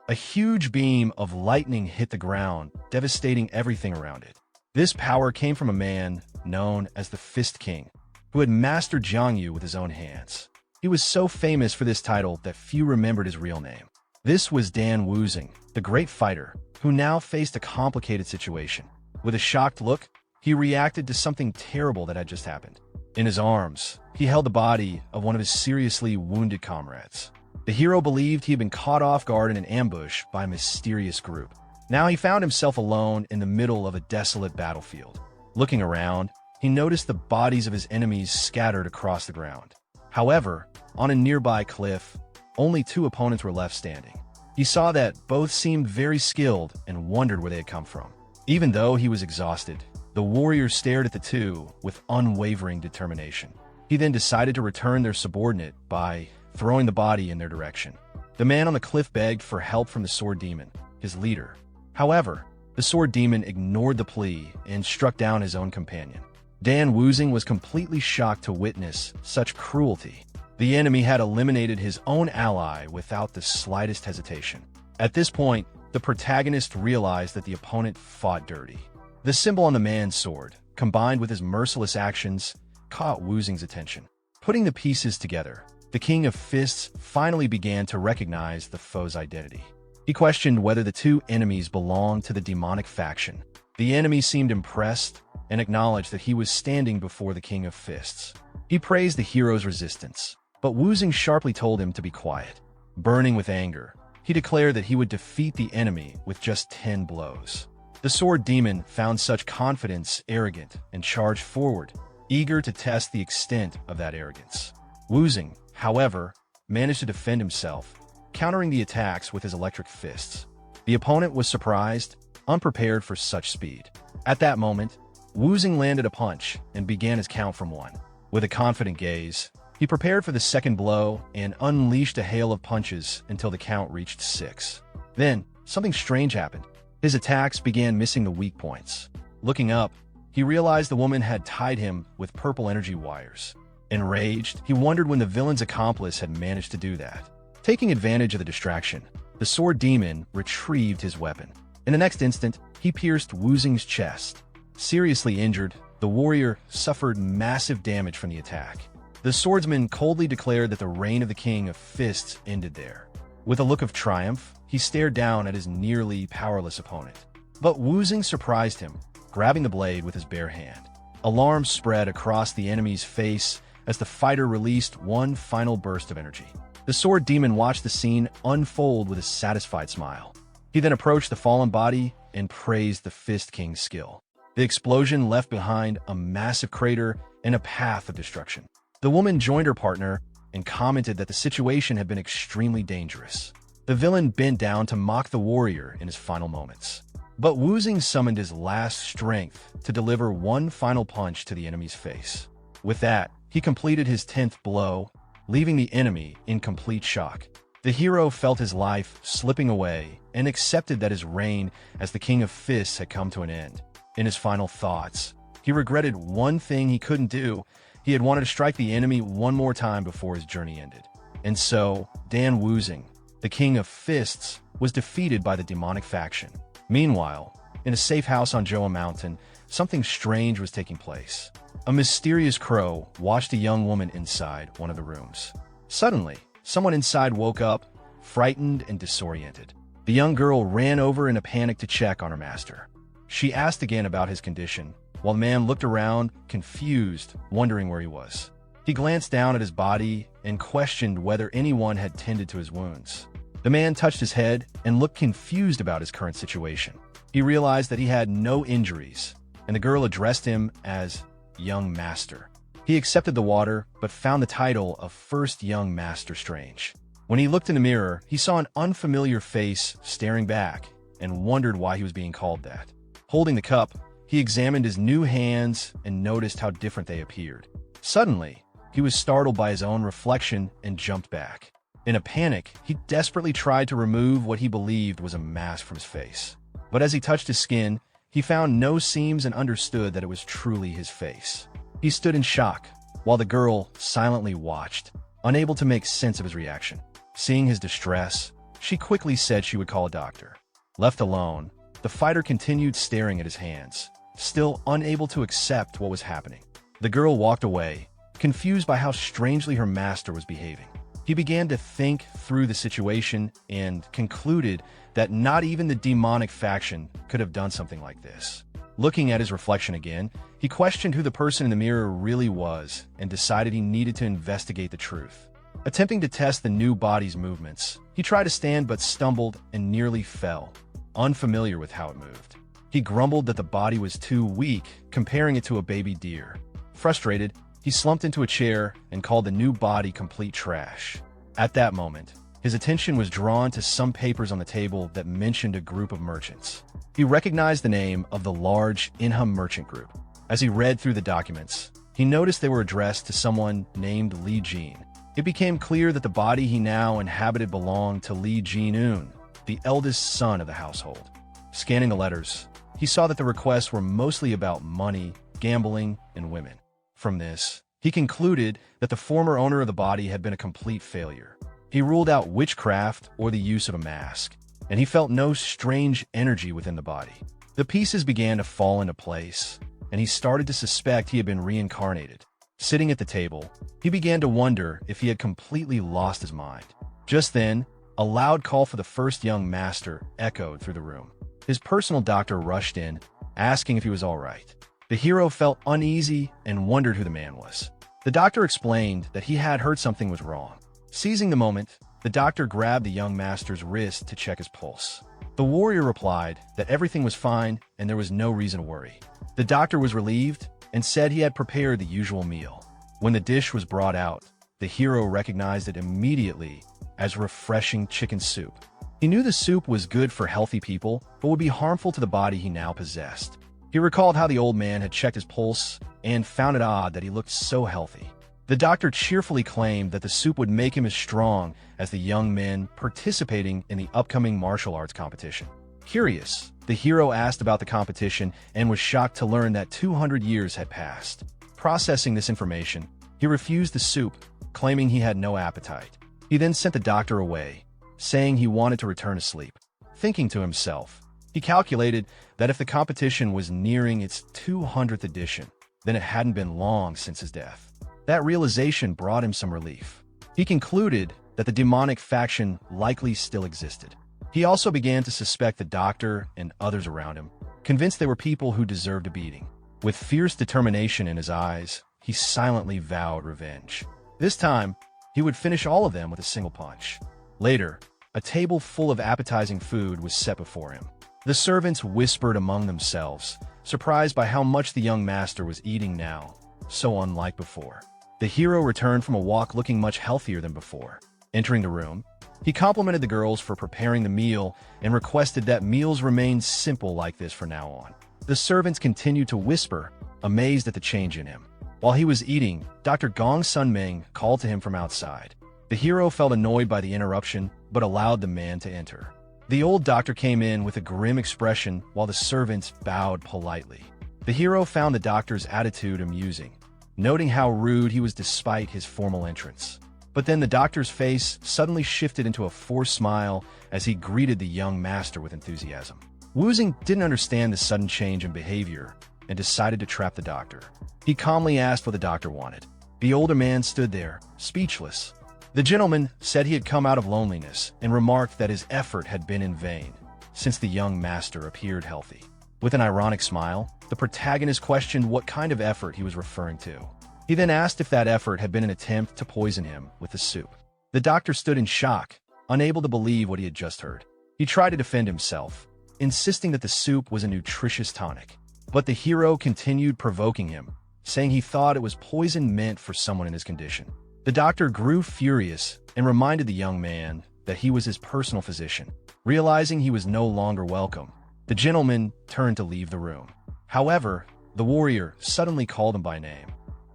A huge beam of lightning hit the ground, devastating everything around it. This power came from a man known as the Fist King, who had mastered Jiangyu with his own hands. He was so famous for this title that few remembered his real name. This was Dan Wuzing, the great fighter, who now faced a complicated situation. With a shocked look, he reacted to something terrible that had just happened. In his arms, he held the body of one of his seriously wounded comrades. The hero believed he had been caught off guard in an ambush by a mysterious group. Now he found himself alone in the middle of a desolate battlefield. Looking around, he noticed the bodies of his enemies scattered across the ground. However, on a nearby cliff, only 2 opponents were left standing. He saw that both seemed very skilled and wondered where they had come from. Even though he was exhausted, the warrior stared at the 2 with unwavering determination. He then decided to return their subordinate by throwing the body in their direction. The man on the cliff begged for help from the sword demon, his leader. However, the sword demon ignored the plea and struck down his own companion. Dan Wuzing was completely shocked to witness such cruelty. The enemy had eliminated his own ally without the slightest hesitation. At this point, the protagonist realized that the opponent fought dirty. The symbol on the man's sword, combined with his merciless actions, caught Wuzing's attention. Putting the pieces together, the King of Fists finally began to recognize the foe's identity. He questioned whether the 2 enemies belonged to the demonic faction. The enemy seemed impressed and acknowledged that he was standing before the King of Fists. He praised the hero's resistance, but Wuzing sharply told him to be quiet. Burning with anger, he declared that he would defeat the enemy with just 10 blows. The sword demon found such confidence arrogant and charged forward, eager to test the extent of that arrogance. Wuzing, however, managed to defend himself, countering the attacks with his electric fists. The opponent was surprised, unprepared for such speed. At that moment, Wuzing landed a punch and began his count from 1. With a confident gaze, he prepared for the second blow and unleashed a hail of punches until the count reached 6. Then, something strange happened. His attacks began missing the weak points. Looking up, he realized the woman had tied him with purple energy wires. Enraged, he wondered when the villain's accomplice had managed to do that. Taking advantage of the distraction, the sword demon retrieved his weapon. In the next instant, he pierced Wuzing's chest. Seriously injured, the warrior suffered massive damage from the attack. The swordsman coldly declared that the reign of the King of Fists ended there. With a look of triumph, he stared down at his nearly powerless opponent. But Wuzing surprised him, grabbing the blade with his bare hand. Alarm spread across the enemy's face as the fighter released one final burst of energy. The sword demon watched the scene unfold with a satisfied smile. He then approached the fallen body and praised the Fist King's skill. The explosion left behind a massive crater and a path of destruction. The woman joined her partner and commented that the situation had been extremely dangerous. The villain bent down to mock the warrior in his final moments. But Wuzing summoned his last strength to deliver one final punch to the enemy's face. With that, he completed his 10th blow, leaving the enemy in complete shock. The hero felt his life slipping away and accepted that his reign as the King of Fists had come to an end. In his final thoughts, he regretted one thing he couldn't do. He had wanted to strike the enemy one more time before his journey ended. And so, Dan Wuzing, the King of Fists, was defeated by the demonic faction. Meanwhile, in a safe house on Joa Mountain, something strange was taking place. A mysterious crow watched a young woman inside one of the rooms. Suddenly, someone inside woke up, frightened and disoriented. The young girl ran over in a panic to check on her master. She asked again about his condition, while the man looked around, confused, wondering where he was. He glanced down at his body and questioned whether anyone had tended to his wounds. The man touched his head and looked confused about his current situation. He realized that he had no injuries, and the girl addressed him as Young Master. He accepted the water, but found the title of First Young Master strange. When he looked in the mirror, he saw an unfamiliar face staring back and wondered why he was being called that. Holding the cup, he examined his new hands and noticed how different they appeared. Suddenly, he was startled by his own reflection and jumped back. In a panic, he desperately tried to remove what he believed was a mask from his face. But as he touched his skin, he found no seams and understood that it was truly his face. He stood in shock, while the girl silently watched, unable to make sense of his reaction. Seeing his distress, She quickly said she would call a doctor. Left alone, the fighter continued staring at his hands, still unable to accept what was happening. The girl walked away, confused by how strangely her master was behaving. He began to think through the situation and concluded that not even the demonic faction could have done something like this. Looking at his reflection again, he questioned who the person in the mirror really was and decided he needed to investigate the truth. Attempting to test the new body's movements, he tried to stand but stumbled and nearly fell, unfamiliar with how it moved. He grumbled that the body was too weak, comparing it to a baby deer. Frustrated, he slumped into a chair and called the new body complete trash. At that moment, his attention was drawn to some papers on the table that mentioned a group of merchants. He recognized the name of the large Inhum merchant group. As he read through the documents, he noticed they were addressed to someone named Li Jin. It became clear that the body he now inhabited belonged to Li Jin-un, the eldest son of the household. Scanning the letters, he saw that the requests were mostly about money, gambling, and women. From this, he concluded that the former owner of the body had been a complete failure. He ruled out witchcraft or the use of a mask, and he felt no strange energy within the body. The pieces began to fall into place, and he started to suspect he had been reincarnated. Sitting at the table, he began to wonder if he had completely lost his mind. Just then, a loud call for the first young master echoed through the room. His personal doctor rushed in, asking if he was all right. The hero felt uneasy and wondered who the man was. The doctor explained that he had heard something was wrong. Seizing the moment, the doctor grabbed the young master's wrist to check his pulse. The warrior replied that everything was fine and there was no reason to worry. The doctor was relieved and said he had prepared the usual meal. When the dish was brought out, the hero recognized it immediately as refreshing chicken soup. He knew the soup was good for healthy people, but would be harmful to the body he now possessed. He recalled how the old man had checked his pulse and found it odd that he looked so healthy. The doctor cheerfully claimed that the soup would make him as strong as the young men participating in the upcoming martial arts competition. Curious, the hero asked about the competition and was shocked to learn that 200 years had passed. Processing this information, he refused the soup, claiming he had no appetite. He then sent the doctor away, saying he wanted to return to sleep. Thinking to himself, he calculated that if the competition was nearing its 200th edition, then it hadn't been long since his death. That realization brought him some relief. He concluded that the demonic faction likely still existed. He also began to suspect the doctor and others around him, convinced they were people who deserved a beating. With fierce determination in his eyes, he silently vowed revenge. This time, he would finish all of them with a single punch. Later, a table full of appetizing food was set before him. The servants whispered among themselves, surprised by how much the young master was eating now, so unlike before. The hero returned from a walk looking much healthier than before. Entering the room, he complimented the girls for preparing the meal and requested that meals remain simple like this from now on. The servants continued to whisper, amazed at the change in him. While he was eating, Dr. Gong Sunming called to him from outside. The hero felt annoyed by the interruption, but allowed the man to enter. The old doctor came in with a grim expression while the servants bowed politely. The hero found the doctor's attitude amusing, noting how rude he was despite his formal entrance. But then the doctor's face suddenly shifted into a forced smile as he greeted the young master with enthusiasm. Wuzing didn't understand the sudden change in behavior and decided to trap the doctor. He calmly asked what the doctor wanted. The older man stood there, speechless. The gentleman said he had come out of loneliness and remarked that his effort had been in vain, since the young master appeared healthy. With an ironic smile, the protagonist questioned what kind of effort he was referring to. He then asked if that effort had been an attempt to poison him with the soup. The doctor stood in shock, unable to believe what he had just heard. He tried to defend himself, insisting that the soup was a nutritious tonic. But the hero continued provoking him, saying he thought it was poison meant for someone in his condition. The doctor grew furious and reminded the young man that he was his personal physician. Realizing he was no longer welcome, the gentleman turned to leave the room. However, the warrior suddenly called him by name,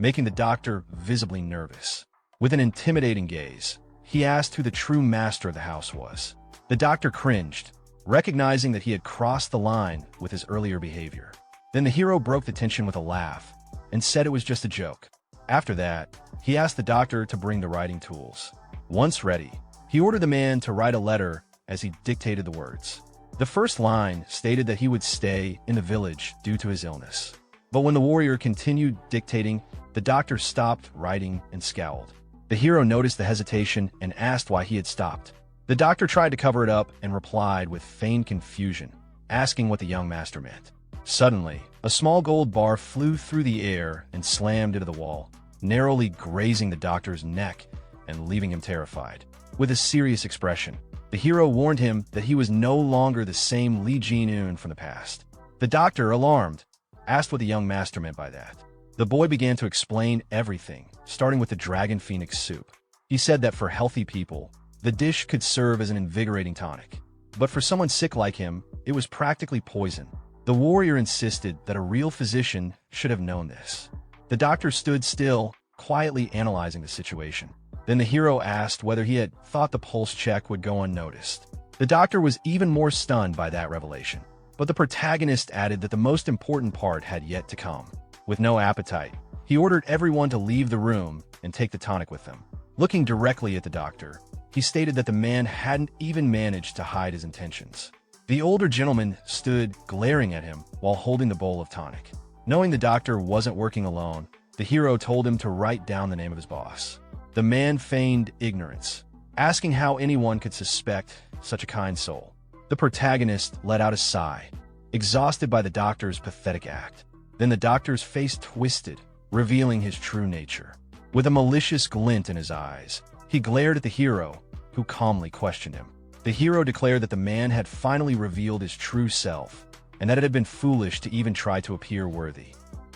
making the doctor visibly nervous. With an intimidating gaze, he asked who the true master of the house was. The doctor cringed, recognizing that he had crossed the line with his earlier behavior. Then the hero broke the tension with a laugh and said it was just a joke. After that, he asked the doctor to bring the writing tools. Once ready, he ordered the man to write a letter as he dictated the words. The first line stated that he would stay in the village due to his illness. But when the warrior continued dictating, the doctor stopped writing and scowled. The hero noticed the hesitation and asked why he had stopped. The doctor tried to cover it up and replied with feigned confusion, asking what the young master meant. Suddenly, a small gold bar flew through the air and slammed into the wall, narrowly grazing the doctor's neck and leaving him terrified. With a serious expression, the hero warned him that he was no longer the same Lee Jin-un from the past. The doctor, alarmed, asked what the young master meant by that. The boy began to explain everything, starting with the dragon phoenix soup. He said that for healthy people, the dish could serve as an invigorating tonic. But for someone sick like him, it was practically poison. The warrior insisted that a real physician should have known this. The doctor stood still, quietly analyzing the situation. Then the hero asked whether he had thought the pulse check would go unnoticed. The doctor was even more stunned by that revelation. But the protagonist added that the most important part had yet to come. With no appetite, he ordered everyone to leave the room and take the tonic with them. Looking directly at the doctor, he stated that the man hadn't even managed to hide his intentions. The older gentleman stood glaring at him while holding the bowl of tonic. Knowing the doctor wasn't working alone, the hero told him to write down the name of his boss. The man feigned ignorance, asking how anyone could suspect such a kind soul. The protagonist let out a sigh, exhausted by the doctor's pathetic act. Then the doctor's face twisted, revealing his true nature. With a malicious glint in his eyes, he glared at the hero, who calmly questioned him. The hero declared that the man had finally revealed his true self, and that it had been foolish to even try to appear worthy.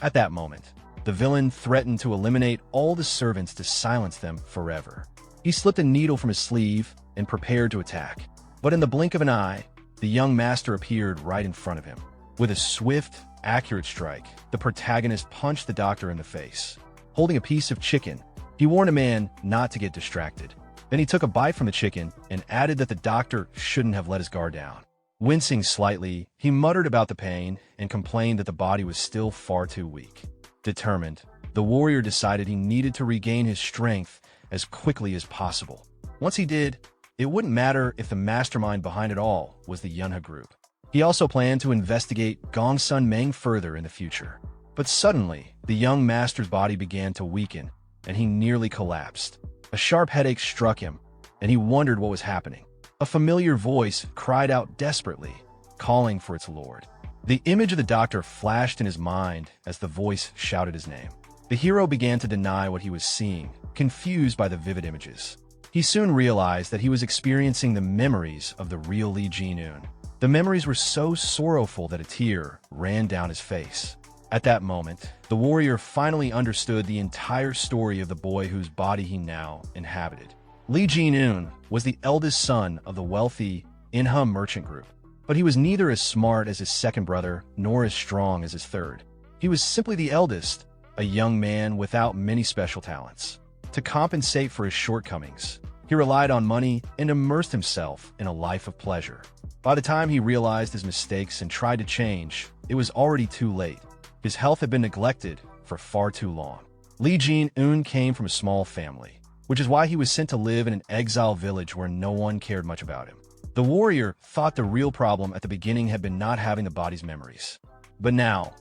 At that moment, the villain threatened to eliminate all the servants to silence them forever. He slipped a needle from his sleeve and prepared to attack. But in the blink of an eye, the young master appeared right in front of him. With a swift, accurate strike, the protagonist punched the doctor in the face. Holding a piece of chicken, he warned a man not to get distracted. Then he took a bite from the chicken and added that the doctor shouldn't have let his guard down. Wincing slightly, he muttered about the pain and complained that the body was still far too weak. Determined, the warrior decided he needed to regain his strength as quickly as possible. Once he did, it wouldn't matter if the mastermind behind it all was the Yunha group. He also planned to investigate Gongsun Meng further in the future. But suddenly, the young master's body began to weaken, and he nearly collapsed. A sharp headache struck him, and he wondered what was happening. A familiar voice cried out desperately, calling for its lord. The image of the doctor flashed in his mind as the voice shouted his name. The hero began to deny what he was seeing, confused by the vivid images. He soon realized that he was experiencing the memories of the real Lee Jin-un. The memories were so sorrowful that a tear ran down his face. At that moment, the warrior finally understood the entire story of the boy whose body he now inhabited. Lee Jin-un was the eldest son of the wealthy Inha merchant group, but he was neither as smart as his second brother nor as strong as his third. He was simply the eldest, a young man without many special talents. To compensate for his shortcomings, he relied on money and immersed himself in a life of pleasure. By the time he realized his mistakes and tried to change, it was already too late. His health had been neglected for far too long. Lee Jin-un came from a small family, which is why he was sent to live in an exile village where no one cared much about him. The warrior thought the real problem at the beginning had been not having the body's memories. But now,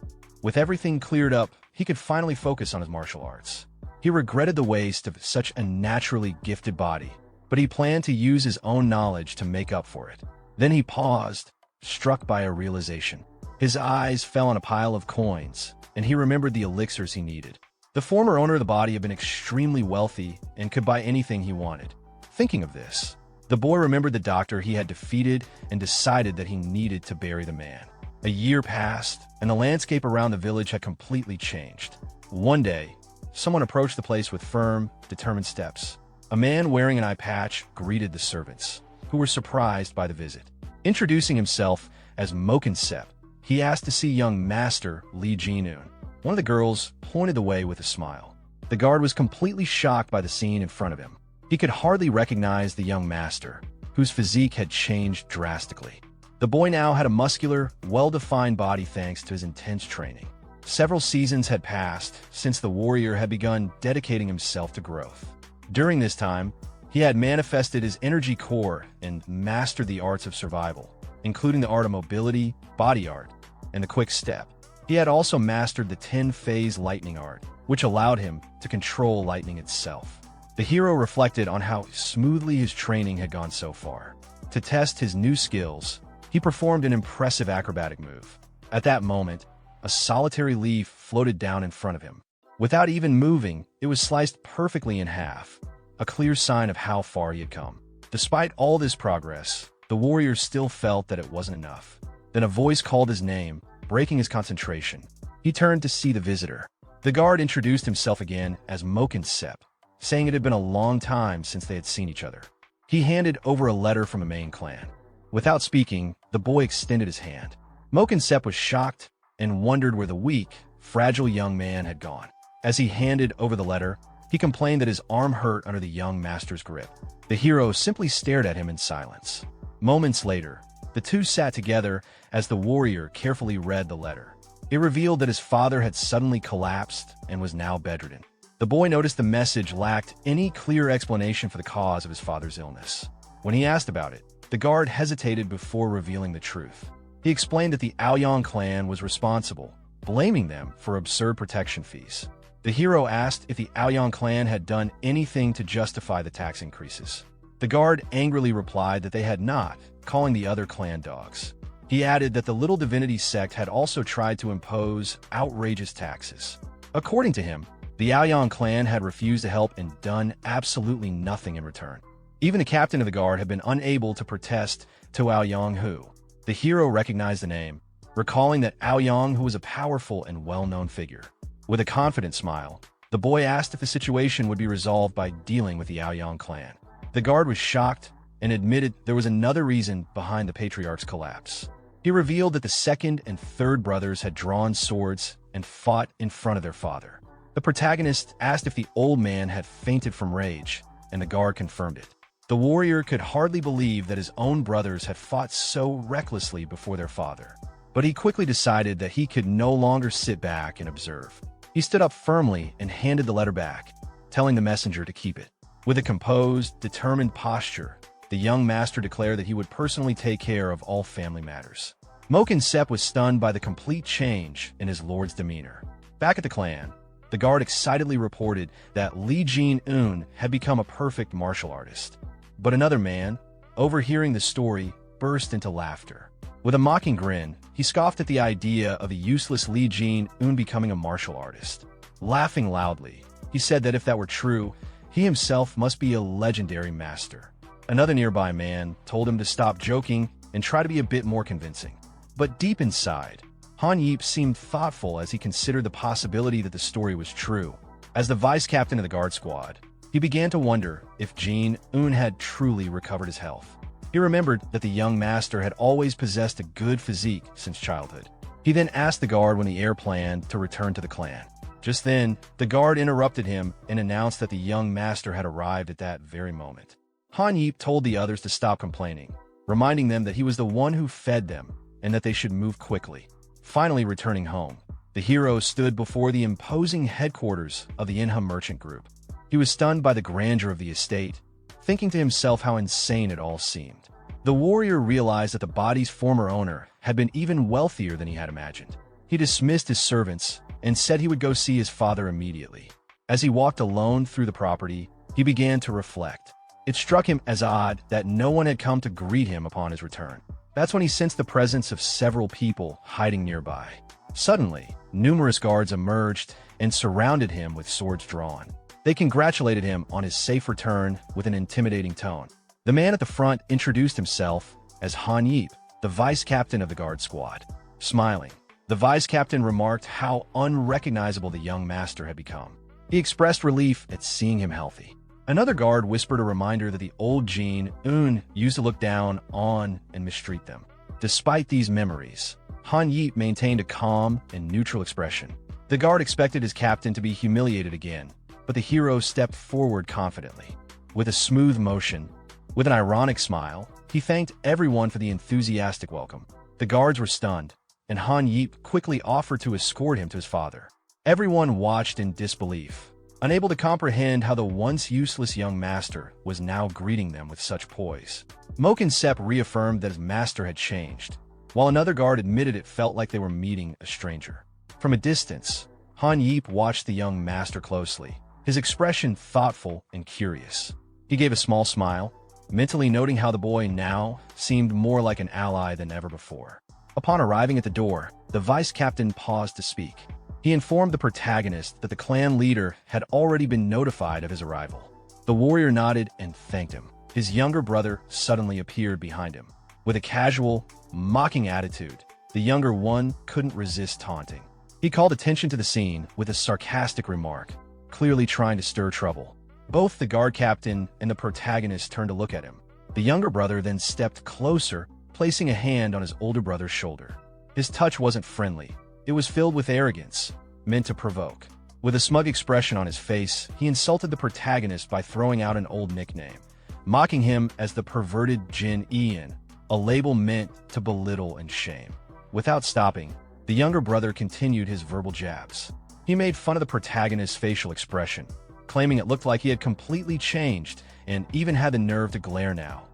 with everything cleared up, he could finally focus on his martial arts. He regretted the waste of such a naturally gifted body, but he planned to use his own knowledge to make up for it. Then he paused, struck by a realization. His eyes fell on a pile of coins, and he remembered the elixirs he needed. The former owner of the body had been extremely wealthy and could buy anything he wanted. Thinking of this, the boy remembered the doctor he had defeated and decided that he needed to bury the man. A year passed, and the landscape around the village had completely changed. One day, someone approached the place with firm, determined steps. A man wearing an eye patch greeted the servants, who were surprised by the visit. Introducing himself as Mokinsep, he asked to see young master Lee Jin-un. One of the girls pointed the way with a smile. The guard was completely shocked by the scene in front of him. He could hardly recognize the young master, whose physique had changed drastically. The boy now had a muscular, well-defined body thanks to his intense training. Several seasons had passed since the warrior had begun dedicating himself to growth. During this time, He had manifested his energy core and mastered the arts of survival, including the art of mobility, body art, and the quick step. He had also mastered the 10-phase lightning art, which allowed him to control lightning itself. The hero reflected on how smoothly his training had gone so far. To test his new skills, he performed an impressive acrobatic move. At that moment, a solitary leaf floated down in front of him. Without even moving, it was sliced perfectly in half, a clear sign of how far he had come. Despite all this progress, the warrior still felt that it wasn't enough. Then a voice called his name, breaking his concentration. He turned to see the visitor. The guard introduced himself again as ManhwaCapped, saying it had been a long time since they had seen each other. He handed over a letter from the main clan. Without speaking, the boy extended his hand. ManhwaCapped was shocked and wondered where the weak, fragile young man had gone. As he handed over the letter, he complained that his arm hurt under the young master's grip. The hero simply stared at him in silence. Moments later, the two sat together as the warrior carefully read the letter. It revealed that his father had suddenly collapsed and was now bedridden. The boy noticed the message lacked any clear explanation for the cause of his father's illness. When he asked about it, the guard hesitated before revealing the truth. He explained that the Aoyang clan was responsible, blaming them for absurd protection fees. The hero asked if the Aoyang clan had done anything to justify the tax increases. The guard angrily replied that they had not, calling the other clan dogs. He added that the Little Divinity sect had also tried to impose outrageous taxes. According to him, the Aoyang clan had refused to help and done absolutely nothing in return. Even the captain of the guard had been unable to protest to Aoyang Hu. The hero recognized the name, recalling that Aoyang Hu was a powerful and well-known figure. With a confident smile, the boy asked if the situation would be resolved by dealing with the Aoyang clan. The guard was shocked and admitted there was another reason behind the patriarch's collapse. He revealed that the second and third brothers had drawn swords and fought in front of their father. The protagonist asked if the old man had fainted from rage, and the guard confirmed it. The warrior could hardly believe that his own brothers had fought so recklessly before their father. But he quickly decided that he could no longer sit back and observe. He stood up firmly and handed the letter back, telling the messenger to keep it. With a composed, determined posture, the young master declared that he would personally take care of all family matters. ManhwaCapped was stunned by the complete change in his lord's demeanor. Back at the clan, the guard excitedly reported that Li Jin-un had become a perfect martial artist. But another man, overhearing the story, burst into laughter. With a mocking grin, he scoffed at the idea of the useless Li Jin-un becoming a martial artist. Laughing loudly, he said that if that were true, he himself must be a legendary master. Another nearby man told him to stop joking and try to be a bit more convincing. But deep inside, Han Yip seemed thoughtful as he considered the possibility that the story was true. As the vice captain of the guard squad, he began to wonder if Jin-un had truly recovered his health. He remembered that the young master had always possessed a good physique since childhood. He then asked the guard when the heir planned to return to the clan. Just then, the guard interrupted him and announced that the young master had arrived at that very moment. Han Yip told the others to stop complaining, reminding them that he was the one who fed them and that they should move quickly. Finally returning home, the hero stood before the imposing headquarters of the Inha merchant group. He was stunned by the grandeur of the estate, thinking to himself how insane it all seemed. The warrior realized that the body's former owner had been even wealthier than he had imagined. He dismissed his servants and said he would go see his father immediately. As he walked alone through the property, he began to reflect. It struck him as odd that no one had come to greet him upon his return. That's when he sensed the presence of several people hiding nearby. Suddenly, numerous guards emerged and surrounded him with swords drawn. They congratulated him on his safe return with an intimidating tone. The man at the front introduced himself as Han Yip, the vice captain of the guard squad. Smiling, the vice captain remarked how unrecognizable the young master had become. He expressed relief at seeing him healthy. Another guard whispered a reminder that the old Jin-un used to look down on and mistreat them. Despite these memories, Han Yip maintained a calm and neutral expression. The guard expected his captain to be humiliated again, but the hero stepped forward confidently. With a smooth motion, with an ironic smile, he thanked everyone for the enthusiastic welcome. The guards were stunned, and Han Yip quickly offered to escort him to his father. Everyone watched in disbelief. unable to comprehend how the once useless young master was now greeting them with such poise. Moke and Sep reaffirmed that his master had changed, while another guard admitted it felt like they were meeting a stranger. From a distance, Han Yeep watched the young master closely, his expression thoughtful and curious. He gave a small smile, mentally noting how the boy now seemed more like an ally than ever before. Upon arriving at the door, the vice captain paused to speak. He informed the protagonist that the clan leader had already been notified of his arrival. The warrior nodded and thanked him. His younger brother suddenly appeared behind him. With a casual, mocking attitude, the younger one couldn't resist taunting. He called attention to the scene with a sarcastic remark, clearly trying to stir trouble. Both the guard captain and the protagonist turned to look at him. The younger brother then stepped closer, placing a hand on his older brother's shoulder. His touch wasn't friendly. It was filled with arrogance, meant to provoke. With a smug expression on his face, he insulted the protagonist by throwing out an old nickname, mocking him as the perverted Jin Ian, a label meant to belittle and shame. Without stopping, the younger brother continued his verbal jabs. He made fun of the protagonist's facial expression, claiming it looked like he had completely changed and even had the nerve to glare now,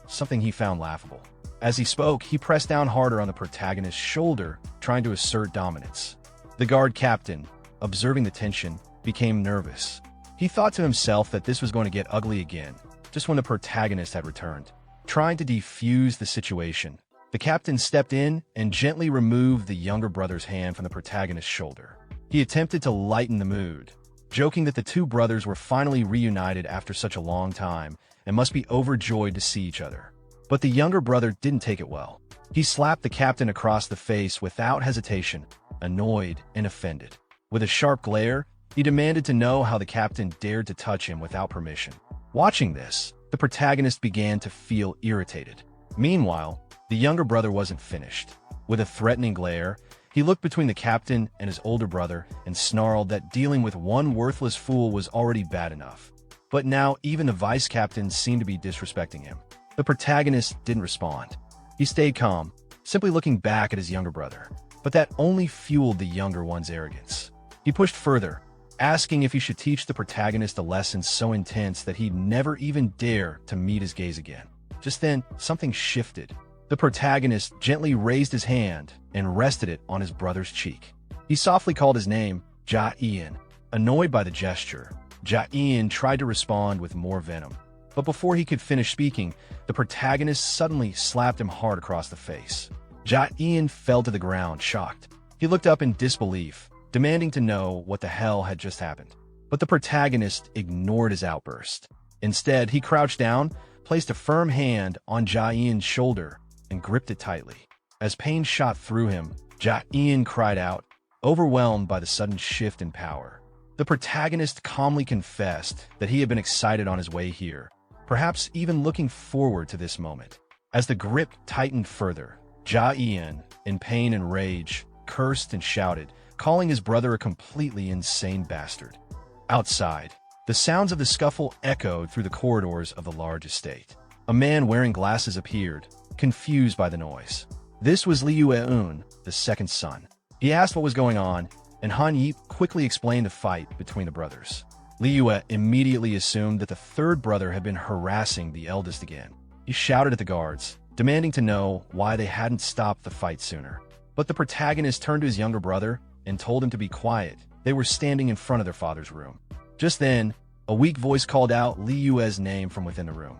something he found laughable. As he spoke, he pressed down harder on the protagonist's shoulder, trying to assert dominance. The guard captain, observing the tension, became nervous. He thought to himself that this was going to get ugly again, just when the protagonist had returned. Trying to defuse the situation, the captain stepped in and gently removed the younger brother's hand from the protagonist's shoulder. He attempted to lighten the mood, joking that the two brothers were finally reunited after such a long time and must be overjoyed to see each other. But the younger brother didn't take it well. He slapped the captain across the face without hesitation, annoyed and offended. With a sharp glare, he demanded to know how the captain dared to touch him without permission. Watching this, the protagonist began to feel irritated. Meanwhile, the younger brother wasn't finished. With a threatening glare, he looked between the captain and his older brother and snarled that dealing with one worthless fool was already bad enough. But now even the vice captain seemed to be disrespecting him. The protagonist didn't respond. He stayed calm, simply looking back at his younger brother. But that only fueled the younger one's arrogance. He pushed further, asking if he should teach the protagonist a lesson so intense that he'd never even dare to meet his gaze again. Just then, something shifted. The protagonist gently raised his hand and rested it on his brother's cheek. He softly called his name, Ja Ian. Annoyed by the gesture, Ja Ian tried to respond with more venom. But before he could finish speaking, the protagonist suddenly slapped him hard across the face. Ja Ian fell to the ground, shocked. He looked up in disbelief, demanding to know what the hell had just happened. But the protagonist ignored his outburst. Instead, he crouched down, placed a firm hand on Ja Ian's shoulder, and gripped it tightly. As pain shot through him, Ja Ian cried out, overwhelmed by the sudden shift in power. The protagonist calmly confessed that he had been excited on his way here, perhaps even looking forward to this moment. As the grip tightened further, Ja Ian, in pain and rage, cursed and shouted, calling his brother a completely insane bastard. Outside, the sounds of the scuffle echoed through the corridors of the large estate. A man wearing glasses appeared, confused by the noise. This was Liu Eun, the second son. He asked what was going on, and Han Yi quickly explained the fight between the brothers. Liu immediately assumed that the third brother had been harassing the eldest again. He shouted at the guards, demanding to know why they hadn't stopped the fight sooner. But the protagonist turned to his younger brother and told him to be quiet. They were standing in front of their father's room. Just then, a weak voice called out Li Yue's name from within the room.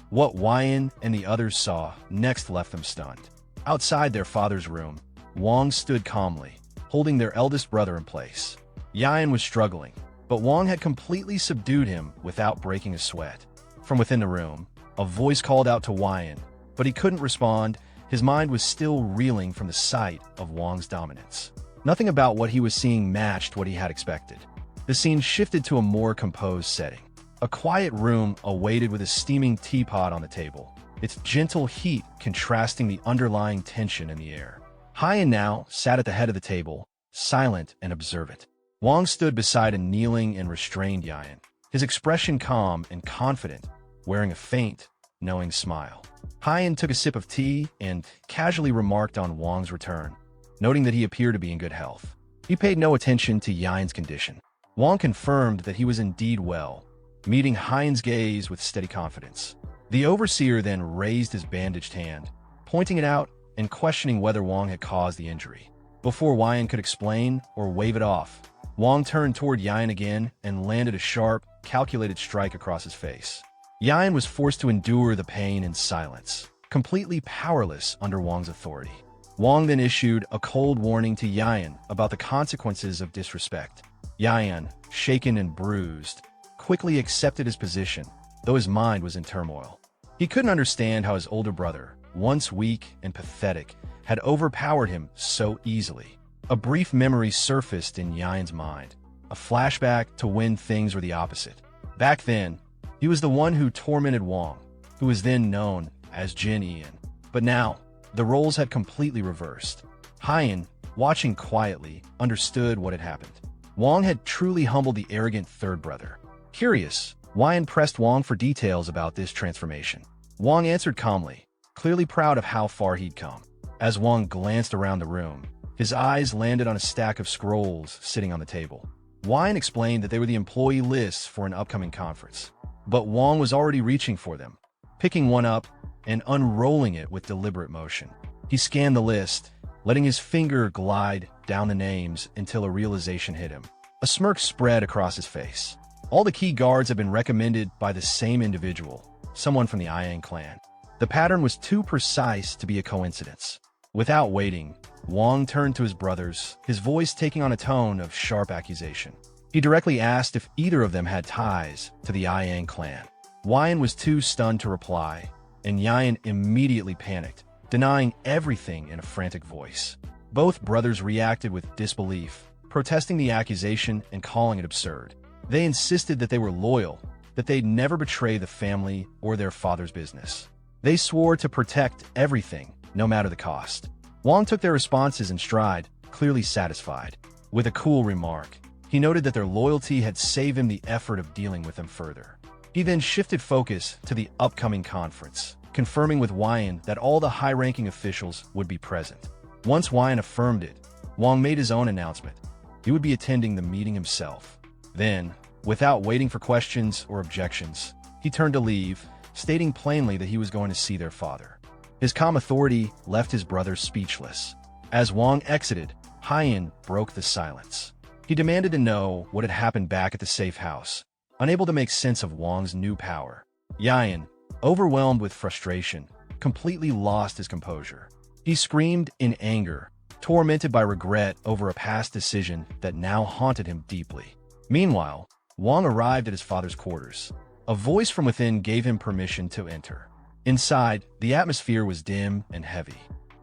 What Wyan and the others saw next left them stunned. Outside their father's room, Wang stood calmly, holding their eldest brother in place. Yan was struggling, but Wang had completely subdued him without breaking a sweat. From within the room, a voice called out to Wyan, but he couldn't respond. His mind was still reeling from the sight of Wang's dominance. Nothing about what he was seeing matched what he had expected. The scene shifted to a more composed setting. A quiet room awaited with a steaming teapot on the table, its gentle heat contrasting the underlying tension in the air. Hyan now sat at the head of the table, silent and observant. Wang stood beside a kneeling and restrained Yan, his expression calm and confident, wearing a faint, knowing smile. Hyan took a sip of tea and casually remarked on Wang's return, noting that he appeared to be in good health. He paid no attention to Yan's condition. Wang confirmed that he was indeed well, meeting Hyan's gaze with steady confidence. The overseer then raised his bandaged hand, pointing it out and questioning whether Wang had caused the injury. Before Hyan could explain or wave it off, Wang turned toward Hyan again and landed a sharp, calculated strike across his face. Hyan was forced to endure the pain in silence, completely powerless under Wang's authority. Wang then issued a cold warning to Hyan about the consequences of disrespect. Hyan, shaken and bruised, quickly accepted his position, though his mind was in turmoil. He couldn't understand how his older brother, once weak and pathetic, had overpowered him so easily. A brief memory surfaced in Hyan's mind, a flashback to when things were the opposite. Back then, he was the one who tormented Wang, who was then known as Jin Ian. But now, the roles had completely reversed. Hyan, watching quietly, understood what had happened. Wang had truly humbled the arrogant third brother. Curious, Hyan pressed Wang for details about this transformation. Wang answered calmly, clearly proud of how far he'd come. As Wang glanced around the room, his eyes landed on a stack of scrolls sitting on the table. Hyan explained that they were the employee lists for an upcoming conference. But Wang was already reaching for them, picking one up and unrolling it with deliberate motion. He scanned the list, letting his finger glide down the names until a realization hit him. A smirk spread across his face. All the key guards had been recommended by the same individual, someone from the Iang clan. The pattern was too precise to be a coincidence. Without waiting, Wang turned to his brothers, his voice taking on a tone of sharp accusation. He directly asked if either of them had ties to the Iang clan. Hyan was too stunned to reply, and Hyan immediately panicked, denying everything in a frantic voice. Both brothers reacted with disbelief, protesting the accusation and calling it absurd. They insisted that they were loyal, that they'd never betray the family or their father's business. They swore to protect everything, no matter the cost. Wang took their responses in stride, clearly satisfied. With a cool remark, he noted that their loyalty had saved him the effort of dealing with them further. He then shifted focus to the upcoming conference, confirming with Hyan that all the high-ranking officials would be present. Once Hyan affirmed it, Wang made his own announcement. He would be attending the meeting himself. Then, without waiting for questions or objections, he turned to leave, stating plainly that he was going to see their father. His calm authority left his brothers speechless. As Wang exited, Hyan broke the silence. He demanded to know what had happened back at the safe house, unable to make sense of Wang's new power. Hyan, overwhelmed with frustration, completely lost his composure. He screamed in anger, tormented by regret over a past decision that now haunted him deeply. Meanwhile, Wang arrived at his father's quarters. A voice from within gave him permission to enter. Inside, the atmosphere was dim and heavy.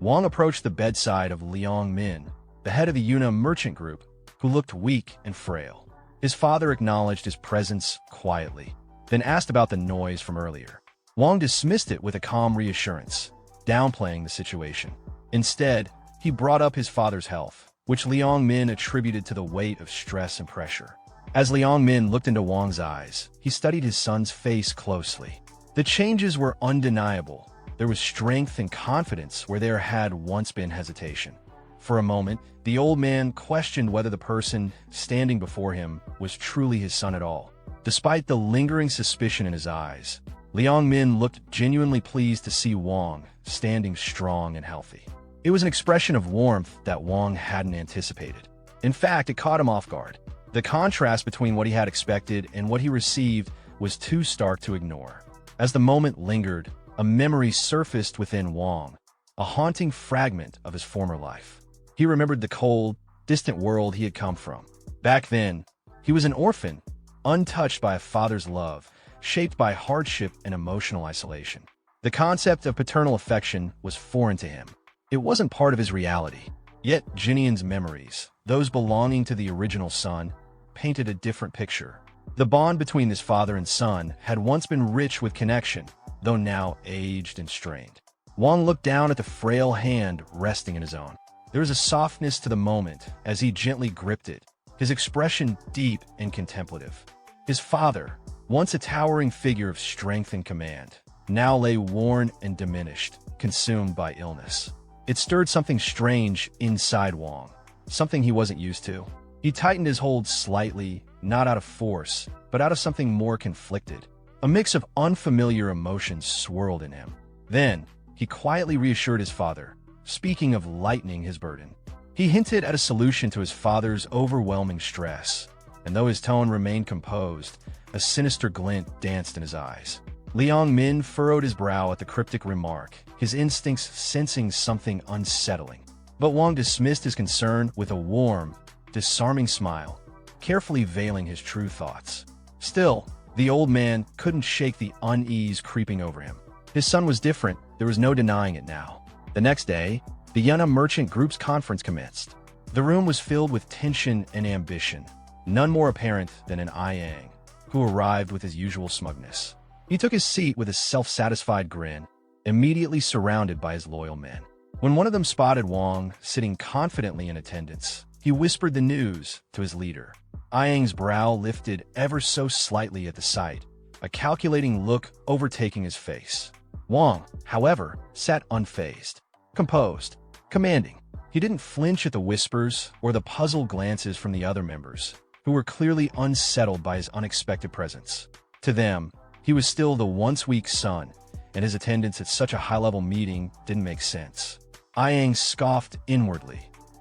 Wang approached the bedside of Liang Min, the head of the Yuna merchant group, who looked weak and frail. His father acknowledged his presence quietly, then asked about the noise from earlier. Wang dismissed it with a calm reassurance, downplaying the situation. Instead, he brought up his father's health, which Liang Min attributed to the weight of stress and pressure. As Liang Min looked into Wang's eyes, he studied his son's face closely. The changes were undeniable. There was strength and confidence where there had once been hesitation. For a moment, the old man questioned whether the person standing before him was truly his son at all. Despite the lingering suspicion in his eyes, Liang Min looked genuinely pleased to see Wang standing strong and healthy. It was an expression of warmth that Wang hadn't anticipated. In fact, it caught him off guard. The contrast between what he had expected and what he received was too stark to ignore. As the moment lingered, a memory surfaced within Wang, a haunting fragment of his former life. He remembered the cold, distant world he had come from. Back then, he was an orphan, untouched by a father's love, shaped by hardship and emotional isolation. The concept of paternal affection was foreign to him. It wasn't part of his reality. Yet Jinian's memories, those belonging to the original son, painted a different picture. The bond between his father and son had once been rich with connection, though now aged and strained. Wang looked down at the frail hand resting in his own. There was a softness to the moment as he gently gripped it, his expression deep and contemplative. His father, once a towering figure of strength and command, now lay worn and diminished, consumed by illness. It stirred something strange inside Wang, something he wasn't used to. He tightened his hold slightly, not out of force, but out of something more conflicted. A mix of unfamiliar emotions swirled in him. Then, he quietly reassured his father, speaking of lightening his burden. He hinted at a solution to his father's overwhelming stress, and though his tone remained composed, a sinister glint danced in his eyes. Liang Min furrowed his brow at the cryptic remark, his instincts sensing something unsettling. But Wang dismissed his concern with a warm, disarming smile, carefully veiling his true thoughts. Still, the old man couldn't shake the unease creeping over him. His son was different, there was no denying it now. The next day, the Manhwa Merchant Group's conference commenced. The room was filled with tension and ambition, none more apparent than an Yang, who arrived with his usual smugness. He took his seat with a self-satisfied grin, immediately surrounded by his loyal men. When one of them spotted Wang sitting confidently in attendance, he whispered the news to his leader. Yang's brow lifted ever so slightly at the sight, a calculating look overtaking his face. Wang, however, sat unfazed, composed, commanding. He didn't flinch at the whispers or the puzzled glances from the other members, who were clearly unsettled by his unexpected presence. To them, he was still the once weak son, and his attendance at such a high-level meeting didn't make sense. Yang scoffed inwardly,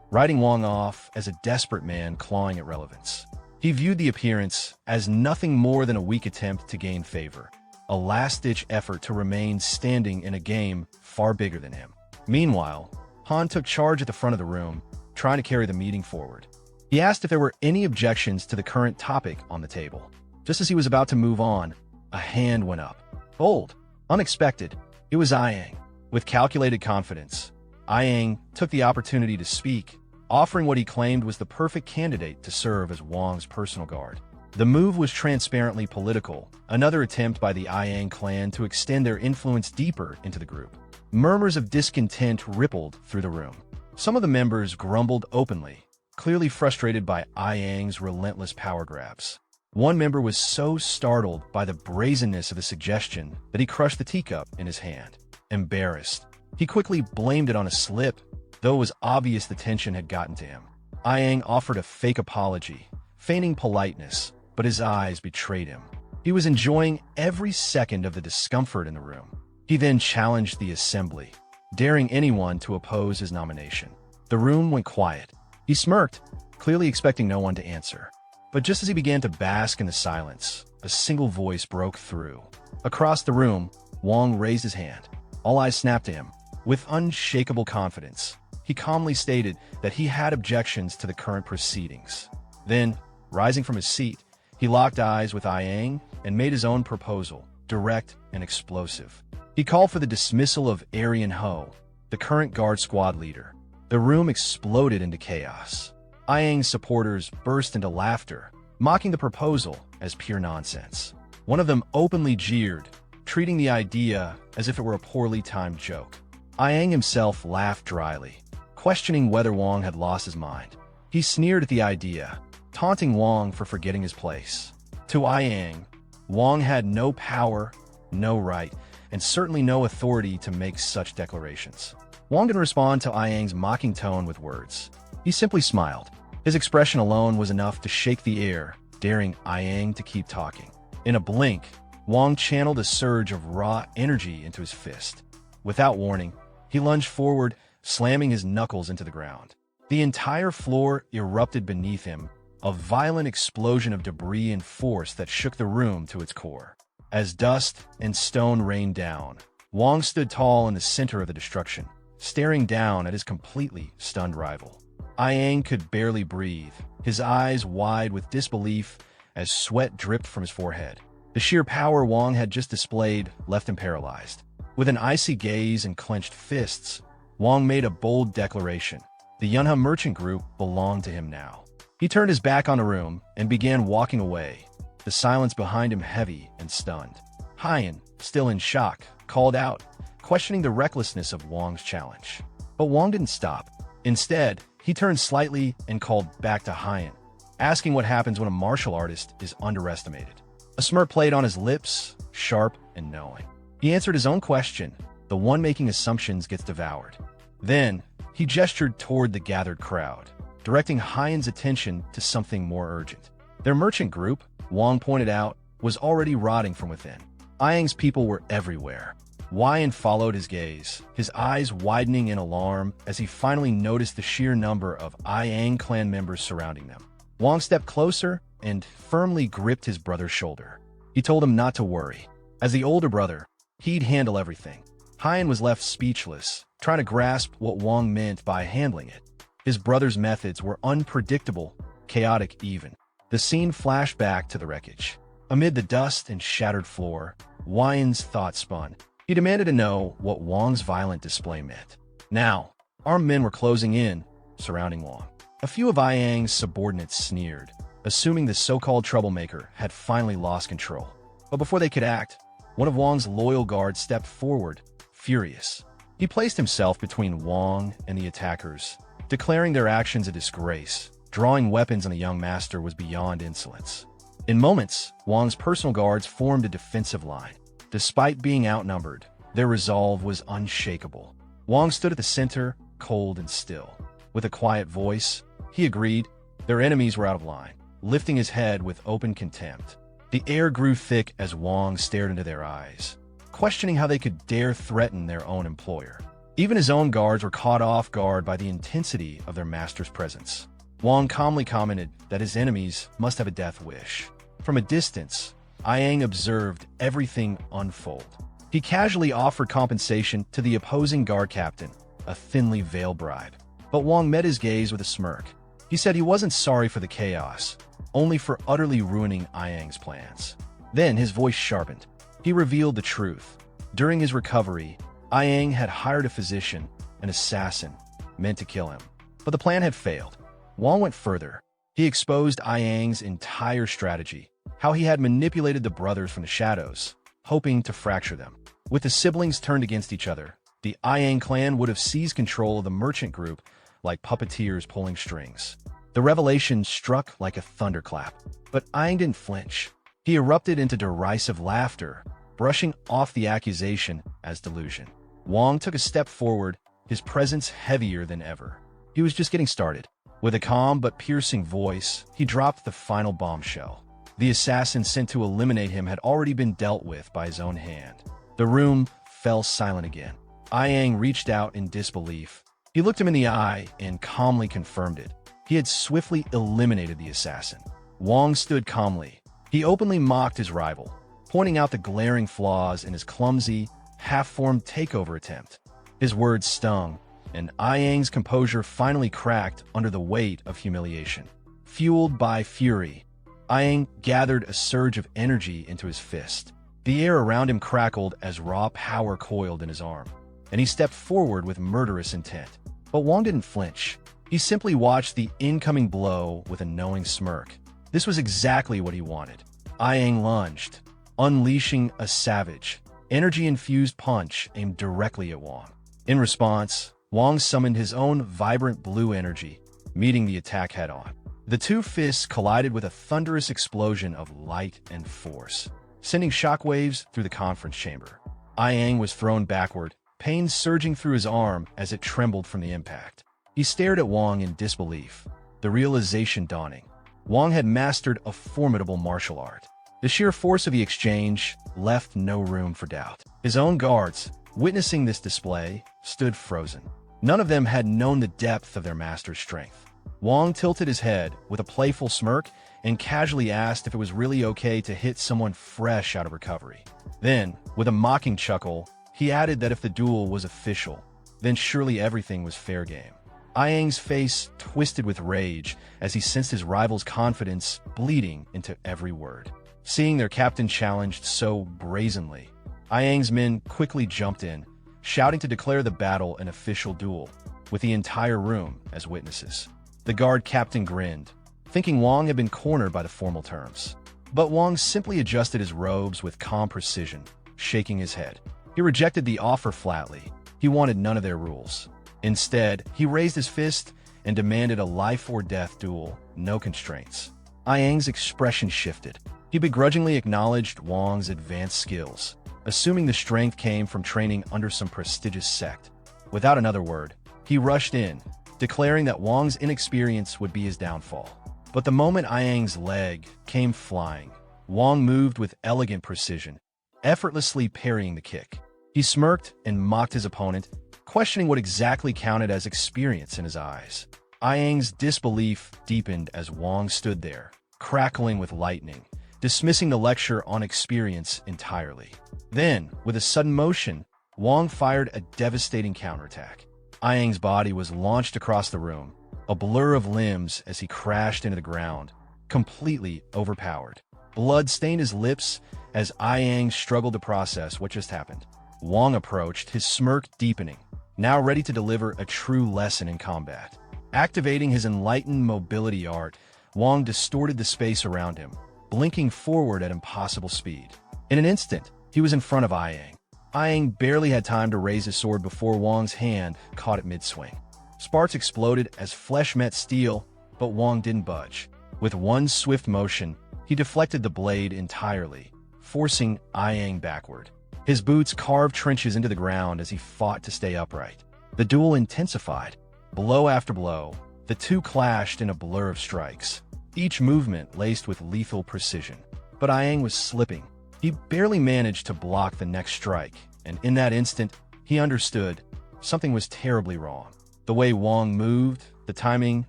writing Wang off as a desperate man clawing at relevance. He viewed the appearance as nothing more than a weak attempt to gain favor, a last-ditch effort to remain standing in a game far bigger than him. Meanwhile, Han took charge at the front of the room, trying to carry the meeting forward. He asked if there were any objections to the current topic on the table. Just as he was about to move on, a hand went up. Bold, unexpected, it was Yang. With calculated confidence, Yang took the opportunity to speak, offering what he claimed was the perfect candidate to serve as Wang's personal guard. The move was transparently political, another attempt by the Yang clan to extend their influence deeper into the group. Murmurs of discontent rippled through the room. Some of the members grumbled openly, clearly frustrated by Yang's relentless power grabs. One member was so startled by the brazenness of the suggestion that he crushed the teacup in his hand. Embarrassed, he quickly blamed it on a slip, though it was obvious the tension had gotten to him. Yang offered a fake apology, feigning politeness, but his eyes betrayed him. He was enjoying every second of the discomfort in the room. He then challenged the assembly, daring anyone to oppose his nomination. The room went quiet. He smirked, clearly expecting no one to answer. But just as he began to bask in the silence, a single voice broke through. Across the room, Wang raised his hand. All eyes snapped to him. With unshakable confidence, he calmly stated that he had objections to the current proceedings. Then, rising from his seat, he locked eyes with Yang and made his own proposal, direct and explosive. He called for the dismissal of Aryan Ho, the current guard squad leader. The room exploded into chaos. Yang's supporters burst into laughter, mocking the proposal as pure nonsense. One of them openly jeered, treating the idea as if it were a poorly timed joke. Yang himself laughed dryly, questioning whether Wang had lost his mind. He sneered at the idea, taunting Wang for forgetting his place. To Yang, Wang had no power, no right, and certainly no authority to make such declarations. Wang didn't respond to Yang's mocking tone with words. He simply smiled. His expression alone was enough to shake the air, daring Yang to keep talking. In a blink, Wang channeled a surge of raw energy into his fist. Without warning, he lunged forward, slamming his knuckles into the ground. The entire floor erupted beneath him, a violent explosion of debris and force that shook the room to its core. As dust and stone rained down, Wang stood tall in the center of the destruction, staring down at his completely stunned rival. Yang could barely breathe, his eyes wide with disbelief as sweat dripped from his forehead. The sheer power Wang had just displayed left him paralyzed. With an icy gaze and clenched fists, Wang made a bold declaration. The Manhwa Merchant Group belonged to him now. He turned his back on the room and began walking away, the silence behind him heavy and stunned. Hyan, still in shock, called out, questioning the recklessness of Wang's challenge. But Wang didn't stop. Instead, he turned slightly and called back to Hyan, asking what happens when a martial artist is underestimated. A smirk played on his lips, sharp and knowing. He answered his own question, the one making assumptions gets devoured. Then, he gestured toward the gathered crowd, directing Hyan's attention to something more urgent. Their merchant group, Wang pointed out, was already rotting from within. Ayang's people were everywhere. Wyan followed his gaze, his eyes widening in alarm as he finally noticed the sheer number of Ayang clan members surrounding them. Wang stepped closer and firmly gripped his brother's shoulder. He told him not to worry. As the older brother, he'd handle everything. Hyan was left speechless, trying to grasp what Wang meant by handling it. His brother's methods were unpredictable, chaotic even. The scene flashed back to the wreckage. Amid the dust and shattered floor, Wyan's thoughts spun. He demanded to know what Wang's violent display meant. Now, armed men were closing in, surrounding Wang. A few of Ayang's subordinates sneered, assuming the so-called troublemaker had finally lost control. But before they could act, one of Wang's loyal guards stepped forward, furious. He placed himself between Wang and the attackers, declaring their actions a disgrace. Drawing weapons on the young master was beyond insolence. In moments, Wang's personal guards formed a defensive line. Despite being outnumbered, their resolve was unshakable. Wang stood at the center, cold and still. With a quiet voice, he agreed their enemies were out of line, lifting his head with open contempt. The air grew thick as Wang stared into their eyes, questioning how they could dare threaten their own employer. Even his own guards were caught off guard by the intensity of their master's presence. Wang calmly commented that his enemies must have a death wish. From a distance, Ayang observed everything unfold. He casually offered compensation to the opposing guard captain, a thinly veiled bribe. But Wang met his gaze with a smirk. He said he wasn't sorry for the chaos, only for utterly ruining Ayang's plans. Then his voice sharpened. He revealed the truth. During his recovery, Ayang had hired a physician, an assassin, meant to kill him. But the plan had failed. Wang went further. He exposed Ayang's entire strategy, how he had manipulated the brothers from the shadows, hoping to fracture them. With the siblings turned against each other, the Ayang clan would have seized control of the merchant group like puppeteers pulling strings. The revelation struck like a thunderclap, but Ayang didn't flinch. He erupted into derisive laughter, brushing off the accusation as delusion. Wang took a step forward, his presence heavier than ever. He was just getting started. With a calm but piercing voice, he dropped the final bombshell. The assassin sent to eliminate him had already been dealt with by his own hand. The room fell silent again. Ayang reached out in disbelief. He looked him in the eye and calmly confirmed it. He had swiftly eliminated the assassin. Wang stood calmly. He openly mocked his rival, pointing out the glaring flaws in his clumsy, half-formed takeover attempt. His words stung, and Ayang's composure finally cracked under the weight of humiliation. Fueled by fury, Ayang gathered a surge of energy into his fist. The air around him crackled as raw power coiled in his arm, and he stepped forward with murderous intent. But Wang didn't flinch. He simply watched the incoming blow with a knowing smirk. This was exactly what he wanted. Ayang lunged, unleashing a savage, energy-infused punch aimed directly at Wang. In response, Wang summoned his own vibrant blue energy, meeting the attack head-on. The two fists collided with a thunderous explosion of light and force, sending shockwaves through the conference chamber. Ayang was thrown backward, pain surging through his arm as it trembled from the impact. He stared at Wang in disbelief, the realization dawning. Wang had mastered a formidable martial art. The sheer force of the exchange left no room for doubt. His own guards, witnessing this display, stood frozen. None of them had known the depth of their master's strength. Wang tilted his head with a playful smirk and casually asked if it was really okay to hit someone fresh out of recovery. Then, with a mocking chuckle, he added that if the duel was official, then surely everything was fair game. Ayang's face twisted with rage as he sensed his rival's confidence bleeding into every word. Seeing their captain challenged so brazenly, Ayang's men quickly jumped in, shouting to declare the battle an official duel, with the entire room as witnesses. The guard captain grinned, thinking Wang had been cornered by the formal terms. But Wang simply adjusted his robes with calm precision, shaking his head. He rejected the offer flatly. He wanted none of their rules. Instead, he raised his fist and demanded a life-or-death duel, no constraints. Ayang's expression shifted. He begrudgingly acknowledged Wang's advanced skills, assuming the strength came from training under some prestigious sect. Without another word, he rushed in, declaring that Wang's inexperience would be his downfall. But the moment Ayang's leg came flying, Wong moved with elegant precision, effortlessly parrying the kick. He smirked and mocked his opponent, questioning what exactly counted as experience in his eyes. Ayang's disbelief deepened as Wong stood there, crackling with lightning, dismissing the lecture on experience entirely. Then, with a sudden motion, Wong fired a devastating counterattack. Ayang's body was launched across the room, a blur of limbs as he crashed into the ground, completely overpowered. Blood stained his lips as Ayang struggled to process what just happened. Wong approached, his smirk deepening, now ready to deliver a true lesson in combat. Activating his enlightened mobility art, Wong distorted the space around him, blinking forward at impossible speed. In an instant, he was in front of Ayang. Ayang barely had time to raise his sword before Wong's hand caught it mid-swing. Sparks exploded as flesh met steel, but Wong didn't budge. With one swift motion, he deflected the blade entirely, forcing Ayang backward. His boots carved trenches into the ground as he fought to stay upright. The duel intensified. Blow after blow, the two clashed in a blur of strikes, each movement laced with lethal precision. But Ayang was slipping. He barely managed to block the next strike, and in that instant, he understood something was terribly wrong. The way Wong moved, the timing,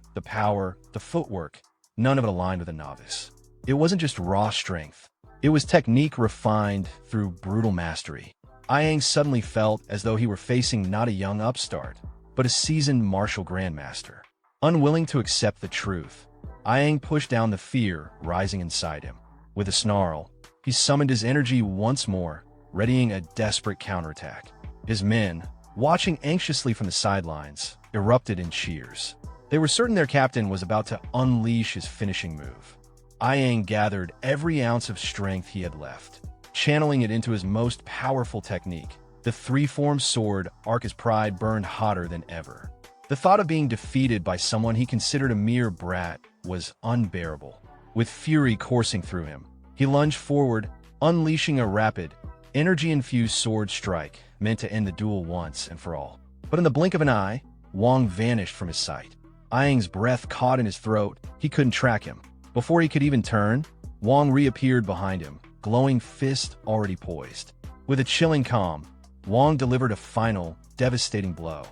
the power, the footwork, none of it aligned with a novice. It wasn't just raw strength. It was technique refined through brutal mastery. Ayang suddenly felt as though he were facing not a young upstart, but a seasoned martial grandmaster. Unwilling to accept the truth, Ayang pushed down the fear rising inside him. With a snarl, he summoned his energy once more, readying a desperate counterattack. His men, watching anxiously from the sidelines, erupted in cheers. They were certain their captain was about to unleash his finishing move. Ayang gathered every ounce of strength he had left, channeling it into his most powerful technique. The three-form sword arc his pride burned hotter than ever. The thought of being defeated by someone he considered a mere brat was unbearable. With fury coursing through him, he lunged forward, unleashing a rapid, energy-infused sword strike meant to end the duel once and for all. But in the blink of an eye, Wong vanished from his sight. Ayang's breath caught in his throat. He couldn't track him. Before he could even turn, Wong reappeared behind him, glowing fist already poised. With a chilling calm, Wong delivered a final, devastating blow.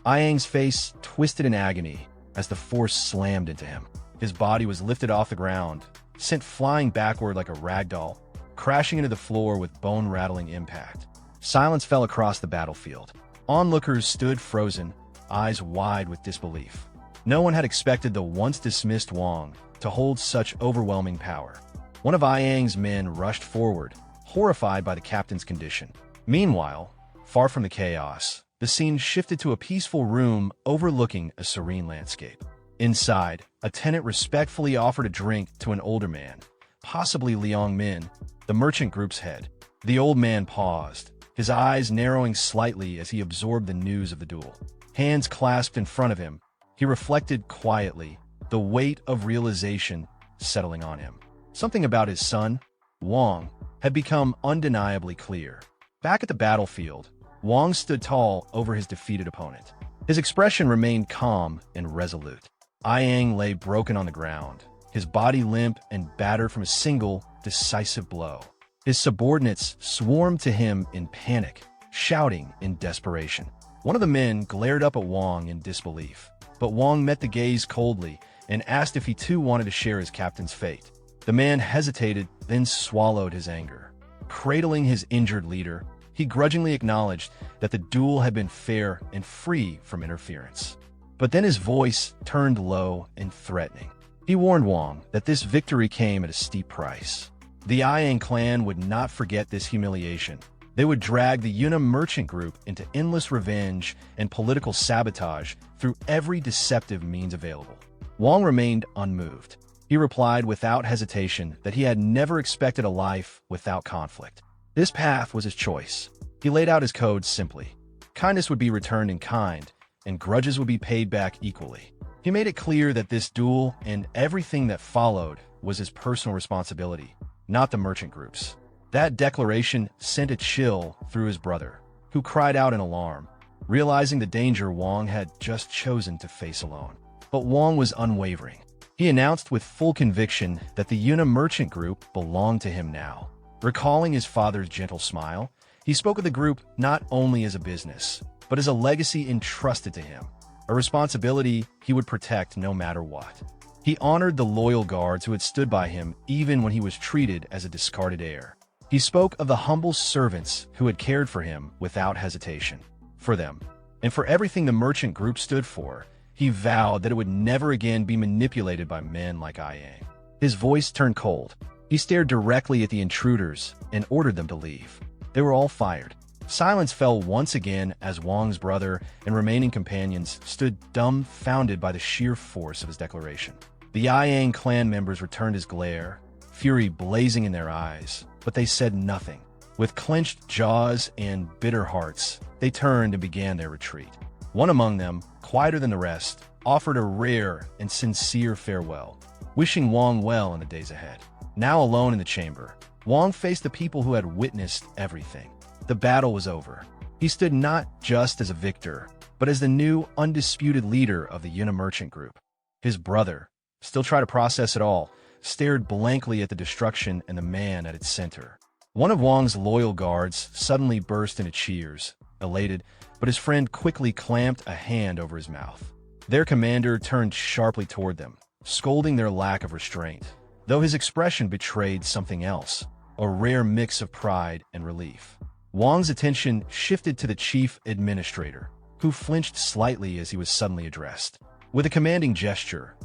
Ayang's face twisted in agony as the force slammed into him. His body was lifted off the ground, sent flying backward like a ragdoll, crashing into the floor with bone-rattling impact. Silence fell across the battlefield. Onlookers stood frozen, eyes wide with disbelief. No one had expected the once-dismissed Wong to hold such overwhelming power. One of Ayang's men rushed forward, horrified by the captain's condition. Meanwhile, far from the chaos, the scene shifted to a peaceful room overlooking a serene landscape. Inside, a tenant respectfully offered a drink to an older man, possibly Liang Min, the merchant group's head. The old man paused, his eyes narrowing slightly as he absorbed the news of the duel. Hands clasped in front of him, he reflected quietly, the weight of realization settling on him. Something about his son, Wong, had become undeniably clear. Back at the battlefield, Wong stood tall over his defeated opponent. His expression remained calm and resolute. Ayang lay broken on the ground, his body limp and battered from a single, decisive blow. His subordinates swarmed to him in panic, shouting in desperation. One of the men glared up at Wong in disbelief, but Wong met the gaze coldly and asked if he too wanted to share his captain's fate. The man hesitated, then swallowed his anger. Cradling his injured leader, he grudgingly acknowledged that the duel had been fair and free from interference. But then his voice turned low and threatening. He warned Wong that this victory came at a steep price. The Ayang clan would not forget this humiliation. They would drag the Yuna merchant group into endless revenge and political sabotage through every deceptive means available. Wong remained unmoved. He replied without hesitation that he had never expected a life without conflict. This path was his choice. He laid out his codes simply. Kindness would be returned in kind, and grudges would be paid back equally. He made it clear that this duel and everything that followed was his personal responsibility, not the merchant group's. That declaration sent a chill through his brother, who cried out in alarm, realizing the danger Wong had just chosen to face alone. But Wong was unwavering. He He announced with full conviction that the Yuna merchant group belonged to him now. Recalling his father's gentle smile, he spoke of the group not only as a business, but as a legacy entrusted to him, a responsibility he would protect no matter what. He honored the loyal guards who had stood by him even when he was treated as a discarded heir. He spoke of the humble servants who had cared for him without hesitation. For them, and for everything the merchant group stood for, he vowed that it would never again be manipulated by men like Yang. His voice turned cold. He stared directly at the intruders and ordered them to leave. They were all fired. Silence fell once again as Wang's brother and remaining companions stood dumbfounded by the sheer force of his declaration. The Yang clan members returned his glare, fury blazing in their eyes, but they said nothing. With clenched jaws and bitter hearts, they turned and began their retreat. One among them, quieter than the rest, offered a rare and sincere farewell, wishing Wang well in the days ahead. Now alone in the chamber, Wang faced the people who had witnessed everything. The battle was over. He stood not just as a victor, but as the new, undisputed leader of the Yuna merchant group. His brother, still trying to process it all, stared blankly at the destruction and the man at its center. One of Wang's loyal guards suddenly burst into cheers, elated, but his friend quickly clamped a hand over his mouth. Their commander turned sharply toward them, scolding their lack of restraint, though his expression betrayed something else, a rare mix of pride and relief. Wang's attention shifted to the chief administrator, who flinched slightly as he was suddenly addressed. With a commanding gesture,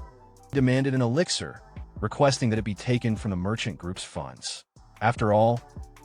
he demanded an elixir, requesting that it be taken from the merchant group's funds. After all,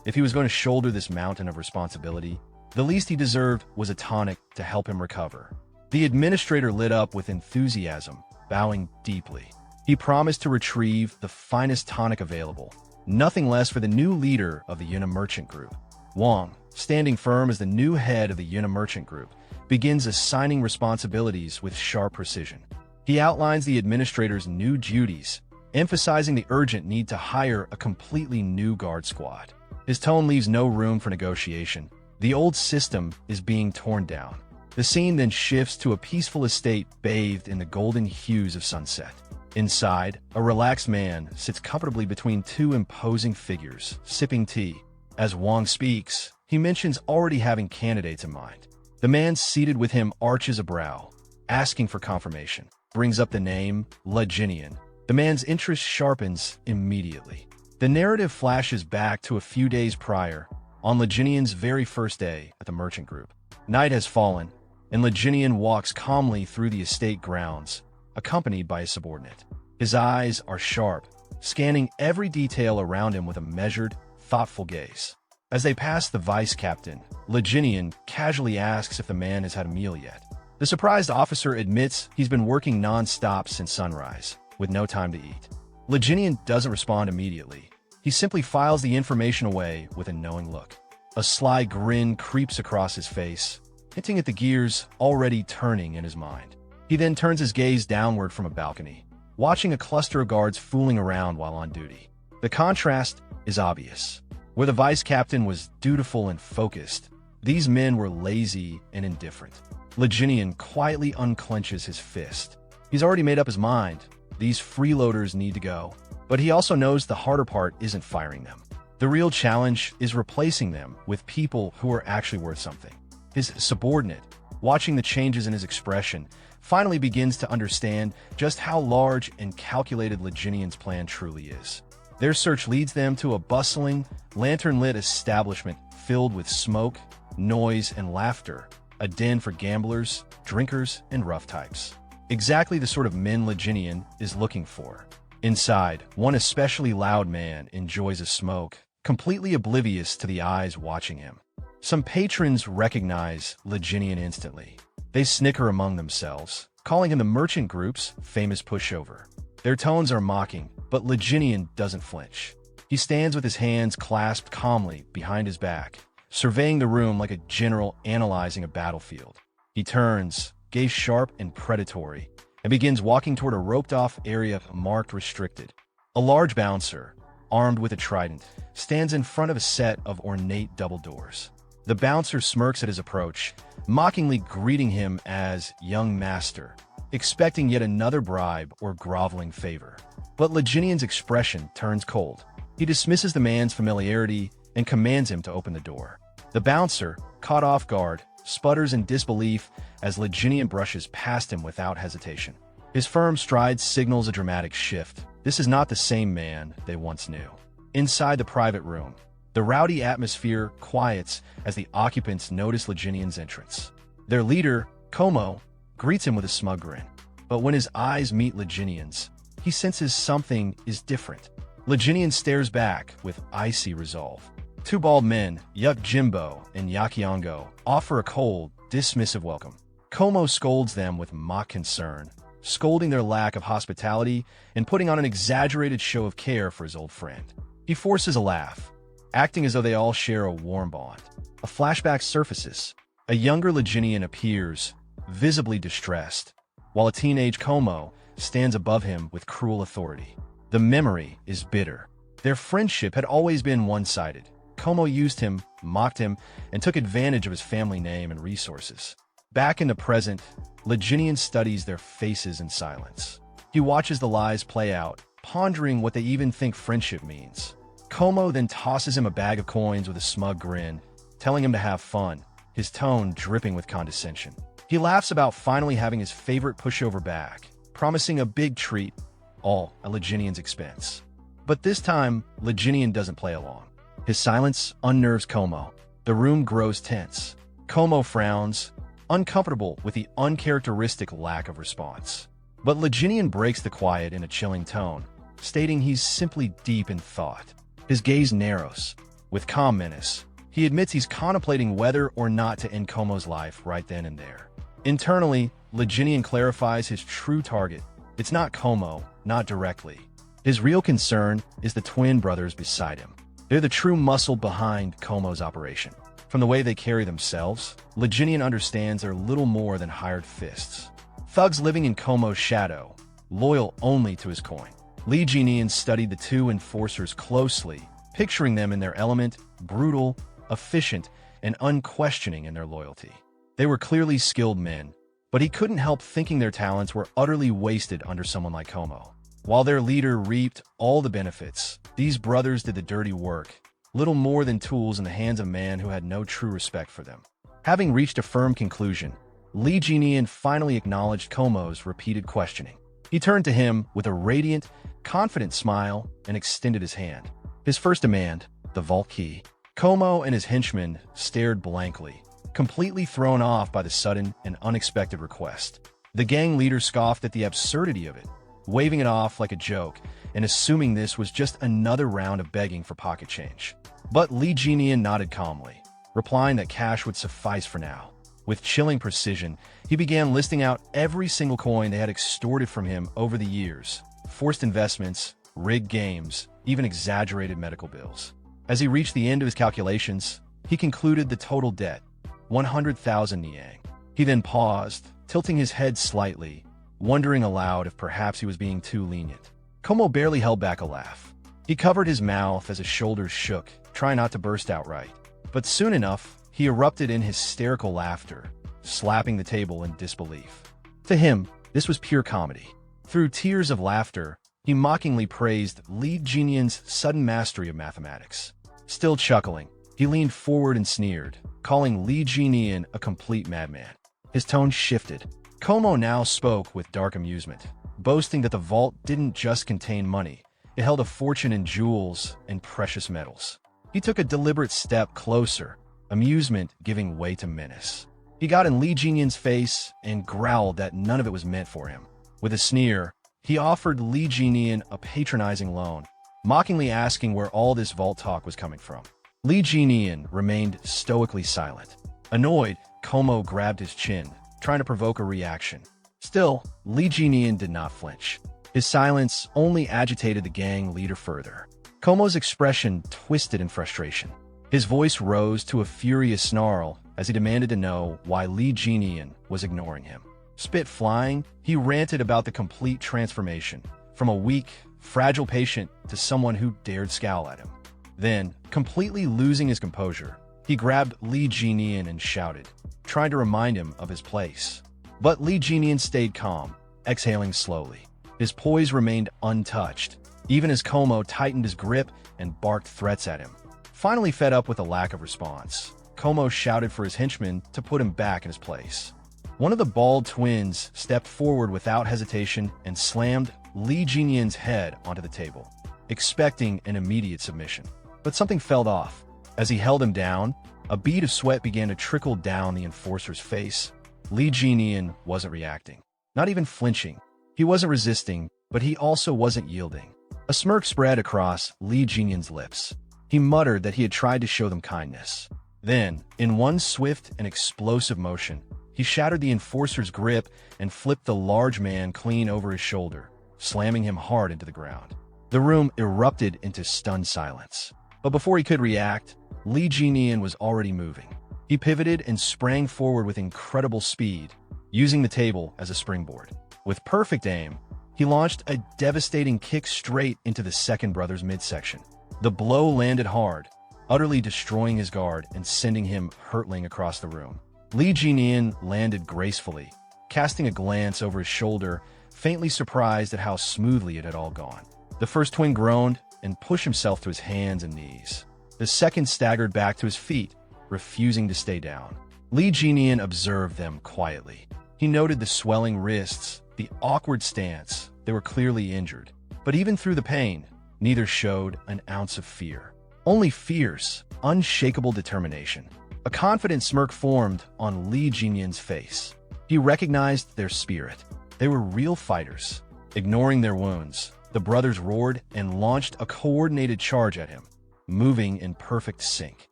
if he was going to shoulder this mountain of responsibility, the least he deserved was a tonic to help him recover. The administrator lit up with enthusiasm, bowing deeply. He promised to retrieve the finest tonic available, nothing less for the new leader of the Yuna merchant group. Wang, standing firm as the new head of the Yuna merchant group, begins assigning responsibilities with sharp precision. He outlines the administrator's new duties, emphasizing the urgent need to hire a completely new guard squad. His tone leaves no room for negotiation. The old system is being torn down. The scene then shifts to a peaceful estate bathed in the golden hues of sunset. Inside, a relaxed man sits comfortably between two imposing figures, sipping tea. As Wang speaks, he mentions already having candidates in mind. The man seated with him arches a brow, asking for confirmation, brings up the name Leginian. The man's interest sharpens immediately. The narrative flashes back to a few days prior, on Leginian's very first day at the merchant group. Night has fallen, and Leginian walks calmly through the estate grounds, accompanied by his subordinate. His eyes are sharp, scanning every detail around him with a measured, thoughtful gaze. As they pass the vice captain, Leginian casually asks if the man has had a meal yet. The surprised officer admits he's been working non-stop since sunrise, with no time to eat. Leginian doesn't respond immediately. He simply files the information away with a knowing look. A sly grin creeps across his face, hinting at the gears already turning in his mind. He then turns his gaze downward from a balcony, watching a cluster of guards fooling around while on duty. The contrast is obvious. Where the vice captain was dutiful and focused, these men were lazy and indifferent. Leginian quietly unclenches his fist. He's already made up his mind. These freeloaders need to go. But he also knows the harder part isn't firing them. The real challenge is replacing them with people who are actually worth something. His subordinate, watching the changes in his expression, finally begins to understand just how large and calculated Leginian's plan truly is. Their search leads them to a bustling, lantern-lit establishment filled with smoke, noise, and laughter, a den for gamblers, drinkers, and rough types. Exactly the sort of men Leginian is looking for. Inside, one especially loud man enjoys a smoke, completely oblivious to the eyes watching him. Some patrons recognize Leginian instantly. They snicker among themselves, calling him the merchant group's famous pushover. Their tones are mocking, but Leginian doesn't flinch. He stands with his hands clasped calmly behind his back, surveying the room like a general analyzing a battlefield. He turns, gaze sharp and predatory, and begins walking toward a roped-off area marked restricted. A large bouncer, armed with a trident, stands in front of a set of ornate double doors. The bouncer smirks at his approach, mockingly greeting him as young master. expecting yet another bribe or groveling favor. But Li Jinian's expression turns cold. He dismisses the man's familiarity and commands him to open the door. The bouncer, caught off guard, sputters in disbelief as Li Jinian brushes past him without hesitation. His firm stride signals a dramatic shift. This is not the same man they once knew. Inside the private room, the rowdy atmosphere quiets as the occupants notice Li Jinian's entrance. Their leader, Como, greets him with a smug grin. But when his eyes meet Li Jinian's, he senses something is different. Li Jinian stares back with icy resolve. Two bald men, Yuk Jimbo and Yakiongo, offer a cold, dismissive welcome. Como scolds them with mock concern, scolding their lack of hospitality and putting on an exaggerated show of care for his old friend. He forces a laugh, acting as though they all share a warm bond. A flashback surfaces. A younger Li Jinian appears, visibly distressed, while a teenage Como stands above him with cruel authority. The memory is bitter. Their friendship had always been one-sided. Como used him, mocked him, and took advantage of his family name and resources. Back in the present, Li Jinian studies their faces in silence. He watches the lies play out, pondering what they even think friendship means. Como then tosses him a bag of coins with a smug grin, telling him to have fun, his tone dripping with condescension. He laughs about finally having his favorite pushover back, promising a big treat, all at Li Jinian's expense. But this time, Li Jinian doesn't play along. His silence unnerves Como. The room grows tense. Como frowns, uncomfortable with the uncharacteristic lack of response. But Li Jinian breaks the quiet in a chilling tone, stating he's simply deep in thought. His gaze narrows. With calm menace, he admits he's contemplating whether or not to end Como's life right then and there. Internally, Li Jinian clarifies his true target. It's not Como, not directly. His real concern is the twin brothers beside him. They're the true muscle behind Como's operation. From the way they carry themselves, Li Jinian understands they're little more than hired fists. Thugs living in Como's shadow, loyal only to his coin. Li Jinian studied the two enforcers closely, picturing them in their element, brutal, efficient, and unquestioning in their loyalty. They were clearly skilled men, but he couldn't help thinking their talents were utterly wasted under someone like Como. While their leader reaped all the benefits, these brothers did the dirty work, little more than tools in the hands of a man who had no true respect for them. Having reached a firm conclusion, Li Jinian finally acknowledged Como's repeated questioning. He turned to him with a radiant, confident smile and extended his hand. His first demand, the vault key. Como and his henchmen stared blankly, completely thrown off by the sudden and unexpected request. The gang leader scoffed at the absurdity of it, waving it off like a joke and assuming this was just another round of begging for pocket change. But Li Jinian nodded calmly, replying that cash would suffice for now. With chilling precision, he began listing out every single coin they had extorted from him over the years. Forced investments, rigged games, even exaggerated medical bills. As he reached the end of his calculations, he concluded the total debt, 100,000 Niang. He then paused, tilting his head slightly, wondering aloud if perhaps he was being too lenient. Como barely held back a laugh. He covered his mouth as his shoulders shook, trying not to burst outright. But soon enough, he erupted in hysterical laughter, slapping the table in disbelief. To him, this was pure comedy. Through tears of laughter, he mockingly praised Li Jinian's sudden mastery of mathematics. Still chuckling, he leaned forward and sneered, calling Li Jinian a complete madman. His tone shifted. Como now spoke with dark amusement, boasting that the vault didn't just contain money, it held a fortune in jewels and precious metals. He took a deliberate step closer, amusement giving way to menace. He got in Li Jinian's face and growled that none of it was meant for him. With a sneer, he offered Li Jinian a patronizing loan, mockingly asking where all this vault talk was coming from. Li Jinian remained stoically silent. Annoyed, Como grabbed his chin, trying to provoke a reaction. Still, Li Jinian did not flinch. His silence only agitated the gang leader further. Como's expression twisted in frustration. His voice rose to a furious snarl as he demanded to know why Li Jinian was ignoring him. Spit flying, he ranted about the complete transformation, from a weak, fragile patient to someone who dared scowl at him. Then, completely losing his composure, he grabbed Li Jinian and shouted, trying to remind him of his place. But Li Jinian stayed calm, exhaling slowly. His poise remained untouched, even as Como tightened his grip and barked threats at him. Finally fed up with the lack of response, Como shouted for his henchmen to put him back in his place. One of the bald twins stepped forward without hesitation and slammed Li Jinyan's head onto the table, expecting an immediate submission. But something fell off. As he held him down, a bead of sweat began to trickle down the enforcer's face. Li Jinyan wasn't reacting, not even flinching. He wasn't resisting, but he also wasn't yielding. A smirk spread across Li Jinyan's lips. He muttered that he had tried to show them kindness. Then, in one swift and explosive motion, he shattered the enforcer's grip and flipped the large man clean over his shoulder, slamming him hard into the ground. The room erupted into stunned silence. But before he could react, Li Jinyan was already moving. He pivoted and sprang forward with incredible speed, using the table as a springboard. With perfect aim, he launched a devastating kick straight into the second brother's midsection. The blow landed hard, utterly destroying his guard and sending him hurtling across the room. Li Jinyan landed gracefully, casting a glance over his shoulder, faintly surprised at how smoothly it had all gone. The first twin groaned and pushed himself to his hands and knees. The second staggered back to his feet, refusing to stay down. Li Jinyan observed them quietly. He noted the swelling wrists, the awkward stance. They were clearly injured. But even through the pain, neither showed an ounce of fear. Only fierce, unshakable determination. A confident smirk formed on Li Jinyan's face. He recognized their spirit. They were real fighters. Ignoring their wounds, the brothers roared and launched a coordinated charge at him, moving in perfect sync.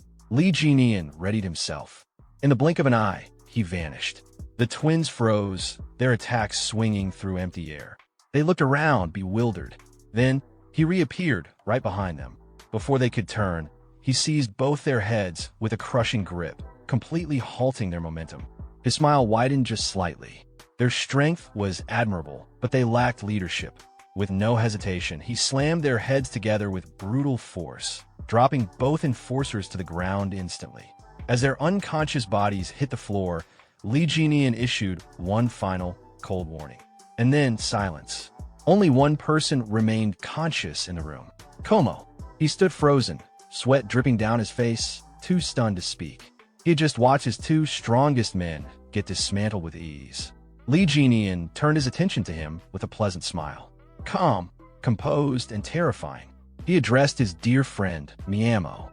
Li Jinyan readied himself. In the blink of an eye, he vanished. The twins froze, their attacks swinging through empty air. They looked around, bewildered. Then, he reappeared right behind them. Before they could turn, he seized both their heads with a crushing grip, completely halting their momentum. His smile widened just slightly. Their strength was admirable, but they lacked leadership. With no hesitation, he slammed their heads together with brutal force, dropping both enforcers to the ground instantly. As their unconscious bodies hit the floor, Li Jinyan issued one final, cold warning. And then silence. Only one person remained conscious in the room. Como. He stood frozen, sweat dripping down his face, too stunned to speak. He had just watched his two strongest men get dismantled with ease. Li Jinyan turned his attention to him with a pleasant smile. Calm, composed, and terrifying, he addressed his dear friend, Miamo.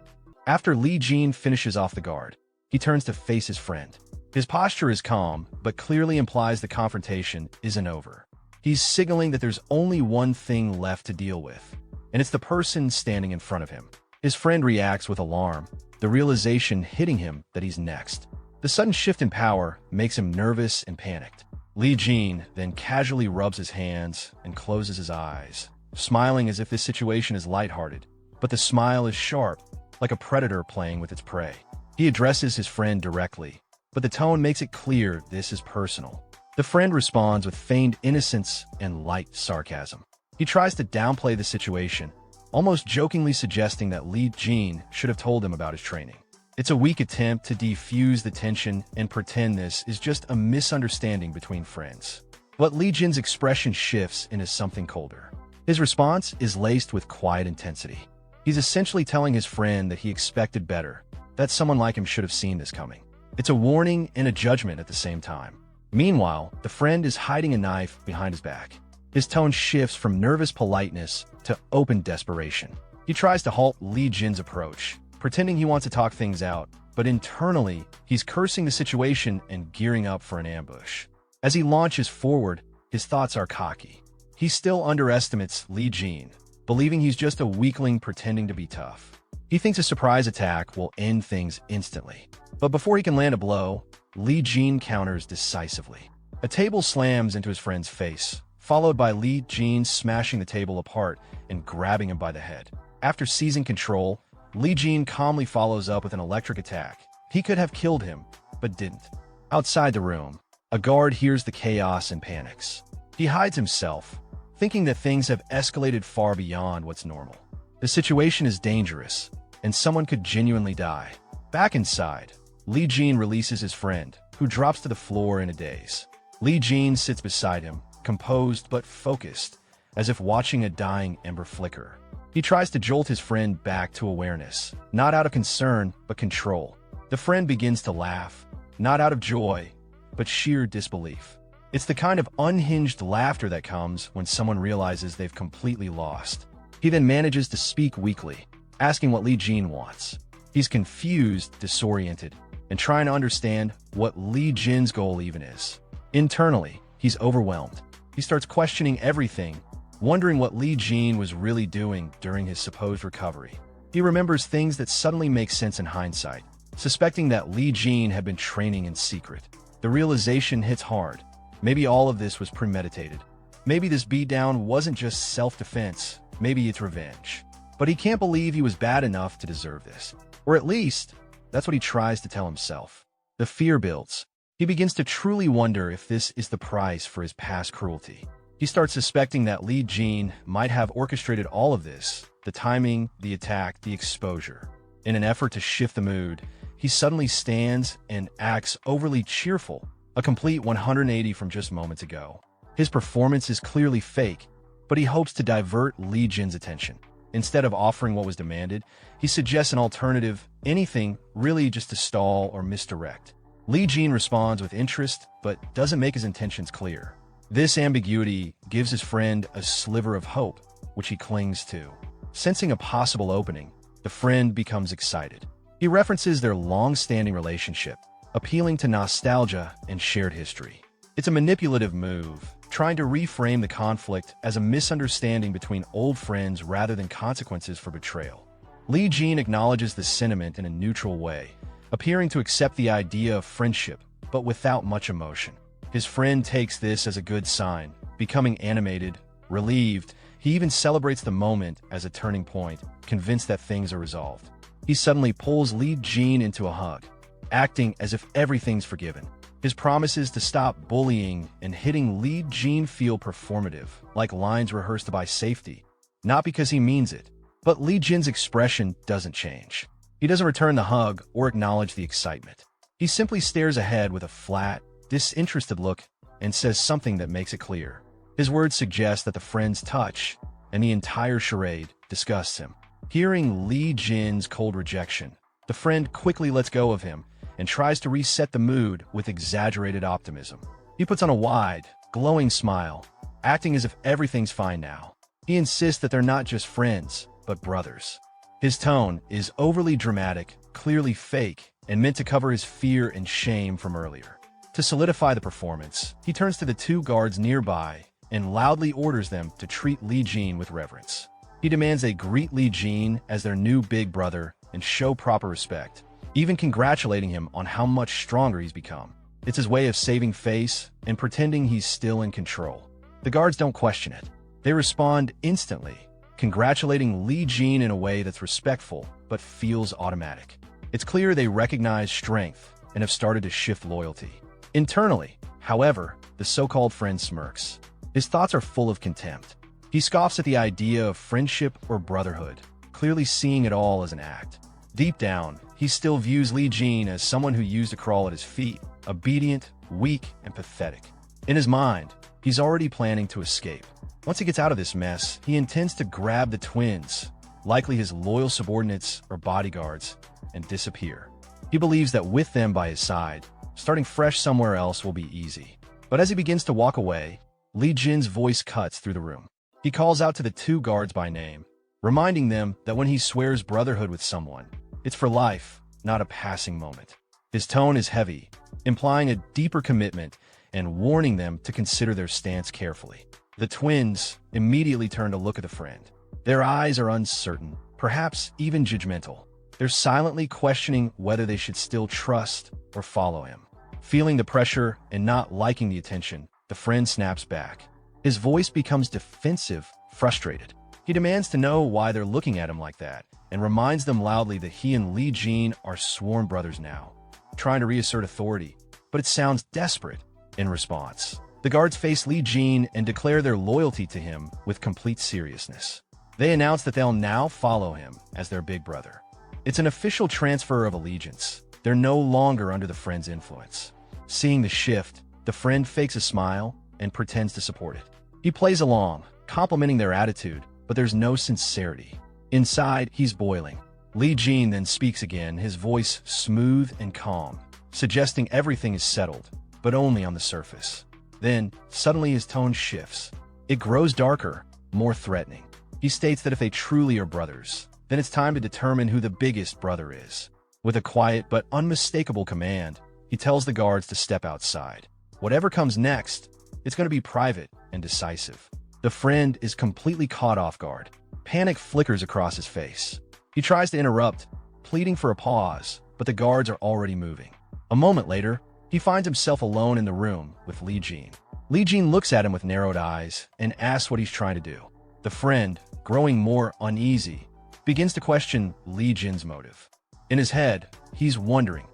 After Li Jin finishes off the guard, he turns to face his friend. His posture is calm, but clearly implies the confrontation isn't over. He's signaling that there's only one thing left to deal with, and it's the person standing in front of him. His friend reacts with alarm, the realization hitting him that he's next. The sudden shift in power makes him nervous and panicked. Li Jin then casually rubs his hands and closes his eyes, smiling as if this situation is lighthearted, but the smile is sharp, like a predator playing with its prey. He addresses his friend directly, but the tone makes it clear this is personal. The friend responds with feigned innocence and light sarcasm. He tries to downplay the situation, almost jokingly suggesting that Li Jin should have told him about his training. It's a weak attempt to defuse the tension and pretend this is just a misunderstanding between friends. But Li Jin's expression shifts into something colder. His response is laced with quiet intensity. He's essentially telling his friend that he expected better, that someone like him should have seen this coming. It's a warning and a judgment at the same time. Meanwhile, the friend is hiding a knife behind his back. His tone shifts from nervous politeness to open desperation. He tries to halt Li Jin's approach, pretending he wants to talk things out, but internally, he's cursing the situation and gearing up for an ambush. As he launches forward, his thoughts are cocky. He still underestimates Li Jin, believing he's just a weakling pretending to be tough. He thinks a surprise attack will end things instantly. But before he can land a blow, Li Jin counters decisively. A table slams into his friend's face, followed by Li Jin smashing the table apart and grabbing him by the head. After seizing control, Li Jin calmly follows up with an electric attack. He could have killed him, but didn't. Outside the room, a guard hears the chaos and panics. He hides himself, thinking that things have escalated far beyond what's normal. The situation is dangerous, and someone could genuinely die. Back inside, Li Jin releases his friend, who drops to the floor in a daze. Li Jin sits beside him, composed but focused, as if watching a dying ember flicker. He tries to jolt his friend back to awareness, not out of concern, but control. The friend begins to laugh, not out of joy, but sheer disbelief. It's the kind of unhinged laughter that comes when someone realizes they've completely lost. He then manages to speak weakly, asking what Li Jin wants. He's confused, disoriented, and trying to understand what Li Jin's goal even is. Internally, he's overwhelmed. He starts questioning everything, wondering what Li Jin was really doing during his supposed recovery. He remembers things that suddenly make sense in hindsight, suspecting that Li Jin had been training in secret. The realization hits hard. Maybe all of this was premeditated. Maybe this beatdown wasn't just self-defense, maybe it's revenge. But he can't believe he was bad enough to deserve this. Or at least, that's what he tries to tell himself. The fear builds. He begins to truly wonder if this is the price for his past cruelty. He starts suspecting that Li Jin might have orchestrated all of this, the timing, the attack, the exposure. In an effort to shift the mood, he suddenly stands and acts overly cheerful, a complete 180 from just moments ago. His performance is clearly fake, but he hopes to divert Li Jin's attention. Instead of offering what was demanded, he suggests an alternative, anything really just to stall or misdirect. Li Jin responds with interest, but doesn't make his intentions clear. This ambiguity gives his friend a sliver of hope, which he clings to. Sensing a possible opening, the friend becomes excited. He references their long-standing relationship, appealing to nostalgia and shared history. It's a manipulative move, trying to reframe the conflict as a misunderstanding between old friends rather than consequences for betrayal. Li Jin acknowledges the sentiment in a neutral way, appearing to accept the idea of friendship, but without much emotion. His friend takes this as a good sign, becoming animated, relieved. He even celebrates the moment as a turning point, convinced that things are resolved. He suddenly pulls Li Jin into a hug, acting as if everything's forgiven. His promises to stop bullying and hitting Li Jin feel performative, like lines rehearsed by safety. Not because he means it, but Li Jin's expression doesn't change. He doesn't return the hug or acknowledge the excitement. He simply stares ahead with a flat, disinterested look and says something that makes it clear. His words suggest that the friend's touch and the entire charade disgusts him. Hearing Li Jin's cold rejection, the friend quickly lets go of him and tries to reset the mood with exaggerated optimism. He puts on a wide, glowing smile, acting as if everything's fine now. He insists that they're not just friends, but brothers. His tone is overly dramatic, clearly fake, and meant to cover his fear and shame from earlier. To solidify the performance, he turns to the two guards nearby and loudly orders them to treat Li Jin with reverence. He demands they greet Li Jin as their new big brother and show proper respect, even congratulating him on how much stronger he's become. It's his way of saving face and pretending he's still in control. The guards don't question it. They respond instantly, congratulating Li Jin in a way that's respectful but feels automatic. It's clear they recognize strength and have started to shift loyalty. Internally, however, the so-called friend smirks. His thoughts are full of contempt. He scoffs at the idea of friendship or brotherhood, clearly seeing it all as an act. Deep down, he still views Li Jin as someone who used to crawl at his feet, obedient, weak, and pathetic. In his mind, he's already planning to escape. Once he gets out of this mess, he intends to grab the twins, likely his loyal subordinates or bodyguards, and disappear. He believes that with them by his side, starting fresh somewhere else will be easy. But as he begins to walk away, Li Jin's voice cuts through the room. He calls out to the two guards by name, reminding them that when he swears brotherhood with someone, it's for life, not a passing moment. His tone is heavy, implying a deeper commitment and warning them to consider their stance carefully. The twins immediately turn to look at the friend. Their eyes are uncertain, perhaps even judgmental. They're silently questioning whether they should still trust or follow him. Feeling the pressure and not liking the attention, the friend snaps back. His voice becomes defensive, frustrated. He demands to know why they're looking at him like that, and reminds them loudly that he and Li Jin are sworn brothers now, trying to reassert authority, but it sounds desperate in response. The guards face Li Jin and declare their loyalty to him with complete seriousness. They announce that they'll now follow him as their big brother. It's an official transfer of allegiance. They're no longer under the friend's influence. Seeing the shift, the friend fakes a smile, and pretends to support it. He plays along, complimenting their attitude, but there's no sincerity. Inside, he's boiling. Li Jin then speaks again, his voice smooth and calm, suggesting everything is settled, but only on the surface. Then, suddenly his tone shifts. It grows darker, more threatening. He states that if they truly are brothers, then it's time to determine who the biggest brother is. With a quiet but unmistakable command, he tells the guards to step outside. Whatever comes next, it's going to be private and decisive. The friend is completely caught off guard. Panic flickers across his face. He tries to interrupt, pleading for a pause, but the guards are already moving. A moment later, he finds himself alone in the room with Li Jin. Li Jin looks at him with narrowed eyes and asks what he's trying to do. The friend, growing more uneasy, begins to question Li Jin's motive. In his head, he's wondering,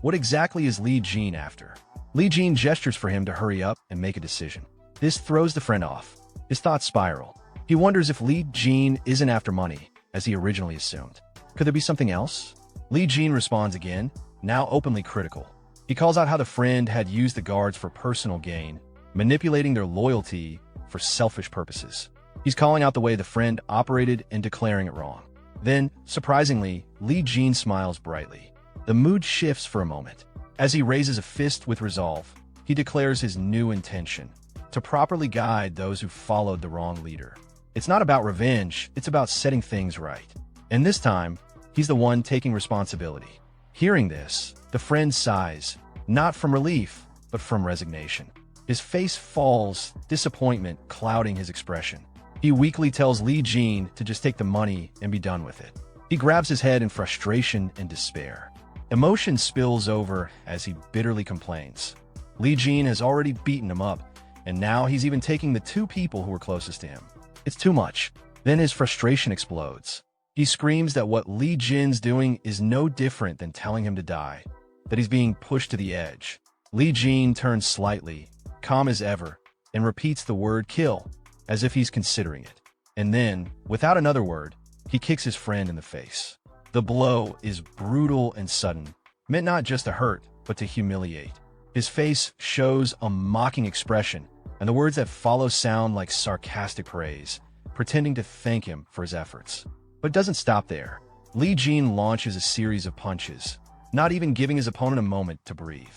what exactly is Li Jin after? Li Jin gestures for him to hurry up and make a decision. This throws the friend off. His thoughts spiral. He wonders if Li Jin isn't after money, as he originally assumed. Could there be something else? Li Jin responds again, now openly critical. He calls out how the friend had used the guards for personal gain, manipulating their loyalty for selfish purposes. He's calling out the way the friend operated and declaring it wrong. Then, surprisingly, Li Jin smiles brightly. The mood shifts for a moment. As he raises a fist with resolve, he declares his new intention: to properly guide those who followed the wrong leader. It's not about revenge, it's about setting things right. And this time, he's the one taking responsibility. Hearing this, the friend sighs, not from relief, but from resignation. His face falls, disappointment clouding his expression. He weakly tells Li Jin to just take the money and be done with it. He grabs his head in frustration and despair. Emotion spills over as he bitterly complains. Li Jin has already beaten him up, and now he's even taking the two people who were closest to him. It's too much. Then his frustration explodes. He screams that what Li Jin's doing is no different than telling him to die, that he's being pushed to the edge. Li Jin turns slightly, calm as ever, and repeats the word kill, as if he's considering it. And then, without another word, he kicks his friend in the face. The blow is brutal and sudden, meant not just to hurt, but to humiliate. His face shows a mocking expression, and the words that follow sound like sarcastic praise, pretending to thank him for his efforts. But it doesn't stop there. Li Jin launches a series of punches, not even giving his opponent a moment to breathe.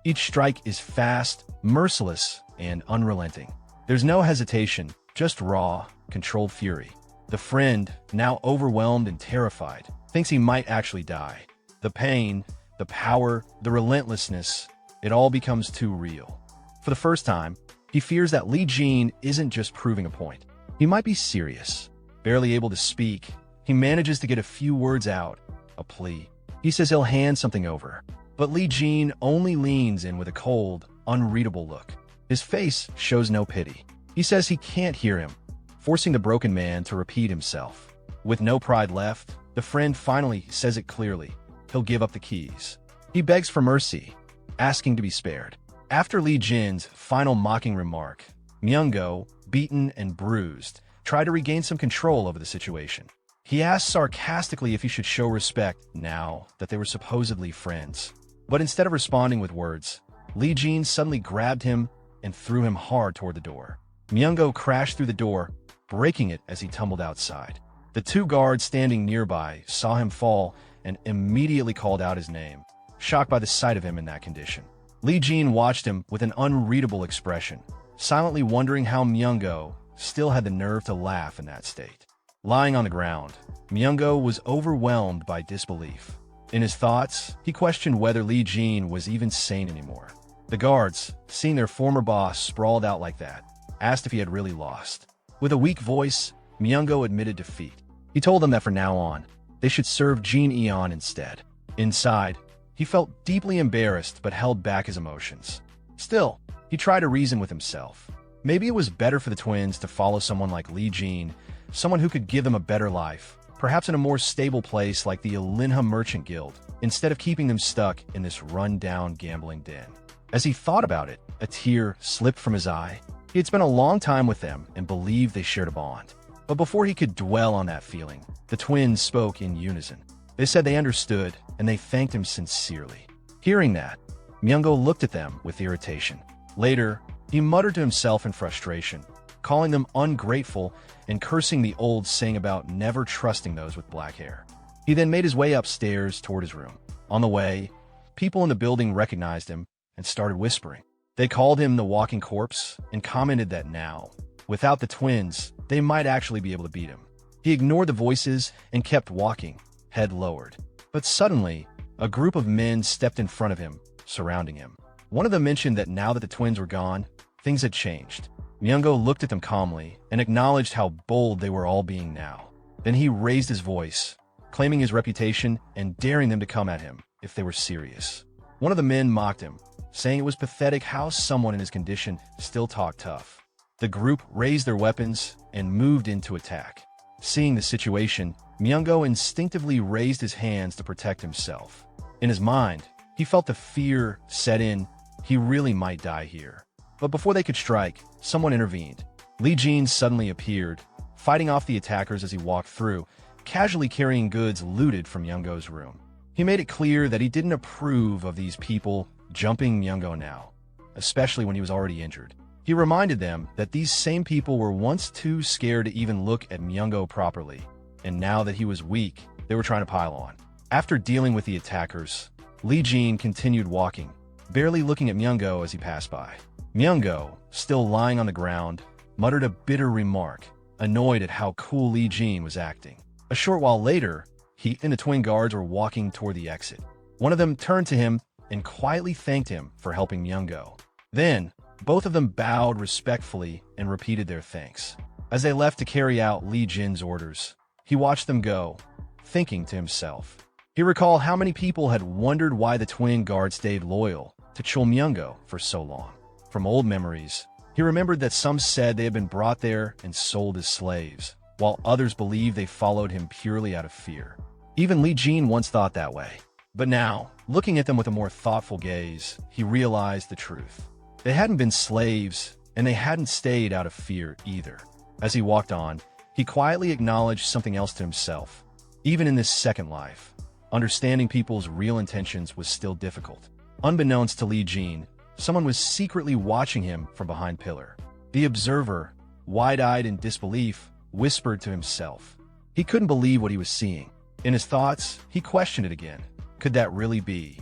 Each strike is fast, merciless, and unrelenting. There's no hesitation, just raw, controlled fury. The friend, now overwhelmed and terrified, thinks he might actually die. The pain, the power, the relentlessness, it all becomes too real. For the first time, he fears that Li Jin isn't just proving a point. He might be serious. Barely able to speak, he manages to get a few words out, a plea. He says he'll hand something over, but Li Jin only leans in with a cold, unreadable look. His face shows no pity. He says he can't hear him, forcing the broken man to repeat himself. With no pride left, the friend finally says it clearly. He'll give up the keys. He begs for mercy, asking to be spared. After Li Jin's final mocking remark, Myungo, beaten and bruised, tried to regain some control over the situation. He asked sarcastically if he should show respect now that they were supposedly friends. But instead of responding with words, Li Jin suddenly grabbed him and threw him hard toward the door. Myungo crashed through the door, breaking it as he tumbled outside. The two guards standing nearby saw him fall and immediately called out his name, shocked by the sight of him in that condition. Li Jin watched him with an unreadable expression, silently wondering how Myungo still had the nerve to laugh in that state. Lying on the ground, Myungo was overwhelmed by disbelief. In his thoughts, he questioned whether Li Jin was even sane anymore. The guards, seeing their former boss sprawled out like that, asked if he had really lost. With a weak voice, Myungo admitted defeat. He told them that from now on, they should serve Jin Eon instead. Inside, he felt deeply embarrassed but held back his emotions. Still, he tried to reason with himself. Maybe it was better for the twins to follow someone like Li Jin, someone who could give them a better life, perhaps in a more stable place like the Linha Merchant Guild, instead of keeping them stuck in this run-down gambling den. As he thought about it, a tear slipped from his eye. He had spent a long time with them and believed they shared a bond. But before he could dwell on that feeling, the twins spoke in unison. They said they understood, and they thanked him sincerely. Hearing that, Myungo looked at them with irritation. Later, He muttered to himself in frustration, calling them ungrateful and cursing the old saying about never trusting those with black hair. He then made his way upstairs toward his room. On the way, people in the building recognized him and started whispering. They called him the walking corpse and commented that now, without the twins, they might actually be able to beat him. He ignored the voices and kept walking, head lowered. But suddenly, a group of men stepped in front of him, surrounding him. One of them mentioned that now that the twins were gone, things had changed. Myungo looked at them calmly and acknowledged how bold they were all being now. Then he raised his voice, claiming his reputation and daring them to come at him if they were serious. One of the men mocked him, saying it was pathetic how someone in his condition still talked tough. The group raised their weapons and moved in to attack. Seeing the situation, Myungo instinctively raised his hands to protect himself. In his mind, he felt the fear set in. He really might die here. But before they could strike, someone intervened. Lee Jin suddenly appeared, fighting off the attackers as he walked through, casually carrying goods looted from Myungo's room. He made it clear that he didn't approve of these people jumping Myungo now, especially when he was already injured. He reminded them that these same people were once too scared to even look at Myungo properly, and now that he was weak, they were trying to pile on. After dealing with the attackers, Lee Jin continued walking, barely looking at Myungo as he passed by. Myungo, still lying on the ground, muttered a bitter remark, annoyed at how cool Lee Jin was acting. A short while later, he and the twin guards were walking toward the exit. One of them turned to him and quietly thanked him for helping Myungo. Then, both of them bowed respectfully and repeated their thanks. As they left to carry out Lee Jin's orders, he watched them go, thinking to himself. He recalled how many people had wondered why the twin guards stayed loyal to Chul Myungo for so long. From old memories, he remembered that some said they had been brought there and sold as slaves, while others believed they followed him purely out of fear. Even Lee Jin once thought that way. But now, looking at them with a more thoughtful gaze, he realized the truth. They hadn't been slaves, and they hadn't stayed out of fear either. As he walked on, he quietly acknowledged something else to himself. Even in this second life, understanding people's real intentions was still difficult. Unbeknownst to Lee Jin, someone was secretly watching him from behind pillar. The observer, wide-eyed in disbelief, whispered to himself. He couldn't believe what he was seeing. In his thoughts, he questioned it again. Could that really be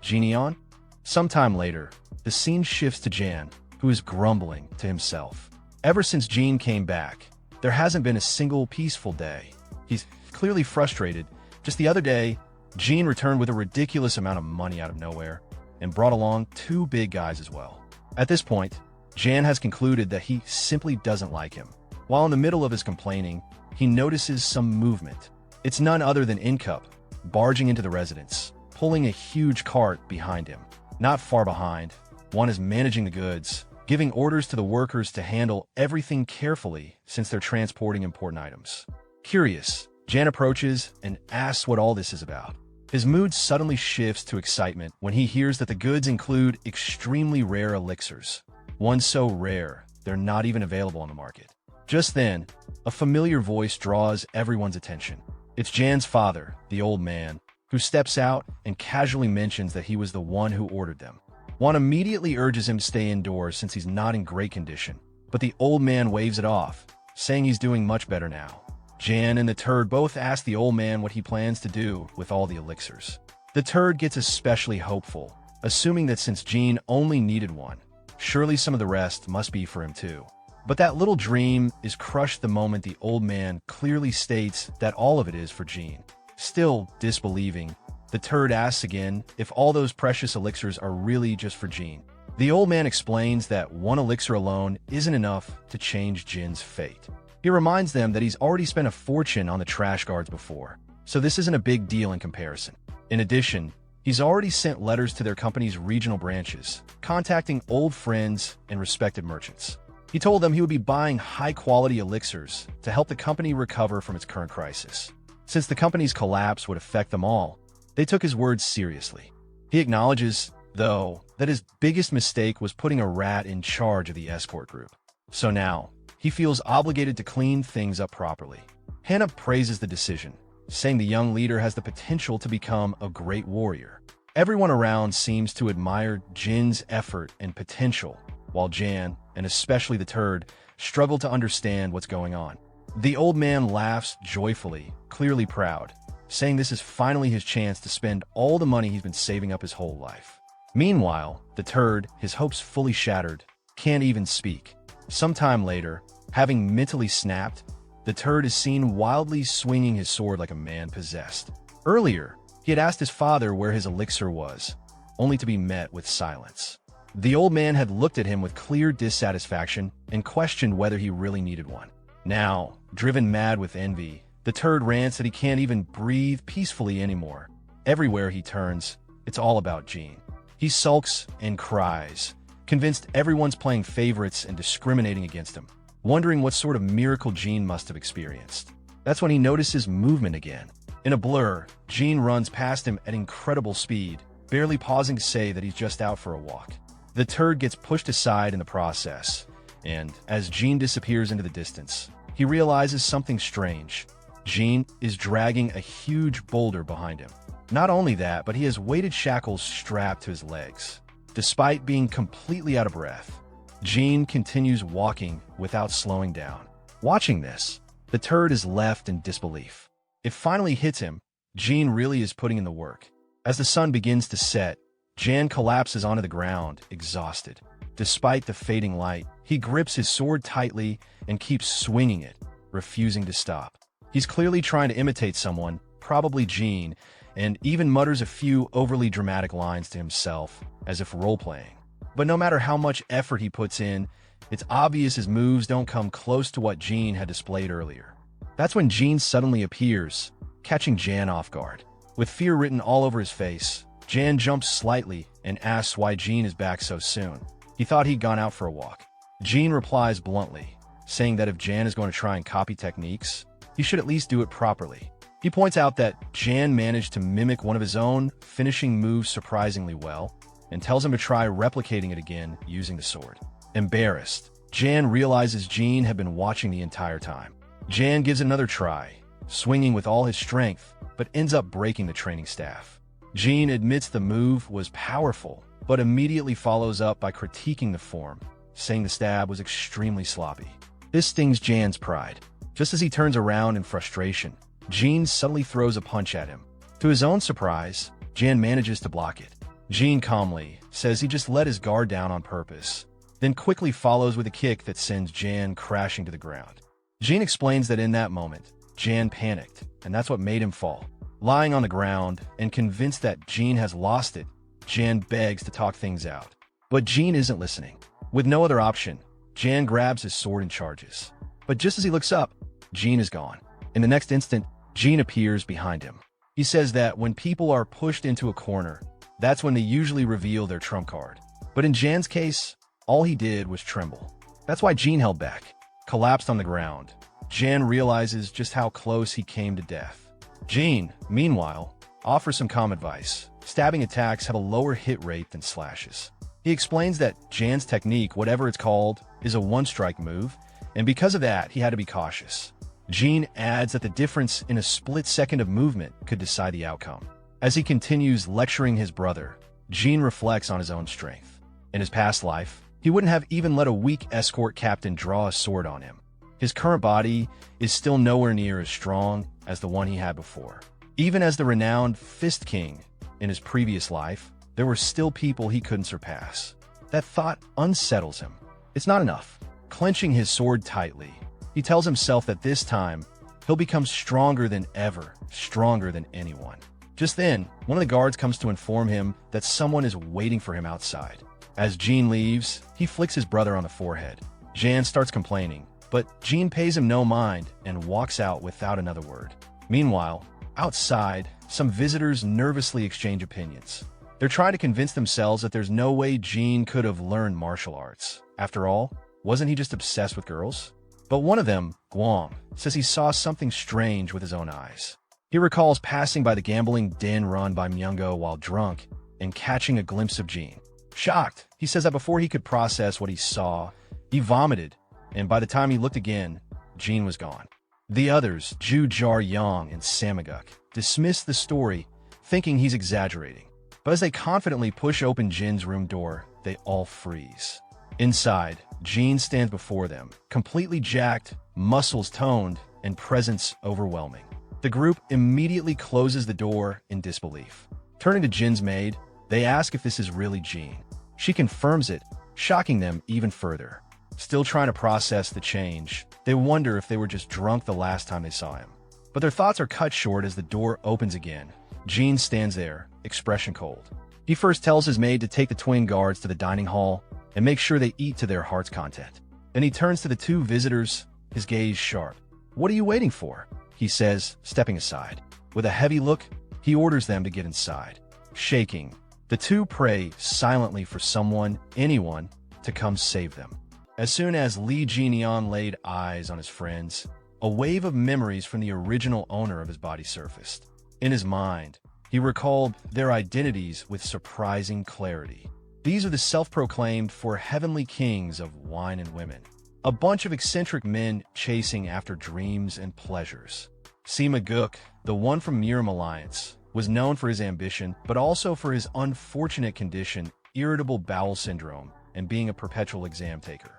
Jineon? Sometime later, the scene shifts to Jan, who is grumbling to himself. Ever since Jean came back, there hasn't been a single peaceful day. He's clearly frustrated. Just the other day, Jean returned with a ridiculous amount of money out of nowhere and brought along two big guys as well. At this point, Jan has concluded that he simply doesn't like him. While in the middle of his complaining, he notices some movement. It's none other than Incup, barging into the residence, pulling a huge cart behind him. Not far behind, one is managing the goods, giving orders to the workers to handle everything carefully since they're transporting important items. Curious, Jan approaches and asks what all this is about. His mood suddenly shifts to excitement when he hears that the goods include extremely rare elixirs. One so rare, they're not even available on the market. Just then, a familiar voice draws everyone's attention. It's Jan's father, the old man, who steps out and casually mentions that he was the one who ordered them. Juan immediately urges him to stay indoors since he's not in great condition, but the old man waves it off, saying he's doing much better now. Jan and the turd both ask the old man what he plans to do with all the elixirs. The turd gets especially hopeful, assuming that since Jean only needed one, surely some of the rest must be for him too. But that little dream is crushed the moment the old man clearly states that all of it is for Jean. Still disbelieving, the turd asks again if all those precious elixirs are really just for Jean. The old man explains that one elixir alone isn't enough to change Jin's fate. He reminds them that he's already spent a fortune on the trash guards before, so this isn't a big deal in comparison. In addition, he's already sent letters to their company's regional branches, contacting old friends and respected merchants. He told them he would be buying high-quality elixirs to help the company recover from its current crisis. Since the company's collapse would affect them all, they took his words seriously. He acknowledges, though, that his biggest mistake was putting a rat in charge of the escort group. So now, he feels obligated to clean things up properly. Hannah praises the decision, saying the young leader has the potential to become a great warrior. Everyone around seems to admire Jin's effort and potential, while Jan, and especially the turd, struggle to understand what's going on. The old man laughs joyfully, clearly proud, saying this is finally his chance to spend all the money he's been saving up his whole life. Meanwhile, the turd, his hopes fully shattered, can't even speak. Sometime later, having mentally snapped, the turd is seen wildly swinging his sword like a man possessed. Earlier, he had asked his father where his elixir was, only to be met with silence. The old man had looked at him with clear dissatisfaction and questioned whether he really needed one. Now, driven mad with envy, the turd rants that he can't even breathe peacefully anymore. Everywhere he turns, it's all about Jean. He sulks and cries, convinced everyone's playing favorites and discriminating against him, wondering what sort of miracle Jean must have experienced. That's when he notices movement again. In a blur, Jean runs past him at incredible speed, barely pausing to say that he's just out for a walk. The turd gets pushed aside in the process, and as Jean disappears into the distance, he realizes something strange. Jean is dragging a huge boulder behind him. Not only that, but he has weighted shackles strapped to his legs. Despite being completely out of breath, Jean continues walking without slowing down. Watching this, the turd is left in disbelief. It finally hits him. Jean really is putting in the work. As the sun begins to set, Jan collapses onto the ground, exhausted. Despite the fading light, he grips his sword tightly and keeps swinging it, refusing to stop. He's clearly trying to imitate someone, probably Jean, and even mutters a few overly dramatic lines to himself, as if role-playing. But no matter how much effort he puts in, it's obvious his moves don't come close to what Jean had displayed earlier. That's when Jean suddenly appears, catching Jan off guard. With fear written all over his face, Jan jumps slightly and asks why Jean is back so soon. He thought he'd gone out for a walk. Jean replies bluntly, saying that if Jan is going to try and copy techniques, he should at least do it properly. He points out that Jan managed to mimic one of his own finishing moves surprisingly well, and tells him to try replicating it again using the sword. Embarrassed, Jan realizes Jean had been watching the entire time. Jan gives it another try, swinging with all his strength, but ends up breaking the training staff. Jean admits the move was powerful, but immediately follows up by critiquing the form, saying the stab was extremely sloppy. This stings Jan's pride. Just as he turns around in frustration, Jean suddenly throws a punch at him. To his own surprise, Jan manages to block it. Jean calmly says he just let his guard down on purpose, then quickly follows with a kick that sends Jan crashing to the ground. Jean explains that in that moment, Jan panicked, and that's what made him fall. Lying on the ground and convinced that Jean has lost it, Jan begs to talk things out. But Jean isn't listening. With no other option, Jan grabs his sword and charges. But just as he looks up, Jean is gone. In the next instant, Jean appears behind him. He says that when people are pushed into a corner, that's when they usually reveal their trump card. But in Jan's case, all he did was tremble. That's why Jean held back, collapsed on the ground. Jan realizes just how close he came to death. Jean, meanwhile, offers some calm advice. Stabbing attacks have a lower hit rate than slashes. He explains that Jan's technique, whatever it's called, is a one-strike move, and because of that, he had to be cautious. Jean adds that the difference in a split second of movement could decide the outcome. As he continues lecturing his brother, Jean reflects on his own strength. In his past life, he wouldn't have even let a weak escort captain draw a sword on him. His current body is still nowhere near as strong as the one he had before. Even as the renowned Fist King in his previous life, there were still people he couldn't surpass. That thought unsettles him. It's not enough. Clenching his sword tightly, he tells himself that this time, he'll become stronger than ever, stronger than anyone. Just then, one of the guards comes to inform him that someone is waiting for him outside. As Jean leaves, he flicks his brother on the forehead. Jan starts complaining, but Jean pays him no mind and walks out without another word. Meanwhile, outside, some visitors nervously exchange opinions. They're trying to convince themselves that there's no way Jean could have learned martial arts. After all, wasn't he just obsessed with girls? But one of them, Guang, says he saw something strange with his own eyes. He recalls passing by the gambling den run by Manga while drunk and catching a glimpse of Jean. Shocked, he says that before he could process what he saw, he vomited, and by the time he looked again, Jean was gone. The others, Ju Jar Yang and Samaguk, dismiss the story, thinking he's exaggerating. But as they confidently push open Jin's room door, they all freeze. Inside, Jean stands before them, completely jacked, muscles toned, and presence overwhelming. The group immediately closes the door in disbelief. Turning to Jin's maid, they ask if this is really Jean. She confirms it, shocking them even further. Still trying to process the change, they wonder if they were just drunk the last time they saw him. But their thoughts are cut short as the door opens again. Jean stands there, expression cold. He first tells his maid to take the twin guards to the dining hall and make sure they eat to their heart's content. Then he turns to the two visitors, his gaze sharp. "What are you waiting for?" he says, stepping aside. With a heavy look, he orders them to get inside. Shaking, the two pray silently for someone, anyone, to come save them. As soon as Lee Jian laid eyes on his friends, a wave of memories from the original owner of his body surfaced. In his mind, he recalled their identities with surprising clarity. These are the self-proclaimed four heavenly kings of wine and women. A bunch of eccentric men chasing after dreams and pleasures. Sima Guk, the one from Miram Alliance, was known for his ambition, but also for his unfortunate condition, irritable bowel syndrome, and being a perpetual exam taker.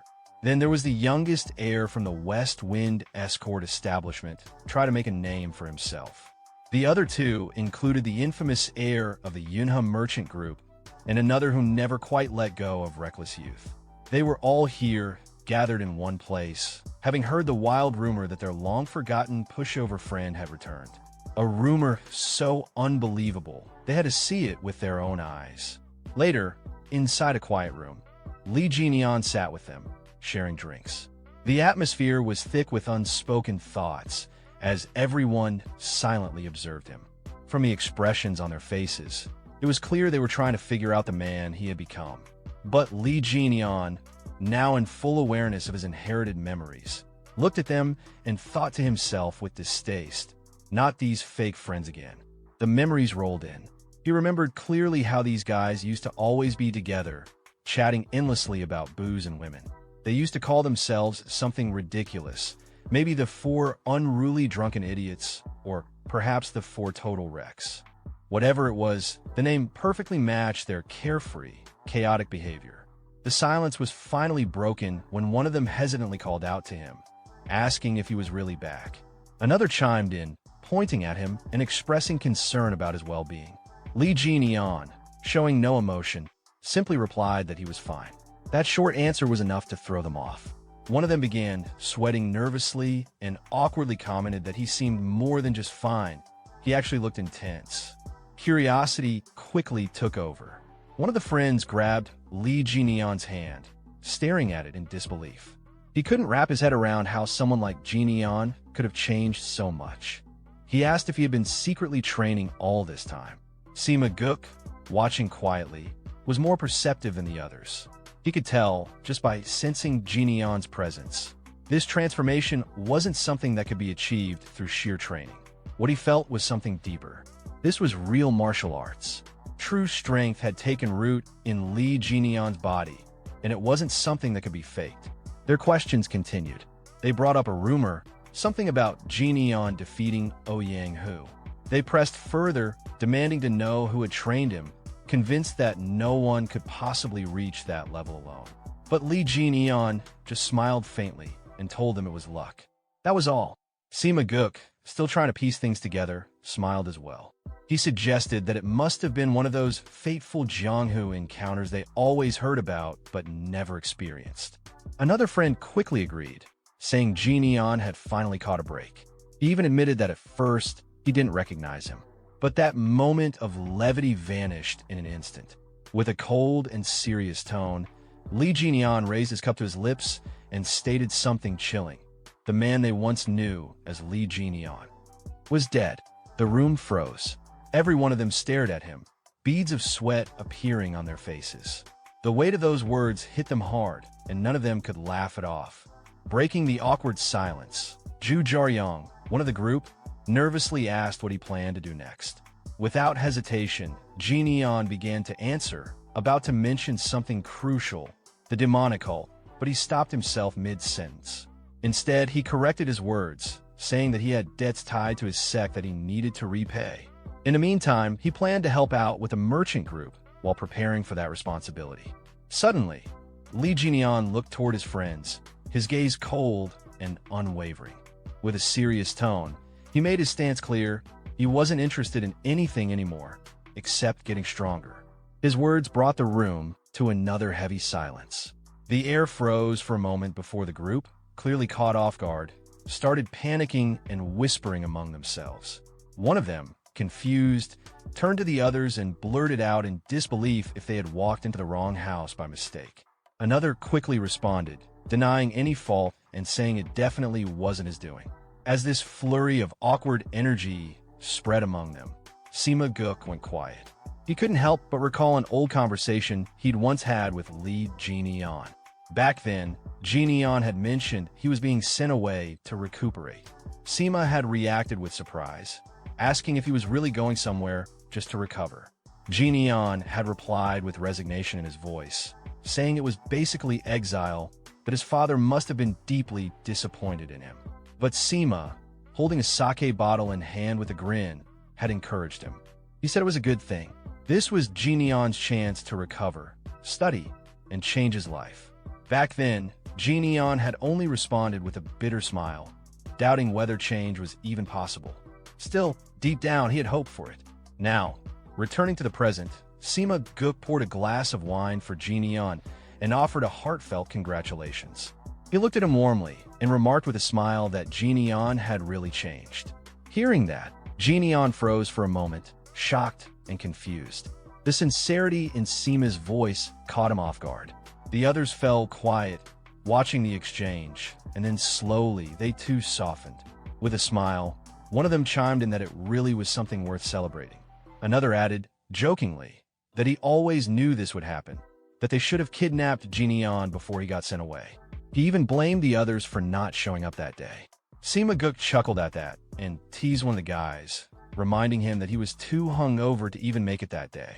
Then there was the youngest heir from the West Wind escort establishment, try to make a name for himself. The other two included the infamous heir of the Yunha merchant group and another who never quite let go of reckless youth. They were all here, gathered in one place, having heard the wild rumor that their long-forgotten pushover friend had returned. A rumor so unbelievable, they had to see it with their own eyes. Later, inside a quiet room, Lee Jian sat with them, sharing drinks. The atmosphere was thick with unspoken thoughts, as everyone silently observed him. From the expressions on their faces, it was clear they were trying to figure out the man he had become. But Lee Jian, now in full awareness of his inherited memories, looked at them and thought to himself with distaste, not these fake friends again. The memories rolled in. He remembered clearly how these guys used to always be together, chatting endlessly about booze and women. They used to call themselves something ridiculous, maybe the four unruly drunken idiots, or perhaps the four total wrecks. Whatever it was, the name perfectly matched their carefree, chaotic behavior. The silence was finally broken when one of them hesitantly called out to him, asking if he was really back. Another chimed in, pointing at him and expressing concern about his well-being. Lee Jian, showing no emotion, simply replied that he was fine. That short answer was enough to throw them off. One of them began sweating nervously and awkwardly commented that he seemed more than just fine. He actually looked intense. Curiosity quickly took over. One of the friends grabbed Lee Jian's hand, staring at it in disbelief. He couldn't wrap his head around how someone like Jian could have changed so much. He asked if he had been secretly training all this time. Sima Guk, watching quietly, was more perceptive than the others. He could tell, just by sensing Jian's presence, this transformation wasn't something that could be achieved through sheer training. What he felt was something deeper. This was real martial arts. True strength had taken root in Lee Jian's body, and it wasn't something that could be faked. Their questions continued. They brought up a rumor, something about Jian defeating Ouyang Hu. They pressed further, demanding to know who had trained him, convinced that no one could possibly reach that level alone. But Lee Jian just smiled faintly and told them it was luck. That was all. Sima Guk, still trying to piece things together, smiled as well. He suggested that it must have been one of those fateful Jianghu encounters they always heard about but never experienced. Another friend quickly agreed, saying Jian had finally caught a break. He even admitted that at first he didn't recognize him. But that moment of levity vanished in an instant. With a cold and serious tone, Lee Jian raised his cup to his lips and stated something chilling. The man they once knew as Lee Jian was dead. The room froze. Every one of them stared at him, beads of sweat appearing on their faces. The weight of those words hit them hard, and none of them could laugh it off. Breaking the awkward silence, Zhu Jiaoyang, one of the group, nervously asked what he planned to do next. Without hesitation, Jian began to answer, about to mention something crucial, the demonical, but he stopped himself mid-sentence. Instead, he corrected his words, saying that he had debts tied to his sect that he needed to repay. In the meantime, he planned to help out with a merchant group while preparing for that responsibility. Suddenly, Lee Jineon looked toward his friends, his gaze cold and unwavering. With a serious tone, he made his stance clear. He wasn't interested in anything anymore, except getting stronger. His words brought the room to another heavy silence. The air froze for a moment before the group, clearly caught off guard, started panicking and whispering among themselves. One of them, confused, turned to the others and blurted out in disbelief if they had walked into the wrong house by mistake. Another quickly responded, denying any fault and saying it definitely wasn't his doing. As this flurry of awkward energy spread among them, Sima Guk went quiet. He couldn't help but recall an old conversation he'd once had with Lee Jineon. Back then, Jineon had mentioned he was being sent away to recuperate. Sima had reacted with surprise, asking if he was really going somewhere just to recover. Jineon had replied with resignation in his voice, saying it was basically exile, that his father must have been deeply disappointed in him. But Sima, holding a sake bottle in hand with a grin, had encouraged him. He said it was a good thing. This was Jineon's chance to recover, study, and change his life. Back then, Jineon had only responded with a bitter smile, doubting whether change was even possible. Still, deep down, he had hoped for it. Now, returning to the present, Sima Guk poured a glass of wine for Jineon and offered a heartfelt congratulations. He looked at him warmly and remarked with a smile that Jineon had really changed. Hearing that, Jineon froze for a moment, shocked and confused. The sincerity in Sima's voice caught him off guard. The others fell quiet, watching the exchange, and then slowly they too softened. With a smile, one of them chimed in that it really was something worth celebrating. Another added, jokingly, that he always knew this would happen, that they should have kidnapped Jineon before he got sent away. He even blamed the others for not showing up that day. Sima Guk chuckled at that and teased one of the guys, reminding him that he was too hungover to even make it that day.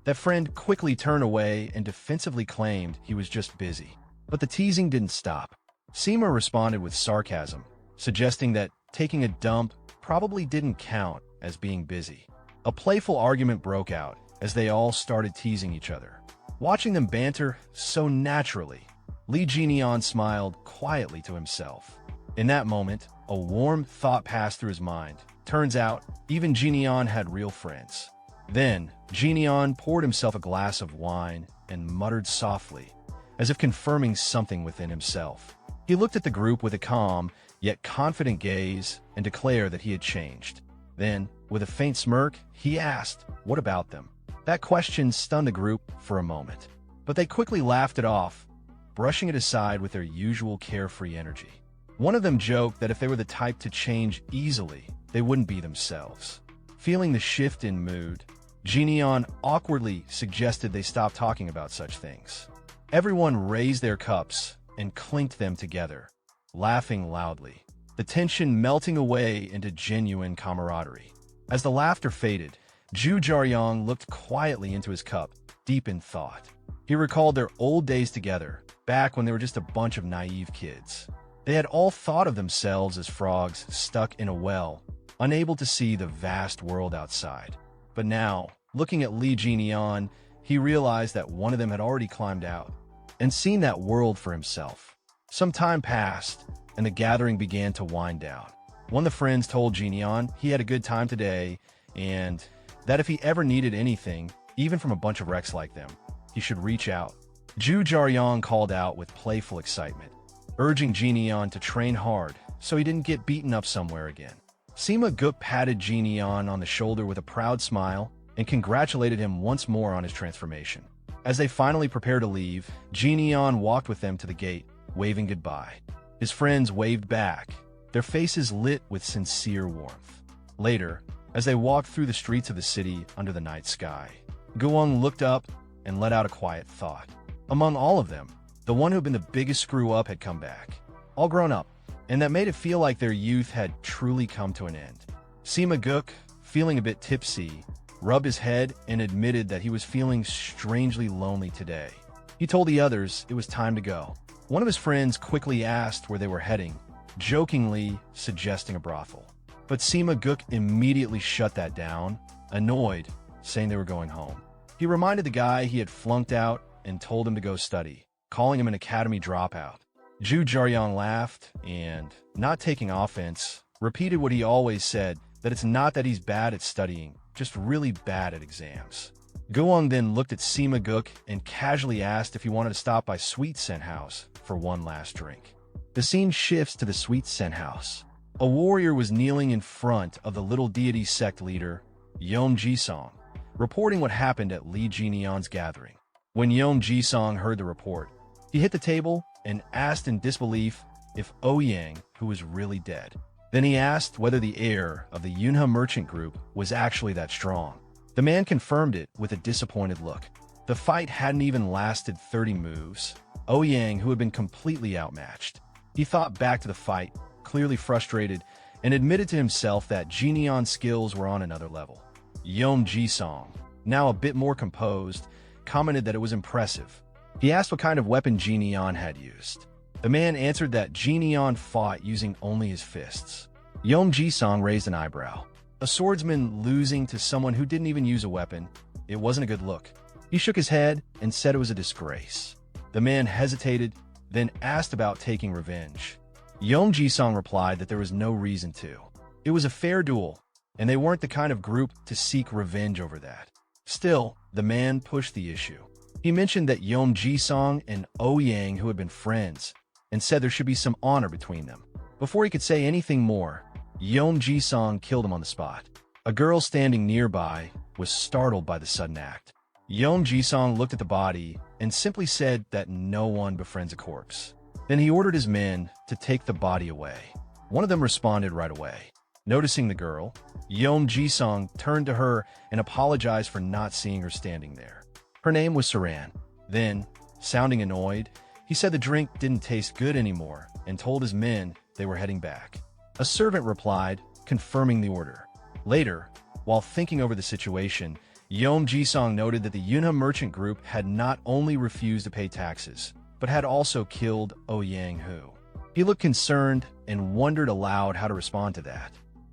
That friend quickly turned away and defensively claimed he was just busy. But the teasing didn't stop. Sima responded with sarcasm, suggesting that taking a dump probably didn't count as being busy. A playful argument broke out as they all started teasing each other. Watching them banter so naturally, Lee Jineon smiled quietly to himself. In that moment, a warm thought passed through his mind. Turns out, even Jineon had real friends. Then, Jineon poured himself a glass of wine and muttered softly, as if confirming something within himself. He looked at the group with a calm, yet confident gaze and declared that he had changed. Then, with a faint smirk, he asked, "What about them?" That question stunned the group for a moment, but they quickly laughed it off, brushing it aside with their usual carefree energy. One of them joked that if they were the type to change easily, they wouldn't be themselves. Feeling the shift in mood, Jineon awkwardly suggested they stop talking about such things. Everyone raised their cups and clinked them together, laughing loudly, the tension melting away into genuine camaraderie. As the laughter faded, Ju Jaryong looked quietly into his cup, deep in thought. He recalled their old days together, back when they were just a bunch of naive kids. They had all thought of themselves as frogs stuck in a well, unable to see the vast world outside. But now, looking at Lee Jineon, he realized that one of them had already climbed out and seen that world for himself. Some time passed, and the gathering began to wind down. One of the friends told Jineon he had a good time today, and that if he ever needed anything, even from a bunch of wrecks like them, he should reach out. Ju Jaryong called out with playful excitement, urging Jineon to train hard so he didn't get beaten up somewhere again. Sima Guk patted Jineon on the shoulder with a proud smile and congratulated him once more on his transformation. As they finally prepared to leave, Jineon walked with them to the gate, waving goodbye. His friends waved back, their faces lit with sincere warmth. Later, as they walked through the streets of the city under the night sky, Guang looked up and let out a quiet thought. Among all of them, the one who had been the biggest screw-up had come back, all grown up, and that made it feel like their youth had truly come to an end. Sima Guk, feeling a bit tipsy, rubbed his head and admitted that he was feeling strangely lonely today. He told the others it was time to go. One of his friends quickly asked where they were heading, jokingly suggesting a brothel. But Sima Guk immediately shut that down, annoyed, saying they were going home. He reminded the guy he had flunked out and told him to go study. calling him an academy dropout. Zhu Jiaoyang laughed and, not taking offense, repeated what he always said, that it's not that he's bad at studying, just really bad at exams. Guang then looked at Sima Guk and casually asked if he wanted to stop by Sweet Scent House for one last drink. The scene shifts to the Sweet Scent House. A warrior was kneeling in front of the little deity sect leader, Yom Jisong, reporting what happened at Li Jinian's gathering. When Yom Jisong heard the report, he hit the table and asked in disbelief if Ouyang, who was really dead. Then he asked whether the heir of the Yunhe merchant group was actually that strong. The man confirmed it with a disappointed look. The fight hadn't even lasted 30 moves. Ouyang, who had been completely outmatched. He thought back to the fight, clearly frustrated, and admitted to himself that Jinian's skills were on another level. Yom Jisong, now a bit more composed, commented that it was impressive. He asked what kind of weapon Jinian had used. The man answered that Jinian fought using only his fists. Yom Jisong raised an eyebrow. A swordsman losing to someone who didn't even use a weapon, it wasn't a good look. He shook his head and said it was a disgrace. The man hesitated, then asked about taking revenge. Yom Jisong replied that there was no reason to. It was a fair duel, and they weren't the kind of group to seek revenge over that. Still, the man pushed the issue. He mentioned that Yom Jisong and Ouyang, who had been friends, and said there should be some honor between them. Before he could say anything more, Yom Jisong killed him on the spot. A girl standing nearby was startled by the sudden act. Yom Jisong looked at the body and simply said that no one befriends a corpse. Then he ordered his men to take the body away. One of them responded right away. Noticing the girl, Yom Jisong turned to her and apologized for not seeing her standing there. Her name was Saran. Then, sounding annoyed, he said the drink didn't taste good anymore and told his men they were heading back. A servant replied, confirming the order. Later, while thinking over the situation, Yom Jisong noted that the Yunhe merchant group had not only refused to pay taxes, but had also killed Ouyang Hu. He looked concerned and wondered aloud how to respond to that.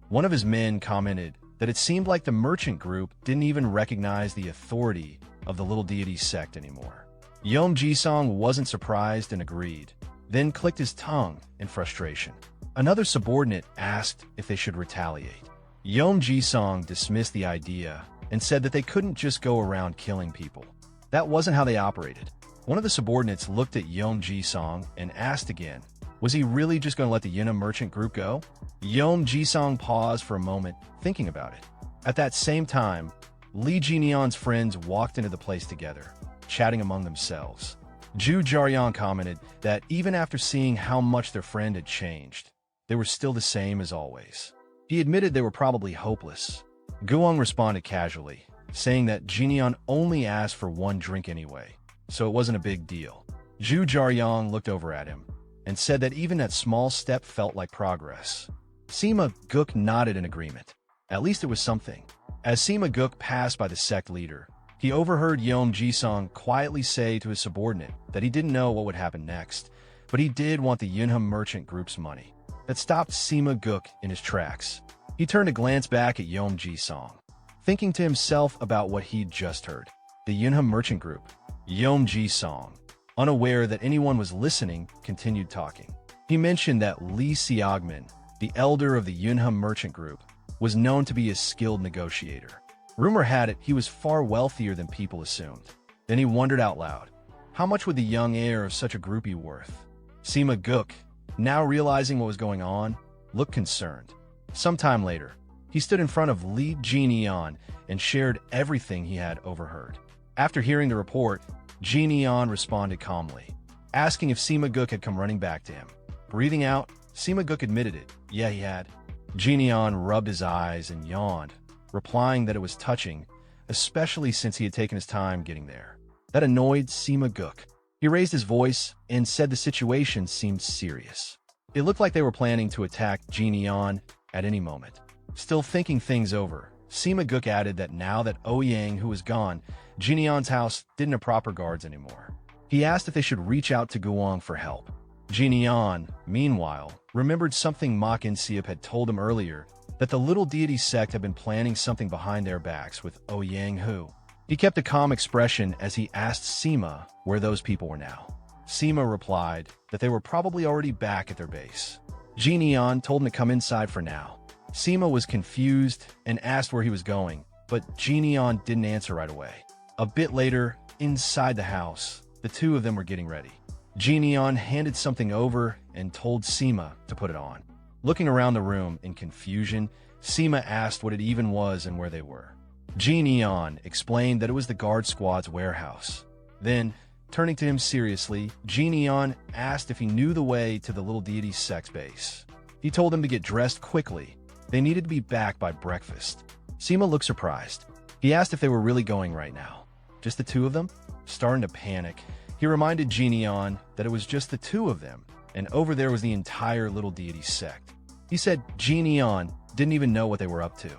One of his men commented that it seemed like the merchant group didn't even recognize the authority of the little deity sect anymore. Yom Jisong wasn't surprised and agreed, then clicked his tongue in frustration. Another subordinate asked if they should retaliate. Yom Jisong dismissed the idea and said that they couldn't just go around killing people. That wasn't how they operated. One of the subordinates looked at Yom Jisong and asked again, was he really just going to let the Yunhe merchant group go? Yom Jisong paused for a moment, thinking about it. At that same time, Li Jinian's friends walked into the place together, chatting among themselves. Zhu Jiaoyang commented that even after seeing how much their friend had changed, they were still the same as always. He admitted they were probably hopeless. Guang responded casually, saying that Jinian only asked for one drink anyway, so it wasn't a big deal. Zhu Jiaoyang looked over at him and said that even that small step felt like progress. Sima Guk nodded in agreement. At least it was something. As Sima Guk passed by the sect leader, he overheard Yom Jisong quietly say to his subordinate that he didn't know what would happen next, but he did want the Yunhe merchant group's money. That stopped Sima Guk in his tracks. He turned to glance back at Yom Jisong, thinking to himself about what he'd just heard. The Yunhe merchant group. Yom Jisong, unaware that anyone was listening, continued talking. He mentioned that Li Xiaogman, the elder of the Yunhe merchant group, was known to be a skilled negotiator. Rumor had it he was far wealthier than people assumed. Then he wondered out loud, how much would the young heir of such a group be worth? Sima Guk, now realizing what was going on, looked concerned. Sometime later, he stood in front of Li Jinian and shared everything he had overheard. After hearing the report, Jinian responded calmly, asking if Sima Guk had come running back to him. Breathing out, Sima Guk admitted it. Yeah, he had. Jinian rubbed his eyes and yawned, replying that it was touching, especially since he had taken his time getting there. That annoyed Sima Guk. He raised his voice and said the situation seemed serious. It looked like they were planning to attack Jinian at any moment. Still thinking things over, Sima Guk added that now that Ouyang, who was gone, Jinian's house didn't have proper guards anymore. He asked if they should reach out to Guang for help. Jinian, meanwhile, remembered something Mok and Siep had told him earlier, that the little deity sect had been planning something behind their backs with Ouyang Hu. He kept a calm expression as he asked Sima where those people were now. Sima replied that they were probably already back at their base. Jineon told him to come inside for now. Sima was confused and asked where he was going, but Jineon didn't answer right away. A bit later, inside the house, the two of them were getting ready. Jineon handed something over and told Sima to put it on. Looking around the room in confusion, Sima asked what it even was and where they were. Jineon explained that it was the guard squad's warehouse. Then, turning to him seriously, Jineon asked if he knew the way to the little deity's sex base. He told them to get dressed quickly. They needed to be back by breakfast. Sima looked surprised. He asked if they were really going right now. Just the two of them? Starting to panic, he reminded Jineon that it was just the two of them, and over there was the entire little deity sect. He said Jineon didn't even know what they were up to.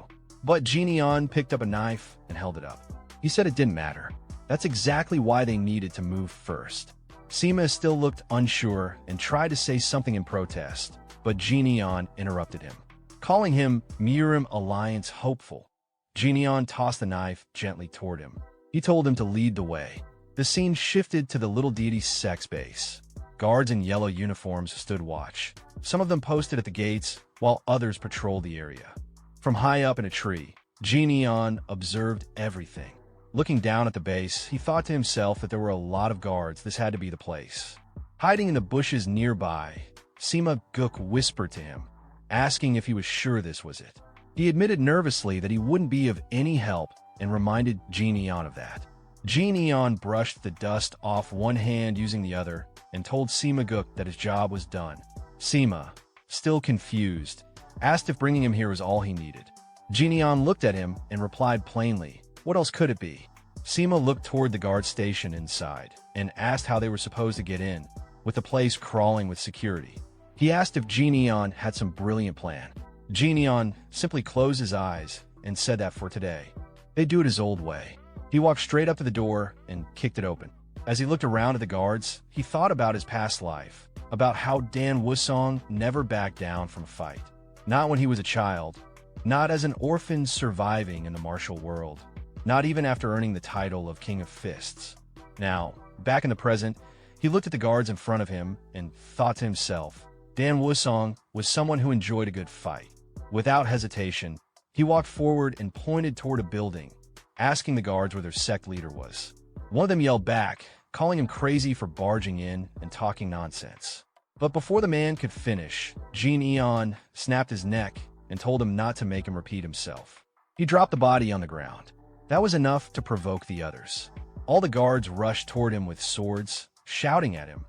But Jineon picked up a knife and held it up. He said it didn't matter. That's exactly why they needed to move first. Sima still looked unsure and tried to say something in protest, but Jineon interrupted him, calling him Mirim Alliance Hopeful. Jineon tossed the knife gently toward him. He told him to lead the way. The scene shifted to the little deity's sex base. Guards in yellow uniforms stood watch. Some of them posted at the gates, while others patrolled the area. From high up in a tree, Jineon observed everything. Looking down at the base, he thought to himself that there were a lot of guards. This had to be the place. Hiding in the bushes nearby, Sima Guk whispered to him, asking if he was sure this was it. He admitted nervously that he wouldn't be of any help and reminded Jineon of that. Jineon brushed the dust off one hand using the other and told Sima Guk that his job was done. Sima, still confused, asked if bringing him here was all he needed. Jineon looked at him and replied plainly, "What else could it be?" Sima looked toward the guard station inside and asked how they were supposed to get in, with the place crawling with security. He asked if Jineon had some brilliant plan. Jineon simply closed his eyes and said that for today, they'd do it his old way. He walked straight up to the door and kicked it open. As he looked around at the guards, he thought about his past life, about how Dan Wusong never backed down from a fight. Not when he was a child, not as an orphan surviving in the martial world, not even after earning the title of King of Fists. Now, back in the present, he looked at the guards in front of him and thought to himself, Dan Wusong was someone who enjoyed a good fight. Without hesitation, he walked forward and pointed toward a building, asking the guards where their sect leader was. One of them yelled back, calling him crazy for barging in and talking nonsense. But before the man could finish, Jineon snapped his neck and told him not to make him repeat himself. He dropped the body on the ground. That was enough to provoke the others. All the guards rushed toward him with swords, shouting at him,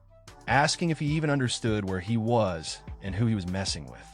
asking if he even understood where he was and who he was messing with.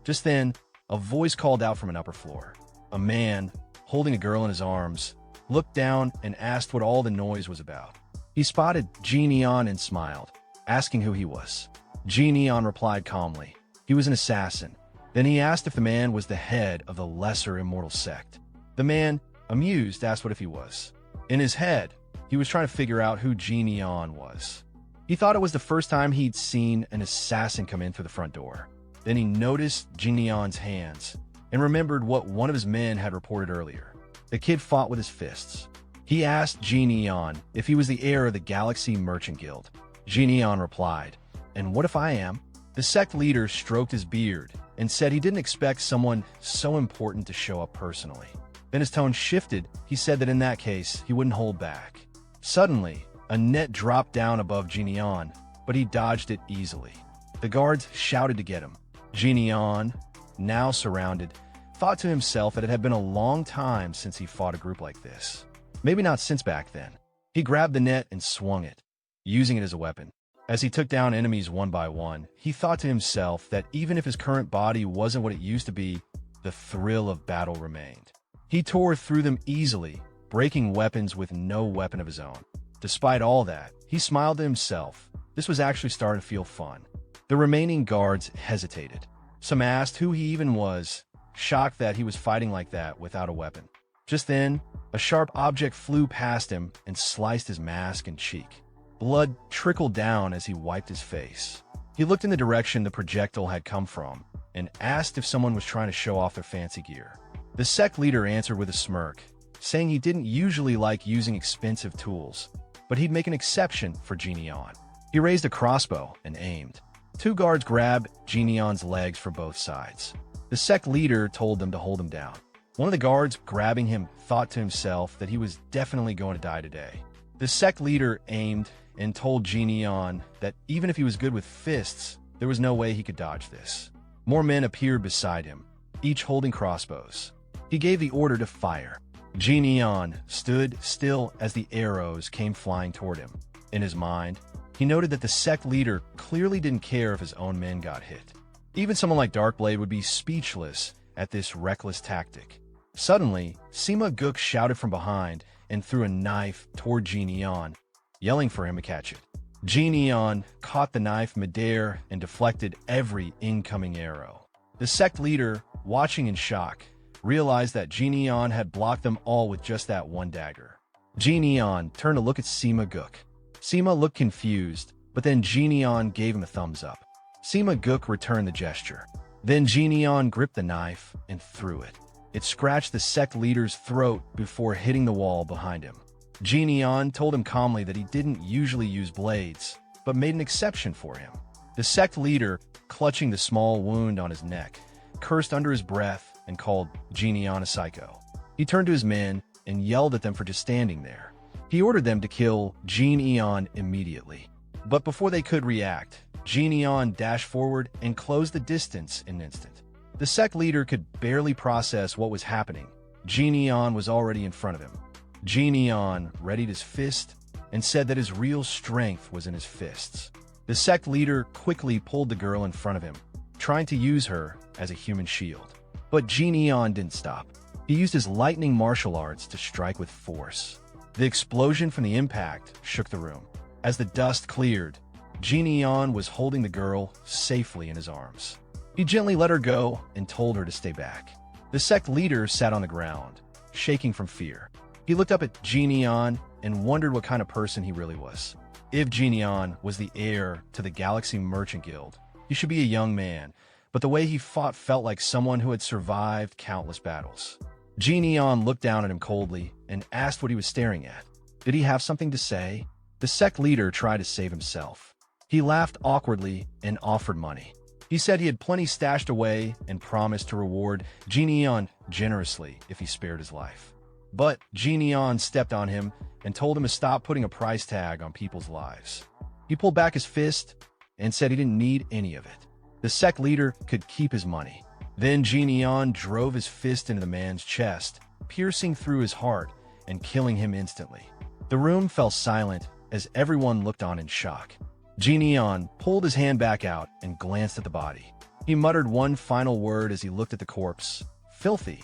Just then, a voice called out from an upper floor. A man, holding a girl in his arms, looked down and asked what all the noise was about. He spotted Jineon and smiled, asking who he was. Jineon replied calmly, he was an assassin. Then he asked if the man was the head of the lesser immortal sect. The man, amused, asked what if he was. In his head, he was trying to figure out who Jineon was. He thought it was the first time he'd seen an assassin come in through the front door. Then he noticed Jineon's hands and remembered what one of his men had reported earlier. The kid fought with his fists. He asked Jineon if he was the heir of the Galaxy Merchant Guild. Jineon replied, "And what if I am?" The sect leader stroked his beard and said he didn't expect someone so important to show up personally. Then his tone shifted. He said that in that case, he wouldn't hold back. Suddenly, a net dropped down above Jineon, but he dodged it easily. The guards shouted to get him. Jineon, now surrounded, thought to himself that it had been a long time since he fought a group like this. Maybe not since back then. He grabbed the net and swung it, using it as a weapon. As he took down enemies one by one, he thought to himself that even if his current body wasn't what it used to be, the thrill of battle remained. He tore through them easily, breaking weapons with no weapon of his own. Despite all that, he smiled to himself. This was actually starting to feel fun. The remaining guards hesitated. Some asked who he even was, shocked that he was fighting like that without a weapon. Just then, a sharp object flew past him and sliced his mask and cheek. Blood trickled down as he wiped his face. He looked in the direction the projectile had come from and asked if someone was trying to show off their fancy gear. The sect leader answered with a smirk, saying he didn't usually like using expensive tools, but he'd make an exception for Jineon. He raised a crossbow and aimed. Two guards grabbed Jinion's legs for both sides. The sect leader told them to hold him down. One of the guards grabbing him thought to himself that he was definitely going to die today. The sect leader aimed and told Jinion that even if he was good with fists, there was no way he could dodge this. More men appeared beside him, each holding crossbows. He gave the order to fire. Jinion stood still as the arrows came flying toward him. In his mind, he noted that the sect leader clearly didn't care if his own men got hit. Even someone like Darkblade would be speechless at this reckless tactic. Suddenly, Sima Guk shouted from behind and threw a knife toward Jinion, yelling for him to catch it. Jinion caught the knife midair and deflected every incoming arrow. The sect leader, watching in shock, realized that Jinion had blocked them all with just that one dagger. Jinion turned to look at Sima Guk. Sima looked confused, but then Jinion gave him a thumbs up. Sima Guk returned the gesture. Then Jinion gripped the knife and threw it. It scratched the sect leader's throat before hitting the wall behind him. Jinion told him calmly that he didn't usually use blades, but made an exception for him. The sect leader, clutching the small wound on his neck, cursed under his breath and called Jinion a psycho. He turned to his men and yelled at them for just standing there. He ordered them to kill Jinion immediately. But before they could react, Jinion dashed forward and closed the distance in an instant. The sect leader could barely process what was happening. Jinion was already in front of him. Jinion readied his fist and said that his real strength was in his fists. The sect leader quickly pulled the girl in front of him, trying to use her as a human shield. But Jinion didn't stop. He used his lightning martial arts to strike with force. The explosion from the impact shook the room. As the dust cleared, Jinion was holding the girl safely in his arms. He gently let her go and told her to stay back. The sect leader sat on the ground, shaking from fear. He looked up at Jinion and wondered what kind of person he really was. If Jinion was the heir to the Galaxy Merchant Guild, he should be a young man, but the way he fought felt like someone who had survived countless battles. Jinion looked down at him coldly and asked what he was staring at. Did he have something to say? The sect leader tried to save himself. He laughed awkwardly and offered money. He said he had plenty stashed away and promised to reward Jinion generously if he spared his life. But Jinion stepped on him and told him to stop putting a price tag on people's lives. He pulled back his fist and said he didn't need any of it. The sect leader could keep his money. Then Jinion drove his fist into the man's chest, piercing through his heart and killing him instantly. The room fell silent as everyone looked on in shock. Jinion pulled his hand back out and glanced at the body. He muttered one final word as he looked at the corpse. Filthy.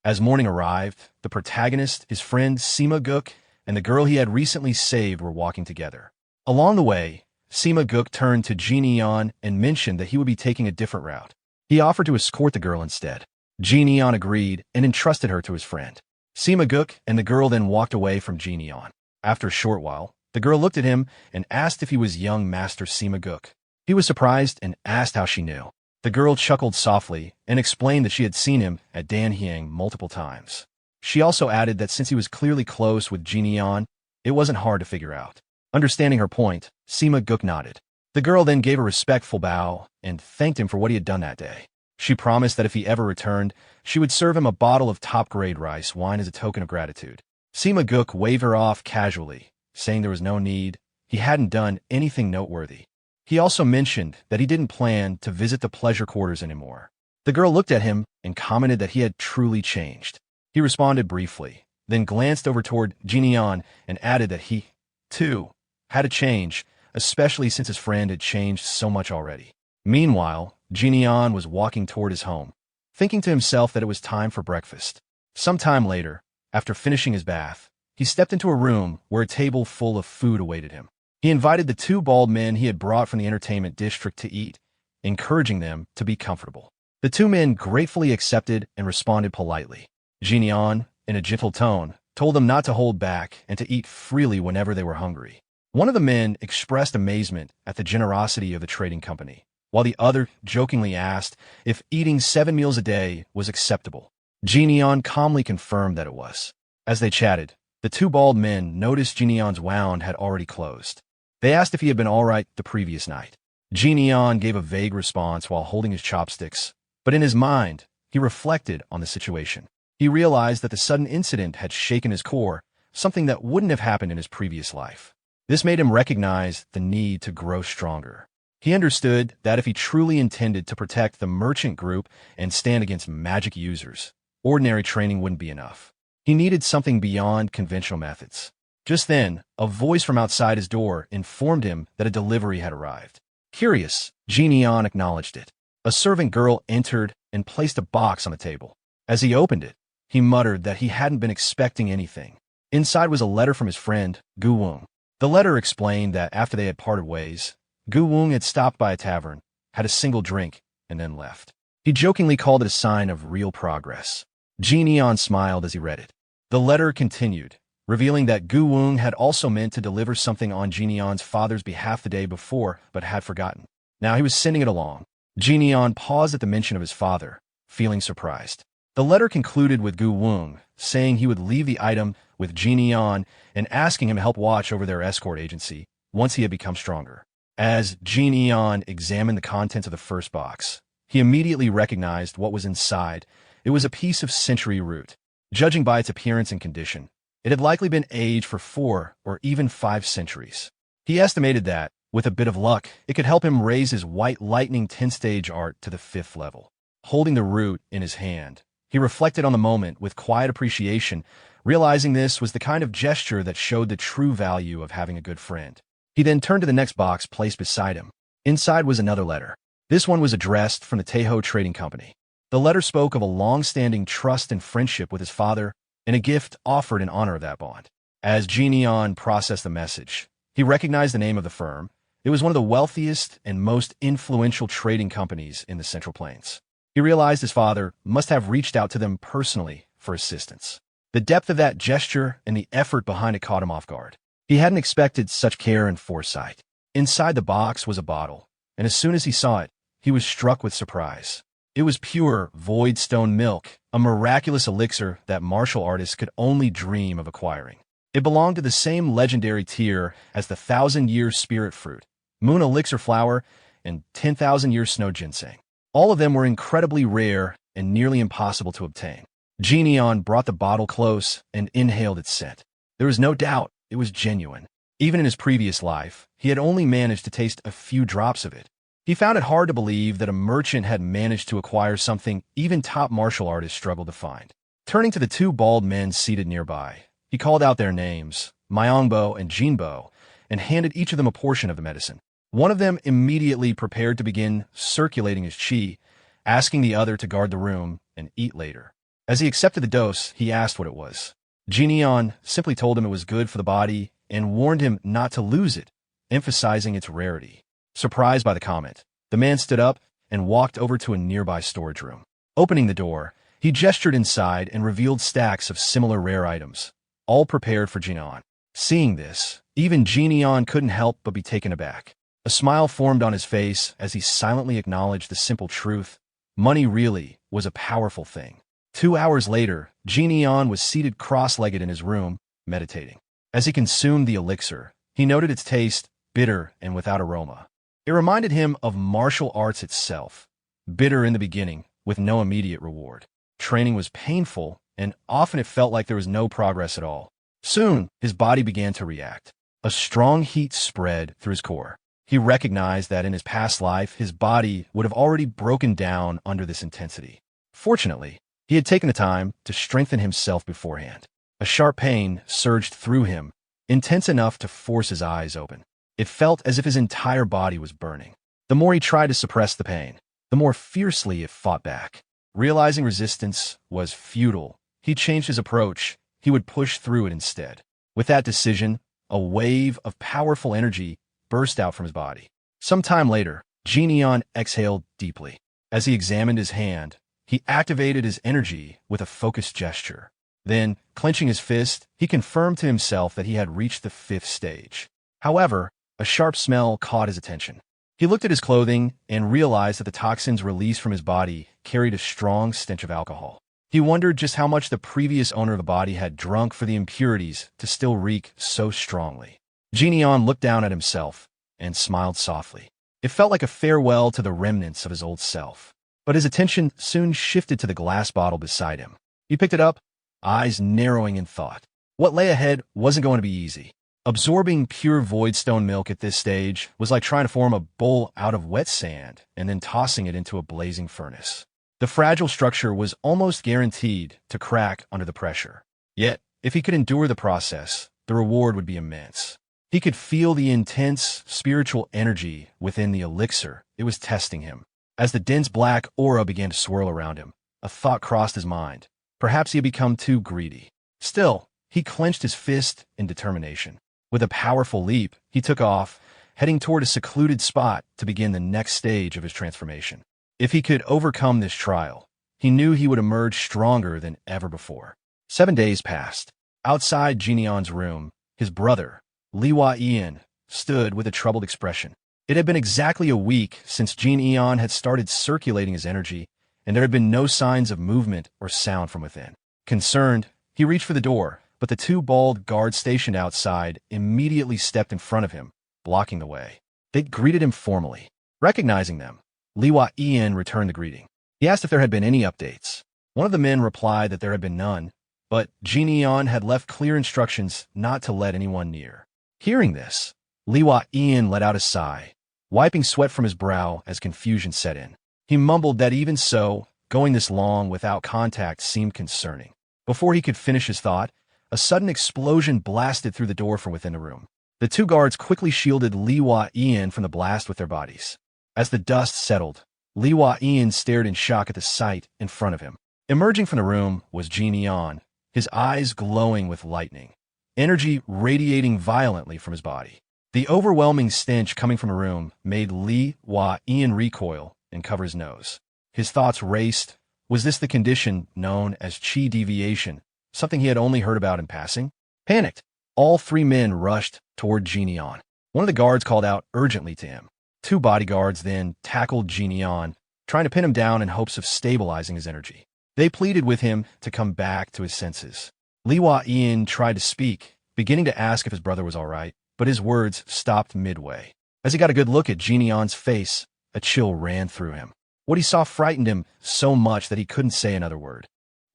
As morning arrived, the protagonist, his friend Sima Guk, and the girl he had recently saved were walking together. Along the way, Sima Guk turned to Jinion and mentioned that he would be taking a different route. He offered to escort the girl instead. Jinion agreed and entrusted her to his friend. Sima Guk and the girl then walked away from Jinion. After a short while, the girl looked at him and asked if he was young Master Sima Guk. He was surprised and asked how she knew. The girl chuckled softly and explained that she had seen him at Danhyang multiple times. She also added that since he was clearly close with Jinion, it wasn't hard to figure out. Understanding her point, Sima Guk nodded. The girl then gave a respectful bow and thanked him for what he had done that day. She promised that if he ever returned, she would serve him a bottle of top-grade rice wine as a token of gratitude. Sima Guk waved her off casually, saying there was no need. He hadn't done anything noteworthy. He also mentioned that he didn't plan to visit the pleasure quarters anymore. The girl looked at him and commented that he had truly changed. He responded briefly, then glanced over toward Jinion and added that he, too, had a change, especially since his friend had changed so much already. Meanwhile, Jinion was walking toward his home, thinking to himself that it was time for breakfast. Some time later, after finishing his bath, he stepped into a room where a table full of food awaited him. He invited the two bald men he had brought from the entertainment district to eat, encouraging them to be comfortable. The two men gratefully accepted and responded politely. Jinion, in a gentle tone, told them not to hold back and to eat freely whenever they were hungry. One of the men expressed amazement at the generosity of the trading company, while the other jokingly asked if eating 7 meals a day was acceptable. Jinion calmly confirmed that it was. As they chatted, the two bald men noticed Jinion's wound had already closed. They asked if he had been all right the previous night. Neon gave a vague response while holding his chopsticks, but in his mind, he reflected on the situation. He realized that the sudden incident had shaken his core, something that wouldn't have happened in his previous life. This made him recognize the need to grow stronger. He understood that if he truly intended to protect the merchant group and stand against magic users, ordinary training wouldn't be enough. He needed something beyond conventional methods. Just then, a voice from outside his door informed him that a delivery had arrived. Curious, Neon acknowledged it. A servant girl entered and placed a box on the table. As he opened it, he muttered that he hadn't been expecting anything. Inside was a letter from his friend, Gu Wong. The letter explained that after they had parted ways, Gu Wong had stopped by a tavern, had a single drink, and then left. He jokingly called it a sign of real progress. Neon smiled as he read it. The letter continued, revealing that Gu Wong had also meant to deliver something on Neon's father's behalf the day before, but had forgotten. Now he was sending it along. Neon paused at the mention of his father, feeling surprised. The letter concluded with Gu Wong saying he would leave the item with Neon and asking him to help watch over their escort agency once he had become stronger. As Neon examined the contents of the first box, he immediately recognized what was inside. It was a piece of century root. Judging by its appearance and condition, it had likely been aged for 4 or even 5 centuries. He estimated that, with a bit of luck, it could help him raise his White Lightning 10-stage art to the 5th level. Holding the root in his hand, he reflected on the moment with quiet appreciation, realizing this was the kind of gesture that showed the true value of having a good friend. He then turned to the next box placed beside him. Inside was another letter. This one was addressed from the Tejo Trading Company. The letter spoke of a long-standing trust and friendship with his father and a gift offered in honor of that bond. As Neon processed the message, he recognized the name of the firm. It was one of the wealthiest and most influential trading companies in the Central Plains. He realized his father must have reached out to them personally for assistance. The depth of that gesture and the effort behind it caught him off guard. He hadn't expected such care and foresight. Inside the box was a bottle, and as soon as he saw it, he was struck with surprise. It was pure, void stone milk, a miraculous elixir that martial artists could only dream of acquiring. It belonged to the same legendary tier as the 1,000-year spirit fruit, moon elixir flower, and 10,000-year snow ginseng. All of them were incredibly rare and nearly impossible to obtain. Neon brought the bottle close and inhaled its scent. There was no doubt it was genuine. Even in his previous life, he had only managed to taste a few drops of it. He found it hard to believe that a merchant had managed to acquire something even top martial artists struggled to find. Turning to the 2 bald men seated nearby, he called out their names, Myongbo and Jinbo, and handed each of them a portion of the medicine. One of them immediately prepared to begin circulating his chi, asking the other to guard the room and eat later. As he accepted the dose, he asked what it was. Neon simply told him it was good for the body and warned him not to lose it, emphasizing its rarity. Surprised by the comment, the man stood up and walked over to a nearby storage room. Opening the door, he gestured inside and revealed stacks of similar rare items, all prepared for Neon. Seeing this, even Neon couldn't help but be taken aback. A smile formed on his face as he silently acknowledged the simple truth: money really was a powerful thing. 2 hours later, Neon was seated cross-legged in his room, meditating. As he consumed the elixir, he noted its taste, bitter and without aroma. It reminded him of martial arts itself, bitter in the beginning, with no immediate reward. Training was painful, and often it felt like there was no progress at all. Soon, his body began to react. A strong heat spread through his core. He recognized that in his past life, his body would have already broken down under this intensity. Fortunately, he had taken the time to strengthen himself beforehand. A sharp pain surged through him, intense enough to force his eyes open. It felt as if his entire body was burning. The more he tried to suppress the pain, the more fiercely it fought back. Realizing resistance was futile, he changed his approach. He would push through it instead. With that decision, a wave of powerful energy burst out from his body. Some time later, Neon exhaled deeply. As he examined his hand, he activated his energy with a focused gesture. Then, clenching his fist, he confirmed to himself that he had reached the 5th stage. However, a sharp smell caught his attention. He looked at his clothing and realized that the toxins released from his body carried a strong stench of alcohol. He wondered just how much the previous owner of the body had drunk for the impurities to still reek so strongly. Genion looked down at himself and smiled softly. It felt like a farewell to the remnants of his old self. But his attention soon shifted to the glass bottle beside him. He picked it up, eyes narrowing in thought. What lay ahead wasn't going to be easy. Absorbing pure voidstone milk at this stage was like trying to form a bowl out of wet sand and then tossing it into a blazing furnace. The fragile structure was almost guaranteed to crack under the pressure. Yet, if he could endure the process, the reward would be immense. He could feel the intense spiritual energy within the elixir. It was testing him. As the dense black aura began to swirl around him, a thought crossed his mind. Perhaps he had become too greedy. Still, he clenched his fist in determination. With a powerful leap, he took off, heading toward a secluded spot to begin the next stage of his transformation. If he could overcome this trial, he knew he would emerge stronger than ever before. 7 days passed. Outside Genion's room, his brother, Liwa Ian, stood with a troubled expression. It had been exactly a week since Jin Eon had started circulating his energy, and there had been no signs of movement or sound from within. Concerned, he reached for the door, but the two bald guards stationed outside immediately stepped in front of him, blocking the way. They greeted him formally. Recognizing them, Liwa Ian returned the greeting. He asked if there had been any updates. One of the men replied that there had been none, but Jin Eon had left clear instructions not to let anyone near. Hearing this, Liwa Ian let out a sigh, wiping sweat from his brow as confusion set in. He mumbled that even so, going this long without contact seemed concerning. Before he could finish his thought, a sudden explosion blasted through the door from within the room. The two guards quickly shielded Liwa Ian from the blast with their bodies. As the dust settled, Liwa Ian stared in shock at the sight in front of him. Emerging from the room was Jin Eon, his eyes glowing with lightning, energy radiating violently from his body. The overwhelming stench coming from the room made Liwa Ian recoil and cover his nose. His thoughts raced. Was this the condition known as chi deviation, something he had only heard about in passing? Panicked, all three men rushed toward Genion. One of the guards called out urgently to him. Two bodyguards then tackled Genion, trying to pin him down in hopes of stabilizing his energy. They pleaded with him to come back to his senses. Liwa Ian tried to speak, beginning to ask if his brother was all right, but his words stopped midway. As he got a good look at Genion's face, a chill ran through him. What he saw frightened him so much that he couldn't say another word.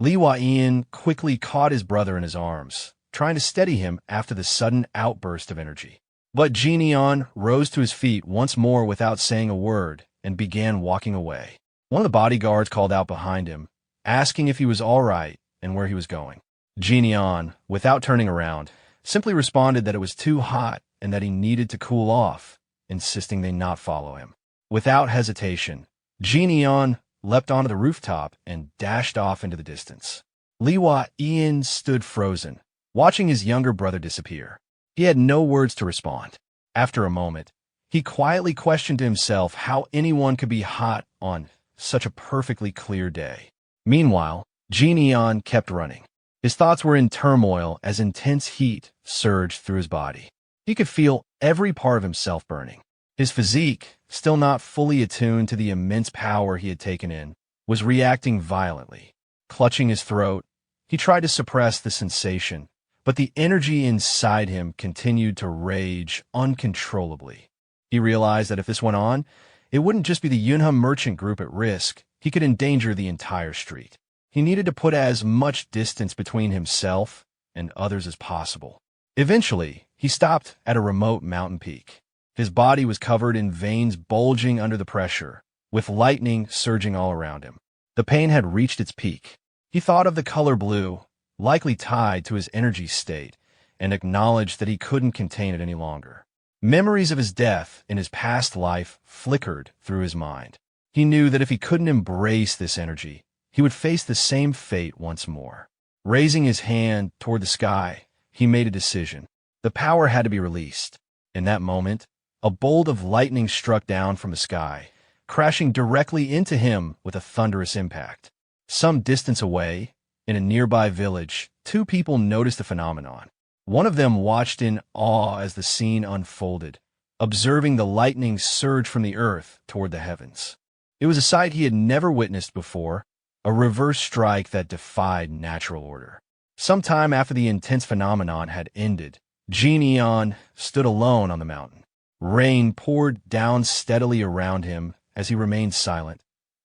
Liwa Ian quickly caught his brother in his arms, trying to steady him after the sudden outburst of energy. But Genion rose to his feet once more without saying a word and began walking away. One of the bodyguards called out behind him, asking if he was all right and where he was going. Genion, without turning around, simply responded that it was too hot and that he needed to cool off, insisting they not follow him. Without hesitation, Genion leapt onto the rooftop and dashed off into the distance. Liwa Ian stood frozen, watching his younger brother disappear. He had no words to respond. After a moment, he quietly questioned himself how anyone could be hot on such a perfectly clear day. Meanwhile, Genion kept running. His thoughts were in turmoil as intense heat surged through his body. He could feel every part of himself burning. His physique, still not fully attuned to the immense power he had taken in, was reacting violently. Clutching his throat, he tried to suppress the sensation, but the energy inside him continued to rage uncontrollably. He realized that if this went on, it wouldn't just be the Yunham merchant group at risk, he could endanger the entire street. He needed to put as much distance between himself and others as possible. Eventually, he stopped at a remote mountain peak. His body was covered in veins bulging under the pressure, with lightning surging all around him. The pain had reached its peak. He thought of the color blue, likely tied to his energy state, and acknowledged that he couldn't contain it any longer. Memories of his death in his past life flickered through his mind. He knew that if he couldn't embrace this energy, he would face the same fate once more. Raising his hand toward the sky, he made a decision. The power had to be released. In that moment, a bolt of lightning struck down from the sky, crashing directly into him with a thunderous impact. Some distance away, in a nearby village, two people noticed the phenomenon. One of them watched in awe as the scene unfolded, observing the lightning surge from the earth toward the heavens. It was a sight he had never witnessed before, a reverse strike that defied natural order. Sometime after the intense phenomenon had ended, Neon stood alone on the mountain. Rain poured down steadily around him as he remained silent,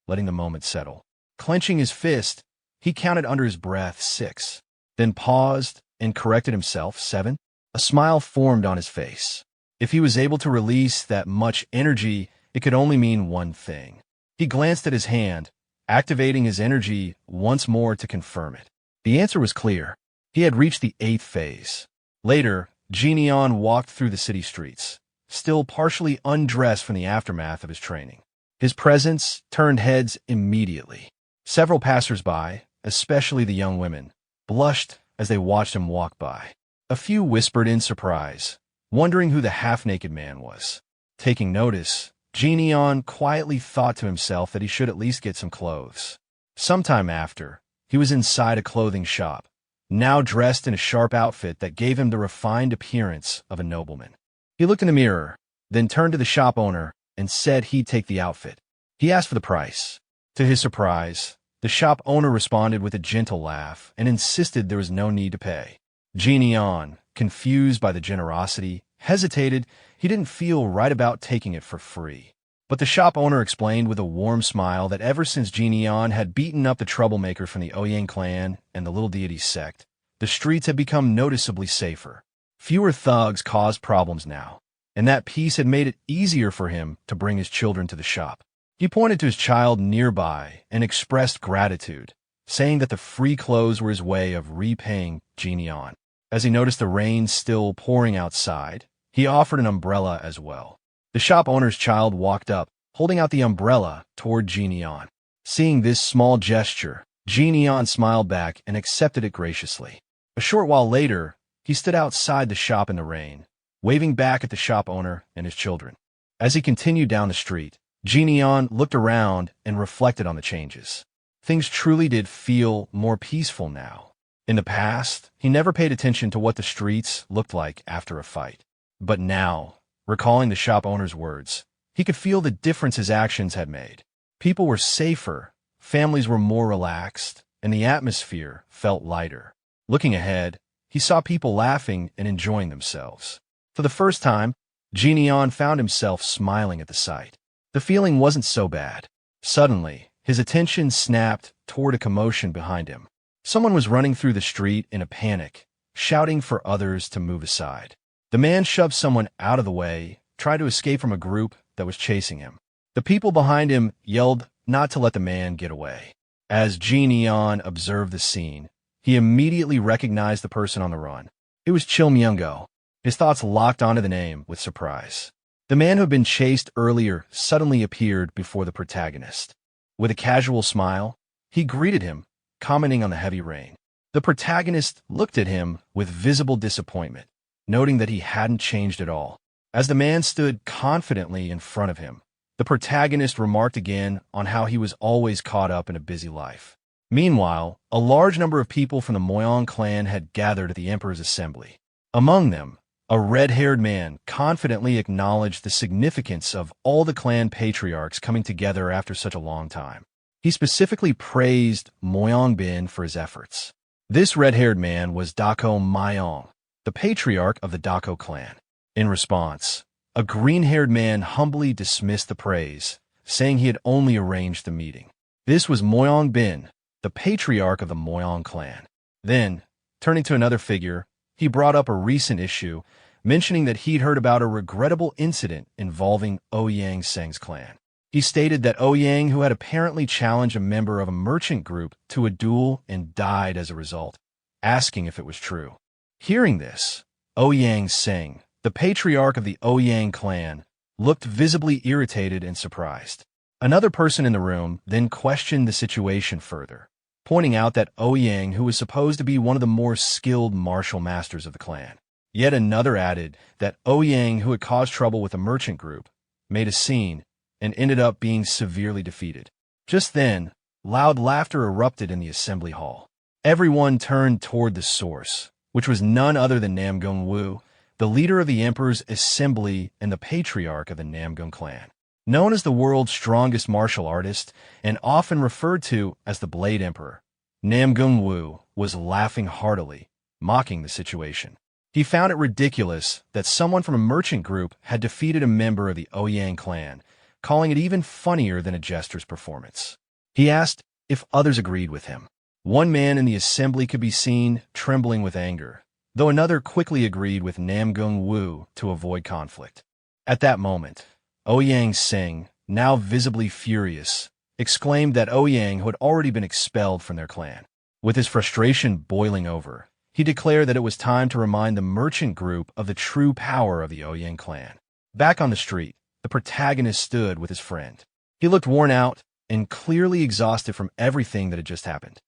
letting the moment settle. Clenching his fist, he counted under his breath 6, then paused and corrected himself 7. A smile formed on his face. If he was able to release that much energy, it could only mean one thing. He glanced at his hand, activating his energy once more to confirm it. The answer was clear. He had reached the 8th phase. Later, Neon walked through the city streets, still partially undressed from the aftermath of his training. His presence turned heads immediately. Several passers-by, especially the young women, blushed as they watched him walk by. A few whispered in surprise, wondering who the half-naked man was. Taking notice, Neon quietly thought to himself that he should at least get some clothes. Sometime after, he was inside a clothing shop, now dressed in a sharp outfit that gave him the refined appearance of a nobleman. He looked in the mirror, then turned to the shop owner and said he'd take the outfit. He asked for the price. To his surprise, the shop owner responded with a gentle laugh and insisted there was no need to pay. Neon, confused by the generosity, hesitated. He didn't feel right about taking it for free. But the shop owner explained with a warm smile that ever since Neon had beaten up the troublemaker from the Ouyang clan and the Little Deity sect, the streets had become noticeably safer. Fewer thugs caused problems now, and that peace had made it easier for him to bring his children to the shop. He pointed to his child nearby and expressed gratitude, saying that the free clothes were his way of repaying Neon. As he noticed the rain still pouring outside, he offered an umbrella as well. The shop owner's child walked up, holding out the umbrella toward Neon. Seeing this small gesture, Neon smiled back and accepted it graciously. A short while later, he stood outside the shop in the rain, waving back at the shop owner and his children. As he continued down the street, Neon looked around and reflected on the changes. Things truly did feel more peaceful now. In the past, he never paid attention to what the streets looked like after a fight. But now, recalling the shop owner's words, he could feel the difference his actions had made. People were safer, families were more relaxed, and the atmosphere felt lighter. Looking ahead, he saw people laughing and enjoying themselves. For the first time, Neon found himself smiling at the sight. The feeling wasn't so bad. Suddenly, his attention snapped toward a commotion behind him. Someone was running through the street in a panic, shouting for others to move aside. The man shoved someone out of the way, tried to escape from a group that was chasing him. The people behind him yelled not to let the man get away. As Neon observed the scene, he immediately recognized the person on the run. It was Chil Myung-go. His thoughts locked onto the name with surprise. The man who had been chased earlier suddenly appeared before the protagonist. With a casual smile, he greeted him, commenting on the heavy rain. The protagonist looked at him with visible disappointment, noting that he hadn't changed at all. As the man stood confidently in front of him, the protagonist remarked again on how he was always caught up in a busy life. Meanwhile, a large number of people from the Moyang clan had gathered at the Emperor's assembly. Among them, a red-haired man confidently acknowledged the significance of all the clan patriarchs coming together after such a long time. He specifically praised Moyang Bin for his efforts. This red-haired man was Dako Mayong, the patriarch of the Dako clan. In response, a green-haired man humbly dismissed the praise, saying he had only arranged the meeting. This was Moyang Bin, the patriarch of the Moyang clan. Then, turning to another figure, he brought up a recent issue, mentioning that he'd heard about a regrettable incident involving Ouyang Seng's clan. He stated that Ouyang, who had apparently challenged a member of a merchant group to a duel and died as a result, asking if it was true. Hearing this, Ouyang Seng, the patriarch of the Ouyang clan, looked visibly irritated and surprised. Another person in the room then questioned the situation further, pointing out that Ouyang, who was supposed to be one of the more skilled martial masters of the clan. Yet another added that Ouyang, who had caused trouble with a merchant group, made a scene and ended up being severely defeated. Just then, loud laughter erupted in the assembly hall. Everyone turned toward the source, which was none other than Namgung Wu, the leader of the Emperor's assembly and the patriarch of the Namgung clan. Known as the world's strongest martial artist and often referred to as the Blade Emperor, Namgung Wu was laughing heartily, mocking the situation. He found it ridiculous that someone from a merchant group had defeated a member of the Ouyang clan, calling it even funnier than a jester's performance. He asked if others agreed with him. One man in the assembly could be seen trembling with anger, though another quickly agreed with Namgung Wu to avoid conflict. At that moment, Ouyang Sing, now visibly furious, exclaimed that Ouyang had already been expelled from their clan. With his frustration boiling over, he declared that it was time to remind the merchant group of the true power of the Ouyang clan. Back on the street, the protagonist stood with his friend. He looked worn out and clearly exhausted from everything that had just happened.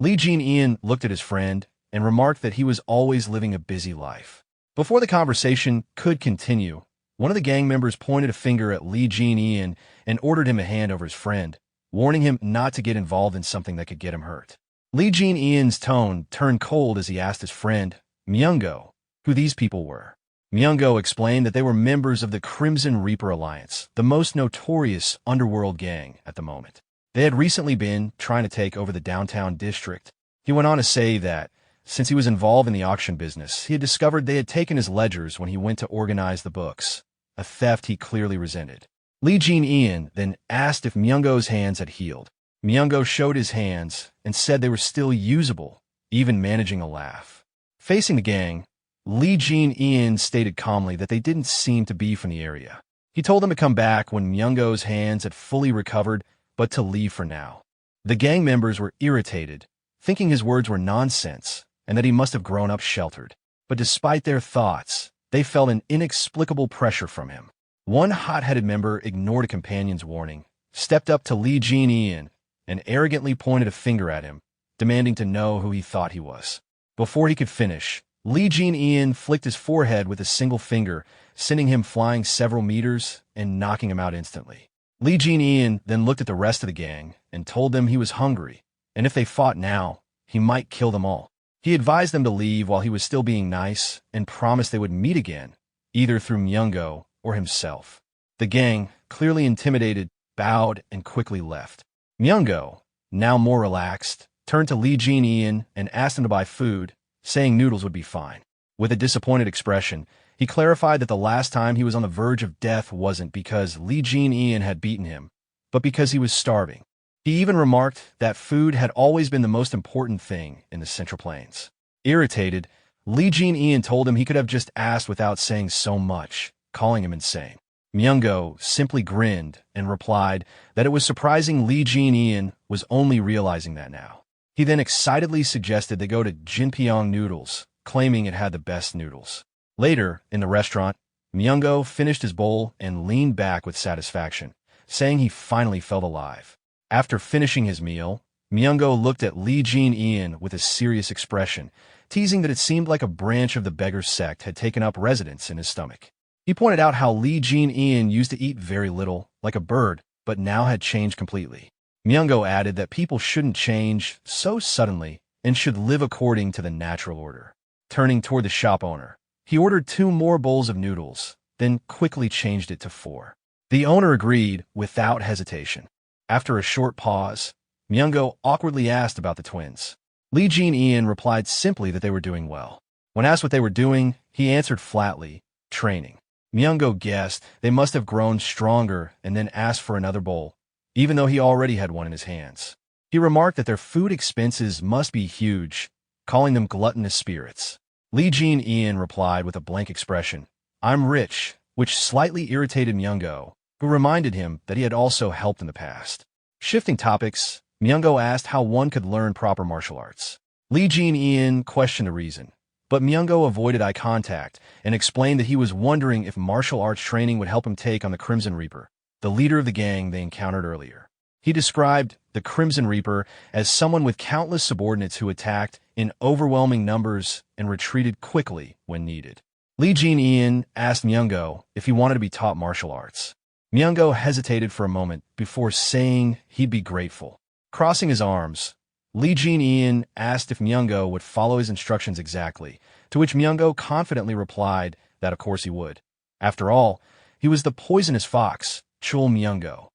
Lee Jin-ian looked at his friend and remarked that he was always living a busy life. Before the conversation could continue, one of the gang members pointed a finger at Lee Jin-ian and ordered him a hand over his friend, warning him not to get involved in something that could get him hurt. Lee Jin-ian's tone turned cold as he asked his friend, Myungo, who these people were. Myungo explained that they were members of the Crimson Reaper Alliance, the most notorious underworld gang at the moment. They had recently been trying to take over the downtown district. He went on to say that, since he was involved in the auction business, he had discovered they had taken his ledgers when he went to organize the books, a theft he clearly resented. Lee Jin-ian then asked if Myungo's hands had healed. Myungo showed his hands and said they were still usable, even managing a laugh. Facing the gang, Lee Jin-ian stated calmly that they didn't seem to be from the area. He told them to come back when Myungo's hands had fully recovered, but to leave for now. The gang members were irritated, thinking his words were nonsense and that he must have grown up sheltered. But despite their thoughts, they felt an inexplicable pressure from him. One hot-headed member ignored a companion's warning, stepped up to Lee Jin-ian, and arrogantly pointed a finger at him, demanding to know who he thought he was. Before he could finish, Lee Jin-ian flicked his forehead with a single finger, sending him flying several meters and knocking him out instantly. Lee Jin-ian then looked at the rest of the gang and told them he was hungry, and if they fought now, he might kill them all. He advised them to leave while he was still being nice and promised they would meet again, either through Myungo or himself. The gang, clearly intimidated, bowed and quickly left. Myungo, now more relaxed, turned to Lee Jin-ian and asked him to buy food, saying noodles would be fine. With a disappointed expression, he clarified that the last time he was on the verge of death wasn't because Lee Jin-ian had beaten him, but because he was starving. He even remarked that food had always been the most important thing in the Central Plains. Irritated, Lee Jin-ian told him he could have just asked without saying so much, calling him insane. Myungo simply grinned and replied that it was surprising Lee Jin-ian was only realizing that now. He then excitedly suggested they go to Jinpyeong Noodles, claiming it had the best noodles. Later, in the restaurant, Myungo finished his bowl and leaned back with satisfaction, saying he finally felt alive. After finishing his meal, Myungo looked at Lee Jin-ian with a serious expression, teasing that it seemed like a branch of the beggar sect had taken up residence in his stomach. He pointed out how Lee Jin-ian used to eat very little, like a bird, but now had changed completely. Myungo added that people shouldn't change so suddenly and should live according to the natural order. Turning toward the shop owner, he ordered 2 more bowls of noodles, then quickly changed it to 4. The owner agreed without hesitation. After a short pause, Myungo awkwardly asked about the twins. Lee Jin-ian replied simply that they were doing well. When asked what they were doing, he answered flatly, training. Myungo guessed they must have grown stronger and then asked for another bowl, even though he already had one in his hands. He remarked that their food expenses must be huge, calling them gluttonous spirits. Lee Jin-ian replied with a blank expression, I'm rich, which slightly irritated Myungo, who reminded him that he had also helped in the past. Shifting topics, Myungo asked how one could learn proper martial arts. Lee Jin-ian questioned the reason, but Myungo avoided eye contact and explained that he was wondering if martial arts training would help him take on the Crimson Reaper, the leader of the gang they encountered earlier. He described the Crimson Reaper as someone with countless subordinates who attacked in overwhelming numbers and retreated quickly when needed. Lee Jin-ian asked Myungo if he wanted to be taught martial arts. Myungo hesitated for a moment before saying he'd be grateful. Crossing his arms, Lee Jin-ian asked if Myungo would follow his instructions exactly, to which Myungo confidently replied that of course he would. After all, he was the poisonous fox, Chul Myungo.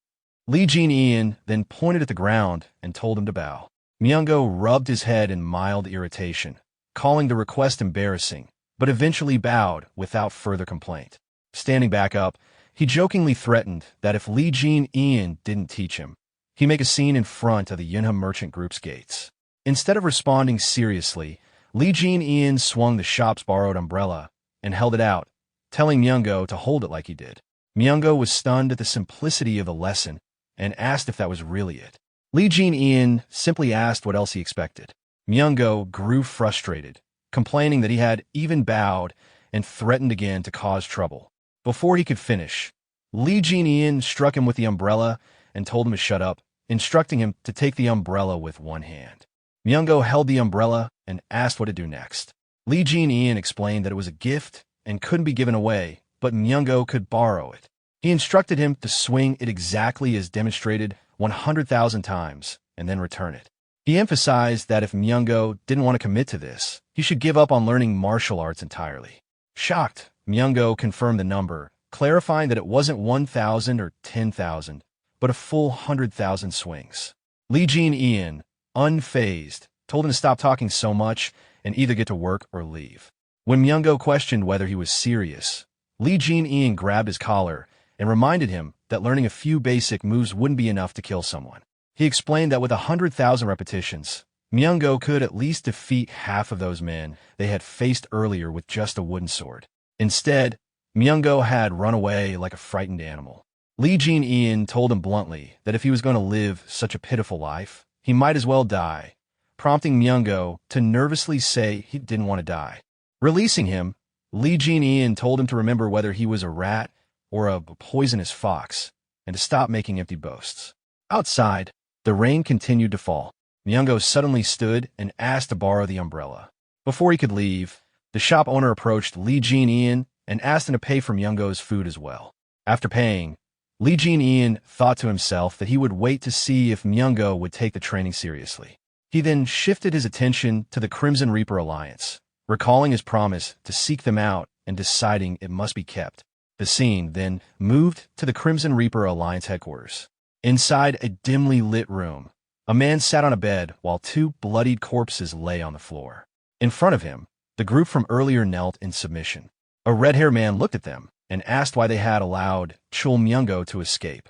Lee Jin-ian then pointed at the ground and told him to bow. Myungo rubbed his head in mild irritation, calling the request embarrassing, but eventually bowed without further complaint. Standing back up, he jokingly threatened that if Lee Jin-ian didn't teach him, he'd make a scene in front of the Yunha Merchant Group's gates. Instead of responding seriously, Lee Jin-ian swung the shop's borrowed umbrella and held it out, telling Myungo to hold it like he did. Myungo was stunned at the simplicity of the lesson and asked if that was really it. Lee Jin-ian simply asked what else he expected. Myungo grew frustrated, complaining that he had even bowed and threatened again to cause trouble. Before he could finish, Lee Jin-ian struck him with the umbrella and told him to shut up, instructing him to take the umbrella with one hand. Myungo held the umbrella and asked what to do next. Lee Jin-ian explained that it was a gift and couldn't be given away, but Myungo could borrow it. He instructed him to swing it exactly as demonstrated 100,000 times and then return it. He emphasized that if Myungo didn't want to commit to this, he should give up on learning martial arts entirely. Shocked, Myungo confirmed the number, clarifying that it wasn't 1,000 or 10,000, but a full 100,000 swings. Lee Jin-ian, unfazed, told him to stop talking so much and either get to work or leave. When Myungo questioned whether he was serious, Lee Jin-ian grabbed his collar and reminded him that learning a few basic moves wouldn't be enough to kill someone. He explained that with 100,000 repetitions, Myungo could at least defeat half of those men they had faced earlier with just a wooden sword. Instead, Myungo had run away like a frightened animal. Lee Jin-ian told him bluntly that if he was going to live such a pitiful life, he might as well die, prompting Myungo to nervously say he didn't want to die. Releasing him, Lee Jin-ian told him to remember whether he was a rat or a poisonous fox, and to stop making empty boasts. Outside, the rain continued to fall. Myungo suddenly stood and asked to borrow the umbrella. Before he could leave, the shop owner approached Lee Jin-ian and asked him to pay for Myungo's food as well. After paying, Lee Jin-ian thought to himself that he would wait to see if Myungo would take the training seriously. He then shifted his attention to the Crimson Reaper Alliance, recalling his promise to seek them out and deciding it must be kept. The scene then moved to the Crimson Reaper Alliance headquarters. Inside a dimly lit room, a man sat on a bed while two bloodied corpses lay on the floor. In front of him, the group from earlier knelt in submission. A red-haired man looked at them and asked why they had allowed Chul Myungo to escape.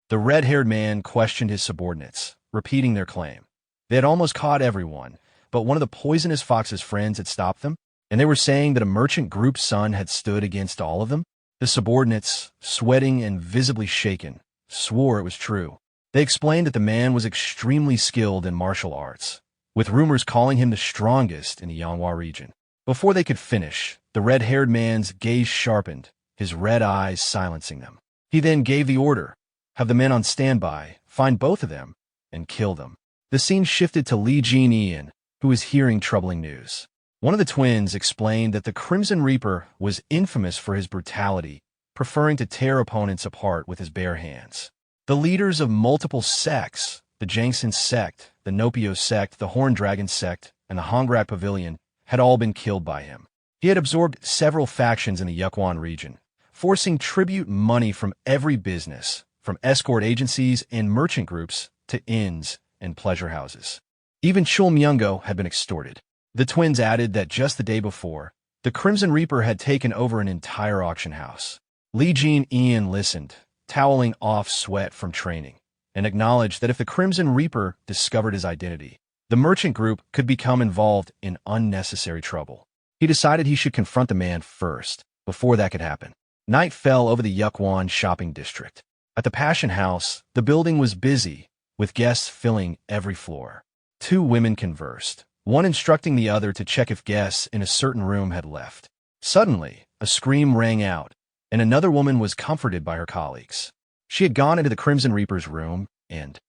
The red-haired man questioned his subordinates, repeating their claim. They had almost caught everyone, but one of the poisonous fox's friends had stopped them, and they were saying that a merchant group's son had stood against all of them. The subordinates, sweating and visibly shaken, swore it was true. They explained that the man was extremely skilled in martial arts, with rumors calling him the strongest in the Yanhua region. Before they could finish, the red-haired man's gaze sharpened, his red eyes silencing them. He then gave the order, have the men on standby, find both of them, and kill them. The scene shifted to Lee Jin-ian, who was hearing troubling news. One of the twins explained that the Crimson Reaper was infamous for his brutality, preferring to tear opponents apart with his bare hands. The leaders of multiple sects, the Jangsen sect, the Nopio sect, the Horn Dragon sect, and the Hongrak Pavilion, had all been killed by him. He had absorbed several factions in the Yukwan region, forcing tribute money from every business, from escort agencies and merchant groups to inns and pleasure houses. Even Chul Myungo had been extorted. The twins added that just the day before, the Crimson Reaper had taken over an entire auction house. Lee Jin-ian listened, toweling off sweat from training, and acknowledged that if the Crimson Reaper discovered his identity, the merchant group could become involved in unnecessary trouble. He decided he should confront the man first, before that could happen. Night fell over the Yukwan shopping district. At the Passion House, the building was busy, with guests filling every floor. Two women conversed, one instructing the other to check if guests in a certain room had left. Suddenly, a scream rang out, and another woman was comforted by her colleagues. She had gone into the Crimson Reaper's room, and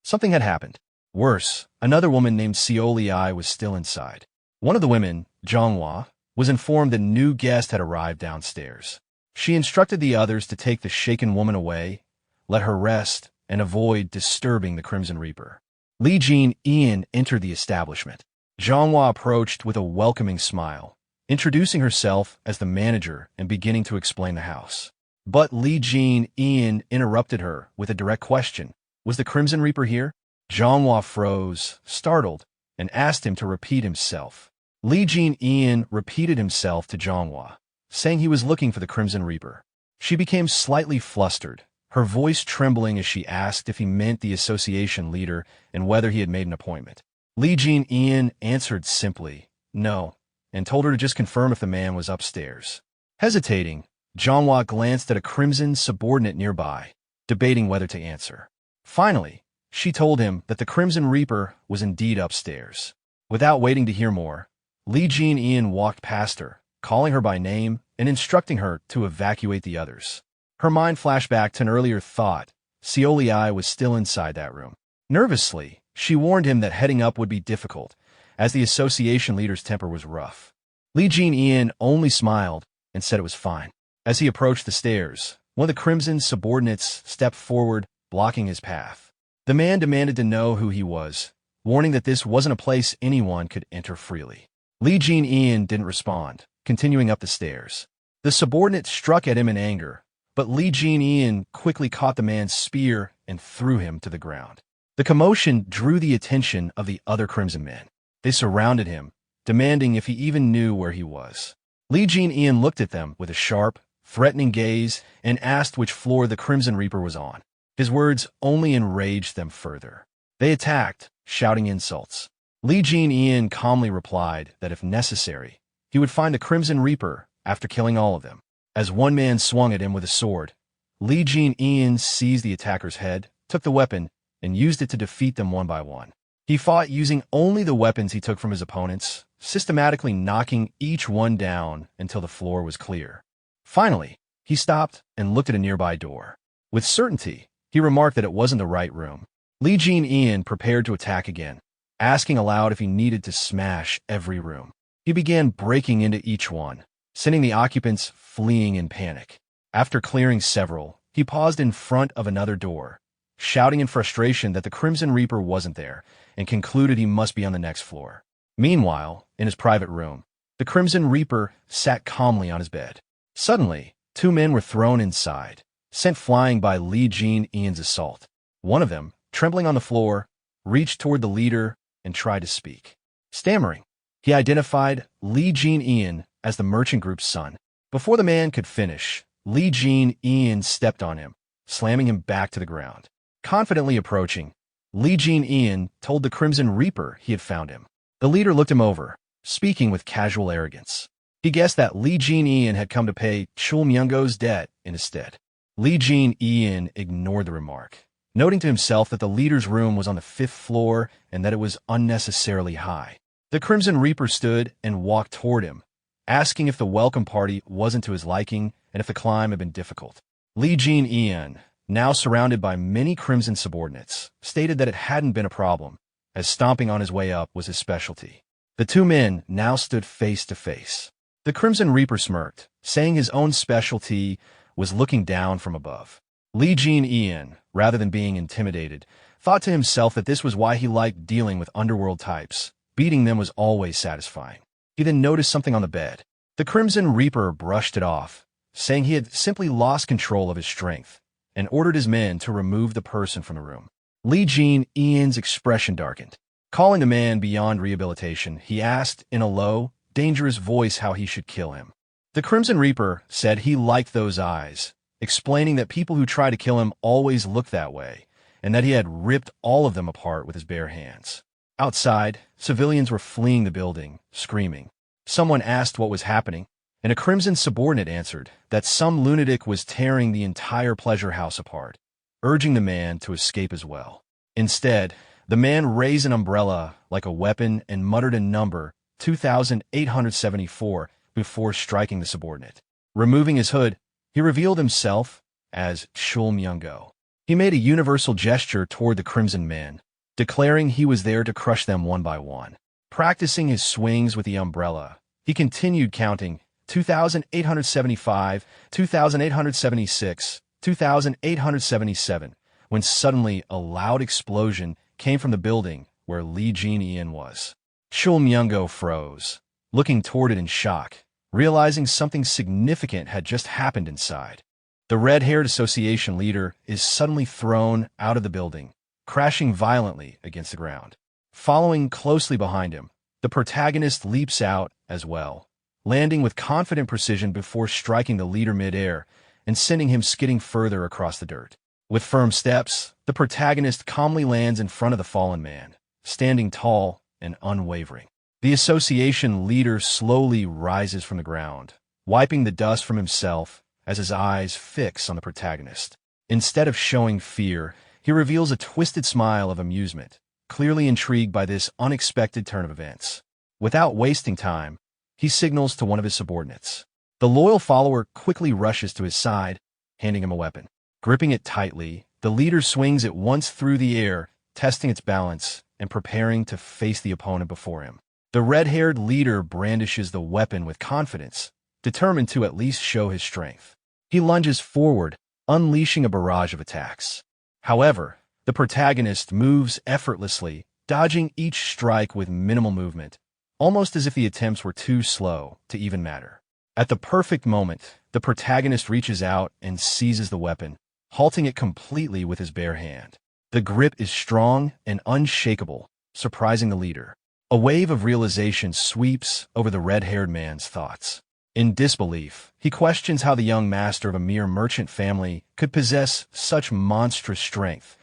something had happened. Worse, another woman named Seoli was still inside. One of the women, Zhonghua, was informed that a new guest had arrived downstairs. She instructed the others to take the shaken woman away, let her rest, and avoid disturbing the Crimson Reaper. Lee Jin-ian entered the establishment. Zhonghua approached with a welcoming smile, introducing herself as the manager and beginning to explain the house. But Lee Jin-ian interrupted her with a direct question. Was the Crimson Reaper here? Zhonghua froze, startled, and asked him to repeat himself. Li Jin-ian repeated himself to Zhonghua, saying he was looking for the Crimson Reaper. She became slightly flustered, her voice trembling as she asked if he meant the association leader and whether he had made an appointment. Li Jin-ian answered simply, no, and told her to just confirm if the man was upstairs. Hesitating, Zhonghua glanced at a crimson subordinate nearby, debating whether to answer. Finally, she told him that the Crimson Reaper was indeed upstairs. Without waiting to hear more, Li Jin-ian walked past her, calling her by name and instructing her to evacuate the others. Her mind flashed back to an earlier thought. Seoliai was still inside that room. Nervously, she warned him that heading up would be difficult, as the association leader's temper was rough. Li Jin-ian only smiled and said it was fine. As he approached the stairs, one of the Crimson subordinates stepped forward, blocking his path. The man demanded to know who he was, warning that this wasn't a place anyone could enter freely. Li Jin-ian didn't respond, continuing up the stairs. The subordinate struck at him in anger, but Li Jin-ian quickly caught the man's spear and threw him to the ground. The commotion drew the attention of the other Crimson men. They surrounded him, demanding if he even knew where he was. Li Jin-ian looked at them with a sharp, threatening gaze and asked which floor the Crimson Reaper was on. His words only enraged them further. They attacked, shouting insults. Li Jin-ian calmly replied that if necessary, he would find the Crimson Reaper after killing all of them. As one man swung at him with a sword, Li Jin-ian seized the attacker's head, took the weapon, and used it to defeat them one by one. He fought using only the weapons he took from his opponents, systematically knocking each one down until the floor was clear. Finally, he stopped and looked at a nearby door. With certainty, he remarked that it wasn't the right room. Li Jin-ian prepared to attack again, asking aloud if he needed to smash every room. He began breaking into each one, sending the occupants fleeing in panic. After clearing several, he paused in front of another door, shouting in frustration that the Crimson Reaper wasn't there, and concluded he must be on the next floor. Meanwhile, in his private room, the Crimson Reaper sat calmly on his bed. Suddenly, two men were thrown inside, sent flying by Li Jin-ian's assault. One of them, trembling on the floor, reached toward the leader and tried to speak. Stammering, he identified Li Jin-ian as the merchant group's son. Before the man could finish, Li Jin-ian stepped on him, slamming him back to the ground. Confidently approaching, Li Jin-ian told the Crimson Reaper he had found him. The leader looked him over, speaking with casual arrogance. He guessed that Li Jin-ian had come to pay Chul Myungo's debt in his stead. Li Jin-ian ignored the remark, noting to himself that the leader's room was on the 5th floor and that it was unnecessarily high. The Crimson Reaper stood and walked toward him, asking if the welcome party wasn't to his liking and if the climb had been difficult. Li Jin-ian, now surrounded by many Crimson subordinates, stated that it hadn't been a problem, as stomping on his way up was his specialty. The two men now stood face to face. The Crimson Reaper smirked, saying his own specialty was looking down from above. Li Jin-ian, rather than being intimidated, thought to himself that this was why he liked dealing with underworld types. Beating them was always satisfying. He then noticed something on the bed. The Crimson Reaper brushed it off, saying he had simply lost control of his strength, and ordered his men to remove the person from the room. Li Jin-ian's expression darkened. Calling the man beyond rehabilitation, he asked in a low, dangerous voice how he should kill him. The Crimson Reaper said he liked those eyes, explaining that people who try to kill him always look that way, and that he had ripped all of them apart with his bare hands. Outside, civilians were fleeing the building, screaming. Someone asked what was happening, and a Crimson subordinate answered that some lunatic was tearing the entire pleasure house apart, urging the man to escape as well. Instead, the man raised an umbrella like a weapon and muttered a number, 2874, before striking the subordinate. Removing his hood, he revealed himself as Chul Myungo. He made a universal gesture toward the Crimson men, declaring he was there to crush them one by one. Practicing his swings with the umbrella, he continued counting 2875, 2876, 2877, when suddenly a loud explosion came from the building where Li Jin-ian was. Chul Myungo froze, looking toward it in shock, realizing something significant had just happened inside. The red-haired association leader is suddenly thrown out of the building, crashing violently against the ground. Following closely behind him, The protagonist leaps out as well, landing with confident precision before striking the leader mid-air and sending him skidding further across the dirt. With firm steps, the protagonist calmly lands in front of the fallen man, standing tall and unwavering. The association leader slowly rises from the ground, wiping the dust from himself as his eyes fix on the protagonist. Instead of showing fear, he reveals a twisted smile of amusement, clearly intrigued by this unexpected turn of events. Without wasting time, he signals to one of his subordinates. The loyal follower quickly rushes to his side, handing him a weapon. Gripping it tightly, the leader swings it once through the air, testing its balance and preparing to face the opponent before him. The red-haired leader brandishes the weapon with confidence, determined to at least show his strength. He lunges forward, unleashing a barrage of attacks. However, the protagonist moves effortlessly, dodging each strike with minimal movement, almost as if the attempts were too slow to even matter. At the perfect moment, the protagonist reaches out and seizes the weapon, halting it completely with his bare hand. The grip is strong and unshakable, surprising the leader. A wave of realization sweeps over the red-haired man's thoughts. In disbelief, he questions how the young master of a mere merchant family could possess such monstrous strength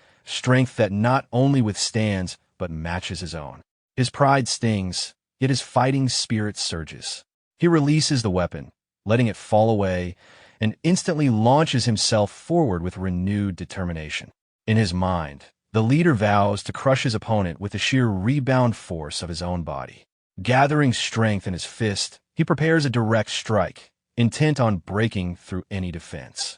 that not only withstands but matches his own. His pride stings, yet his fighting spirit surges. He releases the weapon, letting it fall away, and instantly launches himself forward with renewed determination. In his mind, the leader vows to crush his opponent with the sheer rebound force of his own body. Gathering strength in his fist, he prepares a direct strike, intent on breaking through any defense,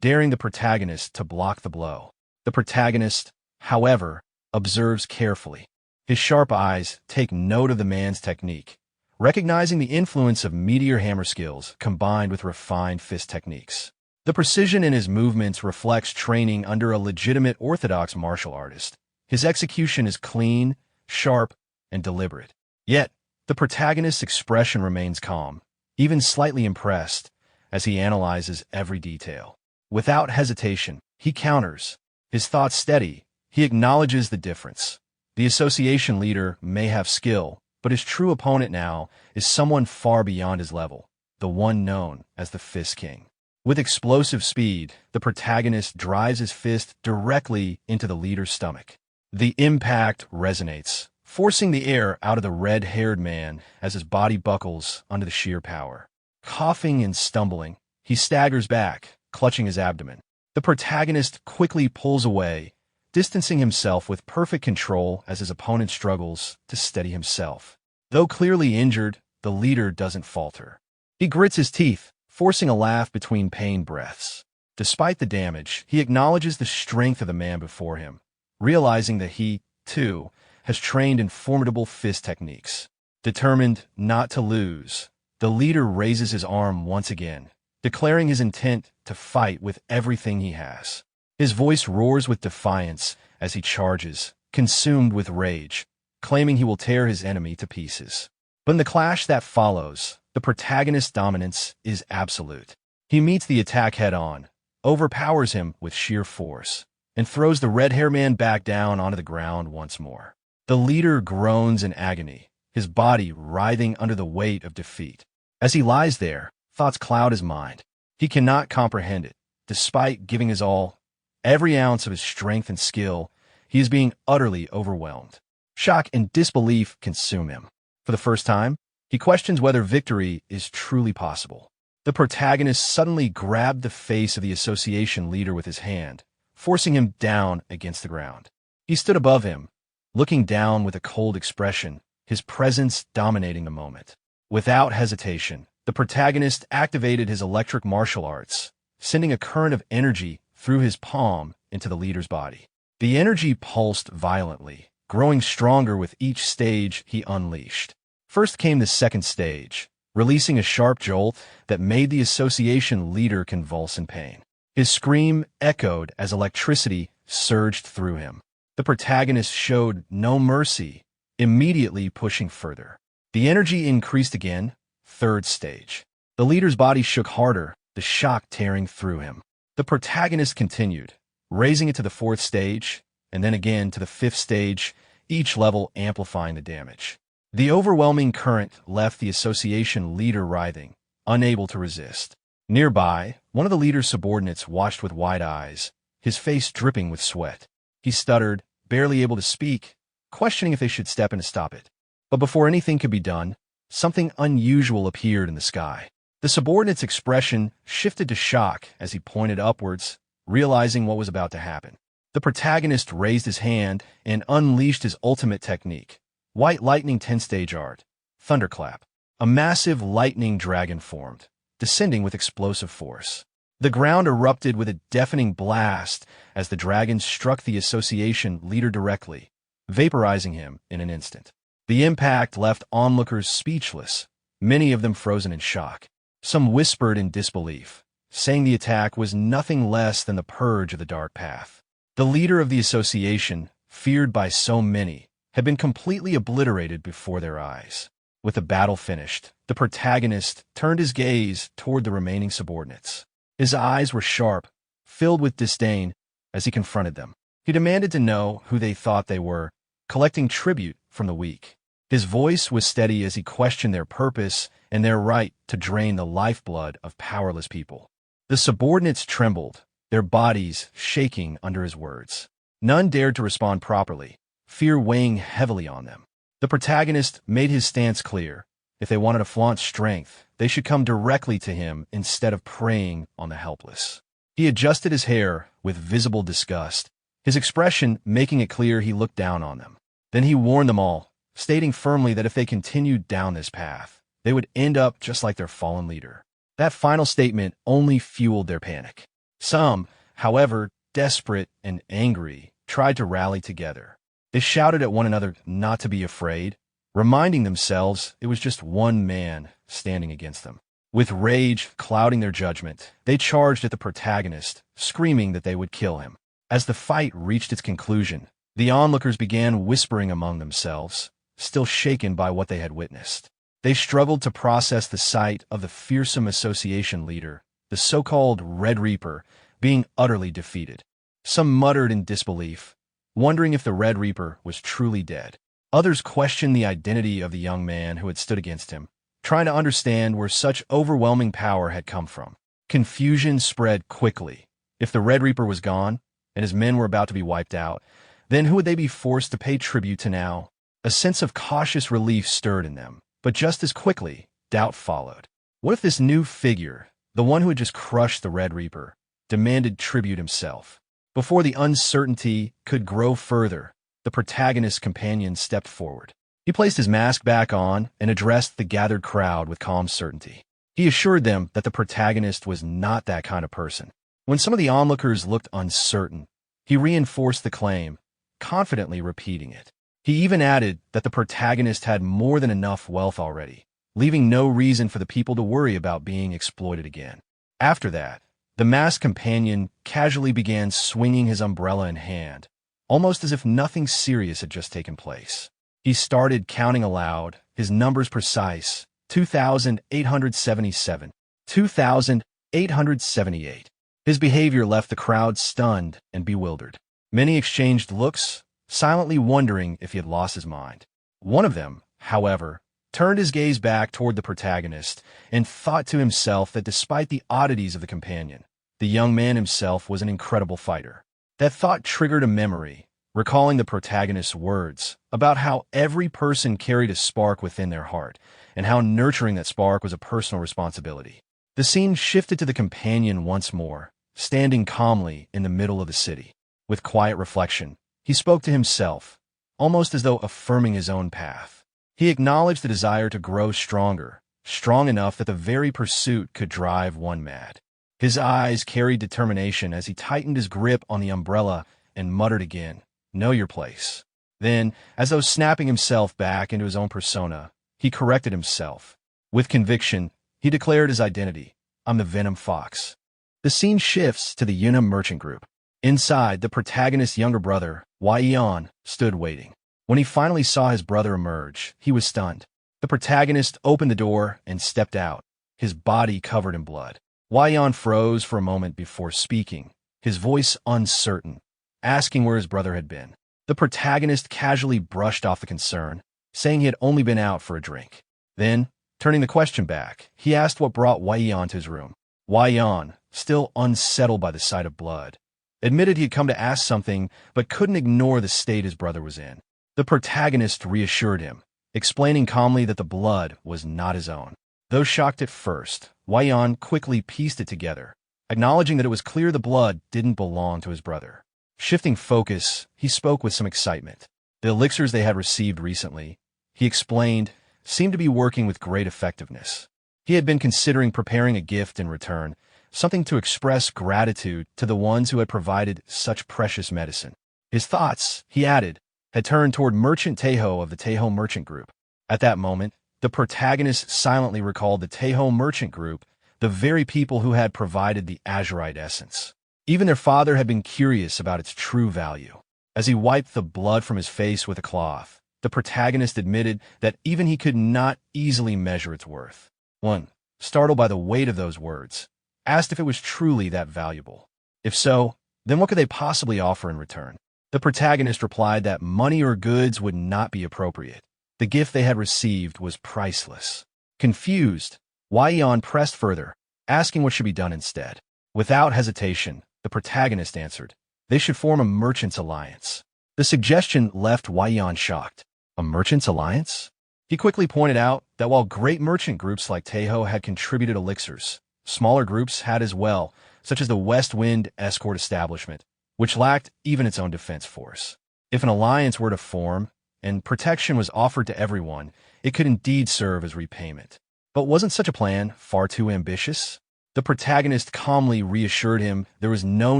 daring the protagonist to block the blow. The protagonist, however, observes carefully. His sharp eyes take note of the man's technique, recognizing the influence of meteor hammer skills combined with refined fist techniques. The precision in his movements reflects training under a legitimate orthodox martial artist. His execution is clean, sharp, and deliberate. Yet, the protagonist's expression remains calm, even slightly impressed, as he analyzes every detail. Without hesitation, he counters. His thoughts steady, he acknowledges the difference. The association leader may have skill, but his true opponent now is someone far beyond his level, the one known as the Fist King. With explosive speed, the protagonist drives his fist directly into the leader's stomach. The impact resonates, forcing the air out of the red-haired man as his body buckles under the sheer power. Coughing and stumbling, he staggers back, clutching his abdomen. The protagonist quickly pulls away, distancing himself with perfect control as his opponent struggles to steady himself. Though clearly injured, the leader doesn't falter. He grits his teeth, forcing a laugh between pain breaths. Despite the damage, he acknowledges the strength of the man before him, realizing that he, too, has trained in formidable fist techniques. Determined not to lose, the leader raises his arm once again, declaring his intent to fight with everything he has. His voice roars with defiance as he charges, consumed with rage, claiming he will tear his enemy to pieces. But in the clash that follows, the protagonist's dominance is absolute. He meets the attack head-on, overpowers him with sheer force, and throws the red-haired man back down onto the ground once more. The leader groans in agony, his body writhing under the weight of defeat. As he lies there, thoughts cloud his mind. He cannot comprehend it. Despite giving his all, every ounce of his strength and skill, he is being utterly overwhelmed. Shock and disbelief consume him. For the first time, he questions whether victory is truly possible. The protagonist suddenly grabbed the face of the association leader with his hand, forcing him down against the ground. He stood above him, looking down with a cold expression, his presence dominating the moment. Without hesitation, the protagonist activated his electric martial arts, sending a current of energy through his palm into the leader's body. The energy pulsed violently, growing stronger with each stage he unleashed. First came the second stage, releasing a sharp jolt that made the association leader convulse in pain. His scream echoed as electricity surged through him. The protagonist showed no mercy, immediately pushing further. The energy increased again, third stage. The leader's body shook harder, the shock tearing through him. The protagonist continued, raising it to the fourth stage, and then again to the fifth stage, each level amplifying the damage. The overwhelming current left the association leader writhing, unable to resist. Nearby, one of the leader's subordinates watched with wide eyes, his face dripping with sweat. He stuttered, barely able to speak, questioning if they should step in to stop it. But before anything could be done, something unusual appeared in the sky. The subordinate's expression shifted to shock as he pointed upwards, realizing what was about to happen. The protagonist raised his hand and unleashed his ultimate technique. White lightning 10-stage art. Thunderclap. A massive lightning dragon formed, descending with explosive force. The ground erupted with a deafening blast as the dragon struck the association leader directly, vaporizing him in an instant. The impact left onlookers speechless, many of them frozen in shock. Some whispered in disbelief, saying the attack was nothing less than the purge of the dark path. The leader of the association, feared by so many, had been completely obliterated before their eyes. With the battle finished, the protagonist turned his gaze toward the remaining subordinates. His eyes were sharp, filled with disdain, as he confronted them. He demanded to know who they thought they were, collecting tribute from the weak. His voice was steady as he questioned their purpose and their right to drain the lifeblood of powerless people. The subordinates trembled, their bodies shaking under his words. None dared to respond properly, fear weighing heavily on them. The protagonist made his stance clear. If they wanted to flaunt strength, they should come directly to him instead of preying on the helpless. He adjusted his hair with visible disgust, his expression making it clear he looked down on them. Then he warned them all, stating firmly that if they continued down this path, they would end up just like their fallen leader. That final statement only fueled their panic. Some, however, desperate and angry, tried to rally together. They shouted at one another not to be afraid, reminding themselves it was just one man standing against them. With rage clouding their judgment, they charged at the protagonist, screaming that they would kill him. As the fight reached its conclusion, the onlookers began whispering among themselves, still shaken by what they had witnessed. They struggled to process the sight of the fearsome association leader, the so-called Red Reaper, being utterly defeated. Some muttered in disbelief, wondering if the Red Reaper was truly dead. Others questioned the identity of the young man who had stood against him, trying to understand where such overwhelming power had come from. Confusion spread quickly. If the Red Reaper was gone, and his men were about to be wiped out, then who would they be forced to pay tribute to now? A sense of cautious relief stirred in them, but just as quickly, doubt followed. What if this new figure, the one who had just crushed the Red Reaper, demanded tribute himself? Before the uncertainty could grow further, the protagonist's companion stepped forward. He placed his mask back on and addressed the gathered crowd with calm certainty. He assured them that the protagonist was not that kind of person. When some of the onlookers looked uncertain, he reinforced the claim, confidently repeating it. He even added that the protagonist had more than enough wealth already, leaving no reason for the people to worry about being exploited again. After that, the masked companion casually began swinging his umbrella in hand, almost as if nothing serious had just taken place. He started counting aloud, his numbers precise: 2,877, 2,878. His behavior left the crowd stunned and bewildered. Many exchanged looks, silently wondering if he had lost his mind. One of them, however, turned his gaze back toward the protagonist and thought to himself that despite the oddities of the companion, the young man himself was an incredible fighter. That thought triggered a memory, recalling the protagonist's words about how every person carried a spark within their heart and how nurturing that spark was a personal responsibility. The scene shifted to the companion once more, standing calmly in the middle of the city. With quiet reflection, he spoke to himself, almost as though affirming his own path. He acknowledged the desire to grow stronger, strong enough that the very pursuit could drive one mad. His eyes carried determination as he tightened his grip on the umbrella and muttered again, "Know your place." Then, as though snapping himself back into his own persona, he corrected himself. With conviction, he declared his identity: "I'm the Venom Fox." The scene shifts to the Yunam merchant group. Inside, the protagonist's younger brother, Waiyan, stood waiting. When he finally saw his brother emerge, he was stunned. The protagonist opened the door and stepped out, his body covered in blood. Waiyan froze for a moment before speaking, his voice uncertain, asking where his brother had been. The protagonist casually brushed off the concern, saying he had only been out for a drink. Then, turning the question back, he asked what brought Wei Yan to his room. Wei Yan, still unsettled by the sight of blood, admitted he had come to ask something but couldn't ignore the state his brother was in. The protagonist reassured him, explaining calmly that the blood was not his own. Though shocked at first, Wei Yan quickly pieced it together, acknowledging that it was clear the blood didn't belong to his brother. Shifting focus, he spoke with some excitement. The elixirs they had received recently, he explained, seemed to be working with great effectiveness. He had been considering preparing a gift in return, something to express gratitude to the ones who had provided such precious medicine. His thoughts, he added, had turned toward Merchant Taeho of the Taeho Merchant Group. At that moment, the protagonist silently recalled the Taeho Merchant Group, the very people who had provided the azurite essence. Even their father had been curious about its true value. As he wiped the blood from his face with a cloth, the protagonist admitted that even he could not easily measure its worth. One, startled by the weight of those words, asked if it was truly that valuable. If so, then what could they possibly offer in return? The protagonist replied that money or goods would not be appropriate. The gift they had received was priceless. Confused, Wei Yan pressed further, asking what should be done instead. Without hesitation, the protagonist answered, they should form a merchant's alliance. The suggestion left Wei Yan shocked. A merchant's alliance? He quickly pointed out that while great merchant groups like Taeho had contributed elixirs, smaller groups had as well, such as the West Wind Escort Establishment, which lacked even its own defense force. If an alliance were to form, and protection was offered to everyone, it could indeed serve as repayment. But wasn't such a plan far too ambitious? The protagonist calmly reassured him there was no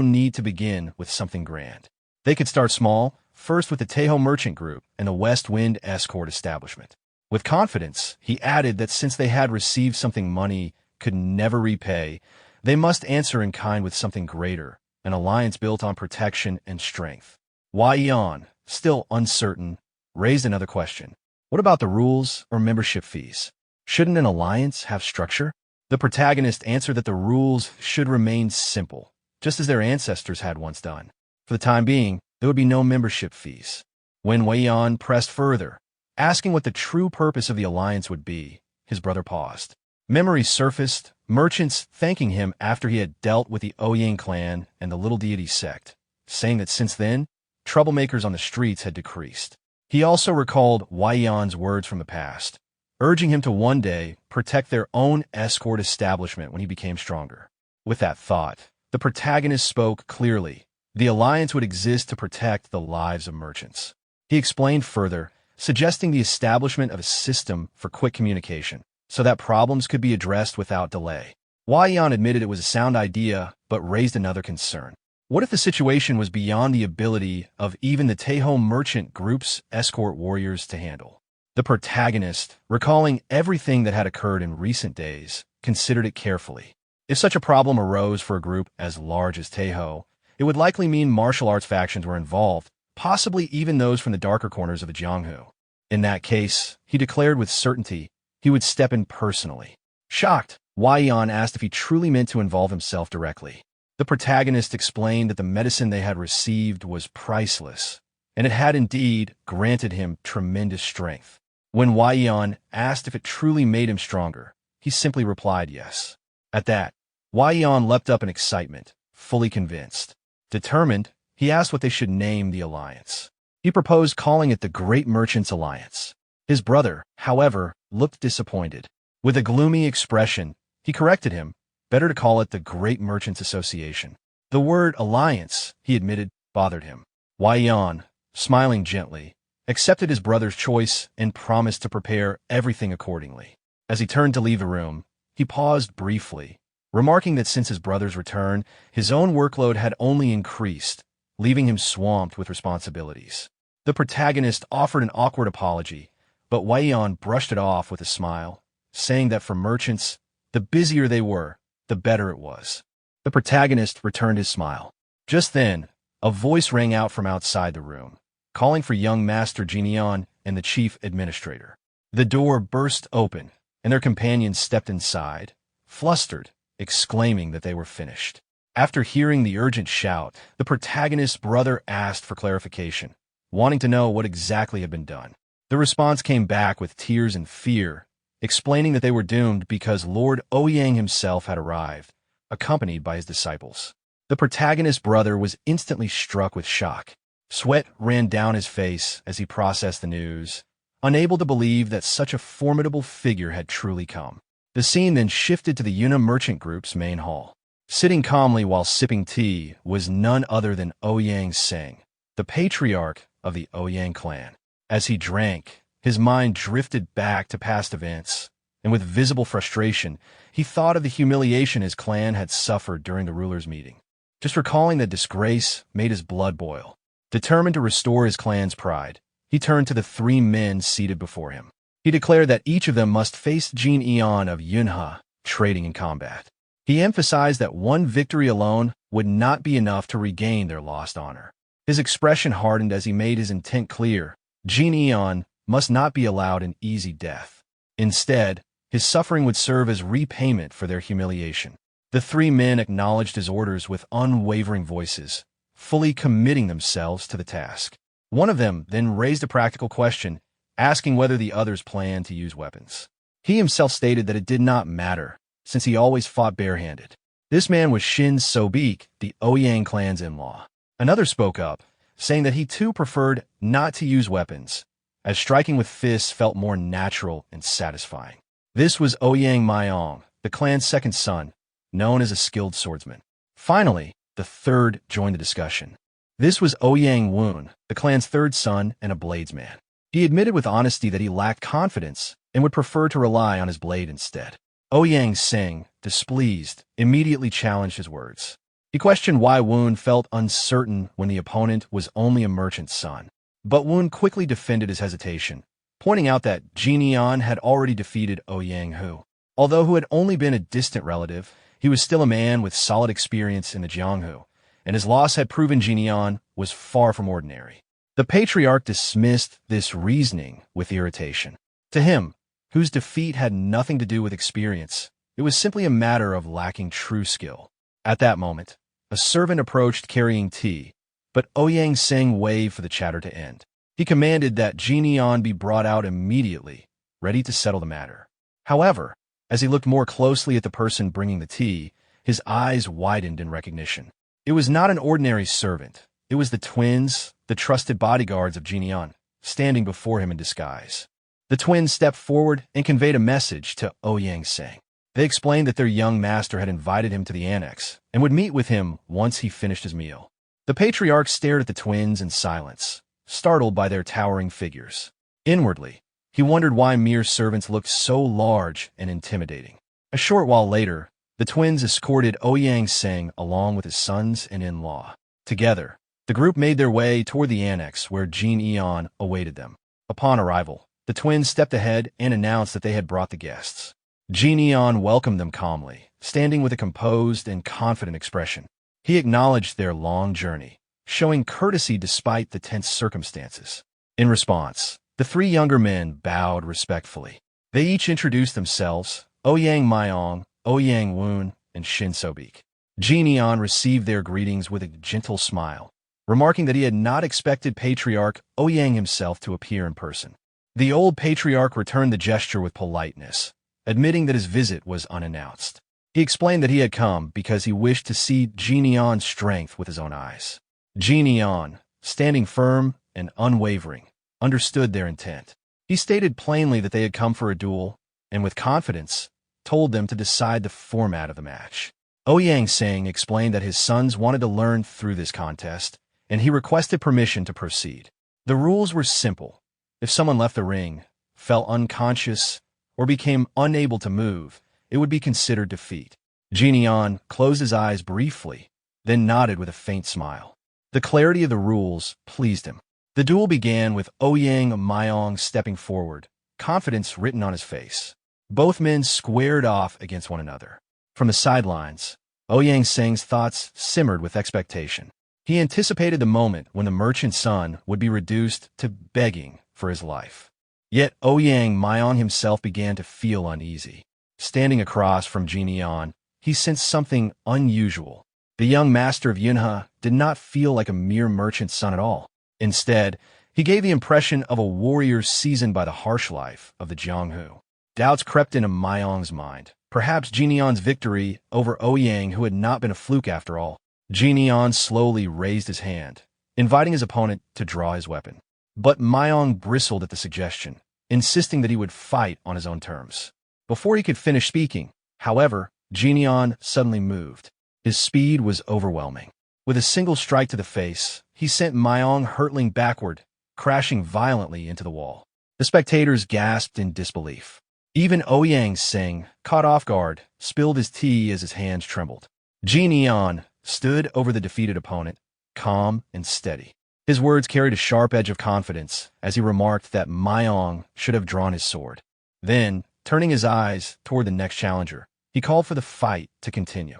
need to begin with something grand. They could start small, first with the Taeho Merchant Group and the West Wind Escort Establishment. With confidence, he added that since they had received something money could never repay, they must answer in kind with something greater, an alliance built on protection and strength. Wei Yan, still uncertain, raised another question. What about the rules or membership fees? Shouldn't an alliance have structure? The protagonist answered that the rules should remain simple, just as their ancestors had once done. For the time being, there would be no membership fees. When Wei Yan pressed further, asking what the true purpose of the alliance would be, his brother paused. Memories surfaced, merchants thanking him after he had dealt with the Ouyang clan and the Little Deity sect, saying that since then, troublemakers on the streets had decreased. He also recalled Wei Yan's words from the past, urging him to one day protect their own escort establishment when he became stronger. With that thought, the protagonist spoke clearly. The alliance would exist to protect the lives of merchants. He explained further, suggesting the establishment of a system for quick communication, so that problems could be addressed without delay. Wei Yan admitted it was a sound idea, but raised another concern. What if the situation was beyond the ability of even the Taeho Merchant Group's escort warriors to handle? The protagonist, recalling everything that had occurred in recent days, considered it carefully. If such a problem arose for a group as large as Taeho, it would likely mean martial arts factions were involved, possibly even those from the darker corners of the Jianghu. In that case, he declared with certainty, he would step in personally. Shocked, Wei Yan asked if he truly meant to involve himself directly. The protagonist explained that the medicine they had received was priceless, and it had indeed granted him tremendous strength. When Wei Yan asked if it truly made him stronger, he simply replied yes. At that, Wei Yan leapt up in excitement, fully convinced. Determined, he asked what they should name the alliance. He proposed calling it the Great Merchants Alliance. His brother, however, looked disappointed. With a gloomy expression, he corrected him, better to call it the Great Merchants Association. The word alliance, he admitted, bothered him. Wei Yan, smiling gently, accepted his brother's choice and promised to prepare everything accordingly. As he turned to leave the room, he paused briefly, remarking that since his brother's return, his own workload had only increased, leaving him swamped with responsibilities. The protagonist offered an awkward apology, but Wei Yan brushed it off with a smile, saying that for merchants, the busier they were, the better it was. The protagonist returned his smile. Just then, a voice rang out from outside the room, calling for young Master Jinian and the chief administrator. The door burst open, and their companions stepped inside, flustered, exclaiming that they were finished. After hearing the urgent shout, the protagonist's brother asked for clarification, wanting to know what exactly had been done. The The response came back with tears and fear, explaining that they were doomed because Lord Ouyang himself had arrived, accompanied by his disciples. The protagonist's brother was instantly struck with shock. Sweat ran down his face as he processed the news, unable to believe that such a formidable figure had truly come. The scene then shifted to the Yuna merchant group's main hall. Sitting calmly while sipping tea was none other than Ouyang Seng, the patriarch of the Ouyang clan. As he drank, his mind drifted back to past events, and with visible frustration, he thought of the humiliation his clan had suffered during the ruler's meeting. Just recalling the disgrace made his blood boil. Determined to restore his clan's pride, he turned to the three men seated before him. He declared that each of them must face Jin Eon of Yunha, trading in combat. He emphasized that one victory alone would not be enough to regain their lost honor. His expression hardened as he made his intent clear. Jin Eon must not be allowed an easy death. Instead, his suffering would serve as repayment for their humiliation. The three men acknowledged his orders with unwavering voices, fully committing themselves to the task. One of them then raised a practical question, asking whether the others planned to use weapons. He himself stated that it did not matter, since he always fought barehanded. This man was Shin Sobik, the Ouyang clan's in-law. Another spoke up, saying that he too preferred not to use weapons, as striking with fists felt more natural and satisfying. This was Ouyang Mayong, the clan's second son, known as a skilled swordsman. Finally, the third joined the discussion. This was Ouyang Woon, the clan's third son and a bladesman. He admitted with honesty that he lacked confidence and would prefer to rely on his blade instead. Ouyang Seng, displeased, immediately challenged his words. He questioned why Woon felt uncertain when the opponent was only a merchant's son. But Woon quickly defended his hesitation, pointing out that Jin Eon had already defeated Ouyang Hu. Although who had only been a distant relative, he was still a man with solid experience in the Jianghu, and his loss had proven Jin Eon was far from ordinary. The patriarch dismissed this reasoning with irritation. To him, whose defeat had nothing to do with experience, it was simply a matter of lacking true skill. At that moment, a servant approached carrying tea, but Ouyang Seng waved for the chatter to end. He commanded that Jin Eon be brought out immediately, ready to settle the matter. However, as he looked more closely at the person bringing the tea, his eyes widened in recognition. It was not an ordinary servant. It was the twins, the trusted bodyguards of Jin Eon, standing before him in disguise. The twins stepped forward and conveyed a message to Ouyang Seng. They explained that their young master had invited him to the annex and would meet with him once he finished his meal. The patriarch stared at the twins in silence, startled by their towering figures. Inwardly, he wondered why mere servants looked so large and intimidating. A short while later, the twins escorted Ouyang Seng along with his sons and in-law. Together, the group made their way toward the annex where Jin Eon awaited them. Upon arrival, the twins stepped ahead and announced that they had brought the guests. Jin Eon welcomed them calmly, standing with a composed and confident expression. He acknowledged their long journey, showing courtesy despite the tense circumstances. In response, the three younger men bowed respectfully. They each introduced themselves, Ouyang Mayong, Ouyang Woon, and Shin Sobik. Jin Eon received their greetings with a gentle smile, remarking that he had not expected Patriarch Ouyang himself to appear in person. The old patriarch returned the gesture with politeness, admitting that his visit was unannounced. He explained that he had come because he wished to see Jin Eon's strength with his own eyes. Jin Eon, standing firm and unwavering, understood their intent. He stated plainly that they had come for a duel, and with confidence, told them to decide the format of the match. Ouyang Seng explained that his sons wanted to learn through this contest, and he requested permission to proceed. The rules were simple. If someone left the ring, fell unconscious, or became unable to move, it would be considered defeat. Jin Eon closed his eyes briefly, then nodded with a faint smile. The clarity of the rules pleased him. The duel began with Ouyang Mayong stepping forward, confidence written on his face. Both men squared off against one another. From the sidelines, Ouyang Seng's thoughts simmered with expectation. He anticipated the moment when the merchant's son would be reduced to begging for his life. Yet Ouyang Mayong himself began to feel uneasy. Standing across from Jin Eon, he sensed something unusual. The young master of Yunha did not feel like a mere merchant's son at all. Instead, He gave the impression of a warrior seasoned by the harsh life of the Jianghu. Doubts crept into Mayong's mind. Perhaps Jinion's victory over Ouyang, who had not been a fluke after all. Jinion slowly raised his hand, inviting his opponent to draw his weapon. But Mayong bristled at the suggestion, insisting that he would fight on his own terms. Before he could finish speaking, however, Jinion suddenly moved. His speed was overwhelming. With a single strike to the face, he sent Mayong hurtling backward, crashing violently into the wall. The spectators gasped in disbelief. Even Ouyang Sing, caught off guard, spilled his tea as his hands trembled. Jinion stood over the defeated opponent, calm and steady. His words carried a sharp edge of confidence as he remarked that Mayong should have drawn his sword. Then, turning his eyes toward the next challenger, he called for the fight to continue.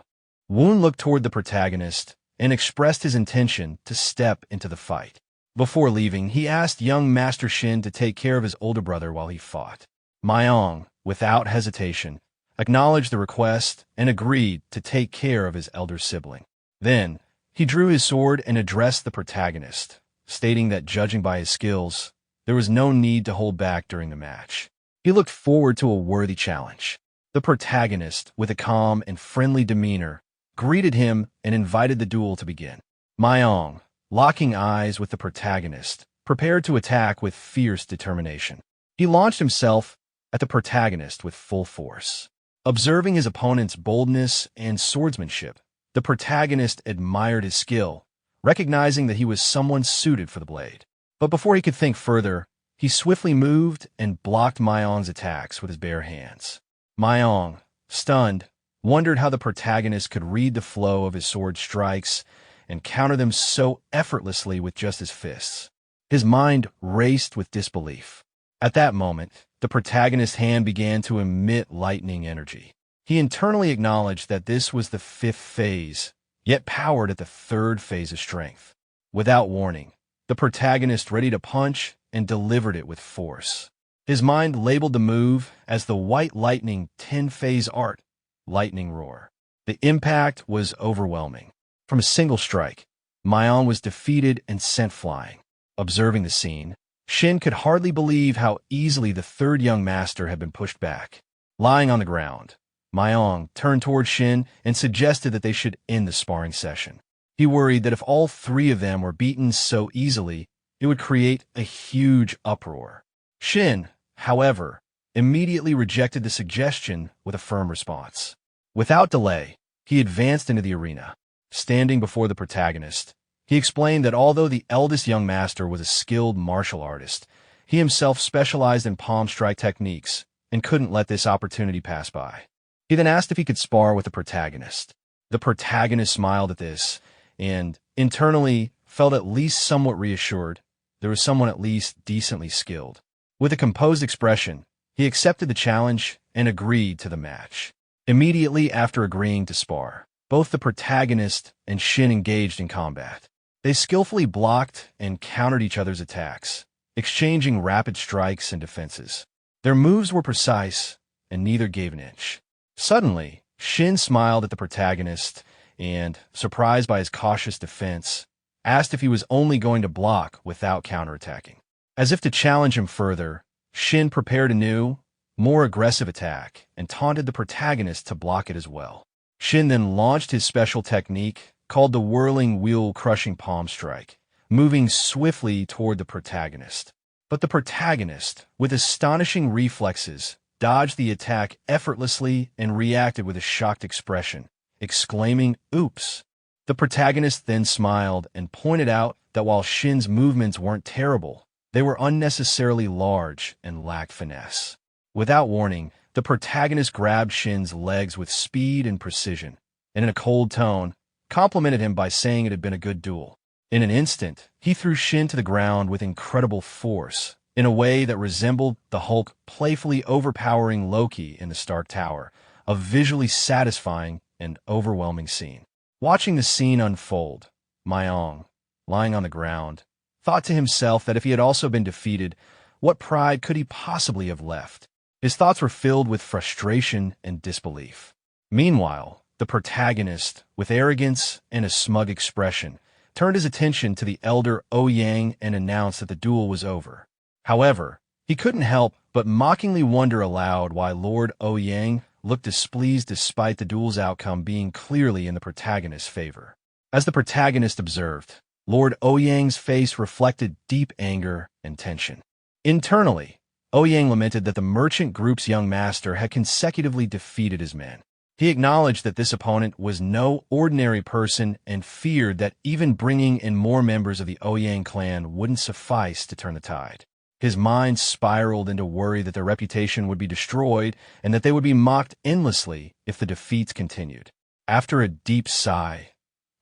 Woon looked toward the protagonist and expressed his intention to step into the fight. Before leaving, he asked young Master Shin to take care of his older brother while he fought. Mayong, without hesitation, acknowledged the request and agreed to take care of his elder sibling. Then, he drew his sword and addressed the protagonist, stating that judging by his skills, there was no need to hold back during the match. He looked forward to a worthy challenge. The protagonist, with a calm and friendly demeanor, greeted him and invited the duel to begin. Mayong, locking eyes with the protagonist, prepared to attack with fierce determination. He launched himself at the protagonist with full force. Observing his opponent's boldness and swordsmanship, the protagonist admired his skill, recognizing that he was someone suited for the blade. But before he could think further, he swiftly moved and blocked Mayong's attacks with his bare hands. Mayong, stunned, wondered how the protagonist could read the flow of his sword strikes and counter them so effortlessly with just his fists. His mind raced with disbelief. At that moment, the protagonist's hand began to emit lightning energy. He internally acknowledged that this was the 5th phase, yet powered at the 3rd phase of strength. Without warning, the protagonist readied a punch and delivered it with force. His mind labeled the move as the White Lightning 10-phase art, Lightning Roar. The impact was overwhelming. From a single strike, Mayong was defeated and sent flying. Observing the scene, Shin could hardly believe how easily the 3rd young master had been pushed back. Lying on the ground, Mayong turned toward Shin and suggested that they should end the sparring session. He worried that if all 3 of them were beaten so easily, it would create a huge uproar. Shin, however, immediately rejected the suggestion with a firm response. Without delay, he advanced into the arena. Standing before the protagonist, he explained that although the eldest young master was a skilled martial artist, he himself specialized in palm strike techniques and couldn't let this opportunity pass by. He then asked if he could spar with the protagonist. The protagonist smiled at this and, internally, felt at least somewhat reassured there was someone at least decently skilled. With a composed expression, he accepted the challenge and agreed to the match. Immediately after agreeing to spar, both the protagonist and Shin engaged in combat. They skillfully blocked and countered each other's attacks, exchanging rapid strikes and defenses. Their moves were precise, and neither gave an inch. Suddenly, Shin smiled at the protagonist and, surprised by his cautious defense, asked if he was only going to block without counterattacking. As if to challenge him further, Shin prepared a new, more aggressive attack and taunted the protagonist to block it as well. Shin then launched his special technique called the whirling wheel-crushing palm strike, moving swiftly toward the protagonist. But the protagonist, with astonishing reflexes, dodged the attack effortlessly and reacted with a shocked expression, exclaiming, "Oops!" The protagonist then smiled and pointed out that while Shin's movements weren't terrible, they were unnecessarily large and lacked finesse. Without warning, the protagonist grabbed Shin's legs with speed and precision, and in a cold tone, complimented him by saying it had been a good duel. In an instant, he threw Shin to the ground with incredible force, in a way that resembled the Hulk playfully overpowering Loki in the Stark Tower, a visually satisfying and overwhelming scene. Watching the scene unfold, Mayong, lying on the ground, thought to himself that if he had also been defeated, what pride could he possibly have left? His thoughts were filled with frustration and disbelief. Meanwhile, the protagonist, with arrogance and a smug expression, turned his attention to the elder Ouyang and announced that the duel was over. However, he couldn't help but mockingly wonder aloud why Lord Ouyang looked displeased despite the duel's outcome being clearly in the protagonist's favor. As the protagonist observed, Lord Ouyang's face reflected deep anger and tension. Internally, Ouyang lamented that the merchant group's young master had consecutively defeated his men. He acknowledged that this opponent was no ordinary person and feared that even bringing in more members of the Ouyang clan wouldn't suffice to turn the tide. His mind spiraled into worry that their reputation would be destroyed and that they would be mocked endlessly if the defeats continued. After a deep sigh,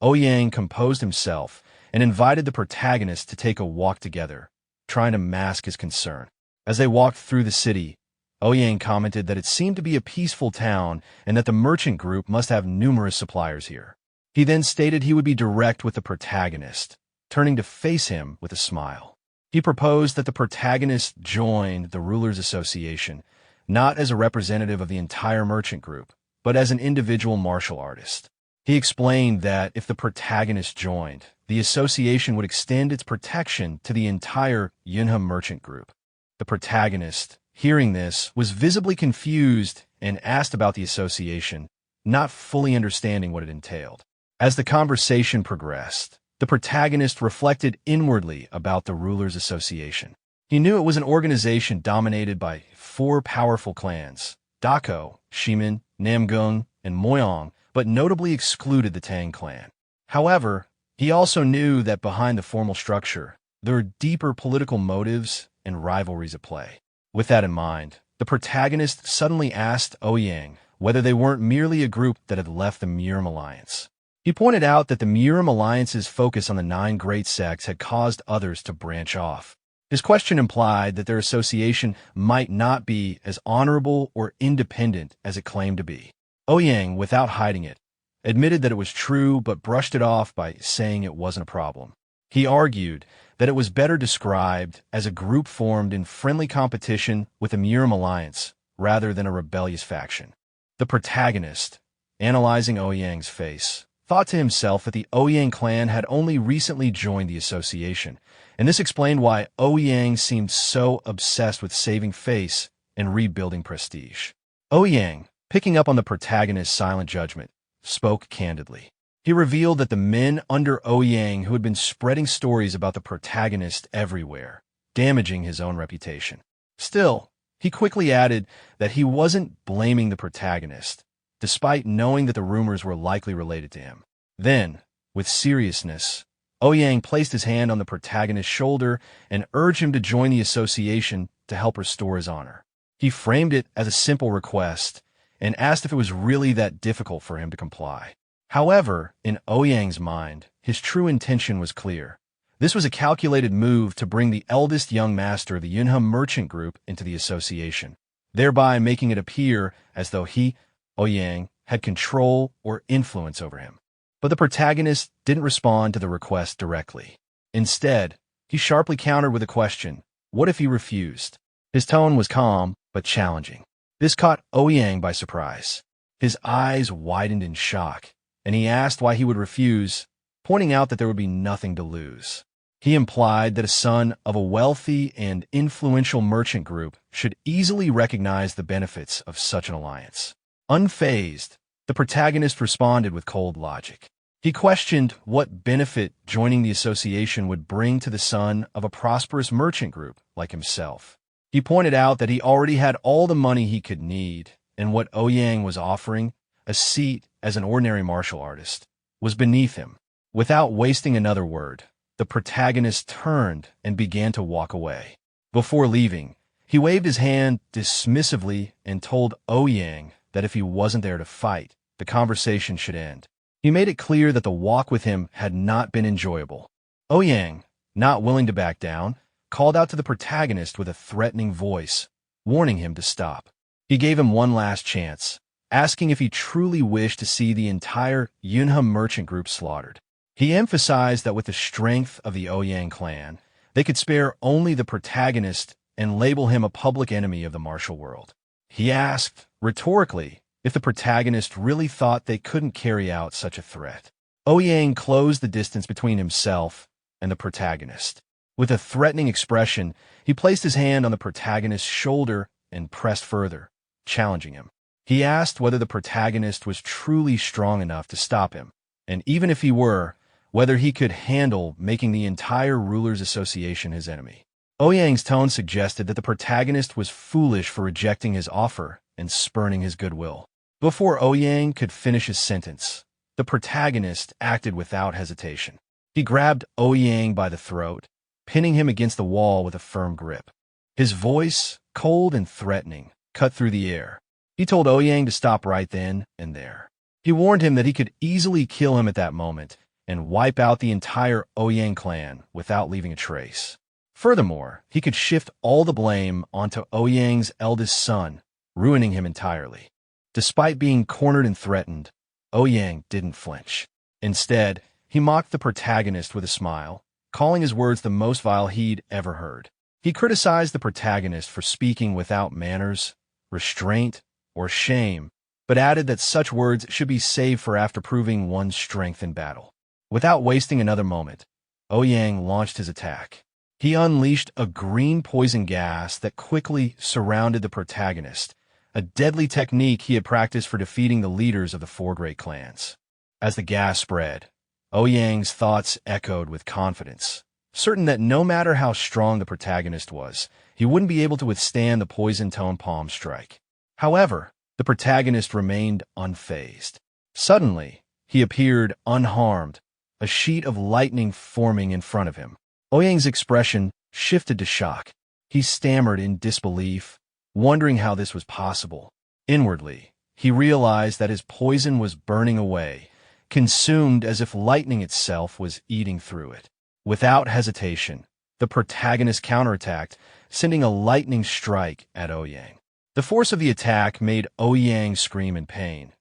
Ouyang composed himself and invited the protagonist to take a walk together, trying to mask his concern. As they walked through the city, Ouyang commented that it seemed to be a peaceful town and that the merchant group must have numerous suppliers here. He then stated he would be direct with the protagonist, turning to face him with a smile. He proposed that the protagonist join the Rulers Association, not as a representative of the entire merchant group, but as an individual martial artist. He explained that if the protagonist joined, the association would extend its protection to the entire Yunhe merchant group. The protagonist, hearing this, was visibly confused and asked about the association, not fully understanding what it entailed. As the conversation progressed, the protagonist reflected inwardly about the Rulers Association. He knew it was an organization dominated by 4 powerful clans, Dako, Shimin, Namgung, and Moyong, but notably excluded the Tang clan. However, he also knew that behind the formal structure, there are deeper political motives and rivalries at play. With that in mind, the protagonist suddenly asked Ouyang whether they weren't merely a group that had left the Murim Alliance. He pointed out that the Murim Alliance's focus on the 9 great sects had caused others to branch off. His question implied that their association might not be as honorable or independent as it claimed to be. Ouyang, without hiding it, admitted that it was true but brushed it off by saying it wasn't a problem. He argued that it was better described as a group formed in friendly competition with the Murim Alliance rather than a rebellious faction. The protagonist, analyzing Ouyang's face, thought to himself that the Ouyang clan had only recently joined the association, and this explained why Ouyang seemed so obsessed with saving face and rebuilding prestige. Ouyang, picking up on the protagonist's silent judgment, spoke candidly. He revealed that the men under Ouyang who had been spreading stories about the protagonist everywhere, damaging his own reputation. Still, he quickly added that he wasn't blaming the protagonist, despite knowing that the rumors were likely related to him. Then, with seriousness, Ouyang placed his hand on the protagonist's shoulder and urged him to join the association to help restore his honor. He framed it as a simple request and asked if it was really that difficult for him to comply. However, in Ouyang's mind, his true intention was clear. This was a calculated move to bring the eldest young master of the Yunhe merchant group into the association, thereby making it appear as though he, Ouyang, had control or influence over him. But the protagonist didn't respond to the request directly. Instead, he sharply countered with a question: what if he refused? His tone was calm, but challenging. This caught Ouyang by surprise. His eyes widened in shock, and he asked why he would refuse, pointing out that there would be nothing to lose. He implied that a son of a wealthy and influential merchant group should easily recognize the benefits of such an alliance. Unfazed, the protagonist responded with cold logic. He questioned what benefit joining the association would bring to the son of a prosperous merchant group like himself. He pointed out that he already had all the money he could need, and what Ouyang was offering, a seat as an ordinary martial artist, was beneath him. Without wasting another word, the protagonist turned and began to walk away. Before leaving, he waved his hand dismissively and told Ouyang that if he wasn't there to fight, the conversation should end. He made it clear that the walk with him had not been enjoyable. Ouyang, not willing to back down, called out to the protagonist with a threatening voice, warning him to stop. He gave him one last chance, asking if he truly wished to see the entire Yunhe merchant group slaughtered. He emphasized that with the strength of the Ouyang clan, they could spare only the protagonist and label him a public enemy of the martial world. He asked, rhetorically, if the protagonist really thought they couldn't carry out such a threat. Ouyang closed the distance between himself and the protagonist. With a threatening expression, he placed his hand on the protagonist's shoulder and pressed further, challenging him. He asked whether the protagonist was truly strong enough to stop him, and even if he were, whether he could handle making the entire Rulers Association his enemy. Ouyang's tone suggested that the protagonist was foolish for rejecting his offer and spurning his goodwill. Before Ouyang could finish his sentence, the protagonist acted without hesitation. He grabbed Ouyang by the throat, pinning him against the wall with a firm grip. His voice, cold and threatening, cut through the air. He told Ouyang to stop right then and there. He warned him that he could easily kill him at that moment and wipe out the entire Ouyang clan without leaving a trace. Furthermore, he could shift all the blame onto Ouyang's eldest son, ruining him entirely. Despite being cornered and threatened, Ouyang didn't flinch. Instead, he mocked the protagonist with a smile, calling his words the most vile he'd ever heard. He criticized the protagonist for speaking without manners, restraint, or shame, but added that such words should be saved for after proving one's strength in battle. Without wasting another moment, Ouyang launched his attack. He unleashed a green poison gas that quickly surrounded the protagonist, a deadly technique he had practiced for defeating the leaders of the four great clans. As the gas spread, Ouyang's thoughts echoed with confidence, certain that no matter how strong the protagonist was, he wouldn't be able to withstand the poison-toned palm strike. However, the protagonist remained unfazed. Suddenly, he appeared unharmed, a sheet of lightning forming in front of him. Ouyang's expression shifted to shock. He stammered in disbelief, wondering how this was possible. Inwardly, he realized that his poison was burning away, consumed as if lightning itself was eating through it. Without hesitation, the protagonist counterattacked, sending a lightning strike at Ouyang. The force of the attack made Ouyang scream in pain.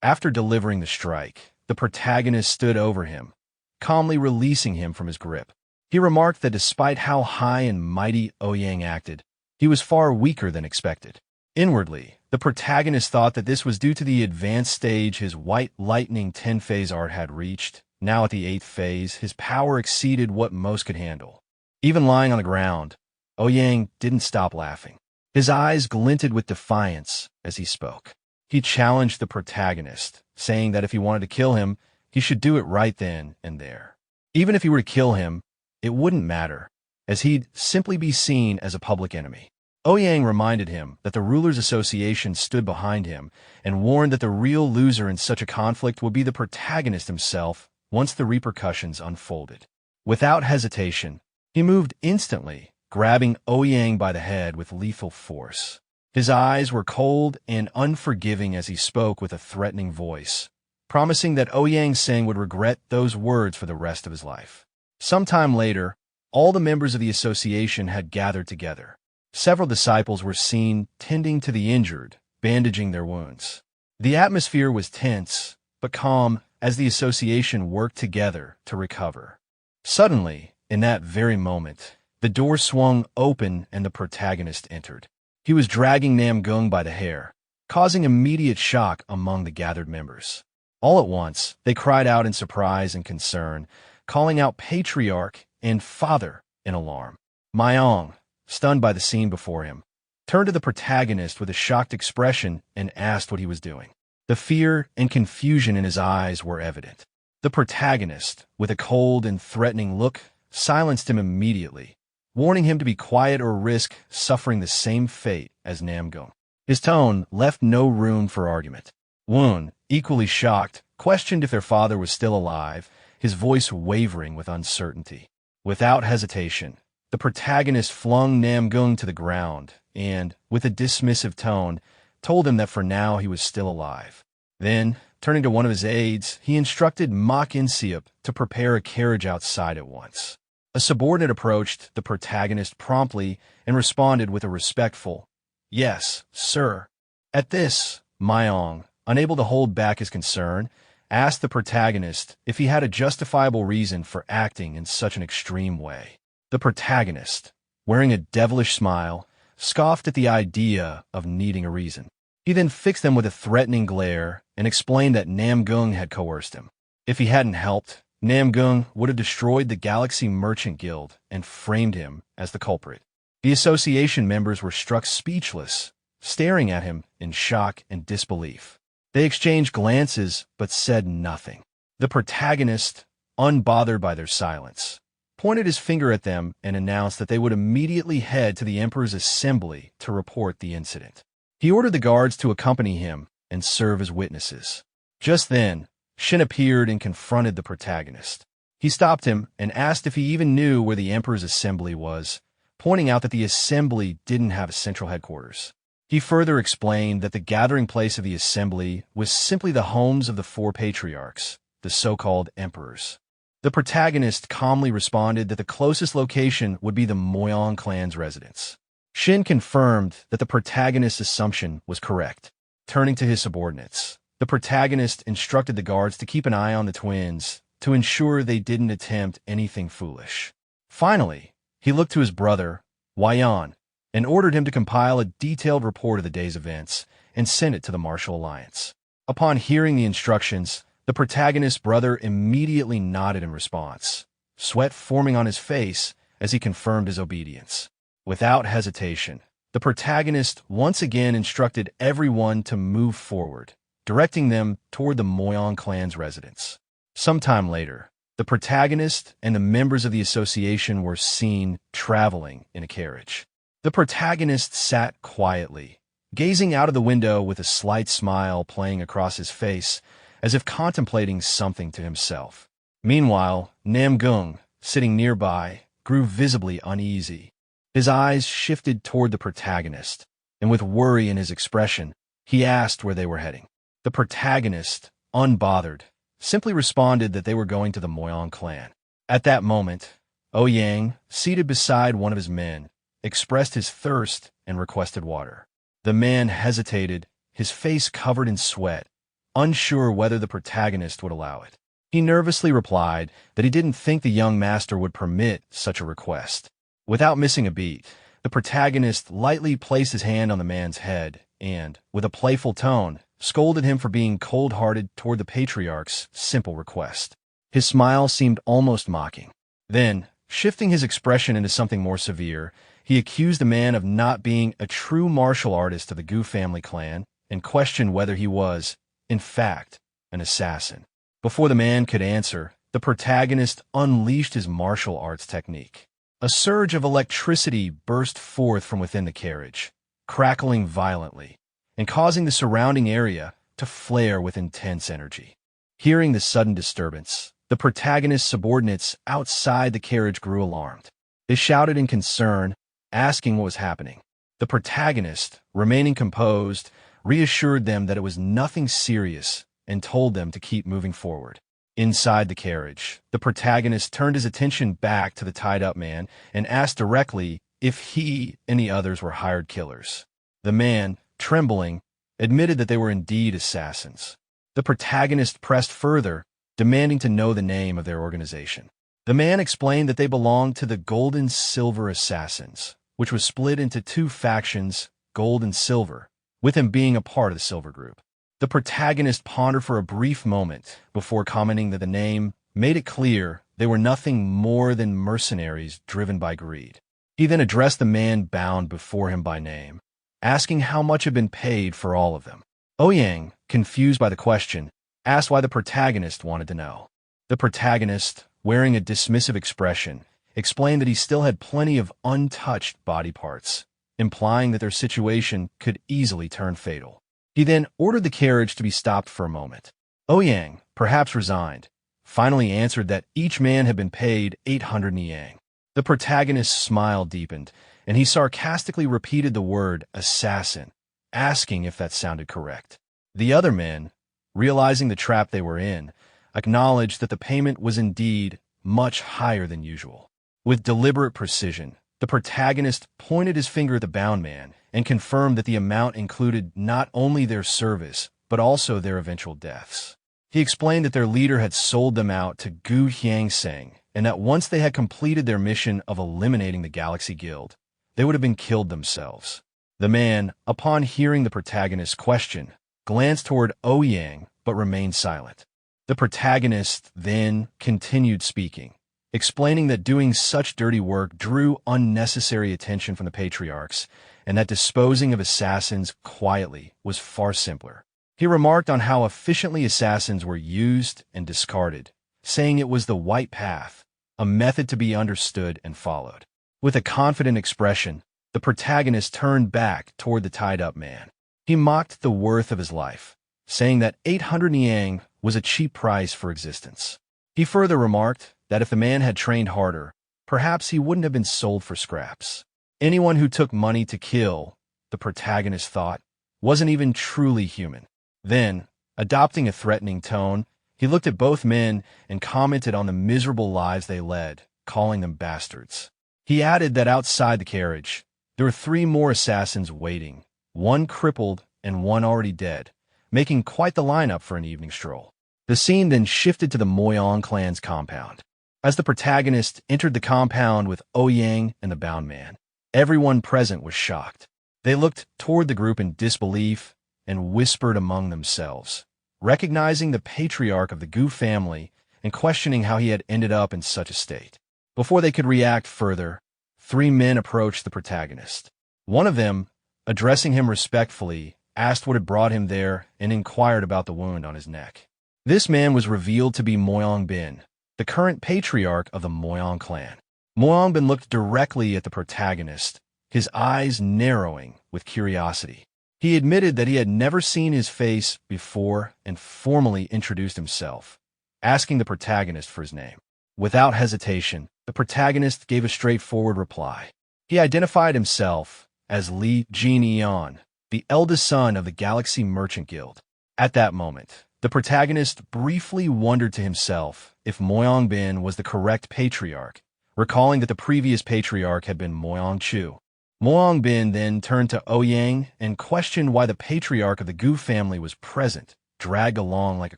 After delivering the strike, the protagonist stood over him, calmly releasing him from his grip. He remarked that despite how high and mighty Ouyang acted, he was far weaker than expected. Inwardly, the protagonist thought that this was due to the advanced stage his White Lightning 10-phase art had reached. Now at the 8th phase, his power exceeded what most could handle. Even lying on the ground, Ouyang didn't stop laughing. His eyes glinted with defiance as he spoke. He challenged the protagonist, saying that if he wanted to kill him, he should do it right then and there. Even if he were to kill him, it wouldn't matter, as he'd simply be seen as a public enemy. Ouyang reminded him that the Rulers Association stood behind him and warned that the real loser in such a conflict would be the protagonist himself once the repercussions unfolded. Without hesitation, he moved instantly, grabbing Ouyang by the head with lethal force. His eyes were cold and unforgiving as he spoke with a threatening voice, promising that Ouyang Singh would regret those words for the rest of his life. Sometime later, all the members of the association had gathered together. Several disciples were seen tending to the injured, bandaging their wounds. The atmosphere was tense, but calm as the association worked together to recover. Suddenly, in that very moment, the door swung open and the protagonist entered. He was dragging Namgung by the hair, causing immediate shock among the gathered members. All at once, they cried out in surprise and concern, calling out Patriarch and Father in alarm. Myong, stunned by the scene before him, turned to the protagonist with a shocked expression and asked what he was doing. The fear and confusion in his eyes were evident. The protagonist, with a cold and threatening look, silenced him immediately, warning him to be quiet or risk suffering the same fate as Namgung. His tone left no room for argument. Woon, equally shocked, questioned if their father was still alive, his voice wavering with uncertainty. Without hesitation, the protagonist flung Namgung to the ground and, with a dismissive tone, told him that for now he was still alive. Then, turning to one of his aides, he instructed Mok Inseop to prepare a carriage outside at once. A subordinate approached the protagonist promptly and responded with a respectful, "Yes, sir." At this, Myong, unable to hold back his concern, asked the protagonist if he had a justifiable reason for acting in such an extreme way. The protagonist, wearing a devilish smile, scoffed at the idea of needing a reason. He then fixed them with a threatening glare and explained that Namgung had coerced him. If he hadn't helped, Namgung would have destroyed the Galaxy Merchant Guild and framed him as the culprit. The association members were struck speechless, staring at him in shock and disbelief. They exchanged glances but said nothing. The protagonist, unbothered by their silence, pointed his finger at them and announced that they would immediately head to the Emperor's assembly to report the incident. He ordered the guards to accompany him and serve as witnesses. Just then, Shin appeared and confronted the protagonist. He stopped him and asked if he even knew where the Emperor's assembly was, pointing out that the assembly didn't have a central headquarters. He further explained that the gathering place of the assembly was simply the homes of the 4 patriarchs, the so-called emperors. The protagonist calmly responded that the closest location would be the Moyong clan's residence. Shin confirmed that the protagonist's assumption was correct. Turning to his subordinates, the protagonist instructed the guards to keep an eye on the twins to ensure they didn't attempt anything foolish. Finally, he looked to his brother, Wyan, and ordered him to compile a detailed report of the day's events and send it to the Martial Alliance. Upon hearing the instructions, the protagonist's brother immediately nodded in response, sweat forming on his face as he confirmed his obedience. Without hesitation, the protagonist once again instructed everyone to move forward, directing them toward the Moyong clan's residence. Sometime later, the protagonist and the members of the association were seen traveling in a carriage. The protagonist sat quietly, gazing out of the window with a slight smile playing across his face, as if contemplating something to himself. Meanwhile, Namgung, sitting nearby, grew visibly uneasy. His eyes shifted toward the protagonist, and with worry in his expression, he asked where they were heading. The protagonist, unbothered, simply responded that they were going to the Moyong clan. At that moment, Ouyang, seated beside one of his men, expressed his thirst and requested water. The man hesitated, his face covered in sweat, unsure whether the protagonist would allow it. He nervously replied that he didn't think the young master would permit such a request. Without missing a beat, the protagonist lightly placed his hand on the man's head and, with a playful tone, scolded him for being cold-hearted toward the patriarch's simple request. His smile seemed almost mocking. Then, shifting his expression into something more severe, he accused the man of not being a true martial artist of the Gu family clan and questioned whether he was, in fact, an assassin. Before the man could answer, the protagonist unleashed his martial arts technique. A surge of electricity burst forth from within the carriage, crackling violently, and causing the surrounding area to flare with intense energy. Hearing the sudden disturbance, the protagonist's subordinates outside the carriage grew alarmed. They shouted in concern, asking what was happening. The protagonist, remaining composed, reassured them that it was nothing serious and told them to keep moving forward. Inside the carriage, the protagonist turned his attention back to the tied-up man and asked directly if he and the others were hired killers. The man, trembling, admitted that they were indeed assassins. The protagonist pressed further, demanding to know the name of their organization. The man explained that they belonged to the Gold and Silver Assassins, which was split into 2 factions, Gold and Silver, with him being a part of the Silver Group. The protagonist pondered for a brief moment before commenting that the name made it clear they were nothing more than mercenaries driven by greed. He then addressed the man bound before him by name, asking how much had been paid for all of them. Ouyang, confused by the question, asked why the protagonist wanted to know. The protagonist, wearing a dismissive expression, explained that he still had plenty of untouched body parts, implying that their situation could easily turn fatal. He then ordered the carriage to be stopped for a moment. Ouyang, perhaps resigned, finally answered that each man had been paid 800 niang. The protagonist's smile deepened, and he sarcastically repeated the word assassin, asking if that sounded correct. The other men, realizing the trap they were in, acknowledged that the payment was indeed much higher than usual. With deliberate precision, the protagonist pointed his finger at the bound man and confirmed that the amount included not only their service, but also their eventual deaths. He explained that their leader had sold them out to Gu Hyang-seng, and that once they had completed their mission of eliminating the Galaxy Guild, they would have been killed themselves. The man, upon hearing the protagonist's question, glanced toward Ouyang but remained silent. The protagonist then continued speaking, explaining that doing such dirty work drew unnecessary attention from the patriarchs, and that disposing of assassins quietly was far simpler. He remarked on how efficiently assassins were used and discarded, saying it was the white path, a method to be understood and followed. With a confident expression, the protagonist turned back toward the tied-up man. He mocked the worth of his life, saying that 800 yang was a cheap price for existence. He further remarked that if the man had trained harder, perhaps he wouldn't have been sold for scraps. Anyone who took money to kill, the protagonist thought, wasn't even truly human. Then, adopting a threatening tone, he looked at both men and commented on the miserable lives they led, calling them bastards. He added that outside the carriage, there were 3 more assassins waiting, one crippled and one already dead, making quite the lineup for an evening stroll. The scene then shifted to the Moyang clan's compound. As the protagonist entered the compound with Ouyang and the bound man, everyone present was shocked. They looked toward the group in disbelief and whispered among themselves, recognizing the patriarch of the Gu family and questioning how he had ended up in such a state. Before they could react further, 3 men approached the protagonist. One of them, addressing him respectfully, asked what had brought him there and inquired about the wound on his neck. This man was revealed to be Moyang Bin, the current patriarch of the Moyang clan. Moyang Bin looked directly at the protagonist, his eyes narrowing with curiosity. He admitted that he had never seen his face before and formally introduced himself, asking the protagonist for his name. Without hesitation, the protagonist gave a straightforward reply. He identified himself as Li Jin-Eon, the eldest son of the Galaxy Merchant Guild. At that moment, the protagonist briefly wondered to himself if Moyang Bin was the correct patriarch, recalling that the previous patriarch had been Moyang Chu. Moyang Bin then turned to Ouyang and questioned why the patriarch of the Gu family was present, dragged along like a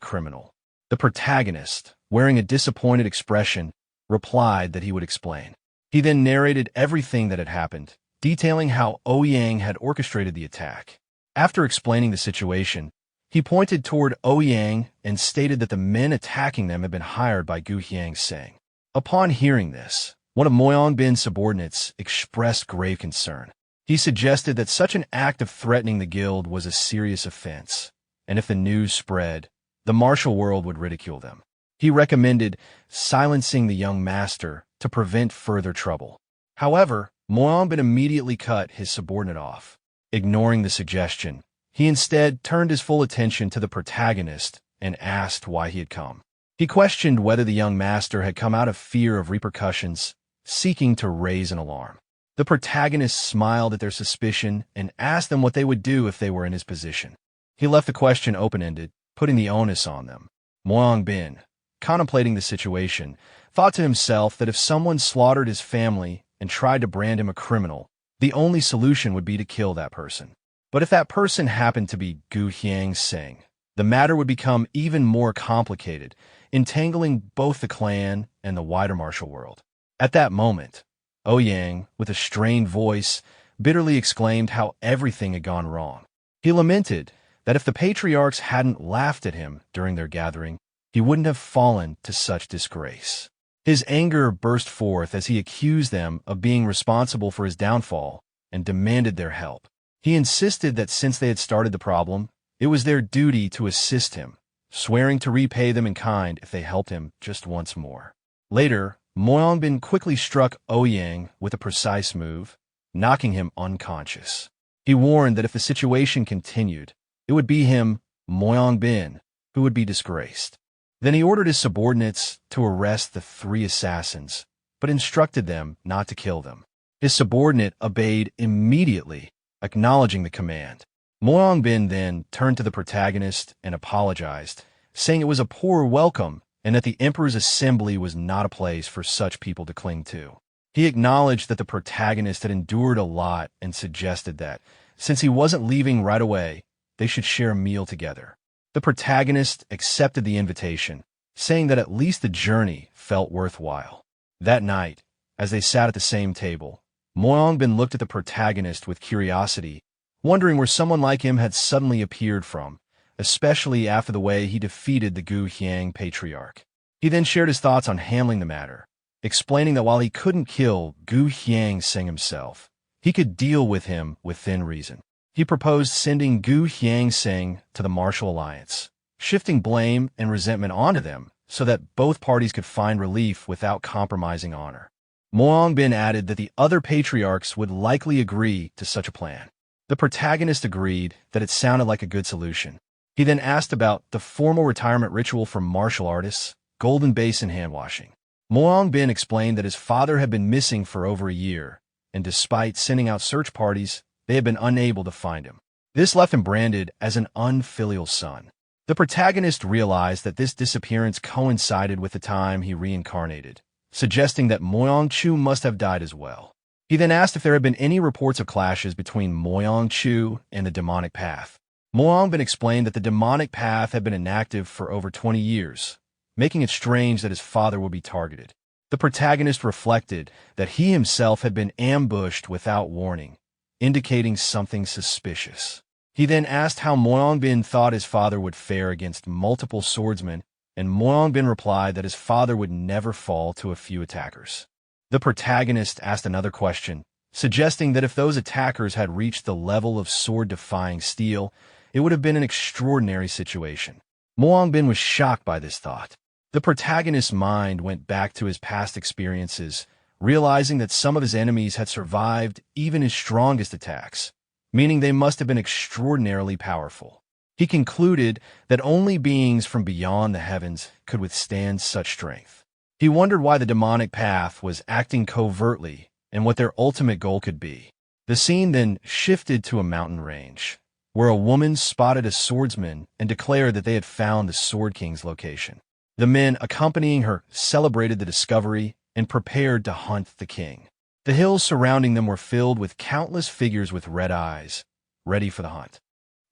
criminal. The protagonist, wearing a disappointed expression, replied that he would explain. He then narrated everything that had happened, detailing how Ouyang had orchestrated the attack. After explaining the situation, he pointed toward Ouyang and stated that the men attacking them had been hired by Gu Hyang-seng. Upon hearing this, one of Moyang Bin's subordinates expressed grave concern. He suggested that such an act of threatening the guild was a serious offense, and if the news spread, the martial world would ridicule them. He recommended silencing the young master to prevent further trouble. However, Moyang Bin immediately cut his subordinate off. Ignoring the suggestion, he instead turned his full attention to the protagonist and asked why he had come. He questioned whether the young master had come out of fear of repercussions, seeking to raise an alarm. The protagonist smiled at their suspicion and asked them what they would do if they were in his position. He left the question open-ended, putting the onus on them. Moyang Bin, contemplating the situation, thought to himself that if someone slaughtered his family and tried to brand him a criminal, the only solution would be to kill that person. But if that person happened to be Gu Hyang-seng, the matter would become even more complicated, entangling both the clan and the wider martial world. At that moment, Ouyang, with a strained voice, bitterly exclaimed how everything had gone wrong. He lamented that if the patriarchs hadn't laughed at him during their gathering, he wouldn't have fallen to such disgrace. His anger burst forth as he accused them of being responsible for his downfall and demanded their help. He insisted that since they had started the problem, it was their duty to assist him, swearing to repay them in kind if they helped him just once more. Later, Moyang Bin quickly struck Ouyang with a precise move, knocking him unconscious. He warned that if the situation continued, it would be him, Moyang Bin, who would be disgraced. Then he ordered his subordinates to arrest the 3 assassins, but instructed them not to kill them. His subordinate obeyed immediately, acknowledging the command. Moyang Bin then turned to the protagonist and apologized, saying it was a poor welcome and that the emperor's assembly was not a place for such people to cling to. He acknowledged that the protagonist had endured a lot and suggested that, since he wasn't leaving right away, they should share a meal together. The protagonist accepted the invitation, saying that at least the journey felt worthwhile. That night, as they sat at the same table, Moyang Bin looked at the protagonist with curiosity, wondering where someone like him had suddenly appeared from, especially after the way he defeated the Gu Hyang Patriarch. He then shared his thoughts on handling the matter, explaining that while he couldn't kill Gu Hyang Sing himself, he could deal with him within reason. He proposed sending Gu Hyang Sing to the Martial Alliance, shifting blame and resentment onto them so that both parties could find relief without compromising honor. Moang Bin added that the other patriarchs would likely agree to such a plan. The protagonist agreed that it sounded like a good solution. He then asked about the formal retirement ritual for martial artists, golden basin hand washing. Moang Bin explained that his father had been missing for over a year, and despite sending out search parties, they had been unable to find him. This left him branded as an unfilial son. The protagonist realized that this disappearance coincided with the time he reincarnated, suggesting that Moyang Chu must have died as well. He then asked if there had been any reports of clashes between Moyang Chu and the demonic path. Moyang Bin explained that the demonic path had been inactive for over 20 years, making it strange that his father would be targeted. The protagonist reflected that he himself had been ambushed without warning, indicating something suspicious. He then asked how Moyang Bin thought his father would fare against multiple swordsmen, and Moyang Bin replied that his father would never fall to a few attackers. The protagonist asked another question, suggesting that if those attackers had reached the level of sword-defying steel, it would have been an extraordinary situation. Moyang Bin was shocked by this thought. The protagonist's mind went back to his past experiences, realizing that some of his enemies had survived even his strongest attacks, meaning they must have been extraordinarily powerful. He concluded that only beings from beyond the heavens could withstand such strength. He wondered why the demonic path was acting covertly and what their ultimate goal could be. The scene then shifted to a mountain range, where a woman spotted a swordsman and declared that they had found the Sword King's location. The men accompanying her celebrated the discovery and prepared to hunt the king. The hills surrounding them were filled with countless figures with red eyes, ready for the hunt.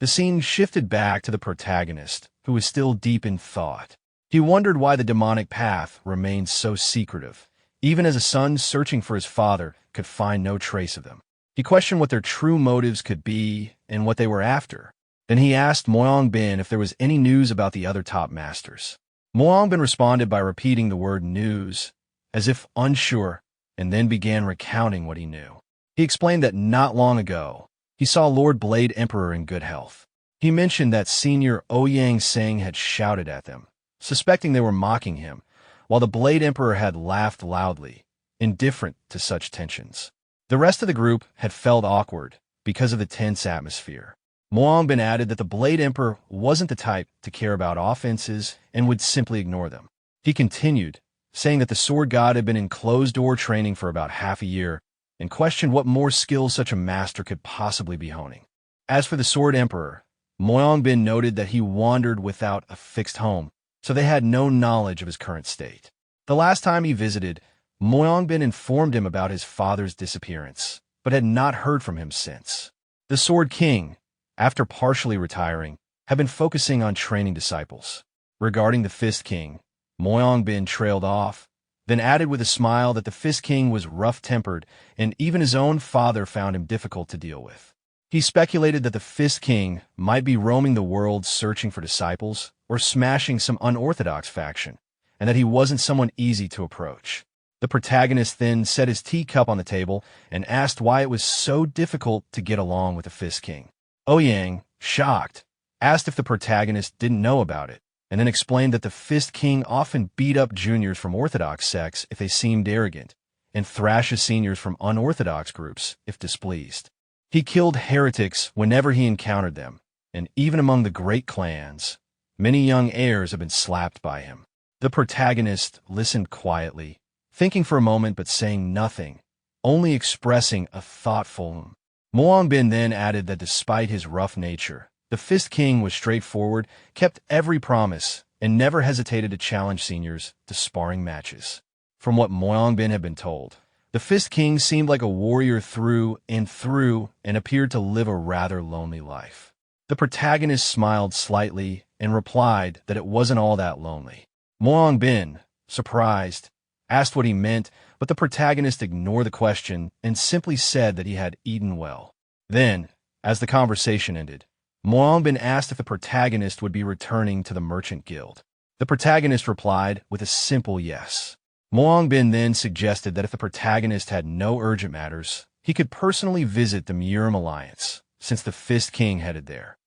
The scene shifted back to the protagonist, who was still deep in thought. He wondered why the demonic path remained so secretive, even as a son searching for his father could find no trace of them. He questioned what their true motives could be and what they were after. Then he asked Moyang Bin if there was any news about the other top masters. Moyang Bin responded by repeating the word news, as if unsure, and then began recounting what he knew. He explained that not long ago, he saw Lord Blade Emperor in good health. He mentioned that Senior Ouyang Seng had shouted at them, suspecting they were mocking him, while the Blade Emperor had laughed loudly, indifferent to such tensions. The rest of the group had felt awkward because of the tense atmosphere. Moang Bin added that the Blade Emperor wasn't the type to care about offenses and would simply ignore them. He continued, saying that the Sword God had been in closed-door training for about half a year, and questioned what more skills such a master could possibly be honing. As for the Sword Emperor, Moyang Bin noted that he wandered without a fixed home, so they had no knowledge of his current state. The last time he visited, Moyang Bin informed him about his father's disappearance, but had not heard from him since. The Sword King, after partially retiring, had been focusing on training disciples. Regarding the Fist King, Moyang Bin trailed off, then added with a smile that the Fist King was rough-tempered and even his own father found him difficult to deal with. He speculated that the Fist King might be roaming the world searching for disciples or smashing some unorthodox faction, and that he wasn't someone easy to approach. The protagonist then set his teacup on the table and asked why it was so difficult to get along with the Fist King. Ouyang, shocked, asked if the protagonist didn't know about it, and then explained that the Fist King often beat up juniors from orthodox sects if they seemed arrogant, and thrashes seniors from unorthodox groups if displeased. He killed heretics whenever he encountered them, and even among the great clans, many young heirs have been slapped by him. The protagonist listened quietly, thinking for a moment but saying nothing, only expressing a thoughtful. Moang Bin then added that despite his rough nature, the Fist King was straightforward, kept every promise, and never hesitated to challenge seniors to sparring matches. From what Moang Bin had been told, the Fist King seemed like a warrior through and appeared to live a rather lonely life. The protagonist smiled slightly and replied that it wasn't all that lonely. Moang Bin, surprised, asked what he meant, but the protagonist ignored the question and simply said that he had eaten well. Then, as the conversation ended, Moang Bin asked if the protagonist would be returning to the Merchant Guild. The protagonist replied with a simple yes. Moang Bin then suggested that if the protagonist had no urgent matters, he could personally visit the Murim Alliance, since the Fist King headed there.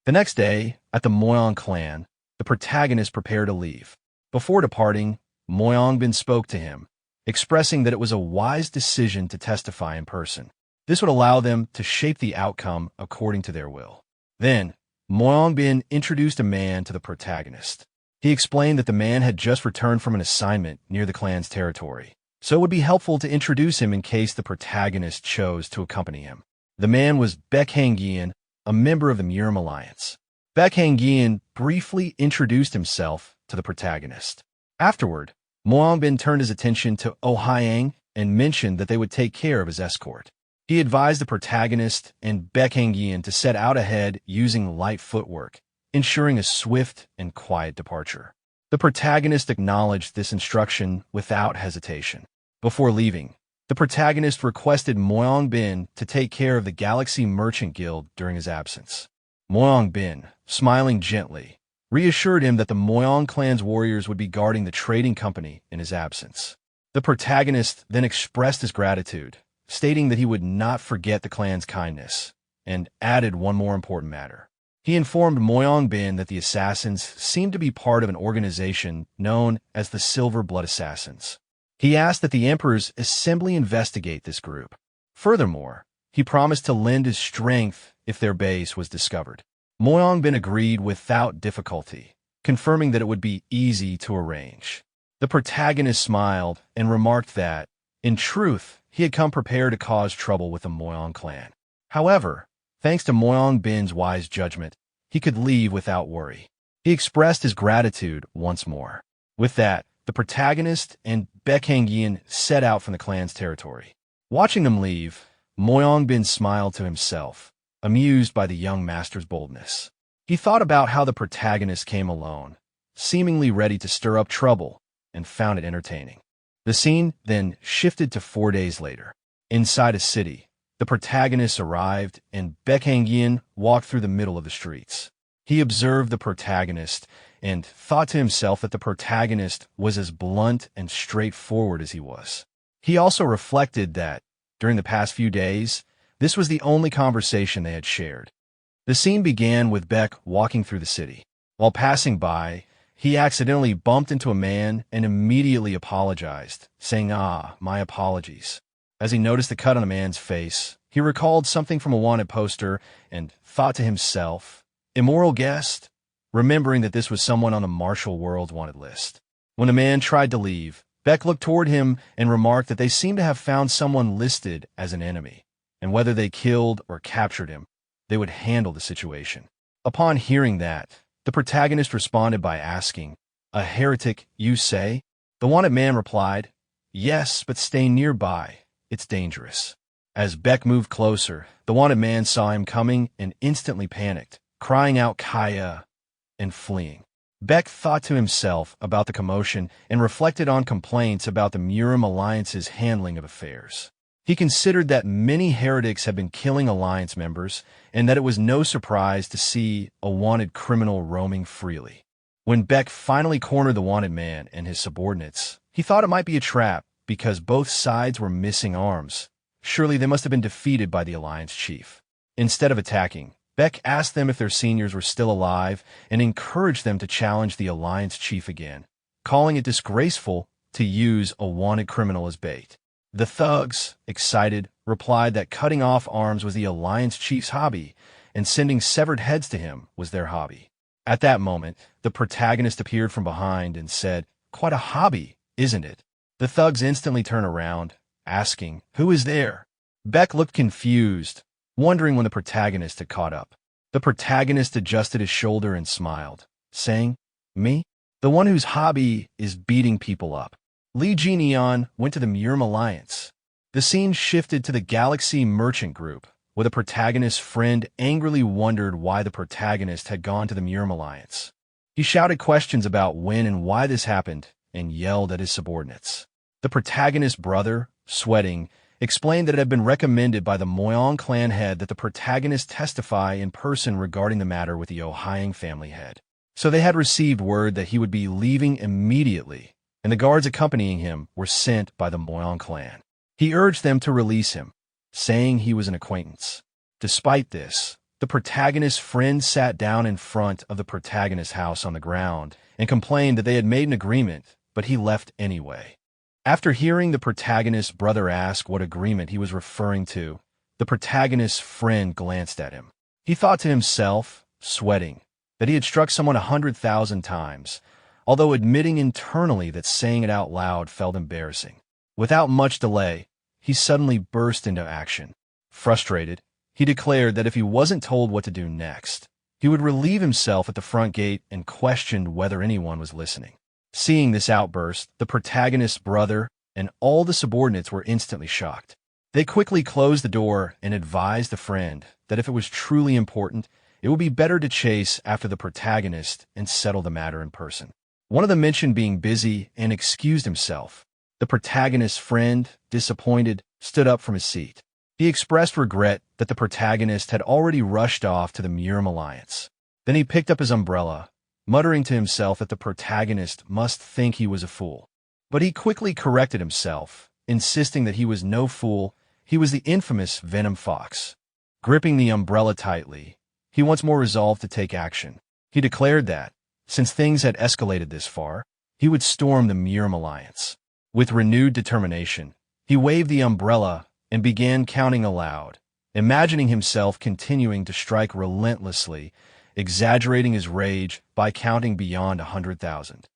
The next day, at the Moyang clan, the protagonist prepared to leave. Before departing, Moyang Bin spoke to him, expressing that it was a wise decision to testify in person. This would allow them to shape the outcome according to their will. Then, Moyang Bin introduced a man to the protagonist. He explained that the man had just returned from an assignment near the clan's territory, so it would be helpful to introduce him in case the protagonist chose to accompany him. The man was Baek Hangyeon, a member of the Murim Alliance. Baek Hangyeon briefly introduced himself to the protagonist. Afterward, Moang Bin turned his attention to Oh Hyang and mentioned that they would take care of his escort. He advised the protagonist and Baek Hangyeon to set out ahead using light footwork, ensuring a swift and quiet departure. The protagonist acknowledged this instruction without hesitation. Before leaving, the protagonist requested Moyang Bin to take care of the Galaxy Merchant Guild during his absence. Moyang Bin, smiling gently, reassured him that the Moyang clan's warriors would be guarding the trading company in his absence. The protagonist then expressed his gratitude, stating that he would not forget the clan's kindness, and added one more important matter. He informed Moyang Bin that the assassins seemed to be part of an organization known as the Silver Blood Assassins. He asked that the Emperor's assembly investigate this group. Furthermore, he promised to lend his strength if their base was discovered. Moyang Bin agreed without difficulty, confirming that it would be easy to arrange. The protagonist smiled and remarked that, in truth, he had come prepared to cause trouble with the Moyang clan. However, thanks to Moyang Bin's wise judgment, he could leave without worry. He expressed his gratitude once more. With that, the protagonist and Baek Hangyeon set out from the clan's territory. Watching them leave, Moyang Bin smiled to himself, amused by the young master's boldness. He thought about how the protagonist came alone, seemingly ready to stir up trouble, and found it entertaining. The scene then shifted to 4 days later. Inside a city, the protagonist arrived and Baek Hangyeon walked through the middle of the streets. He observed the protagonist and thought to himself that the protagonist was as blunt and straightforward as he was. He also reflected that, during the past few days, this was the only conversation they had shared. The scene began with Baek walking through the city. While passing by, he accidentally bumped into a man and immediately apologized, saying, my apologies. As he noticed the cut on the man's face, he recalled something from a wanted poster and thought to himself, immoral guest, remembering that this was someone on the Martial World's wanted list. When the man tried to leave, Baek looked toward him and remarked that they seemed to have found someone listed as an enemy, and whether they killed or captured him, they would handle the situation. Upon hearing that, the protagonist responded by asking, a heretic, you say? The wanted man replied, yes, but stay nearby. It's dangerous. As Baek moved closer, the wanted man saw him coming and instantly panicked, crying out Kaya and fleeing. Baek thought to himself about the commotion and reflected on complaints about the Murim Alliance's handling of affairs. He considered that many heretics had been killing Alliance members and that it was no surprise to see a wanted criminal roaming freely. When Baek finally cornered the wanted man and his subordinates, he thought it might be a trap because both sides were missing arms. Surely they must have been defeated by the Alliance chief. Instead of attacking, Baek asked them if their seniors were still alive and encouraged them to challenge the Alliance chief again, calling it disgraceful to use a wanted criminal as bait. The thugs, excited, replied that cutting off arms was the Alliance chief's hobby and sending severed heads to him was their hobby. At that moment, the protagonist appeared from behind and said, quite a hobby, isn't it? The thugs instantly turned around, asking, who is there? Baek looked confused, wondering when the protagonist had caught up. The protagonist adjusted his shoulder and smiled, saying, me? The one whose hobby is beating people up. Lee Ji-neon went to the Murim Alliance. The scene shifted to the Galaxy Merchant Group, where the protagonist's friend angrily wondered why the protagonist had gone to the Murim Alliance. He shouted questions about when and why this happened and yelled at his subordinates. The protagonist's brother, sweating, explained that it had been recommended by the Moyong clan head that the protagonist testify in person regarding the matter with the Ohyang family head. So they had received word that he would be leaving immediately, and the guards accompanying him were sent by the Moyong clan. He urged them to release him, saying he was an acquaintance. Despite this, the protagonist's friend sat down in front of the protagonist's house on the ground and complained that they had made an agreement, but he left anyway. After hearing the protagonist's brother ask what agreement he was referring to, the protagonist's friend glanced at him. He thought to himself, sweating, that he had struck someone 100,000 times, although admitting internally that saying it out loud felt embarrassing. Without much delay, he suddenly burst into action. Frustrated, he declared that if he wasn't told what to do next, he would relieve himself at the front gate and questioned whether anyone was listening. Seeing this outburst, the protagonist's brother and all the subordinates were instantly shocked. They quickly closed the door and advised the friend that if it was truly important, it would be better to chase after the protagonist and settle the matter in person. One of them mentioned being busy and excused himself. The protagonist's friend, disappointed, stood up from his seat. He expressed regret that the protagonist had already rushed off to the Murim Alliance. Then he picked up his umbrella, muttering to himself that the protagonist must think he was a fool. But he quickly corrected himself, insisting that he was no fool, he was the infamous Venom Fox. Gripping the umbrella tightly, he once more resolved to take action. He declared that, since things had escalated this far, he would storm the Murim Alliance. With renewed determination, he waved the umbrella and began counting aloud, imagining himself continuing to strike relentlessly, exaggerating his rage by counting beyond 100,000.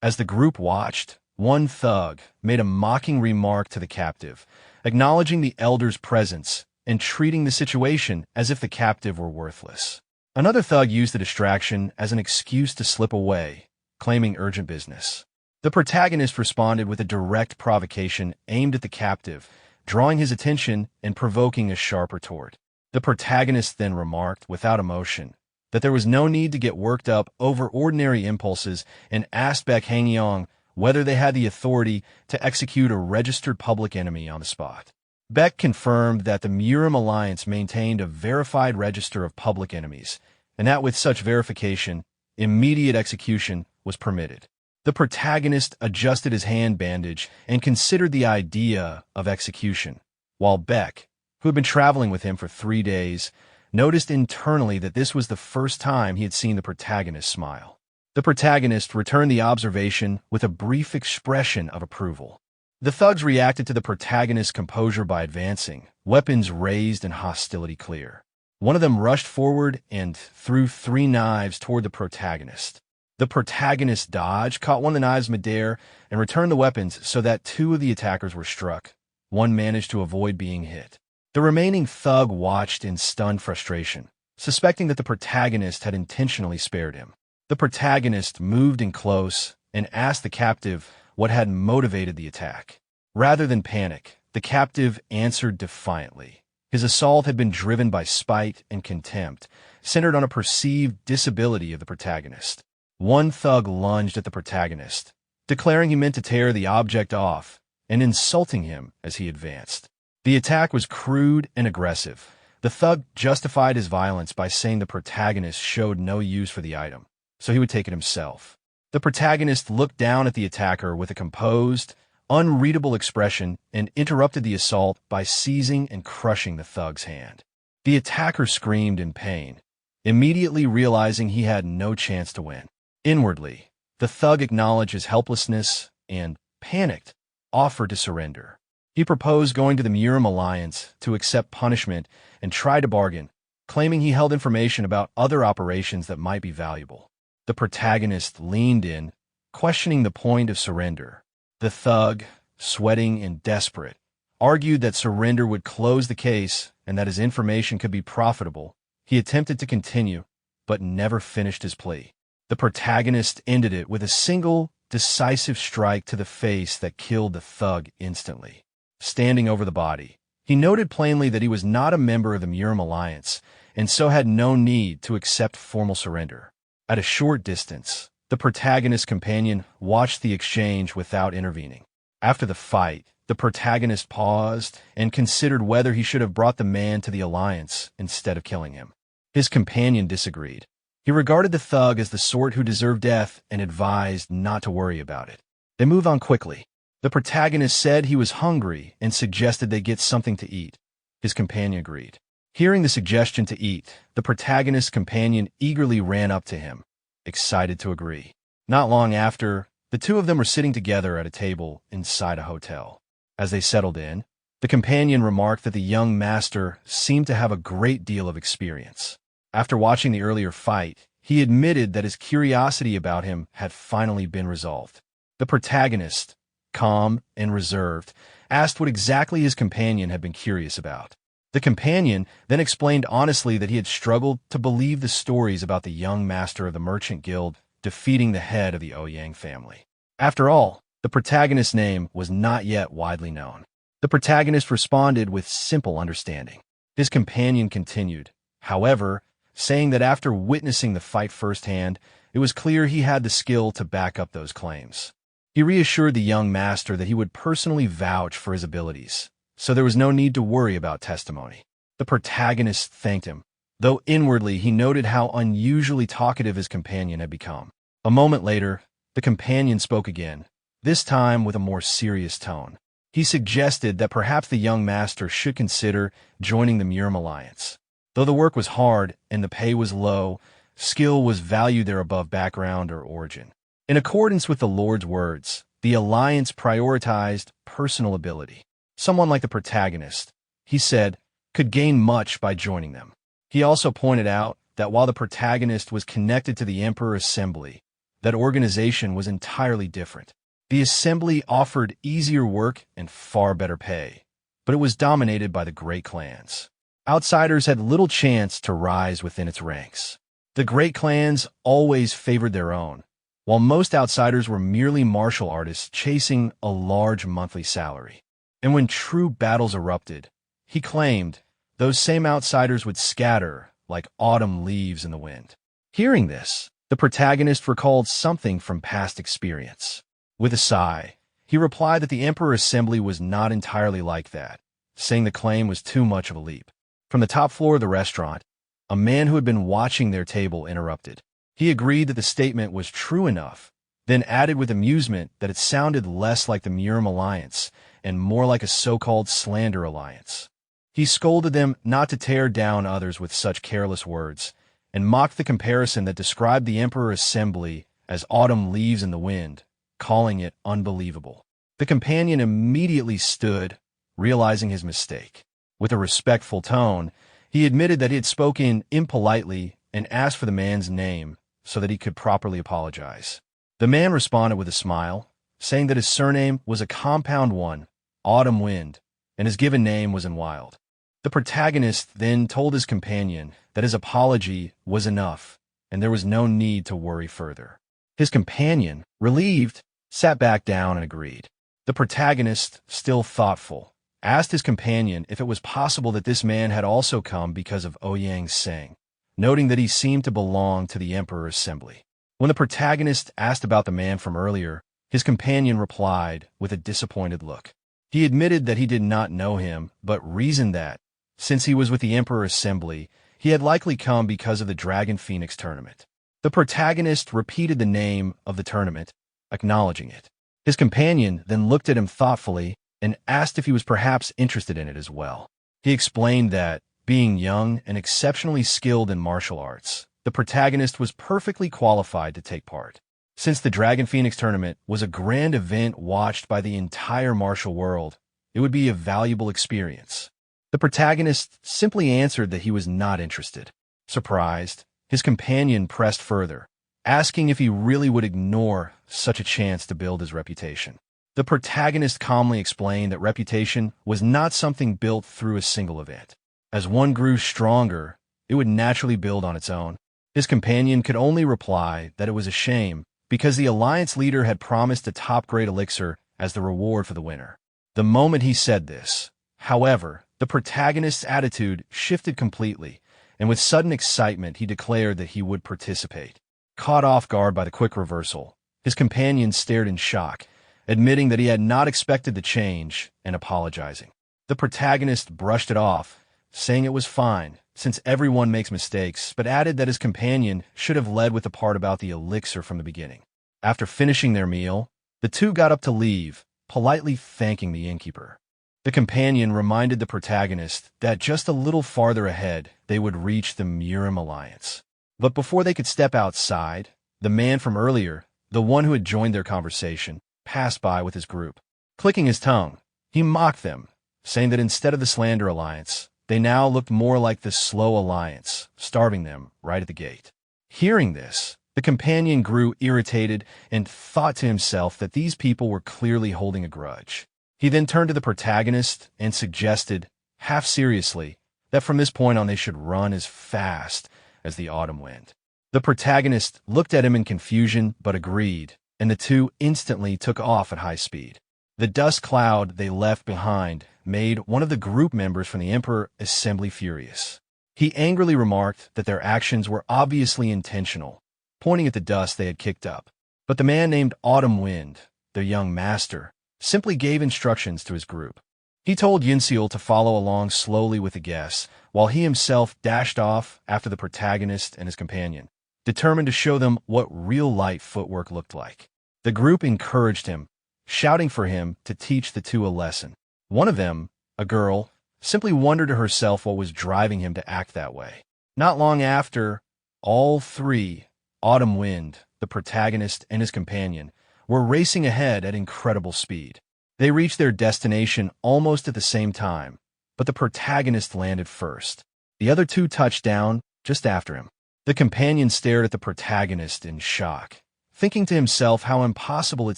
As the group watched, one thug made a mocking remark to the captive, acknowledging the elder's presence and treating the situation as if the captive were worthless. Another thug used the distraction as an excuse to slip away, claiming urgent business. The protagonist responded with a direct provocation aimed at the captive, drawing his attention and provoking a sharp retort. The protagonist then remarked, without emotion, that there was no need to get worked up over ordinary impulses and asked Baek Hangyeong whether they had the authority to execute a registered public enemy on the spot. Baek confirmed that the Murim Alliance maintained a verified register of public enemies, and that with such verification, immediate execution was permitted. The protagonist adjusted his hand bandage and considered the idea of execution, while Baek, who had been traveling with him for 3 days, noticed internally that this was the first time he had seen the protagonist smile. The protagonist returned the observation with a brief expression of approval. The thugs reacted to the protagonist's composure by advancing, weapons raised and hostility clear. One of them rushed forward and threw 3 knives toward the protagonist. The protagonist dodged, caught one of the knives midair, and returned the weapons so that 2 of the attackers were struck. One managed to avoid being hit. The remaining thug watched in stunned frustration, suspecting that the protagonist had intentionally spared him. The protagonist moved in close and asked the captive what had motivated the attack. Rather than panic, the captive answered defiantly. His assault had been driven by spite and contempt, centered on a perceived disability of the protagonist. One thug lunged at the protagonist, declaring he meant to tear the object off and insulting him as he advanced. The attack was crude and aggressive. The thug justified his violence by saying the protagonist showed no use for the item, so he would take it himself. The protagonist looked down at the attacker with a composed, unreadable expression and interrupted the assault by seizing and crushing the thug's hand. The attacker screamed in pain, immediately realizing he had no chance to win. Inwardly, the thug acknowledged his helplessness and, panicked, offered to surrender. He proposed going to the Murim Alliance to accept punishment and try to bargain, claiming he held information about other operations that might be valuable. The protagonist leaned in, questioning the point of surrender. The thug, sweating and desperate, argued that surrender would close the case and that his information could be profitable. He attempted to continue, but never finished his plea. The protagonist ended it with a single, decisive strike to the face that killed the thug instantly. Standing over the body, he noted plainly that he was not a member of the Murim Alliance, and so had no need to accept formal surrender. At a short distance, the protagonist's companion watched the exchange without intervening. After the fight, the protagonist paused and considered whether he should have brought the man to the alliance instead of killing him. His companion disagreed. He regarded the thug as the sort who deserved death and advised not to worry about it. They moved on quickly. The protagonist said he was hungry and suggested they get something to eat. His companion agreed. Hearing the suggestion to eat, the protagonist's companion eagerly ran up to him, excited to agree. Not long after, the two of them were sitting together at a table inside a hotel. As they settled in, the companion remarked that the young master seemed to have a great deal of experience. After watching the earlier fight, he admitted that his curiosity about him had finally been resolved. The protagonist, calm and reserved, asked what exactly his companion had been curious about. The companion then explained honestly that he had struggled to believe the stories about the young master of the Merchant Guild defeating the head of the Ouyang family. After all, the protagonist's name was not yet widely known. The protagonist responded with simple understanding. His companion continued, however, saying that after witnessing the fight firsthand, it was clear he had the skill to back up those claims. He reassured the young master that he would personally vouch for his abilities, so there was no need to worry about testimony. The protagonist thanked him, though inwardly he noted how unusually talkative his companion had become. A moment later, the companion spoke again, this time with a more serious tone. He suggested that perhaps the young master should consider joining the Murim Alliance. Though the work was hard and the pay was low, skill was valued there above background or origin. In accordance with the Lord's words, the alliance prioritized personal ability. Someone like the protagonist, he said, could gain much by joining them. He also pointed out that while the protagonist was connected to the Emperor Assembly, that organization was entirely different. The Assembly offered easier work and far better pay, but it was dominated by the great clans. Outsiders had little chance to rise within its ranks. The great clans always favored their own, while most outsiders were merely martial artists chasing a large monthly salary. And when true battles erupted, he claimed, those same outsiders would scatter like autumn leaves in the wind. Hearing this, the protagonist recalled something from past experience. With a sigh, he replied that the Emperor Assembly was not entirely like that, saying the claim was too much of a leap. From the top floor of the restaurant, a man who had been watching their table interrupted. He agreed that the statement was true enough, then added with amusement that it sounded less like the Murim Alliance and more like a so-called slander alliance. He scolded them not to tear down others with such careless words, and mocked the comparison that described the Emperor Assembly as autumn leaves in the wind, calling it unbelievable. The companion immediately stood, realizing his mistake. With a respectful tone, he admitted that he had spoken impolitely and asked for the man's name so that he could properly apologize. The man responded with a smile, saying that his surname was a compound one, Autumn Wind, and his given name was in Wild. The protagonist then told his companion that his apology was enough and there was no need to worry further. His companion, relieved, sat back down and agreed. The protagonist, still thoughtful, asked his companion if it was possible that this man had also come because of Ouyang Seng, noting that he seemed to belong to the Emperor Assembly. When the protagonist asked about the man from earlier, his companion replied with a disappointed look. He admitted that he did not know him, but reasoned that, since he was with the Emperor Assembly, he had likely come because of the Dragon Phoenix tournament. The protagonist repeated the name of the tournament, acknowledging it. His companion then looked at him thoughtfully and asked if he was perhaps interested in it as well. He explained that, being young and exceptionally skilled in martial arts, the protagonist was perfectly qualified to take part. Since the Dragon Phoenix tournament was a grand event watched by the entire martial world, it would be a valuable experience. The protagonist simply answered that he was not interested. Surprised, his companion pressed further, asking if he really would ignore such a chance to build his reputation. The protagonist calmly explained that reputation was not something built through a single event. As one grew stronger, it would naturally build on its own. His companion could only reply that it was a shame because the alliance leader had promised a top-grade elixir as the reward for the winner. The moment he said this, however, the protagonist's attitude shifted completely, and with sudden excitement he declared that he would participate. Caught off guard by the quick reversal, his companion stared in shock, admitting that he had not expected the change and apologizing. The protagonist brushed it off, saying it was fine, since everyone makes mistakes, but added that his companion should have led with the part about the elixir from the beginning. After finishing their meal, the two got up to leave, politely thanking the innkeeper. The companion reminded the protagonist that just a little farther ahead they would reach the Murim Alliance. But before they could step outside, the man from earlier, the one who had joined their conversation, passed by with his group. Clicking his tongue, he mocked them, saying that instead of the Slander Alliance, they now looked more like the Slow Alliance, starving them right at the gate. Hearing this, the companion grew irritated and thought to himself that these people were clearly holding a grudge. He then turned to the protagonist and suggested, half seriously, that from this point on they should run as fast as the autumn wind. The protagonist looked at him in confusion but agreed, and the two instantly took off at high speed. The dust cloud they left behind made one of the group members from the Emperor Assembly furious. He angrily remarked that their actions were obviously intentional, pointing at the dust they had kicked up. But the man named Autumn Wind, their young master, simply gave instructions to his group. He told Yinseal to follow along slowly with the guests, while he himself dashed off after the protagonist and his companion, determined to show them what real light footwork looked like. The group encouraged him, shouting for him to teach the two a lesson. One of them, a girl, simply wondered to herself what was driving him to act that way. Not long after, all three, Autumn Wind, the protagonist, and his companion, were racing ahead at incredible speed. They reached their destination almost at the same time, but the protagonist landed first. The other two touched down just after him. The companion stared at the protagonist in shock, thinking to himself how impossible it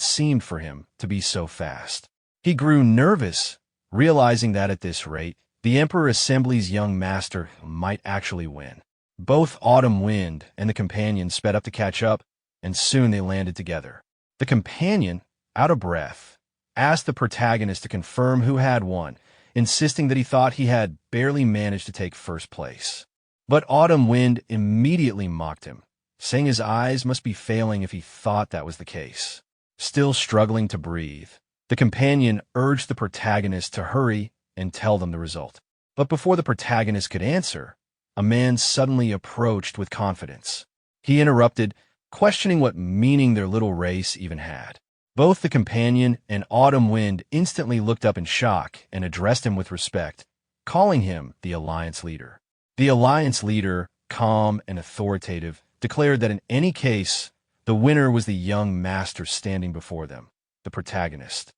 seemed for him to be so fast. He grew nervous, realizing that at this rate, the Emperor Assembly's young master might actually win. Both Autumn Wind and the companion sped up to catch up, and soon they landed together. The companion, out of breath, asked the protagonist to confirm who had won, insisting that he thought he had barely managed to take first place. But Autumn Wind immediately mocked him, saying his eyes must be failing if he thought that was the case. Still struggling to breathe, the companion urged the protagonist to hurry and tell them the result. But before the protagonist could answer, a man suddenly approached with confidence. He interrupted, questioning what meaning their little race even had. Both the companion and Autumn Wind instantly looked up in shock and addressed him with respect, calling him the Alliance Leader. The Alliance Leader, calm and authoritative, declared that in any case, the winner was the young master standing before them, the protagonist.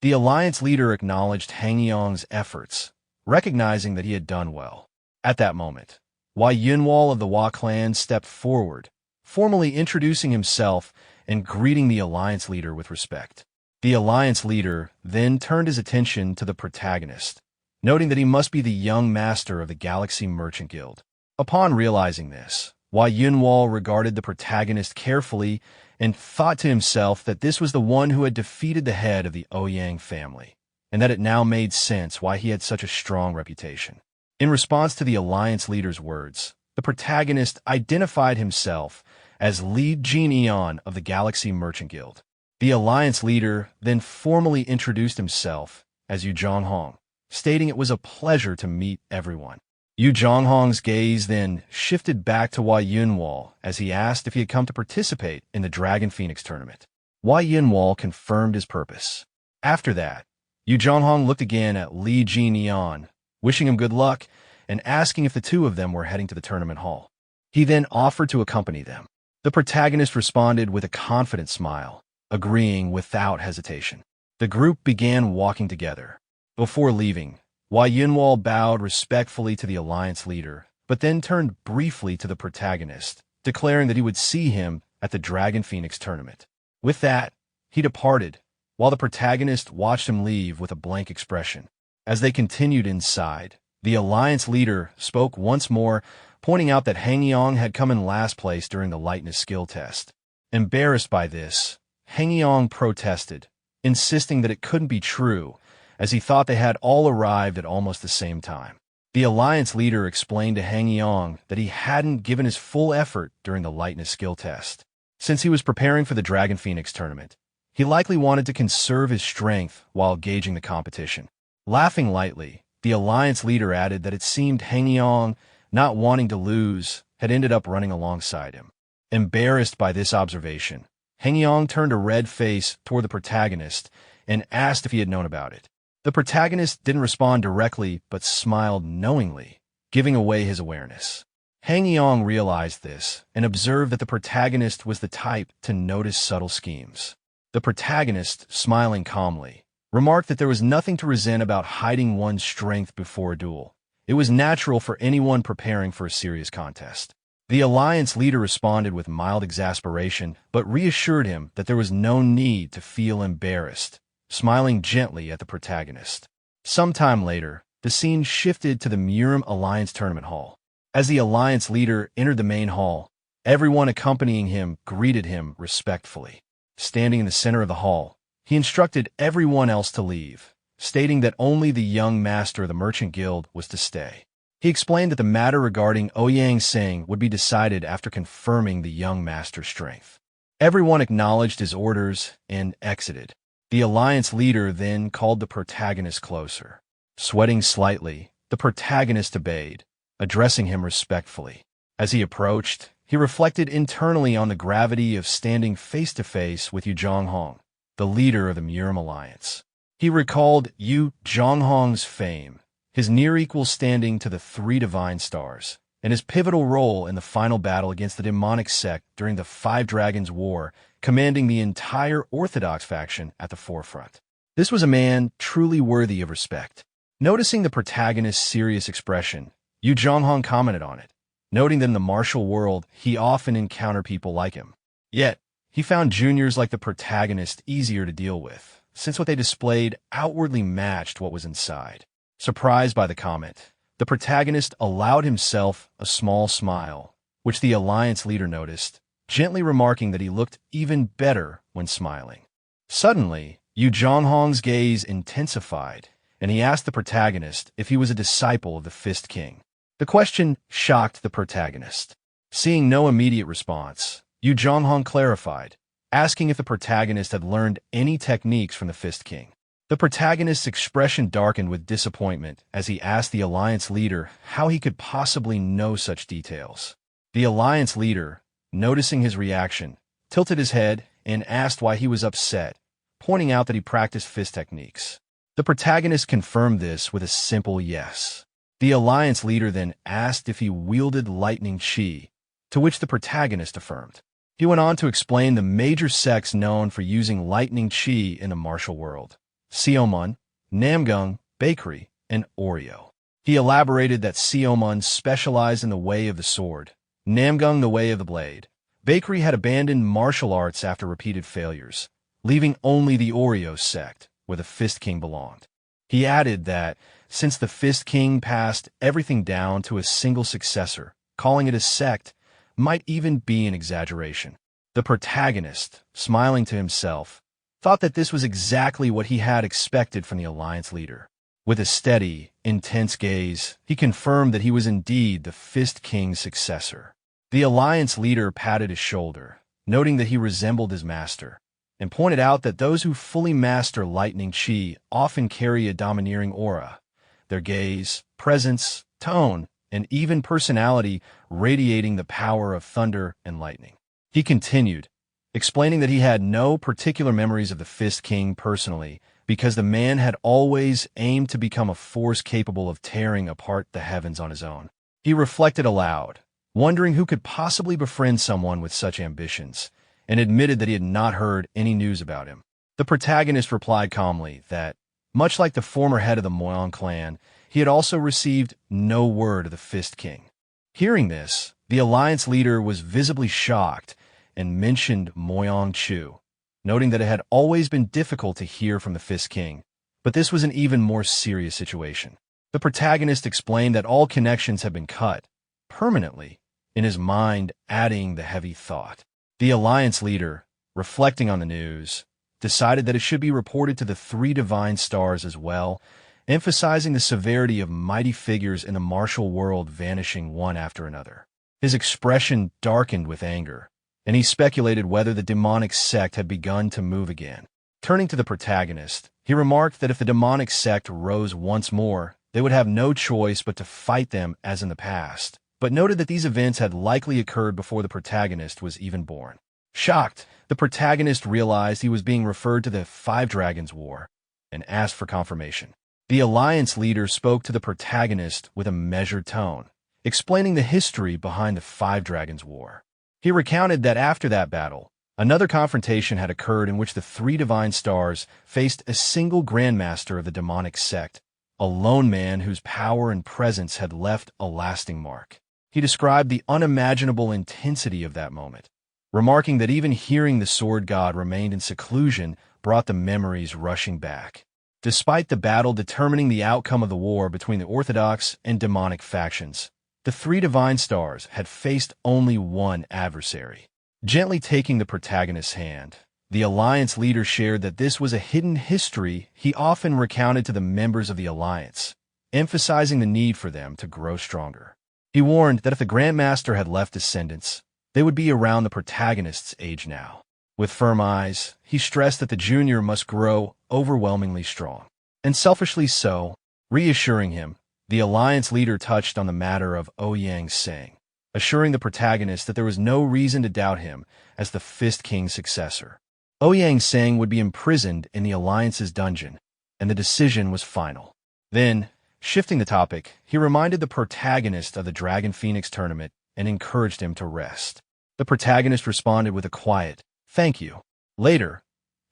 The Alliance Leader acknowledged Hangyong's efforts, recognizing that he had done well. At that moment, Wai Yunwal of the Hua clan stepped forward, formally introducing himself and greeting the Alliance Leader with respect. The Alliance Leader then turned his attention to the protagonist, noting that he must be the young master of the Galaxy Merchant Guild. Upon realizing this, Wai Yunwal regarded the protagonist carefully and thought to himself that this was the one who had defeated the head of the Ouyang family, and that it now made sense why he had such a strong reputation. In response to the Alliance Leader's words, the protagonist identified himself as Li Jin Eon of the Galaxy Merchant Guild. The Alliance Leader then formally introduced himself as Yu Zhonghong, stating it was a pleasure to meet everyone. Yu Zhonghong's gaze then shifted back to Wai Yunwal as he asked if he had come to participate in the Dragon Phoenix tournament. Wai Yunwal confirmed his purpose. After that, Yu Zhonghong looked again at Li Jin Eon, wishing him good luck and asking if the two of them were heading to the tournament hall. He then offered to accompany them. The protagonist responded with a confident smile, agreeing without hesitation. The group began walking together. Before leaving, Wai Yunwal bowed respectfully to the Alliance Leader, but then turned briefly to the protagonist, declaring that he would see him at the Dragon Phoenix tournament. With that, he departed, while the protagonist watched him leave with a blank expression. As they continued inside, the Alliance Leader spoke once more, pointing out that Hangyong had come in last place during the lightness skill test. Embarrassed by this, Hangyong protested, insisting that it couldn't be true, as he thought they had all arrived at almost the same time. The Alliance Leader explained to Hangyong that he hadn't given his full effort during the lightness skill test. Since he was preparing for the Dragon Phoenix tournament, He likely wanted to conserve his strength while gauging the competition. Laughing lightly, the alliance leader added that it seemed Hangyong, not wanting to lose, had ended up running alongside him. Embarrassed by this observation, Hangyong turned a red face toward the protagonist and asked if he had known about it. The protagonist didn't respond directly but smiled knowingly, giving away his awareness. Hangyong realized this and observed that the protagonist was the type to notice subtle schemes. The protagonist, smiling calmly, remarked that there was nothing to resent about hiding one's strength before a duel. It was natural for anyone preparing for a serious contest. The alliance leader responded with mild exasperation, but reassured him that there was no need to feel embarrassed, smiling gently at the protagonist. Sometime later, the scene shifted to the Murim Alliance Tournament Hall. As the alliance leader entered the main hall, everyone accompanying him greeted him respectfully. Standing in the center of the hall, he instructed everyone else to leave, stating that only the young master of the Merchant Guild was to stay. He explained that the matter regarding Ouyang Sing would be decided after confirming the young master's strength. Everyone acknowledged his orders and exited. The alliance leader then called the protagonist closer. Sweating slightly, the protagonist obeyed, addressing him respectfully. As he approached, he reflected internally on the gravity of standing face-to-face with Yu Zhonghong, the leader of the Murim Alliance. He recalled Yu Zhonghong's fame, his near-equal standing to the three divine stars, and his pivotal role in the final battle against the demonic sect during the Five Dragons War, commanding the entire Orthodox faction at the forefront. This was a man truly worthy of respect. Noticing the protagonist's serious expression, Yu Zhonghong commented on it, noting that in the martial world he often encountered people like him. Yet, he found juniors like the protagonist easier to deal with, since what they displayed outwardly matched what was inside. Surprised by the comment, the protagonist allowed himself a small smile, which the alliance leader noticed, gently remarking that he looked even better when smiling. Suddenly, Yu Zhonghong's gaze intensified, and he asked the protagonist if he was a disciple of the Fist King. The question shocked the protagonist. Seeing no immediate response, Yu Zhonghong clarified, asking if the protagonist had learned any techniques from the Fist King. The protagonist's expression darkened with disappointment as he asked the alliance leader how he could possibly know such details. The alliance leader, noticing his reaction, tilted his head and asked why he was upset, pointing out that he practiced fist techniques. The protagonist confirmed this with a simple yes. The alliance leader then asked if he wielded lightning chi, to which the protagonist affirmed. He went on to explain the major sects known for using lightning chi in the martial world: Seomun, Namgung, Bakery, and Oreo. He elaborated that Seomun specialized in the way of the sword, Namgung the way of the blade. Bakery had abandoned martial arts after repeated failures, leaving only the Oreo sect, where the Fist King belonged. He added that, since the Fist King passed everything down to a single successor, calling it a sect might even be an exaggeration. The protagonist, smiling to himself, thought that this was exactly what he had expected from the alliance leader. With a steady, intense gaze, he confirmed that he was indeed the Fist King's successor. The alliance leader patted his shoulder, noting that he resembled his master, and pointed out that those who fully master lightning chi often carry a domineering aura, their gaze, presence, tone, and even personality radiating the power of thunder and lightning. He continued, explaining that he had no particular memories of the Fist King personally, because the man had always aimed to become a force capable of tearing apart the heavens on his own. He reflected aloud, wondering who could possibly befriend someone with such ambitions, and admitted that he had not heard any news about him. The protagonist replied calmly that, much like the former head of the Moyang clan, he had also received no word of the Fist King. Hearing this, the alliance leader was visibly shocked and mentioned Moyang Chu, noting that it had always been difficult to hear from the Fist King, but this was an even more serious situation. The protagonist explained that all connections had been cut, permanently, in his mind adding the heavy thought. The alliance leader, reflecting on the news, decided that it should be reported to the three divine stars as well, emphasizing the severity of mighty figures in the martial world vanishing one after another. His expression darkened with anger, and he speculated whether the demonic sect had begun to move again. Turning to the protagonist, he remarked that if the demonic sect rose once more, they would have no choice but to fight them as in the past, but noted that these events had likely occurred before the protagonist was even born. Shocked, the protagonist realized he was being referred to the Five Dragons War and asked for confirmation. The Alliance leader spoke to the protagonist with a measured tone, explaining the history behind the Five Dragons War. He recounted that after that battle, another confrontation had occurred in which the three divine stars faced a single grandmaster of the demonic sect, a lone man whose power and presence had left a lasting mark. He described the unimaginable intensity of that moment, remarking that even hearing the sword god remained in seclusion brought the memories rushing back. Despite the battle determining the outcome of the war between the orthodox and demonic factions, the three divine stars had faced only one adversary. Gently taking the protagonist's hand, the Alliance leader shared that this was a hidden history he often recounted to the members of the Alliance, emphasizing the need for them to grow stronger. He warned that if the Grandmaster had left descendants, they would be around the protagonist's age now. With firm eyes, he stressed that the junior must grow overwhelmingly strong. And selfishly so, reassuring him, the Alliance leader touched on the matter of Ouyang Sang, assuring the protagonist that there was no reason to doubt him as the Fist King's successor. Ouyang Sang would be imprisoned in the Alliance's dungeon, and the decision was final. Then, shifting the topic, he reminded the protagonist of the Dragon Phoenix tournament and encouraged him to rest. The protagonist responded with a quiet, "Thank you." Later,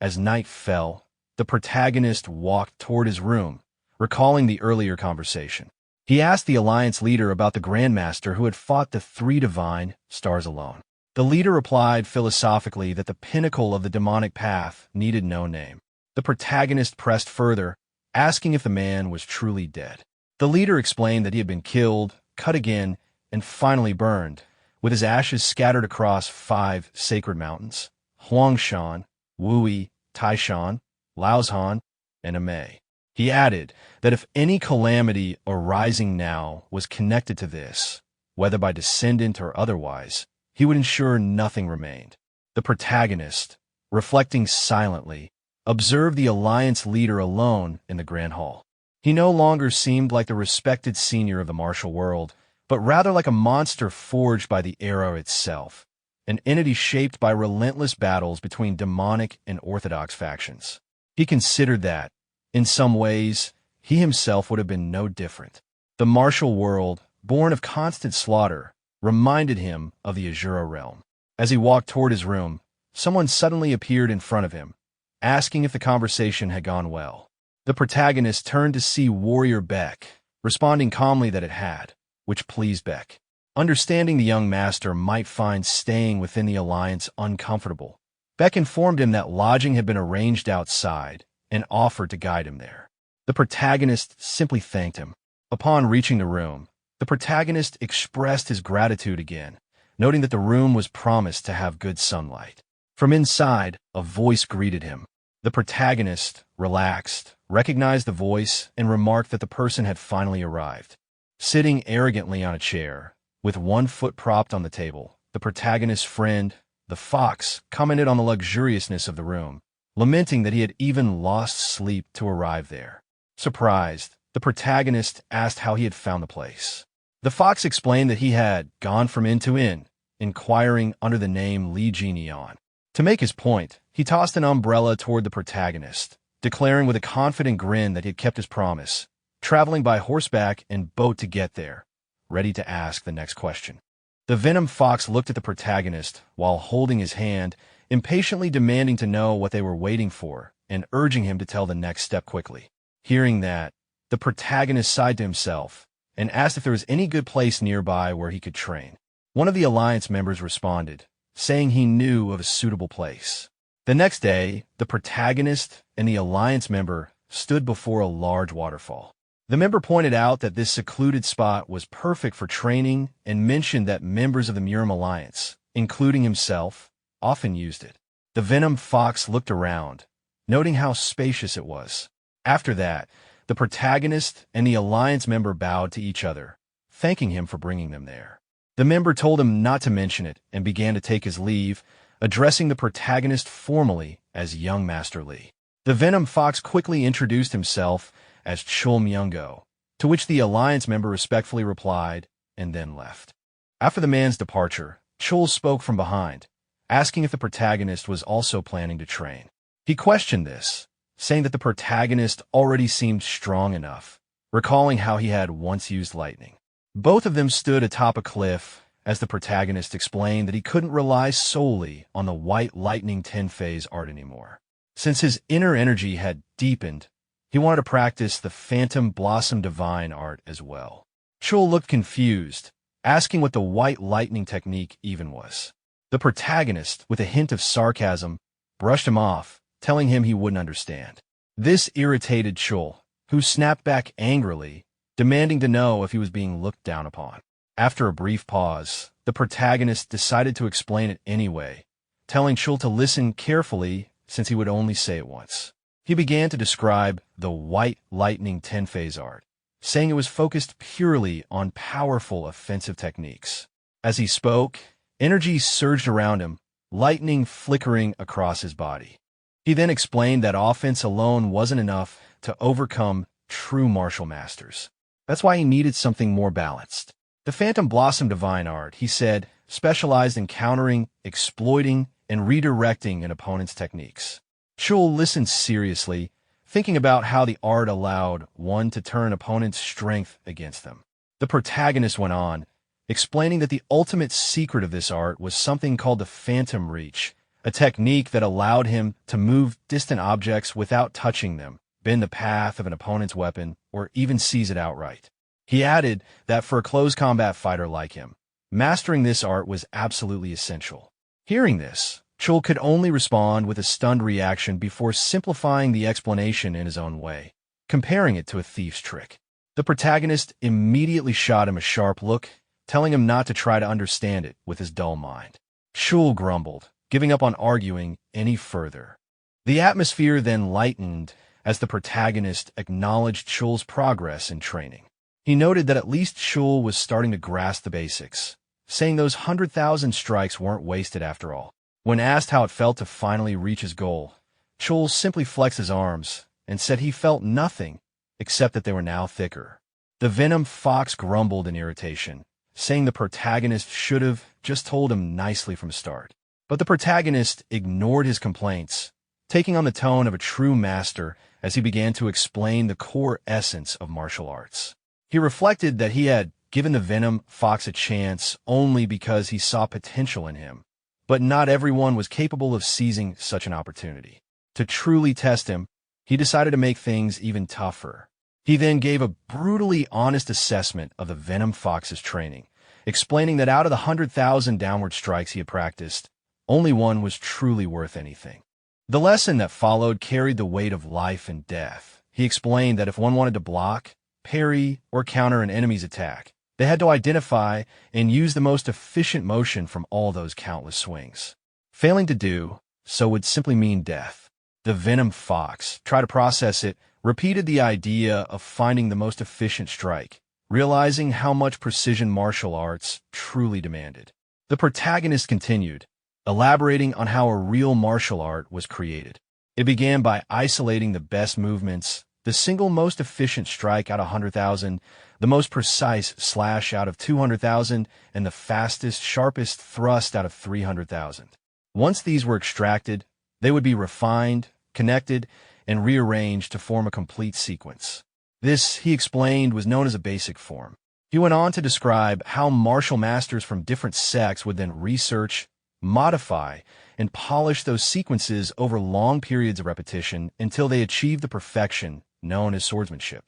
as night fell, the protagonist walked toward his room, recalling the earlier conversation. He asked the Alliance leader about the Grandmaster who had fought the three divine stars alone. The leader replied philosophically that the pinnacle of the demonic path needed no name. The protagonist pressed further, asking if the man was truly dead. The leader explained that he had been killed, cut again, and finally burned, with his ashes scattered across 5 sacred mountains: Huangshan, Wui, Taishan, Laoshan, and Amei. He added that if any calamity arising now was connected to this, whether by descendant or otherwise, he would ensure nothing remained. The protagonist, reflecting silently, observed the Alliance leader alone in the Grand Hall. He no longer seemed like the respected senior of the martial world, but rather like a monster forged by the era itself, an entity shaped by relentless battles between demonic and orthodox factions. He considered that, in some ways, he himself would have been no different. The martial world, born of constant slaughter, reminded him of the Asura realm. As he walked toward his room, someone suddenly appeared in front of him, asking if the conversation had gone well. The protagonist turned to see Warrior Beck, responding calmly that it had, which pleased Beck. Understanding the young master might find staying within the Alliance uncomfortable, Beck informed him that lodging had been arranged outside and offered to guide him there. The protagonist simply thanked him. Upon reaching the room, the protagonist expressed his gratitude again, noting that the room was promised to have good sunlight. From inside, a voice greeted him. The protagonist, relaxed, recognized the voice and remarked that the person had finally arrived. Sitting arrogantly on a chair, with one foot propped on the table, the protagonist's friend, the fox, commented on the luxuriousness of the room, lamenting that he had even lost sleep to arrive there. Surprised, the protagonist asked how he had found the place. The fox explained that he had gone from inn to inn, inquiring under the name Li Jinian. To make his point, he tossed an umbrella toward the protagonist, declaring with a confident grin that he had kept his promise, traveling by horseback and boat to get there, ready to ask the next question. The Venom Fox looked at the protagonist while holding his hand, impatiently demanding to know what they were waiting for and urging him to tell the next step quickly. Hearing that, the protagonist sighed to himself and asked if there was any good place nearby where he could train. One of the Alliance members responded, saying he knew of a suitable place. The next day, the protagonist and the Alliance member stood before a large waterfall. The member pointed out that this secluded spot was perfect for training and mentioned that members of the Murim Alliance, including himself, often used it. The Venom Fox looked around, noting how spacious it was. After that, the protagonist and the Alliance member bowed to each other, thanking him for bringing them there. The member told him not to mention it and began to take his leave, addressing the protagonist formally as Young Master Lee. The Venom Fox quickly introduced himself as Chul Myungo, to which the Alliance member respectfully replied and then left. After the man's departure, Chul spoke from behind, asking if the protagonist was also planning to train. He questioned this, saying that the protagonist already seemed strong enough, recalling how he had once used lightning. Both of them stood atop a cliff as the protagonist explained that he couldn't rely solely on the white lightning 10-phase art anymore. Since his inner energy had deepened, he wanted to practice the Phantom Blossom Divine art as well. Chul looked confused, asking what the white lightning technique even was. The protagonist, with a hint of sarcasm, brushed him off, telling him he wouldn't understand. This irritated Chul, who snapped back angrily, demanding to know if he was being looked down upon. After a brief pause, the protagonist decided to explain it anyway, telling Chul to listen carefully since he would only say it once. He began to describe the white lightning 10-phase art, saying it was focused purely on powerful offensive techniques. As he spoke, energy surged around him, lightning flickering across his body. He then explained that offense alone wasn't enough to overcome true martial masters. That's why he needed something more balanced. The Phantom Blossom Divine art, he said, specialized in countering, exploiting, and redirecting an opponent's techniques. Chul listened seriously, thinking about how the art allowed one to turn opponent's strength against them. The protagonist went on, explaining that the ultimate secret of this art was something called the Phantom Reach, a technique that allowed him to move distant objects without touching them, bend the path of an opponent's weapon, or even seize it outright. He added that for a close combat fighter like him, mastering this art was absolutely essential. Hearing this, Chul could only respond with a stunned reaction before simplifying the explanation in his own way, comparing it to a thief's trick. The protagonist immediately shot him a sharp look, telling him not to try to understand it with his dull mind. Chul grumbled, giving up on arguing any further. The atmosphere then lightened as the protagonist acknowledged Chul's progress in training. He noted that at least Chul was starting to grasp the basics, saying those 100,000 strikes weren't wasted after all. When asked how it felt to finally reach his goal, Chul simply flexed his arms and said he felt nothing except that they were now thicker. The Venom Fox grumbled in irritation, saying the protagonist should have just told him nicely from start. But the protagonist ignored his complaints, taking on the tone of a true master as he began to explain the core essence of martial arts. He reflected that he had given the Venom Fox a chance only because he saw potential in him, but not everyone was capable of seizing such an opportunity. To truly test him, he decided to make things even tougher. He then gave a brutally honest assessment of the Venom Fox's training, explaining that out of the 100,000 downward strikes he had practiced, only one was truly worth anything. The lesson that followed carried the weight of life and death. He explained that if one wanted to block, parry, or counter an enemy's attack, they had to identify and use the most efficient motion from all those countless swings. Failing to do so would simply mean death. The Venom Fox tried to process it, repeated the idea of finding the most efficient strike, realizing how much precision martial arts truly demanded. The protagonist continued, elaborating on how a real martial art was created. It began by isolating the best movements, the single most efficient strike out of 100,000, the most precise slash out of 200,000, and the fastest, sharpest thrust out of 300,000. Once these were extracted, they would be refined, connected, and rearranged to form a complete sequence. This, he explained, was known as a basic form. He went on to describe how martial masters from different sects would then research, modify, and polish those sequences over long periods of repetition until they achieved the perfection known as swordsmanship.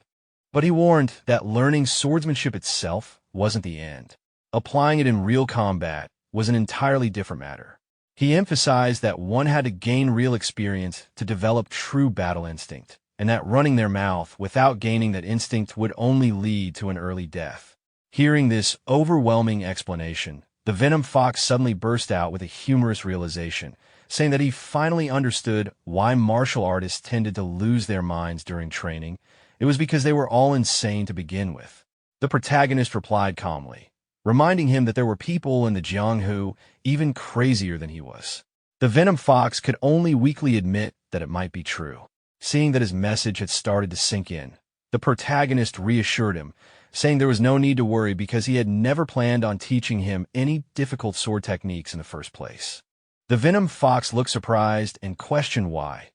But he warned that learning swordsmanship itself wasn't the end. Applying it in real combat was an entirely different matter. He emphasized that one had to gain real experience to develop true battle instinct, and that running their mouth without gaining that instinct would only lead to an early death. Hearing this overwhelming explanation, the Venom Fox suddenly burst out with a humorous realization, saying that he finally understood why martial artists tended to lose their minds during training. It was because they were all insane to begin with. The protagonist replied calmly, reminding him that there were people in the Jianghu even crazier than he was. The Venom Fox could only weakly admit that it might be true. Seeing that his message had started to sink in, the protagonist reassured him, saying there was no need to worry because he had never planned on teaching him any difficult sword techniques in the first place. The Venom Fox looked surprised and questioned why,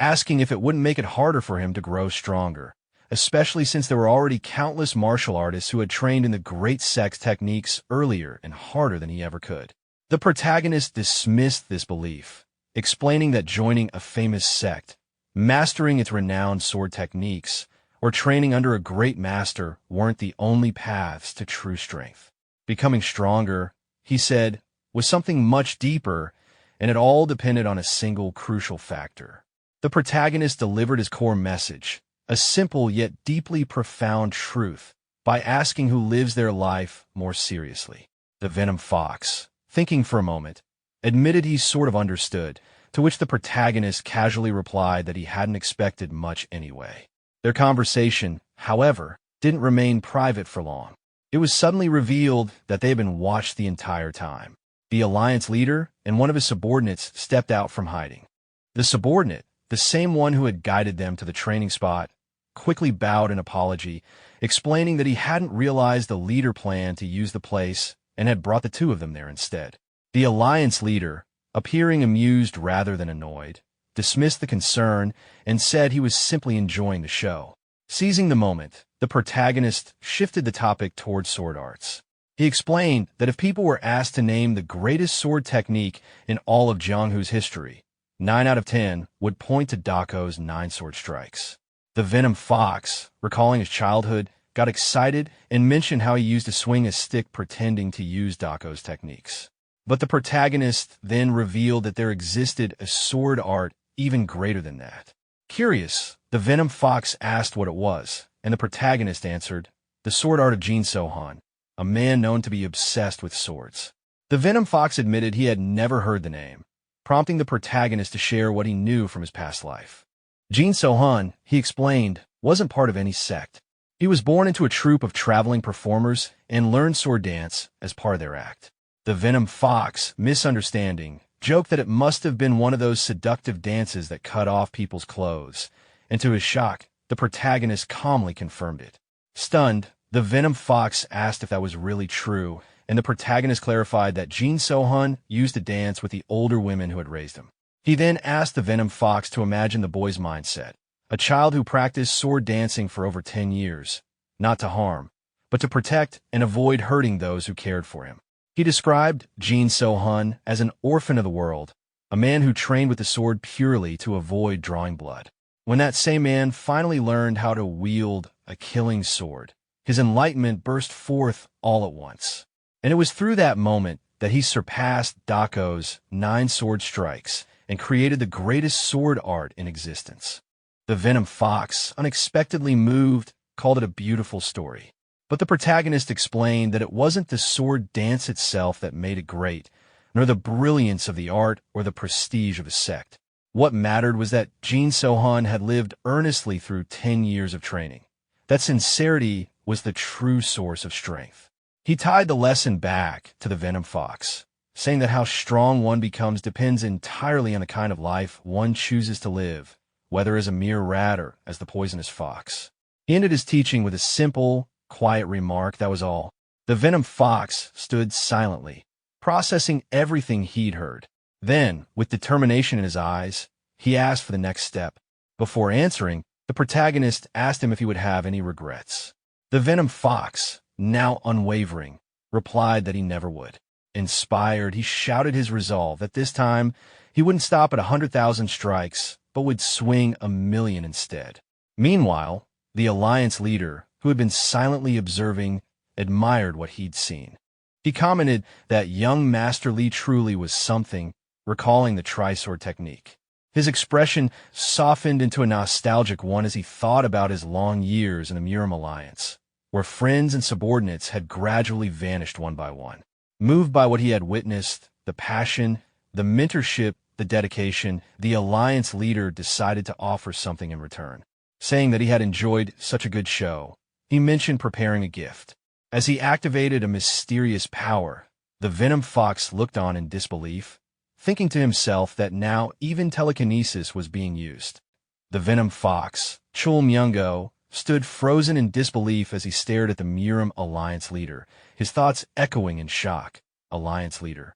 asking if it wouldn't make it harder for him to grow stronger, especially since there were already countless martial artists who had trained in the great sex techniques earlier and harder than he ever could. The protagonist dismissed this belief, explaining that joining a famous sect, mastering its renowned sword techniques, or training under a great master weren't the only paths to true strength. Becoming stronger, he said, was something much deeper, and it all depended on a single crucial factor. The protagonist delivered his core message, a simple yet deeply profound truth, by asking who lives their life more seriously. The Venom Fox, thinking for a moment, admitted he sort of understood, to which the protagonist casually replied that he hadn't expected much anyway. Their conversation, however, didn't remain private for long. It was suddenly revealed that they had been watched the entire time. The Alliance leader and one of his subordinates stepped out from hiding. The subordinate, the same one who had guided them to the training spot, quickly bowed in apology, explaining that he hadn't realized the leader planned to use the place and had brought the two of them there instead. The Alliance leader, appearing amused rather than annoyed, dismissed the concern and said he was simply enjoying the show. Seizing the moment, the protagonist shifted the topic towards sword arts. He explained that if people were asked to name the greatest sword technique in all of Jianghu's history, 9 out of 10 would point to Dako's 9 sword strikes. The Venom Fox, recalling his childhood, got excited and mentioned how he used to swing a stick pretending to use Dako's techniques. But the protagonist then revealed that there existed a sword art even greater than that. Curious, the Venom Fox asked what it was, and the protagonist answered, the sword art of Jin Sohan, a man known to be obsessed with swords. The Venom Fox admitted he had never heard the name, prompting the protagonist to share what he knew from his past life. Jin Sohan, he explained, wasn't part of any sect. He was born into a troupe of traveling performers and learned sword dance as part of their act. The Venom Fox, misunderstanding, joked that it must have been one of those seductive dances that cut off people's clothes, and to his shock, the protagonist calmly confirmed it. Stunned, the Venom Fox asked if that was really true, and the protagonist clarified that Jin Sohan used to dance with the older women who had raised him. He then asked the Venom Fox to imagine the boy's mindset, a child who practiced sword dancing for over 10 years, not to harm, but to protect and avoid hurting those who cared for him. He described Jin Sohan as an orphan of the world, a man who trained with the sword purely to avoid drawing blood. When that same man finally learned how to wield a killing sword, his enlightenment burst forth all at once. And it was through that moment that he surpassed Dako's 9 sword strikes and created the greatest sword art in existence. The Venom Fox, unexpectedly moved, called it a beautiful story. But the protagonist explained that it wasn't the sword dance itself that made it great, nor the brilliance of the art or the prestige of a sect. What mattered was that Jin Sohan had lived earnestly through 10 years of training. That sincerity was the true source of strength. He tied the lesson back to the Venom Fox, saying that how strong one becomes depends entirely on the kind of life one chooses to live, whether as a mere rat or as the poisonous fox. He ended his teaching with a simple, quiet remark, that was all. The Venom Fox stood silently, processing everything he'd heard. Then, with determination in his eyes, he asked for the next step. Before answering, the protagonist asked him if he would have any regrets. The Venom Fox, now unwavering, replied that he never would. Inspired, he shouted his resolve that this time he wouldn't stop at 100,000 strikes, but would swing 1,000,000 instead. Meanwhile, the Alliance leader, who had been silently observing, admired what he'd seen. He commented that young Master Li truly was something, recalling the tri-sword technique. His expression softened into a nostalgic one as he thought about his long years in the Muram Alliance, where friends and subordinates had gradually vanished one by one. Moved by what he had witnessed, the passion, the mentorship, the dedication, the Alliance leader decided to offer something in return. Saying that he had enjoyed such a good show, he mentioned preparing a gift. As he activated a mysterious power, the Venom Fox looked on in disbelief, thinking to himself that now even telekinesis was being used. The Venom Fox, Chul Myungo, stood frozen in disbelief as he stared at the Murim Alliance leader, his thoughts echoing in shock. Alliance leader.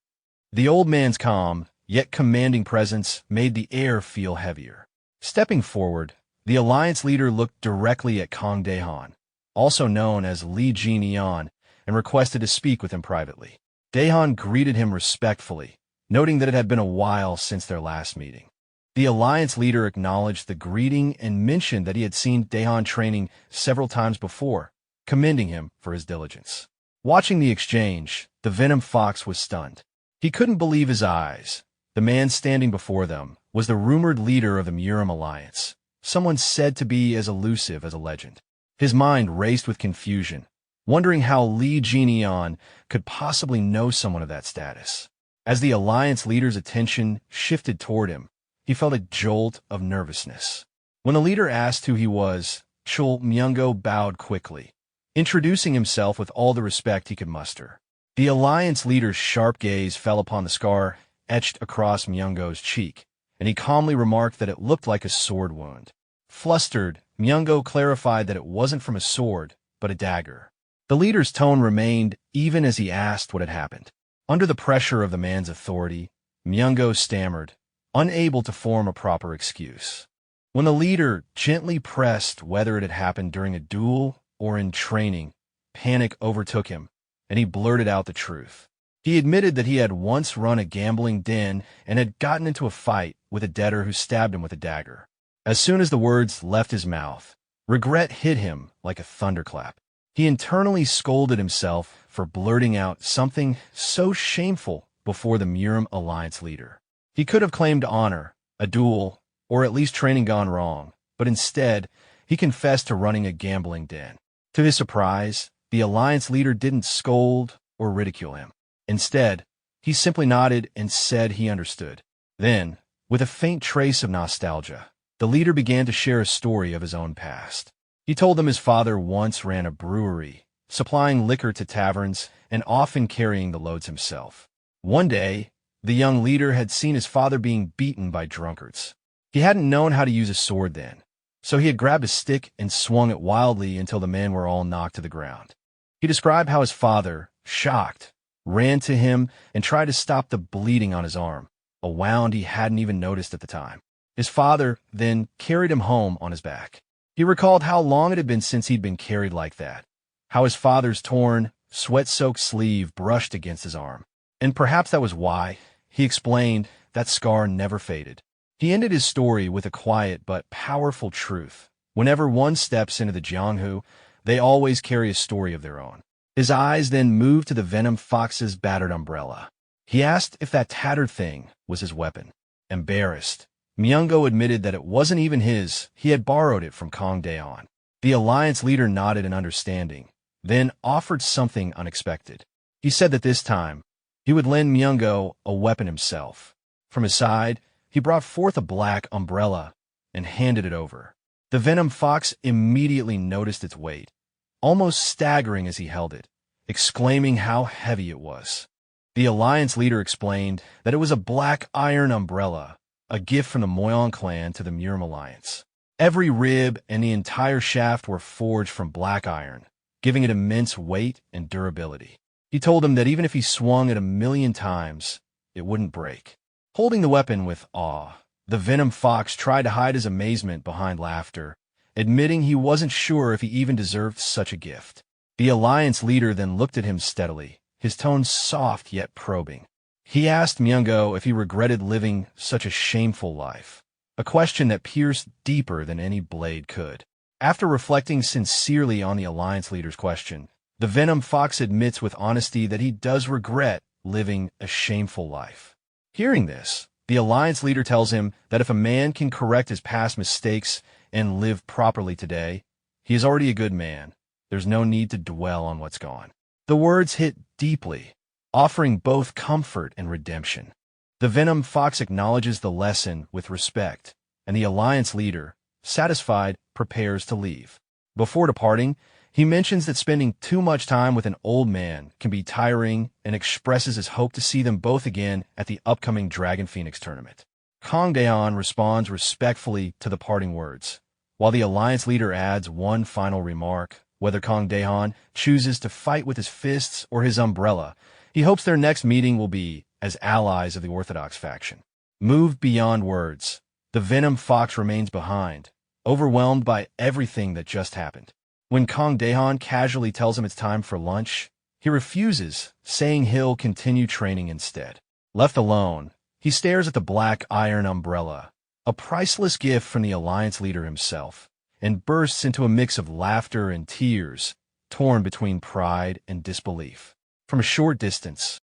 The old man's calm, yet commanding presence made the air feel heavier. Stepping forward, the Alliance leader looked directly at Kong Daehan, also known as Li Jin-yeon, and requested to speak with him privately. Daehan greeted him respectfully, noting that it had been a while since their last meeting. The Alliance leader acknowledged the greeting and mentioned that he had seen Daehan training several times before, commending him for his diligence. Watching the exchange, the Venom Fox was stunned. He couldn't believe his eyes. The man standing before them was the rumored leader of the Murim Alliance, someone said to be as elusive as a legend. His mind raced with confusion, wondering how Li Jin-yeon could possibly know someone of that status. As the Alliance leader's attention shifted toward him, he felt a jolt of nervousness. When the leader asked who he was, Chul Myungo bowed quickly, introducing himself with all the respect he could muster. The Alliance leader's sharp gaze fell upon the scar etched across Myungo's cheek, and he calmly remarked that it looked like a sword wound. Flustered, Myungo clarified that it wasn't from a sword, but a dagger. The leader's tone remained even as he asked what had happened. Under the pressure of the man's authority, Myungo stammered, unable to form a proper excuse. When the leader gently pressed whether it had happened during a duel or in training, panic overtook him, and he blurted out the truth. He admitted that he had once run a gambling den and had gotten into a fight with a debtor who stabbed him with a dagger. As soon as the words left his mouth, regret hit him like a thunderclap. He internally scolded himself for blurting out something so shameful before the Murim Alliance leader. He could have claimed honor, a duel, or at least training gone wrong, but instead, he confessed to running a gambling den. To his surprise, the Alliance leader didn't scold or ridicule him. Instead, he simply nodded and said he understood. Then, with a faint trace of nostalgia, the leader began to share a story of his own past. He told them his father once ran a brewery, supplying liquor to taverns and often carrying the loads himself. One day, the young leader had seen his father being beaten by drunkards. He hadn't known how to use a sword then, so he had grabbed a stick and swung it wildly until the men were all knocked to the ground. He described how his father, shocked, ran to him and tried to stop the bleeding on his arm, a wound he hadn't even noticed at the time. His father then carried him home on his back. He recalled how long it had been since he'd been carried like that, how his father's torn, sweat-soaked sleeve brushed against his arm. And perhaps that was why, he explained, that scar never faded. He ended his story with a quiet but powerful truth. Whenever one steps into the Jianghu, they always carry a story of their own. His eyes then moved to the Venom Fox's battered umbrella. He asked if that tattered thing was his weapon. Embarrassed, Myungo admitted that it wasn't even his. He had borrowed it from Kong Daehan. The Alliance leader nodded in understanding, then offered something unexpected. He said that this time, he would lend Myungo a weapon himself. From his side, he brought forth a black umbrella and handed it over. The Venom Fox immediately noticed its weight, almost staggering as he held it, exclaiming how heavy it was. The Alliance leader explained that it was a black iron umbrella, a gift from the Moyon clan to the Murim Alliance. Every rib and the entire shaft were forged from black iron, giving it immense weight and durability. He told him that even if he swung it 1,000,000 times, it wouldn't break. Holding the weapon with awe, the Venom Fox tried to hide his amazement behind laughter, admitting he wasn't sure if he even deserved such a gift. The Alliance leader then looked at him steadily, his tone soft yet probing. He asked Myungo if he regretted living such a shameful life, a question that pierced deeper than any blade could. After reflecting sincerely on the Alliance leader's question, the Venom Fox admits with honesty that he does regret living a shameful life. Hearing this, the Alliance leader tells him that if a man can correct his past mistakes and live properly today, he is already a good man. There's no need to dwell on what's gone. The words hit deeply, offering both comfort and redemption. The Venom Fox acknowledges the lesson with respect, and the Alliance leader, satisfied, prepares to leave. Before departing, He mentions that spending too much time with an old man can be tiring and expresses his hope to see them both again at the upcoming Dragon Phoenix tournament. Kang Daehan responds respectfully to the parting words, while the alliance leader adds one final remark. Whether Kang Daehan chooses to fight with his fists or his umbrella, he hopes their next meeting will be as allies of the Orthodox faction. Moved beyond words, the Venom Fox remains behind, overwhelmed by everything that just happened. When Kang Daehan casually tells him it's time for lunch, he refuses, saying he'll continue training instead. Left alone, he stares at the black iron umbrella, a priceless gift from the alliance leader himself, and bursts into a mix of laughter and tears, torn between pride and disbelief. From a short distance,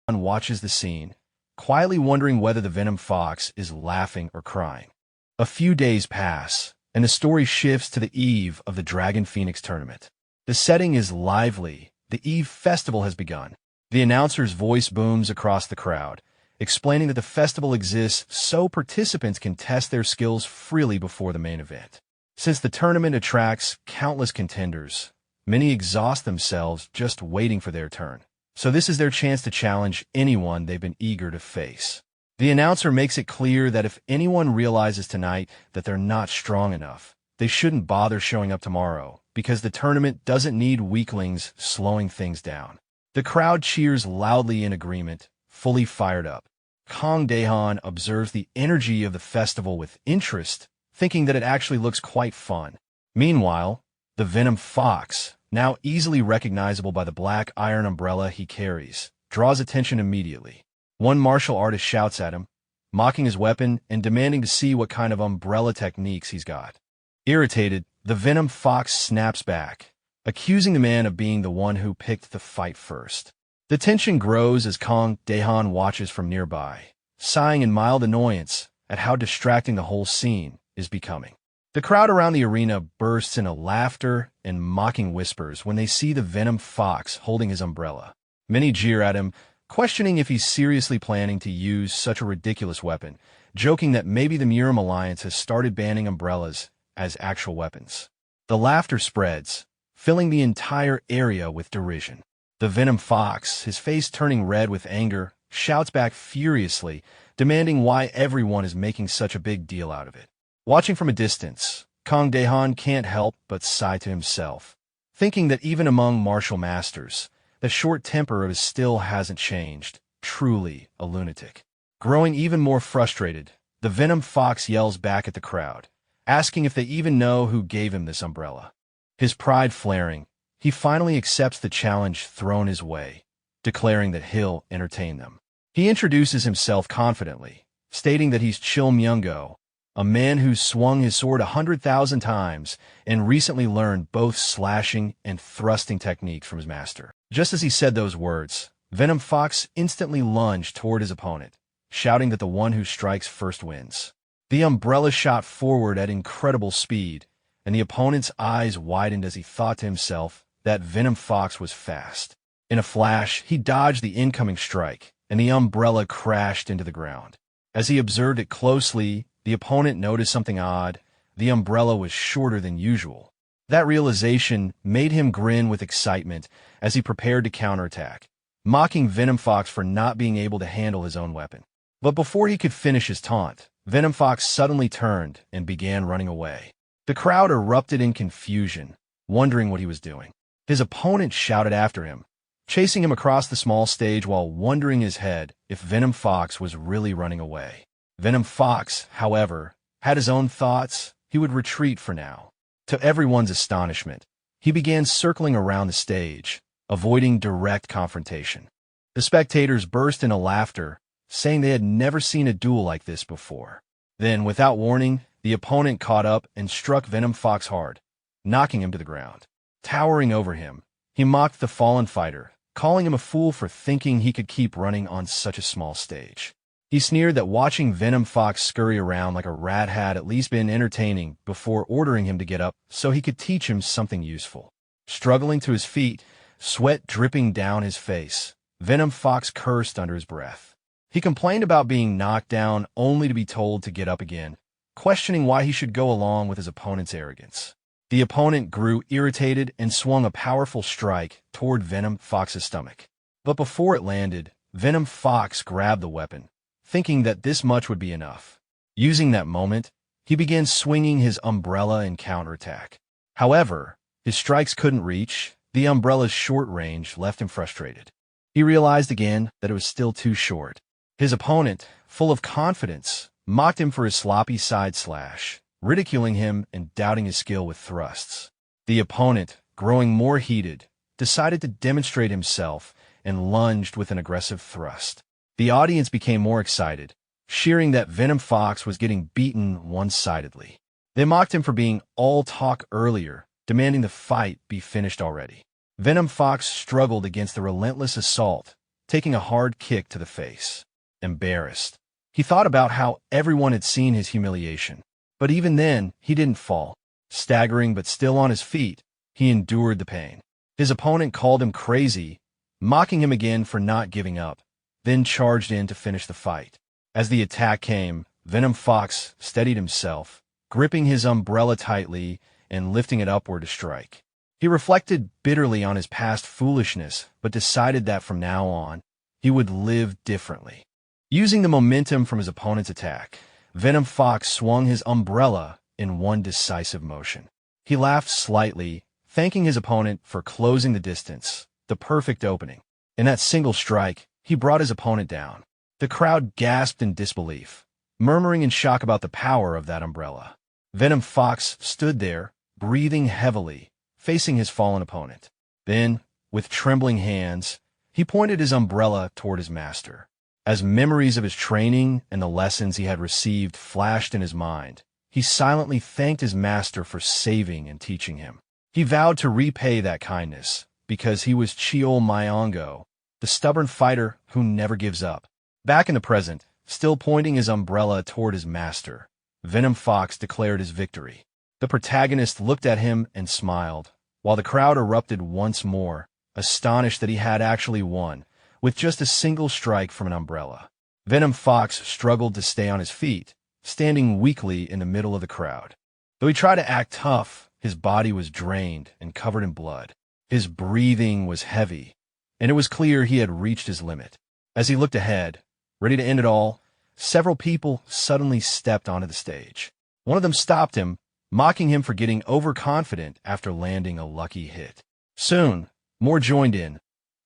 one watches the scene, quietly wondering whether the Venom Fox is laughing or crying. A few days pass, and the story shifts to the eve of the Dragon Phoenix tournament. The setting is lively. The Eve Festival has begun. The announcer's voice booms across the crowd, explaining that the festival exists so participants can test their skills freely before the main event. Since the tournament attracts countless contenders, many exhaust themselves just waiting for their turn. So this is their chance to challenge anyone they've been eager to face. The announcer makes it clear that if anyone realizes tonight that they're not strong enough, they shouldn't bother showing up tomorrow, because the tournament doesn't need weaklings slowing things down. The crowd cheers loudly in agreement, fully fired up. Kang Daehan observes the energy of the festival with interest, thinking that it actually looks quite fun. Meanwhile, the Venom Fox, now easily recognizable by the black iron umbrella he carries, draws attention immediately. One martial artist shouts at him, mocking his weapon and demanding to see what kind of umbrella techniques he's got. Irritated, the Venom Fox snaps back, accusing the man of being the one who picked the fight first. The tension grows as Kang Daehan watches from nearby, sighing in mild annoyance at how distracting the whole scene is becoming. The crowd around the arena bursts into laughter and mocking whispers when they see the Venom Fox holding his umbrella. Many jeer at him, questioning if he's seriously planning to use such a ridiculous weapon, joking that maybe the Muram Alliance has started banning umbrellas as actual weapons. The laughter spreads, filling the entire area with derision. The Venom Fox, his face turning red with anger, shouts back furiously, demanding why everyone is making such a big deal out of it. Watching from a distance, Kang Daehan can't help but sigh to himself, thinking that even among martial masters, the short temper of his still hasn't changed. Truly a lunatic. Growing even more frustrated, the Venom Fox yells back at the crowd, asking if they even know who gave him this umbrella. His pride flaring, he finally accepts the challenge thrown his way, declaring that he'll entertain them. He introduces himself confidently, stating that he's Chil Myung-go, a man who's swung his sword 100,000 times and recently learned both slashing and thrusting techniques from his master. Just as he said those words, Venom Fox instantly lunged toward his opponent, shouting that the one who strikes first wins. The umbrella shot forward at incredible speed, and the opponent's eyes widened as he thought to himself that Venom Fox was fast. In a flash, he dodged the incoming strike, and the umbrella crashed into the ground. As he observed it closely, the opponent noticed something odd. The umbrella was shorter than usual. That realization made him grin with excitement as he prepared to counterattack, mocking Venom Fox for not being able to handle his own weapon. But before he could finish his taunt, Venom Fox suddenly turned and began running away. The crowd erupted in confusion, wondering what he was doing. His opponent shouted after him, chasing him across the small stage while wondering his head if Venom Fox was really running away. Venom Fox, however, had his own thoughts. He would retreat for now. To everyone's astonishment, he began circling around the stage, avoiding direct confrontation. The spectators burst into laughter, saying they had never seen a duel like this before. Then, without warning, the opponent caught up and struck Venom Fox hard, knocking him to the ground. Towering over him, he mocked the fallen fighter, calling him a fool for thinking he could keep running on such a small stage. He sneered that watching Venom Fox scurry around like a rat had at least been entertaining before ordering him to get up so he could teach him something useful. Struggling to his feet, sweat dripping down his face, Venom Fox cursed under his breath. He complained about being knocked down only to be told to get up again, questioning why he should go along with his opponent's arrogance. The opponent grew irritated and swung a powerful strike toward Venom Fox's stomach. But before it landed, Venom Fox grabbed the weapon, thinking that this much would be enough. Using that moment, he began swinging his umbrella in counterattack. However, his strikes couldn't reach. The umbrella's short range left him frustrated. He realized again that it was still too short. His opponent, full of confidence, mocked him for his sloppy side slash, ridiculing him and doubting his skill with thrusts. The opponent, growing more heated, decided to demonstrate himself and lunged with an aggressive thrust. The audience became more excited, cheering that Venom Fox was getting beaten one-sidedly. They mocked him for being all talk earlier, demanding the fight be finished already. Venom Fox struggled against the relentless assault, taking a hard kick to the face. Embarrassed, he thought about how everyone had seen his humiliation. But even then, he didn't fall. Staggering but still on his feet, he endured the pain. His opponent called him crazy, mocking him again for not giving up, then charged in to finish the fight. As the attack came, Venom Fox steadied himself, gripping his umbrella tightly and lifting it upward to strike. He reflected bitterly on his past foolishness, but decided that from now on, he would live differently. Using the momentum from his opponent's attack, Venom Fox swung his umbrella in one decisive motion. He laughed slightly, thanking his opponent for closing the distance, the perfect opening. In that single strike, he brought his opponent down. The crowd gasped in disbelief, murmuring in shock about the power of that umbrella. Venom Fox stood there, breathing heavily, facing his fallen opponent. Then, with trembling hands, he pointed his umbrella toward his master. As memories of his training and the lessons he had received flashed in his mind, he silently thanked his master for saving and teaching him. He vowed to repay that kindness, because he was Cheol Myongo, the stubborn fighter who never gives up. Back in the present, still pointing his umbrella toward his master, Venom Fox declared his victory. The protagonist looked at him and smiled, while the crowd erupted once more, astonished that he had actually won, with just a single strike from an umbrella. Venom Fox struggled to stay on his feet, standing weakly in the middle of the crowd. Though he tried to act tough, his body was drained and covered in blood. His breathing was heavy, and it was clear he had reached his limit. As he looked ahead, ready to end it all, several people suddenly stepped onto the stage. One of them stopped him, mocking him for getting overconfident after landing a lucky hit. Soon, more joined in,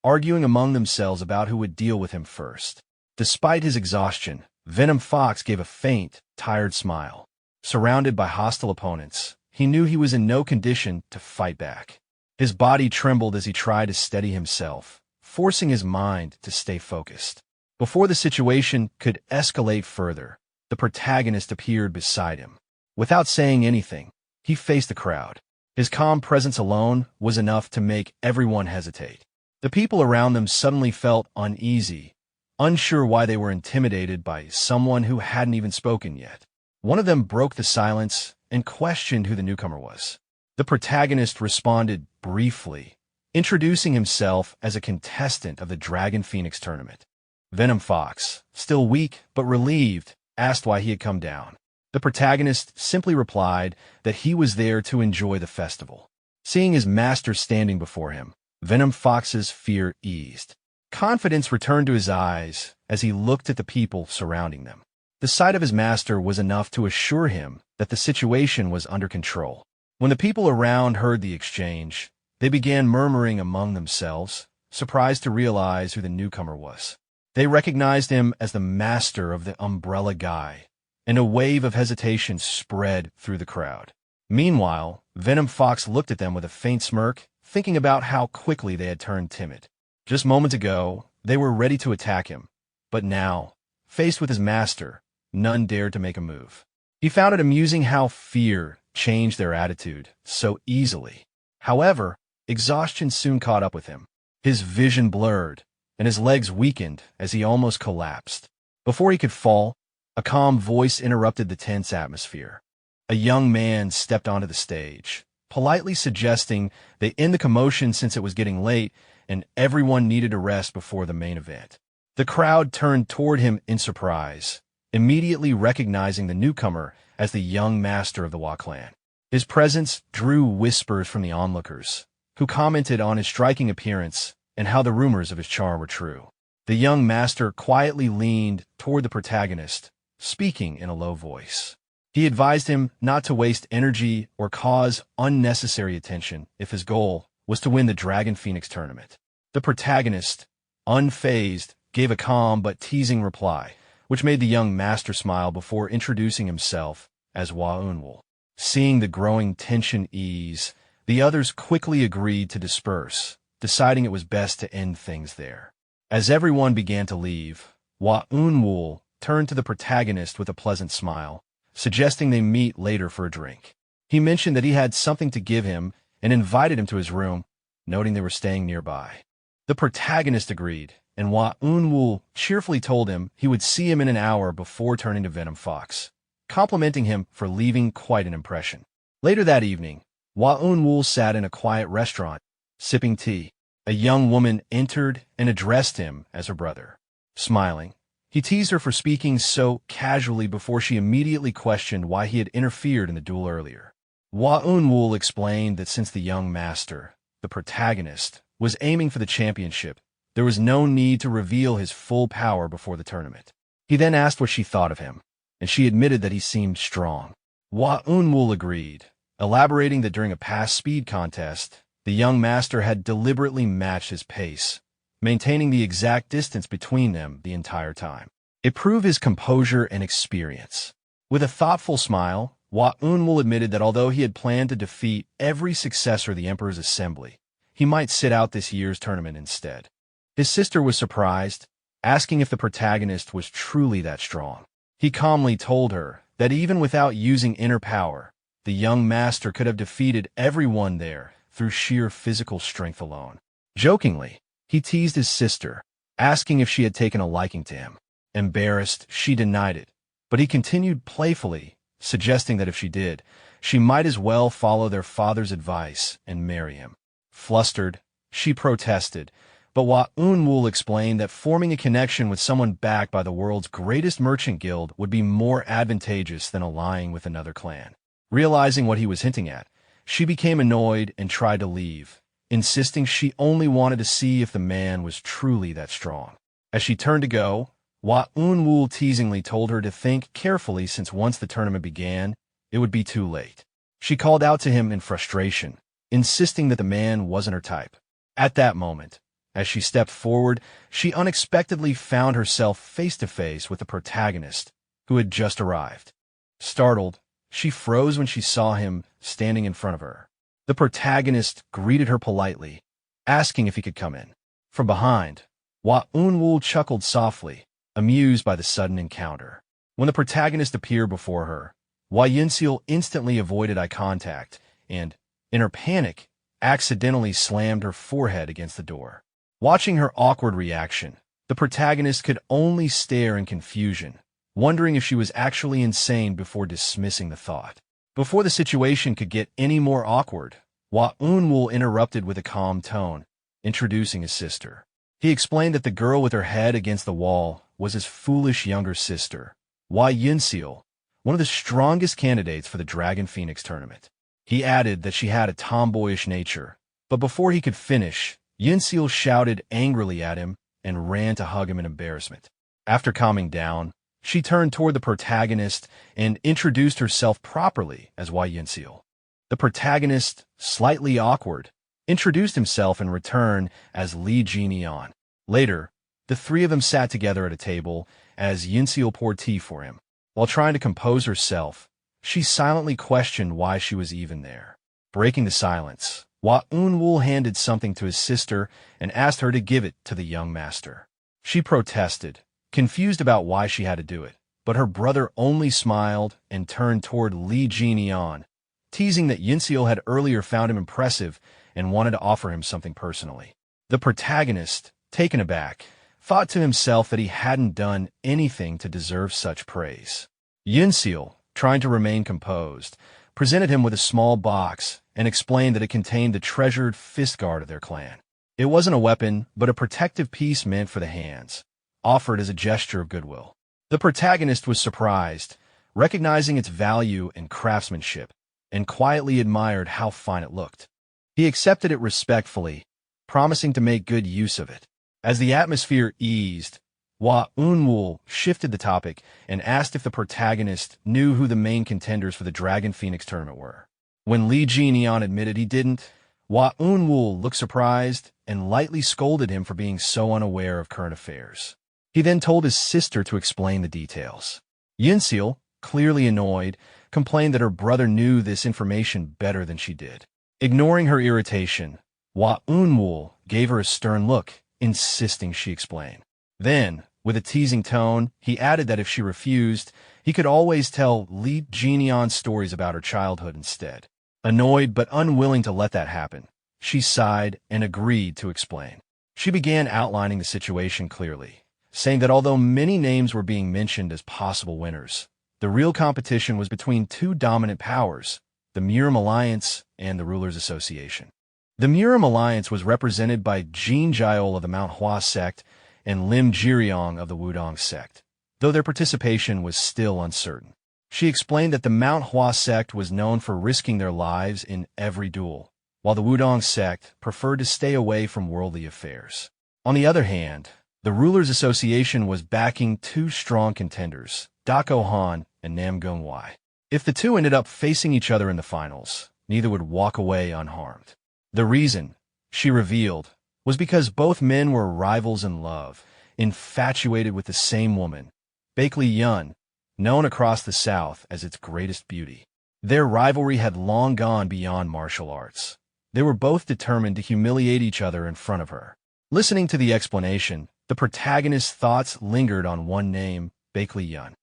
arguing among themselves about who would deal with him first. Despite his exhaustion, Venom Fox gave a faint, tired smile. Surrounded by hostile opponents, he knew he was in no condition to fight back. His body trembled as he tried to steady himself, forcing his mind to stay focused. Before the situation could escalate further, the protagonist appeared beside him. Without saying anything, he faced the crowd. His calm presence alone was enough to make everyone hesitate. The people around them suddenly felt uneasy, unsure why they were intimidated by someone who hadn't even spoken yet. One of them broke the silence and questioned who the newcomer was. The protagonist responded briefly, introducing himself as a contestant of the Dragon Phoenix tournament. Venom Fox, still weak but relieved, asked why he had come down. The protagonist simply replied that he was there to enjoy the festival. Seeing his master standing before him, Venom Fox's fear eased. Confidence returned to his eyes as he looked at the people surrounding them. The sight of his master was enough to assure him that the situation was under control. When the people around heard the exchange, they began murmuring among themselves, surprised to realize who the newcomer was. They recognized him as the master of the Umbrella Guy, and a wave of hesitation spread through the crowd. Meanwhile, Venom Fox looked at them with a faint smirk, thinking about how quickly they had turned timid. Just moments ago, they were ready to attack him, but now, faced with his master, none dared to make a move. He found it amusing how fear changed their attitude so easily. However, exhaustion soon caught up with him. His vision blurred, and his legs weakened as he almost collapsed. Before he could fall, a calm voice interrupted the tense atmosphere. A young man stepped onto the stage, politely suggesting they end the commotion since it was getting late and everyone needed a rest before the main event. The crowd turned toward him in surprise, immediately recognizing the newcomer as the young master of the Wa clan. His presence drew whispers from the onlookers, who commented on his striking appearance and how the rumors of his charm were true. The young master quietly leaned toward the protagonist, speaking in a low voice. He advised him not to waste energy or cause unnecessary attention if his goal was to win the Dragon Phoenix tournament. The protagonist, unfazed, gave a calm but teasing reply, which made the young master smile before introducing himself as Waunwul. Seeing the growing tension ease, the others quickly agreed to disperse, deciding it was best to end things there. As everyone began to leave, Waunwul turned to the protagonist with a pleasant smile, suggesting they meet later for a drink. He mentioned that he had something to give him and invited him to his room, noting they were staying nearby. The protagonist agreed, and Waunwul cheerfully told him he would see him in an hour before turning to Venom Fox, complimenting him for leaving quite an impression. Later that evening, Waunwul sat in a quiet restaurant, sipping tea. A young woman entered and addressed him as her brother. Smiling, he teased her for speaking so casually before she immediately questioned why he had interfered in the duel earlier. Waunwul explained that since the young master, the protagonist, was aiming for the championship, there was no need to reveal his full power before the tournament. He then asked what she thought of him, and she admitted that he seemed strong. Waunwul agreed, elaborating that during a past speed contest, the young master had deliberately matched his pace, maintaining the exact distance between them the entire time. It proved his composure and experience. With a thoughtful smile, Waunwul admitted that although he had planned to defeat every successor of the Emperor's assembly, he might sit out this year's tournament instead. His sister was surprised, asking if the protagonist was truly that strong. He calmly told her that even without using inner power, the young master could have defeated everyone there through sheer physical strength alone. Jokingly, he teased his sister, asking if she had taken a liking to him. Embarrassed, she denied it, but he continued playfully, suggesting that if she did, she might as well follow their father's advice and marry him. Flustered, she protested, but Waunwul explained that forming a connection with someone backed by the world's greatest merchant guild would be more advantageous than allying with another clan. Realizing what he was hinting at, she became annoyed and tried to leave, insisting she only wanted to see if the man was truly that strong. As she turned to go, Waunwul teasingly told her to think carefully since once the tournament began, it would be too late. She called out to him in frustration, insisting that the man wasn't her type. At that moment, as she stepped forward, she unexpectedly found herself face to face with the protagonist, who had just arrived. Startled, she froze when she saw him standing in front of her. The protagonist greeted her politely, asking if he could come in. From behind, Waunwul chuckled softly, amused by the sudden encounter. When the protagonist appeared before her, Yunseal instantly avoided eye contact and, in her panic, accidentally slammed her forehead against the door. Watching her awkward reaction, the protagonist could only stare in confusion, wondering if she was actually insane before dismissing the thought. Before the situation could get any more awkward, Waunwul interrupted with a calm tone, introducing his sister. He explained that the girl with her head against the wall was his foolish younger sister, Yunseal, one of the strongest candidates for the Dragon Phoenix tournament. He added that she had a tomboyish nature, but before he could finish, Yunseal shouted angrily at him and ran to hug him in embarrassment. After calming down, she turned toward the protagonist and introduced herself properly as Yunseal. The protagonist, slightly awkward, introduced himself in return as Li Jianian. Later, the three of them sat together at a table as Yunseal poured tea for him. While trying to compose herself, she silently questioned why she was even there. Breaking the silence, Waunwul handed something to his sister and asked her to give it to the young master. She protested, confused about why she had to do it, but her brother only smiled and turned toward Li Jianian, teasing that Yunseal had earlier found him impressive and wanted to offer him something personally. The protagonist, taken aback, thought to himself that he hadn't done anything to deserve such praise. Yunseal, trying to remain composed, presented him with a small box and explained that it contained the treasured fist guard of their clan. It wasn't a weapon, but a protective piece meant for the hands, offered as a gesture of goodwill. The protagonist was surprised, recognizing its value and craftsmanship, and quietly admired how fine it looked. He accepted it respectfully, promising to make good use of it. As the atmosphere eased, Hua Unwoo shifted the topic and asked if the protagonist knew who the main contenders for the Dragon Phoenix tournament were. When Lee Ji-neon admitted he didn't, Hua Unwoo looked surprised and lightly scolded him for being so unaware of current affairs. He then told his sister to explain the details. Yinseal, clearly annoyed, complained that her brother knew this information better than she did. Ignoring her irritation, Hua Unwoo gave her a stern look, insisting she explain. Then, with a teasing tone, he added that if she refused, he could always tell Lee Ji-neon stories about her childhood instead. Annoyed but unwilling to let that happen, she sighed and agreed to explain. She began outlining the situation clearly, saying that although many names were being mentioned as possible winners, the real competition was between two dominant powers, the Murim Alliance and the Rulers Association. The Murim Alliance was represented by Jin Jiol of the Manhwa sect and Lim Jiryong of the Wudong sect, though their participation was still uncertain. She explained that the Manhwa sect was known for risking their lives in every duel, while the Wudong sect preferred to stay away from worldly affairs. On the other hand, the Rulers Association was backing two strong contenders, Dako Han and Nam Gung-wai. If the two ended up facing each other in the finals, neither would walk away unharmed. The reason, she revealed, was because both men were rivals in love, infatuated with the same woman, Baekli Yun, known across the South as its greatest beauty. Their rivalry had long gone beyond martial arts. They were both determined to humiliate each other in front of her. Listening to the explanation, the protagonist's thoughts lingered on one name, Baekli Yun.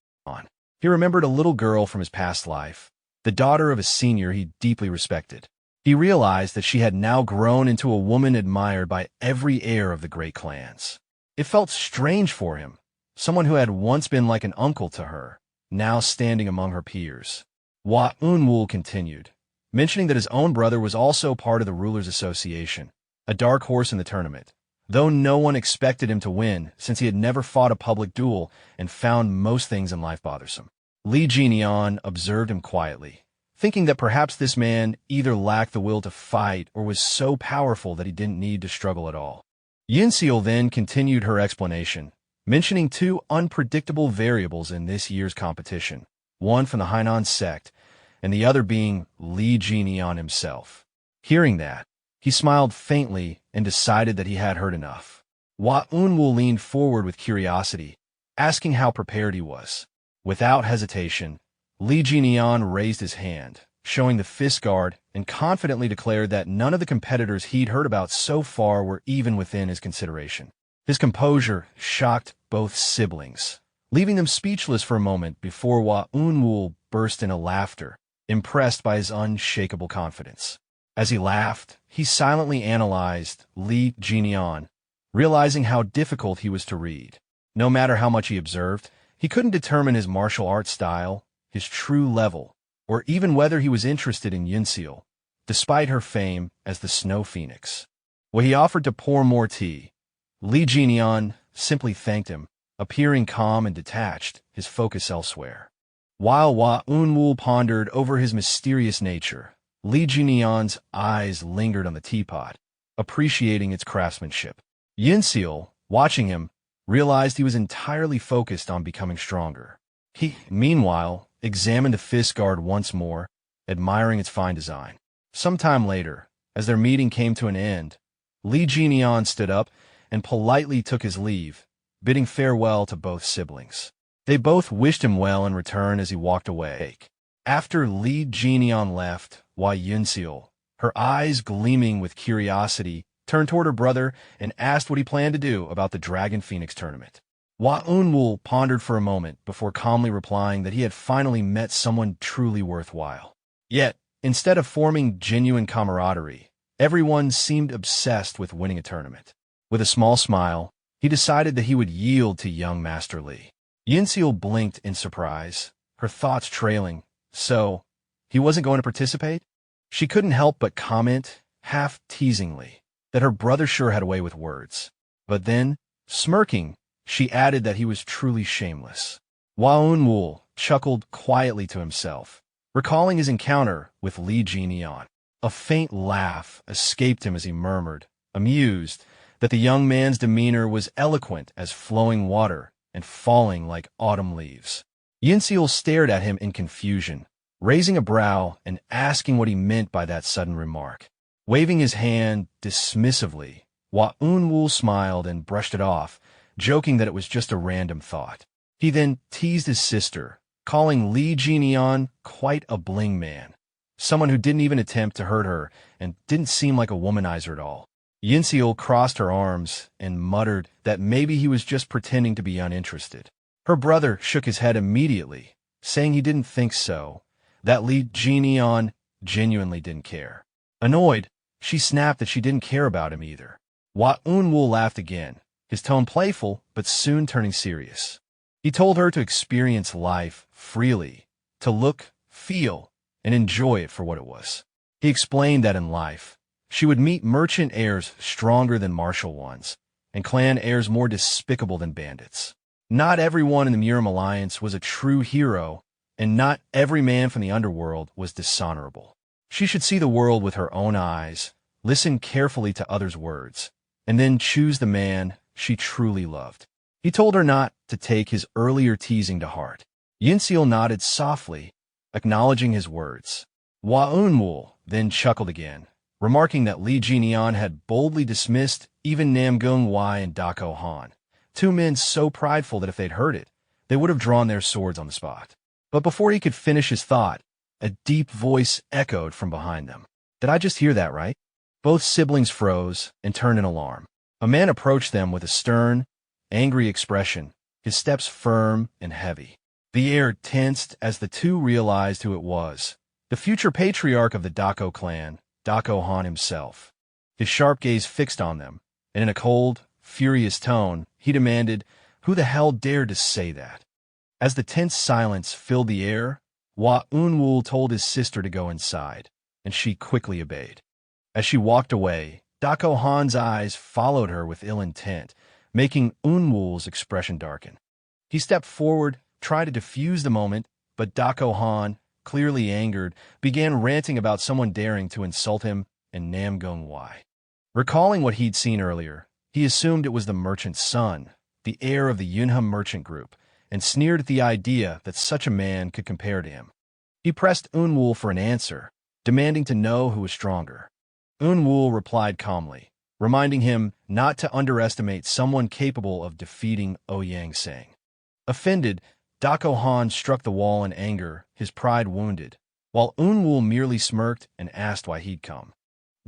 He remembered a little girl from his past life, the daughter of a senior he deeply respected. He realized that she had now grown into a woman admired by every heir of the great clans. It felt strange for him, someone who had once been like an uncle to her, now standing among her peers. Hua Unwoo continued, mentioning that his own brother was also part of the Rulers Association, a dark horse in the tournament, though no one expected him to win since he had never fought a public duel and found most things in life bothersome. Lee Ji-neon observed him quietly, thinking that perhaps this man either lacked the will to fight or was so powerful that he didn't need to struggle at all. Yinseal then continued her explanation, mentioning two unpredictable variables in this year's competition, one from the Hainan sect and the other being Lee Ji-neon himself. Hearing that, he smiled faintly and decided that he had heard enough. Hua Unwoo leaned forward with curiosity, asking how prepared he was. Without hesitation, Lee Ji-neon raised his hand, showing the fist guard, and confidently declared that none of the competitors he'd heard about so far were even within his consideration. His composure shocked both siblings, leaving them speechless for a moment before Hua Unwoo burst into laughter, impressed by his unshakable confidence. As he laughed, he silently analyzed Lee Ji-neon, realizing how difficult he was to read. No matter how much he observed, he couldn't determine his martial arts style, his true level, or even whether he was interested in Yinseal, despite her fame as the Snow Phoenix. When he offered to pour more tea, Lee Ji-neon simply thanked him, appearing calm and detached, his focus elsewhere. While Hua Unwoo pondered over his mysterious nature, Lee Ji-neon's eyes lingered on the teapot, appreciating its craftsmanship. Yinseal, watching him, realized he was entirely focused on becoming stronger. He, meanwhile, examined the fist guard once more, admiring its fine design. Sometime later, as their meeting came to an end, Lee Ji-neon stood up and politely took his leave, bidding farewell to both siblings. They both wished him well in return as he walked away. After Lee Ji-neon left, Hua Yinseal, her eyes gleaming with curiosity, turned toward her brother and asked what he planned to do about the Dragon Phoenix tournament. Hua Unwoo pondered for a moment before calmly replying that he had finally met someone truly worthwhile. Yet, instead of forming genuine camaraderie, everyone seemed obsessed with winning a tournament. With a small smile, he decided that he would yield to young Master Lee. Yinseal blinked in surprise, her thoughts trailing. So, he wasn't going to participate? She couldn't help but comment, half teasingly, that her brother sure had a way with words. But then, smirking, she added that he was truly shameless. Hua Unwoo chuckled quietly to himself, recalling his encounter with Li Jianian. A faint laugh escaped him as he murmured, amused, that the young man's demeanor was eloquent as flowing water and falling like autumn leaves. Yinseal stared at him in confusion, raising a brow and asking what he meant by that sudden remark. Waving his hand dismissively, Hua Unwoo smiled and brushed it off, joking that it was just a random thought. He then teased his sister, calling Li Jianian quite a bling man, someone who didn't even attempt to hurt her and didn't seem like a womanizer at all. Yinseal crossed her arms and muttered that maybe he was just pretending to be uninterested. Her brother shook his head immediately, saying he didn't think so, that Li Jianian genuinely didn't care. Annoyed, she snapped that she didn't care about him either. Hua Unwoo laughed again, his tone playful but soon turning serious. He told her to experience life freely, to look, feel, and enjoy it for what it was. He explained that in life, she would meet merchant heirs stronger than martial ones, and clan heirs more despicable than bandits. Not everyone in the Murim Alliance was a true hero, and not every man from the underworld was dishonorable. She should see the world with her own eyes, listen carefully to others' words, and then choose the man she truly loved. He told her not to take his earlier teasing to heart. Yinseal nodded softly, acknowledging his words. Hua Unwoo then chuckled again, remarking that Li Jianian had boldly dismissed even Namgung Wai and Dako Han, two men so prideful that if they'd heard it, they would have drawn their swords on the spot. But before he could finish his thought, a deep voice echoed from behind them. Did I just hear that right? Both siblings froze and turned in alarm. A man approached them with a stern, angry expression, his steps firm and heavy. The air tensed as the two realized who it was, the future patriarch of the Dako clan, Dako Han himself. His sharp gaze fixed on them, and in a cold, furious tone, he demanded, "Who the hell dared to say that?" As the tense silence filled the air, Hua Unwoo told his sister to go inside, and she quickly obeyed. As she walked away, Dako Han's eyes followed her with ill intent, making Unwoo's expression darken. He stepped forward, tried to defuse the moment, but Dako Han, clearly angered, began ranting about someone daring to insult him and Namgung Wai. Recalling what he'd seen earlier, he assumed it was the merchant's son, the heir of the Yunha merchant group, and sneered at the idea that such a man could compare to him. He pressed Unwoo for an answer, demanding to know who was stronger. Unwoo replied calmly, reminding him not to underestimate someone capable of defeating Ouyang Sang. Offended, Dako Han struck the wall in anger, his pride wounded, while Unwoo merely smirked and asked why he'd come.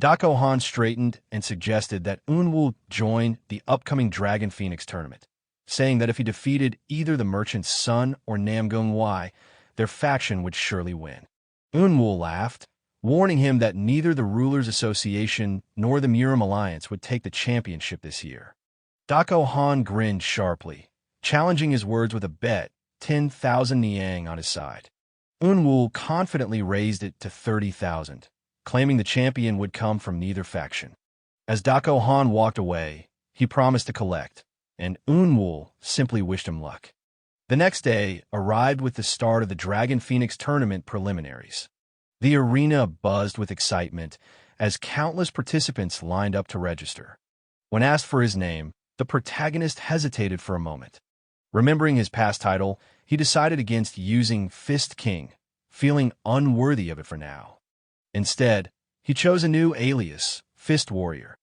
Dako Han straightened and suggested that Unwoo join the upcoming Dragon Phoenix tournament, saying that if he defeated either the merchant's son or Namgung Wai, their faction would surely win. Unwoo laughed, warning him that neither the Rulers Association nor the Murim Alliance would take the championship this year. Dako Han grinned sharply, challenging his words with a bet, 10,000 Niang on his side. Unwoo confidently raised it to 30,000, claiming the champion would come from neither faction. As Dako Han walked away, he promised to collect, and Unwoo simply wished him luck. The next day arrived with the start of the Dragon Phoenix tournament preliminaries. The arena buzzed with excitement as countless participants lined up to register. When asked for his name, the protagonist hesitated for a moment. Remembering his past title, he decided against using Fist King, feeling unworthy of it for now. Instead, he chose a new alias, Fist Warrior.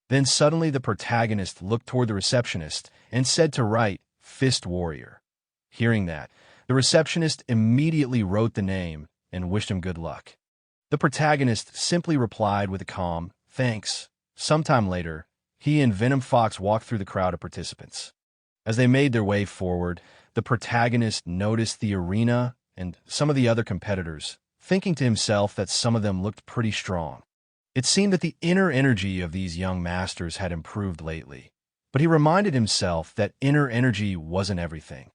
Then suddenly the protagonist looked toward the receptionist and said to write Fist Warrior. Hearing that, the receptionist immediately wrote the name and wished him good luck. The protagonist simply replied with a calm, "Thanks." Sometime later, he and Venom Fox walked through the crowd of participants. As they made their way forward, the protagonist noticed the arena and some of the other competitors, thinking to himself that some of them looked pretty strong. It seemed that the inner energy of these young masters had improved lately, but he reminded himself that inner energy wasn't everything.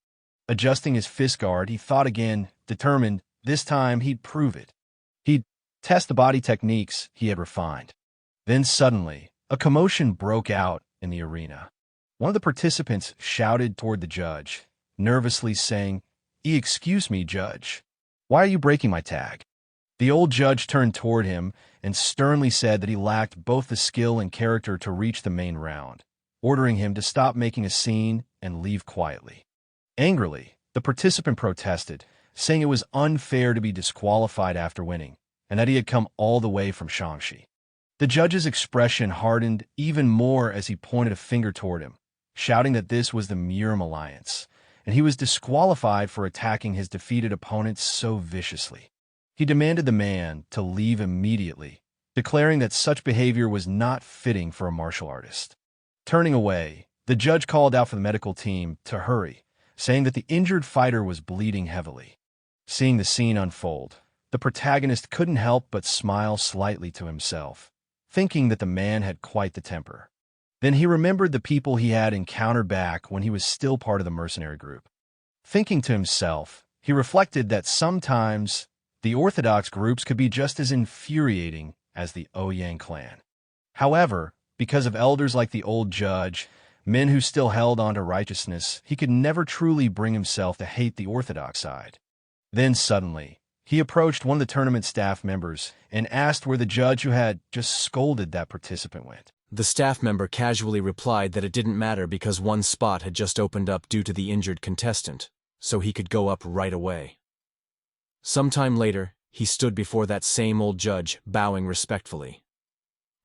Adjusting his fist guard, he thought again, determined this time he'd prove it. He'd test the body techniques he had refined. Then suddenly, a commotion broke out in the arena. One of the participants shouted toward the judge, nervously saying, "Excuse me, Judge." Why are you breaking my tag? The old judge turned toward him and sternly said that he lacked both the skill and character to reach the main round, ordering him to stop making a scene and leave quietly. Angrily, the participant protested, saying it was unfair to be disqualified after winning, and that he had come all the way from Shaanxi. The judge's expression hardened even more as he pointed a finger toward him, shouting that this was the Murim Alliance, and he was disqualified for attacking his defeated opponent so viciously. He demanded the man to leave immediately, declaring that such behavior was not fitting for a martial artist. Turning away, the judge called out for the medical team to hurry, saying that the injured fighter was bleeding heavily. Seeing the scene unfold, the protagonist couldn't help but smile slightly to himself, thinking that the man had quite the temper. Then he remembered the people he had encountered back when he was still part of the mercenary group. Thinking to himself, he reflected that sometimes the orthodox groups could be just as infuriating as the Ouyang clan. However, because of elders like the old judge, men who still held on to righteousness, he could never truly bring himself to hate the orthodox side. Then suddenly, he approached one of the tournament staff members and asked where the judge who had just scolded that participant went. The staff member casually replied that it didn't matter because one spot had just opened up due to the injured contestant, so he could go up right away. Sometime later, he stood before that same old judge, bowing respectfully.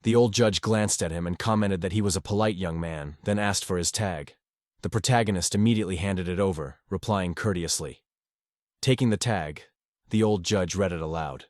The old judge glanced at him and commented that he was a polite young man, then asked for his tag. The protagonist immediately handed it over, replying courteously. Taking the tag, the old judge read it aloud.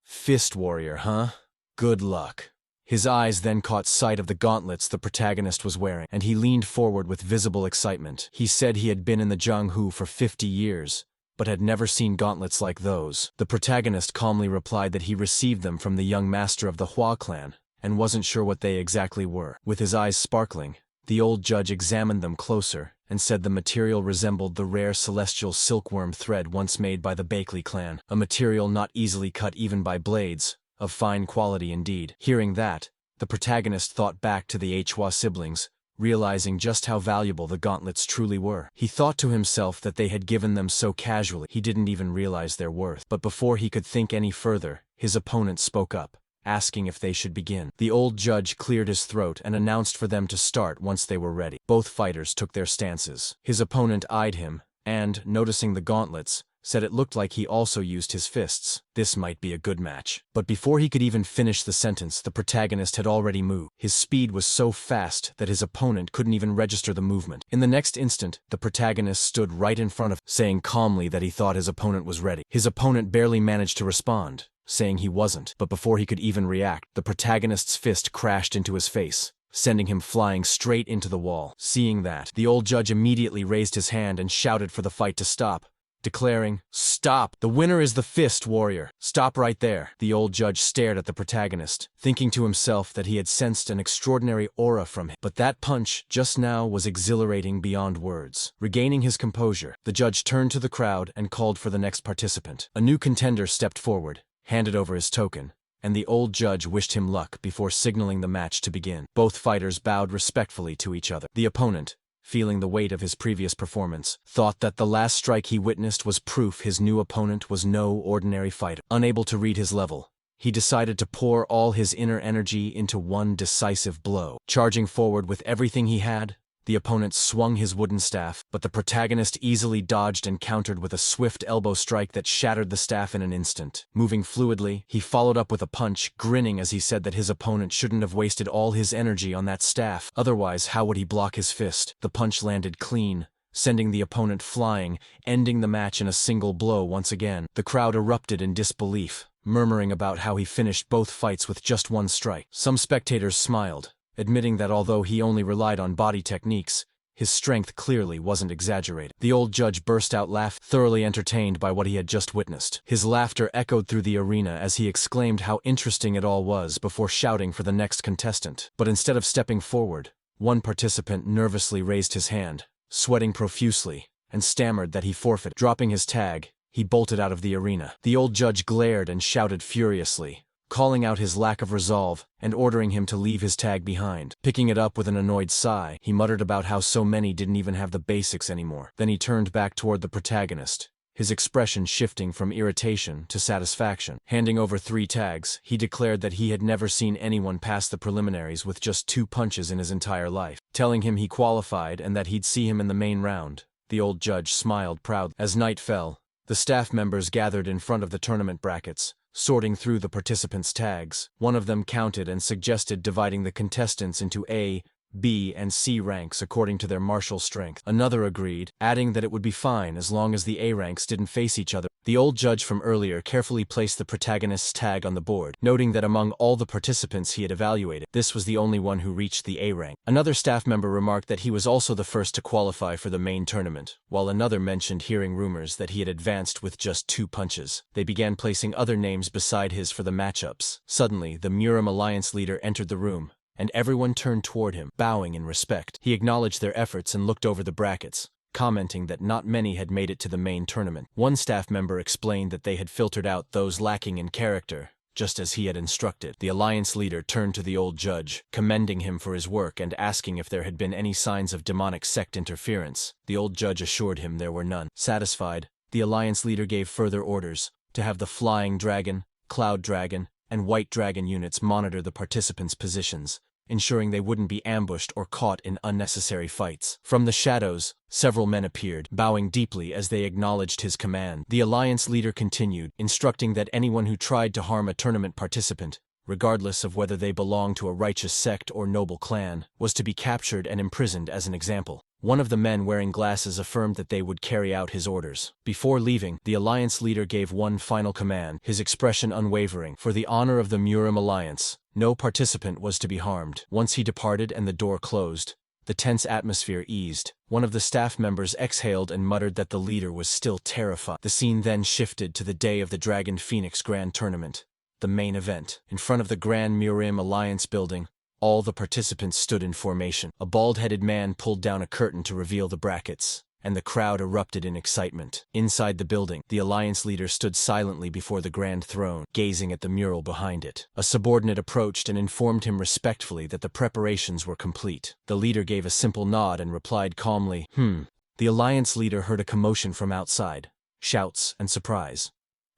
"Fist warrior, huh? Good luck." His eyes then caught sight of the gauntlets the protagonist was wearing, and he leaned forward with visible excitement. He said he had been in the Jianghu for 50 years, but had never seen gauntlets like those. The protagonist calmly replied that he received them from the young master of the Hua clan, and wasn't sure what they exactly were. With his eyes sparkling, the old judge examined them closer, and said the material resembled the rare celestial silkworm thread once made by the Bakley clan, a material not easily cut even by blades, of fine quality indeed. Hearing that, the protagonist thought back to the Hua siblings, realizing just how valuable the gauntlets truly were. He thought to himself that they had given them so casually he didn't even realize their worth. But before he could think any further, his opponent spoke up, asking if they should begin. The old judge cleared his throat and announced for them to start once they were ready. Both fighters took their stances. His opponent eyed him, and, noticing the gauntlets, said it looked like he also used his fists. This might be a good match. But before he could even finish the sentence, the protagonist had already moved. His speed was so fast that his opponent couldn't even register the movement. In the next instant, the protagonist stood right in front of him, saying calmly that he thought his opponent was ready. His opponent barely managed to respond, saying he wasn't. But before he could even react, the protagonist's fist crashed into his face, sending him flying straight into the wall. Seeing that, the old judge immediately raised his hand and shouted for the fight to stop, declaring, "Stop! The winner is the fist warrior. Stop right there." The old judge stared at the protagonist, thinking to himself that he had sensed an extraordinary aura from him. But that punch just now was exhilarating beyond words. Regaining his composure, the judge turned to the crowd and called for the next participant. A new contender stepped forward, handed over his token, and the old judge wished him luck before signaling the match to begin. Both fighters bowed respectfully to each other. The opponent, feeling the weight of his previous performance, thought that the last strike he witnessed was proof his new opponent was no ordinary fighter. Unable to read his level, he decided to pour all his inner energy into one decisive blow. Charging forward with everything he had, the opponent swung his wooden staff, but the protagonist easily dodged and countered with a swift elbow strike that shattered the staff in an instant. Moving fluidly, he followed up with a punch, grinning as he said that his opponent shouldn't have wasted all his energy on that staff. Otherwise, how would he block his fist? The punch landed clean, sending the opponent flying, ending the match in a single blow once again. The crowd erupted in disbelief, murmuring about how he finished both fights with just one strike. Some spectators smiled, admitting that although he only relied on body techniques, his strength clearly wasn't exaggerated. The old judge burst out laughing, thoroughly entertained by what he had just witnessed. His laughter echoed through the arena as he exclaimed how interesting it all was before shouting for the next contestant. But instead of stepping forward, one participant nervously raised his hand, sweating profusely, and stammered that he forfeited. Dropping his tag, he bolted out of the arena. The old judge glared and shouted furiously, calling out his lack of resolve and ordering him to leave his tag behind. Picking it up with an annoyed sigh, he muttered about how so many didn't even have the basics anymore. Then he turned back toward the protagonist, his expression shifting from irritation to satisfaction. Handing over 3 tags, he declared that he had never seen anyone pass the preliminaries with just 2 punches in his entire life. Telling him he qualified and that he'd see him in the main round, the old judge smiled proudly. As night fell, the staff members gathered in front of the tournament brackets, sorting through the participants' tags. One of them counted and suggested dividing the contestants into A, B, and C ranks according to their martial strength. Another agreed, adding that it would be fine as long as the A ranks didn't face each other. The old judge from earlier carefully placed the protagonist's tag on the board, noting that among all the participants he had evaluated, this was the only one who reached the A rank. Another staff member remarked that he was also the first to qualify for the main tournament, while another mentioned hearing rumors that he had advanced with just 2 punches. They began placing other names beside his for the matchups. Suddenly, the Murim Alliance leader entered the room, and everyone turned toward him, bowing in respect. He acknowledged their efforts and looked over the brackets, commenting that not many had made it to the main tournament. One staff member explained that they had filtered out those lacking in character, just as he had instructed. The alliance leader turned to the old judge, commending him for his work and asking if there had been any signs of demonic sect interference. The old judge assured him there were none. Satisfied, the alliance leader gave further orders to have the Flying Dragon, Cloud Dragon, and White Dragon units monitor the participants' positions, ensuring they wouldn't be ambushed or caught in unnecessary fights. From the shadows, several men appeared, bowing deeply as they acknowledged his command. The alliance leader continued, instructing that anyone who tried to harm a tournament participant, regardless of whether they belonged to a righteous sect or noble clan, was to be captured and imprisoned as an example. One of the men wearing glasses affirmed that they would carry out his orders. Before leaving, the alliance leader gave one final command, his expression unwavering. For the honor of the Murim Alliance, no participant was to be harmed. Once he departed and the door closed, the tense atmosphere eased. One of the staff members exhaled and muttered that the leader was still terrified. The scene then shifted to the day of the Dragon Phoenix Grand Tournament, the main event. In front of the Grand Murim Alliance building, all the participants stood in formation. A bald-headed man pulled down a curtain to reveal the brackets, and the crowd erupted in excitement. Inside the building, the alliance leader stood silently before the grand throne, gazing at the mural behind it. A subordinate approached and informed him respectfully that the preparations were complete. The leader gave a simple nod and replied calmly, The alliance leader heard a commotion from outside, shouts and surprise.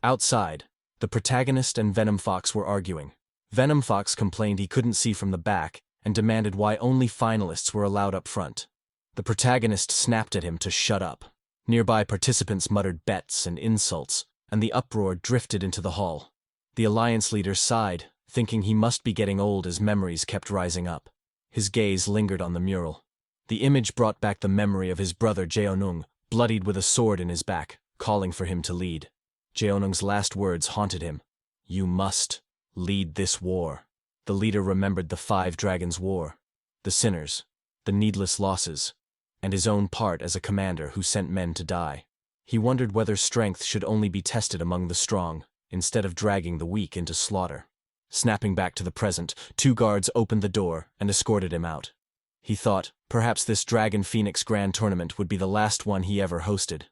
Outside, the protagonist and Venom Fox were arguing. Venom Fox complained he couldn't see from the back and demanded why only finalists were allowed up front. The protagonist snapped at him to shut up. Nearby participants muttered bets and insults, and the uproar drifted into the hall. The alliance leader sighed, thinking he must be getting old as memories kept rising up. His gaze lingered on the mural. The image brought back the memory of his brother Jeonung, bloodied with a sword in his back, calling for him to lead. Jeonung's last words haunted him. "You must lead this war." The leader remembered the 5 Dragons' War, the sinners, the needless losses, and his own part as a commander who sent men to die. He wondered whether strength should only be tested among the strong, instead of dragging the weak into slaughter. Snapping back to the present, 2 guards opened the door and escorted him out. He thought, perhaps this Dragon Phoenix Grand Tournament would be the last one he ever hosted.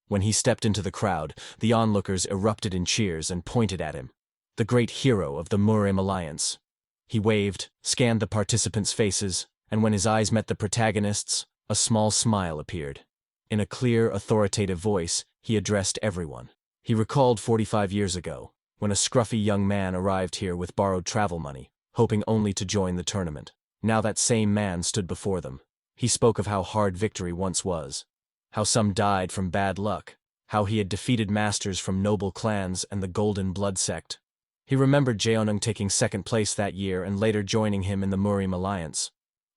When he stepped into the crowd, the onlookers erupted in cheers and pointed at him, the great hero of the Murim Alliance. He waved, scanned the participants' faces, and when his eyes met the protagonists, a small smile appeared. In a clear, authoritative voice, he addressed everyone. He recalled 45 years ago, when a scruffy young man arrived here with borrowed travel money, hoping only to join the tournament. Now that same man stood before them. He spoke of how hard victory once was, how some died from bad luck, how he had defeated masters from noble clans and the Golden Blood sect. He remembered Jeonung taking 2nd place that year and later joining him in the Murim Alliance.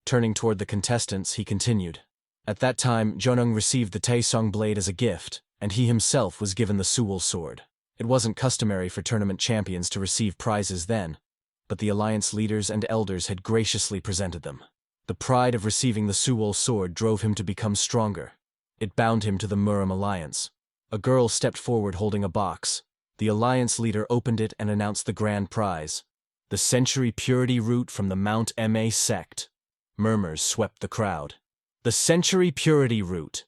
Turning toward the contestants, he continued. At that time, Jeonung received the Taesong blade as a gift, and he himself was given the Suwol sword. It wasn't customary for tournament champions to receive prizes then, but the alliance leaders and elders had graciously presented them. The pride of receiving the Suwol sword drove him to become stronger. It bound him to the Murim Alliance. A girl stepped forward holding a box. The alliance leader opened it and announced the grand prize, the Century Purity Root from the Mount Ma sect. Murmurs swept the crowd. The Century Purity Root.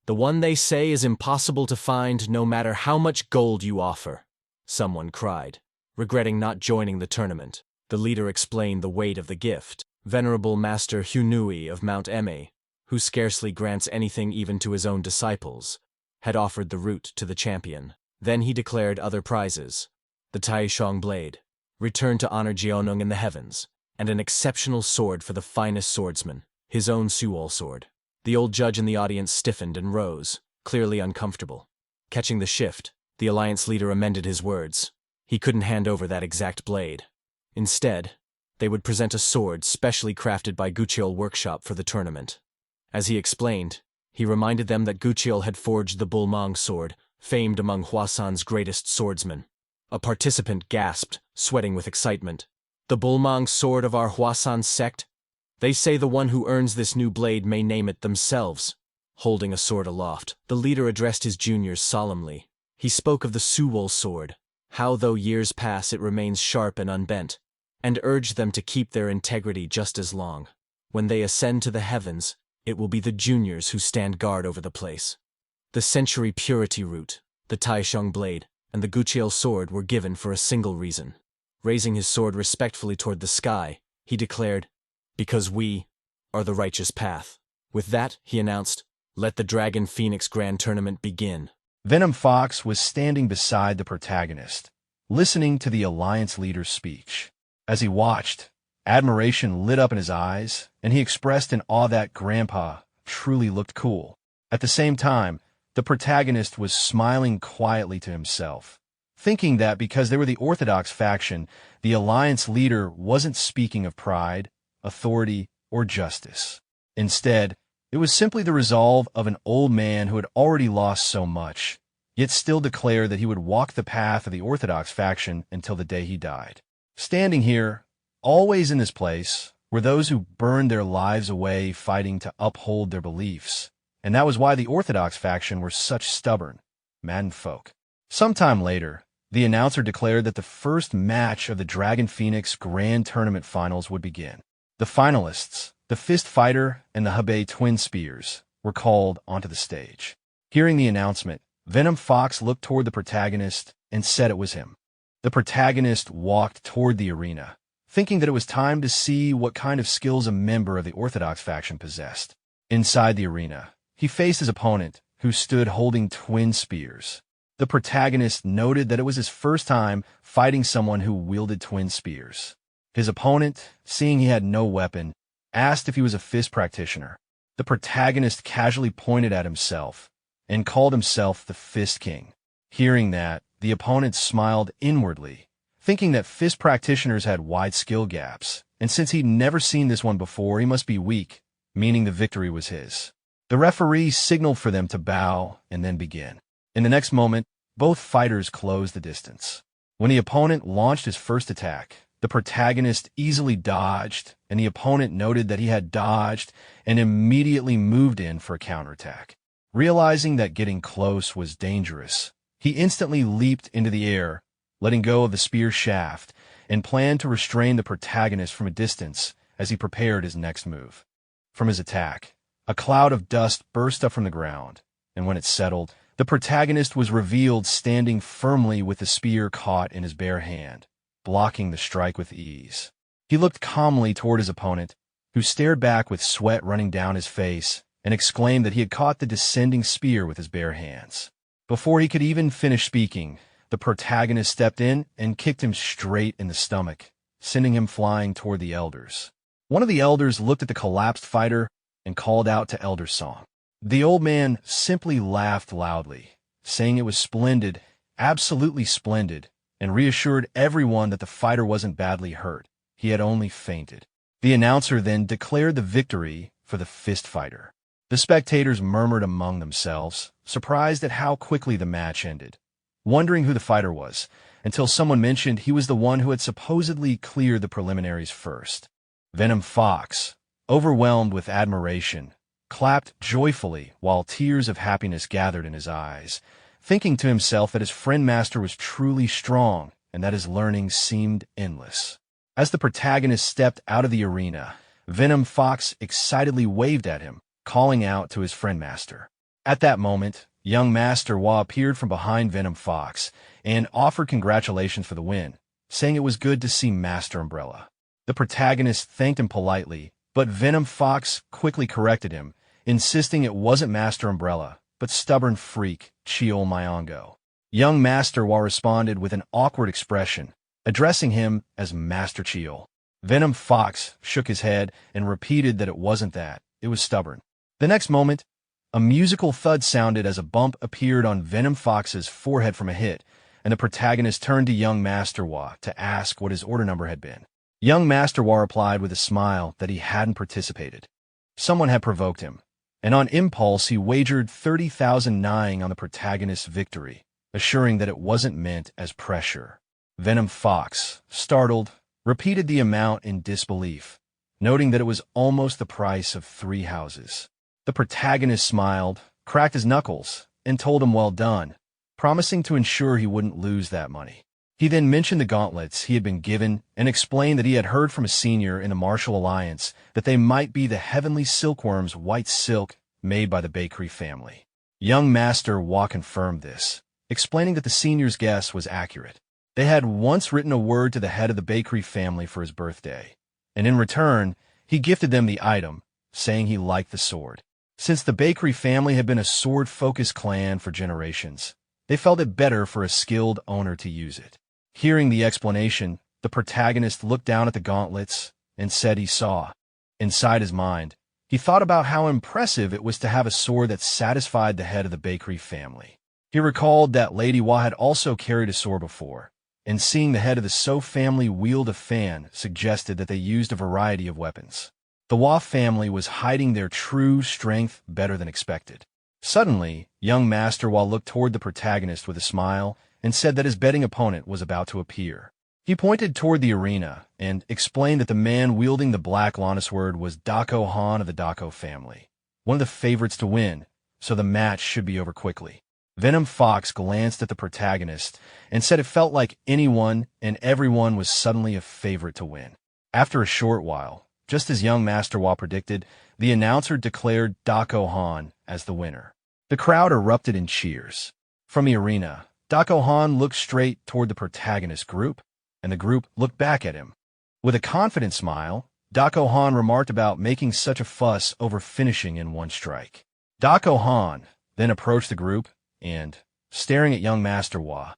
The one they say is impossible to find no matter how much gold you offer, someone cried, regretting not joining the tournament. The leader explained the weight of the gift. Venerable Master Hunui of Mount Ma, who scarcely grants anything even to his own disciples, had offered the route to the champion. Then he declared other prizes: the Taishong blade, return to honor Jeonung in the heavens, and an exceptional sword for the finest swordsman, his own Suol sword. The old judge in the audience stiffened and rose, clearly uncomfortable. Catching the shift, the alliance leader amended his words. He couldn't hand over that exact blade. Instead, they would present a sword specially crafted by Gucheol Workshop for the tournament. As he explained, he reminded them that Gucheol had forged the Bulmang sword, famed among Hwasan's greatest swordsmen. A participant gasped, sweating with excitement. The Bulmang sword of our Hwasan sect? They say the one who earns this new blade may name it themselves. Holding a sword aloft, the leader addressed his juniors solemnly. He spoke of the Suwol sword, how though years pass it remains sharp and unbent, and urged them to keep their integrity just as long. When they ascend to the heavens, it will be the juniors who stand guard over the place. The century purity root, the Taishong blade, and the Gucheol sword were given for a single reason. Raising his sword respectfully toward the sky, he declared, "Because we are the righteous path." With that, he announced, "Let the Dragon Phoenix Grand Tournament begin." Venom Fox was standing beside the protagonist, listening to the Alliance leader's speech. As he watched, admiration lit up in his eyes, and he expressed in awe that Grandpa truly looked cool. At the same time, the protagonist was smiling quietly to himself, thinking that because they were the Orthodox faction, the Alliance leader wasn't speaking of pride, authority, or justice. Instead, it was simply the resolve of an old man who had already lost so much, yet still declared that he would walk the path of the Orthodox faction until the day he died. Standing here, always in this place, were those who burned their lives away fighting to uphold their beliefs, and that was why the Orthodox faction were such stubborn, maddened folk. Sometime later, the announcer declared that the first match of the Dragon Phoenix Grand Tournament Finals would begin. The finalists, the Fist Fighter and the Hebei Twin Spears, were called onto the stage. Hearing the announcement, Venom Fox looked toward the protagonist and said it was him. The protagonist walked toward the arena, thinking that it was time to see what kind of skills a member of the Orthodox faction possessed. Inside the arena, he faced his opponent, who stood holding twin spears. The protagonist noted that it was his first time fighting someone who wielded twin spears. His opponent, seeing he had no weapon, asked if he was a fist practitioner. The protagonist casually pointed at himself and called himself the Fist King. Hearing that, the opponent smiled inwardly, thinking that fist practitioners had wide skill gaps, and since he'd never seen this one before, he must be weak, meaning the victory was his. The referee signaled for them to bow and then begin. In the next moment, both fighters closed the distance. When the opponent launched his first attack, the protagonist easily dodged, and the opponent noted that he had dodged and immediately moved in for a counterattack. Realizing that getting close was dangerous, he instantly leaped into the air, letting go of the spear shaft, and planned to restrain the protagonist from a distance as he prepared his next move. From his attack, a cloud of dust burst up from the ground, and when it settled, the protagonist was revealed standing firmly with the spear caught in his bare hand, blocking the strike with ease. He looked calmly toward his opponent, who stared back with sweat running down his face, and exclaimed that he had caught the descending spear with his bare hands. Before he could even finish speaking, the protagonist stepped in and kicked him straight in the stomach, sending him flying toward the elders. One of the elders looked at the collapsed fighter and called out to Elder Song. The old man simply laughed loudly, saying it was splendid, absolutely splendid, and reassured everyone that the fighter wasn't badly hurt. He had only fainted. The announcer then declared the victory for the fist fighter. The spectators murmured among themselves, surprised at how quickly the match ended, wondering who the fighter was, until someone mentioned he was the one who had supposedly cleared the preliminaries first. Venom Fox, overwhelmed with admiration, clapped joyfully while tears of happiness gathered in his eyes, thinking to himself that his friend master was truly strong and that his learning seemed endless. As the protagonist stepped out of the arena, Venom Fox excitedly waved at him, calling out to his friend master. At that moment, young Master Hua appeared from behind Venom Fox and offered congratulations for the win, saying it was good to see Master Umbrella. The protagonist thanked him politely, but Venom Fox quickly corrected him, insisting it wasn't Master Umbrella, but stubborn freak, Chiol Myongo. Young Master Wa responded with an awkward expression, addressing him as Master Chiol. Venom Fox shook his head and repeated that it wasn't that, it was stubborn. The next moment, a musical thud sounded as a bump appeared on Venom Fox's forehead from a hit, and the protagonist turned to young Master Wa to ask what his order number had been. Young Master Wa replied with a smile that he hadn't participated. Someone had provoked him, and on impulse he wagered 30,000 nying on the protagonist's victory, assuring that it wasn't meant as pressure. Venom Fox, startled, repeated the amount in disbelief, noting that it was almost the price of 3 houses. The protagonist smiled, cracked his knuckles, and told him well done, promising to ensure he wouldn't lose that money. He then mentioned the gauntlets he had been given and explained that he had heard from a senior in the Martial Alliance that they might be the heavenly silkworm's white silk made by the bakery family. Young Master Wa confirmed this, explaining that the senior's guess was accurate. They had once written a word to the head of the bakery family for his birthday, and in return, he gifted them the item, saying he liked the sword. Since the bakery family had been a sword-focused clan for generations, they felt it better for a skilled owner to use it. Hearing the explanation, the protagonist looked down at the gauntlets and said he saw. Inside his mind, he thought about how impressive it was to have a sword that satisfied the head of the bakery family. He recalled that Lady Wa had also carried a sword before, and seeing the head of the So family wield a fan suggested that they used a variety of weapons. The Wa family was hiding their true strength better than expected. Suddenly, young Master Wa looked toward the protagonist with a smile and said that his betting opponent was about to appear. He pointed toward the arena and explained that the man wielding the black Lana sword was Dako Han of the Dako family, one of the favorites to win, so the match should be over quickly. Venom Fox glanced at the protagonist and said it felt like anyone and everyone was suddenly a favorite to win. After a short while, just as young Master Wa predicted, the announcer declared Dako Han as the winner. The crowd erupted in cheers. From the arena, Dako Han looked straight toward the protagonist group, and the group looked back at him. With a confident smile, Dako Han remarked about making such a fuss over finishing in one strike. Dako Han then approached the group and, staring at young Master Wa,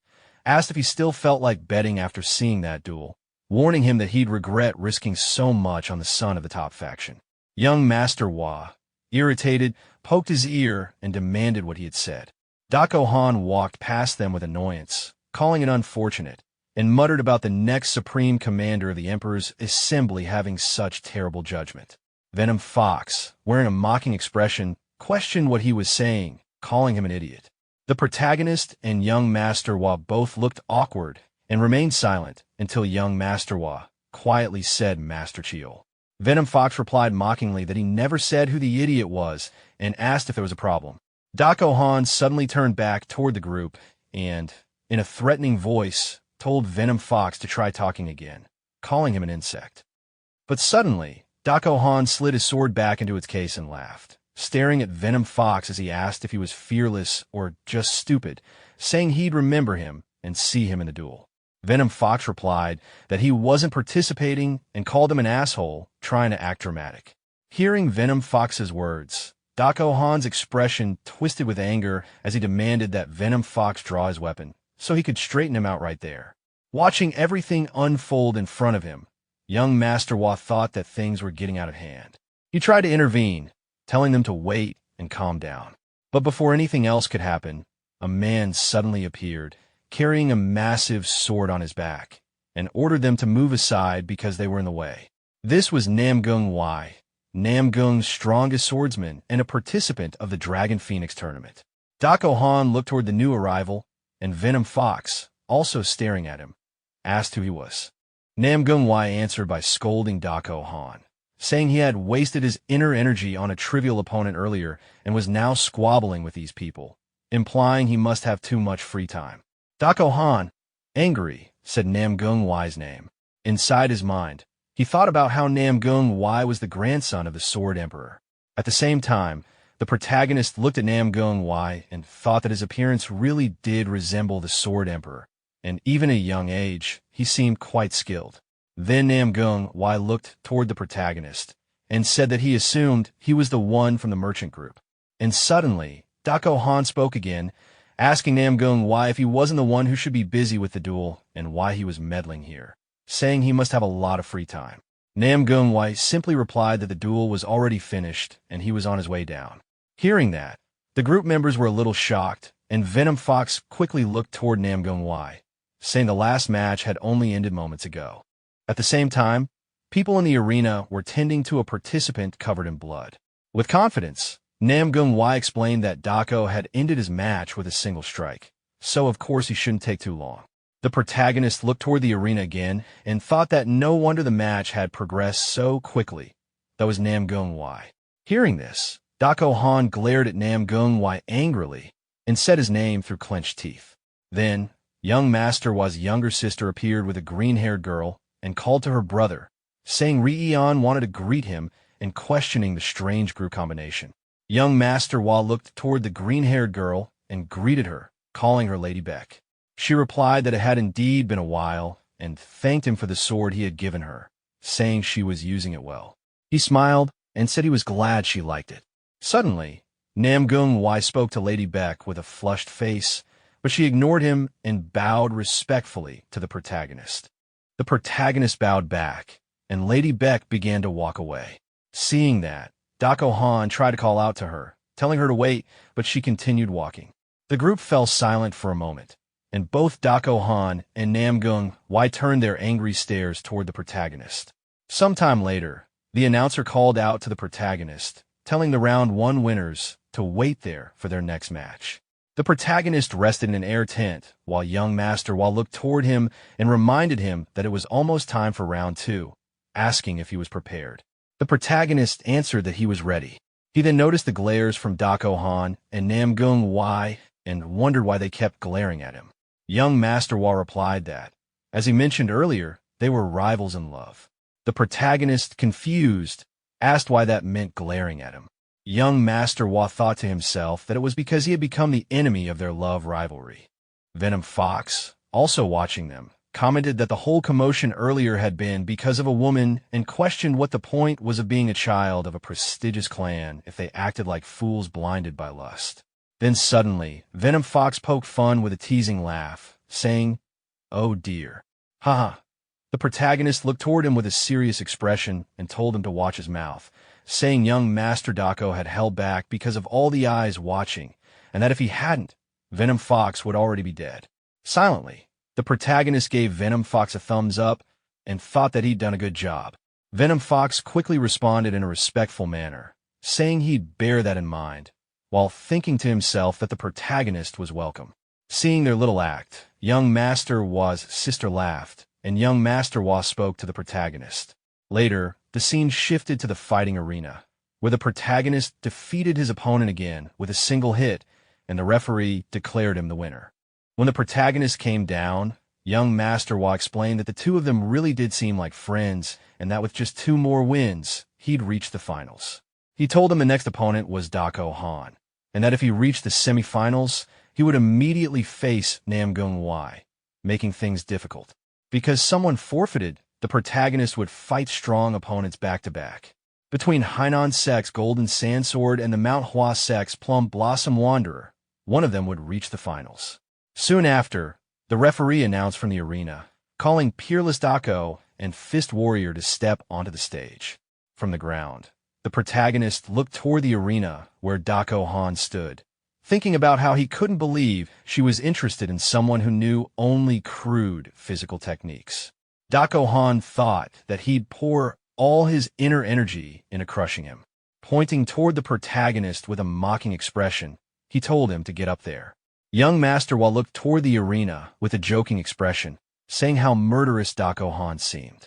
asked if he still felt like betting after seeing that duel, warning him that he'd regret risking so much on the son of the top faction. Young Master Wa, irritated, poked his ear and demanded what he had said. Dako Han walked past them with annoyance, calling it unfortunate, and muttered about the next Supreme Commander of the Emperor's assembly having such terrible judgment. Venom Fox, wearing a mocking expression, questioned what he was saying, calling him an idiot. The protagonist and young Master Wa both looked awkward and remained silent until young Master Wa quietly said Master Chiol. Venom Fox replied mockingly that he never said who the idiot was and asked if there was a problem. Dako Han suddenly turned back toward the group and, in a threatening voice, told Venom Fox to try talking again, calling him an insect. But suddenly, Dako Han slid his sword back into its case and laughed, staring at Venom Fox as he asked if he was fearless or just stupid, saying he'd remember him and see him in the duel. Venom Fox replied that he wasn't participating and called him an asshole, trying to act dramatic. Hearing Venom Fox's words, Dako Han's expression twisted with anger as he demanded that Venom Fox draw his weapon, so he could straighten him out right there. Watching everything unfold in front of him, young Master Wa thought that things were getting out of hand. He tried to intervene, telling them to wait and calm down. But before anything else could happen, a man suddenly appeared, carrying a massive sword on his back, and ordered them to move aside because they were in the way. This was Namgung Wai, Namgung's strongest swordsman and a participant of the Dragon Phoenix tournament. Dako Han looked toward the new arrival, and Venom Fox, also staring at him, asked who he was. Namgung Wai answered by scolding Dako Han, saying he had wasted his inner energy on a trivial opponent earlier and was now squabbling with these people, implying he must have too much free time. Dako Han, angry, said Namgung Wai's name. Inside his mind, he thought about how Namgung Wai was the grandson of the Sword Emperor. At the same time, the protagonist looked at Namgung Wai and thought that his appearance really did resemble the Sword Emperor, and even at a young age, he seemed quite skilled. Then Namgung Wai looked toward the protagonist and said that he assumed he was the one from the merchant group. And suddenly, Dako Han spoke again, asking Namgung why if he wasn't the one who should be busy with the duel and why he was meddling here, saying he must have a lot of free time. Namgung Wai simply replied that the duel was already finished and he was on his way down. Hearing that, the group members were a little shocked, and Venom Fox quickly looked toward Namgung Wai, saying the last match had only ended moments ago. At the same time, people in the arena were tending to a participant covered in blood. With confidence, Namgung Wai explained that Dako had ended his match with a single strike, so of course he shouldn't take too long. The protagonist looked toward the arena again and thought that no wonder the match had progressed so quickly. That was Namgung Wai. Hearing this, Dako Han glared at Namgung Wai angrily and said his name through clenched teeth. Then, young Master Wa's younger sister appeared with a green-haired girl and called to her brother, saying Rei-eon wanted to greet him and questioning the strange group combination. Young Master Wa looked toward the green-haired girl and greeted her, calling her Lady Beck. She replied that it had indeed been a while and thanked him for the sword he had given her, saying she was using it well. He smiled and said he was glad she liked it. Suddenly, Namgung Wai spoke to Lady Beck with a flushed face, but she ignored him and bowed respectfully to the protagonist. The protagonist bowed back, and Lady Beck began to walk away. Seeing that, Dako Han tried to call out to her, telling her to wait, but she continued walking. The group fell silent for a moment, and both Dako Han and Namgung Wai turned their angry stares toward the protagonist. Sometime later, the announcer called out to the protagonist, telling the round 1 winners to wait there for their next match. The protagonist rested in an air tent while young Master Wa looked toward him and reminded him that it was almost time for round 2, asking if he was prepared. The protagonist answered that he was ready. He then noticed the glares from Dako Han and Namgung Wai and wondered why they kept glaring at him. Young Master Wa replied that, as he mentioned earlier, they were rivals in love. The protagonist, confused, asked why that meant glaring at him. Young Master Wa thought to himself that it was because he had become the enemy of their love rivalry. Venom Fox, also watching them, commented that the whole commotion earlier had been because of a woman and questioned what the point was of being a child of a prestigious clan if they acted like fools blinded by lust. Then suddenly, Venom Fox poked fun with a teasing laugh, saying, "Oh dear. Haha." The protagonist looked toward him with a serious expression and told him to watch his mouth, saying young Master Dako had held back because of all the eyes watching, and that if he hadn't, Venom Fox would already be dead. Silently, the protagonist gave Venom Fox a thumbs up and thought that he'd done a good job. Venom Fox quickly responded in a respectful manner, saying he'd bear that in mind, while thinking to himself that the protagonist was welcome. Seeing their little act, young Master Wa's sister laughed, and young Master Wa spoke to the protagonist. Later, the scene shifted to the fighting arena, where the protagonist defeated his opponent again with a single hit, and the referee declared him the winner. When the protagonist came down, young Master Wa explained that the two of them really did seem like friends, and that with just 2 more wins, he'd reach the finals. He told him the next opponent was Dako Han, and that if he reached the semifinals, he would immediately face Namgung Wai, making things difficult. Because someone forfeited, the protagonist would fight strong opponents back-to-back. Between Hainan Sect's Golden Sandsword and the Manhwa Sect's Plum Blossom Wanderer, one of them would reach the finals. Soon after, the referee announced from the arena, calling Peerless Dako and Fist Warrior to step onto the stage. From the ground, the protagonist looked toward the arena where Dako Han stood, thinking about how he couldn't believe she was interested in someone who knew only crude physical techniques. Dako Han thought that he'd pour all his inner energy into crushing him. Pointing toward the protagonist with a mocking expression, he told him to get up there. Young Master Wa looked toward the arena with a joking expression, saying how murderous Dako Han seemed.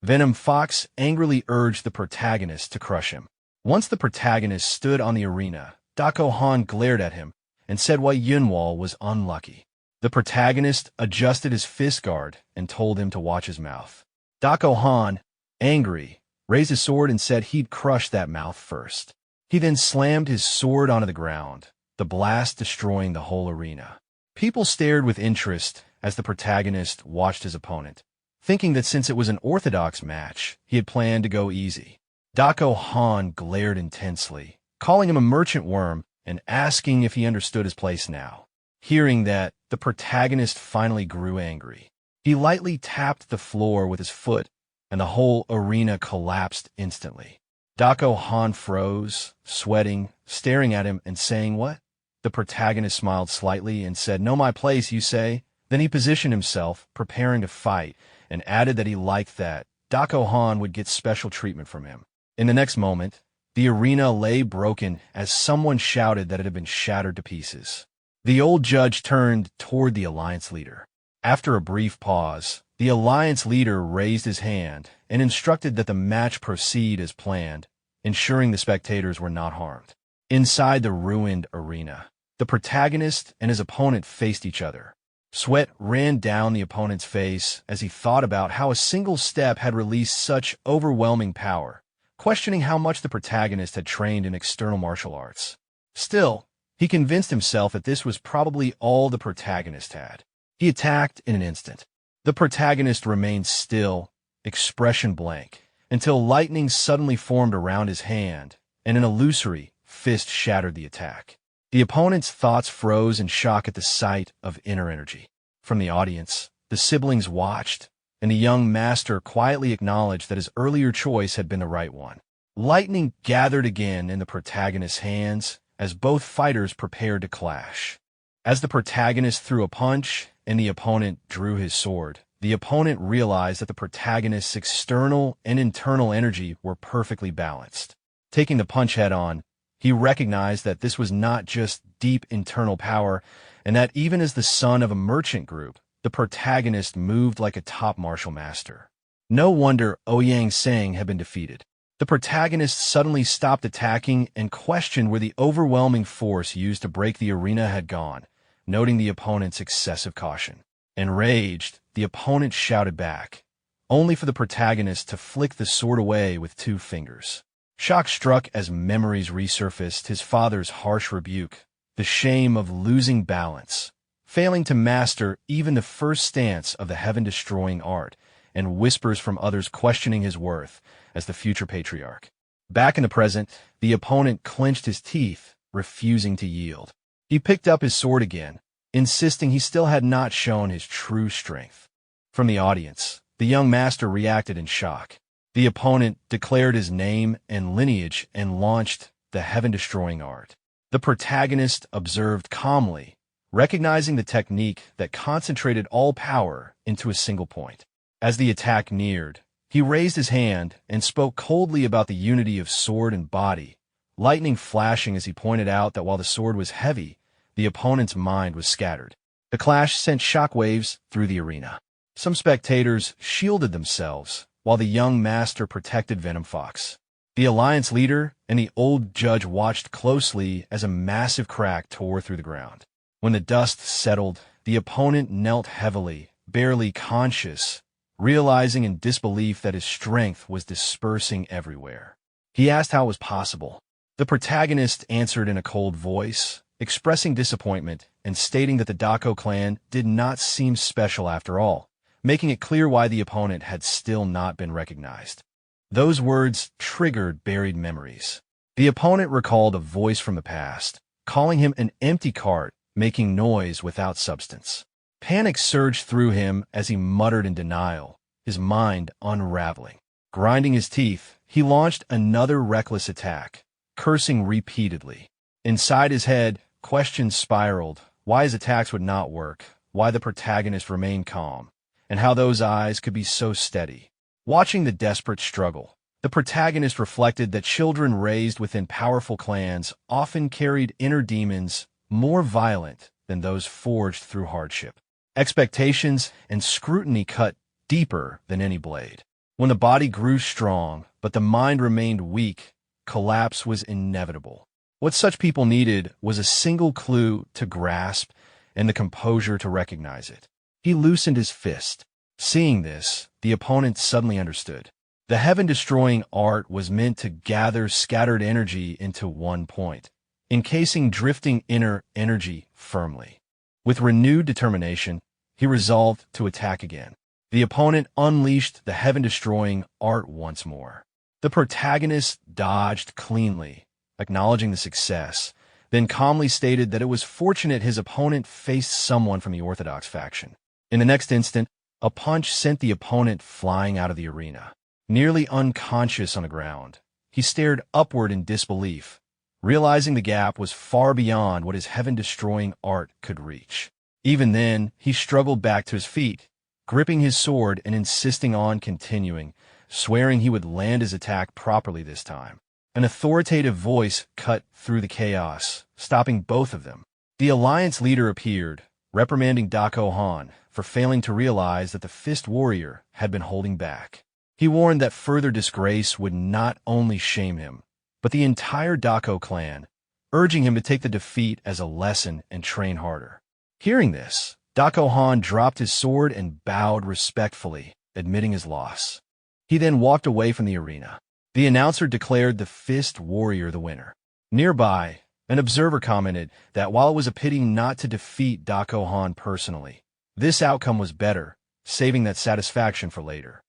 Venom Fox angrily urged the protagonist to crush him. Once the protagonist stood on the arena, Dako Han glared at him and said why Yunwal was unlucky. The protagonist adjusted his fist guard and told him to watch his mouth. Dako Han, angry, raised his sword and said he'd crush that mouth first. He then slammed his sword onto the ground, the blast destroying the whole arena. People stared with interest as the protagonist watched his opponent, thinking that since it was an orthodox match, he had planned to go easy. Dako Han glared intensely, calling him a merchant worm and asking if he understood his place now. Hearing that, the protagonist finally grew angry. He lightly tapped the floor with his foot, and the whole arena collapsed instantly. Dako Han froze, sweating, staring at him and saying, "What?" The protagonist smiled slightly and said, "Know my place, you say?" Then he positioned himself, preparing to fight, and added that he liked that Dako Han would get special treatment from him. In the next moment, the arena lay broken as someone shouted that it had been shattered to pieces. The old judge turned toward the alliance leader. After a brief pause, the alliance leader raised his hand and instructed that the match proceed as planned, ensuring the spectators were not harmed. Inside the ruined arena, the protagonist and his opponent faced each other. Sweat ran down the opponent's face as he thought about how a single step had released such overwhelming power, questioning how much the protagonist had trained in external martial arts. Still, he convinced himself that this was probably all the protagonist had. He attacked in an instant. The protagonist remained still, expression blank, until lightning suddenly formed around his hand, and an illusory fist shattered the attack. The opponent's thoughts froze in shock at the sight of inner energy. From the audience, the siblings watched, and the young master quietly acknowledged that his earlier choice had been the right one. Lightning gathered again in the protagonist's hands as both fighters prepared to clash. As the protagonist threw a punch and the opponent drew his sword, the opponent realized that the protagonist's external and internal energy were perfectly balanced. Taking the punch head-on, he recognized that this was not just deep internal power, and that even as the son of a merchant group, the protagonist moved like a top martial master. No wonder Ouyang Sang had been defeated. The protagonist suddenly stopped attacking and questioned where the overwhelming force used to break the arena had gone, noting the opponent's excessive caution. Enraged, the opponent shouted back, only for the protagonist to flick the sword away with 2 fingers. Shock struck as memories resurfaced his father's harsh rebuke, the shame of losing balance, failing to master even the first stance of the heaven-destroying art, and whispers from others questioning his worth as the future patriarch. Back in the present, the opponent clenched his teeth, refusing to yield. He picked up his sword again, insisting he still had not shown his true strength. From the audience, the young master reacted in shock. The opponent declared his name and lineage and launched the heaven-destroying art. The protagonist observed calmly, recognizing the technique that concentrated all power into a single point. As the attack neared, he raised his hand and spoke coldly about the unity of sword and body, lightning flashing as he pointed out that while the sword was heavy, the opponent's mind was scattered. The clash sent shockwaves through the arena. Some spectators shielded themselves, while the young master protected Venom Fox. The alliance leader and the old judge watched closely as a massive crack tore through the ground. When the dust settled, the opponent knelt heavily, barely conscious, realizing in disbelief that his strength was dispersing everywhere. He asked how it was possible. The protagonist answered in a cold voice, expressing disappointment and stating that the Dako clan did not seem special after all, making it clear why the opponent had still not been recognized. Those words triggered buried memories. The opponent recalled a voice from the past, calling him an empty cart, making noise without substance. Panic surged through him as he muttered in denial, his mind unraveling. Grinding his teeth, he launched another reckless attack, cursing repeatedly. Inside his head, questions spiraled, why his attacks would not work, why the protagonist remained calm, and how those eyes could be so steady. Watching the desperate struggle, the protagonist reflected that children raised within powerful clans often carried inner demons more violent than those forged through hardship. Expectations and scrutiny cut deeper than any blade. When the body grew strong, but the mind remained weak, collapse was inevitable. What such people needed was a single clue to grasp and the composure to recognize it. He loosened his fist. Seeing this, the opponent suddenly understood. The heaven-destroying art was meant to gather scattered energy into one point, encasing drifting inner energy firmly. With renewed determination, he resolved to attack again. The opponent unleashed the heaven-destroying art once more. The protagonist dodged cleanly, acknowledging the success, then calmly stated that it was fortunate his opponent faced someone from the Orthodox faction. In the next instant, a punch sent the opponent flying out of the arena. Nearly unconscious on the ground, he stared upward in disbelief, realizing the gap was far beyond what his heaven-destroying art could reach. Even then, he struggled back to his feet, gripping his sword and insisting on continuing, swearing he would land his attack properly this time. An authoritative voice cut through the chaos, stopping both of them. The Alliance leader appeared, reprimanding Dako Han for failing to realize that the Fist Warrior had been holding back. He warned that further disgrace would not only shame him, but the entire Dako clan, urging him to take the defeat as a lesson and train harder. Hearing this, Dako Han dropped his sword and bowed respectfully, admitting his loss. He then walked away from the arena. The announcer declared the Fist Warrior the winner. Nearby, an observer commented that while it was a pity not to defeat Dako Han personally, this outcome was better, saving that satisfaction for later.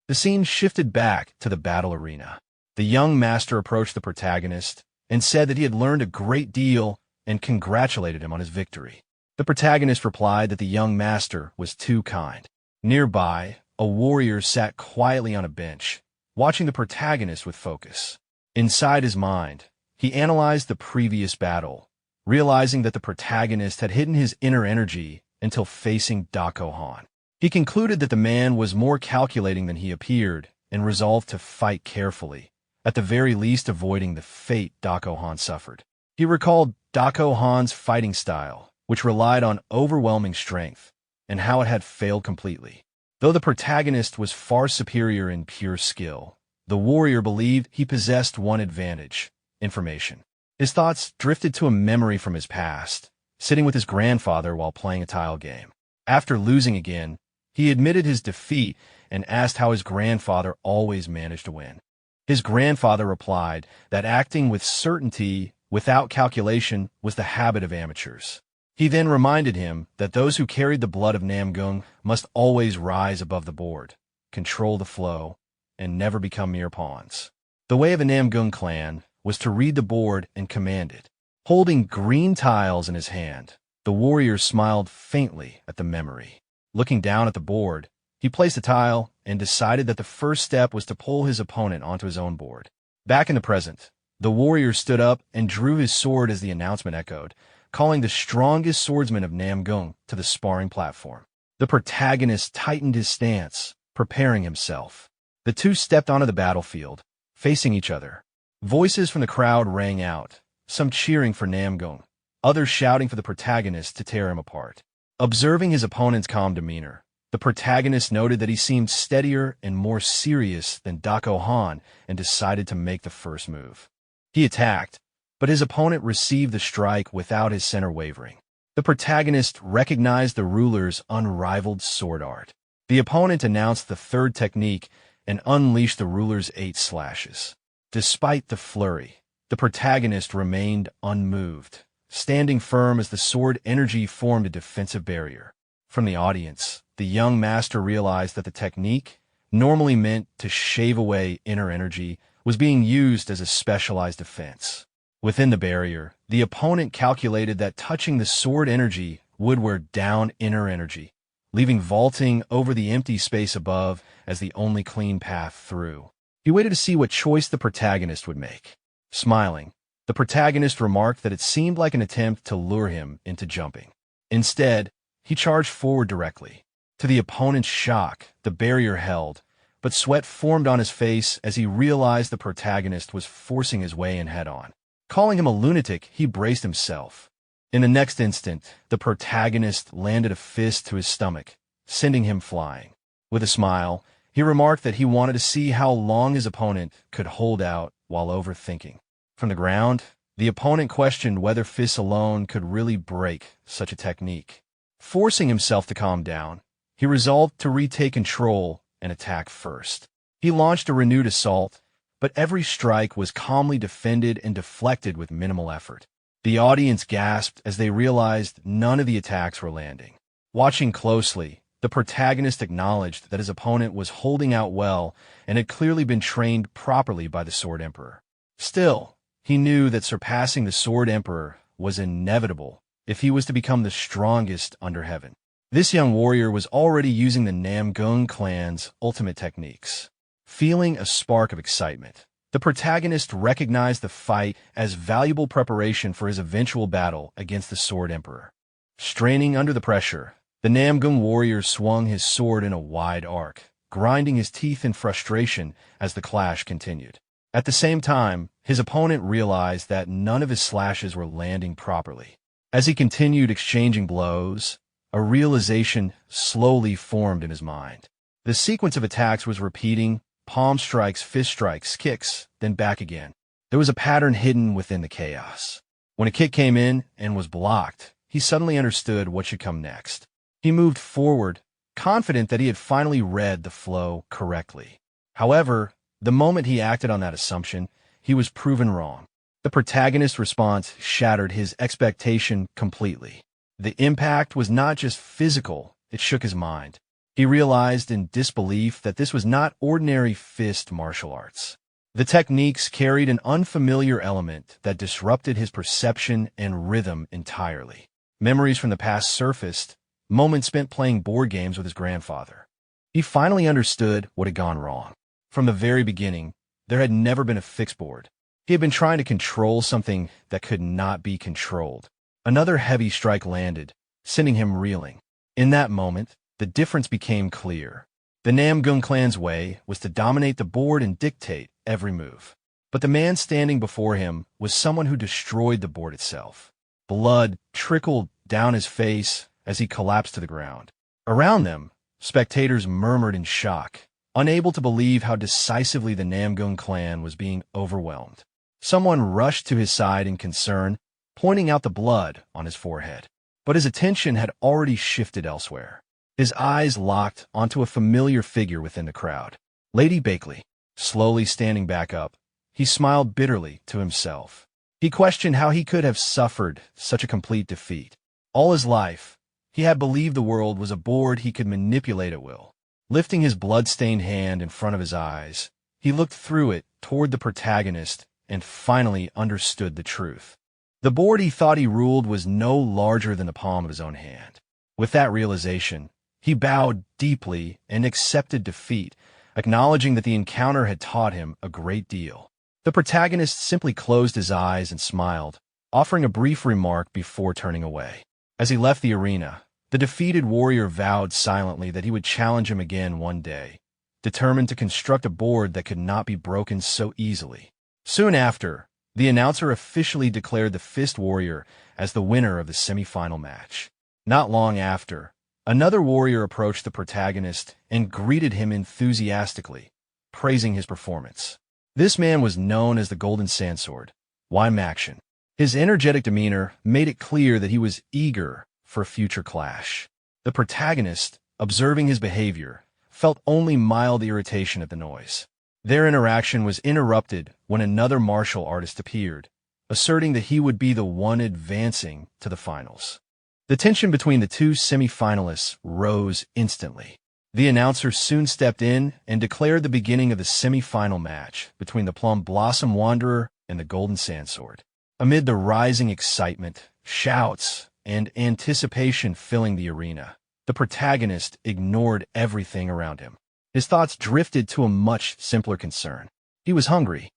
The scene shifted back to the battle arena. The young master approached the protagonist and said that he had learned a great deal and congratulated him on his victory. The protagonist replied that the young master was too kind. Nearby, a warrior sat quietly on a bench, watching the protagonist with focus. Inside his mind, he analyzed the previous battle, realizing that the protagonist had hidden his inner energy until facing Dako Han. He concluded that the man was more calculating than he appeared and resolved to fight carefully, at the very least avoiding the fate Dako Han suffered. He recalled Dako Han's fighting style, which relied on overwhelming strength, and how it had failed completely. Though the protagonist was far superior in pure skill, the warrior believed he possessed one advantage: information. His thoughts drifted to a memory from his past, sitting with his grandfather while playing a tile game. After losing again, he admitted his defeat and asked how his grandfather always managed to win. His grandfather replied that acting with certainty without calculation was the habit of amateurs. He then reminded him that those who carried the blood of Namgung must always rise above the board, control the flow, and never become mere pawns. The way of a Namgung clan was to read the board and command it. Holding green tiles in his hand, the warrior smiled faintly at the memory. Looking down at the board, he placed a tile and decided that the first step was to pull his opponent onto his own board. Back in the present, the warrior stood up and drew his sword as the announcement echoed, calling the strongest swordsman of Namgung to the sparring platform. The protagonist tightened his stance, preparing himself. The two stepped onto the battlefield, facing each other. Voices from the crowd rang out, some cheering for Namgung, others shouting for the protagonist to tear him apart. Observing his opponent's calm demeanor, the protagonist noted that he seemed steadier and more serious than Dako Han and decided to make the first move. He attacked, but his opponent received the strike without his center wavering. The protagonist recognized the ruler's unrivaled sword art. The opponent announced the third technique and unleashed the ruler's 8 slashes. Despite the flurry, the protagonist remained unmoved, standing firm as the sword energy formed a defensive barrier. From the audience, the young master realized that the technique, normally meant to shave away inner energy, was being used as a specialized defense. Within the barrier, the opponent calculated that touching the sword energy would wear down inner energy, leaving vaulting over the empty space above as the only clean path through. He waited to see what choice the protagonist would make. Smiling, the protagonist remarked that it seemed like an attempt to lure him into jumping. Instead, he charged forward directly. To the opponent's shock, the barrier held, but sweat formed on his face as he realized the protagonist was forcing his way in head-on. Calling him a lunatic, he braced himself. In the next instant, the protagonist landed a fist to his stomach, sending him flying. With a smile, he remarked that he wanted to see how long his opponent could hold out while overthinking. From the ground, the opponent questioned whether fists alone could really break such a technique. Forcing himself to calm down, he resolved to retake control and attack first. He launched a renewed assault, but every strike was calmly defended and deflected with minimal effort. The audience gasped as they realized none of the attacks were landing. Watching closely, the protagonist acknowledged that his opponent was holding out well and had clearly been trained properly by the Sword Emperor. Still, he knew that surpassing the Sword Emperor was inevitable if he was to become the strongest under heaven. This young warrior was already using the Namgung clan's ultimate techniques. Feeling a spark of excitement, the protagonist recognized the fight as valuable preparation for his eventual battle against the Sword Emperor. Straining under the pressure, the Namgung warrior swung his sword in a wide arc, grinding his teeth in frustration as the clash continued. At the same time, his opponent realized that none of his slashes were landing properly. As he continued exchanging blows, a realization slowly formed in his mind. The sequence of attacks was repeating: palm strikes, fist strikes, kicks, then back again. There was a pattern hidden within the chaos. When a kick came in and was blocked, he suddenly understood what should come next. He moved forward, confident that he had finally read the flow correctly. However, the moment he acted on that assumption, he was proven wrong. The protagonist's response shattered his expectation completely. The impact was not just physical, it shook his mind. He realized in disbelief that this was not ordinary fist martial arts. The techniques carried an unfamiliar element that disrupted his perception and rhythm entirely. Memories from the past surfaced, moments spent playing board games with his grandfather. He finally understood what had gone wrong. From the very beginning, there had never been a fixed board. He had been trying to control something that could not be controlled. Another heavy strike landed, sending him reeling. In that moment, the difference became clear. The Namgung clan's way was to dominate the board and dictate every move. But the man standing before him was someone who destroyed the board itself. Blood trickled down his face as he collapsed to the ground. Around them, spectators murmured in shock, unable to believe how decisively the Namgung clan was being overwhelmed. Someone rushed to his side in concern, pointing out the blood on his forehead. But his attention had already shifted elsewhere. His eyes locked onto a familiar figure within the crowd. Lady Bakley. Slowly standing back up, he smiled bitterly to himself. He questioned how he could have suffered such a complete defeat. All his life, he had believed the world was a board he could manipulate at will. Lifting his blood-stained hand in front of his eyes, he looked through it toward the protagonist and finally understood the truth. The board he thought he ruled was no larger than the palm of his own hand. With that realization, he bowed deeply and accepted defeat, acknowledging that the encounter had taught him a great deal. The protagonist simply closed his eyes and smiled, offering a brief remark before turning away. As he left the arena, the defeated warrior vowed silently that he would challenge him again one day, determined to construct a board that could not be broken so easily. Soon after, the announcer officially declared the Fist Warrior as the winner of the semi-final match. Not long after, another warrior approached the protagonist and greeted him enthusiastically, praising his performance. This man was known as the Golden Sandsword, Action. His energetic demeanor made it clear that he was eager for a future clash. The protagonist, observing his behavior, felt only mild irritation at the noise. Their interaction was interrupted when another martial artist appeared, asserting that he would be the one advancing to the finals. The tension between the two semi-finalists rose instantly. The announcer soon stepped in and declared the beginning of the semi-final match between the Plum Blossom Wanderer and the Golden Sandsword. Amid the rising excitement, shouts, and anticipation filling the arena, the protagonist ignored everything around him. His thoughts drifted to a much simpler concern. He was hungry.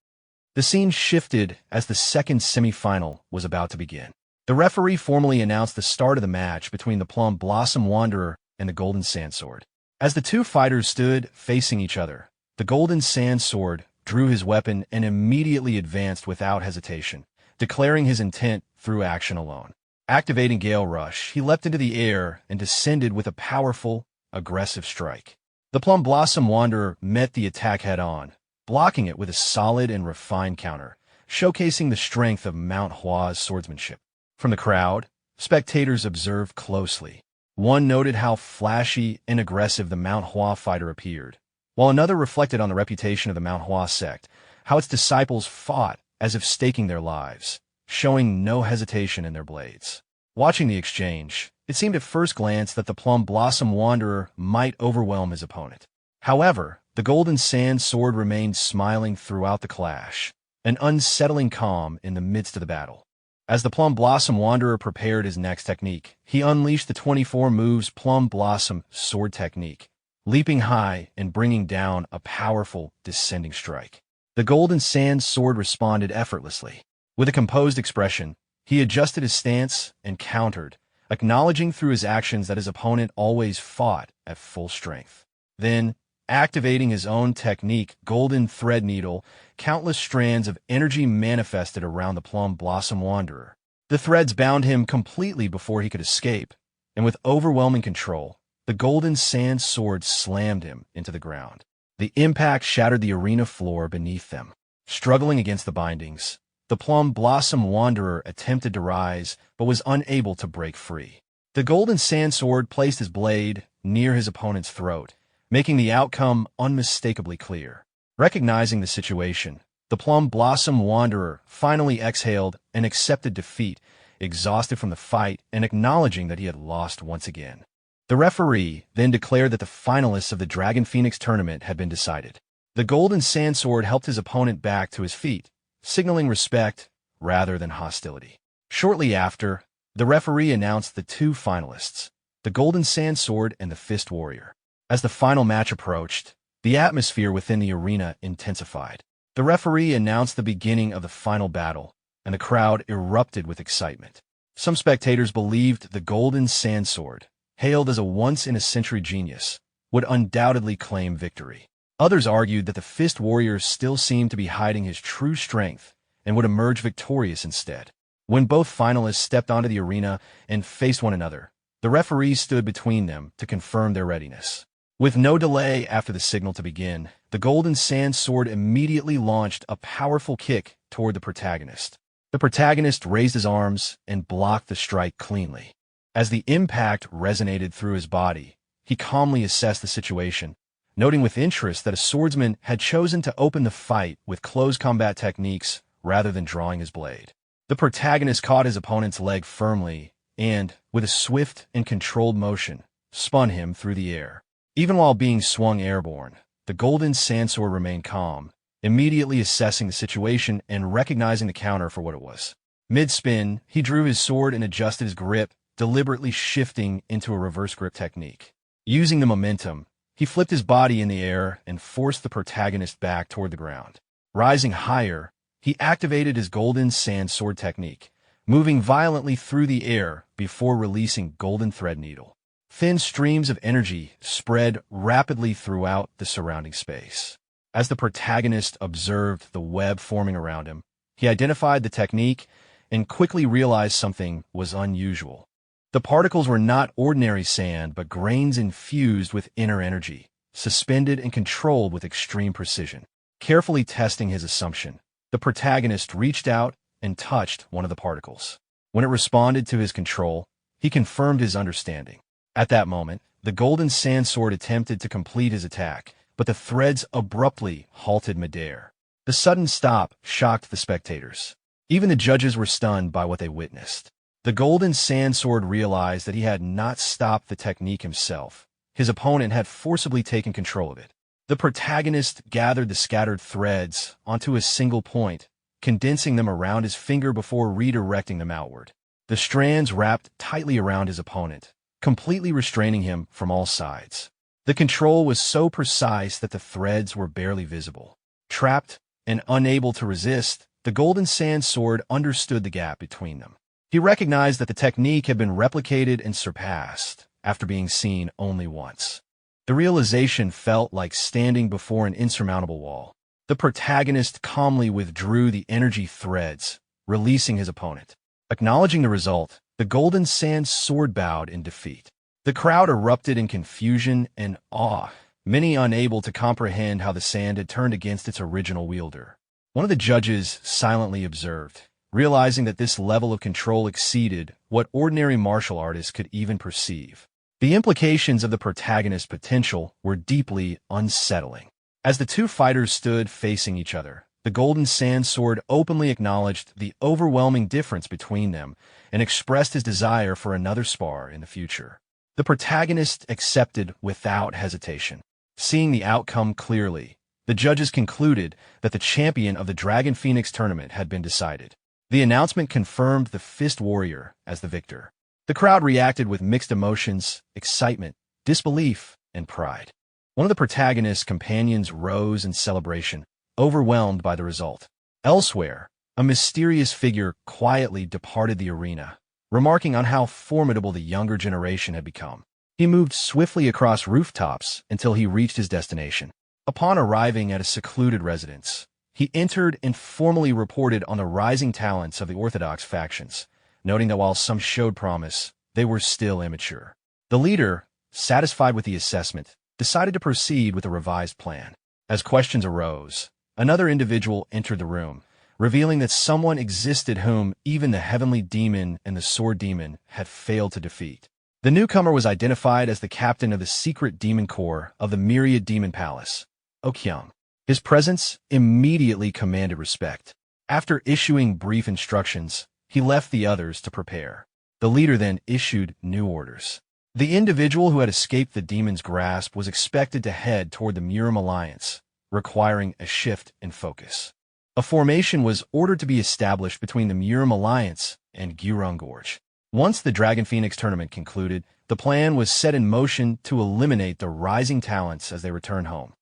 The scene shifted as the second semi-final was about to begin. The referee formally announced the start of the match between the Plum Blossom Wanderer and the Golden Sandsword. As the two fighters stood facing each other, the Golden Sandsword drew his weapon and immediately advanced without hesitation, declaring his intent through action alone. Activating Gale Rush, he leapt into the air and descended with a powerful, aggressive strike. The Plum Blossom Wanderer met the attack head-on, blocking it with a solid and refined counter, showcasing the strength of Manhwa's swordsmanship. From the crowd, spectators observed closely. One noted how flashy and aggressive the Manhwa fighter appeared, while another reflected on the reputation of the Manhwa sect, how its disciples fought as if staking their lives, showing no hesitation in their blades. Watching the exchange, it seemed at first glance that the Plum Blossom Wanderer might overwhelm his opponent. However, the Golden Sandsword remained smiling throughout the clash, an unsettling calm in the midst of the battle. As the Plum Blossom Wanderer prepared his next technique, he unleashed the 24 moves Plum Blossom Sword Technique, leaping high and bringing down a powerful, descending strike. The Golden Sand Sword responded effortlessly. With a composed expression, he adjusted his stance and countered, acknowledging through his actions that his opponent always fought at full strength. Then, activating his own technique, Golden Thread Needle, countless strands of energy manifested around the Plum Blossom Wanderer. The threads bound him completely before he could escape, and with overwhelming control, the Golden Sand Sword slammed him into the ground. The impact shattered the arena floor beneath them. Struggling against the bindings, the Plum Blossom Wanderer attempted to rise, but was unable to break free. The Golden Sand Sword placed his blade near his opponent's throat, making the outcome unmistakably clear. Recognizing the situation, the Plum Blossom Wanderer finally exhaled and accepted defeat, exhausted from the fight and acknowledging that he had lost once again. The referee then declared that the finalists of the Dragon Phoenix tournament had been decided. The Golden Sand Sword helped his opponent back to his feet, signaling respect rather than hostility. Shortly after, the referee announced the two finalists, the Golden Sand Sword and the Fist Warrior. As the final match approached, the atmosphere within the arena intensified. The referee announced the beginning of the final battle, and the crowd erupted with excitement. Some spectators believed the Golden Sand Sword, hailed as a once-in-a-century genius, would undoubtedly claim victory. Others argued that the Fist Warrior still seemed to be hiding his true strength and would emerge victorious instead. When both finalists stepped onto the arena and faced one another, the referee stood between them to confirm their readiness. With no delay after the signal to begin, the Golden Sand Sword immediately launched a powerful kick toward the protagonist. The protagonist raised his arms and blocked the strike cleanly. As the impact resonated through his body, he calmly assessed the situation, noting with interest that a swordsman had chosen to open the fight with close combat techniques rather than drawing his blade. The protagonist caught his opponent's leg firmly and, with a swift and controlled motion, spun him through the air. Even while being swung airborne, the Golden Sand Sword remained calm, immediately assessing the situation and recognizing the counter for what it was. Mid-spin, he drew his sword and adjusted his grip, deliberately shifting into a reverse grip technique. Using the momentum, he flipped his body in the air and forced the protagonist back toward the ground. Rising higher, he activated his Golden Sand Sword technique, moving violently through the air before releasing Golden Thread Needle. Thin streams of energy spread rapidly throughout the surrounding space. As the protagonist observed the web forming around him, he identified the technique and quickly realized something was unusual. The particles were not ordinary sand, but grains infused with inner energy, suspended and controlled with extreme precision. Carefully testing his assumption, the protagonist reached out and touched one of the particles. When it responded to his control, he confirmed his understanding. At that moment, the Golden Sand Sword attempted to complete his attack, but the threads abruptly halted midair. The sudden stop shocked the spectators. Even the judges were stunned by what they witnessed. The Golden Sand Sword realized that he had not stopped the technique himself. His opponent had forcibly taken control of it. The protagonist gathered the scattered threads onto a single point, condensing them around his finger before redirecting them outward. The strands wrapped tightly around his opponent, completely restraining him from all sides. The control was so precise that the threads were barely visible. Trapped and unable to resist, the Golden Sand Sword understood the gap between them. He recognized that the technique had been replicated and surpassed after being seen only once. The realization felt like standing before an insurmountable wall. The protagonist calmly withdrew the energy threads, releasing his opponent. Acknowledging the result, the Golden Sand Sword bowed in defeat. The crowd erupted in confusion and awe, many unable to comprehend how the sand had turned against its original wielder. One of the judges silently observed, realizing that this level of control exceeded what ordinary martial artists could even perceive. The implications of the protagonist's potential were deeply unsettling. As the two fighters stood facing each other, the Golden Sand Sword openly acknowledged the overwhelming difference between them and expressed his desire for another spar in the future. The protagonist accepted without hesitation. Seeing the outcome clearly, the judges concluded that the champion of the Dragon Phoenix tournament had been decided. The announcement confirmed the Fist Warrior as the victor. The crowd reacted with mixed emotions, excitement, disbelief, and pride. One of the protagonist's companions rose in celebration, overwhelmed by the result. Elsewhere, a mysterious figure quietly departed the arena, remarking on how formidable the younger generation had become. He moved swiftly across rooftops until he reached his destination. Upon arriving at a secluded residence, he entered and formally reported on the rising talents of the orthodox factions, noting that while some showed promise, they were still immature. The leader, satisfied with the assessment, decided to proceed with a revised plan. As questions arose, another individual entered the room, revealing that someone existed whom even the Heavenly Demon and the Sword Demon had failed to defeat. The newcomer was identified as the captain of the secret demon corps of the Myriad Demon Palace, Okyung. His presence immediately commanded respect. After issuing brief instructions, he left the others to prepare. The leader then issued new orders. The individual who had escaped the demon's grasp was expected to head toward the Murim Alliance, requiring a shift in focus. A formation was ordered to be established between the Murim Alliance and Gurung Gorge. Once the Dragon Phoenix tournament concluded, the plan was set in motion to eliminate the rising talents as they returned home.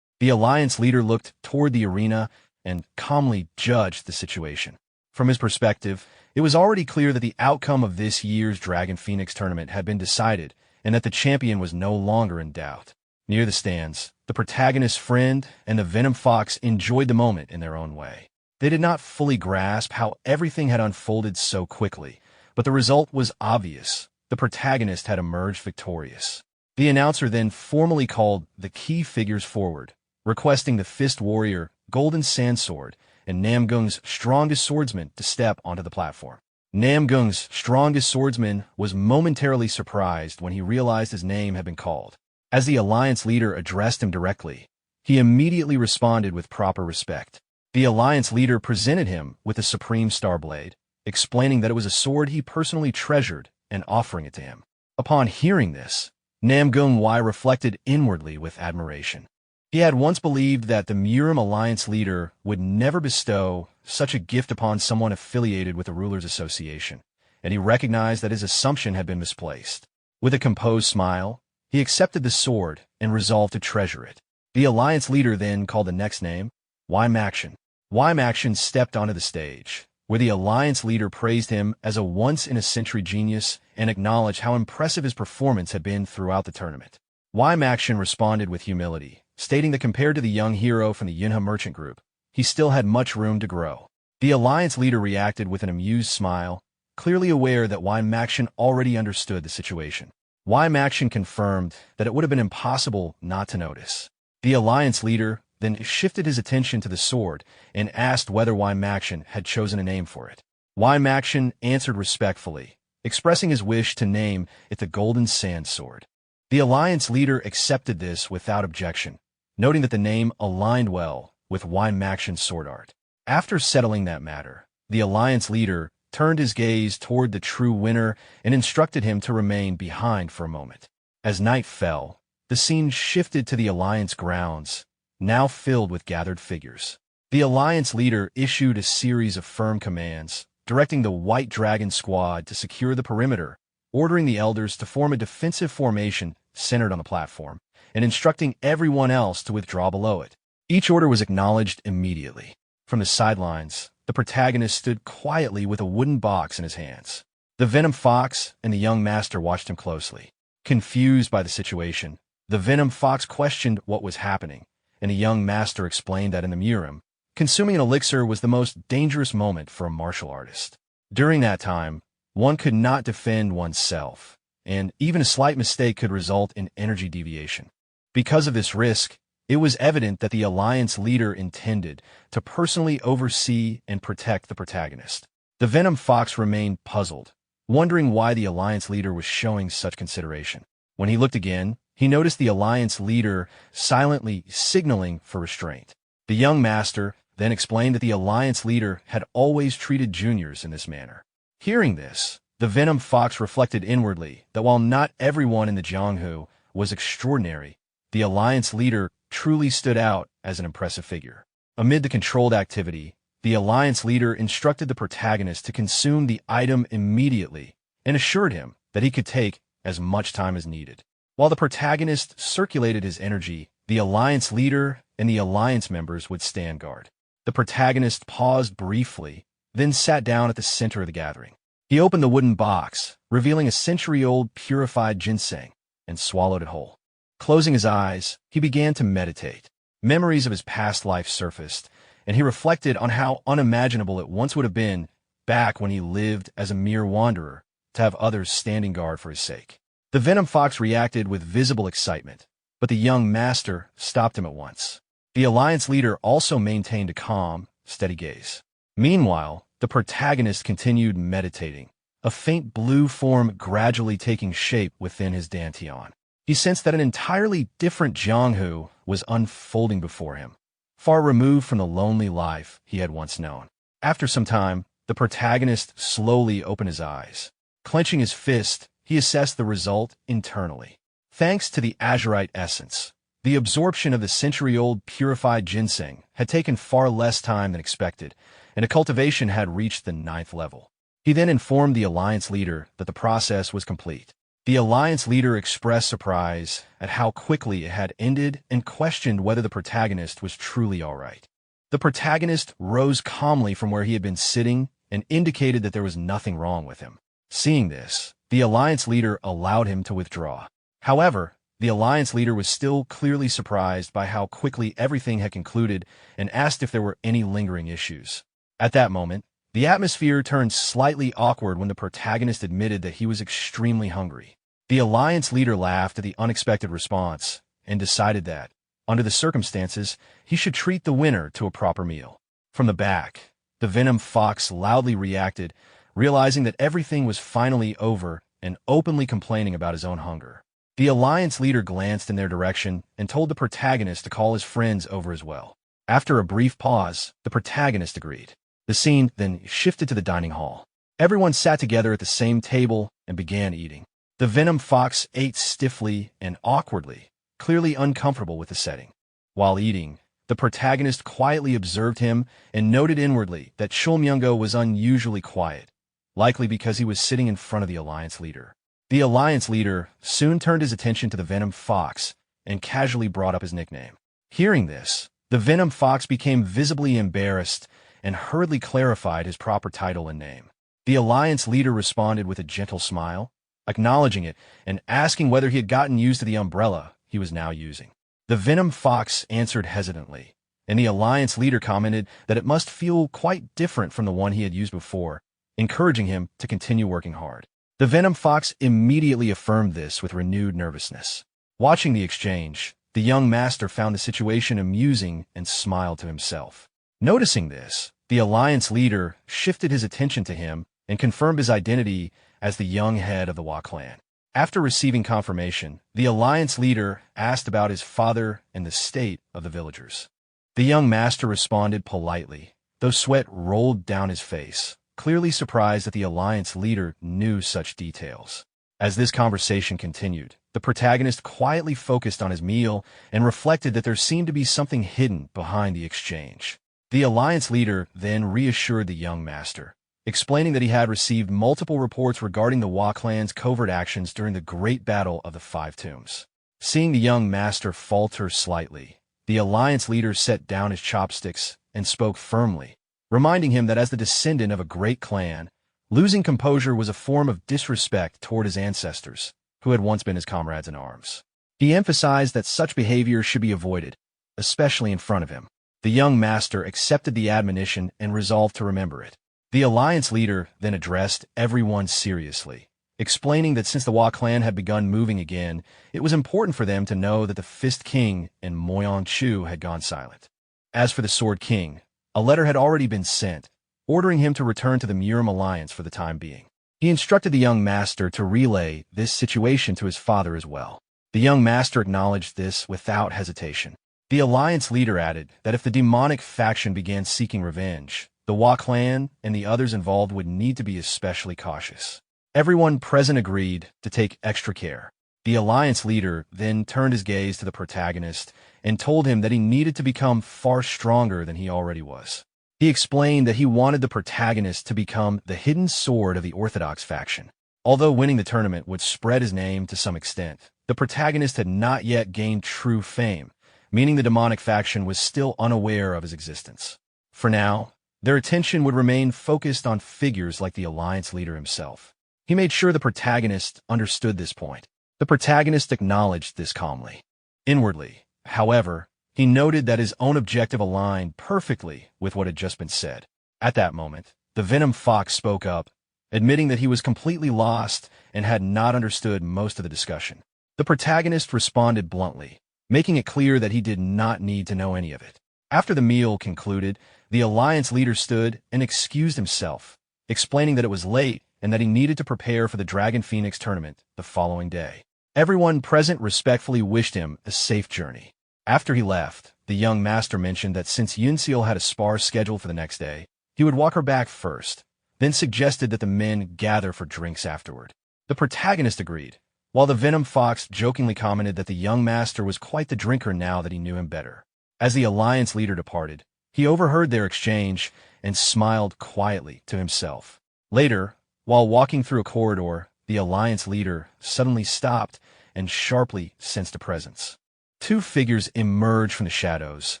The Alliance leader looked toward the arena and calmly judged the situation. From his perspective, it was already clear that the outcome of this year's Dragon Phoenix tournament had been decided and that the champion was no longer in doubt. Near the stands, the protagonist's friend and the Venom Fox enjoyed the moment in their own way. They did not fully grasp how everything had unfolded so quickly, but the result was obvious. The protagonist had emerged victorious. The announcer then formally called the key figures forward, requesting the Fist Warrior, Golden Sandsword, and Namgung's strongest swordsman to step onto the platform. Namgung's strongest swordsman was momentarily surprised when he realized his name had been called. As the Alliance leader addressed him directly, he immediately responded with proper respect. The Alliance leader presented him with the Supreme Star Blade, explaining that it was a sword he personally treasured and offering it to him. Upon hearing this, Namgung Wai reflected inwardly with admiration. He had once believed that the Murim Alliance leader would never bestow such a gift upon someone affiliated with the Rulers Association, and he recognized that his assumption had been misplaced. With a composed smile, he accepted the sword and resolved to treasure it. The Alliance leader then called the next name, Maxian. Maxian stepped onto the stage, where the Alliance leader praised him as a once-in-a-century genius and acknowledged how impressive his performance had been throughout the tournament. Maxian responded with humility, stating that compared to the young hero from the Yunha merchant group, he still had much room to grow. The Alliance leader reacted with an amused smile, clearly aware that Maxian already understood the situation. Maxian confirmed that it would have been impossible not to notice. The Alliance leader then shifted his attention to the sword and asked whether Maxian had chosen a name for it. Maxian answered respectfully, expressing his wish to name it the Golden Sand Sword. The Alliance leader accepted this without objection, noting that the name aligned well with Maxian's sword art. After settling that matter, the Alliance leader turned his gaze toward the true winner and instructed him to remain behind for a moment. As night fell, the scene shifted to the Alliance grounds, now filled with gathered figures. The Alliance leader issued a series of firm commands, directing the White Dragon squad to secure the perimeter, ordering the elders to form a defensive formation centered on the platform, and instructing everyone else to withdraw below it. Each order was acknowledged immediately. From the sidelines, the protagonist stood quietly with a wooden box in his hands. The Venom Fox and the young master watched him closely. Confused by the situation, the Venom Fox questioned what was happening, and the young master explained that in the Murim, consuming an elixir was the most dangerous moment for a martial artist. During that time, one could not defend oneself, and even a slight mistake could result in energy deviation. Because of this risk, it was evident that the Alliance leader intended to personally oversee and protect the protagonist. The Venom Fox remained puzzled, wondering why the Alliance leader was showing such consideration. When he looked again, he noticed the Alliance leader silently signaling for restraint. The young master then explained that the Alliance leader had always treated juniors in this manner. Hearing this, the Venom Fox reflected inwardly that while not everyone in the Jianghu was extraordinary, the Alliance leader truly stood out as an impressive figure. Amid the controlled activity, The Alliance leader instructed the protagonist to consume the item immediately and assured him that he could take as much time as needed. While the protagonist circulated his energy, the Alliance leader and the Alliance members would stand guard. The protagonist paused briefly, then sat down at the center of the gathering. He opened the wooden box, revealing a century-old purified ginseng, and swallowed it whole. Closing his eyes, he began to meditate. Memories of his past life surfaced, and he reflected on how unimaginable it once would have been back when he lived as a mere wanderer to have others standing guard for his sake. The Venom Fox reacted with visible excitement, but the young master stopped him at once. The Alliance leader also maintained a calm, steady gaze. Meanwhile, the protagonist continued meditating, a faint blue form gradually taking shape within his dantian. He sensed that an entirely different Jianghu was unfolding before him, far removed from the lonely life he had once known. After some time, the protagonist slowly opened his eyes. Clenching his fist, he assessed the result internally. Thanks to the azurite essence, the absorption of the century-old purified ginseng had taken far less time than expected, and a cultivation had reached the 9th level. He then informed the Alliance leader that the process was complete. The Alliance leader expressed surprise at how quickly it had ended and questioned whether the protagonist was truly all right. The protagonist rose calmly from where he had been sitting and indicated that there was nothing wrong with him. Seeing this, the Alliance leader allowed him to withdraw. However, the Alliance leader was still clearly surprised by how quickly everything had concluded and asked if there were any lingering issues. At that moment, the atmosphere turned slightly awkward when the protagonist admitted that he was extremely hungry. The Alliance leader laughed at the unexpected response and decided that, under the circumstances, he should treat the winner to a proper meal. From the back, the Venom Fox loudly reacted, realizing that everything was finally over and openly complaining about his own hunger. The Alliance leader glanced in their direction and told the protagonist to call his friends over as well. After a brief pause, the protagonist agreed. The scene then shifted to the dining hall. Everyone sat together at the same table and began eating. The Venom Fox ate stiffly and awkwardly, clearly uncomfortable with the setting. While eating, the protagonist quietly observed him and noted inwardly that Shulmyungo was unusually quiet, likely because he was sitting in front of the Alliance leader. The Alliance leader soon turned his attention to the Venom Fox and casually brought up his nickname. Hearing this, the Venom Fox became visibly embarrassed and hurriedly clarified his proper title and name. The Alliance leader responded with a gentle smile, acknowledging it and asking whether he had gotten used to the umbrella he was now using. The Venom Fox answered hesitantly, and the Alliance leader commented that it must feel quite different from the one he had used before, encouraging him to continue working hard. The Venom Fox immediately affirmed this with renewed nervousness. Watching the exchange, the young master found the situation amusing and smiled to himself. Noticing this, the Alliance leader shifted his attention to him and confirmed his identity as the young head of the Wa clan. After receiving confirmation, the Alliance leader asked about his father and the state of the villagers. The young master responded politely, though sweat rolled down his face, clearly surprised that the Alliance leader knew such details. As this conversation continued, the protagonist quietly focused on his meal and reflected that there seemed to be something hidden behind the exchange. The Alliance leader then reassured the young master, explaining that he had received multiple reports regarding the Wa clan's covert actions during the Great Battle of the Five Tombs. Seeing the young master falter slightly, the Alliance leader set down his chopsticks and spoke firmly, reminding him that as the descendant of a great clan, losing composure was a form of disrespect toward his ancestors, who had once been his comrades in arms. He emphasized that such behavior should be avoided, especially in front of him. The young master accepted the admonition and resolved to remember it. The Alliance leader then addressed everyone seriously, explaining that since the Wa clan had begun moving again, it was important for them to know that the Fist King and Moyon Chu had gone silent. As for the Sword King, a letter had already been sent, ordering him to return to the Murim Alliance for the time being. He instructed the young master to relay this situation to his father as well. The young master acknowledged this without hesitation. The Alliance leader added that if the demonic faction began seeking revenge, the Wa clan and the others involved would need to be especially cautious. Everyone present agreed to take extra care. The Alliance leader then turned his gaze to the protagonist and told him that he needed to become far stronger than he already was. He explained that he wanted the protagonist to become the hidden sword of the Orthodox faction. Although winning the tournament would spread his name to some extent, the protagonist had not yet gained true fame, meaning the demonic faction was still unaware of his existence. For now, their attention would remain focused on figures like the Alliance leader himself. He made sure the protagonist understood this point. The protagonist acknowledged this calmly. Inwardly, however, he noted that his own objective aligned perfectly with what had just been said. At that moment, the Venom Fox spoke up, admitting that he was completely lost and had not understood most of the discussion. The protagonist responded bluntly, making it clear that he did not need to know any of it. After the meal concluded, the Alliance leader stood and excused himself, explaining that it was late and that he needed to prepare for the Dragon Phoenix tournament the following day. Everyone present respectfully wished him a safe journey. After he left, the young master mentioned that since Yunseal had a spar scheduled for the next day, he would walk her back first, then suggested that the men gather for drinks afterward. The protagonist agreed, while the Venom Fox jokingly commented that the young master was quite the drinker now that he knew him better. As the Alliance leader departed, he overheard their exchange and smiled quietly to himself. Later, while walking through a corridor, the Alliance leader suddenly stopped and sharply sensed a presence. Two figures emerged from the shadows,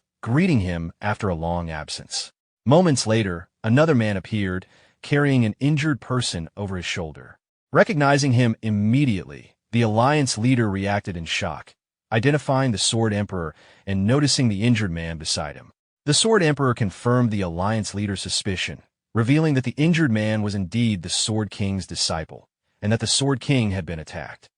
greeting him after a long absence. Moments later, another man appeared, carrying an injured person over his shoulder. Recognizing him immediately, the Alliance leader reacted in shock, identifying the Sword Emperor and noticing the injured man beside him. The Sword Emperor confirmed the Alliance leader's suspicion, revealing that the injured man was indeed the Sword King's disciple, and that the Sword King had been attacked.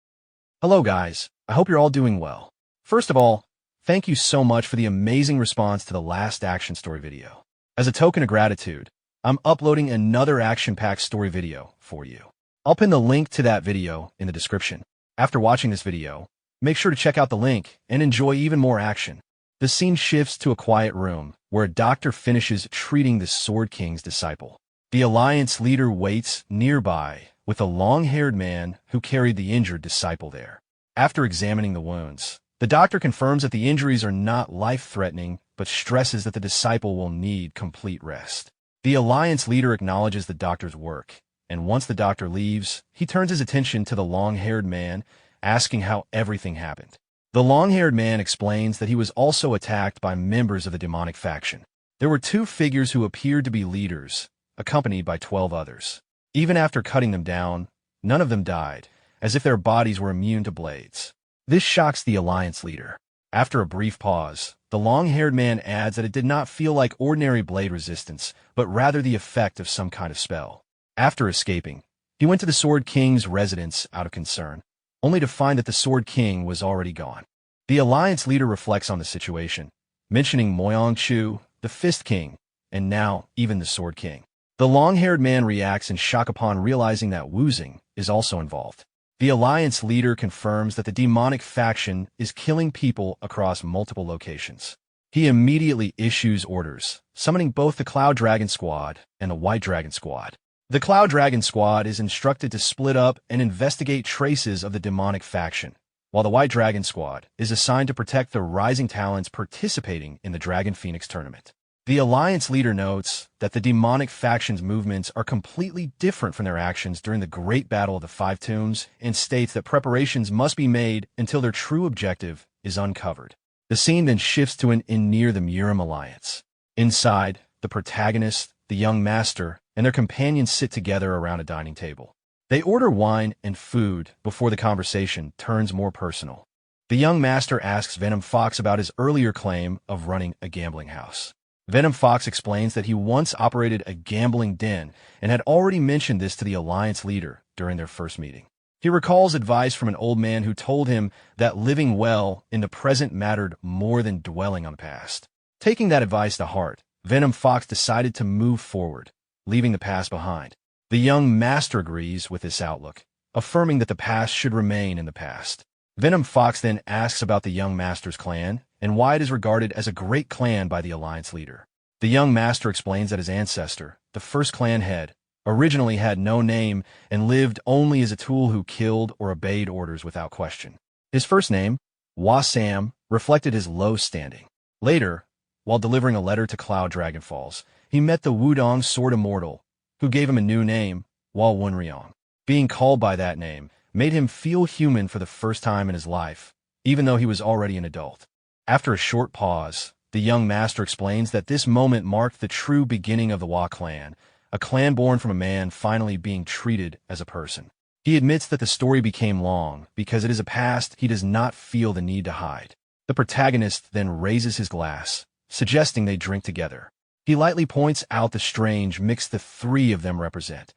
Hello guys, I hope you're all doing well. First of all, thank you so much for the amazing response to the last action story video. As a token of gratitude, I'm uploading another action-packed story video for you. I'll pin the link to that video in the description. After watching this video, make sure to check out the link and enjoy even more action. The scene shifts to a quiet room where a doctor finishes treating the Sword King's disciple. The Alliance leader waits nearby with a long-haired man who carried the injured disciple there. After examining the wounds, the doctor confirms that the injuries are not life-threatening, but stresses that the disciple will need complete rest. The Alliance leader acknowledges the doctor's work, and once the doctor leaves, he turns his attention to the long-haired man, asking how everything happened. The long-haired man explains that he was also attacked by members of the demonic faction. There were two figures who appeared to be leaders, accompanied by 12 others. Even after cutting them down, none of them died, as if their bodies were immune to blades. This shocks the Alliance leader. After a brief pause, the long-haired man adds that it did not feel like ordinary blade resistance, but rather the effect of some kind of spell. After escaping, he went to the Sword King's residence out of concern, only to find that the Sword King was already gone. The Alliance leader reflects on the situation, mentioning Moyong Chu, the Fist King, and now even the Sword King. The long-haired man reacts in shock upon realizing that Wu Xing is also involved. The Alliance leader confirms that the demonic faction is killing people across multiple locations. He immediately issues orders, summoning both the Cloud Dragon Squad and the White Dragon Squad. The Cloud Dragon Squad is instructed to split up and investigate traces of the demonic faction, while the White Dragon Squad is assigned to protect the rising talents participating in the Dragon Phoenix tournament. The Alliance leader notes that the demonic faction's movements are completely different from their actions during the Great Battle of the Five Tombs and states that preparations must be made until their true objective is uncovered. The scene then shifts to an inn near the Murim Alliance. Inside, the protagonist, the young master, and their companions sit together around a dining table. They order wine and food before the conversation turns more personal. The young master asks Venom Fox about his earlier claim of running a gambling house. Venom Fox explains that he once operated a gambling den and had already mentioned this to the Alliance leader during their first meeting. He recalls advice from an old man who told him that living well in the present mattered more than dwelling on the past. Taking that advice to heart, Venom Fox decided to move forward, leaving the past behind. The young master agrees with this outlook, affirming that the past should remain in the past. Venom Fox then asks about the young master's clan and why it is regarded as a great clan by the Alliance leader. The young master explains that his ancestor, the first clan head, originally had no name and lived only as a tool who killed or obeyed orders without question. His first name, Wa Sam, reflected his low standing. Later, while delivering a letter to Cloud Dragonfalls, he met the Wudong Sword Immortal, who gave him a new name, Wal Wunryong. Being called by that name made him feel human for the first time in his life, even though he was already an adult. After a short pause, the young master explains that this moment marked the true beginning of the Wa clan, a clan born from a man finally being treated as a person. He admits that the story became long because it is a past he does not feel the need to hide. The protagonist then raises his glass, suggesting they drink together. He lightly points out the strange mix the three of them represent: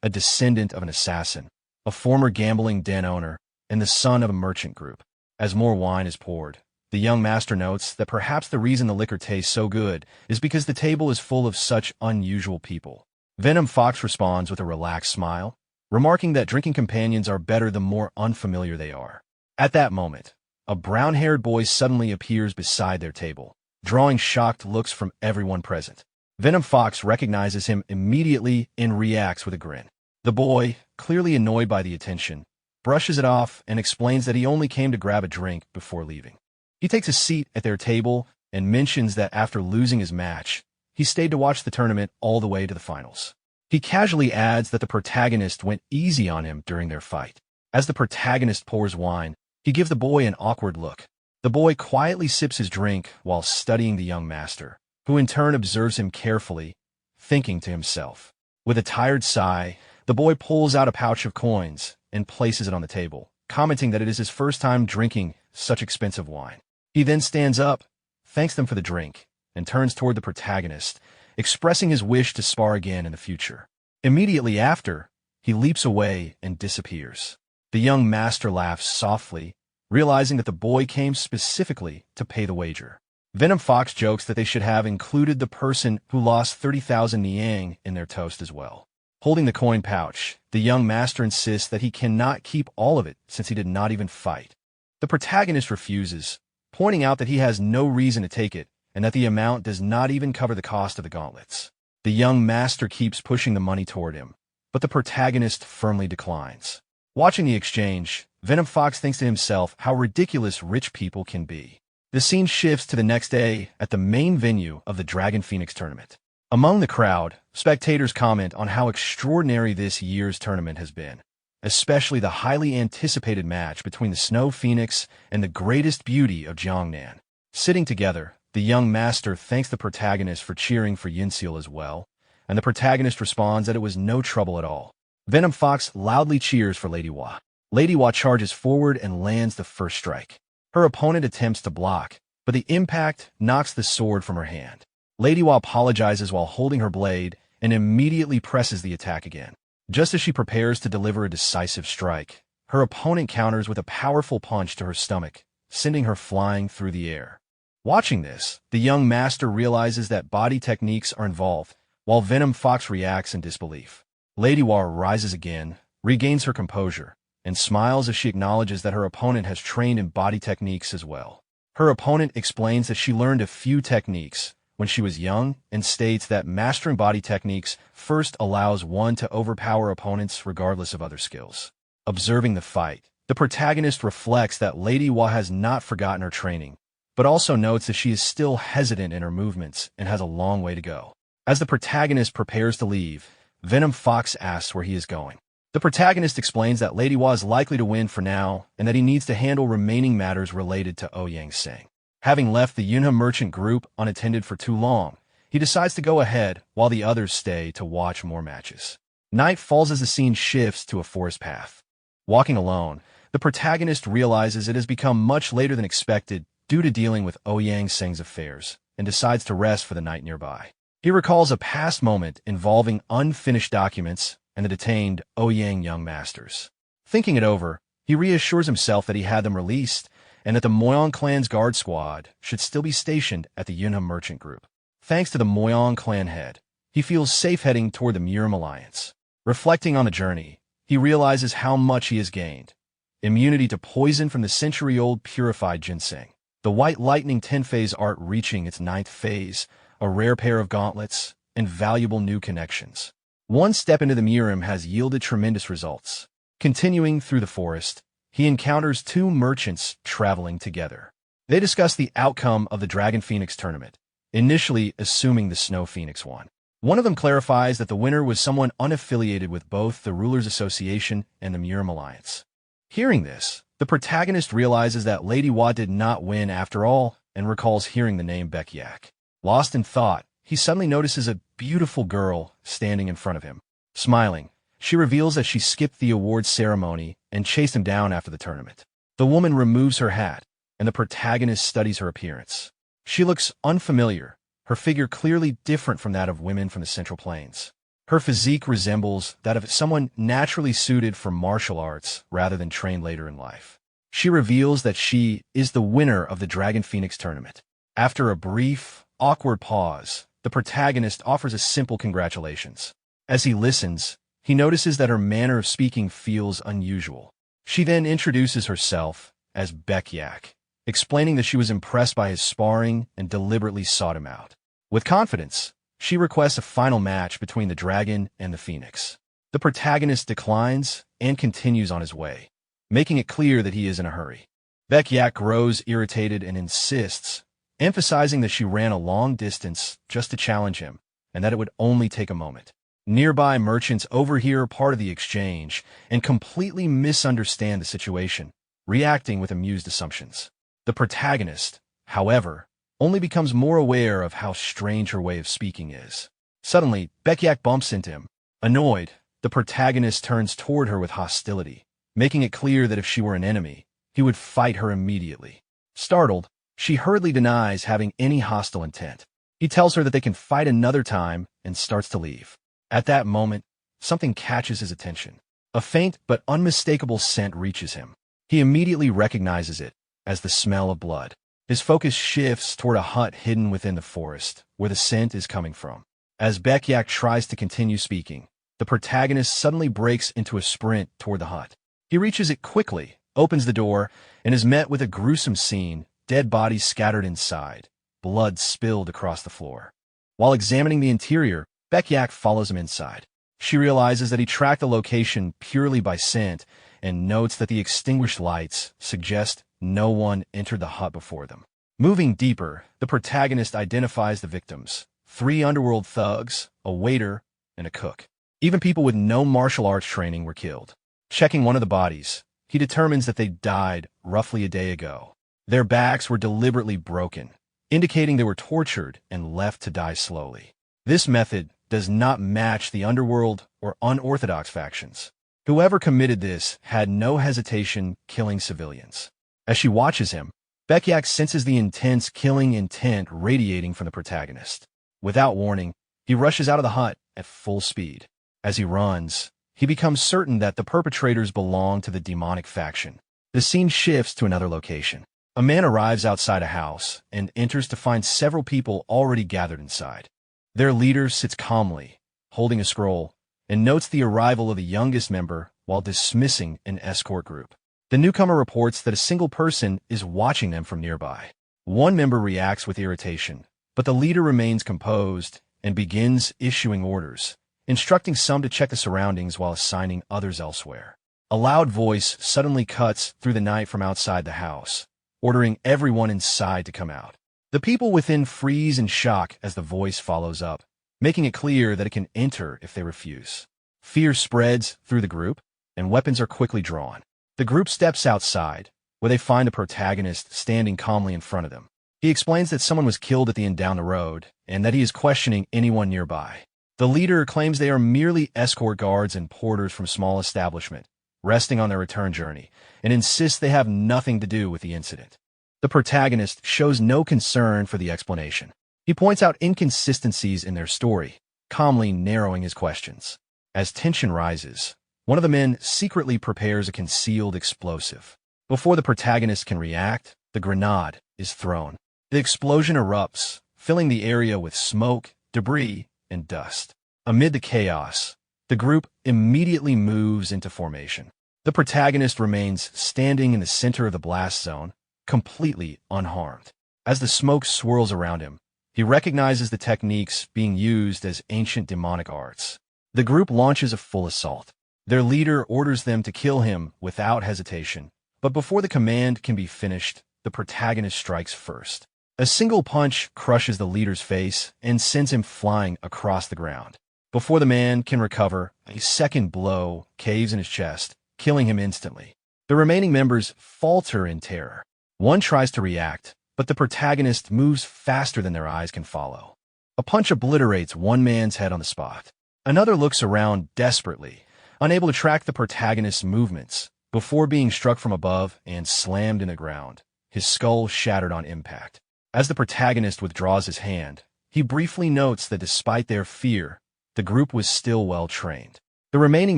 a descendant of an assassin, a former gambling den owner, and the son of a merchant group. As more wine is poured, the young master notes that perhaps the reason the liquor tastes so good is because the table is full of such unusual people. Venom Fox responds with a relaxed smile, remarking that drinking companions are better the more unfamiliar they are. At that moment, a brown-haired boy suddenly appears beside their table, drawing shocked looks from everyone present. Venom Fox recognizes him immediately and reacts with a grin. The boy, clearly annoyed by the attention, brushes it off and explains that he only came to grab a drink before leaving. He takes a seat at their table and mentions that after losing his match, he stayed to watch the tournament all the way to the finals. He casually adds that the protagonist went easy on him during their fight. As the protagonist pours wine, he gives the boy an awkward look. The boy quietly sips his drink while studying the young master, who in turn observes him carefully, thinking to himself. With a tired sigh, the boy pulls out a pouch of coins and places it on the table, commenting that it is his first time drinking such expensive wine. He then stands up, thanks them for the drink, and turns toward the protagonist, expressing his wish to spar again in the future. Immediately after, he leaps away and disappears. The young master laughs softly, realizing that the boy came specifically to pay the wager. Venom Fox jokes that they should have included the person who lost 30,000 Niang in their toast as well. Holding the coin pouch, the young master insists that he cannot keep all of it since he did not even fight. The protagonist refuses, pointing out that he has no reason to take it and that the amount does not even cover the cost of the gauntlets. The young master keeps pushing the money toward him, but the protagonist firmly declines. Watching the exchange, Venom Fox thinks to himself how ridiculous rich people can be. The scene shifts to the next day at the main venue of the Dragon Phoenix tournament. Among the crowd, spectators comment on how extraordinary this year's tournament has been, especially the highly anticipated match between the Snow Phoenix and the greatest beauty of Jiangnan. Sitting together, the young master thanks the protagonist for cheering for Yinseal as well, and the protagonist responds that it was no trouble at all. Venom Fox loudly cheers for Lady Wa. Lady Wa charges forward and lands the first strike. Her opponent attempts to block, but the impact knocks the sword from her hand. Lady Wa apologizes while holding her blade and immediately presses the attack again. Just as she prepares to deliver a decisive strike, her opponent counters with a powerful punch to her stomach, sending her flying through the air. Watching this, the young master realizes that body techniques are involved, while Venom Fox reacts in disbelief. Lady Wa rises again, regains her composure, and smiles as she acknowledges that her opponent has trained in body techniques as well. Her opponent explains that she learned a few techniques when she was young and states that mastering body techniques first allows one to overpower opponents regardless of other skills. Observing the fight, the protagonist reflects that Lady Wa has not forgotten her training, but also notes that she is still hesitant in her movements and has a long way to go. As the protagonist prepares to leave, Venom Fox asks where he is going. The protagonist explains that Lady Wa is likely to win for now and that he needs to handle remaining matters related to Ouyang Seng. Having left the Yunhe merchant group unattended for too long, he decides to go ahead while the others stay to watch more matches. Night falls as the scene shifts to a forest path. Walking alone, the protagonist realizes it has become much later than expected due to dealing with Ouyang Seng's affairs and decides to rest for the night nearby. He recalls a past moment involving unfinished documents and the detained Ouyang young masters. Thinking it over, he reassures himself that he had them released and that the Moyang clan's guard squad should still be stationed at the Yunhe merchant group. Thanks to the Moyang clan head, he feels safe heading toward the Murim Alliance. Reflecting on the journey, he realizes how much he has gained. Immunity to poison from the century-old purified ginseng, the White Lightning 10-phase art reaching its 9th phase, a rare pair of gauntlets, and valuable new connections. One step into the Murim has yielded tremendous results. Continuing through the forest, he encounters two merchants traveling together. They discuss the outcome of the Dragon Phoenix tournament, initially assuming the Snow Phoenix won. One of them clarifies that the winner was someone unaffiliated with both the Rulers Association and the Murim Alliance. Hearing this, the protagonist realizes that Lady Hua did not win after all and recalls hearing the name Baekyak. Lost in thought, he suddenly notices a beautiful girl standing in front of him. Smiling, she reveals that she skipped the awards ceremony and chased him down after the tournament. The woman removes her hat, and the protagonist studies her appearance. She looks unfamiliar, her figure clearly different from that of women from the Central Plains. Her physique resembles that of someone naturally suited for martial arts rather than trained later in life. She reveals that she is the winner of the Dragon Phoenix tournament. After a brief, awkward pause, the protagonist offers a simple congratulations. As he listens, he notices that her manner of speaking feels unusual. She then introduces herself as Baekyak, explaining that she was impressed by his sparring and deliberately sought him out. With confidence, she requests a final match between the dragon and the phoenix. The protagonist declines and continues on his way, making it clear that he is in a hurry. Baekyak grows irritated and insists, emphasizing that she ran a long distance just to challenge him and that it would only take a moment. Nearby merchants overhear part of the exchange and completely misunderstand the situation, reacting with amused assumptions. The protagonist, however, only becomes more aware of how strange her way of speaking is. Suddenly, Baekyak bumps into him. Annoyed, the protagonist turns toward her with hostility, making it clear that if she were an enemy, he would fight her immediately. Startled, she hurriedly denies having any hostile intent. He tells her that they can fight another time and starts to leave. At that moment, something catches his attention. A faint but unmistakable scent reaches him. He immediately recognizes it as the smell of blood. His focus shifts toward a hut hidden within the forest, where the scent is coming from. As Baekyak tries to continue speaking, the protagonist suddenly breaks into a sprint toward the hut. He reaches it quickly, opens the door, and is met with a gruesome scene, dead bodies scattered inside, blood spilled across the floor. While examining the interior, Baekyak follows him inside. She realizes that he tracked the location purely by scent and notes that the extinguished lights suggest no one entered the hut before them. Moving deeper, the protagonist identifies the victims: 3 underworld thugs, a waiter, and a cook. Even people with no martial arts training were killed. Checking one of the bodies, he determines that they died roughly a day ago. Their backs were deliberately broken, indicating they were tortured and left to die slowly. This method does not match the underworld or unorthodox factions. Whoever committed this had no hesitation killing civilians. As she watches him, Baekyak senses the intense killing intent radiating from the protagonist. Without warning, he rushes out of the hut at full speed. As he runs, he becomes certain that the perpetrators belong to the demonic faction. The scene shifts to another location. A man arrives outside a house and enters to find several people already gathered inside. Their leader sits calmly, holding a scroll, and notes the arrival of the youngest member while dismissing an escort group. The newcomer reports that a single person is watching them from nearby. One member reacts with irritation, but the leader remains composed and begins issuing orders, instructing some to check the surroundings while assigning others elsewhere. A loud voice suddenly cuts through the night from outside the house, ordering everyone inside to come out. The people within freeze in shock as the voice follows up, making it clear that it can enter if they refuse. Fear spreads through the group, and weapons are quickly drawn. The group steps outside, where they find the protagonist standing calmly in front of them. He explains that someone was killed at the inn down the road, and that he is questioning anyone nearby. The leader claims they are merely escort guards and porters from a small establishment, resting on their return journey, and insists they have nothing to do with the incident. The protagonist shows no concern for the explanation. He points out inconsistencies in their story, calmly narrowing his questions. As tension rises, one of the men secretly prepares a concealed explosive. Before the protagonist can react, the grenade is thrown. The explosion erupts, filling the area with smoke, debris, and dust. Amid the chaos, the group immediately moves into formation. The protagonist remains standing in the center of the blast zone, completely unharmed. As the smoke swirls around him, he recognizes the techniques being used as ancient demonic arts. The group launches a full assault. Their leader orders them to kill him without hesitation, but before the command can be finished, the protagonist strikes first. A single punch crushes the leader's face and sends him flying across the ground. Before the man can recover, a second blow caves in his chest, killing him instantly. The remaining members falter in terror. One tries to react, but the protagonist moves faster than their eyes can follow. A punch obliterates one man's head on the spot. Another looks around desperately, unable to track the protagonist's movements, before being struck from above and slammed in the ground, his skull shattered on impact. As the protagonist withdraws his hand, he briefly notes that despite their fear, the group was still well trained. The remaining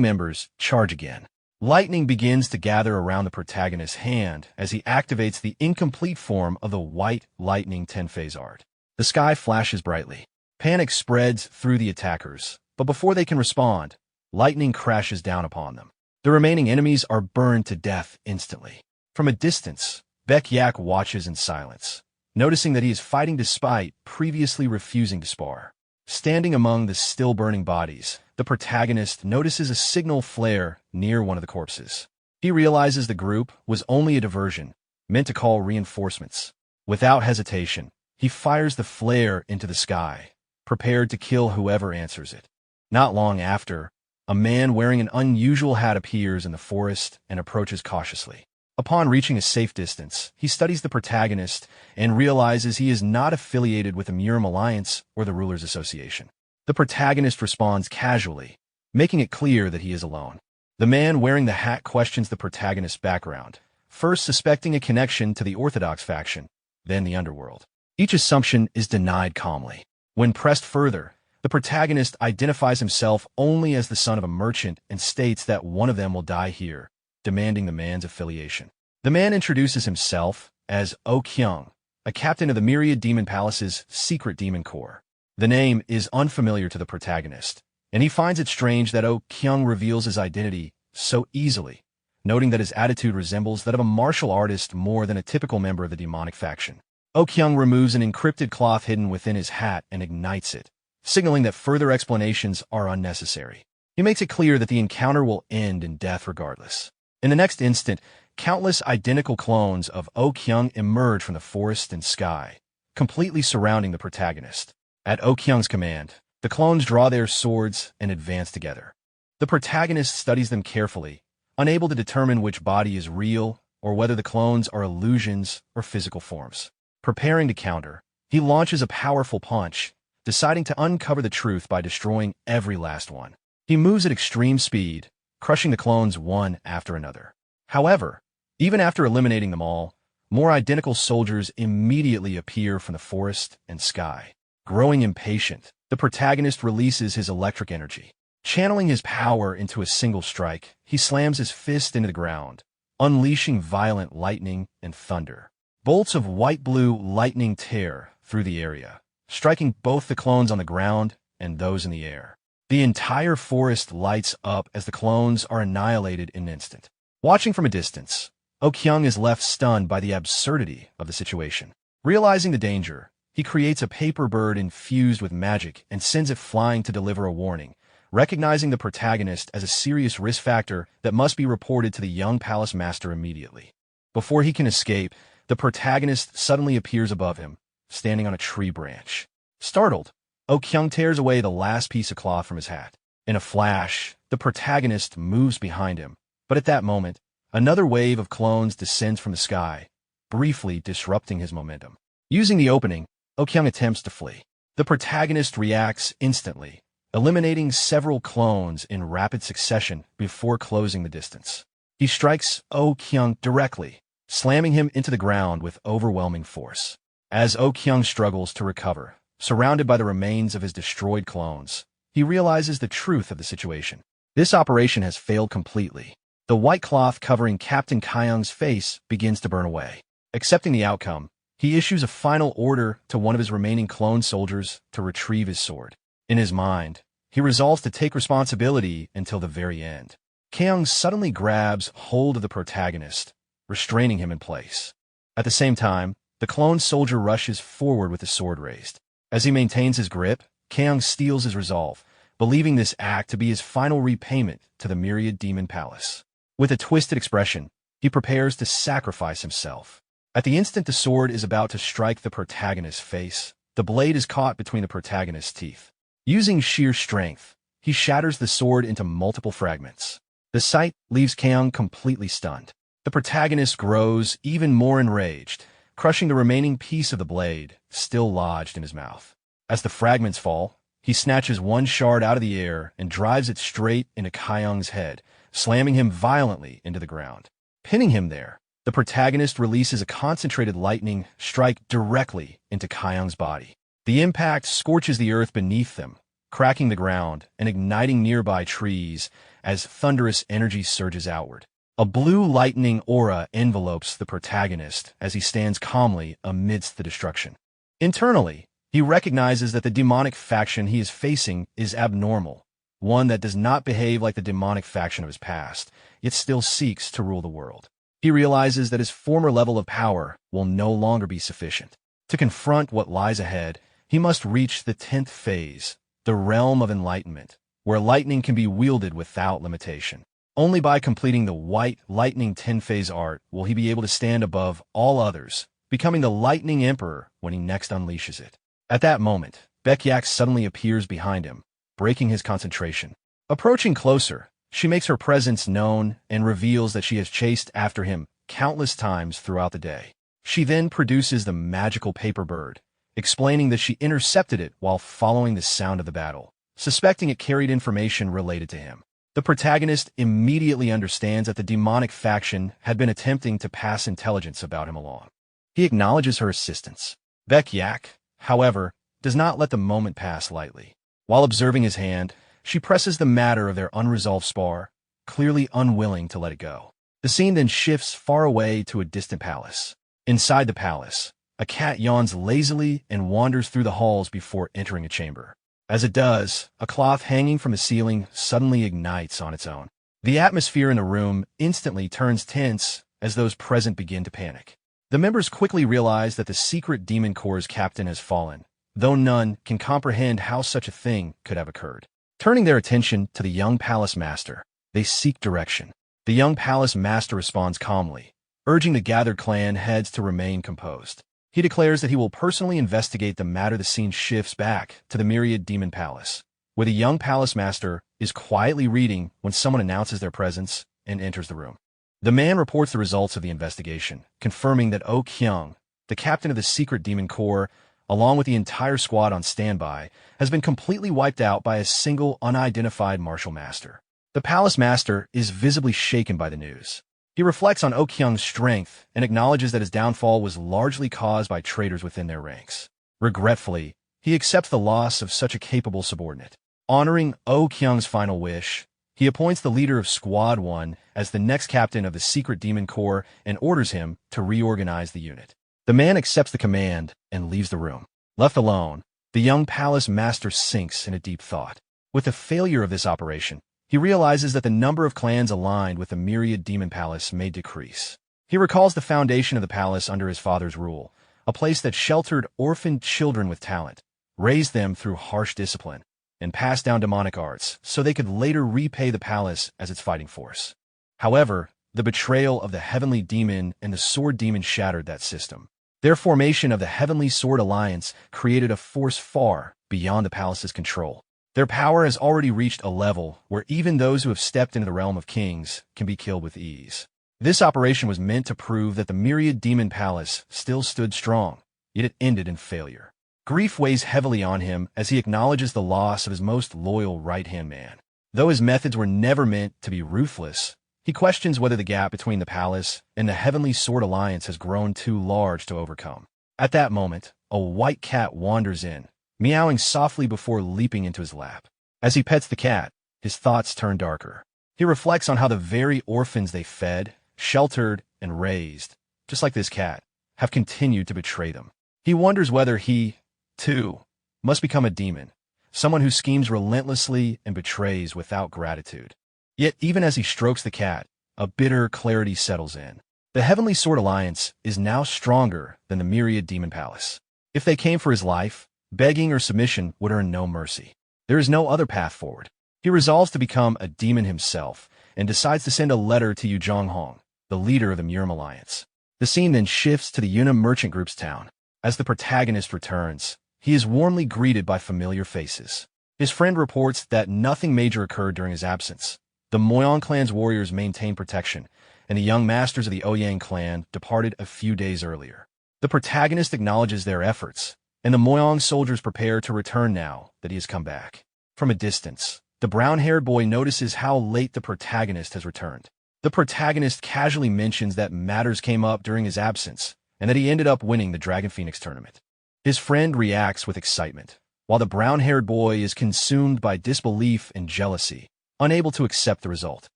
members charge again. Lightning begins to gather around the protagonist's hand as he activates the incomplete form of the white lightning 10-phase art. The sky flashes brightly. Panic spreads through the attackers, but before they can respond, lightning crashes down upon them. The remaining enemies are burned to death instantly. From a distance, Baek-yak watches in silence, noticing that he is fighting despite previously refusing to spar. Standing among the still-burning bodies, the protagonist notices a signal flare near one of the corpses. He realizes the group was only a diversion, meant to call reinforcements. Without hesitation, he fires the flare into the sky, prepared to kill whoever answers it. Not long after, a man wearing an unusual hat appears in the forest and approaches cautiously. Upon reaching a safe distance, he studies the protagonist and realizes he is not affiliated with the Murim Alliance or the Rulers Association. The protagonist responds casually, making it clear that he is alone. The man wearing the hat questions the protagonist's background, first suspecting a connection to the Orthodox faction, then the underworld. Each assumption is denied calmly. When pressed further, the protagonist identifies himself only as the son of a merchant and states that one of them will die here, demanding the man's affiliation. The man introduces himself as Oh Kyung, a captain of the Myriad Demon Palace's secret demon corps. The name is unfamiliar to the protagonist, and he finds it strange that Oh Kyung reveals his identity so easily, noting that his attitude resembles that of a martial artist more than a typical member of the demonic faction. Oh Kyung removes an encrypted cloth hidden within his hat and ignites it, signaling that further explanations are unnecessary. He makes it clear that the encounter will end in death regardless. In the next instant, countless identical clones of Oh Kyung emerge from the forest and sky, completely surrounding the protagonist. At Oh Kyung's command, the clones draw their swords and advance together. The protagonist studies them carefully, unable to determine which body is real or whether the clones are illusions or physical forms. Preparing to counter, he launches a powerful punch, deciding to uncover the truth by destroying every last one. He moves at extreme speed, crushing the clones one after another. However, even after eliminating them all, more identical soldiers immediately appear from the forest and sky. Growing impatient, the protagonist releases his electric energy. Channeling his power into a single strike, he slams his fist into the ground, unleashing violent lightning and thunder. Bolts of white-blue lightning tear through the area, striking both the clones on the ground and those in the air. The entire forest lights up as the clones are annihilated in an instant. Watching from a distance, Oh Kyung is left stunned by the absurdity of the situation. Realizing the danger, he creates a paper bird infused with magic and sends it flying to deliver a warning, recognizing the protagonist as a serious risk factor that must be reported to the young palace master immediately. Before he can escape, the protagonist suddenly appears above him, standing on a tree branch. Startled, Oh Kyung tears away the last piece of cloth from his hat. In a flash, the protagonist moves behind him, but at that moment, another wave of clones descends from the sky, briefly disrupting his momentum. Using the opening, Oh Kyung attempts to flee. The protagonist reacts instantly, eliminating several clones in rapid succession before closing the distance. He strikes Oh Kyung directly, slamming him into the ground with overwhelming force. As Oh Kyung struggles to recover, surrounded by the remains of his destroyed clones, he realizes the truth of the situation. This operation has failed completely. The white cloth covering Captain Kyung's face begins to burn away. Accepting the outcome, he issues a final order to one of his remaining clone soldiers to retrieve his sword. In his mind, he resolves to take responsibility until the very end. Kyung suddenly grabs hold of the protagonist, restraining him in place. At the same time, the clone soldier rushes forward with his sword raised. As he maintains his grip, Kyung steals his resolve, believing this act to be his final repayment to the Myriad Demon Palace. With a twisted expression, he prepares to sacrifice himself. At the instant the sword is about to strike the protagonist's face, the blade is caught between the protagonist's teeth. Using sheer strength, he shatters the sword into multiple fragments. The sight leaves Kyung completely stunned. The protagonist grows even more enraged, crushing the remaining piece of the blade, still lodged in his mouth. As the fragments fall, he snatches one shard out of the air and drives it straight into Kyung's head, slamming him violently into the ground. Pinning him there, the protagonist releases a concentrated lightning strike directly into Kyung's body. The impact scorches the earth beneath them, cracking the ground and igniting nearby trees as thunderous energy surges outward. A blue lightning aura envelopes the protagonist as he stands calmly amidst the destruction. Internally, he recognizes that the demonic faction he is facing is abnormal, one that does not behave like the demonic faction of his past, yet still seeks to rule the world. He realizes that his former level of power will no longer be sufficient. To confront what lies ahead, he must reach the 10th phase, the realm of enlightenment, where lightning can be wielded without limitation. Only by completing the White Lightning 10-phase art will he be able to stand above all others, becoming the Lightning Emperor when he next unleashes it. At that moment, Baekhyuk suddenly appears behind him, breaking his concentration. Approaching closer, she makes her presence known and reveals that she has chased after him countless times throughout the day. She then produces the magical paper bird, explaining that she intercepted it while following the sound of the battle, suspecting it carried information related to him. The protagonist immediately understands that the demonic faction had been attempting to pass intelligence about him along. He acknowledges her assistance. Baekhyuk, however, does not let the moment pass lightly. While observing his hand, she presses the matter of their unresolved spar, clearly unwilling to let it go. The scene then shifts far away to a distant palace. Inside the palace, a cat yawns lazily and wanders through the halls before entering a chamber. As it does, a cloth hanging from the ceiling suddenly ignites on its own. The atmosphere in the room instantly turns tense as those present begin to panic. The members quickly realize that the secret Demon Corps' captain has fallen, though none can comprehend how such a thing could have occurred. Turning their attention to the young palace master, they seek direction. The young palace master responds calmly, urging the gathered clan heads to remain composed. He declares that he will personally investigate the matter. The scene shifts back to the Myriad Demon Palace, where the young palace master is quietly reading when someone announces their presence and enters the room. The man reports the results of the investigation, confirming that Oh Kyung, the captain of the secret Demon Corps, along with the entire squad on standby, has been completely wiped out by a single unidentified martial master. The palace master is visibly shaken by the news. He reflects on Oh Kyung's strength and acknowledges that his downfall was largely caused by traitors within their ranks. Regretfully, he accepts the loss of such a capable subordinate. Honoring Oh Kyung's final wish, he appoints the leader of Squad 1 as the next captain of the secret Demon Corps and orders him to reorganize the unit. The man accepts the command and leaves the room. Left alone, the young palace master sinks in a deep thought. With the failure of this operation, he realizes that the number of clans aligned with the Myriad Demon Palace may decrease. He recalls the foundation of the palace under his father's rule, a place that sheltered orphaned children with talent, raised them through harsh discipline, and passed down demonic arts so they could later repay the palace as its fighting force. However, the betrayal of the Heavenly Demon and the Sword Demon shattered that system. Their formation of the Heavenly Sword Alliance created a force far beyond the palace's control. Their power has already reached a level where even those who have stepped into the realm of kings can be killed with ease. This operation was meant to prove that the Myriad Demon Palace still stood strong, yet it ended in failure. Grief weighs heavily on him as he acknowledges the loss of his most loyal right-hand man. Though his methods were never meant to be ruthless, he questions whether the gap between the palace and the Heavenly Sword Alliance has grown too large to overcome. At that moment, a white cat wanders in, meowing softly before leaping into his lap. As he pets the cat, his thoughts turn darker. He reflects on how the very orphans they fed, sheltered, and raised, just like this cat, have continued to betray them. He wonders whether he, too, must become a demon, someone who schemes relentlessly and betrays without gratitude. Yet even as he strokes the cat, a bitter clarity settles in. The Heavenly Sword Alliance is now stronger than the Myriad Demon Palace. If they came for his life, begging or submission would earn no mercy. There is no other path forward. He resolves to become a demon himself and decides to send a letter to Yu Jonghong, the leader of the Murim Alliance. The scene then shifts to the Yuna Merchant Group's town. As the protagonist returns, he is warmly greeted by familiar faces. His friend reports that nothing major occurred during his absence. The Moyang clan's warriors maintained protection, and the young masters of the Ouyang clan departed a few days earlier. The protagonist acknowledges their efforts, and the Moyang soldiers prepare to return now that he has come back. From a distance, the brown-haired boy notices how late the protagonist has returned. The protagonist casually mentions that matters came up during his absence, and that he ended up winning the Dragon Phoenix tournament. His friend reacts with excitement, while the brown-haired boy is consumed by disbelief and jealousy, unable to accept the result.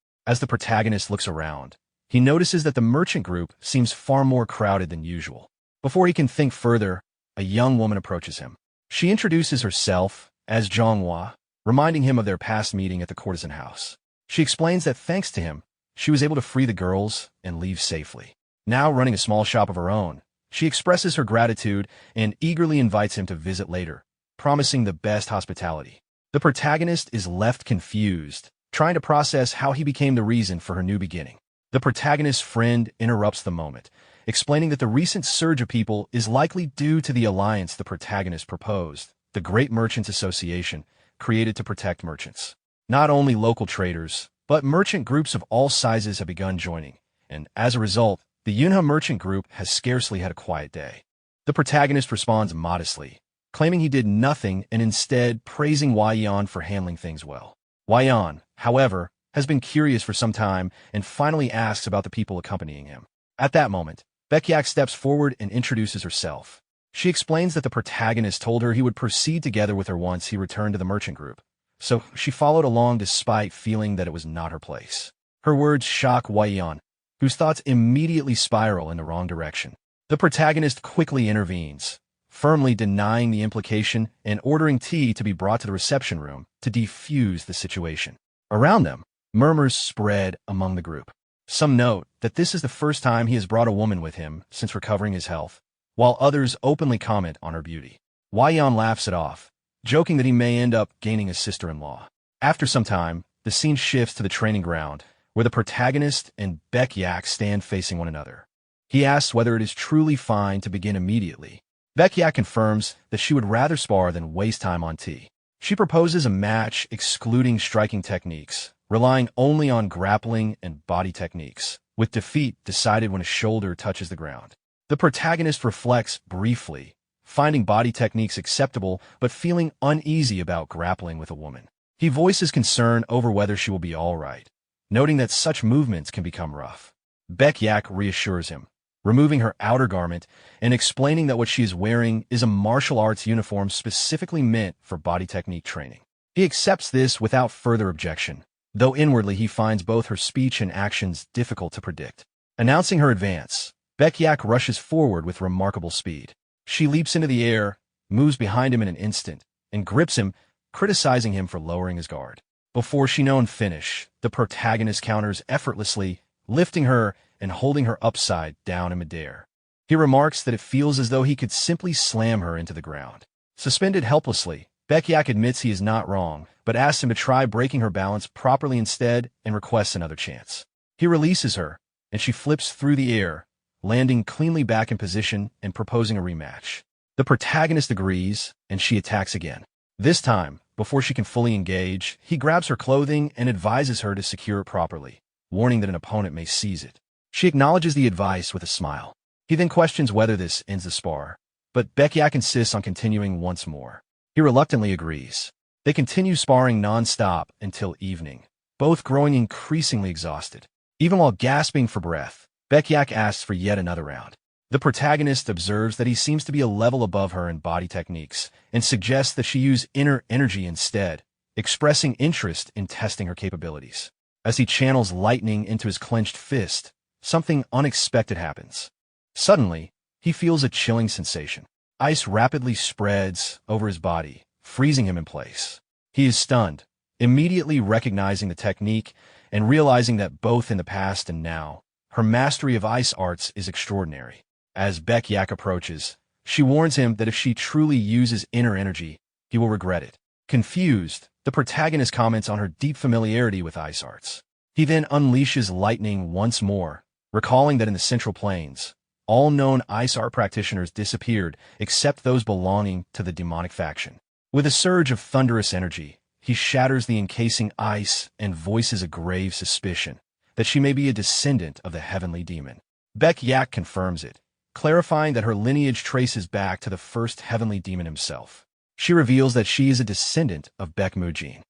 As the protagonist looks around, he notices that the merchant group seems far more crowded than usual. Before he can think further, a young woman approaches him. She introduces herself as Zhonghua, reminding him of their past meeting at the courtesan house. She explains that thanks to him, she was able to free the girls and leave safely. Now running a small shop of her own, she expresses her gratitude and eagerly invites him to visit later, promising the best hospitality. The protagonist is left confused, trying to process how he became the reason for her new beginning. The protagonist's friend interrupts the moment, explaining that the recent surge of people is likely due to the alliance the protagonist proposed, the Great Merchants Association, created to protect merchants. Not only local traders, but merchant groups of all sizes have begun joining, and as a result, the Yunha Merchant Group has scarcely had a quiet day. The protagonist responds modestly, claiming he did nothing and instead praising Wei Yan for handling things well. Wei Yan, however, has been curious for some time and finally asks about the people accompanying him. At that moment, Baekyak steps forward and introduces herself. She explains that the protagonist told her he would proceed together with her once he returned to the merchant group, so she followed along despite feeling that it was not her place. Her words shock Wei Yan, whose thoughts immediately spiral in the wrong direction. The protagonist quickly intervenes, firmly denying the implication and ordering tea to be brought to the reception room to defuse the situation. Around them, murmurs spread among the group. Some note that this is the first time he has brought a woman with him since recovering his health, while others openly comment on her beauty. Wei Yan laughs it off, joking that he may end up gaining a sister-in-law. After some time, the scene shifts to the training ground, where the protagonist and Baekyak stand facing one another. He asks whether it is truly fine to begin immediately. Baekyak confirms that she would rather spar than waste time on tea. She proposes a match excluding striking techniques, relying only on grappling and body techniques, with defeat decided when a shoulder touches the ground. The protagonist reflects briefly, finding body techniques acceptable but feeling uneasy about grappling with a woman. He voices concern over whether she will be all right, noting that such movements can become rough. Baekyak reassures him, removing her outer garment and explaining that what she is wearing is a martial arts uniform specifically meant for body technique training. He accepts this without further objection, though inwardly he finds both her speech and actions difficult to predict. Announcing her advance, Baekyak rushes forward with remarkable speed. She leaps into the air, moves behind him in an instant, and grips him, criticizing him for lowering his guard. Before she knows finish, the protagonist counters effortlessly, lifting her and holding her upside down in midair. He remarks that it feels as though he could simply slam her into the ground. Suspended helplessly, Baekyak admits he is not wrong, but asks him to try breaking her balance properly instead and requests another chance. He releases her, and she flips through the air, landing cleanly back in position and proposing a rematch. The protagonist agrees, and she attacks again. This time, before she can fully engage, he grabs her clothing and advises her to secure it properly, warning that an opponent may seize it. She acknowledges the advice with a smile. He then questions whether this ends the spar, but Baekyak insists on continuing once more. He reluctantly agrees. They continue sparring non-stop until evening, both growing increasingly exhausted. Even while gasping for breath, Baekyak asks for yet another round. The protagonist observes that he seems to be a level above her in body techniques and suggests that she use inner energy instead, expressing interest in testing her capabilities. As he channels lightning into his clenched fist, something unexpected happens. Suddenly, he feels a chilling sensation. Ice rapidly spreads over his body, freezing him in place. He is stunned, immediately recognizing the technique and realizing that both in the past and now, her mastery of ice arts is extraordinary. As Baekyak approaches, she warns him that if she truly uses inner energy, he will regret it. Confused, the protagonist comments on her deep familiarity with ice arts. He then unleashes lightning once more, recalling that in the Central Plains, all known ice art practitioners disappeared except those belonging to the demonic faction. With a surge of thunderous energy, he shatters the encasing ice and voices a grave suspicion that she may be a descendant of the heavenly demon. Baek Yak confirms it, clarifying that her lineage traces back to the first heavenly demon himself. She reveals that she is a descendant of Baek Mujin.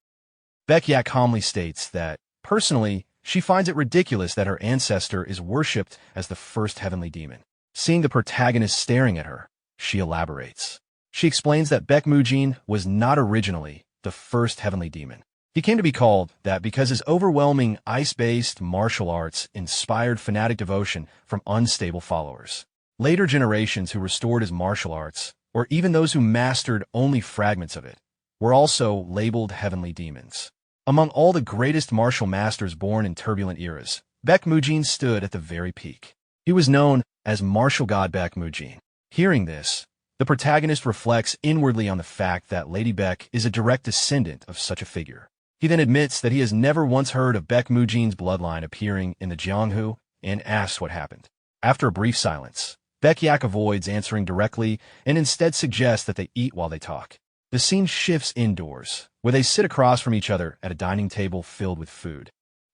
Baek Yak calmly states that, personally, she finds it ridiculous that her ancestor is worshipped as the first heavenly demon. Seeing the protagonist staring at her, she elaborates. She explains that Baek Mujin was not originally the first heavenly demon. He came to be called that because his overwhelming ice-based martial arts inspired fanatic devotion from unstable followers. Later generations who restored his martial arts, or even those who mastered only fragments of it, were also labeled heavenly demons. Among all the greatest martial masters born in turbulent eras, Baek Mujin stood at the very peak. He was known as martial god Baek Mujin. Hearing this, the protagonist reflects inwardly on the fact that Lady Baek is a direct descendant of such a figure. He then admits that he has never once heard of Baek Mujin's bloodline appearing in the Jianghu and asks what happened. After a brief silence, Baek Yak avoids answering directly and instead suggests that they eat while they talk. The scene shifts indoors, where they sit across from each other at a dining table filled with food.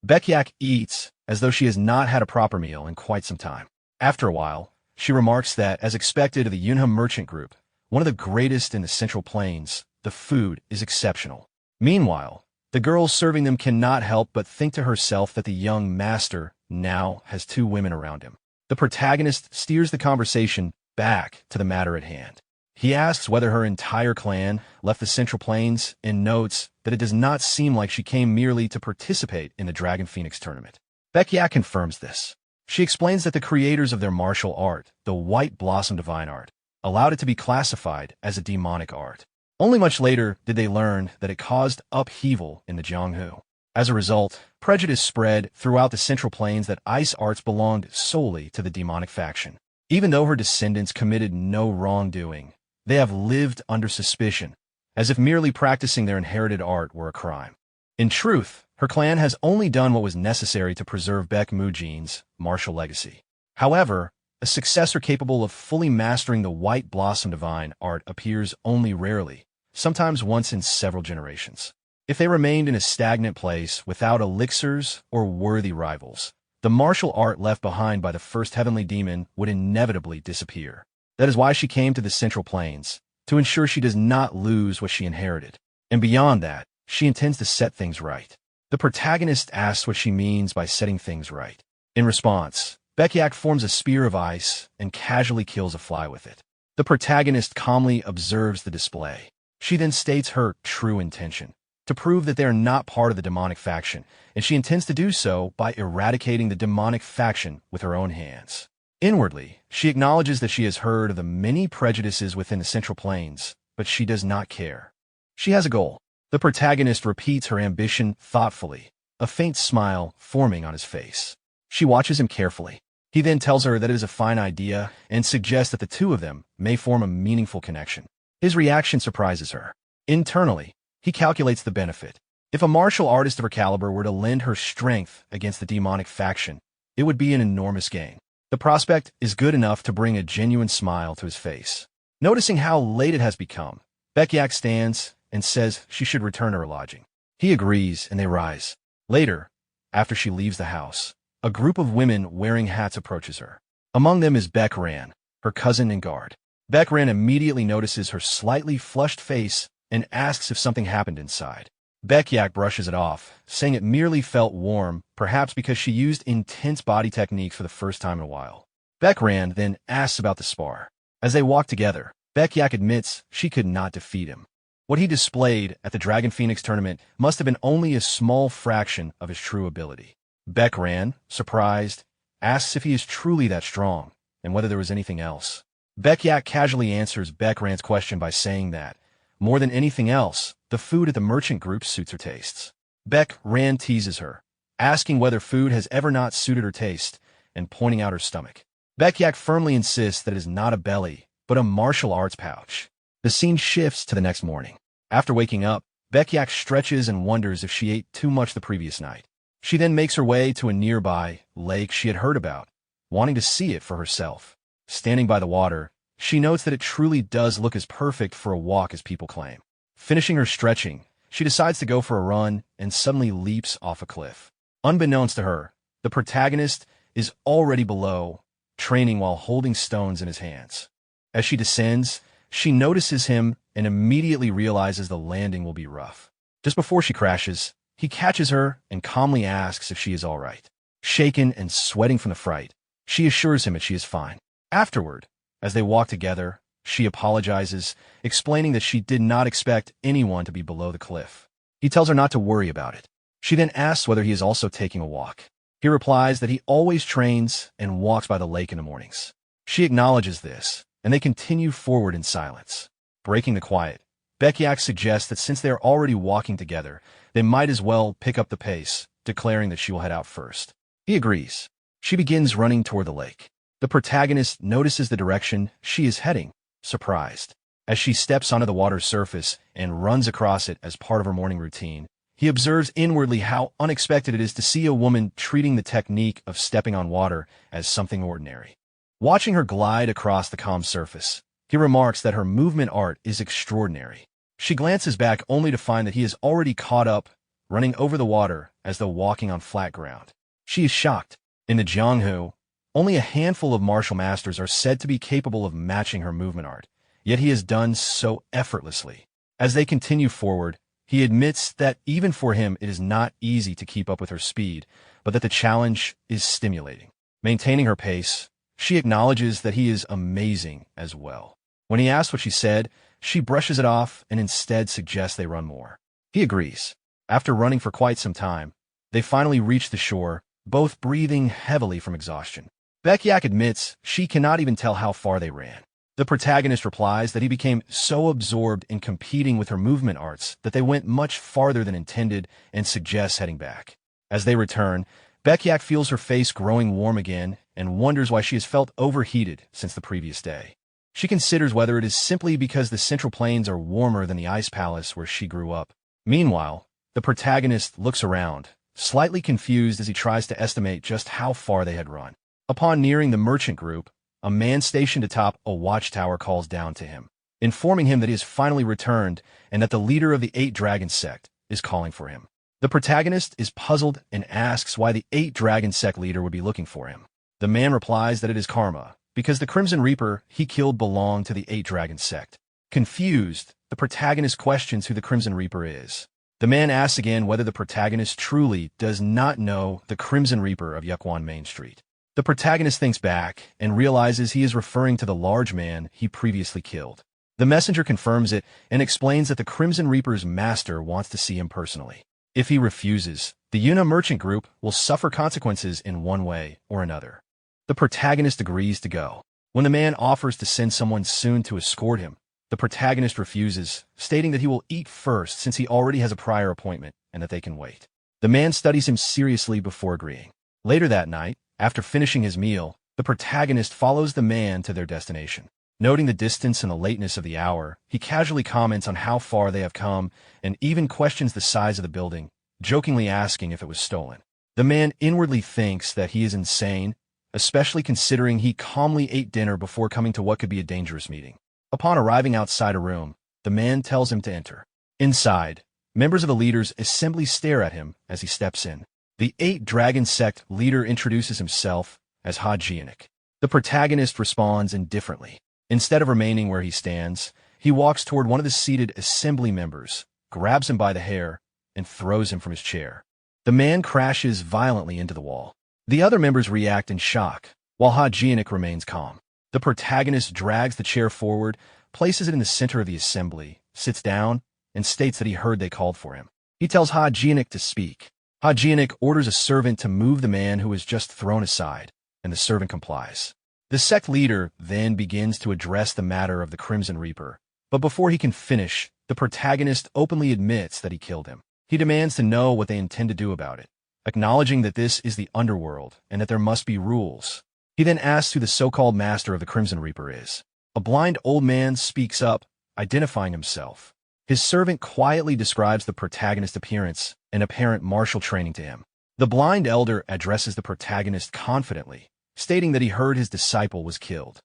Baek Yak eats as though she has not had a proper meal in quite some time. After a while, she remarks that, as expected of the Yunhe merchant group, one of the greatest in the Central Plains, the food is exceptional. Meanwhile, the girl serving them cannot help but think to herself that the young master now has two women around him. The protagonist steers the conversation back to the matter at hand. He asks whether her entire clan left the Central Plains and notes that it does not seem like she came merely to participate in the Dragon Phoenix tournament. Baek Yak confirms this. She explains that the creators of their martial art, the White Blossom Divine Art, allowed it to be classified as a demonic art. Only much later did they learn that it caused upheaval in the Jianghu. As a result, prejudice spread throughout the Central Plains that ice arts belonged solely to the demonic faction. Even though her descendants committed no wrongdoing, they have lived under suspicion, as if merely practicing their inherited art were a crime. In truth, her clan has only done what was necessary to preserve Baek Mujin's martial legacy. However, a successor capable of fully mastering the White Blossom Divine Art appears only rarely, sometimes once in several generations. If they remained in a stagnant place without elixirs or worthy rivals, the martial art left behind by the first heavenly demon would inevitably disappear. That is why she came to the Central Plains, to ensure she does not lose what she inherited. And beyond that, she intends to set things right. The protagonist asks what she means by setting things right. In response, Baek Yak forms a spear of ice and casually kills a fly with it. The protagonist calmly observes the display. She then states her true intention, to prove that they are not part of the demonic faction, and she intends to do so by eradicating the demonic faction with her own hands. Inwardly, she acknowledges that she has heard of the many prejudices within the Central Plains, but she does not care. She has a goal. The protagonist repeats her ambition thoughtfully, a faint smile forming on his face. She watches him carefully. He then tells her that it is a fine idea and suggests that the two of them may form a meaningful connection. His reaction surprises her. Internally, he calculates the benefit. If a martial artist of her caliber were to lend her strength against the demonic faction, it would be an enormous gain. The prospect is good enough to bring a genuine smile to his face. Noticing how late it has become, Baek Yak stands and says she should return to her lodging. He agrees, and they rise. Later, after she leaves the house, a group of women wearing hats approaches her. Among them is Baek Ran, her cousin and guard. Baek Ran immediately notices her slightly flushed face and asks if something happened inside. Baek Yak brushes it off, saying it merely felt warm, perhaps because she used intense body techniques for the first time in a while. Baek Ran then asks about the spar. As they walk together, Baek Yak admits she could not defeat him. What he displayed at the Dragon Phoenix tournament must have been only a small fraction of his true ability. Baek Ran, surprised, asks if he is truly that strong, and whether there was anything else. Baek Yak casually answers Baek Ran's question by saying that, more than anything else, the food at the merchant group suits her tastes. Baek Ran teases her, asking whether food has ever not suited her taste, and pointing out her stomach. Baek Yak firmly insists that it is not a belly, but a martial arts pouch. The scene shifts to the next morning. After waking up, Baek Yak stretches and wonders if she ate too much the previous night. She then makes her way to a nearby lake she had heard about, wanting to see it for herself. Standing by the water, she notes that it truly does look as perfect for a walk as people claim. Finishing her stretching, she decides to go for a run and suddenly leaps off a cliff. Unbeknownst to her, the protagonist is already below, training while holding stones in his hands. As she descends, she notices him and immediately realizes the landing will be rough. Just before she crashes, he catches her and calmly asks if she is all right. Shaken and sweating from the fright, she assures him that she is fine. Afterward, as they walk together, she apologizes, explaining that she did not expect anyone to be below the cliff. He tells her not to worry about it. She then asks whether he is also taking a walk. He replies that he always trains and walks by the lake in the mornings. She acknowledges this, and they continue forward in silence. Breaking the quiet, Beckiak suggests that since they are already walking together, they might as well pick up the pace, declaring that she will head out first. He agrees. She begins running toward the lake. The protagonist notices the direction she is heading, surprised. As she steps onto the water's surface and runs across it as part of her morning routine, he observes inwardly how unexpected it is to see a woman treating the technique of stepping on water as something ordinary. Watching her glide across the calm surface, he remarks that her movement art is extraordinary. She glances back only to find that he is already caught up, running over the water as though walking on flat ground. She is shocked. In the Jianghu, only a handful of martial masters are said to be capable of matching her movement art, yet he has done so effortlessly. As they continue forward, he admits that even for him it is not easy to keep up with her speed, but that the challenge is stimulating. Maintaining her pace, she acknowledges that he is amazing as well. When he asks what she said, she brushes it off and instead suggests they run more. He agrees. After running for quite some time, they finally reach the shore, both breathing heavily from exhaustion. Beckiak admits she cannot even tell how far they ran. The protagonist replies that he became so absorbed in competing with her movement arts that they went much farther than intended and suggests heading back. As they return, Beckiak feels her face growing warm again and wonders why she has felt overheated since the previous day. She considers whether it is simply because the Central Plains are warmer than the Ice Palace where she grew up. Meanwhile, the protagonist looks around, slightly confused as he tries to estimate just how far they had run. Upon nearing the merchant group, a man stationed atop a watchtower calls down to him, informing him that he has finally returned and that the leader of the 8 Dragon sect is calling for him. The protagonist is puzzled and asks why the 8 Dragon sect leader would be looking for him. The man replies that it is karma, because the Crimson Reaper he killed belonged to the 8 Dragon sect. Confused, the protagonist questions who the Crimson Reaper is. The man asks again whether the protagonist truly does not know the Crimson Reaper of Yukwan Main Street. The protagonist thinks back and realizes he is referring to the large man he previously killed. The messenger confirms it and explains that the Crimson Reaper's master wants to see him personally. If he refuses, the Yuna merchant group will suffer consequences in one way or another. The protagonist agrees to go. When the man offers to send someone soon to escort him, the protagonist refuses, stating that he will eat first since he already has a prior appointment and that they can wait. The man studies him seriously before agreeing. Later that night, after finishing his meal, the protagonist follows the man to their destination. Noting the distance and the lateness of the hour, he casually comments on how far they have come and even questions the size of the building, jokingly asking if it was stolen. The man inwardly thinks that he is insane, especially considering he calmly ate dinner before coming to what could be a dangerous meeting. Upon arriving outside a room, the man tells him to enter. Inside, members of the leader's assembly stare at him as he steps in. The 8 Dragon sect leader introduces himself as Hajianik. The protagonist responds indifferently. Instead of remaining where he stands, he walks toward one of the seated assembly members, grabs him by the hair, and throws him from his chair. The man crashes violently into the wall. The other members react in shock, while Hajianik remains calm. The protagonist drags the chair forward, places it in the center of the assembly, sits down, and states that he heard they called for him. He tells Hajianik to speak. Hajianik orders a servant to move the man who is just thrown aside, and the servant complies. The sect leader then begins to address the matter of the Crimson Reaper, but before he can finish, the protagonist openly admits that he killed him. He demands to know what they intend to do about it, acknowledging that this is the underworld and that there must be rules. He then asks who the so-called master of the Crimson Reaper is. A blind old man speaks up, identifying himself. His servant quietly describes the protagonist's appearance and apparent martial training to him. The blind elder addresses the protagonist confidently, stating that he heard his disciple was killed.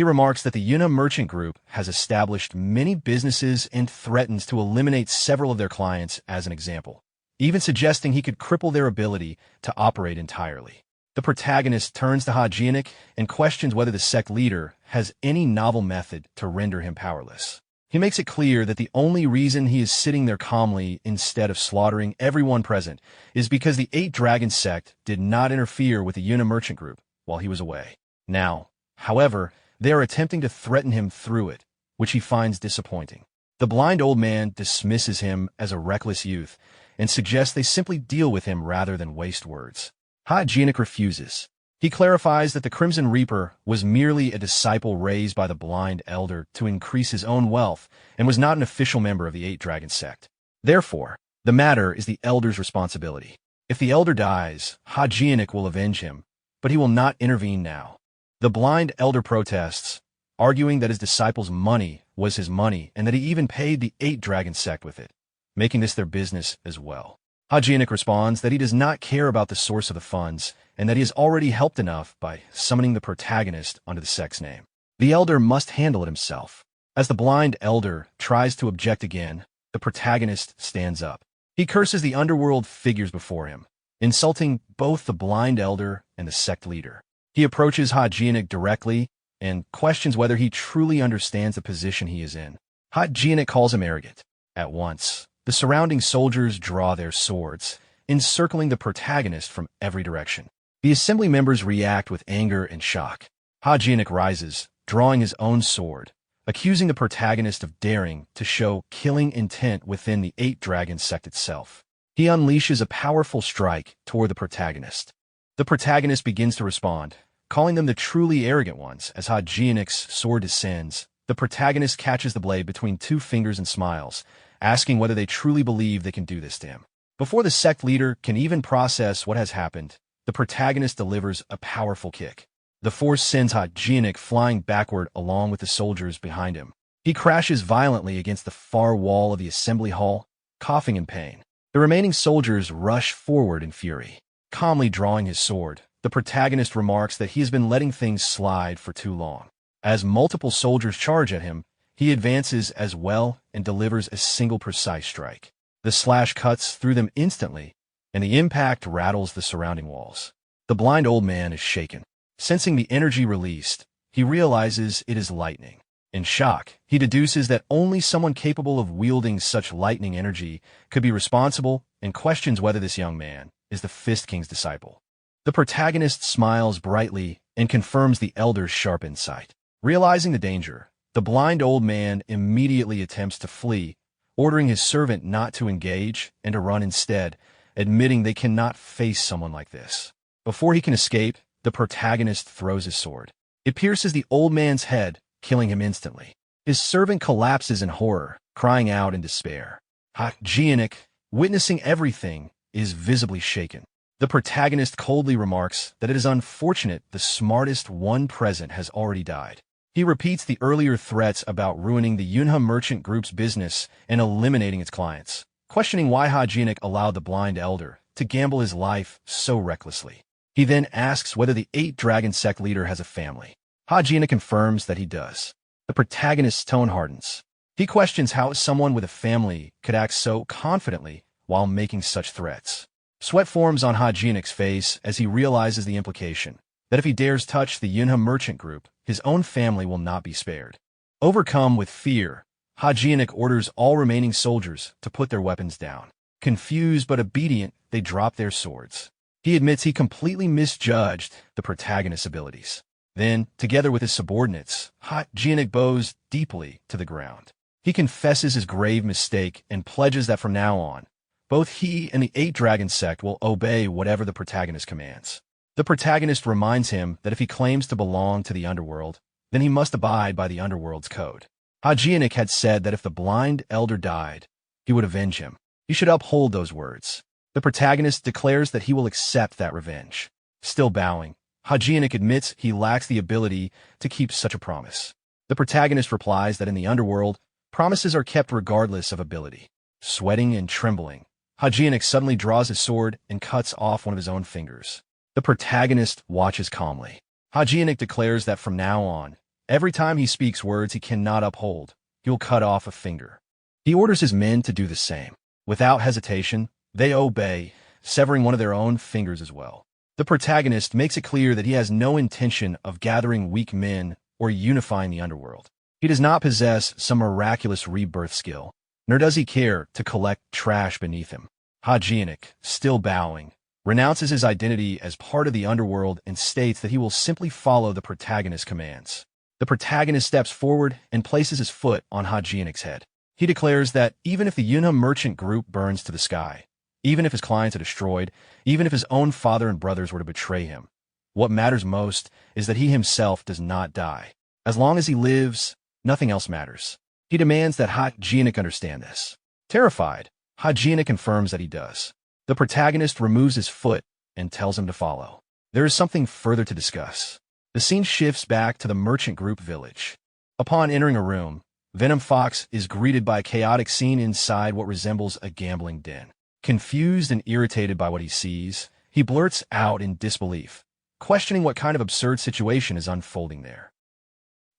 He remarks that the Yuna Merchant Group has established many businesses and threatens to eliminate several of their clients as an example, even suggesting he could cripple their ability to operate entirely. The protagonist turns to Hajinik and questions whether the sect leader has any novel method to render him powerless. He makes it clear that the only reason he is sitting there calmly instead of slaughtering everyone present is because the 8 Dragon sect did not interfere with the Yuna Merchant Group while he was away. Now, however, they are attempting to threaten him through it, which he finds disappointing. The blind old man dismisses him as a reckless youth and suggests they simply deal with him rather than waste words. Hajinik refuses. He clarifies that the Crimson Reaper was merely a disciple raised by the blind elder to increase his own wealth and was not an official member of the 8 Dragon sect. Therefore, the matter is the elder's responsibility. If the elder dies, Hajinik will avenge him, but he will not intervene now. The blind elder protests, arguing that his disciple's money was his money and that he even paid the 8 Dragon sect with it, making this their business as well. Hajinik responds that he does not care about the source of the funds and that he has already helped enough by summoning the protagonist under the sect's name. The elder must handle it himself. As the blind elder tries to object again, the protagonist stands up. He curses the underworld figures before him, insulting both the blind elder and the sect leader. He approaches Hajinik directly and questions whether he truly understands the position he is in. Hajinik calls him arrogant. At once, the surrounding soldiers draw their swords, encircling the protagonist from every direction. The assembly members react with anger and shock. Hajinik rises, drawing his own sword, accusing the protagonist of daring to show killing intent within the 8 Dragon sect itself. He unleashes a powerful strike toward the protagonist. The protagonist begins to respond, calling them the truly arrogant ones. As Hajinik's sword descends, the protagonist catches the blade between 2 fingers and smiles, asking whether they truly believe they can do this to him. Before the sect leader can even process what has happened, the protagonist delivers a powerful kick. The force sends Hajinik flying backward along with the soldiers behind him. He crashes violently against the far wall of the assembly hall, coughing in pain. The remaining soldiers rush forward in fury. Calmly drawing his sword, the protagonist remarks that he has been letting things slide for too long. As multiple soldiers charge at him, he advances as well and delivers a single precise strike. The slash cuts through them instantly, and the impact rattles the surrounding walls. The blind old man is shaken. Sensing the energy released, he realizes it is lightning. In shock, he deduces that only someone capable of wielding such lightning energy could be responsible and questions whether this young man is the Fist King's disciple. The protagonist smiles brightly and confirms the elder's sharp insight. Realizing the danger, the blind old man immediately attempts to flee, ordering his servant not to engage and to run instead, admitting they cannot face someone like this. Before he can escape, the protagonist throws his sword. It pierces the old man's head, killing him instantly. His servant collapses in horror, crying out in despair. Hajinik, witnessing everything, is visibly shaken. The protagonist coldly remarks that it is unfortunate the smartest one present has already died. He repeats the earlier threats about ruining the Yuna Merchant Group's business and eliminating its clients, questioning why Hajinik allowed the blind elder to gamble his life so recklessly. He then asks whether the 8 Dragon sect leader has a family. Hajinik confirms that he does. The protagonist's tone hardens. He questions how someone with a family could act so confidently while making such threats. Sweat forms on Hajinik's face as he realizes the implication that if he dares touch the Yuna Merchant Group, his own family will not be spared. Overcome with fear, Hajinik orders all remaining soldiers to put their weapons down. Confused but obedient, they drop their swords. He admits he completely misjudged the protagonist's abilities. Then, together with his subordinates, Hajinik bows deeply to the ground. He confesses his grave mistake and pledges that from now on, both he and the 8 Dragon sect will obey whatever the protagonist commands. The protagonist reminds him that if he claims to belong to the underworld, then he must abide by the underworld's code. Hajinik had said that if the blind elder died, he would avenge him. He should uphold those words. The protagonist declares that he will accept that revenge. Still bowing, Hajinik admits he lacks the ability to keep such a promise. The protagonist replies that in the underworld, promises are kept regardless of ability. Sweating and trembling, Hajinik suddenly draws his sword and cuts off one of his own fingers. The protagonist watches calmly. Hajinik declares that from now on, Every time he speaks words he cannot uphold, he will cut off a finger. He orders his men to do the same. Without hesitation, they obey, severing one of their own fingers as well. The protagonist makes it clear that he has no intention of gathering weak men or unifying the underworld. He does not possess some miraculous rebirth skill, nor does he care to collect trash beneath him. Hajionik, still bowing, renounces his identity as part of the underworld and states that he will simply follow the protagonist's commands. The protagonist steps forward and places his foot on Hajionik's head. He declares that even if the Yunha merchant group burns to the sky, even if his clients are destroyed, even if his own father and brothers were to betray him, what matters most is that he himself does not die. As long as he lives, nothing else matters. He demands that Hajionik understand this. Terrified, Hajionik confirms that he does. The protagonist removes his foot and tells him to follow. There is something further to discuss. The scene shifts back to the merchant group village. Upon entering a room, Venom Fox is greeted by a chaotic scene inside what resembles a gambling den. Confused and irritated by what he sees, he blurts out in disbelief, questioning what kind of absurd situation is unfolding there.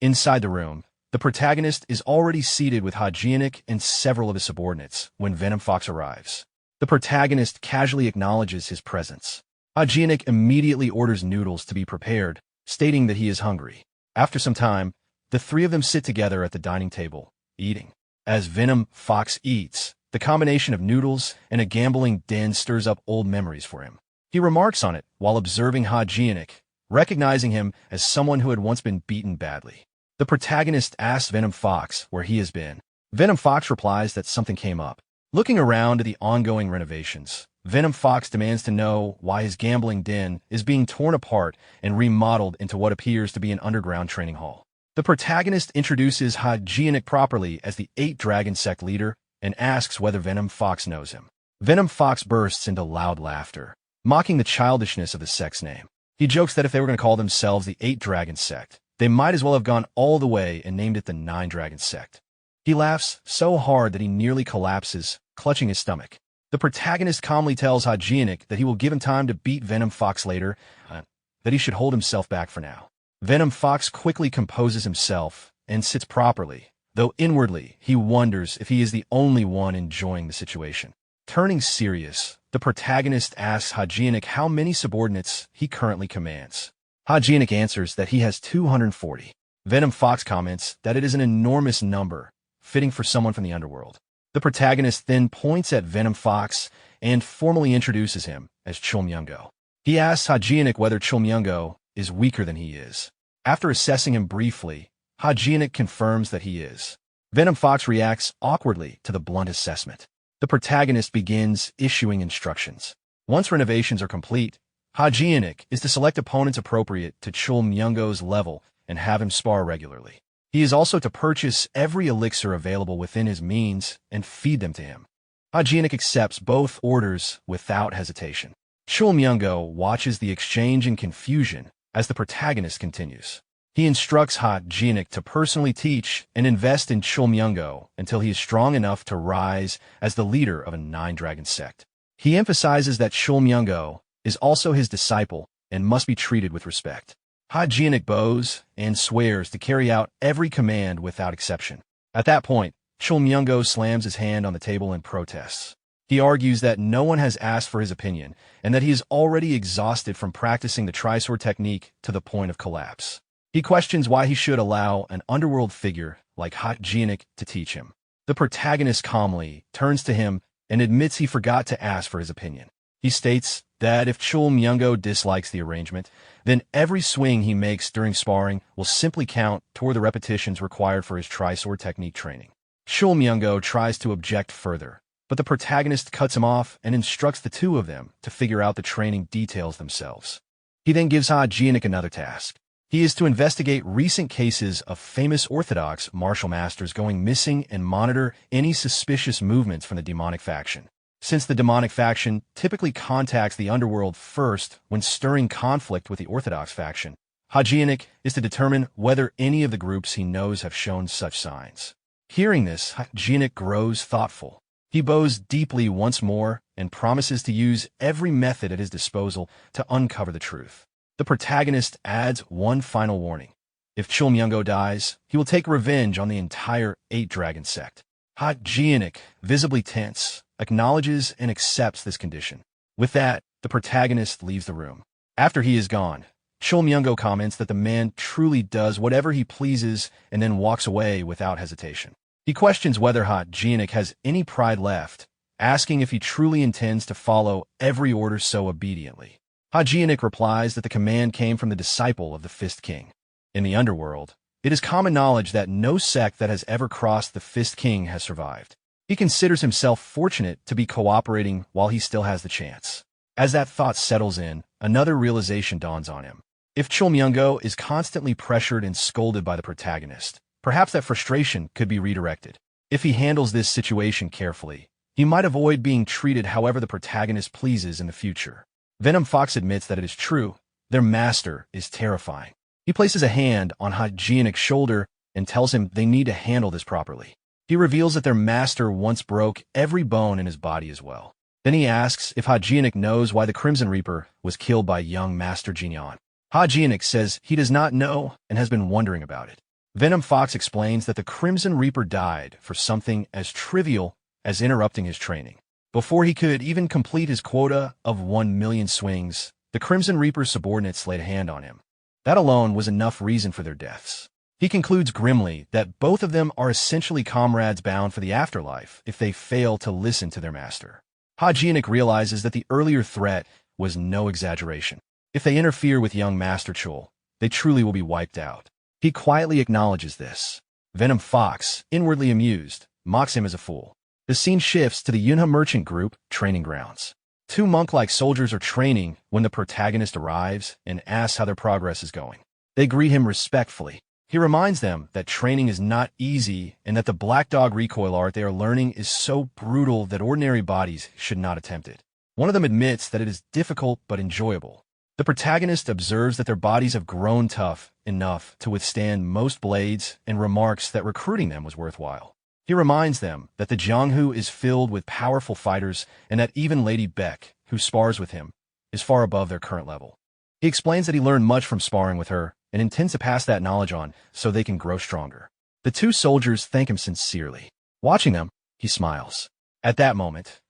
Inside the room, the protagonist is already seated with Hajionik and several of his subordinates when Venom Fox arrives. The protagonist casually acknowledges his presence. Hajionik immediately orders noodles to be prepared, stating that he is hungry. After some time, the three of them sit together at the dining table, eating. As Venom Fox eats, the combination of noodles and a gambling den stirs up old memories for him. He remarks on it while observing Hajionik, recognizing him as someone who had once been beaten badly. The protagonist asks Venom Fox where he has been. Venom Fox replies that something came up. Looking around at the ongoing renovations, Venom Fox demands to know why his gambling den is being torn apart and remodeled into what appears to be an underground training hall. The protagonist introduces Hajionik properly as the 8 Dragon Sect leader and asks whether Venom Fox knows him. Venom Fox bursts into loud laughter, mocking the childishness of the sect's name. He jokes that if they were going to call themselves the 8 Dragon Sect, they might as well have gone all the way and named it the 9 Dragon Sect. He laughs so hard that he nearly collapses, clutching his stomach. The protagonist calmly tells Hajionik that he will give him time to beat Venom Fox later, that he should hold himself back for now. Venom Fox quickly composes himself and sits properly, though inwardly he wonders if he is the only one enjoying the situation. Turning serious, the protagonist asks Hajionik how many subordinates he currently commands. Hajionik answers that he has 240. Venom Fox comments that it is an enormous number, fitting for someone from the underworld. The protagonist then points at Venom Fox and formally introduces him as Chulmyungo. He asks Hajionik whether Chulmyungo is weaker than he is. After assessing him briefly, Hajionik confirms that he is. Venom Fox reacts awkwardly to the blunt assessment. The protagonist begins issuing instructions. Once renovations are complete, Hajionik is to select opponents appropriate to Chulmyungo's level and have him spar regularly. He is also to purchase every elixir available within his means and feed them to him. Hajionik accepts both orders without hesitation. Chulmyungo watches the exchange in confusion as the protagonist continues. He instructs Hajionik to personally teach and invest in Chulmyungo until he is strong enough to rise as the leader of a 9 Dragon Sect. He emphasizes that Chulmyungo is also his disciple and must be treated with respect. Hajionik bows and swears to carry out every command without exception. At that point, Chulmyungo slams his hand on the table and protests. He argues that no one has asked for his opinion and that he is already exhausted from practicing the Trisword technique to the point of collapse. He questions why he should allow an underworld figure like Hajionik to teach him. The protagonist calmly turns to him and admits he forgot to ask for his opinion. He states that if Chulmyungo dislikes the arrangement, then every swing he makes during sparring will simply count toward the repetitions required for his Trisword technique training. Chulmyungo tries to object further, but the protagonist cuts him off and instructs the two of them to figure out the training details themselves. He then gives Hajionik another task. He is to investigate recent cases of famous orthodox martial masters going missing and monitor any suspicious movements from the demonic faction. Since the demonic faction typically contacts the underworld first when stirring conflict with the orthodox faction, Hajionik is to determine whether any of the groups he knows have shown such signs. Hearing this, Hajionik grows thoughtful. He bows deeply once more and promises to use every method at his disposal to uncover the truth. The protagonist adds one final warning. If Chulmyungo dies, he will take revenge on the entire 8-dragon sect. Jianik, visibly tense, acknowledges and accepts this condition. With that, the protagonist leaves the room. After he is gone, Chulmyungo comments that the man truly does whatever he pleases and then walks away without hesitation. He questions whether Jianik has any pride left, asking if he truly intends to follow every order so obediently. Jianik replies that the command came from the disciple of the Fist King. In the underworld, it is common knowledge that no sect that has ever crossed the Fist King has survived. He considers himself fortunate to be cooperating while he still has the chance. As that thought settles in, another realization dawns on him. If Chulmyungo is constantly pressured and scolded by the protagonist, perhaps that frustration could be redirected. If he handles this situation carefully, he might avoid being treated however the protagonist pleases in the future. Venom Fox admits that it is true. Their master is terrifying. He places a hand on Jianik's shoulder and tells him they need to handle this properly. He reveals that their master once broke every bone in his body as well. Then he asks if Jianik knows why the Crimson Reaper was killed by young Master Jinyan. Jianik says he does not know and has been wondering about it. Venom Fox explains that the Crimson Reaper died for something as trivial as interrupting his training. Before he could even complete his quota of 1 million swings, the Crimson Reaper's subordinates laid a hand on him. That alone was enough reason for their deaths. He concludes grimly that both of them are essentially comrades bound for the afterlife if they fail to listen to their master. Jianik realizes that the earlier threat was no exaggeration. If they interfere with young Master Chul, they truly will be wiped out. He quietly acknowledges this. Venom Fox, inwardly amused, mocks him as a fool. The scene shifts to the Yunha merchant group training grounds. 2 monk-like soldiers are training when the protagonist arrives and asks how their progress is going. They greet him respectfully. He reminds them that training is not easy and that the Black Dog recoil art they are learning is so brutal that ordinary bodies should not attempt it. One of them admits that it is difficult but enjoyable. The protagonist observes that their bodies have grown tough enough to withstand most blades and remarks that recruiting them was worthwhile. He reminds them that the Jianghu is filled with powerful fighters and that even Lady Beck, who spars with him, is far above their current level. He explains that he learned much from sparring with her and intends to pass that knowledge on so they can grow stronger. The 2 soldiers thank him sincerely. Watching them, he smiles. At that moment,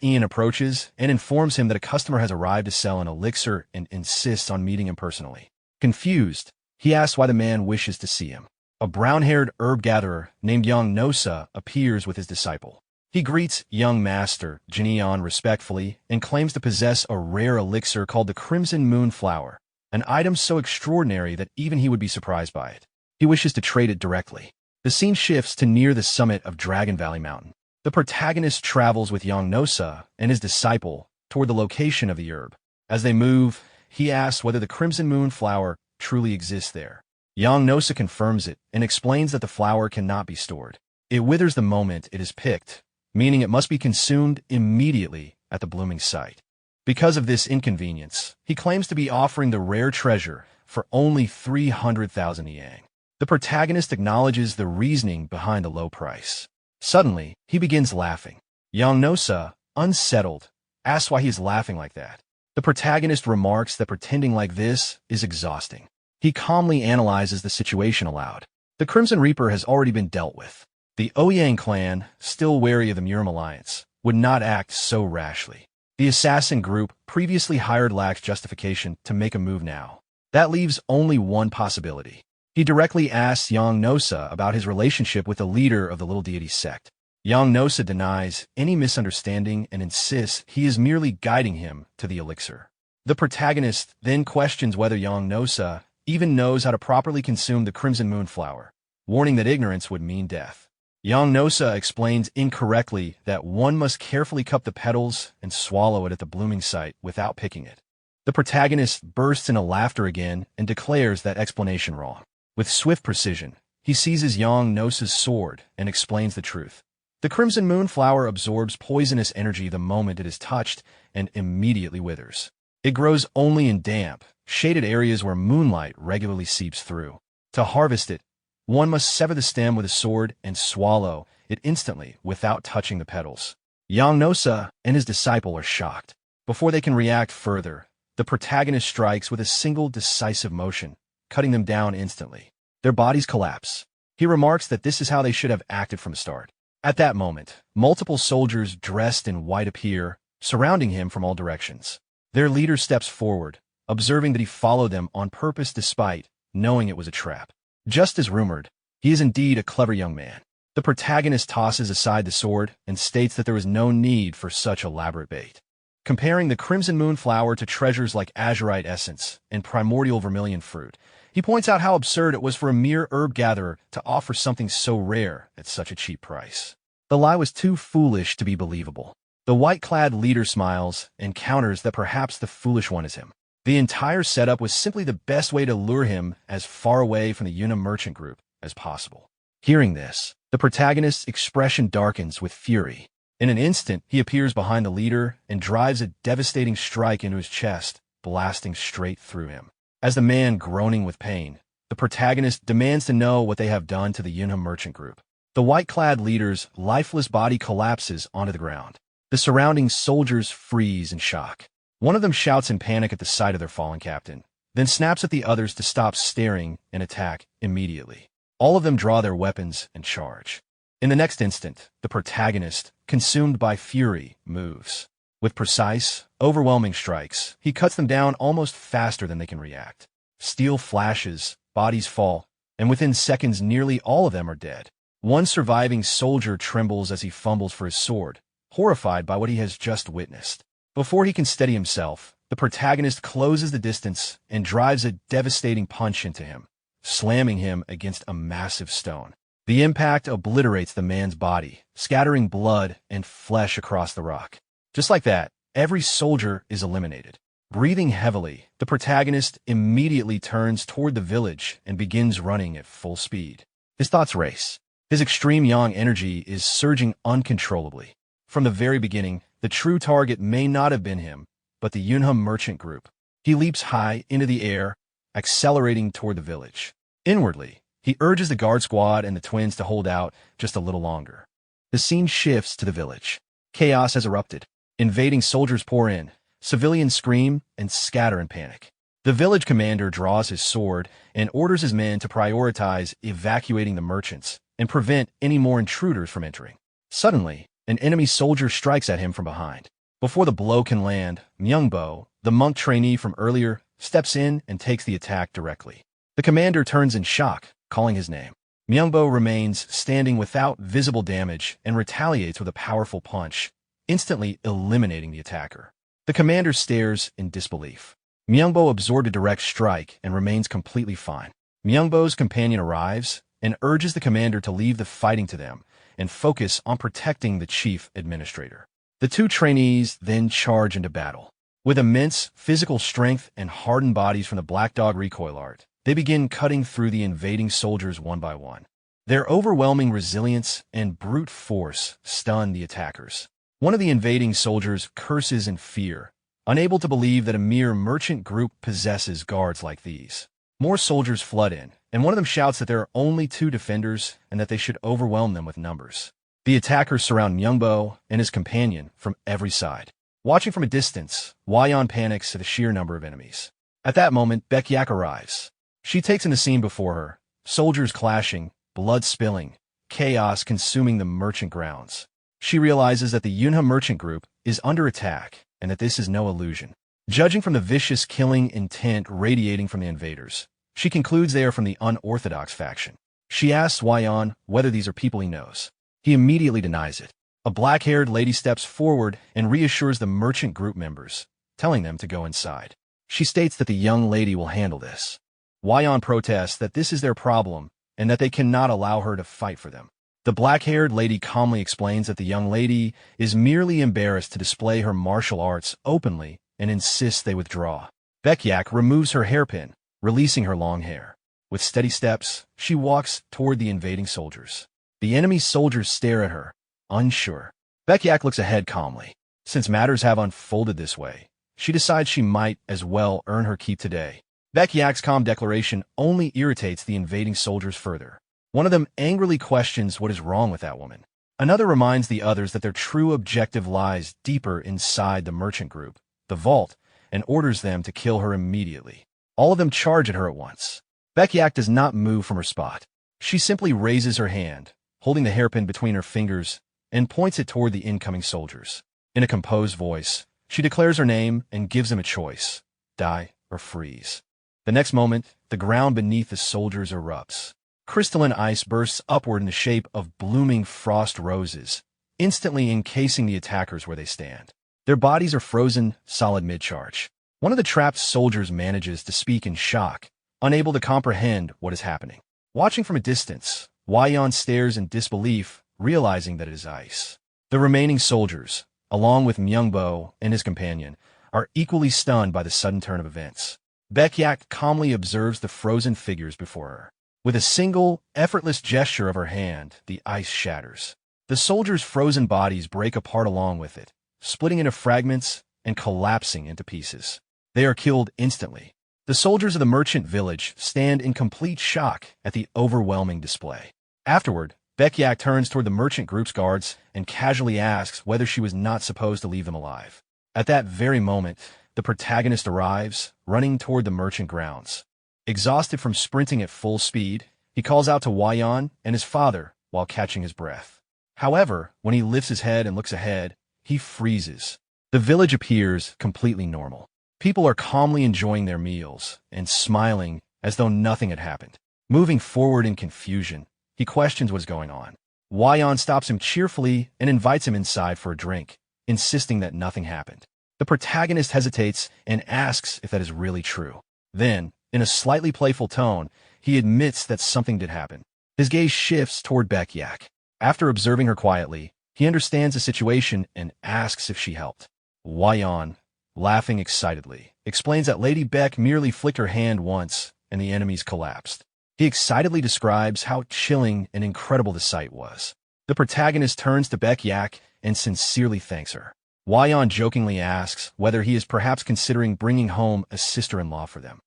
Ian approaches and informs him that a customer has arrived to sell an elixir and insists on meeting him personally. Confused, he asks why the man wishes to see him. A brown-haired herb gatherer named Young Nosa appears with his disciple. He greets young Master Jinyan respectfully and claims to possess a rare elixir called the Crimson Moon Flower, an item so extraordinary that even he would be surprised by it. He wishes to trade it directly. The scene shifts to near the summit of Dragon Valley Mountain. The protagonist travels with Young Nosa and his disciple toward the location of the herb. As they move, he asks whether the Crimson Moon Flower truly exists there. Young Nosa confirms it and explains that the flower cannot be stored. It withers the moment it is picked, meaning it must be consumed immediately at the blooming site. Because of this inconvenience, he claims to be offering the rare treasure for only 300,000 yang. The protagonist acknowledges the reasoning behind the low price. Suddenly, he begins laughing. Young Nosa, unsettled, asks why he is laughing like that. The protagonist remarks that pretending like this is exhausting. He calmly analyzes the situation aloud. The Crimson Reaper has already been dealt with. The Ouyang clan, still wary of the Murim Alliance, would not act so rashly. The assassin group previously hired lacks justification to make a move now. That leaves only one possibility. He directly asks Young Nosa about his relationship with the leader of the Little Deity sect. Young Nosa denies any misunderstanding and insists he is merely guiding him to the elixir. The protagonist then questions whether Young Nosa even knows how to properly consume the Crimson Moon Flower, warning that ignorance would mean death. Young Nosa explains incorrectly that one must carefully cup the petals and swallow it at the blooming site without picking it. The protagonist bursts into laughter again and declares that explanation wrong. With swift precision, he seizes Young Nosa's sword and explains the truth. The Crimson Moon Flower absorbs poisonous energy the moment it is touched and immediately withers. It grows only in damp, shaded areas where moonlight regularly seeps through. To harvest it, one must sever the stem with a sword and swallow it instantly without touching the petals. Young Nosa and his disciple are shocked. Before they can react further, the protagonist strikes with a single decisive motion, cutting them down instantly. their bodies collapse. He remarks that this is how they should have acted from the start. At that moment, multiple soldiers dressed in white appear, surrounding him from all directions. Their leader steps forward, observing that he followed them on purpose despite knowing it was a trap. Just as rumored, he is indeed a clever young man. The protagonist tosses aside the sword and states that there was no need for such elaborate bait. Comparing the crimson moon flower to treasures like azurite essence and primordial vermilion fruit, he points out how absurd it was for a mere herb gatherer to offer something so rare at such a cheap price. The lie was too foolish to be believable. The white-clad leader smiles and counters that perhaps the foolish one is him. The entire setup was simply the best way to lure him as far away from the Yuna merchant group as possible. Hearing this, the protagonist's expression darkens with fury. In an instant, he appears behind the leader and drives a devastating strike into his chest, blasting straight through him. As the man groaning with pain, the protagonist demands to know what they have done to the Yuna merchant group. The white-clad leader's lifeless body collapses onto the ground. The surrounding soldiers freeze in shock. One of them shouts in panic at the sight of their fallen captain, then snaps at the others to stop staring and attack immediately. All of them draw their weapons and charge. In the next instant, the protagonist, consumed by fury, moves. With precise, overwhelming strikes, he cuts them down almost faster than they can react. Steel flashes, bodies fall, and within seconds nearly all of them are dead. One surviving soldier trembles as he fumbles for his sword, horrified by what he has just witnessed. Before he can steady himself, the protagonist closes the distance and drives a devastating punch into him, slamming him against a massive stone. The impact obliterates the man's body, scattering blood and flesh across the rock. Just like that, every soldier is eliminated. Breathing heavily, the protagonist immediately turns toward the village and begins running at full speed. His thoughts race. His extreme yang energy is surging uncontrollably. From the very beginning, the true target may not have been him, but the Yunha merchant group. He leaps high into the air, accelerating toward the village. Inwardly, he urges the guard squad and the twins to hold out just a little longer. The scene shifts to the village. Chaos has erupted. Invading soldiers pour in. Civilians scream and scatter in panic. The village commander draws his sword and orders his men to prioritize evacuating the merchants and prevent any more intruders from entering. Suddenly, an enemy soldier strikes at him from behind. Before the blow can land, Myungbo, the monk trainee from earlier, steps in and takes the attack directly. The commander turns in shock, calling his name. Myungbo remains standing without visible damage and retaliates with a powerful punch, instantly eliminating the attacker. The commander stares in disbelief. Myungbo absorbed a direct strike and remains completely fine. Myungbo's companion arrives and urges the commander to leave the fighting to them and focus on protecting the chief administrator. The two trainees then charge into battle. With immense physical strength and hardened bodies from the Black Dog recoil art, they begin cutting through the invading soldiers one by one. Their overwhelming resilience and brute force stun the attackers. One of the invading soldiers curses in fear, unable to believe that a mere merchant group possesses guards like these. More soldiers flood in, and one of them shouts that there are only two defenders and that they should overwhelm them with numbers. The attackers surround Myungbo and his companion from every side. Watching from a distance, Hwayeon panics at the sheer number of enemies. At that moment, Baekyak arrives. She takes in the scene before her, soldiers clashing, blood spilling, chaos consuming the merchant grounds. She realizes that the Yunha merchant group is under attack and that this is no illusion. Judging from the vicious killing intent radiating from the invaders, she concludes they are from the unorthodox faction. She asks Hwayeon whether these are people he knows. He immediately denies it. A black-haired lady steps forward and reassures the merchant group members, telling them to go inside. She states that the young lady will handle this. Hwayeon protests that this is their problem and that they cannot allow her to fight for them. The black-haired lady calmly explains that the young lady is merely embarrassed to display her martial arts openly and insists they withdraw. Baekyak removes her hairpin, releasing her long hair. With steady steps, she walks toward the invading soldiers. The enemy soldiers stare at her, unsure. Baekyak looks ahead calmly. Since matters have unfolded this way, she decides she might as well earn her keep today. Baekyak's calm declaration only irritates the invading soldiers further. One of them angrily questions what is wrong with that woman. Another reminds the others that their true objective lies deeper inside the merchant group, the vault, and orders them to kill her immediately. All of them charge at her at once. Becyak does not move from her spot. She simply raises her hand, holding the hairpin between her fingers, and points it toward the incoming soldiers. In a composed voice, she declares her name and gives them a choice: die or freeze. The next moment, the ground beneath the soldiers erupts. Crystalline ice bursts upward in the shape of blooming frost roses, instantly encasing the attackers where they stand. Their bodies are frozen solid mid-charge. One of the trapped soldiers manages to speak in shock, unable to comprehend what is happening. Watching from a distance, Waiyan stares in disbelief, realizing that it is ice. The remaining soldiers, along with Myungbo and his companion, are equally stunned by the sudden turn of events. Becyak calmly observes the frozen figures before her. With a single, effortless gesture of her hand, the ice shatters. The soldiers' frozen bodies break apart along with it, splitting into fragments and collapsing into pieces. They are killed instantly. The soldiers of the merchant village stand in complete shock at the overwhelming display. Afterward, Becyak turns toward the merchant group's guards and casually asks whether she was not supposed to leave them alive. At that very moment, the protagonist arrives, running toward the merchant grounds. Exhausted from sprinting at full speed, he calls out to Waiyan and his father while catching his breath. However, when he lifts his head and looks ahead, he freezes. The village appears completely normal. People are calmly enjoying their meals and smiling as though nothing had happened. Moving forward in confusion, he questions what's going on. Waiyan stops him cheerfully and invites him inside for a drink, insisting that nothing happened. The protagonist hesitates and asks if that is really true. Then, in a slightly playful tone, he admits that something did happen. His gaze shifts toward Becyak. After observing her quietly, he understands the situation and asks if she helped. Waiyan, laughing excitedly, explains that Lady Beck merely flicked her hand once and the enemies collapsed. He excitedly describes how chilling and incredible the sight was. The protagonist turns to Becyak and sincerely thanks her. Waiyan jokingly asks whether he is perhaps considering bringing home a sister-in-law for them.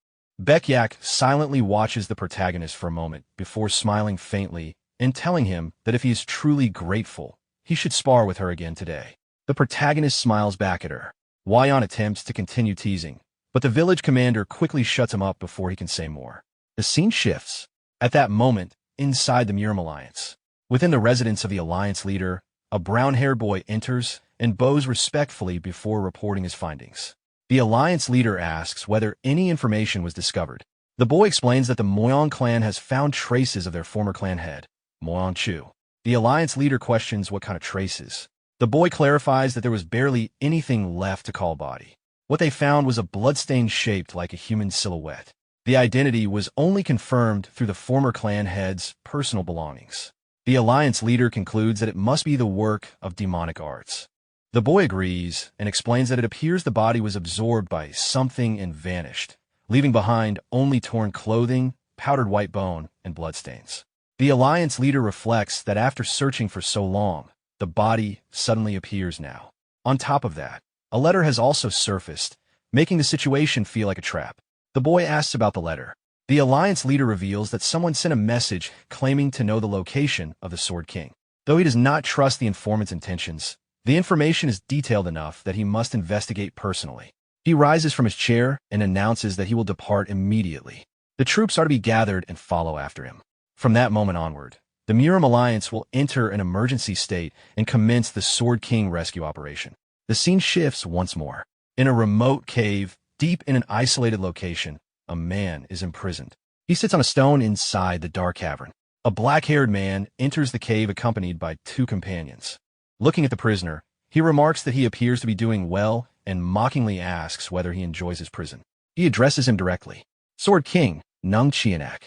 Becyak silently watches the protagonist for a moment before smiling faintly and telling him that if he is truly grateful, he should spar with her again today. The protagonist smiles back at her. Waiyan attempts to continue teasing, but the village commander quickly shuts him up before he can say more. The scene shifts. At that moment, inside the Muram Alliance. Within the residence of the Alliance leader, a brown-haired boy enters and bows respectfully before reporting his findings. The Alliance leader asks whether any information was discovered. The boy explains that the Moyang clan has found traces of their former clan head, Moyang Chu. The Alliance leader questions what kind of traces. The boy clarifies that there was barely anything left to call body. What they found was a bloodstain shaped like a human silhouette. The identity was only confirmed through the former clan head's personal belongings. The Alliance leader concludes that it must be the work of demonic arts. The boy agrees and explains that it appears the body was absorbed by something and vanished, leaving behind only torn clothing, powdered white bone, and bloodstains. The Alliance leader reflects that after searching for so long, the body suddenly appears now. On top of that, a letter has also surfaced, making the situation feel like a trap. The boy asks about the letter. The Alliance leader reveals that someone sent a message claiming to know the location of the Sword King. Though he does not trust the informant's intentions, the information is detailed enough that he must investigate personally. He rises from his chair and announces that he will depart immediately. The troops are to be gathered and follow after him. From that moment onward, the Muram Alliance will enter an emergency state and commence the Sword King rescue operation. The scene shifts once more. In a remote cave, deep in an isolated location, a man is imprisoned. He sits on a stone inside the dark cavern. A black-haired man enters the cave accompanied by two companions. Looking at the prisoner, he remarks that he appears to be doing well and mockingly asks whether he enjoys his prison. He addresses him directly. Sword King, Nung Chianak.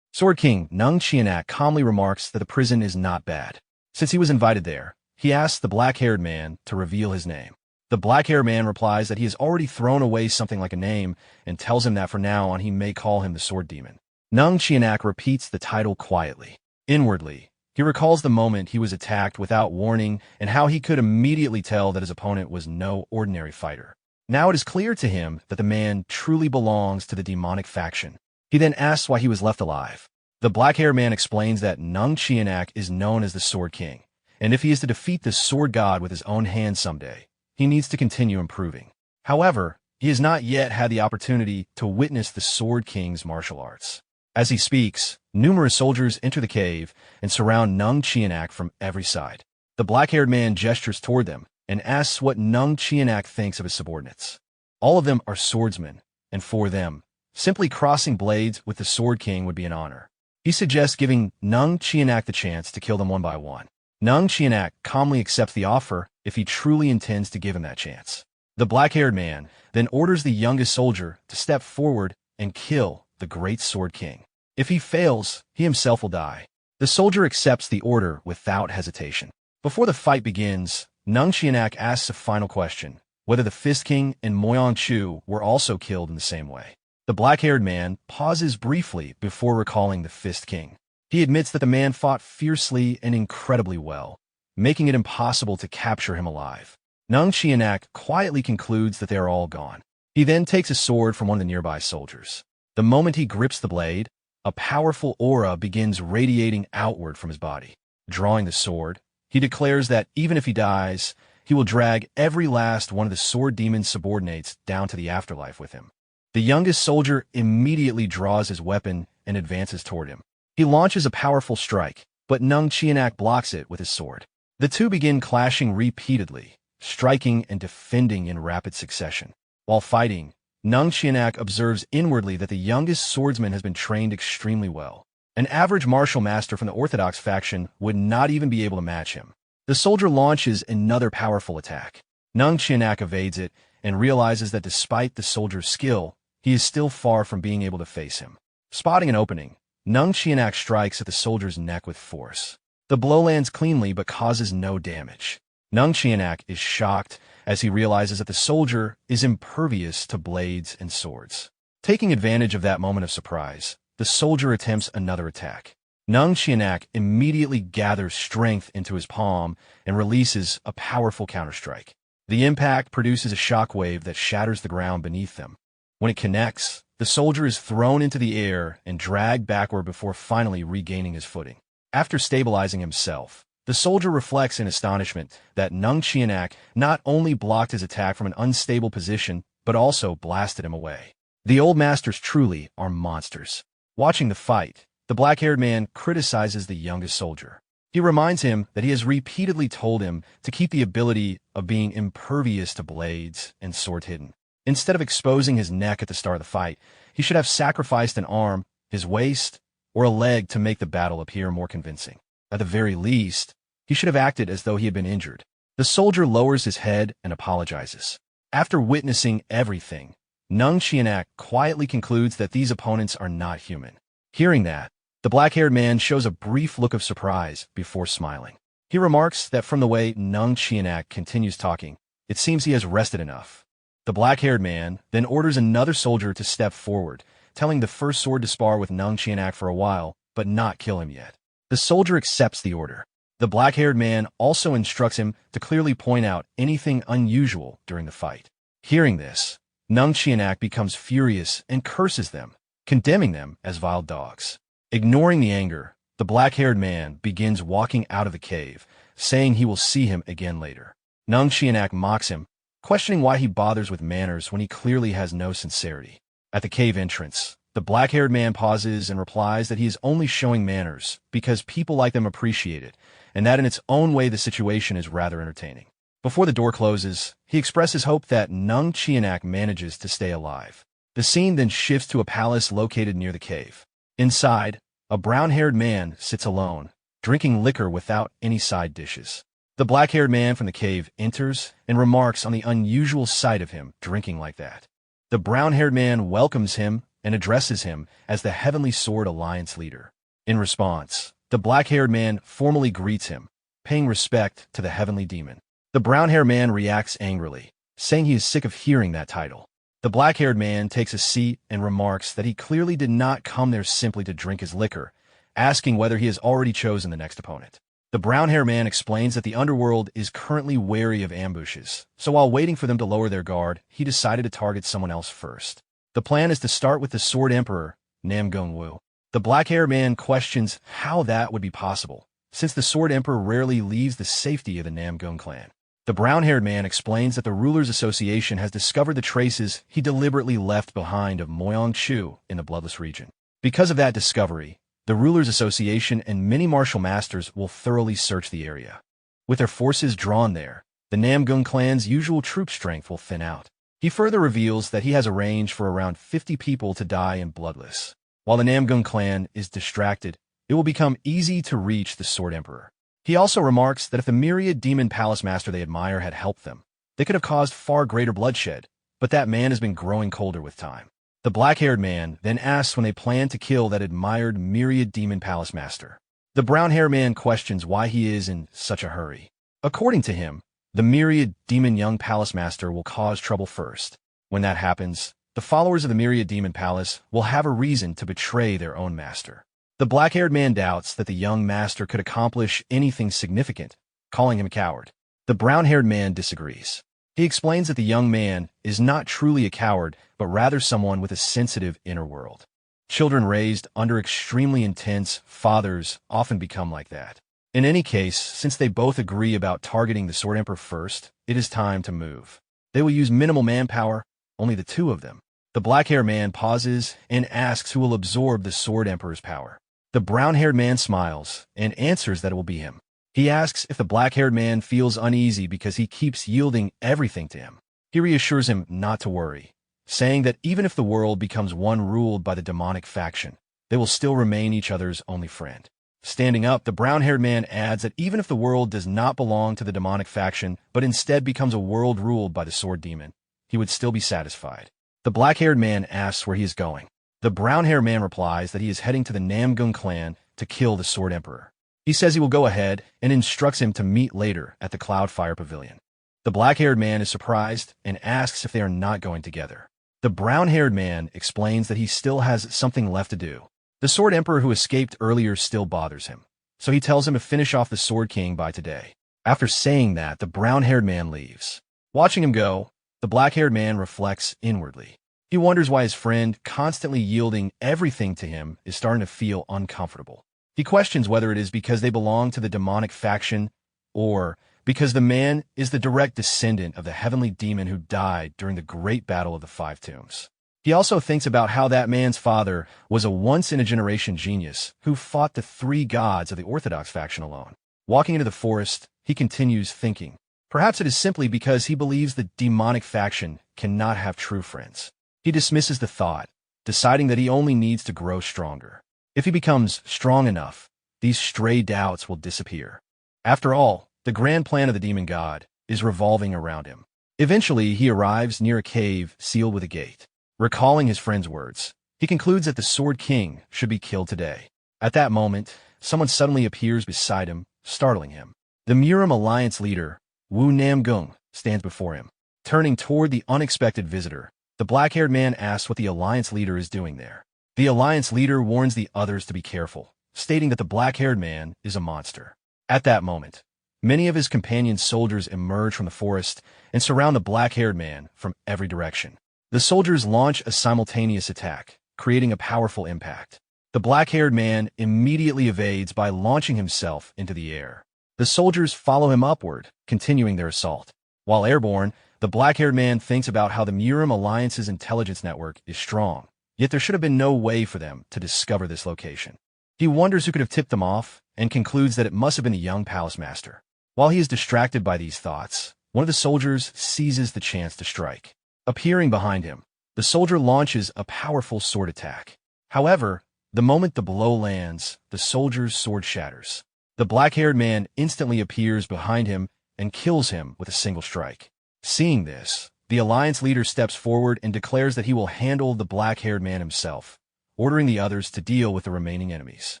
Sword King Nung Chianak calmly remarks that the prison is not bad. Since he was invited there, he asks the black-haired man to reveal his name. The black-haired man replies that he has already thrown away something like a name and tells him that from now on he may call him the Sword Demon. Nung Chianak repeats the title quietly. Inwardly, he recalls the moment he was attacked without warning and how he could immediately tell that his opponent was no ordinary fighter. Now it is clear to him that the man truly belongs to the demonic faction. He then asks why he was left alive. The black-haired man explains that Nung Chianak is known as the Sword King, and if he is to defeat the Sword God with his own hands someday, he needs to continue improving. However, He has not yet had the opportunity to witness the Sword King's martial arts. As he speaks, numerous soldiers enter the cave and surround Nung Chianak from every side. The black-haired man gestures toward them and asks what Nung Chianak thinks of his subordinates. All of them are swordsmen, and for them, simply crossing blades with the Sword King would be an honor. He suggests giving Nung Chianak the chance to kill them one by one. Nung Chianak calmly accepts the offer if he truly intends to give him that chance. The black-haired man then orders the youngest soldier to step forward and kill the great Sword King. If he fails, he himself will die. The soldier accepts the order without hesitation. Before the fight begins, Nung Chianak asks a final question, whether the Fist King and Moyang Chu were also killed in the same way. The black-haired man pauses briefly before recalling the Fist King. He admits that the man fought fiercely and incredibly well, making it impossible to capture him alive. Nung Chianak quietly concludes that they are all gone. He then takes a sword from one of the nearby soldiers. The moment he grips the blade, a powerful aura begins radiating outward from his body. Drawing the sword, he declares that even if he dies, he will drag every last one of the Sword Demon's subordinates down to the afterlife with him. The youngest soldier immediately draws his weapon and advances toward him. He launches a powerful strike, but Nung Chianak blocks it with his sword. The two begin clashing repeatedly, striking and defending in rapid succession. While fighting, Nung Chianak observes inwardly that the youngest swordsman has been trained extremely well. An average martial master from the Orthodox faction would not even be able to match him. The soldier launches another powerful attack. Nung Chianak evades it and realizes that despite the soldier's skill, he is still far from being able to face him. Spotting an opening, Nung Chianak strikes at the soldier's neck with force. The blow lands cleanly but causes no damage. Nung Chianak is shocked as he realizes that the soldier is impervious to blades and swords. Taking advantage of that moment of surprise, the soldier attempts another attack. Nung Chianak immediately gathers strength into his palm and releases a powerful counterstrike. The impact produces a shockwave that shatters the ground beneath them. When it connects, the soldier is thrown into the air and dragged backward before finally regaining his footing. After stabilizing himself, the soldier reflects in astonishment that Nung Chianak not only blocked his attack from an unstable position, but also blasted him away. The old masters truly are monsters. Watching the fight, the black-haired man criticizes the youngest soldier. He reminds him that he has repeatedly told him to keep the ability of being impervious to blades and sword hidden. Instead of exposing his neck at the start of the fight, he should have sacrificed an arm, his waist, or a leg to make the battle appear more convincing. At the very least, he should have acted as though he had been injured. The soldier lowers his head and apologizes. After witnessing everything, Nung Chianak quietly concludes that these opponents are not human. Hearing that, the black-haired man shows a brief look of surprise before smiling. He remarks that from the way Nung Chianak continues talking, it seems he has rested enough. The black-haired man then orders another soldier to step forward, telling the first sword to spar with Nung Chianak for a while, but not kill him yet. The soldier accepts the order. The black-haired man also instructs him to clearly point out anything unusual during the fight. Hearing this, Nung Chianak becomes furious and curses them, condemning them as vile dogs. Ignoring the anger, the black-haired man begins walking out of the cave, saying he will see him again later. Nung Chianak mocks him, questioning why he bothers with manners when he clearly has no sincerity. At the cave entrance, the black-haired man pauses and replies that he is only showing manners because people like them appreciate it, and that in its own way the situation is rather entertaining. Before the door closes, he expresses hope that Nung Chianak manages to stay alive. The scene then shifts to a palace located near the cave. Inside, a brown-haired man sits alone, drinking liquor without any side dishes. The black-haired man from the cave enters and remarks on the unusual sight of him drinking like that. The brown-haired man welcomes him and addresses him as the Heavenly Sword Alliance leader. In response, the black-haired man formally greets him, paying respect to the heavenly demon. The brown-haired man reacts angrily, saying he is sick of hearing that title. The black-haired man takes a seat and remarks that he clearly did not come there simply to drink his liquor, asking whether he has already chosen the next opponent. The brown-haired man explains that the underworld is currently wary of ambushes, so while waiting for them to lower their guard, he decided to target someone else first. The plan is to start with the Sword Emperor, Nam Gongwu. The black-haired man questions how that would be possible, since the Sword Emperor rarely leaves the safety of the Namgong clan. The brown-haired man explains that the Rulers Association has discovered the traces he deliberately left behind of Moyang Chu in the Bloodless region. Because of that discovery, the Rulers Association and many martial masters will thoroughly search the area. With their forces drawn there, the Namgung clan's usual troop strength will thin out. He further reveals that he has arranged for around 50 people to die in Bloodless. While the Namgung clan is distracted, it will become easy to reach the Sword Emperor. He also remarks that if the myriad demon palace master they admire had helped them, they could have caused far greater bloodshed, but that man has been growing colder with time. The black-haired man then asks when they plan to kill that admired myriad demon palace master. The brown-haired man questions why he is in such a hurry. According to him, the myriad demon young palace master will cause trouble first. When that happens, the followers of the myriad demon palace will have a reason to betray their own master. The black-haired man doubts that the young master could accomplish anything significant, calling him a coward. The brown-haired man disagrees. He explains that the young man is not truly a coward, but rather someone with a sensitive inner world. Children raised under extremely intense fathers often become like that. In any case, since they both agree about targeting the Sword Emperor first, it is time to move. They will use minimal manpower, only the two of them. The black-haired man pauses and asks who will absorb the Sword Emperor's power. The brown-haired man smiles and answers that it will be him. He asks if the black-haired man feels uneasy because he keeps yielding everything to him. He reassures him not to worry, saying that even if the world becomes one ruled by the demonic faction, they will still remain each other's only friend. Standing up, the brown-haired man adds that even if the world does not belong to the demonic faction, but instead becomes a world ruled by the sword demon, he would still be satisfied. The black-haired man asks where he is going. The brown-haired man replies that he is heading to the Namgung clan to kill the Sword Emperor. He says he will go ahead and instructs him to meet later at the Cloudfire Pavilion. The black-haired man is surprised and asks if they are not going together. The brown-haired man explains that he still has something left to do. The Sword Emperor who escaped earlier still bothers him, so he tells him to finish off the Sword King by today. After saying that, the brown-haired man leaves. Watching him go, the black-haired man reflects inwardly. He wonders why his friend, constantly yielding everything to him, is starting to feel uncomfortable. He questions whether it is because they belong to the demonic faction or because the man is the direct descendant of the heavenly demon who died during the great battle of the Five Tombs. He also thinks about how that man's father was a once-in-a-generation genius who fought the three gods of the Orthodox faction alone. Walking into the forest, he continues thinking. Perhaps it is simply because he believes the demonic faction cannot have true friends. He dismisses the thought, deciding that he only needs to grow stronger. If he becomes strong enough, these stray doubts will disappear. After all, the grand plan of the demon god is revolving around him. Eventually, he arrives near a cave sealed with a gate. Recalling his friend's words, he concludes that the Sword King should be killed today. At that moment, someone suddenly appears beside him, startling him. The Murim Alliance leader, Wu Namgung, stands before him. Turning toward the unexpected visitor, the black-haired man asks what the Alliance leader is doing there. The Alliance leader warns the others to be careful, stating that the black-haired man is a monster. At that moment, many of his companion soldiers emerge from the forest and surround the black-haired man from every direction. The soldiers launch a simultaneous attack, creating a powerful impact. The black-haired man immediately evades by launching himself into the air. The soldiers follow him upward, continuing their assault. While airborne, the black-haired man thinks about how the Murim Alliance's intelligence network is strong, yet there should have been no way for them to discover this location. He wonders who could have tipped them off and concludes that it must have been the young palace master. While he is distracted by these thoughts, one of the soldiers seizes the chance to strike. Appearing behind him, the soldier launches a powerful sword attack. However, the moment the blow lands, the soldier's sword shatters. The black-haired man instantly appears behind him and kills him with a single strike. Seeing this, the Alliance leader steps forward and declares that he will handle the black-haired man himself, ordering the others to deal with the remaining enemies.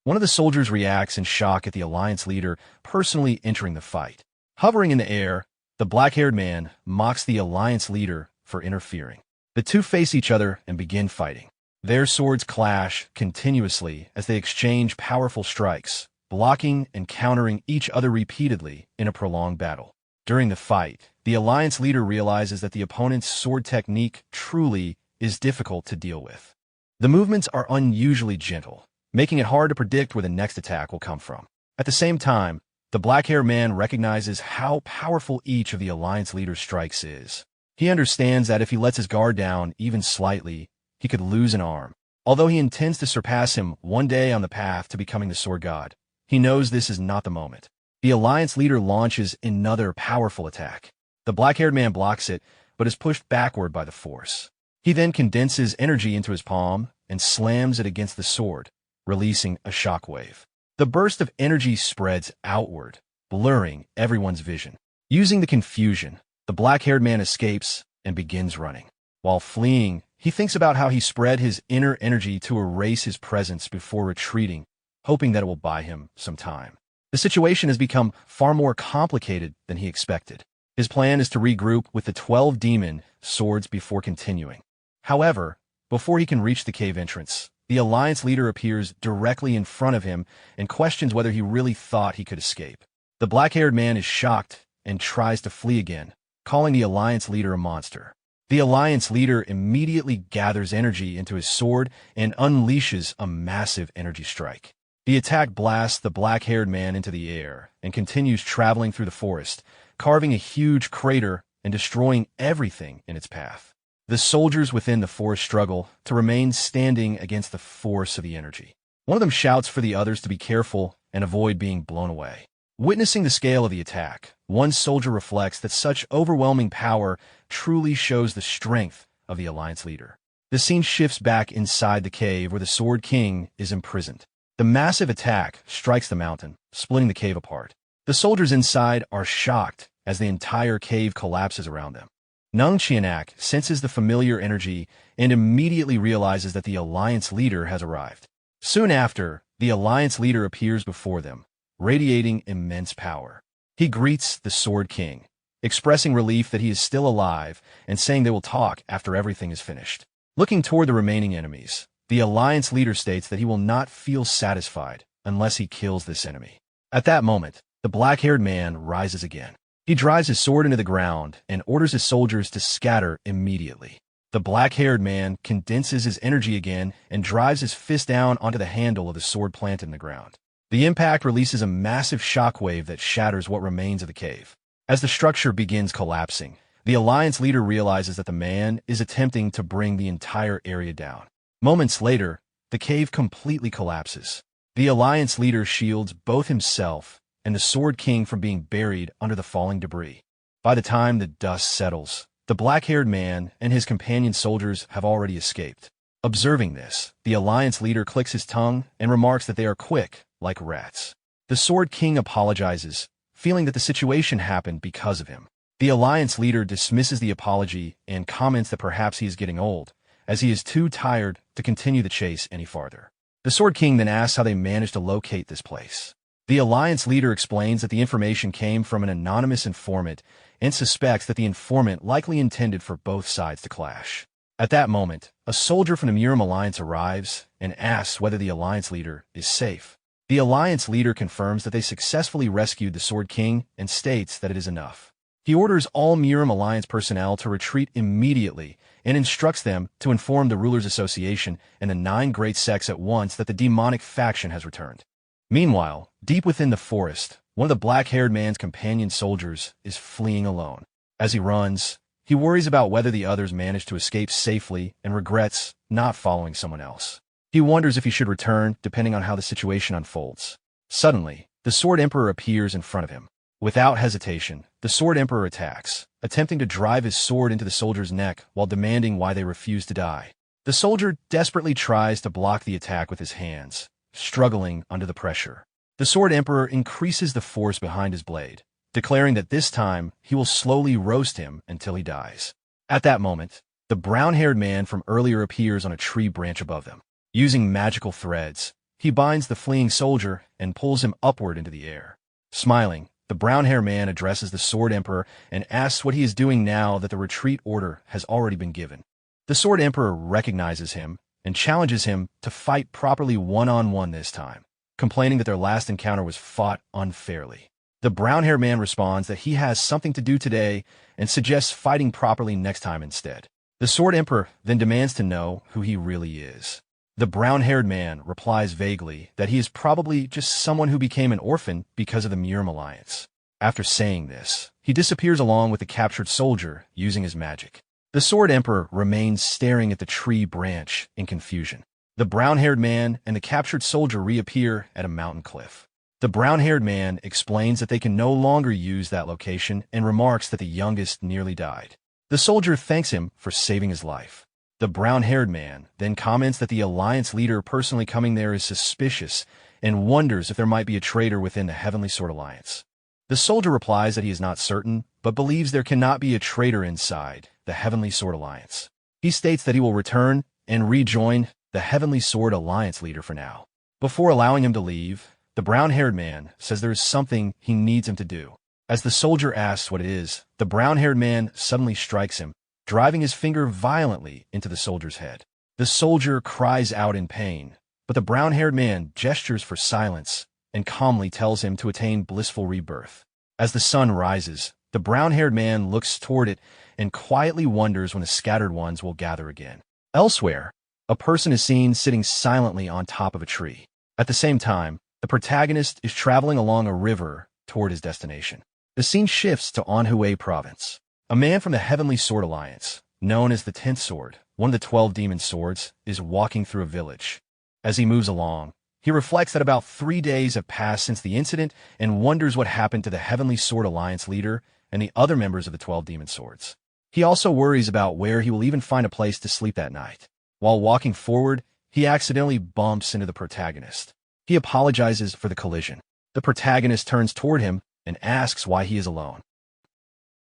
One of the soldiers reacts in shock at the Alliance leader personally entering the fight. Hovering in the air, the black-haired man mocks the Alliance leader for interfering. The two face each other and begin fighting. Their swords clash continuously as they exchange powerful strikes, blocking and countering each other repeatedly in a prolonged battle. During the fight, the Alliance leader realizes that the opponent's sword technique truly is difficult to deal with. The movements are unusually gentle, making it hard to predict where the next attack will come from. At the same time, the black-haired man recognizes how powerful each of the Alliance leader's strikes is. He understands that if he lets his guard down even slightly, he could lose an arm. Although he intends to surpass him one day on the path to becoming the Sword God, he knows this is not the moment. The Alliance leader launches another powerful attack. The black-haired man blocks it, but is pushed backward by the force. He then condenses energy into his palm and slams it against the sword, releasing a shockwave. The burst of energy spreads outward, blurring everyone's vision. Using the confusion, the black-haired man escapes and begins running. While fleeing, he thinks about how he spread his inner energy to erase his presence before retreating, hoping that it will buy him some time. The situation has become far more complicated than he expected. His plan is to regroup with the 12 demon swords before continuing. However, before he can reach the cave entrance, the Alliance leader appears directly in front of him and questions whether he really thought he could escape. The black-haired man is shocked and tries to flee again, calling the Alliance leader a monster. The Alliance leader immediately gathers energy into his sword and unleashes a massive energy strike. The attack blasts the black-haired man into the air and continues traveling through the forest, carving a huge crater and destroying everything in its path. The soldiers within the forest struggle to remain standing against the force of the energy. One of them shouts for the others to be careful and avoid being blown away. Witnessing the scale of the attack, one soldier reflects that such overwhelming power truly shows the strength of the Alliance leader. The scene shifts back inside the cave where the Sword King is imprisoned. The massive attack strikes the mountain, splitting the cave apart. The soldiers inside are shocked as the entire cave collapses around them. Nung Chianak senses the familiar energy and immediately realizes that the Alliance leader has arrived. Soon after, the Alliance leader appears before them, radiating immense power. He greets the Sword King, expressing relief that he is still alive and saying they will talk after everything is finished. Looking toward the remaining enemies, the Alliance leader states that he will not feel satisfied unless he kills this enemy. At that moment, the black-haired man rises again. He drives his sword into the ground and orders his soldiers to scatter immediately. The black-haired man condenses his energy again and drives his fist down onto the handle of the sword planted in the ground. The impact releases a massive shockwave that shatters what remains of the cave. As the structure begins collapsing, the Alliance leader realizes that the man is attempting to bring the entire area down. Moments later, the cave completely collapses. The Alliance leader shields both himself and the Sword King from being buried under the falling debris. By the time the dust settles, the black-haired man and his companion soldiers have already escaped. Observing this, the Alliance leader clicks his tongue and remarks that they are quick, like rats. The Sword King apologizes, feeling that the situation happened because of him. The Alliance leader dismisses the apology and comments that perhaps he is getting old, as he is too tired to continue the chase any farther. The Sword King then asks how they managed to locate this place. The Alliance leader explains that the information came from an anonymous informant and suspects that the informant likely intended for both sides to clash. At that moment, a soldier from the Murim Alliance arrives and asks whether the Alliance leader is safe. The Alliance leader confirms that they successfully rescued the Sword King and states that it is enough. He orders all Murim Alliance personnel to retreat immediately and instructs them to inform the Rulers Association and the 9 great sects at once that the demonic faction has returned. Meanwhile, deep within the forest, one of the black-haired man's companion soldiers is fleeing alone. As he runs, he worries about whether the others manage to escape safely and regrets not following someone else. He wonders if he should return, depending on how the situation unfolds. Suddenly, the Sword Emperor appears in front of him. Without hesitation, the Sword Emperor attacks, attempting to drive his sword into the soldier's neck while demanding why they refuse to die. The soldier desperately tries to block the attack with his hands, struggling under the pressure. The Sword Emperor increases the force behind his blade, declaring that this time he will slowly roast him until he dies. At that moment, the brown-haired man from earlier appears on a tree branch above them. Using magical threads, he binds the fleeing soldier and pulls him upward into the air. Smiling, the brown-haired man addresses the Sword Emperor and asks what he is doing now that the retreat order has already been given. The Sword Emperor recognizes him and challenges him to fight properly one-on-one this time, complaining that their last encounter was fought unfairly. The brown-haired man responds that he has something to do today and suggests fighting properly next time instead. The Sword Emperor then demands to know who he really is. The brown-haired man replies vaguely that he is probably just someone who became an orphan because of the Murim alliance. After saying this, he disappears along with the captured soldier using his magic. The Sword Emperor remains staring at the tree branch in confusion. The brown-haired man and the captured soldier reappear at a mountain cliff. The brown-haired man explains that they can no longer use that location and remarks that the youngest nearly died. The soldier thanks him for saving his life. The brown-haired man then comments that the alliance leader personally coming there is suspicious and wonders if there might be a traitor within the Heavenly Sword Alliance. The soldier replies that he is not certain, but believes there cannot be a traitor inside the Heavenly Sword Alliance. He states that he will return and rejoin the Heavenly Sword Alliance leader for now. Before allowing him to leave, the brown-haired man says there is something he needs him to do. As the soldier asks what it is, the brown-haired man suddenly strikes him, driving his finger violently into the soldier's head. The soldier cries out in pain, but the brown-haired man gestures for silence and calmly tells him to attain blissful rebirth. As the sun rises, the brown-haired man looks toward it and quietly wonders when the scattered ones will gather again. Elsewhere, a person is seen sitting silently on top of a tree. At the same time, the protagonist is traveling along a river toward his destination. The scene shifts to Anhui Province. A man from the Heavenly Sword Alliance, known as the 10th Sword, one of the 12 demon swords, is walking through a village. As he moves along, he reflects that about 3 days have passed since the incident and wonders what happened to the Heavenly Sword Alliance leader and the other members of the 12 demon swords. He also worries about where he will even find a place to sleep that night. While walking forward, he accidentally bumps into the protagonist. He apologizes for the collision. The protagonist turns toward him and asks why he is alone.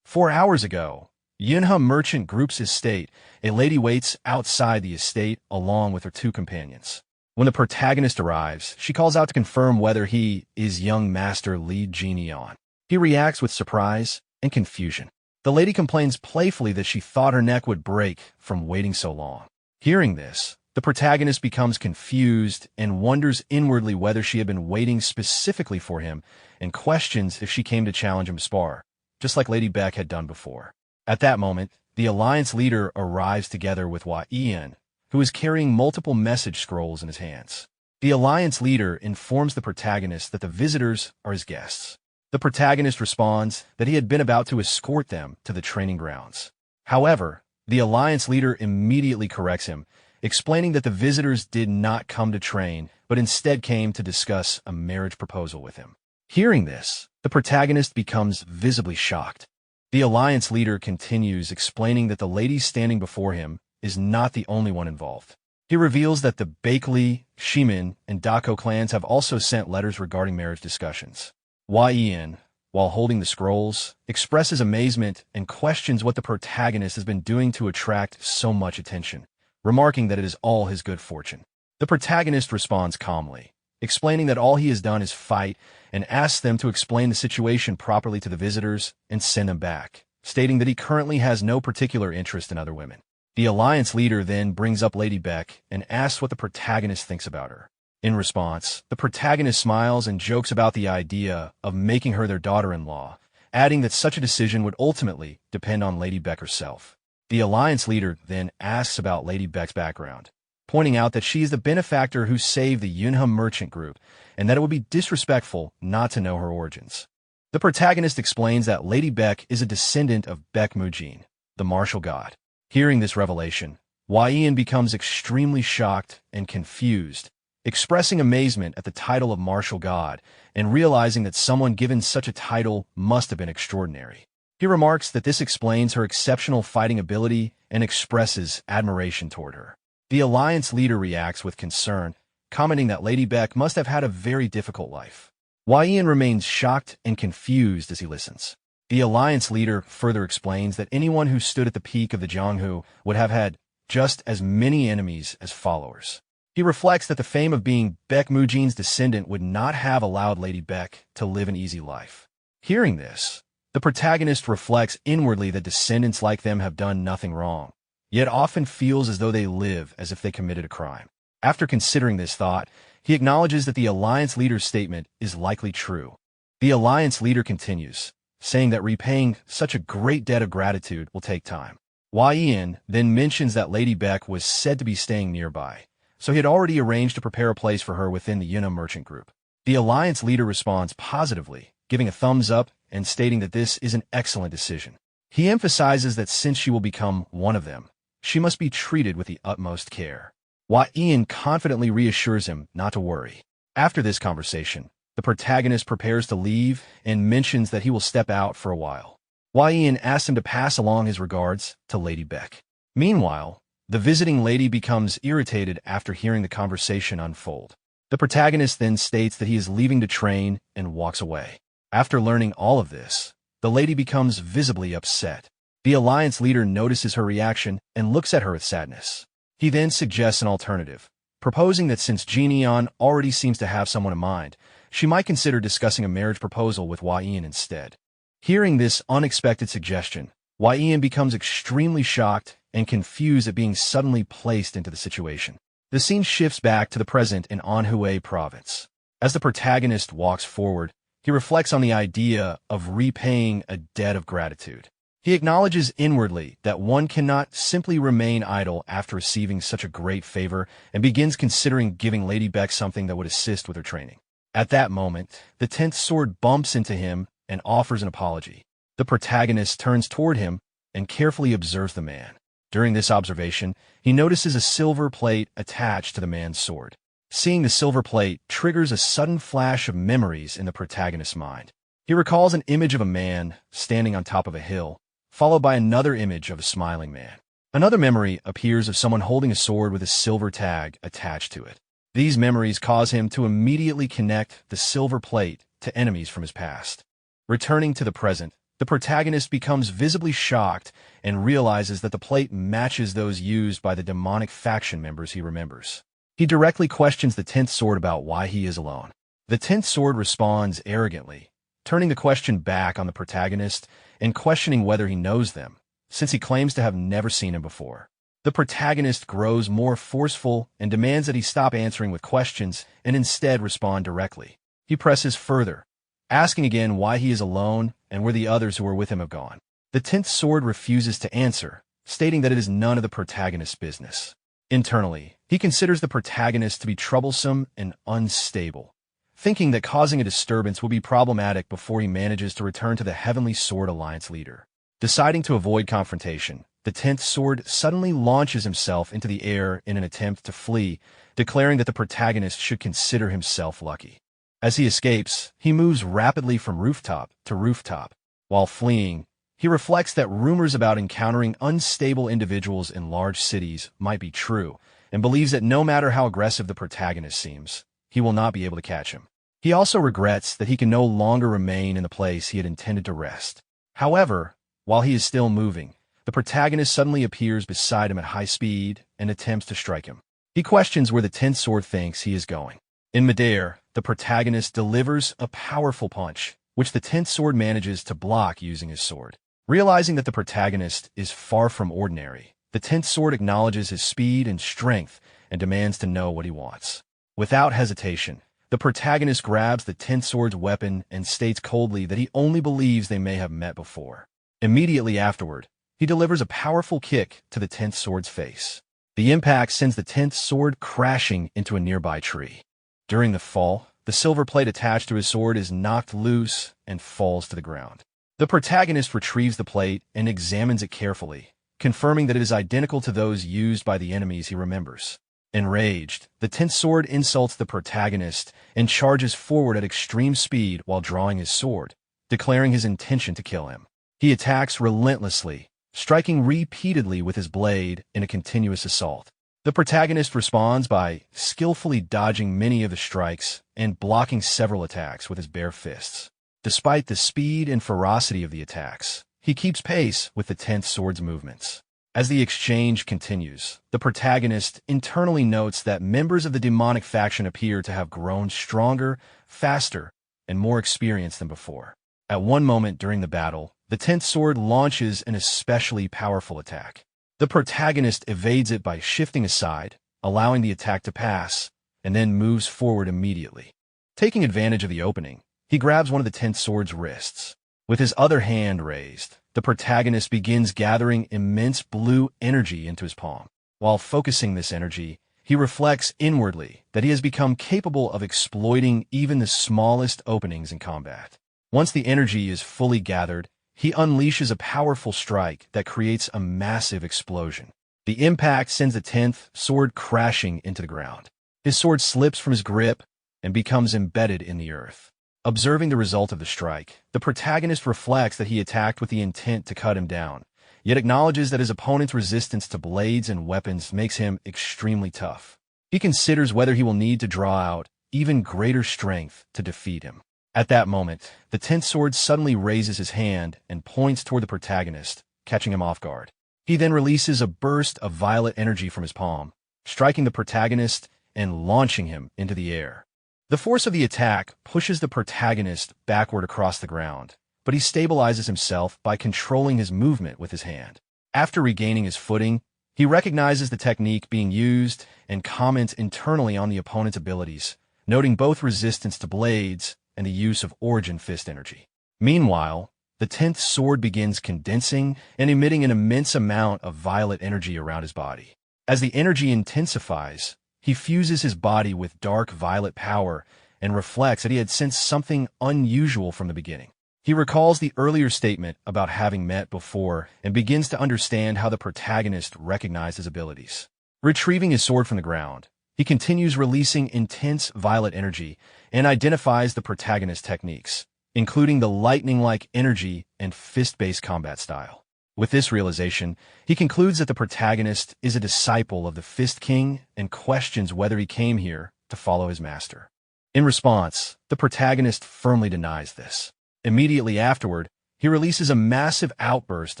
4 hours ago, Yunha Merchant Group's estate, a lady waits outside the estate along with her 2 companions. When the protagonist arrives, she calls out to confirm whether he is young master Li Jineon. He reacts with surprise and confusion. The lady complains playfully that she thought her neck would break from waiting so long. Hearing this, the protagonist becomes confused and wonders inwardly whether she had been waiting specifically for him and questions if she came to challenge him to spar, just like Lady Beck had done before. At that moment, the alliance leader arrives together with Hua Ian, who is carrying multiple message scrolls in his hands. The alliance leader informs the protagonist that the visitors are his guests. The protagonist responds that he had been about to escort them to the training grounds. However, the alliance leader immediately corrects him, explaining that the visitors did not come to train, but instead came to discuss a marriage proposal with him. Hearing this, the protagonist becomes visibly shocked. The alliance leader continues explaining that the lady standing before him is not the only one involved. He reveals that the Bakeley, Shimin, and Dako clans have also sent letters regarding marriage discussions. Yin, while holding the scrolls, expresses amazement and questions what the protagonist has been doing to attract so much attention, remarking that it is all his good fortune. The protagonist responds calmly, explaining that all he has done is fight and asks them to explain the situation properly to the visitors and send them back, stating that he currently has no particular interest in other women. The alliance leader then brings up Lady Beck and asks what the protagonist thinks about her. In response, the protagonist smiles and jokes about the idea of making her their daughter-in-law, adding that such a decision would ultimately depend on Lady Beck herself. The alliance leader then asks about Lady Beck's background, pointing out that she is the benefactor who saved the Yunha Merchant Group and that it would be disrespectful not to know her origins. The protagonist explains that Lady Beck is a descendant of Baek Mujin, the martial god. Hearing this revelation, Ian becomes extremely shocked and confused, expressing amazement at the title of martial god and realizing that someone given such a title must have been extraordinary. He remarks that this explains her exceptional fighting ability and expresses admiration toward her. The alliance leader reacts with concern, commenting that Lady Beck must have had a very difficult life. Ian remains shocked and confused as he listens. The alliance leader further explains that anyone who stood at the peak of the Jianghu would have had just as many enemies as followers. He reflects that the fame of being Baek Mujin's descendant would not have allowed Lady Beck to live an easy life. Hearing this, the protagonist reflects inwardly that descendants like them have done nothing wrong, yet often feels as though they live as if they committed a crime. After considering this thought, he acknowledges that the alliance leader's statement is likely true. The alliance leader continues, saying that repaying such a great debt of gratitude will take time. Ian then mentions that Lady Beck was said to be staying nearby, so he had already arranged to prepare a place for her within the Yuna merchant group. The alliance leader responds positively, giving a thumbs up and stating that this is an excellent decision. He emphasizes that since she will become one of them, she must be treated with the utmost care. While Ian confidently reassures him not to worry. After this conversation, the protagonist prepares to leave and mentions that he will step out for a while. While Ian asks him to pass along his regards to Lady Beck. Meanwhile, the visiting lady becomes irritated after hearing the conversation unfold. The protagonist then states that he is leaving to train and walks away. After learning all of this, the lady becomes visibly upset. The alliance leader notices her reaction and looks at her with sadness. He then suggests an alternative, proposing that since Jean already seems to have someone in mind, she might consider discussing a marriage proposal with Ian instead. Hearing this unexpected suggestion, Ian becomes extremely shocked and confused at being suddenly placed into the situation. The scene shifts back to the present in Anhui province. As the protagonist walks forward, he reflects on the idea of repaying a debt of gratitude. He acknowledges inwardly that one cannot simply remain idle after receiving such a great favor and begins considering giving Lady Beck something that would assist with her training. At that moment, the 10th sword bumps into him and offers an apology. The protagonist turns toward him and carefully observes the man. During this observation, he notices a silver plate attached to the man's sword. Seeing the silver plate triggers a sudden flash of memories in the protagonist's mind. He recalls an image of a man standing on top of a hill, followed by another image of a smiling man. Another memory appears of someone holding a sword with a silver tag attached to it. These memories cause him to immediately connect the silver plate to enemies from his past. Returning to the present, the protagonist becomes visibly shocked and realizes that the plate matches those used by the demonic faction members he remembers. He directly questions the 10th sword about why he is alone. The 10th sword responds arrogantly, turning the question back on the protagonist and questioning whether he knows them, since he claims to have never seen him before. The protagonist grows more forceful and demands that he stop answering with questions and instead respond directly. He presses further, asking again why he is alone and where the others who are with him have gone. The 10th sword refuses to answer, stating that it is none of the protagonist's business. Internally, he considers the protagonist to be troublesome and unstable, thinking that causing a disturbance will be problematic before he manages to return to the Heavenly Sword Alliance leader. Deciding to avoid confrontation, the 10th sword suddenly launches himself into the air in an attempt to flee, declaring that the protagonist should consider himself lucky. As he escapes, he moves rapidly from rooftop to rooftop. While fleeing, he reflects that rumors about encountering unstable individuals in large cities might be true, and believes that no matter how aggressive the protagonist seems, he will not be able to catch him. He also regrets that he can no longer remain in the place he had intended to rest. However, while he is still moving, the protagonist suddenly appears beside him at high speed and attempts to strike him. He questions where the 10th sword thinks he is going. In midair, the protagonist delivers a powerful punch, which the 10th sword manages to block using his sword. Realizing that the protagonist is far from ordinary, the 10th sword acknowledges his speed and strength and demands to know what he wants. Without hesitation, the protagonist grabs the 10th sword's weapon and states coldly that he only believes they may have met before. Immediately afterward, he delivers a powerful kick to the 10th sword's face. The impact sends the 10th sword crashing into a nearby tree. During the fall, the silver plate attached to his sword is knocked loose and falls to the ground. The protagonist retrieves the plate and examines it carefully, confirming that it is identical to those used by the enemies he remembers. Enraged, the 10th sword insults the protagonist and charges forward at extreme speed while drawing his sword, declaring his intention to kill him. He attacks relentlessly, striking repeatedly with his blade in a continuous assault. The protagonist responds by skillfully dodging many of the strikes and blocking several attacks with his bare fists. Despite the speed and ferocity of the attacks, he keeps pace with the 10th sword's movements. As the exchange continues, the protagonist internally notes that members of the demonic faction appear to have grown stronger, faster, and more experienced than before. At one moment during the battle, the 10th sword launches an especially powerful attack. The protagonist evades it by shifting aside, allowing the attack to pass, and then moves forward immediately. Taking advantage of the opening, he grabs one of the 10th sword's wrists. With his other hand raised, the protagonist begins gathering immense blue energy into his palm. While focusing this energy, he reflects inwardly that he has become capable of exploiting even the smallest openings in combat. Once the energy is fully gathered, he unleashes a powerful strike that creates a massive explosion. The impact sends the 10th sword crashing into the ground. His sword slips from his grip and becomes embedded in the earth. Observing the result of the strike, the protagonist reflects that he attacked with the intent to cut him down, yet acknowledges that his opponent's resistance to blades and weapons makes him extremely tough. He considers whether he will need to draw out even greater strength to defeat him. At that moment, the 10th sword suddenly raises his hand and points toward the protagonist, catching him off guard. He then releases a burst of violet energy from his palm, striking the protagonist and launching him into the air. The force of the attack pushes the protagonist backward across the ground, but he stabilizes himself by controlling his movement with his hand. After regaining his footing, he recognizes the technique being used and comments internally on the opponent's abilities, noting both resistance to blades and the use of origin fist energy. Meanwhile, the 10th sword begins condensing and emitting an immense amount of violet energy around his body. As the energy intensifies, he fuses his body with dark violet power and reflects that he had sensed something unusual from the beginning. He recalls the earlier statement about having met before and begins to understand how the protagonist recognized his abilities. Retrieving his sword from the ground, he continues releasing intense violet energy and identifies the protagonist's techniques, including the lightning-like energy and fist-based combat style. With this realization, he concludes that the protagonist is a disciple of the Fist King and questions whether he came here to follow his master. In response, the protagonist firmly denies this. Immediately afterward, he releases a massive outburst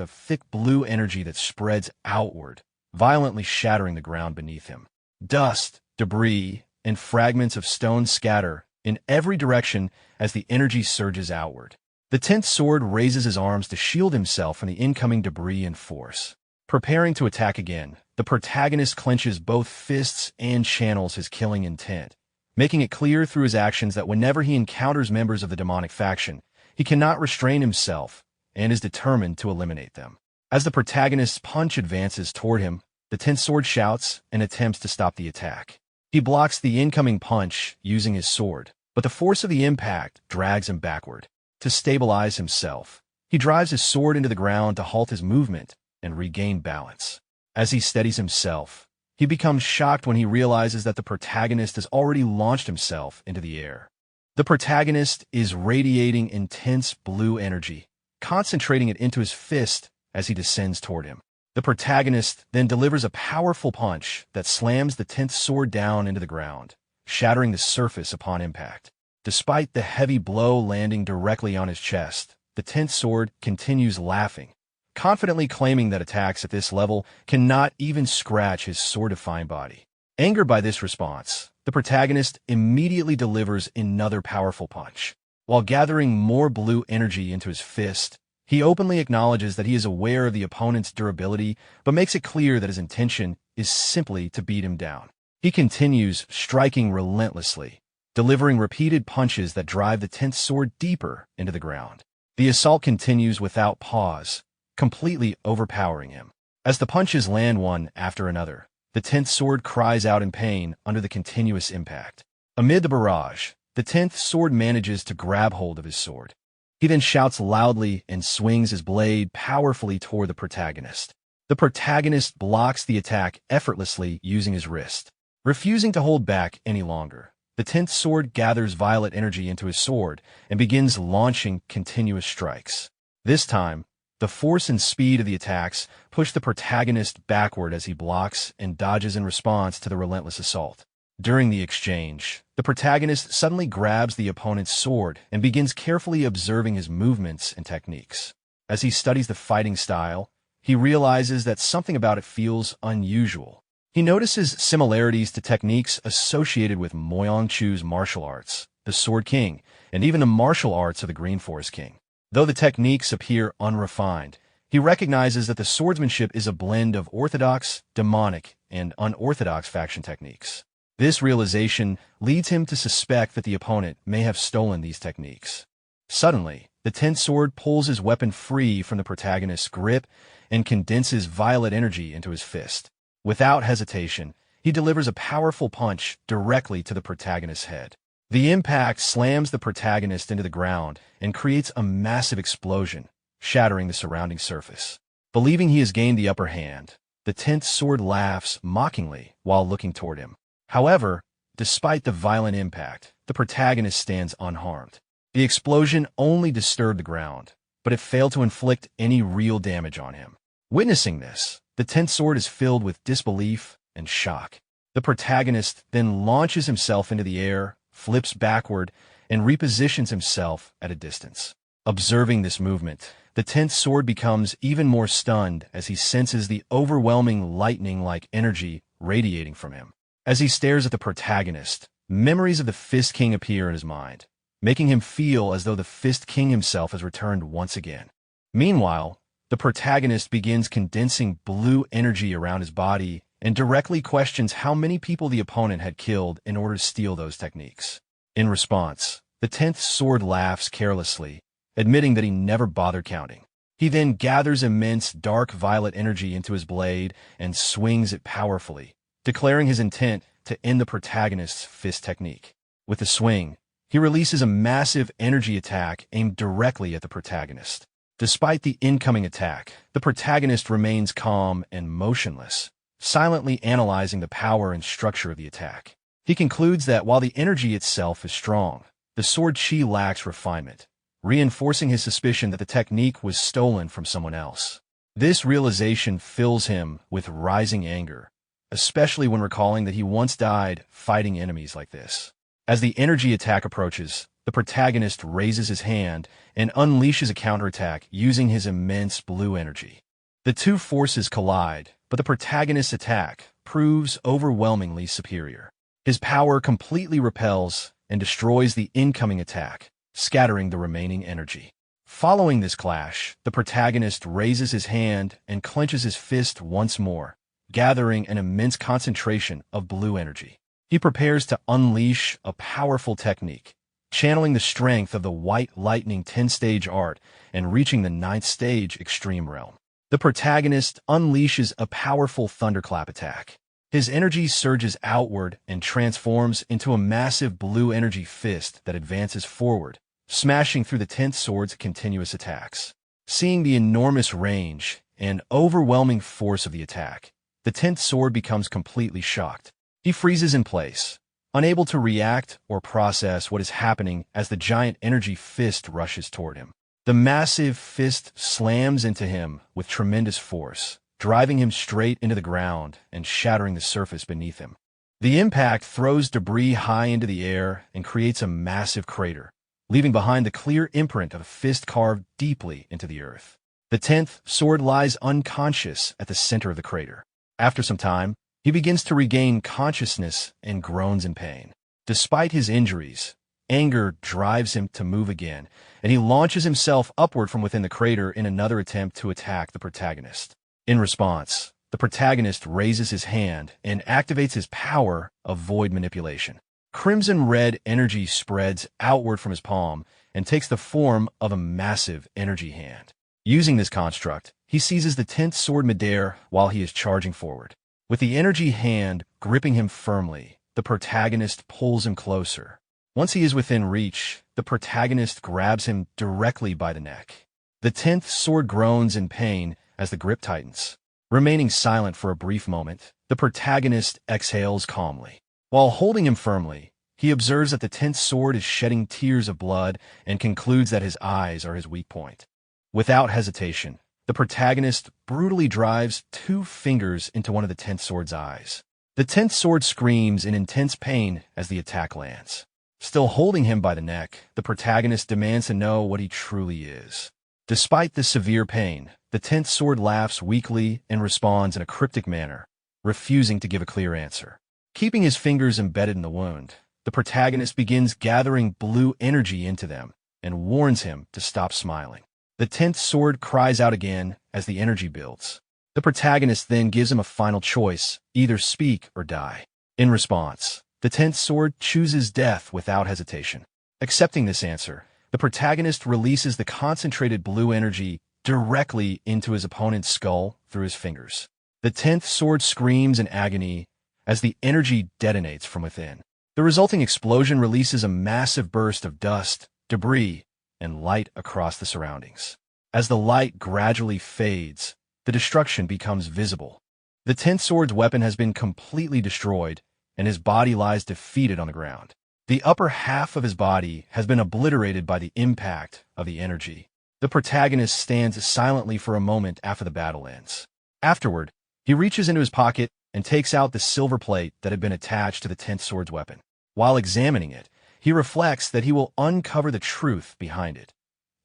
of thick blue energy that spreads outward, violently shattering the ground beneath him. Dust, debris, and fragments of stone scatter in every direction as the energy surges outward. The 10th sword raises his arms to shield himself from the incoming debris and force. Preparing to attack again, the protagonist clenches both fists and channels his killing intent, making it clear through his actions that whenever he encounters members of the demonic faction, he cannot restrain himself and is determined to eliminate them. As the protagonist's punch advances toward him, the 10th sword shouts and attempts to stop the attack. He blocks the incoming punch using his sword, but the force of the impact drags him backward. To stabilize himself, he drives his sword into the ground to halt his movement and regain balance. As he steadies himself, he becomes shocked when he realizes that the protagonist has already launched himself into the air. The protagonist is radiating intense blue energy, concentrating it into his fist as he descends toward him. The protagonist then delivers a powerful punch that slams the 10th sword down into the ground, shattering the surface upon impact. Despite the heavy blow landing directly on his chest, the 10th sword continues laughing, confidently claiming that attacks at this level cannot even scratch his sword-defying body. Angered by this response, the protagonist immediately delivers another powerful punch. While gathering more blue energy into his fist, he openly acknowledges that he is aware of the opponent's durability, but makes it clear that his intention is simply to beat him down. He continues striking relentlessly, delivering repeated punches that drive the 10th sword deeper into the ground. The assault continues without pause, completely overpowering him. As the punches land one after another, the 10th sword cries out in pain under the continuous impact. Amid the barrage, the 10th sword manages to grab hold of his sword. He then shouts loudly and swings his blade powerfully toward the protagonist. The protagonist blocks the attack effortlessly using his wrist. Refusing to hold back any longer, the 10th sword gathers violet energy into his sword and begins launching continuous strikes. This time, the force and speed of the attacks push the protagonist backward as he blocks and dodges in response to the relentless assault. During the exchange, the protagonist suddenly grabs the opponent's sword and begins carefully observing his movements and techniques. As he studies the fighting style, he realizes that something about it feels unusual. He notices similarities to techniques associated with Moyang-Chu's martial arts, the Sword King, and even the martial arts of the Green Forest King. Though the techniques appear unrefined, he recognizes that the swordsmanship is a blend of orthodox, demonic, and unorthodox faction techniques. This realization leads him to suspect that the opponent may have stolen these techniques. Suddenly, the 10th sword pulls his weapon free from the protagonist's grip and condenses violet energy into his fist. Without hesitation, he delivers a powerful punch directly to the protagonist's head. The impact slams the protagonist into the ground and creates a massive explosion, shattering the surrounding surface. Believing he has gained the upper hand, the 10th sword laughs mockingly while looking toward him. However, despite the violent impact, the protagonist stands unharmed. The explosion only disturbed the ground, but it failed to inflict any real damage on him. Witnessing this, the 10th sword is filled with disbelief and shock. The protagonist then launches himself into the air, flips backward, and repositions himself at a distance. Observing this movement, the 10th sword becomes even more stunned as he senses the overwhelming lightning-like energy radiating from him. As he stares at the protagonist, memories of the Fist King appear in his mind, making him feel as though the Fist King himself has returned once again. Meanwhile, the protagonist begins condensing blue energy around his body and directly questions how many people the opponent had killed in order to steal those techniques. In response, the 10th sword laughs carelessly, admitting that he never bothered counting. He then gathers immense dark violet energy into his blade and swings it powerfully, declaring his intent to end the protagonist's fist technique. With the swing, he releases a massive energy attack aimed directly at the protagonist. Despite the incoming attack, the protagonist remains calm and motionless, silently analyzing the power and structure of the attack. He concludes that while the energy itself is strong, the sword chi lacks refinement, reinforcing his suspicion that the technique was stolen from someone else. This realization fills him with rising anger, especially when recalling that he once died fighting enemies like this. As the energy attack approaches, the protagonist raises his hand and unleashes a counterattack using his immense blue energy. The two forces collide, but the protagonist's attack proves overwhelmingly superior. His power completely repels and destroys the incoming attack, scattering the remaining energy. Following this clash, the protagonist raises his hand and clenches his fist once more, gathering an immense concentration of blue energy. He prepares to unleash a powerful technique, channeling the strength of the White Lightning 10-stage art and reaching the 9th stage extreme realm. The protagonist unleashes a powerful thunderclap attack. His energy surges outward and transforms into a massive blue energy fist that advances forward, smashing through the 10th sword's continuous attacks. Seeing the enormous range and overwhelming force of the attack, the 10th sword becomes completely shocked. He freezes in place, unable to react or process what is happening as the giant energy fist rushes toward him. The massive fist slams into him with tremendous force, driving him straight into the ground and shattering the surface beneath him. The impact throws debris high into the air and creates a massive crater, leaving behind the clear imprint of a fist carved deeply into the earth. The 10th sword lies unconscious at the center of the crater. After some time, he begins to regain consciousness and groans in pain. Despite his injuries, anger drives him to move again, and he launches himself upward from within the crater in another attempt to attack the protagonist. In response, the protagonist raises his hand and activates his power of void manipulation. Crimson-red energy spreads outward from his palm and takes the form of a massive energy hand. Using this construct, he seizes the 10th sword midair while he is charging forward. With the energy hand gripping him firmly, the protagonist pulls him closer. Once he is within reach, the protagonist grabs him directly by the neck. The 10th sword groans in pain as the grip tightens. Remaining silent for a brief moment, the protagonist exhales calmly. While holding him firmly, he observes that the 10th sword is shedding tears of blood and concludes that his eyes are his weak point. Without hesitation, the protagonist brutally drives 2 fingers into one of the 10th sword's eyes. The 10th sword screams in intense pain as the attack lands. Still holding him by the neck, the protagonist demands to know what he truly is. Despite the severe pain, the 10th sword laughs weakly and responds in a cryptic manner, refusing to give a clear answer. Keeping his fingers embedded in the wound, the protagonist begins gathering blue energy into them and warns him to stop smiling. The 10th sword cries out again as the energy builds. The protagonist then gives him a final choice, either speak or die. In response, the 10th sword chooses death without hesitation. Accepting this answer, the protagonist releases the concentrated blue energy directly into his opponent's skull through his fingers. The 10th sword screams in agony as the energy detonates from within. The resulting explosion releases a massive burst of dust, debris, and light across the surroundings. As the light gradually fades, the destruction becomes visible. The 10th sword's weapon has been completely destroyed, and his body lies defeated on the ground. The upper half of his body has been obliterated by the impact of the energy. The protagonist stands silently for a moment after the battle ends. Afterward, he reaches into his pocket and takes out the silver plate that had been attached to the 10th sword's weapon. While examining it, he reflects that he will uncover the truth behind it,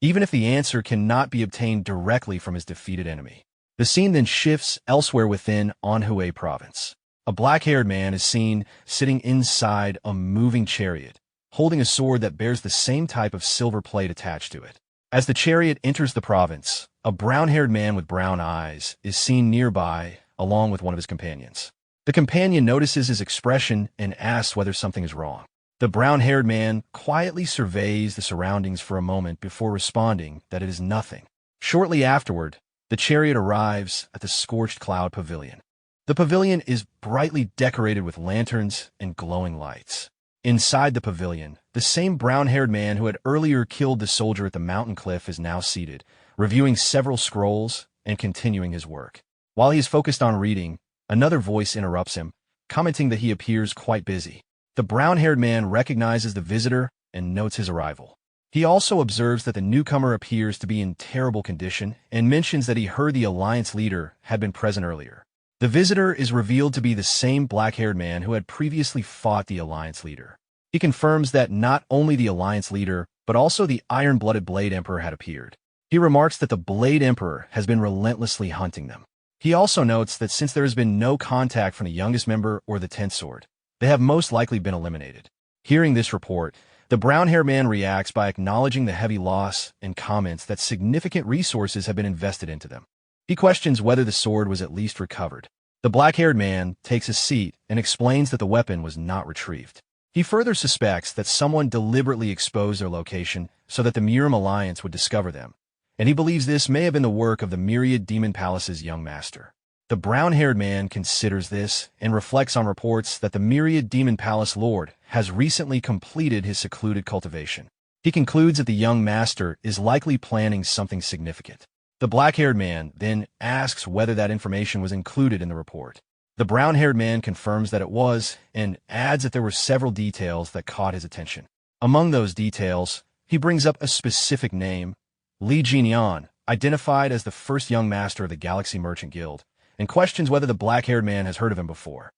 even if the answer cannot be obtained directly from his defeated enemy. The scene then shifts elsewhere within Anhui province. A black-haired man is seen sitting inside a moving chariot, holding a sword that bears the same type of silver plate attached to it. As the chariot enters the province, a brown-haired man with brown eyes is seen nearby, along with one of his companions. The companion notices his expression and asks whether something is wrong. The brown-haired man quietly surveys the surroundings for a moment before responding that it is nothing. Shortly afterward, the chariot arrives at the Scorched Cloud Pavilion. The pavilion is brightly decorated with lanterns and glowing lights. Inside the pavilion, the same brown-haired man who had earlier killed the soldier at the mountain cliff is now seated, reviewing several scrolls and continuing his work. While he is focused on reading, another voice interrupts him, commenting that he appears quite busy. The brown-haired man recognizes the visitor and notes his arrival. He also observes that the newcomer appears to be in terrible condition and mentions that he heard the Alliance leader had been present earlier. The visitor is revealed to be the same black-haired man who had previously fought the Alliance leader. He confirms that not only the Alliance leader, but also the iron-blooded Blade Emperor had appeared. He remarks that the Blade Emperor has been relentlessly hunting them. He also notes that since there has been no contact from the youngest member or the 10th sword, they have most likely been eliminated. Hearing this report, the brown-haired man reacts by acknowledging the heavy loss and comments that significant resources have been invested into them. He questions whether the sword was at least recovered. The black-haired man takes a seat and explains that the weapon was not retrieved. He further suspects that someone deliberately exposed their location so that the Murim Alliance would discover them, and he believes this may have been the work of the Myriad Demon Palace's young master. The brown-haired man considers this and reflects on reports that the Myriad Demon Palace Lord has recently completed his secluded cultivation. He concludes that the young master is likely planning something significant. The black-haired man then asks whether that information was included in the report. The brown-haired man confirms that it was and adds that there were several details that caught his attention. Among those details, he brings up a specific name, Li Jinyan, identified as the first young master of the Galaxy Merchant Guild, and questions whether the black-haired man has heard of him before.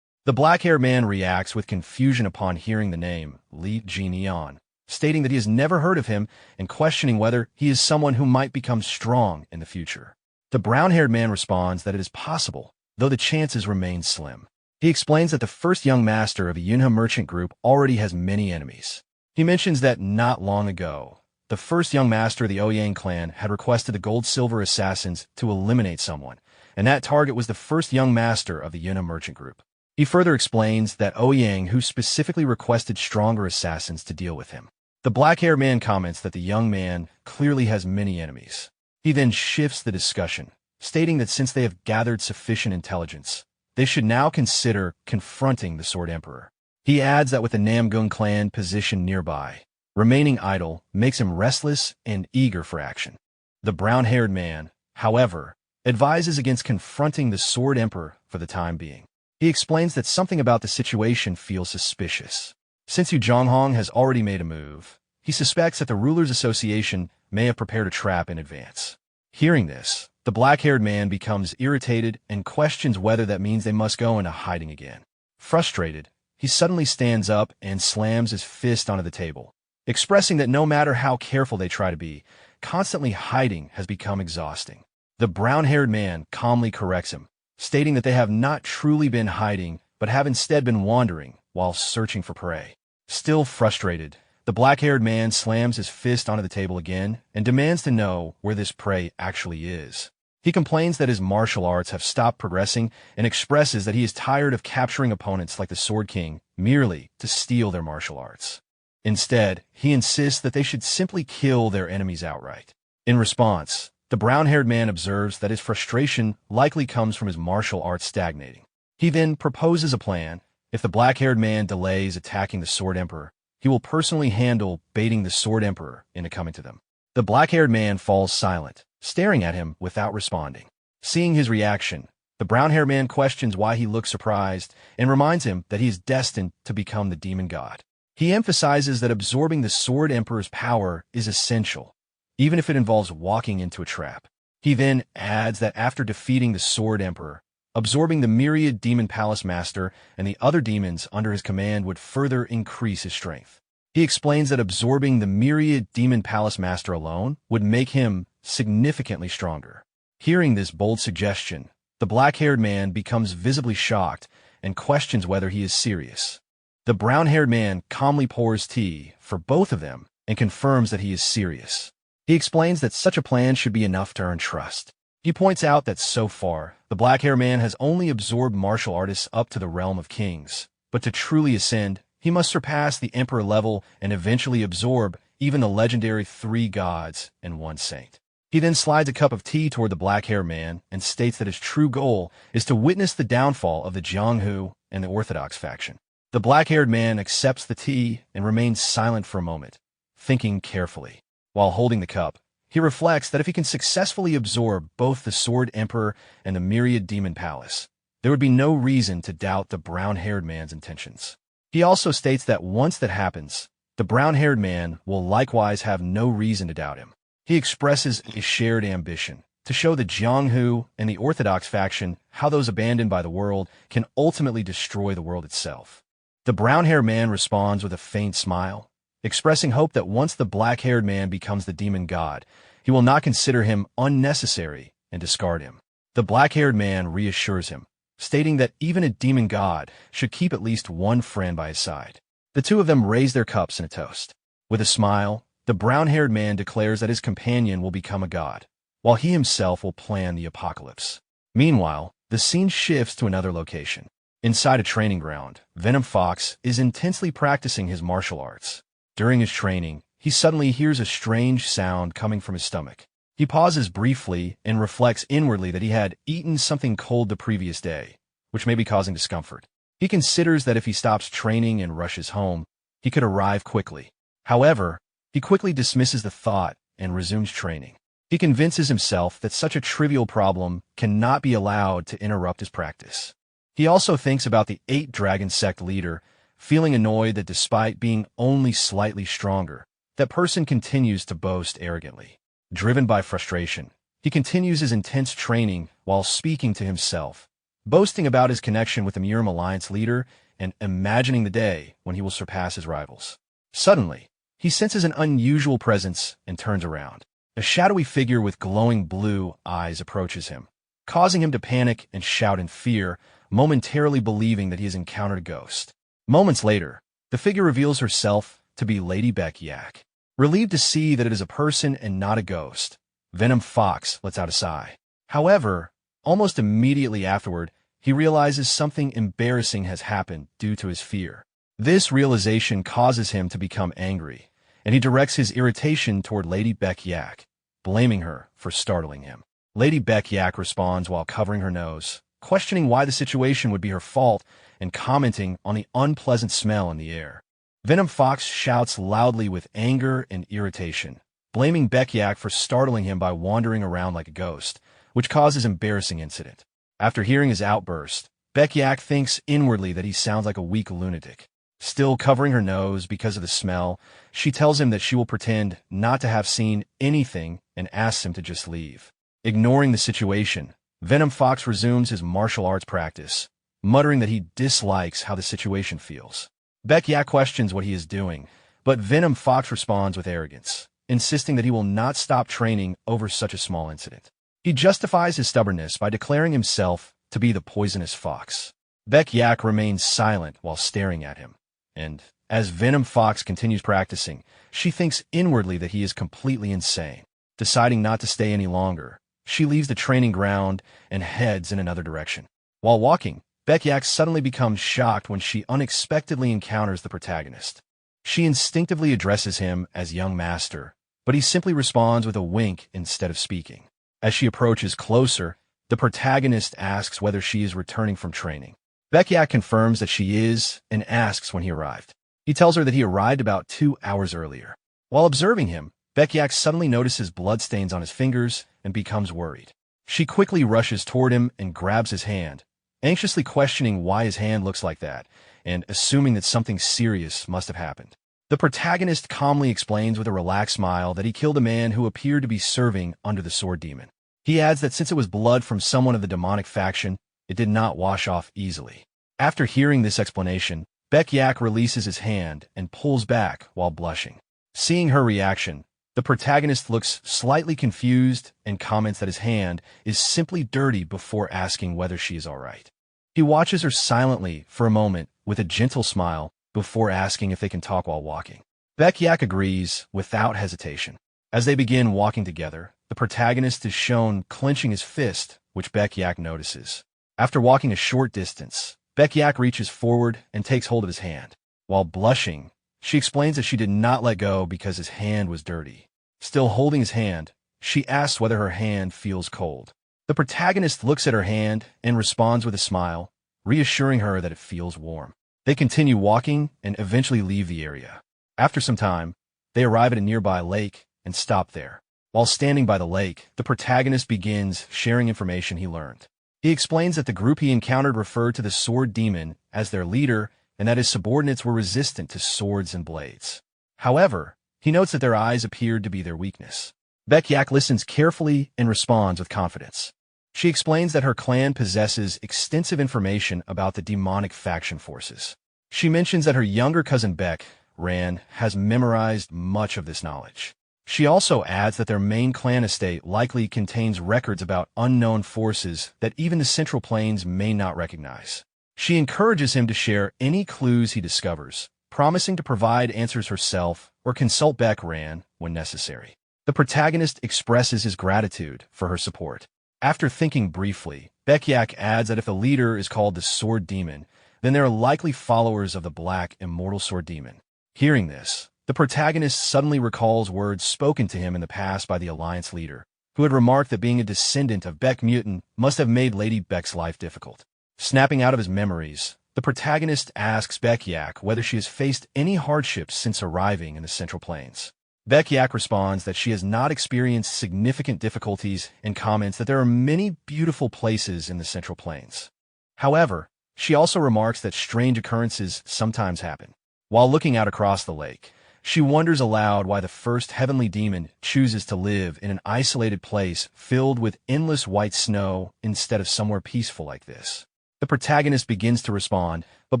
The black-haired man reacts with confusion upon hearing the name, Li Jinyan, stating that he has never heard of him and questioning whether he is someone who might become strong in the future. The brown-haired man responds that it is possible, though the chances remain slim. He explains that the first young master of the Yunha merchant group already has many enemies. He mentions that not long ago, the first young master of the Ouyang clan had requested the gold-silver assassins to eliminate someone, and that target was the first young master of the Yunha merchant group. He further explains that Ouyang who specifically requested stronger assassins to deal with him. The black-haired man comments that the young man clearly has many enemies. He then shifts the discussion, stating that since they have gathered sufficient intelligence, they should now consider confronting the Sword Emperor. He adds that with the Namgung clan positioned nearby, remaining idle makes him restless and eager for action. The brown-haired man, however, advises against confronting the Sword Emperor for the time being. He explains that something about the situation feels suspicious. Since Yu Zhonghong has already made a move, he suspects that the Rulers' Association may have prepared a trap in advance. Hearing this, the black-haired man becomes irritated and questions whether that means they must go into hiding again. Frustrated, he suddenly stands up and slams his fist onto the table, expressing that no matter how careful they try to be, constantly hiding has become exhausting. The brown-haired man calmly corrects him, stating that they have not truly been hiding, but have instead been wandering while searching for prey. Still frustrated, the black-haired man slams his fist onto the table again and demands to know where this prey actually is. He complains that his martial arts have stopped progressing and expresses that he is tired of capturing opponents like the Sword King merely to steal their martial arts. Instead, he insists that they should simply kill their enemies outright. In response, the brown-haired man observes that his frustration likely comes from his martial arts stagnating. He then proposes a plan. If the black-haired man delays attacking the Sword Emperor, he will personally handle baiting the Sword Emperor into coming to them. The black-haired man falls silent, staring at him without responding. Seeing his reaction, the brown-haired man questions why he looks surprised and reminds him that he is destined to become the demon god. He emphasizes that absorbing the Sword Emperor's power is essential, even if it involves walking into a trap. He then adds that after defeating the Sword Emperor, absorbing the myriad demon palace master and the other demons under his command would further increase his strength. He explains that absorbing the myriad demon palace master alone would make him significantly stronger. Hearing this bold suggestion, the black-haired man becomes visibly shocked and questions whether he is serious. The brown-haired man calmly pours tea for both of them and confirms that he is serious. He explains that such a plan should be enough to earn trust. He points out that so far, the black-haired man has only absorbed martial artists up to the realm of kings, but to truly ascend, he must surpass the emperor level and eventually absorb even the legendary 3 gods and 1 saint. He then slides a cup of tea toward the black-haired man and states that his true goal is to witness the downfall of the Jianghu and the Orthodox faction. The black-haired man accepts the tea and remains silent for a moment, thinking carefully. While holding the cup, he reflects that if he can successfully absorb both the Sword Emperor and the Myriad Demon Palace, there would be no reason to doubt the brown-haired man's intentions. He also states that once that happens, the brown-haired man will likewise have no reason to doubt him. He expresses a shared ambition to show the Jianghu and the Orthodox faction how those abandoned by the world can ultimately destroy the world itself. The brown-haired man responds with a faint smile, expressing hope that once the black-haired man becomes the demon god, he will not consider him unnecessary and discard him. The black-haired man reassures him, stating that even a demon god should keep at least one friend by his side. The two of them raise their cups in a toast. With a smile, the brown-haired man declares that his companion will become a god, while he himself will plan the apocalypse. Meanwhile, the scene shifts to another location. Inside a training ground, Venom Fox is intensely practicing his martial arts. During his training, he suddenly hears a strange sound coming from his stomach. He pauses briefly and reflects inwardly that he had eaten something cold the previous day, which may be causing discomfort. He considers that if he stops training and rushes home, he could arrive quickly. However, he quickly dismisses the thought and resumes training. He convinces himself that such a trivial problem cannot be allowed to interrupt his practice. He also thinks about the 8 Dragon Sect leader, feeling annoyed that despite being only slightly stronger, that person continues to boast arrogantly. Driven by frustration, he continues his intense training while speaking to himself, boasting about his connection with the Murim Alliance leader and imagining the day when he will surpass his rivals. Suddenly, he senses an unusual presence and turns around. A shadowy figure with glowing blue eyes approaches him, causing him to panic and shout in fear, momentarily believing that he has encountered a ghost. Moments later, the figure reveals herself to be Lady Beck Yak. Relieved to see that it is a person and not a ghost, Venom Fox lets out a sigh. However, almost immediately afterward, he realizes something embarrassing has happened due to his fear. This realization causes him to become angry, and he directs his irritation toward Lady Beck Yak, blaming her for startling him. Lady Beck Yak responds while covering her nose, questioning why the situation would be her fault and commenting on the unpleasant smell in the air. Venom Fox shouts loudly with anger and irritation, blaming Beck Yak for startling him by wandering around like a ghost, which causes embarrassing incident. After hearing his outburst, Beck Yak thinks inwardly that he sounds like a weak lunatic. Still covering her nose because of the smell, she tells him that she will pretend not to have seen anything and asks him to just leave. Ignoring the situation, Venom Fox resumes his martial arts practice, muttering that he dislikes how the situation feels. Beck Yak questions what he is doing, but Venom Fox responds with arrogance, insisting that he will not stop training over such a small incident. He justifies his stubbornness by declaring himself to be the poisonous fox. Beck Yak remains silent while staring at him, and as Venom Fox continues practicing, she thinks inwardly that he is completely insane. Deciding not to stay any longer, she leaves the training ground and heads in another direction. While walking, Beck Yak suddenly becomes shocked when she unexpectedly encounters the protagonist. She instinctively addresses him as young master, but he simply responds with a wink instead of speaking. As she approaches closer, the protagonist asks whether she is returning from training. Bekyak confirms that she is and asks when he arrived. He tells her that he arrived about 2 hours earlier. While observing him, Bekyak suddenly notices bloodstains on his fingers and becomes worried. She quickly rushes toward him and grabs his hand, anxiously questioning why his hand looks like that and assuming that something serious must have happened. The protagonist calmly explains with a relaxed smile that he killed a man who appeared to be serving under the sword demon. He adds that since it was blood from someone of the demonic faction, it did not wash off easily. After hearing this explanation, Bekyak releases his hand and pulls back while blushing. Seeing her reaction, the protagonist looks slightly confused and comments that his hand is simply dirty before asking whether she is all right. He watches her silently for a moment with a gentle smile before asking if they can talk while walking. Bekyak agrees without hesitation. As they begin walking together, the protagonist is shown clenching his fist, which Bekyak notices. After walking a short distance, Bekyak reaches forward and takes hold of his hand. While blushing, she explains that she did not let go because his hand was dirty. Still holding his hand, she asks whether her hand feels cold. The protagonist looks at her hand and responds with a smile, reassuring her that it feels warm. They continue walking and eventually leave the area. After some time, they arrive at a nearby lake and stop there. While standing by the lake, the protagonist begins sharing information he learned. He explains that the group he encountered referred to the sword demon as their leader and that his subordinates were resistant to swords and blades. However, he notes that their eyes appeared to be their weakness. Bekyak listens carefully and responds with confidence. She explains that her clan possesses extensive information about the demonic faction forces. She mentions that her younger cousin Beck, Ran, has memorized much of this knowledge. She also adds that their main clan estate likely contains records about unknown forces that even the Central Plains may not recognize. She encourages him to share any clues he discovers, promising to provide answers herself or consult Beck Ran when necessary. The protagonist expresses his gratitude for her support. After thinking briefly, Bekyak adds that if the leader is called the Sword Demon, then they are likely followers of the Black Immortal Sword Demon. Hearing this, the protagonist suddenly recalls words spoken to him in the past by the Alliance leader, who had remarked that being a descendant of Beck Mutant must have made Lady Beck's life difficult. Snapping out of his memories, the protagonist asks Bekyak whether she has faced any hardships since arriving in the Central Plains. Bekyak responds that she has not experienced significant difficulties and comments that there are many beautiful places in the Central Plains. However, she also remarks that strange occurrences sometimes happen. While looking out across the lake, she wonders aloud why the first heavenly demon chooses to live in an isolated place filled with endless white snow instead of somewhere peaceful like this. The protagonist begins to respond, but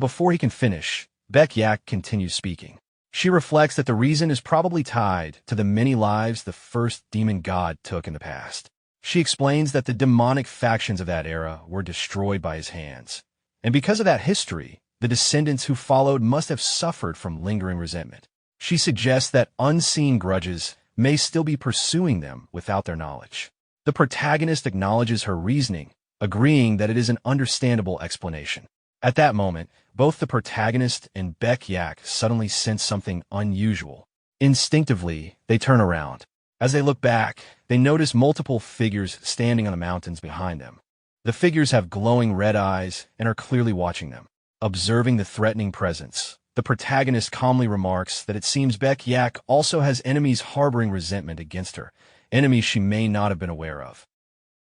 before he can finish, Bekyak continues speaking. She reflects that the reason is probably tied to the many lives the first demon god took in the past. She explains that the demonic factions of that era were destroyed by his hands, and because of that history, the descendants who followed must have suffered from lingering resentment. She suggests that unseen grudges may still be pursuing them without their knowledge. The protagonist acknowledges her reasoning, agreeing that it is an understandable explanation. At that moment, both the protagonist and Bekyak suddenly sense something unusual. Instinctively, they turn around. As they look back, they notice multiple figures standing on the mountains behind them. The figures have glowing red eyes and are clearly watching them. Observing the threatening presence, the protagonist calmly remarks that it seems Bekyak also has enemies harboring resentment against her, enemies she may not have been aware of.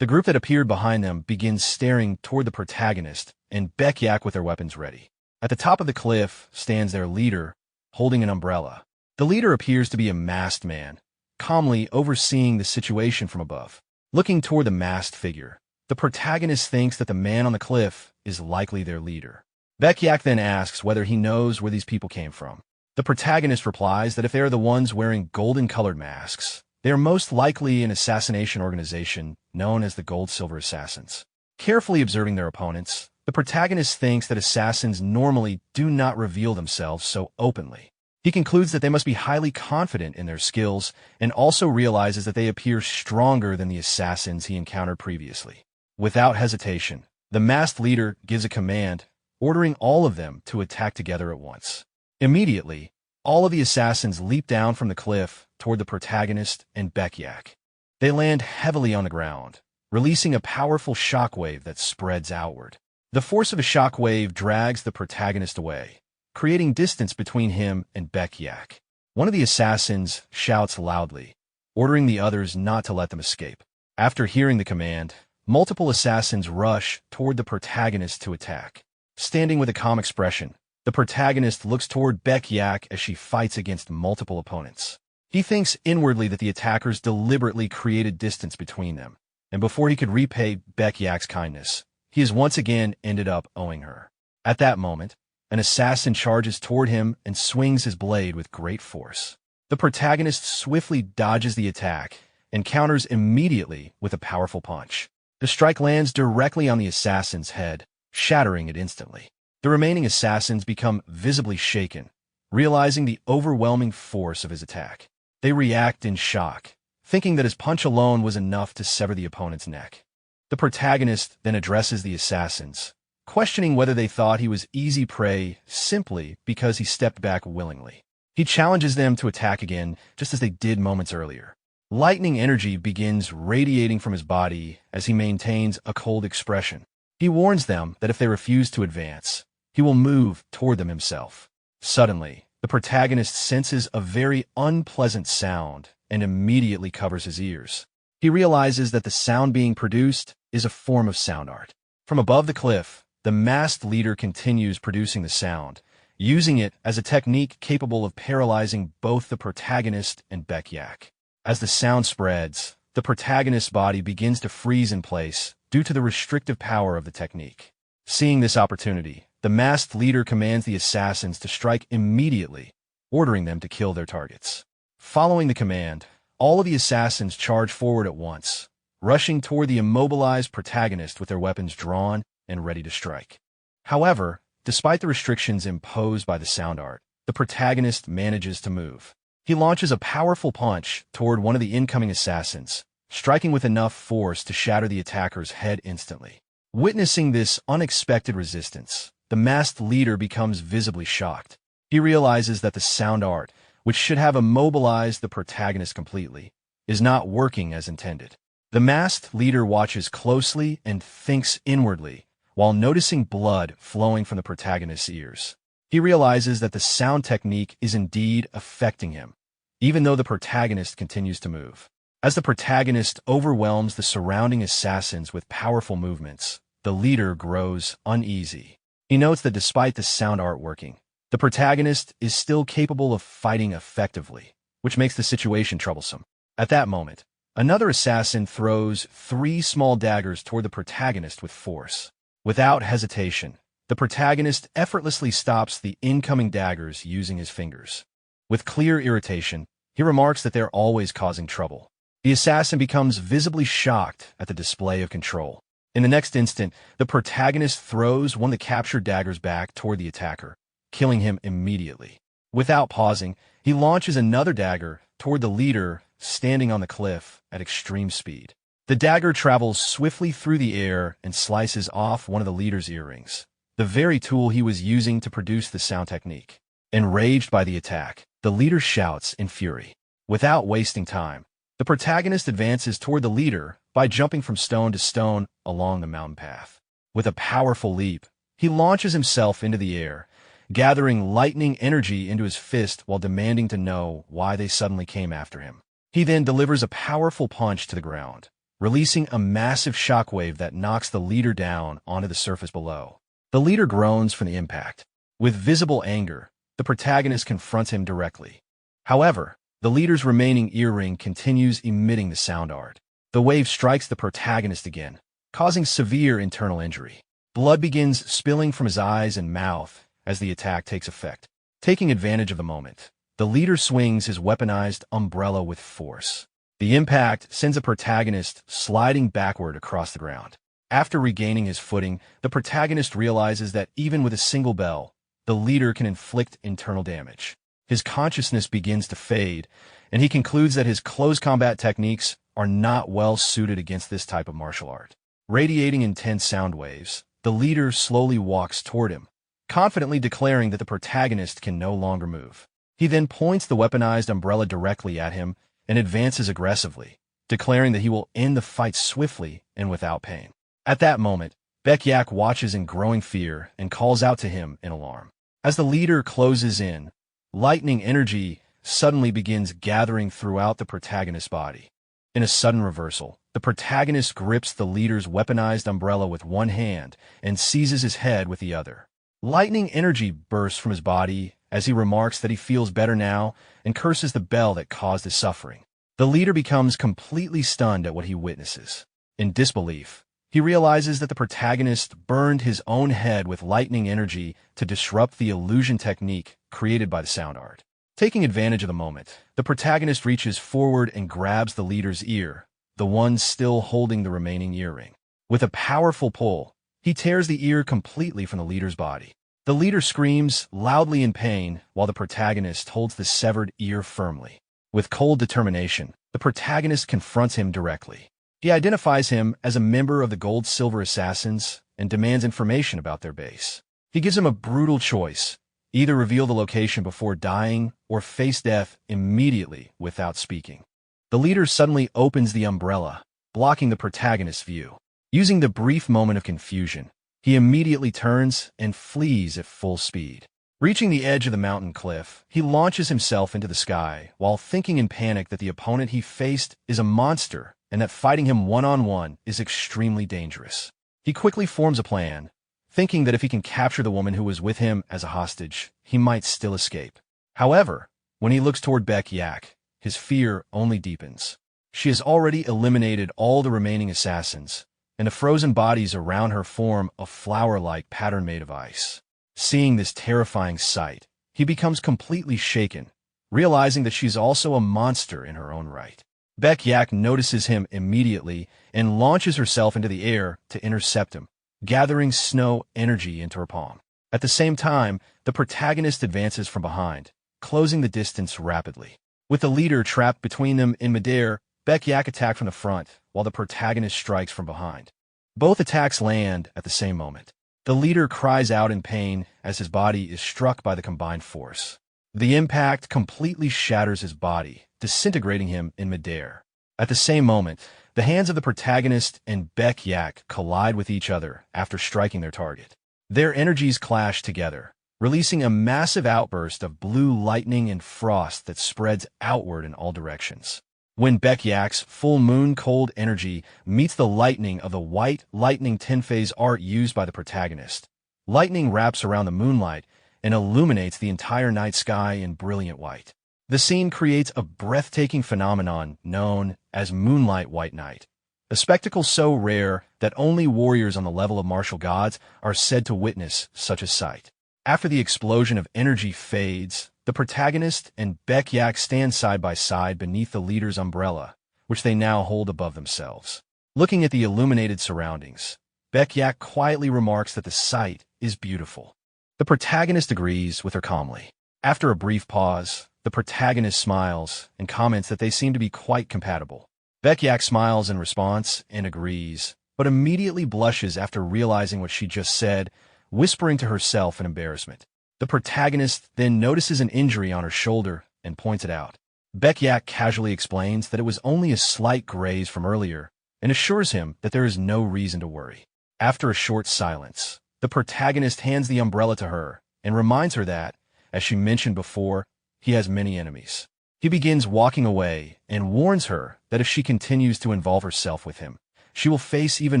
The group that appeared behind them begins staring toward the protagonist and Bekyak with their weapons ready. At the top of the cliff stands their leader, holding an umbrella. The leader appears to be a masked man, calmly overseeing the situation from above. Looking toward the masked figure, the protagonist thinks that the man on the cliff is likely their leader. Bekyak then asks whether he knows where these people came from. The protagonist replies that if they are the ones wearing golden-colored masks, they are most likely an assassination organization known as the Gold-Silver Assassins. Carefully observing their opponents, the protagonist thinks that assassins normally do not reveal themselves so openly. He concludes that they must be highly confident in their skills and also realizes that they appear stronger than the assassins he encountered previously. Without hesitation, the masked leader gives a command, ordering all of them to attack together at once. Immediately, all of the assassins leap down from the cliff toward the protagonist and Bekyak. They land heavily on the ground, releasing a powerful shockwave that spreads outward. The force of a shockwave drags the protagonist away, creating distance between him and Baek-yak. One of the assassins shouts loudly, ordering the others not to let them escape. After hearing the command, multiple assassins rush toward the protagonist to attack. Standing with a calm expression, the protagonist looks toward Baek-yak as she fights against multiple opponents. He thinks inwardly that the attackers deliberately created distance between them, and before he could repay Baek-yak's kindness, he has once again ended up owing her. At that moment, an assassin charges toward him and swings his blade with great force. The protagonist swiftly dodges the attack and counters immediately with a powerful punch. The strike lands directly on the assassin's head, shattering it instantly. The remaining assassins become visibly shaken, realizing the overwhelming force of his attack. They react in shock, thinking that his punch alone was enough to sever the opponent's neck. The protagonist then addresses the assassins, questioning whether they thought he was easy prey simply because he stepped back willingly. He challenges them to attack again, just as they did moments earlier. Lightning energy begins radiating from his body as he maintains a cold expression. He warns them that if they refuse to advance, he will move toward them himself. Suddenly, the protagonist senses a very unpleasant sound and immediately covers his ears. He realizes that the sound being produced is a form of sound art. From above the cliff, the masked leader continues producing the sound, using it as a technique capable of paralyzing both the protagonist and Baek-yak. As the sound spreads, the protagonist's body begins to freeze in place due to the restrictive power of the technique. Seeing this opportunity, the masked leader commands the assassins to strike immediately, ordering them to kill their targets. Following the command, all of the assassins charge forward at once, rushing toward the immobilized protagonist with their weapons drawn and ready to strike. However, despite the restrictions imposed by the sound art, the protagonist manages to move. He launches a powerful punch toward one of the incoming assassins, striking with enough force to shatter the attacker's head instantly. Witnessing this unexpected resistance, the masked leader becomes visibly shocked. He realizes that the sound art, which should have immobilized the protagonist completely, is not working as intended. The masked leader watches closely and thinks inwardly, while noticing blood flowing from the protagonist's ears. He realizes that the sound technique is indeed affecting him, even though the protagonist continues to move. As the protagonist overwhelms the surrounding assassins with powerful movements, the leader grows uneasy. He notes that despite the sound art working, the protagonist is still capable of fighting effectively, which makes the situation troublesome. At that moment, another assassin throws 3 small daggers toward the protagonist with force. Without hesitation, the protagonist effortlessly stops the incoming daggers using his fingers. With clear irritation, he remarks that they're always causing trouble. The assassin becomes visibly shocked at the display of control. In the next instant, the protagonist throws one of the captured daggers back toward the attacker, killing him immediately. Without pausing, he launches another dagger toward the leader standing on the cliff at extreme speed. The dagger travels swiftly through the air and slices off one of the leader's earrings, the very tool he was using to produce the sound technique. Enraged by the attack, the leader shouts in fury. Without wasting time, the protagonist advances toward the leader by jumping from stone to stone along the mountain path. With a powerful leap, he launches himself into the air, gathering lightning energy into his fist while demanding to know why they suddenly came after him. He then delivers a powerful punch to the ground, releasing a massive shockwave that knocks the leader down onto the surface below. The leader groans from the impact. With visible anger, the protagonist confronts him directly. However, the leader's remaining earring continues emitting the sound art. The wave strikes the protagonist again, causing severe internal injury. Blood begins spilling from his eyes and mouth as the attack takes effect. Taking advantage of the moment, the leader swings his weaponized umbrella with force. The impact sends the protagonist sliding backward across the ground. After regaining his footing, the protagonist realizes that even with a single bell, the leader can inflict internal damage. His consciousness begins to fade, and he concludes that his close combat techniques are not well suited against this type of martial art. Radiating intense sound waves, the leader slowly walks toward him, confidently declaring that the protagonist can no longer move. He then points the weaponized umbrella directly at him and advances aggressively, declaring that he will end the fight swiftly and without pain. At that moment, Baek-yak watches in growing fear and calls out to him in alarm. As the leader closes in, lightning energy suddenly begins gathering throughout the protagonist's body. In a sudden reversal, the protagonist grips the leader's weaponized umbrella with one hand and seizes his head with the other. Lightning energy bursts from his body as he remarks that he feels better now and curses the bell that caused his suffering. The leader becomes completely stunned at what he witnesses. In disbelief, he realizes that the protagonist burned his own head with lightning energy to disrupt the illusion technique created by the sound art. Taking advantage of the moment, the protagonist reaches forward and grabs the leader's ear, the one still holding the remaining earring. With a powerful pull, he tears the ear completely from the leader's body. The leader screams loudly in pain while the protagonist holds the severed ear firmly. With cold determination, the protagonist confronts him directly. He identifies him as a member of the Gold-Silver Assassins and demands information about their base. He gives him a brutal choice: either reveal the location before dying or face death immediately without speaking. The leader suddenly opens the umbrella, blocking the protagonist's view. Using the brief moment of confusion, he immediately turns and flees at full speed. Reaching the edge of the mountain cliff, he launches himself into the sky while thinking in panic that the opponent he faced is a monster and that fighting him one-on-one is extremely dangerous. He quickly forms a plan, thinking that if he can capture the woman who was with him as a hostage, he might still escape. However, when he looks toward Baek-yak, his fear only deepens. She has already eliminated all the remaining assassins, and the frozen bodies around her form a flower-like pattern made of ice. Seeing this terrifying sight, he becomes completely shaken, realizing that she's also a monster in her own right. Baek-yak notices him immediately and launches herself into the air to intercept him, gathering snow energy into her palm. At the same time, the protagonist advances from behind, closing the distance rapidly. With the leader trapped between them in midair, Baek-yak attacks from the front, while the protagonist strikes from behind. Both attacks land at the same moment. The leader cries out in pain as his body is struck by the combined force. The impact completely shatters his body, disintegrating him in midair. At the same moment, the hands of the protagonist and Baek-yak collide with each other after striking their target. Their energies clash together, releasing a massive outburst of blue lightning and frost that spreads outward in all directions. When Baek-yak's full moon cold energy meets the lightning of the white lightning 10-phase art used by the protagonist, lightning wraps around the moonlight and illuminates the entire night sky in brilliant white. The scene creates a breathtaking phenomenon known as Moonlight White Night, a spectacle so rare that only warriors on the level of martial gods are said to witness such a sight. After the explosion of energy fades, the protagonist and Baek-yak stand side by side beneath the leader's umbrella, which they now hold above themselves. Looking at the illuminated surroundings, Baek-yak quietly remarks that the sight is beautiful. The protagonist agrees with her calmly. After a brief pause, the protagonist smiles and comments that they seem to be quite compatible. Baek-yak smiles in response and agrees, but immediately blushes after realizing what she just said, whispering to herself in embarrassment. The protagonist then notices an injury on her shoulder and points it out. Baek-yak casually explains that it was only a slight graze from earlier and assures him that there is no reason to worry. After a short silence, the protagonist hands the umbrella to her and reminds her that, as she mentioned before, he has many enemies. He begins walking away and warns her that if she continues to involve herself with him, she will face even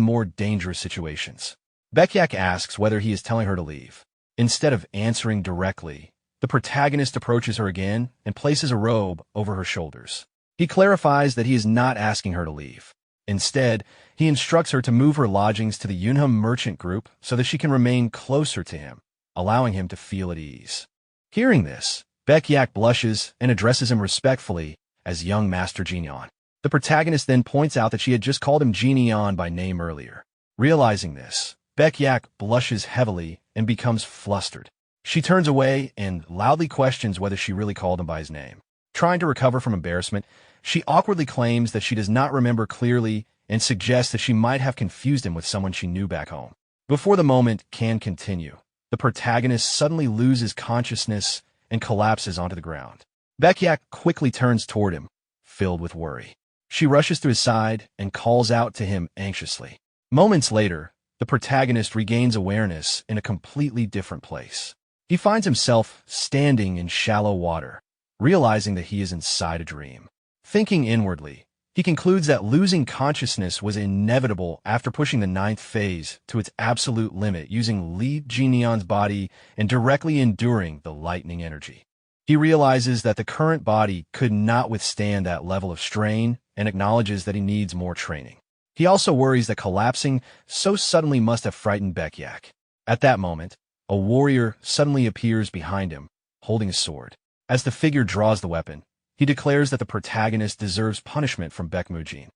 more dangerous situations. Baek-yak asks whether he is telling her to leave. Instead of answering directly, the protagonist approaches her again and places a robe over her shoulders. He clarifies that he is not asking her to leave. Instead, he instructs her to move her lodgings to the Yunham merchant group so that she can remain closer to him, allowing him to feel at ease. Hearing this, Baek-yak blushes and addresses him respectfully as young Master Jinyeon. The protagonist then points out that she had just called him Jinyeon by name earlier. Realizing this, Baek-yak blushes heavily and becomes flustered. She turns away and loudly questions whether she really called him by his name. Trying to recover from embarrassment, she awkwardly claims that she does not remember clearly and suggests that she might have confused him with someone she knew back home. Before the moment can continue, the protagonist suddenly loses consciousness and collapses onto the ground. Baek-yak quickly turns toward him, filled with worry. She rushes to his side and calls out to him anxiously. Moments later, the protagonist regains awareness in a completely different place. He finds himself standing in shallow water, realizing that he is inside a dream. Thinking inwardly, he concludes that losing consciousness was inevitable after pushing the ninth phase to its absolute limit using Li Jinyan's body and directly enduring the lightning energy. He realizes that the current body could not withstand that level of strain and acknowledges that he needs more training. He also worries that collapsing so suddenly must have frightened Baekyak. At that moment, a warrior suddenly appears behind him, holding a sword. As the figure draws the weapon, he declares that the protagonist deserves punishment from Baekmujin.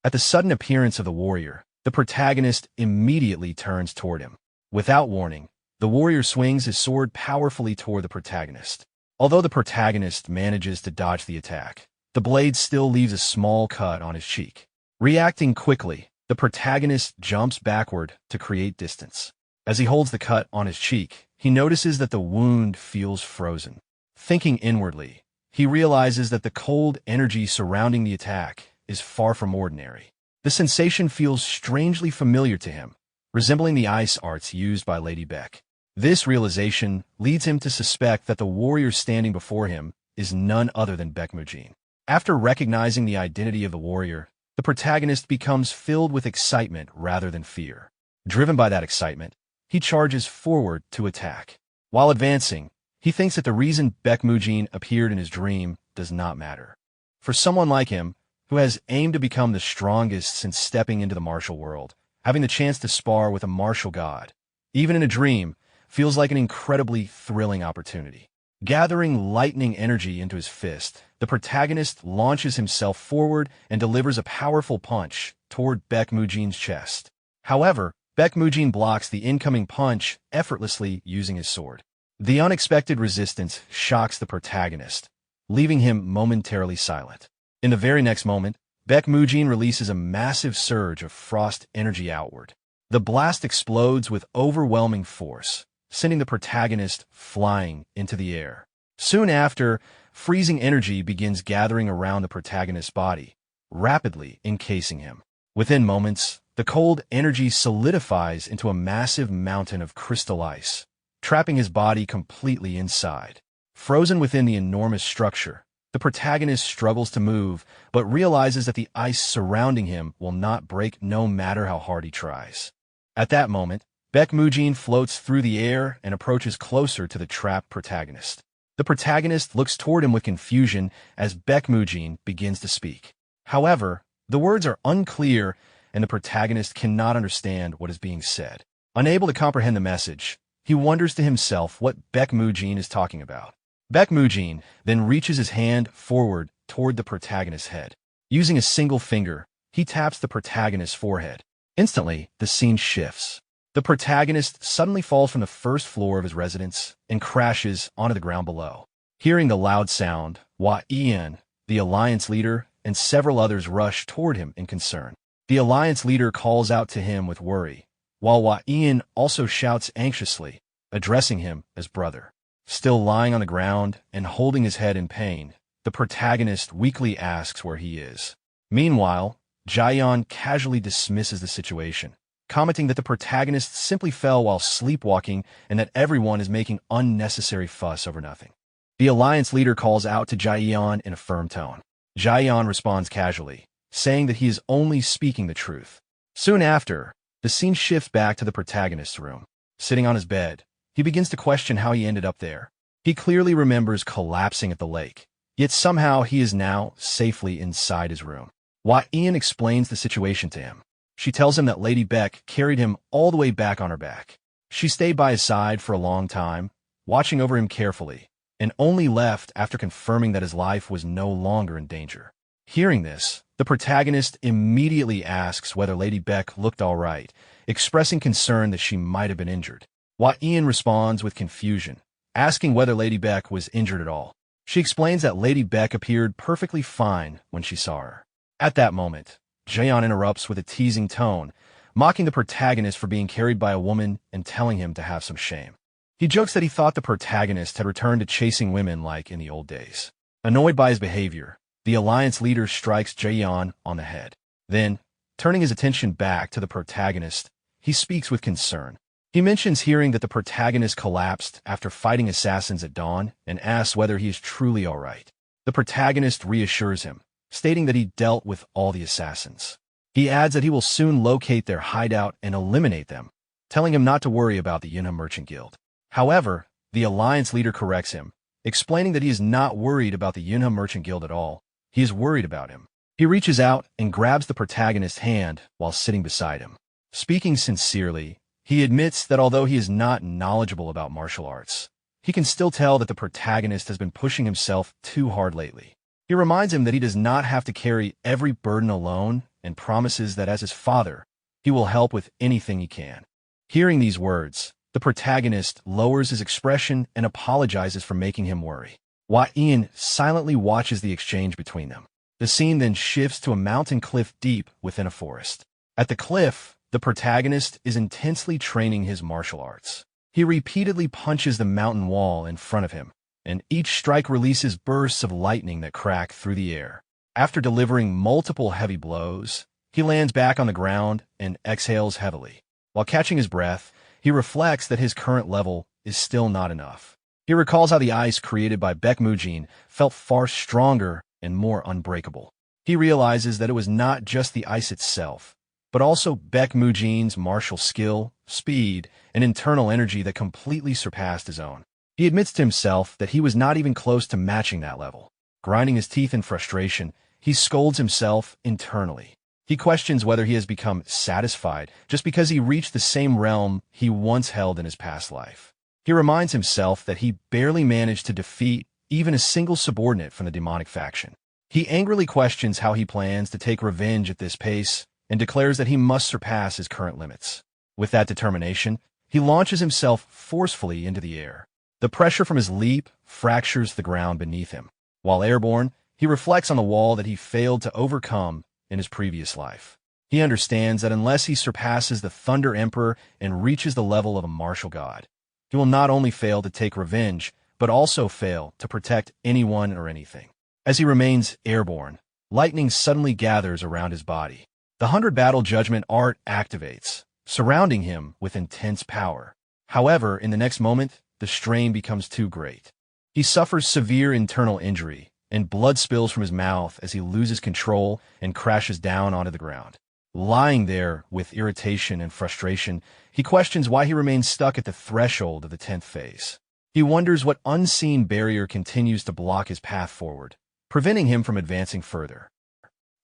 At the sudden appearance of the warrior, the protagonist immediately turns toward him. Without warning, the warrior swings his sword powerfully toward the protagonist. Although the protagonist manages to dodge the attack, the blade still leaves a small cut on his cheek. Reacting quickly, the protagonist jumps backward to create distance. As he holds the cut on his cheek, he notices that the wound feels frozen. Thinking inwardly, he realizes that the cold energy surrounding the attack is far from ordinary. The sensation feels strangely familiar to him, resembling the ice arts used by Lady Beck. This realization leads him to suspect that the warrior standing before him is none other than Baekmujin. After recognizing the identity of the warrior, the protagonist becomes filled with excitement rather than fear. Driven by that excitement, he charges forward to attack. While advancing, he thinks that the reason Baekmujin appeared in his dream does not matter. For someone like him, who has aimed to become the strongest since stepping into the martial world, having the chance to spar with a martial god, even in a dream, feels like an incredibly thrilling opportunity. Gathering lightning energy into his fist, the protagonist launches himself forward and delivers a powerful punch toward Baekmujin's chest. However, Baekmujin blocks the incoming punch effortlessly using his sword. The unexpected resistance shocks the protagonist, leaving him momentarily silent. In the very next moment, Baekmujin releases a massive surge of frost energy outward. The blast explodes with overwhelming force, sending the protagonist flying into the air. Soon after, freezing energy begins gathering around the protagonist's body, rapidly encasing him. Within moments, the cold energy solidifies into a massive mountain of crystal ice, trapping his body completely inside. Frozen within the enormous structure, the protagonist struggles to move, but realizes that the ice surrounding him will not break no matter how hard he tries. At that moment, Baekmujin floats through the air and approaches closer to the trapped protagonist. The protagonist looks toward him with confusion as Baekmujin begins to speak. However, the words are unclear and the protagonist cannot understand what is being said. Unable to comprehend the message, he wonders to himself what Baekmujin is talking about. Baekmujin then reaches his hand forward toward the protagonist's head. Using a single finger, he taps the protagonist's forehead. Instantly, the scene shifts. The protagonist suddenly falls from the first floor of his residence and crashes onto the ground below. Hearing the loud sound, Hua Ian, the Alliance leader, and several others rush toward him in concern. The Alliance leader calls out to him with worry, while Hua Ian also shouts anxiously, addressing him as brother. Still lying on the ground and holding his head in pain, the protagonist weakly asks where he is. Meanwhile, Jaeyeon casually dismisses the situation, commenting that the protagonist simply fell while sleepwalking and that everyone is making unnecessary fuss over nothing. The Alliance leader calls out to Jaeyeon in a firm tone. Jaeyeon responds casually, saying that he is only speaking the truth. Soon after, the scene shifts back to the protagonist's room. Sitting on his bed, he begins to question how he ended up there. He clearly remembers collapsing at the lake, yet somehow he is now safely inside his room. Hua Ian explains the situation to him. She tells him that Lady Beck carried him all the way back on her back. She stayed by his side for a long time, watching over him carefully, and only left after confirming that his life was no longer in danger. Hearing this, the protagonist immediately asks whether Lady Beck looked all right, expressing concern that she might have been injured. Hua Ian responds with confusion, asking whether Lady Beck was injured at all. She explains that Lady Beck appeared perfectly fine when she saw her. At that moment, Jaeyeon interrupts with a teasing tone, mocking the protagonist for being carried by a woman and telling him to have some shame. He jokes that he thought the protagonist had returned to chasing women like in the old days. Annoyed by his behavior, the Alliance leader strikes Jaeyeon on the head. Then, turning his attention back to the protagonist, he speaks with concern. He mentions hearing that the protagonist collapsed after fighting assassins at dawn and asks whether he is truly all right. The protagonist reassures him, stating that he dealt with all the assassins. He adds that he will soon locate their hideout and eliminate them, telling him not to worry about the Yunha Merchant Guild. However, the Alliance leader corrects him, explaining that he is not worried about the Yunha Merchant Guild at all. He is worried about him. He reaches out and grabs the protagonist's hand while sitting beside him. Speaking sincerely, he admits that although he is not knowledgeable about martial arts, he can still tell that the protagonist has been pushing himself too hard lately. He reminds him that he does not have to carry every burden alone and promises that as his father, he will help with anything he can. Hearing these words, the protagonist lowers his expression and apologizes for making him worry. Hua Ian silently watches the exchange between them. The scene then shifts to a mountain cliff deep within a forest. At the cliff, the protagonist is intensely training his martial arts. He repeatedly punches the mountain wall in front of him, and each strike releases bursts of lightning that crack through the air. After delivering multiple heavy blows, he lands back on the ground and exhales heavily. While catching his breath, he reflects that his current level is still not enough. He recalls how the ice created by Baekmujin felt far stronger and more unbreakable. He realizes that it was not just the ice itself, but also Baekmujin's martial skill, speed, and internal energy that completely surpassed his own. He admits to himself that he was not even close to matching that level. Grinding his teeth in frustration, he scolds himself internally. He questions whether he has become satisfied just because he reached the same realm he once held in his past life. He reminds himself that he barely managed to defeat even a single subordinate from the demonic faction. He angrily questions how he plans to take revenge at this pace and declares that he must surpass his current limits. With that determination, he launches himself forcefully into the air. The pressure from his leap fractures the ground beneath him. While airborne, he reflects on the wall that he failed to overcome in his previous life. He understands that unless he surpasses the Thunder Emperor and reaches the level of a martial god, he will not only fail to take revenge, but also fail to protect anyone or anything. As he remains airborne, lightning suddenly gathers around his body. The 100 Battle Judgment art activates, surrounding him with intense power. However, in the next moment, the strain becomes too great. He suffers severe internal injury, and blood spills from his mouth as he loses control and crashes down onto the ground. Lying there with irritation and frustration, he questions why he remains stuck at the threshold of the 10th phase. He wonders what unseen barrier continues to block his path forward, preventing him from advancing further.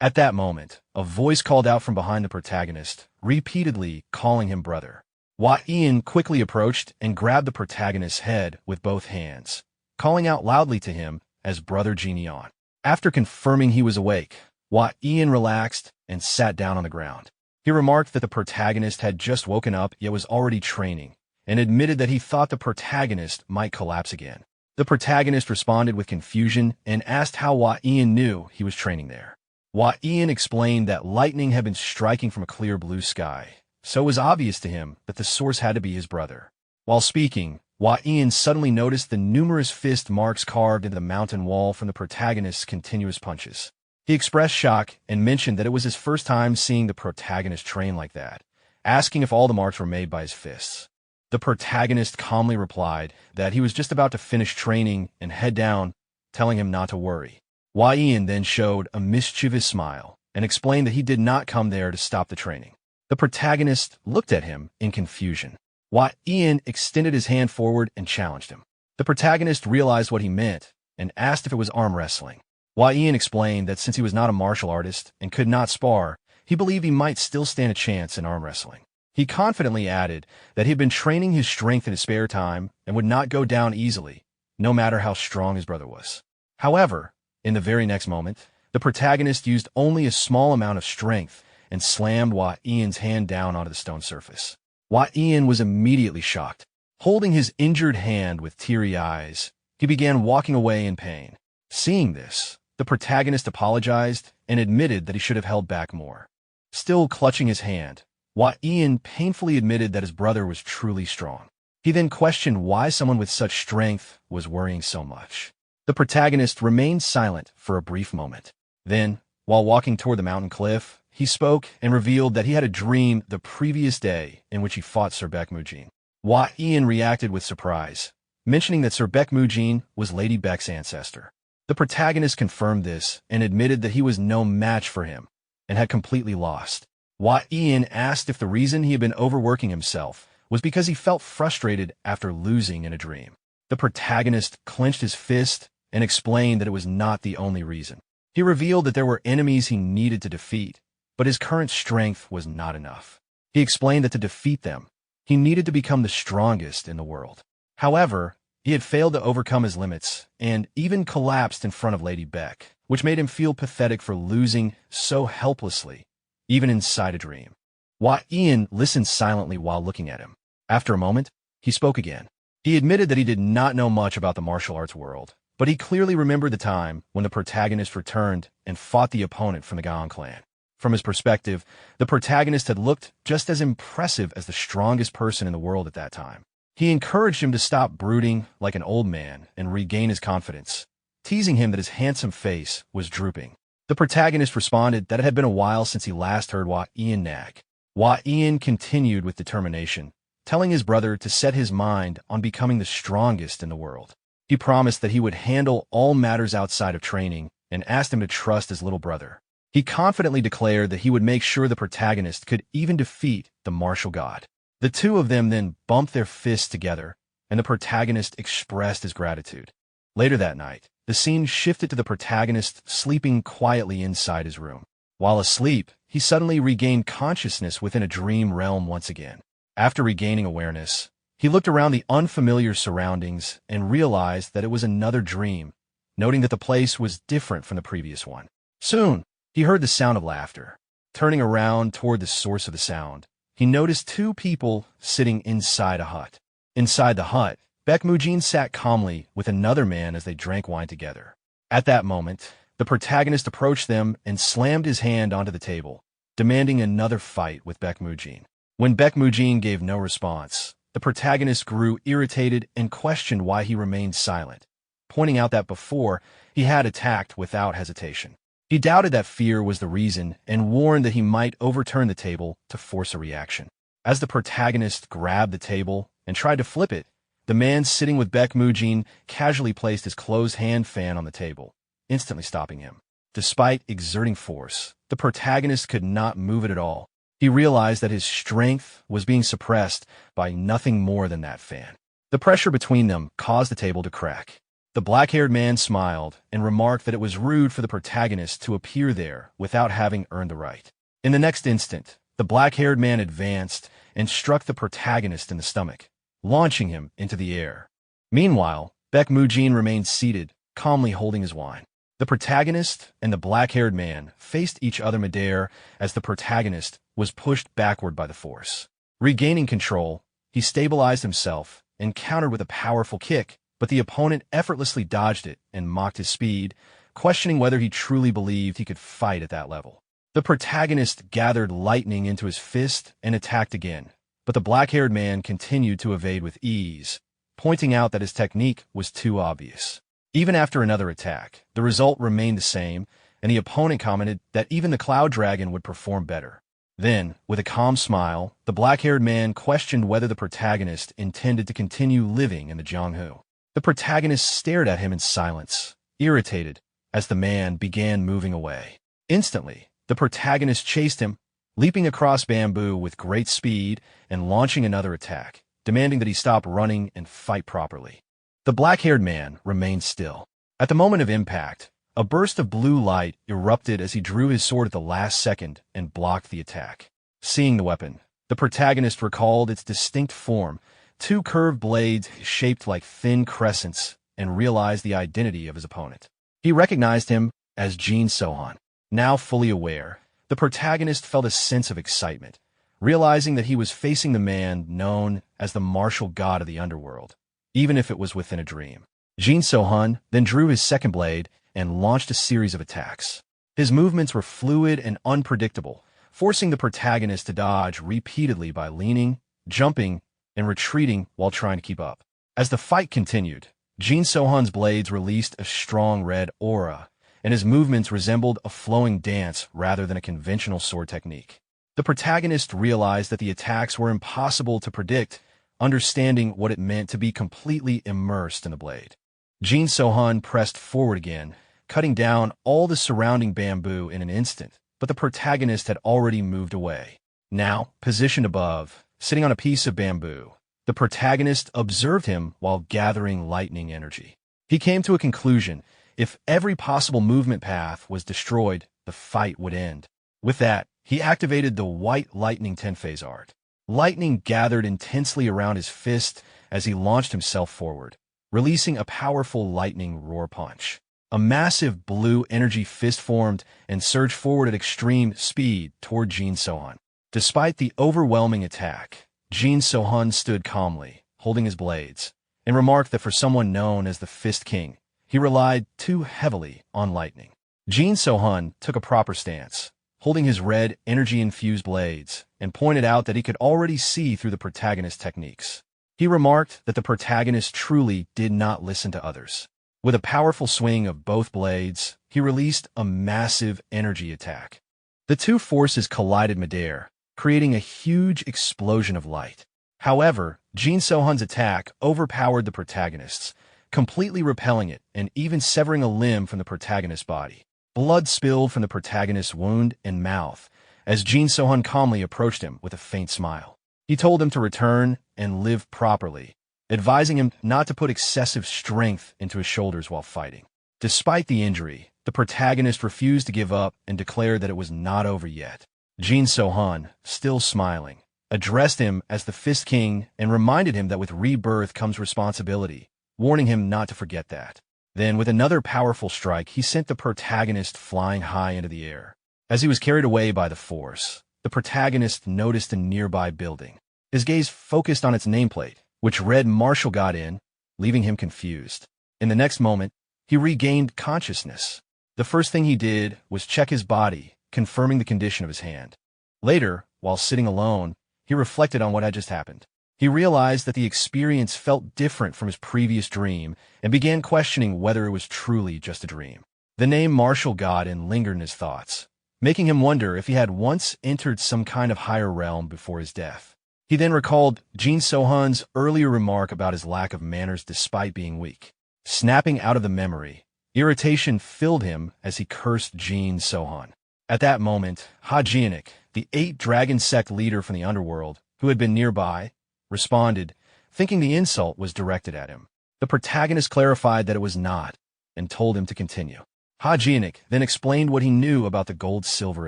At that moment, a voice called out from behind the protagonist, repeatedly calling him brother. Hua Ian quickly approached and grabbed the protagonist's head with both hands, calling out loudly to him as Brother Genion. After confirming he was awake, Hua Ian relaxed and sat down on the ground. He remarked that the protagonist had just woken up yet was already training, and admitted that he thought the protagonist might collapse again. The protagonist responded with confusion and asked how Hua Ian knew he was training there. Hua Ian explained that lightning had been striking from a clear blue sky, so it was obvious to him that the source had to be his brother. While speaking, Hua Ian suddenly noticed the numerous fist marks carved into the mountain wall from the protagonist's continuous punches. He expressed shock and mentioned that it was his first time seeing the protagonist train like that, asking if all the marks were made by his fists. The protagonist calmly replied that he was just about to finish training and head down, telling him not to worry. Hua Ian then showed a mischievous smile and explained that he did not come there to stop the training. The protagonist looked at him in confusion. Hua Ian extended his hand forward and challenged him. The protagonist realized what he meant and asked if it was arm wrestling. Hua Ian explained that since he was not a martial artist and could not spar, he believed he might still stand a chance in arm wrestling. He confidently added that he had been training his strength in his spare time and would not go down easily, no matter how strong his brother was. However, in the very next moment, the protagonist used only a small amount of strength and slammed Hua Ian's hand down onto the stone surface. Hua Ian was immediately shocked. Holding his injured hand with teary eyes, he began walking away in pain. Seeing this, the protagonist apologized and admitted that he should have held back more. Still clutching his hand, Hua Ian painfully admitted that his brother was truly strong. He then questioned why someone with such strength was worrying so much. The protagonist remained silent for a brief moment. Then, while walking toward the mountain cliff, he spoke and revealed that he had a dream the previous day in which he fought Sir Baekmujin. Hua Ian reacted with surprise, mentioning that Sir Baekmujin was Lady Beck's ancestor. The protagonist confirmed this and admitted that he was no match for him and had completely lost. Hua Ian asked if the reason he had been overworking himself was because he felt frustrated after losing in a dream. The protagonist clenched his fist and explained that it was not the only reason. He revealed that there were enemies he needed to defeat, but his current strength was not enough. He explained that to defeat them, he needed to become the strongest in the world. However, he had failed to overcome his limits and even collapsed in front of Lady Beck, which made him feel pathetic for losing so helplessly, even inside a dream. Hua Ian listened silently while looking at him. After a moment, he spoke again. He admitted that he did not know much about the martial arts world, but he clearly remembered the time when the protagonist returned and fought the opponent from the Gaon clan. From his perspective, the protagonist had looked just as impressive as the strongest person in the world at that time. He encouraged him to stop brooding like an old man and regain his confidence, teasing him that his handsome face was drooping. The protagonist responded that it had been a while since he last heard Hua Ian nag. Hua Ian continued with determination, telling his brother to set his mind on becoming the strongest in the world. He promised that he would handle all matters outside of training and asked him to trust his little brother. He confidently declared that he would make sure the protagonist could even defeat the martial god. The two of them then bumped their fists together, and the protagonist expressed his gratitude. Later that night, the scene shifted to the protagonist sleeping quietly inside his room. While asleep, he suddenly regained consciousness within a dream realm once again. After regaining awareness, he looked around the unfamiliar surroundings and realized that it was another dream, noting that the place was different from the previous one. Soon, he heard the sound of laughter. Turning around toward the source of the sound, he noticed two people sitting inside a hut. Inside the hut, Baekmujin sat calmly with another man as they drank wine together. At that moment, the protagonist approached them and slammed his hand onto the table, demanding another fight with Baekmujin. When Baekmujin gave no response, the protagonist grew irritated and questioned why he remained silent, pointing out that before, he had attacked without hesitation. He doubted that fear was the reason and warned that he might overturn the table to force a reaction. As the protagonist grabbed the table and tried to flip it, the man sitting with Baekmujin casually placed his closed hand fan on the table, instantly stopping him. Despite exerting force, the protagonist could not move it at all. He realized that his strength was being suppressed by nothing more than that fan. The pressure between them caused the table to crack. The black-haired man smiled and remarked that it was rude for the protagonist to appear there without having earned the right. In the next instant, the black-haired man advanced and struck the protagonist in the stomach, launching him into the air. Meanwhile, Baekmujin remained seated, calmly holding his wine. The protagonist and the black-haired man faced each other midair as the protagonist was pushed backward by the force. Regaining control, he stabilized himself and countered with a powerful kick, but the opponent effortlessly dodged it and mocked his speed, questioning whether he truly believed he could fight at that level. The protagonist gathered lightning into his fist and attacked again, but the black-haired man continued to evade with ease, pointing out that his technique was too obvious. Even after another attack, the result remained the same, and the opponent commented that even the Cloud Dragon would perform better. Then, with a calm smile, the black-haired man questioned whether the protagonist intended to continue living in the Jianghu. The protagonist stared at him in silence, irritated, as the man began moving away. Instantly, the protagonist chased him, leaping across bamboo with great speed and launching another attack, demanding that he stop running and fight properly. The black-haired man remained still. At the moment of impact, a burst of blue light erupted as he drew his sword at the last second and blocked the attack. Seeing the weapon, the protagonist recalled its distinct form, two curved blades shaped like thin crescents, and realized the identity of his opponent. He recognized him as Jin Sohan. Now fully aware, the protagonist felt a sense of excitement, realizing that he was facing the man known as the martial god of the underworld, even if it was within a dream. Jin Sohan then drew his second blade and launched a series of attacks. His movements were fluid and unpredictable, forcing the protagonist to dodge repeatedly by leaning, jumping, and retreating while trying to keep up. As the fight continued, Jin Sohan's blades released a strong red aura, and his movements resembled a flowing dance rather than a conventional sword technique. The protagonist realized that the attacks were impossible to predict, understanding what it meant to be completely immersed in the blade. Jin So-hun pressed forward again, cutting down all the surrounding bamboo in an instant, but the protagonist had already moved away. Now, positioned above, sitting on a piece of bamboo, the protagonist observed him while gathering lightning energy. He came to a conclusion: if every possible movement path was destroyed, the fight would end. With that, he activated the white lightning 10-phase art. Lightning gathered intensely around his fist as he launched himself forward, releasing a powerful lightning roar punch. A massive blue energy fist formed and surged forward at extreme speed toward Jin So-hun. Despite the overwhelming attack, Jin So-hun stood calmly, holding his blades, and remarked that for someone known as the Fist King, he relied too heavily on lightning. Jin So-hun took a proper stance, holding his red, energy-infused blades, and pointed out that he could already see through the protagonist's techniques. He remarked that the protagonist truly did not listen to others. With a powerful swing of both blades, he released a massive energy attack. The two forces collided midair, creating a huge explosion of light. However, Jin So-hun's attack overpowered the protagonist's, completely repelling it and even severing a limb from the protagonist's body. Blood spilled from the protagonist's wound and mouth as Jin So-hun calmly approached him with a faint smile. He told him to return and live properly, advising him not to put excessive strength into his shoulders while fighting. Despite the injury, the protagonist refused to give up and declared that it was not over yet. Jin So-hun, still smiling, addressed him as the Fist King and reminded him that with rebirth comes responsibility, warning him not to forget that. Then, with another powerful strike, he sent the protagonist flying high into the air. As he was carried away by the force, the protagonist noticed a nearby building. His gaze focused on its nameplate, which read Martial God Inn, leaving him confused. In the next moment, he regained consciousness. The first thing he did was check his body, confirming the condition of his hand. Later, while sitting alone, he reflected on what had just happened. He realized that the experience felt different from his previous dream and began questioning whether it was truly just a dream. The name Martial God Inn lingered in his thoughts, making him wonder if he had once entered some kind of higher realm before his death. He then recalled Jin So-hun's earlier remark about his lack of manners despite being weak. Snapping out of the memory, irritation filled him as he cursed Jin So-hun. At that moment, Ha-jianik, the 8 Dragon Sect leader from the underworld, who had been nearby, responded, thinking the insult was directed at him. The protagonist clarified that it was not, and told him to continue. Ha-jianik then explained what he knew about the gold-silver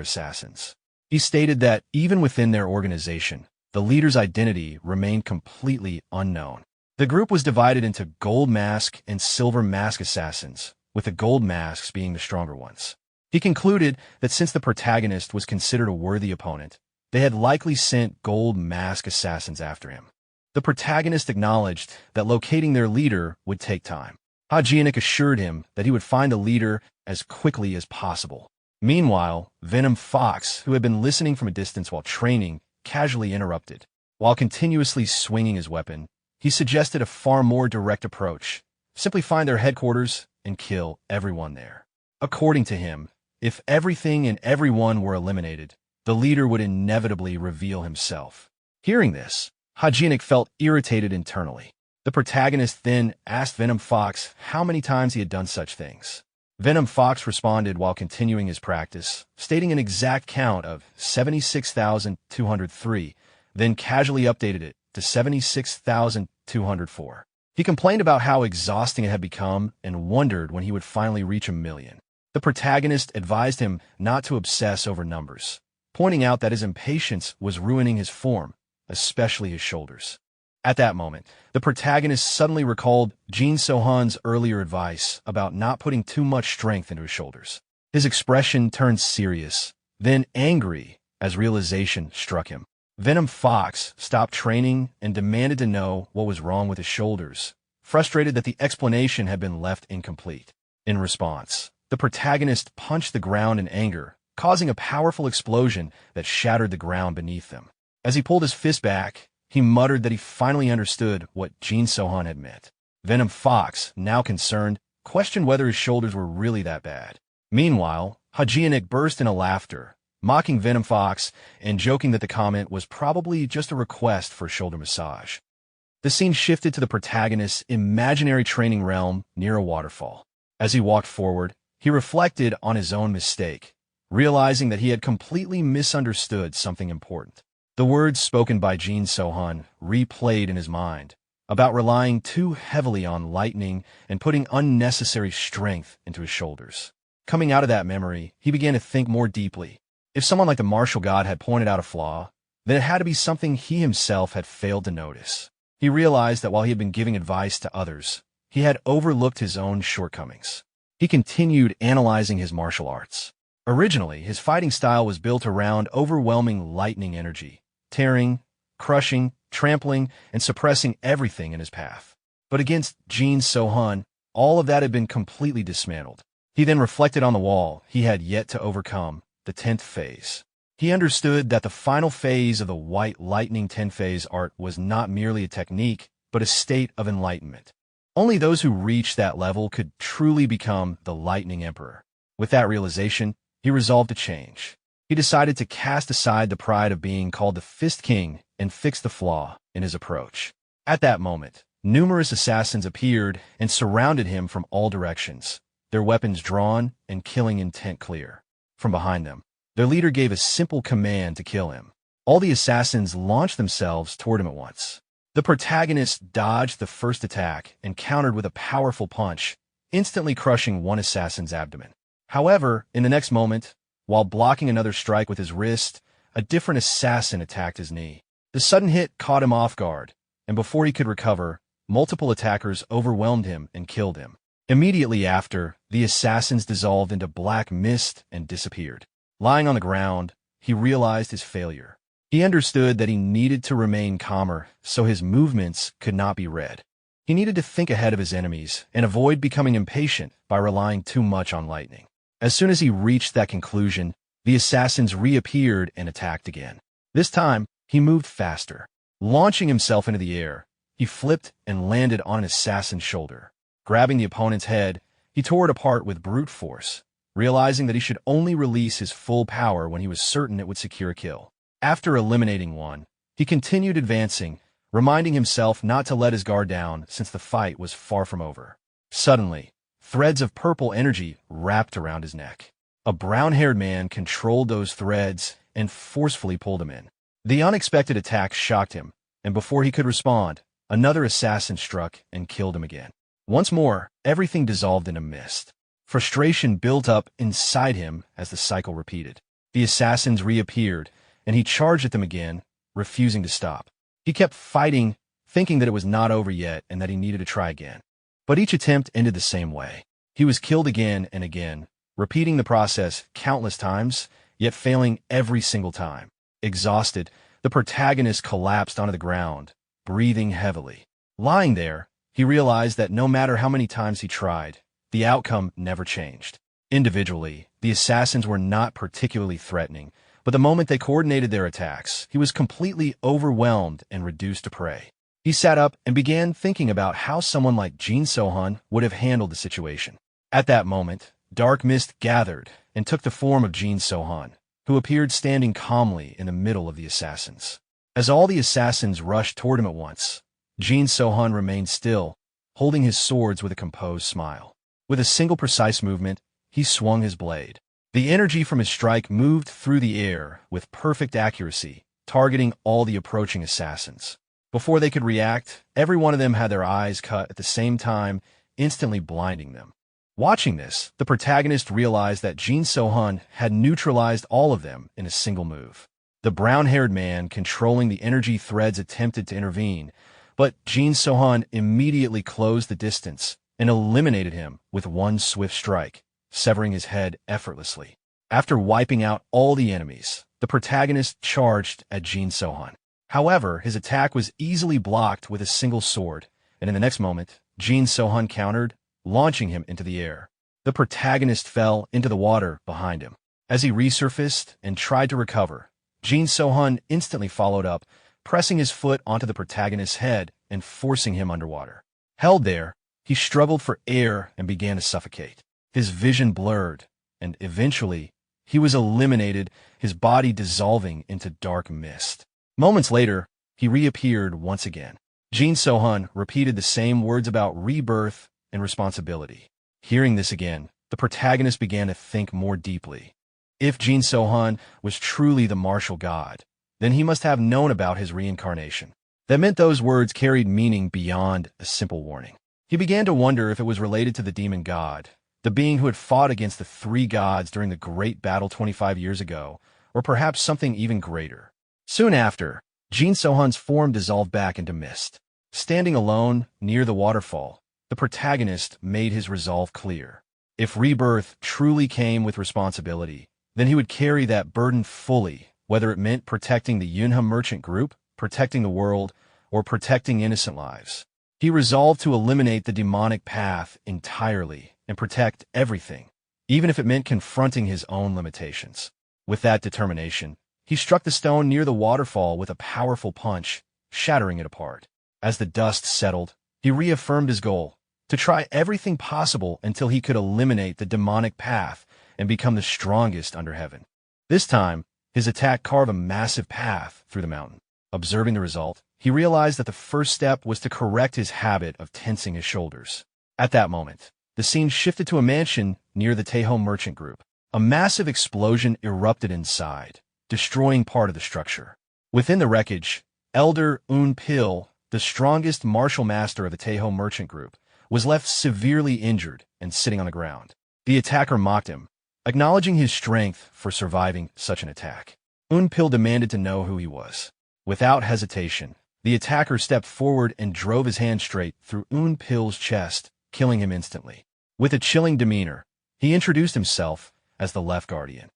assassins. He stated that even within their organization, the leader's identity remained completely unknown. The group was divided into gold mask and silver mask assassins, with the gold masks being the stronger ones. He concluded that since the protagonist was considered a worthy opponent, they had likely sent gold mask assassins after him. The protagonist acknowledged that locating their leader would take time. Ha-jianik assured him that he would find the leader as quickly as possible. Meanwhile, Venom Fox, who had been listening from a distance while training, casually interrupted. While continuously swinging his weapon, he suggested a far more direct approach. Simply find their headquarters and kill everyone there. According to him, if everything and everyone were eliminated, the leader would inevitably reveal himself. Hearing this, Ha-jianik felt irritated internally. The protagonist then asked Venom Fox how many times he had done such things. Venom Fox responded while continuing his practice, stating an exact count of 76,203, then casually updated it to 76,204. He complained about how exhausting it had become and wondered when he would finally reach 1,000,000. The protagonist advised him not to obsess over numbers, pointing out that his impatience was ruining his form, especially his shoulders. At that moment, the protagonist suddenly recalled Jin So-hun's earlier advice about not putting too much strength into his shoulders. His expression turned serious, then angry, as realization struck him. Venom Fox stopped training and demanded to know what was wrong with his shoulders, frustrated that the explanation had been left incomplete. In response, the protagonist punched the ground in anger, causing a powerful explosion that shattered the ground beneath them. As he pulled his fist back, he muttered that he finally understood what Jin So-hun had meant. Venom Fox, now concerned, questioned whether his shoulders were really that bad. Meanwhile, Hajianik burst into laughter, mocking Venom Fox and joking that the comment was probably just a request for a shoulder massage. The scene shifted to the protagonist's imaginary training realm near a waterfall. As he walked forward, he reflected on his own mistake, realizing that he had completely misunderstood something important. The words spoken by Jin So-hun replayed in his mind, about relying too heavily on lightning and putting unnecessary strength into his shoulders. Coming out of that memory, he began to think more deeply. If someone like the martial god had pointed out a flaw, then it had to be something he himself had failed to notice. He realized that while he had been giving advice to others, he had overlooked his own shortcomings. He continued analyzing his martial arts. Originally, his fighting style was built around overwhelming lightning energy, tearing, crushing, trampling, and suppressing everything in his path. But against Jin So-hun, all of that had been completely dismantled. He then reflected on the wall he had yet to overcome, the 10th phase. He understood that the final phase of the White Lightning 10-phase art was not merely a technique, but a state of enlightenment. Only those who reached that level could truly become the Lightning Emperor. With that realization, he resolved to change. He decided to cast aside the pride of being called the Fist King and fix the flaw in his approach. At that moment, numerous assassins appeared and surrounded him from all directions, their weapons drawn and killing intent clear. From behind them, their leader gave a simple command to kill him. All the assassins launched themselves toward him at once. The protagonist dodged the first attack and countered with a powerful punch, instantly crushing one assassin's abdomen. However, in the next moment, while blocking another strike with his wrist, a different assassin attacked his knee. The sudden hit caught him off guard, and before he could recover, multiple attackers overwhelmed him and killed him. Immediately after, the assassins dissolved into black mist and disappeared. Lying on the ground, he realized his failure. He understood that he needed to remain calmer so his movements could not be read. He needed to think ahead of his enemies and avoid becoming impatient by relying too much on lightning. As soon as he reached that conclusion, the assassins reappeared and attacked again. This time, he moved faster. Launching himself into the air, he flipped and landed on an assassin's shoulder. Grabbing the opponent's head, he tore it apart with brute force, realizing that he should only release his full power when he was certain it would secure a kill. After eliminating one, he continued advancing, reminding himself not to let his guard down since the fight was far from over. Suddenly, threads of purple energy wrapped around his neck. A brown-haired man controlled those threads and forcefully pulled him in. The unexpected attack shocked him, and before he could respond, another assassin struck and killed him again. Once more, everything dissolved into mist. Frustration built up inside him as the cycle repeated. The assassins reappeared, and he charged at them again, refusing to stop. He kept fighting, thinking that it was not over yet and that he needed to try again. But each attempt ended the same way. He was killed again and again, repeating the process countless times, yet failing every single time. Exhausted, the protagonist collapsed onto the ground, breathing heavily. Lying there, he realized that no matter how many times he tried, the outcome never changed. Individually, the assassins were not particularly threatening, but the moment they coordinated their attacks, he was completely overwhelmed and reduced to prey. He sat up and began thinking about how someone like Jin So-hun would have handled the situation. At that moment, dark mist gathered and took the form of Jin So-hun, who appeared standing calmly in the middle of the assassins. As all the assassins rushed toward him at once, Jin So-hun remained still, holding his swords with a composed smile. With a single precise movement, he swung his blade. The energy from his strike moved through the air with perfect accuracy, targeting all the approaching assassins. Before they could react, every one of them had their eyes cut at the same time, instantly blinding them. Watching this, the protagonist realized that Jin So-hun had neutralized all of them in a single move. The brown-haired man controlling the energy threads attempted to intervene, but Jin So-hun immediately closed the distance and eliminated him with one swift strike, severing his head effortlessly. After wiping out all the enemies, the protagonist charged at Jin So-hun. However, his attack was easily blocked with a single sword, and in the next moment, Jin So-hun countered, launching him into the air. The protagonist fell into the water behind him. As he resurfaced and tried to recover, Jin So-hun instantly followed up, pressing his foot onto the protagonist's head and forcing him underwater. Held there, he struggled for air and began to suffocate. His vision blurred, and eventually, he was eliminated, his body dissolving into dark mist. Moments later, he reappeared once again. Jin So-hun repeated the same words about rebirth and responsibility. Hearing this again, the protagonist began to think more deeply. If Jin So-hun was truly the martial god, then he must have known about his reincarnation. That meant those words carried meaning beyond a simple warning. He began to wonder if it was related to the demon god, the being who had fought against the three gods during the great battle 25 years ago, or perhaps something even greater. Soon after, Jin So-hun's form dissolved back into mist. Standing alone near the waterfall, the protagonist made his resolve clear. If rebirth truly came with responsibility, then he would carry that burden fully, whether it meant protecting the Yunham merchant group, protecting the world, or protecting innocent lives. He resolved to eliminate the demonic path entirely and protect everything, even if it meant confronting his own limitations. With that determination, he struck the stone near the waterfall with a powerful punch, shattering it apart. As the dust settled, he reaffirmed his goal, to try everything possible until he could eliminate the demonic path and become the strongest under heaven. This time, his attack carved a massive path through the mountain. Observing the result, he realized that the first step was to correct his habit of tensing his shoulders. At that moment, the scene shifted to a mansion near the Taeho merchant group. A massive explosion erupted inside, destroying part of the structure. Within the wreckage, Elder Pil, the strongest martial master of the Taeho merchant group, was left severely injured and sitting on the ground. The attacker mocked him, acknowledging his strength for surviving such an attack. Pil demanded to know who he was. Without hesitation, the attacker stepped forward and drove his hand straight through Pil's chest, killing him instantly. With a chilling demeanor, he introduced himself as the Left Guardian.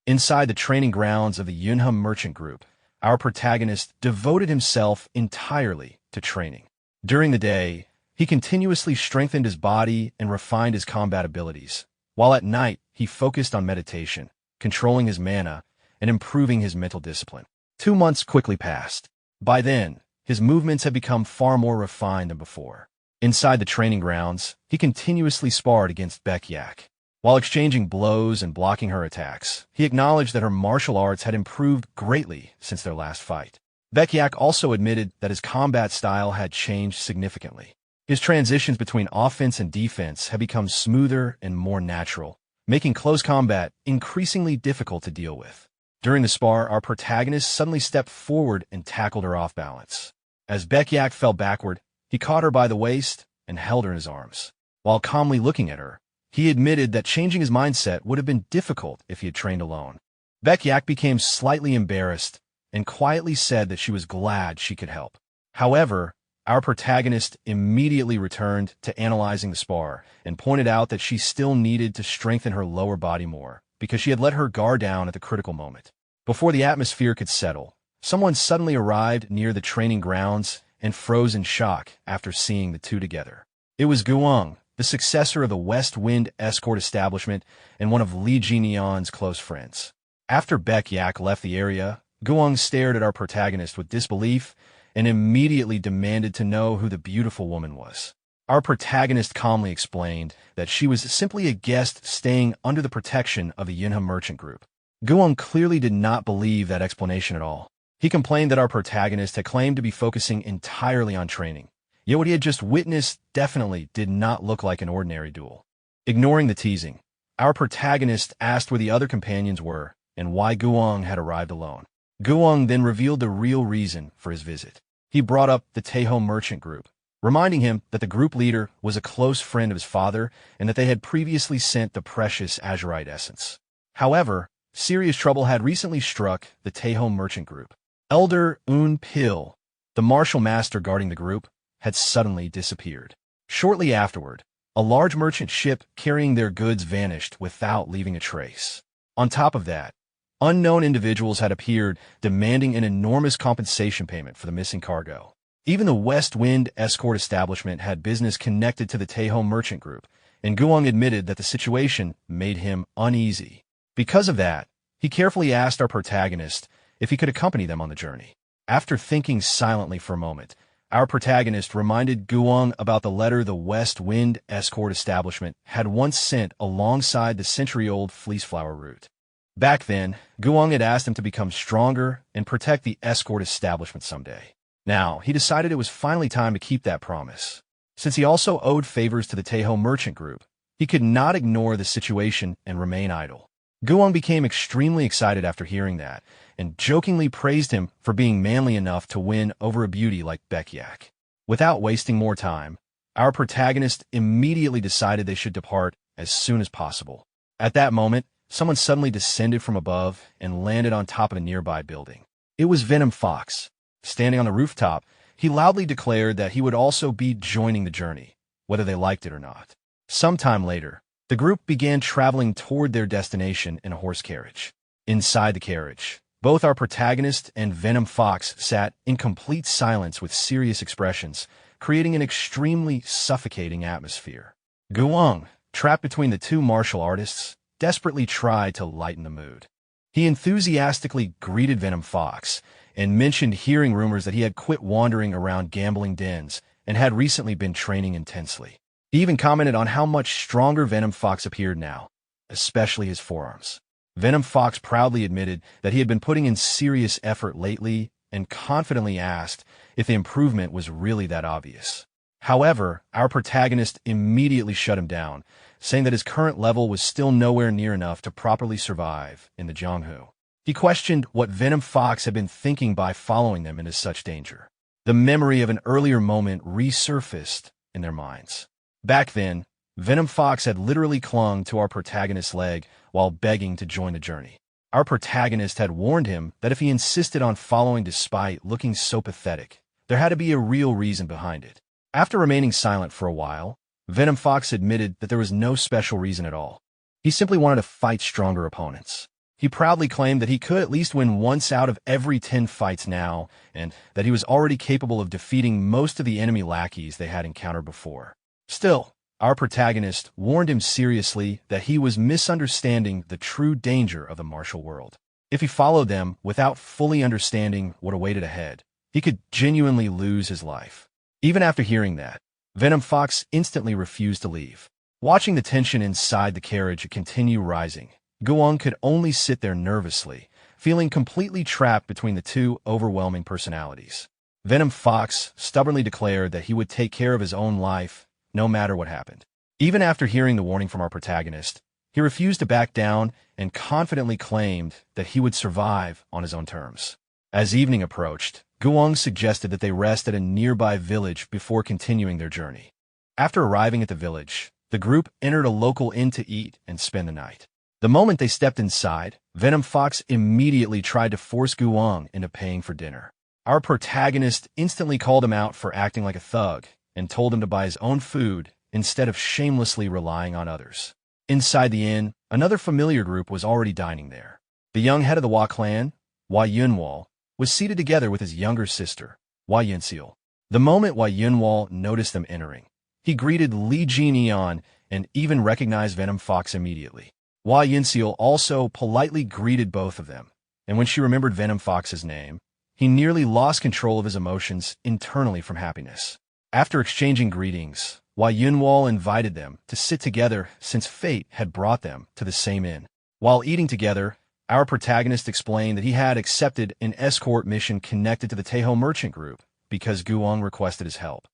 Inside the training grounds of the Yunham merchant group, our protagonist devoted himself entirely to training. During the day, he continuously strengthened his body and refined his combat abilities, while at night he focused on meditation, controlling his mana, and improving his mental discipline. 2 months quickly passed. By then, his movements had become far more refined than before. Inside the training grounds, he continuously sparred against Baek-yak. While exchanging blows and blocking her attacks, he acknowledged that her martial arts had improved greatly since their last fight. Baek-yak also admitted that his combat style had changed significantly. His transitions between offense and defense had become smoother and more natural, making close combat increasingly difficult to deal with. During the spar, our protagonist suddenly stepped forward and tackled her off balance. As Baek-yak fell backward, he caught her by the waist and held her in his arms. While calmly looking at her, he admitted that changing his mindset would have been difficult if he had trained alone. Baek-yak became slightly embarrassed and quietly said that she was glad she could help. However, our protagonist immediately returned to analyzing the spar and pointed out that she still needed to strengthen her lower body more, because she had let her guard down at the critical moment. Before the atmosphere could settle, someone suddenly arrived near the training grounds and froze in shock after seeing the two together. It was Guang, the successor of the West Wind escort establishment and one of Li Jinyan's close friends. After Baek-yak left the area, Guang stared at our protagonist with disbelief and immediately demanded to know who the beautiful woman was. Our protagonist calmly explained that she was simply a guest staying under the protection of the Yunham merchant group. Guang clearly did not believe that explanation at all. He complained that our protagonist had claimed to be focusing entirely on training, yet what he had just witnessed definitely did not look like an ordinary duel. Ignoring the teasing, our protagonist asked where the other companions were and why Guang had arrived alone. Guang then revealed the real reason for his visit. He brought up the Taeho merchant group, reminding him that the group leader was a close friend of his father and that they had previously sent the precious azurite essence. However, serious trouble had recently struck the Taeho merchant group. Elder Pil, the martial master guarding the group, had suddenly disappeared. Shortly afterward, a large merchant ship carrying their goods vanished without leaving a trace. On top of that, unknown individuals had appeared demanding an enormous compensation payment for the missing cargo. Even the West Wind escort establishment had business connected to the Taeho merchant group, and Guang admitted that the situation made him uneasy. Because of that, he carefully asked our protagonist if he could accompany them on the journey. After thinking silently for a moment, our protagonist reminded Guang about the letter the West Wind escort establishment had once sent alongside the century-old fleeceflower route. Back then, Guang had asked him to become stronger and protect the escort establishment someday. Now, he decided it was finally time to keep that promise. Since he also owed favors to the Taeho merchant group, he could not ignore the situation and remain idle. Guang became extremely excited after hearing that, and jokingly praised him for being manly enough to win over a beauty like Baekyak. Without wasting more time, our protagonist immediately decided they should depart as soon as possible. At that moment, someone suddenly descended from above and landed on top of a nearby building. It was Venom Fox. Standing on the rooftop, he loudly declared that he would also be joining the journey, whether they liked it or not. Sometime later, the group began traveling toward their destination in a horse carriage. Inside the carriage, both our protagonist and Venom Fox sat in complete silence with serious expressions, creating an extremely suffocating atmosphere. Guang, trapped between the two martial artists, desperately tried to lighten the mood. He enthusiastically greeted Venom Fox and mentioned hearing rumors that he had quit wandering around gambling dens and had recently been training intensely. He even commented on how much stronger Venom Fox appeared now, especially his forearms. Venom Fox proudly admitted that he had been putting in serious effort lately and confidently asked if the improvement was really that obvious. However, our protagonist immediately shut him down, saying that his current level was still nowhere near enough to properly survive in the Jianghu. He questioned what Venom Fox had been thinking by following them into such danger. The memory of an earlier moment resurfaced in their minds. Back then, Venom Fox had literally clung to our protagonist's leg while begging to join the journey. Our protagonist had warned him that if he insisted on following despite looking so pathetic, there had to be a real reason behind it. After remaining silent for a while, Venom Fox admitted that there was no special reason at all. He simply wanted to fight stronger opponents. He proudly claimed that he could at least win once out of every 10 fights now, and that he was already capable of defeating most of the enemy lackeys they had encountered before. Still, our protagonist warned him seriously that he was misunderstanding the true danger of the martial world. If he followed them without fully understanding what awaited ahead, he could genuinely lose his life. Even after hearing that, Venom Fox instantly refused to leave. Watching the tension inside the carriage continue rising, Guang could only sit there nervously, feeling completely trapped between the two overwhelming personalities. Venom Fox stubbornly declared that he would take care of his own life no matter what happened. Even after hearing the warning from our protagonist, he refused to back down and confidently claimed that he would survive on his own terms. As evening approached, Guang suggested that they rest at a nearby village before continuing their journey. After arriving at the village, the group entered a local inn to eat and spend the night. The moment they stepped inside, Venom Fox immediately tried to force Guang into paying for dinner. Our protagonist instantly called him out for acting like a thug and told him to buy his own food instead of shamelessly relying on others. Inside the inn, another familiar group was already dining there. The young head of the Hua clan, Hua Yunwal, was seated together with his younger sister, Hua Yunseal. The moment Hua Yunwal noticed them entering, he greeted Li Jin and even recognized Venom Fox immediately. Hua Yunseal also politely greeted both of them, and when she remembered Venom Fox's name, he nearly lost control of his emotions internally from happiness. After exchanging greetings, Hua Yunwal invited them to sit together since fate had brought them to the same inn. While eating together, our protagonist explained that he had accepted an escort mission connected to the Taeho merchant group because Guang requested his help.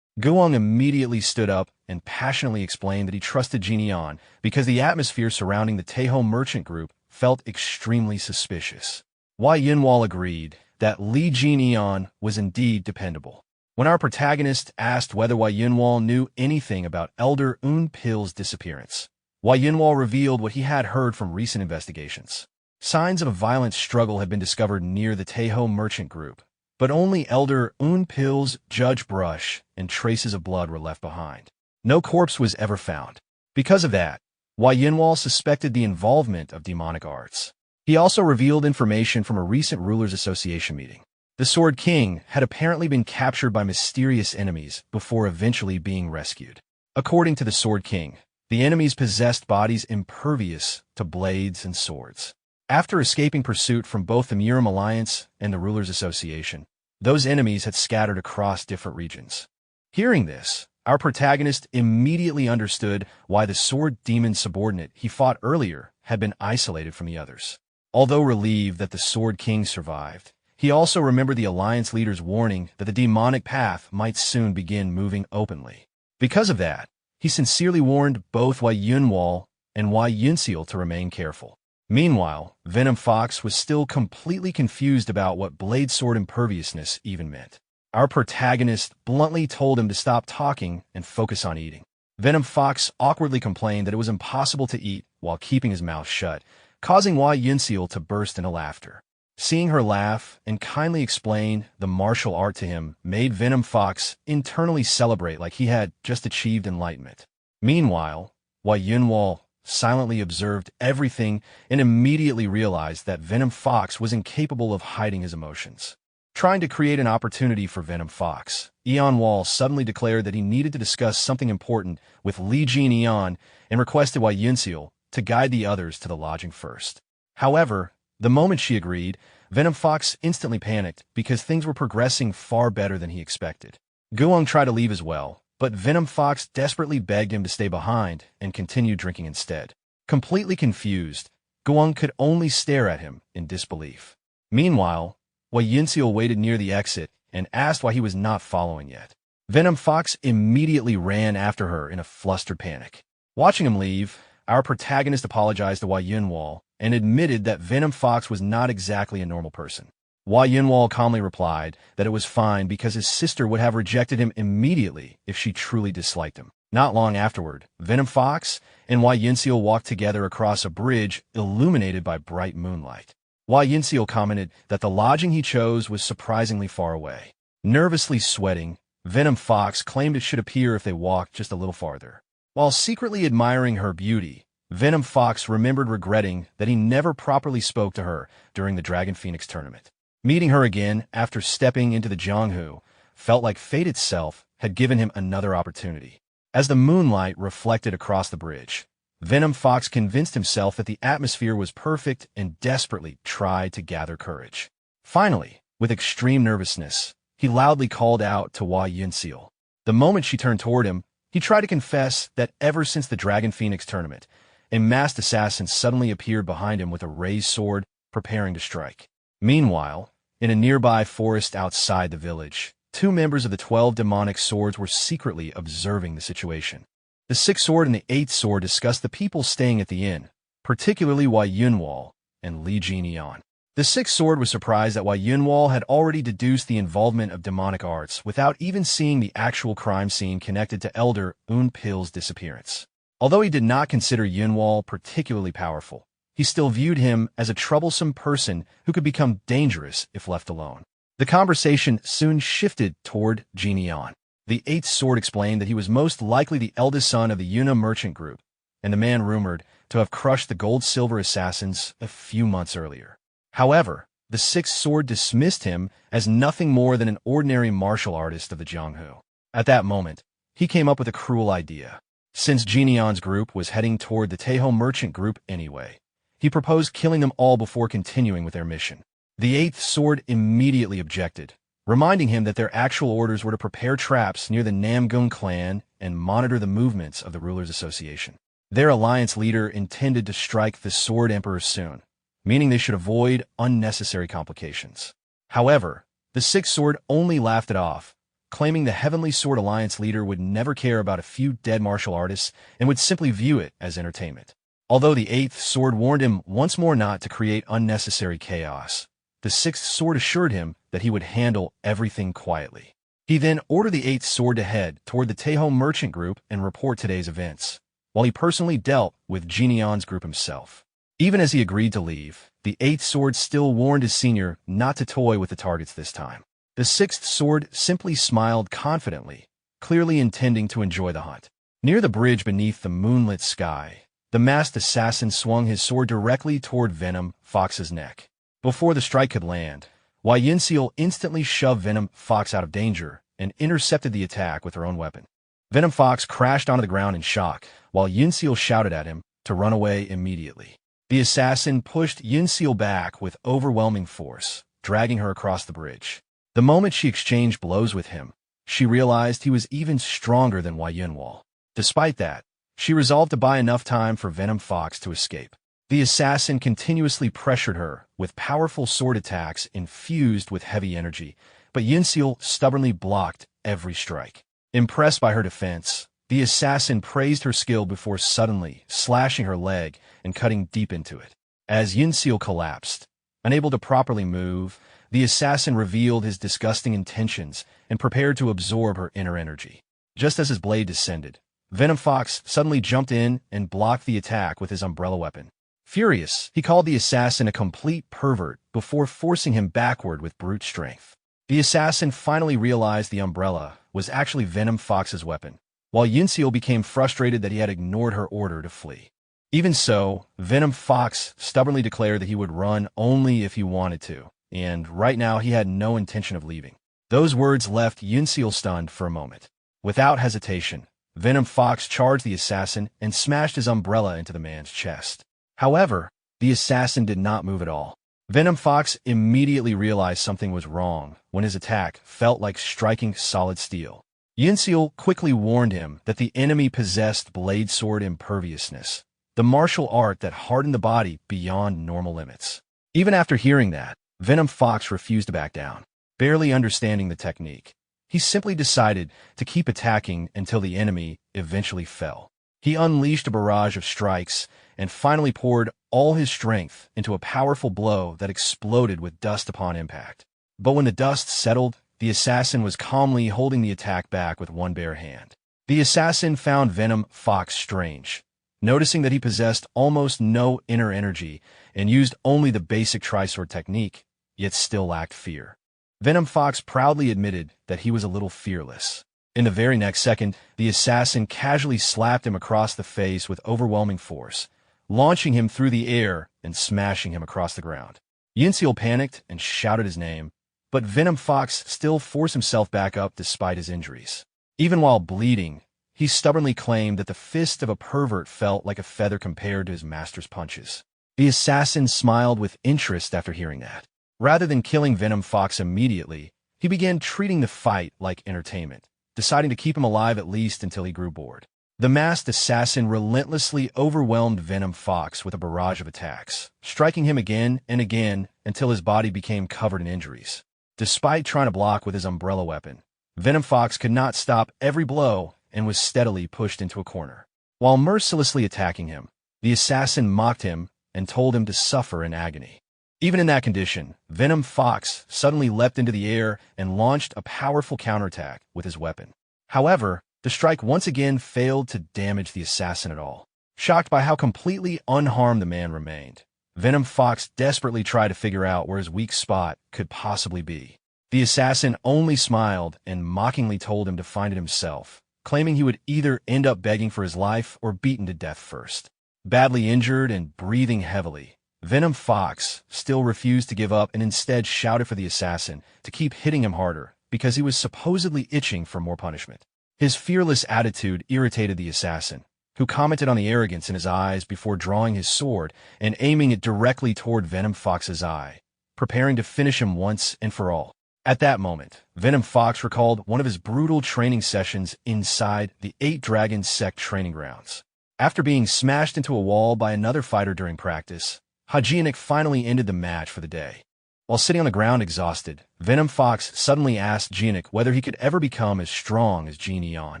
Guang immediately stood up and passionately explained that he trusted Jin because the atmosphere surrounding the Taeho merchant group felt extremely suspicious. Hua Yunwal agreed that Li Jin was indeed dependable. When our protagonist asked whether Hua Yunwal knew anything about Elder Pil's disappearance, Hua Yunwal revealed what he had heard from recent investigations. Signs of a violent struggle had been discovered near the Taeho merchant group, but only Elder Pil's judge brush and traces of blood were left behind. No corpse was ever found. Because of that, Hua Yunwal suspected the involvement of demonic arts. He also revealed information from a recent Rulers Association meeting. The Sword King had apparently been captured by mysterious enemies before eventually being rescued. According to the Sword King, the enemies possessed bodies impervious to blades and swords. After escaping pursuit from both the Muram Alliance and the Rulers Association, Those enemies had scattered across different regions. Hearing this, our protagonist immediately understood why the sword demon subordinate he fought earlier had been isolated from the others. Although relieved that the Sword King survived, he also remembered the Alliance leader's warning that the demonic path might soon begin moving openly. Because of that, he sincerely warned both Wei Yunwall and Wei Yunseal to remain careful. Meanwhile, Venom Fox was still completely confused about what Blade Sword imperviousness even meant. Our protagonist bluntly told him to stop talking and focus on eating. Venom Fox awkwardly complained that it was impossible to eat while keeping his mouth shut, causing Wei Yunseal to burst into laughter. Seeing her laugh and kindly explain the martial art to him made Venom Fox internally celebrate like he had just achieved enlightenment. Meanwhile, Wei Yunwall silently observed everything and immediately realized that Venom Fox was incapable of hiding his emotions. Trying to create an opportunity for Venom Fox, Eon Wall suddenly declared that he needed to discuss something important with Li Jin Eon and requested Wei Yunseal to guide the others to the lodging first. However, the moment she agreed, Venom Fox instantly panicked because things were progressing far better than he expected. Guang tried to leave as well, but Venom Fox desperately begged him to stay behind and continue drinking instead. Completely confused, Guang could only stare at him in disbelief. Meanwhile, Wei Yunseal waited near the exit and asked why he was not following yet. Venom Fox immediately ran after her in a flustered panic. Watching him leave, our protagonist apologized to Wei Yunwall and admitted that Venom Fox was not exactly a normal person. Wei Yunwall calmly replied that it was fine because his sister would have rejected him immediately if she truly disliked him. Not long afterward, Venom Fox and Wei Yunseal walked together across a bridge illuminated by bright moonlight. Wei Yunseal commented that the lodging he chose was surprisingly far away. Nervously sweating, Venom Fox claimed it should appear if they walked just a little farther. While secretly admiring her beauty, Venom Fox remembered regretting that he never properly spoke to her during the Dragon Phoenix tournament. Meeting her again after stepping into the Jianghu felt like fate itself had given him another opportunity. As the moonlight reflected across the bridge, Venom Fox convinced himself that the atmosphere was perfect and desperately tried to gather courage. Finally, with extreme nervousness, he loudly called out to Wei Yunseal. The moment she turned toward him, he tried to confess that ever since the Dragon Phoenix tournament, a masked assassin suddenly appeared behind him with a raised sword, preparing to strike. Meanwhile, in a nearby forest outside the village, 2 members of the 12 demonic swords were secretly observing the situation. The 6th sword and the 8th sword discussed the people staying at the inn, particularly Wei Yunwall and Li Jin Eon. The 6th sword was surprised that Wei Yunwall had already deduced the involvement of demonic arts without even seeing the actual crime scene connected to Elder Un Pil's disappearance. Although he did not consider Yunwall particularly powerful, he still viewed him as a troublesome person who could become dangerous if left alone. The conversation soon shifted toward Jin Eon. The 8th sword explained that he was most likely the eldest son of the Yuna merchant group, and the man rumored to have crushed the gold-silver assassins a few months earlier. However, the 6th sword dismissed him as nothing more than an ordinary martial artist of the Jianghu. At that moment, he came up with a cruel idea. Since Jin Eon's group was heading toward the Taeho merchant group anyway, he proposed killing them all before continuing with their mission. The 8th sword immediately objected, reminding him that their actual orders were to prepare traps near the Namgung clan and monitor the movements of the Rulers' Association. Their alliance leader intended to strike the Sword Emperor soon, meaning they should avoid unnecessary complications. However, the 6th sword only laughed it off, claiming the Heavenly Sword Alliance leader would never care about a few dead martial artists and would simply view it as entertainment. Although the 8th sword warned him once more not to create unnecessary chaos, the 6th sword assured him that he would handle everything quietly. He then ordered the 8th sword to head toward the Taeho merchant group and report today's events, while he personally dealt with Jin Eon's group himself. Even as he agreed to leave, the 8th sword still warned his senior not to toy with the targets this time. The 6th sword simply smiled confidently, clearly intending to enjoy the hunt. Near the bridge beneath the moonlit sky, the masked assassin swung his sword directly toward Venom Fox's neck. Before the strike could land, Wei Yunseal instantly shoved Venom Fox out of danger and intercepted the attack with her own weapon. Venom Fox crashed onto the ground in shock, while Yunseal shouted at him to run away immediately. The assassin pushed Yunseal back with overwhelming force, dragging her across the bridge. The moment she exchanged blows with him, she realized he was even stronger than Wei Yunwall. Despite that, she resolved to buy enough time for Venom Fox to escape. The assassin continuously pressured her with powerful sword attacks infused with heavy energy, but Yunseal stubbornly blocked every strike. Impressed by her defense, the assassin praised her skill before suddenly slashing her leg and cutting deep into it. As Yunseal collapsed, unable to properly move, the assassin revealed his disgusting intentions and prepared to absorb her inner energy. Just as his blade descended, Venom Fox suddenly jumped in and blocked the attack with his umbrella weapon. Furious, he called the assassin a complete pervert before forcing him backward with brute strength. The assassin finally realized the umbrella was actually Venom Fox's weapon, while Yunseal became frustrated that he had ignored her order to flee. Even so, Venom Fox stubbornly declared that he would run only if he wanted to, and right now he had no intention of leaving. Those words left Yunseal stunned for a moment. Without hesitation, Venom Fox charged the assassin and smashed his umbrella into the man's chest. However, the assassin did not move at all. Venom Fox immediately realized something was wrong when his attack felt like striking solid steel. Yunseal quickly warned him that the enemy possessed blade sword imperviousness, the martial art that hardened the body beyond normal limits. Even after hearing that, Venom Fox refused to back down. Barely understanding the technique, he simply decided to keep attacking until the enemy eventually fell. He unleashed a barrage of strikes and finally poured all his strength into a powerful blow that exploded with dust upon impact. But when the dust settled, the assassin was calmly holding the attack back with one bare hand. The assassin found Venom Fox strange, noticing that he possessed almost no inner energy and used only the basic tri-sword technique, yet still lacked fear. Venom Fox proudly admitted that he was a little fearless. In the very next second, the assassin casually slapped him across the face with overwhelming force, launching him through the air and smashing him across the ground. Yunseal panicked and shouted his name, but Venom Fox still forced himself back up despite his injuries. Even while bleeding, he stubbornly claimed that the fist of a pervert felt like a feather compared to his master's punches. The assassin smiled with interest after hearing that. Rather than killing Venom Fox immediately, he began treating the fight like entertainment, deciding to keep him alive at least until he grew bored. The masked assassin relentlessly overwhelmed Venom Fox with a barrage of attacks, striking him again and again until his body became covered in injuries. Despite trying to block with his umbrella weapon, Venom Fox could not stop every blow and was steadily pushed into a corner. While mercilessly attacking him, the assassin mocked him and told him to suffer in agony. Even in that condition, Venom Fox suddenly leapt into the air and launched a powerful counterattack with his weapon. However, the strike once again failed to damage the assassin at all. Shocked by how completely unharmed the man remained, Venom Fox desperately tried to figure out where his weak spot could possibly be. The assassin only smiled and mockingly told him to find it himself, claiming he would either end up begging for his life or beaten to death first. Badly injured and breathing heavily, Venom Fox still refused to give up and instead shouted for the assassin to keep hitting him harder because he was supposedly itching for more punishment. His fearless attitude irritated the assassin, who commented on the arrogance in his eyes before drawing his sword and aiming it directly toward Venom Fox's eye, preparing to finish him once and for all. At that moment, Venom Fox recalled one of his brutal training sessions inside the 8 Dragon Sect training grounds. After being smashed into a wall by another fighter during practice, Hajinik finally ended the match for the day. While sitting on the ground exhausted, Venom Fox suddenly asked Jinik whether he could ever become as strong as Jineon.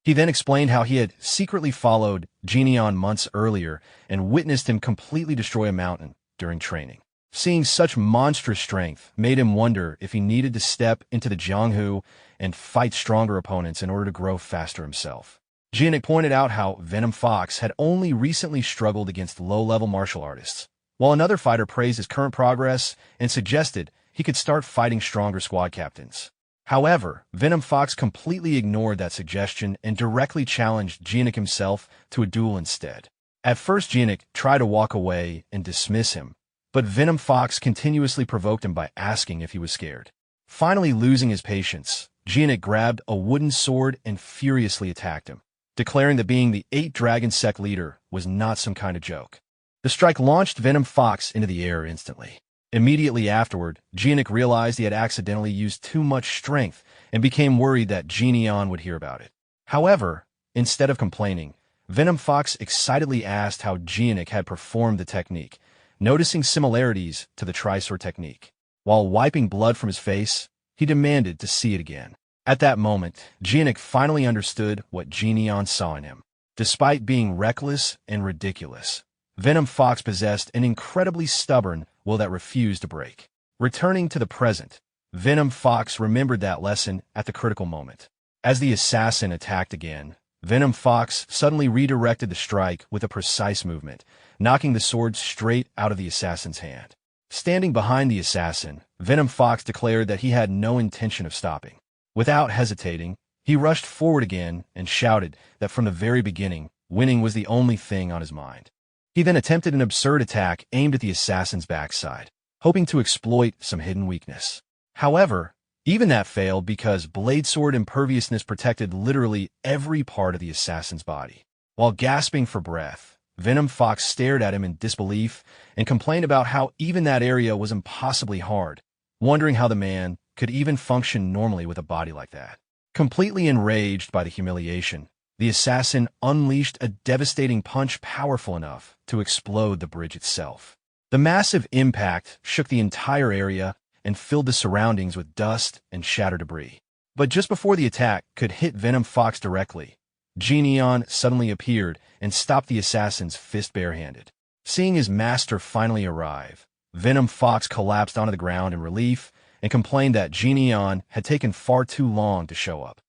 He then explained how he had secretly followed Jineon months earlier and witnessed him completely destroy a mountain during training. Seeing such monstrous strength made him wonder if he needed to step into the Jianghu and fight stronger opponents in order to grow faster himself. Jinik pointed out how Venom Fox had only recently struggled against low-level martial artists, while another fighter praised his current progress and suggested he could start fighting stronger squad captains. However, Venom Fox completely ignored that suggestion and directly challenged Jinik himself to a duel instead. At first, Jinik tried to walk away and dismiss him, but Venom Fox continuously provoked him by asking if he was scared. Finally losing his patience, Jinik grabbed a wooden sword and furiously attacked him, declaring that being the 8 Dragon Sect leader was not some kind of joke. The strike launched Venom Fox into the air instantly. Immediately afterward, Geonic realized he had accidentally used too much strength and became worried that Geneon would hear about it. However, instead of complaining, Venom Fox excitedly asked how Geonic had performed the technique, noticing similarities to the Trisor technique. While wiping blood from his face, he demanded to see it again. At that moment, Geonic finally understood what Geneon saw in him. Despite being reckless and ridiculous, Venom Fox possessed an incredibly stubborn will that refused to break. Returning to the present, Venom Fox remembered that lesson at the critical moment. As the assassin attacked again, Venom Fox suddenly redirected the strike with a precise movement, knocking the sword straight out of the assassin's hand. Standing behind the assassin, Venom Fox declared that he had no intention of stopping. Without hesitating, he rushed forward again and shouted that from the very beginning, winning was the only thing on his mind. He then attempted an absurd attack aimed at the assassin's backside, hoping to exploit some hidden weakness. However, even that failed because Blade Sword Imperviousness protected literally every part of the assassin's body. While gasping for breath, Venom Fox stared at him in disbelief and complained about how even that area was impossibly hard, wondering how the man could even function normally with a body like that. Completely enraged by the humiliation, the assassin unleashed a devastating punch powerful enough to explode the bridge itself. The massive impact shook the entire area and filled the surroundings with dust and shattered debris. But just before the attack could hit Venom Fox directly, Geneon suddenly appeared and stopped the assassin's fist barehanded. Seeing his master finally arrive, Venom Fox collapsed onto the ground in relief and complained that Geneon had taken far too long to show up.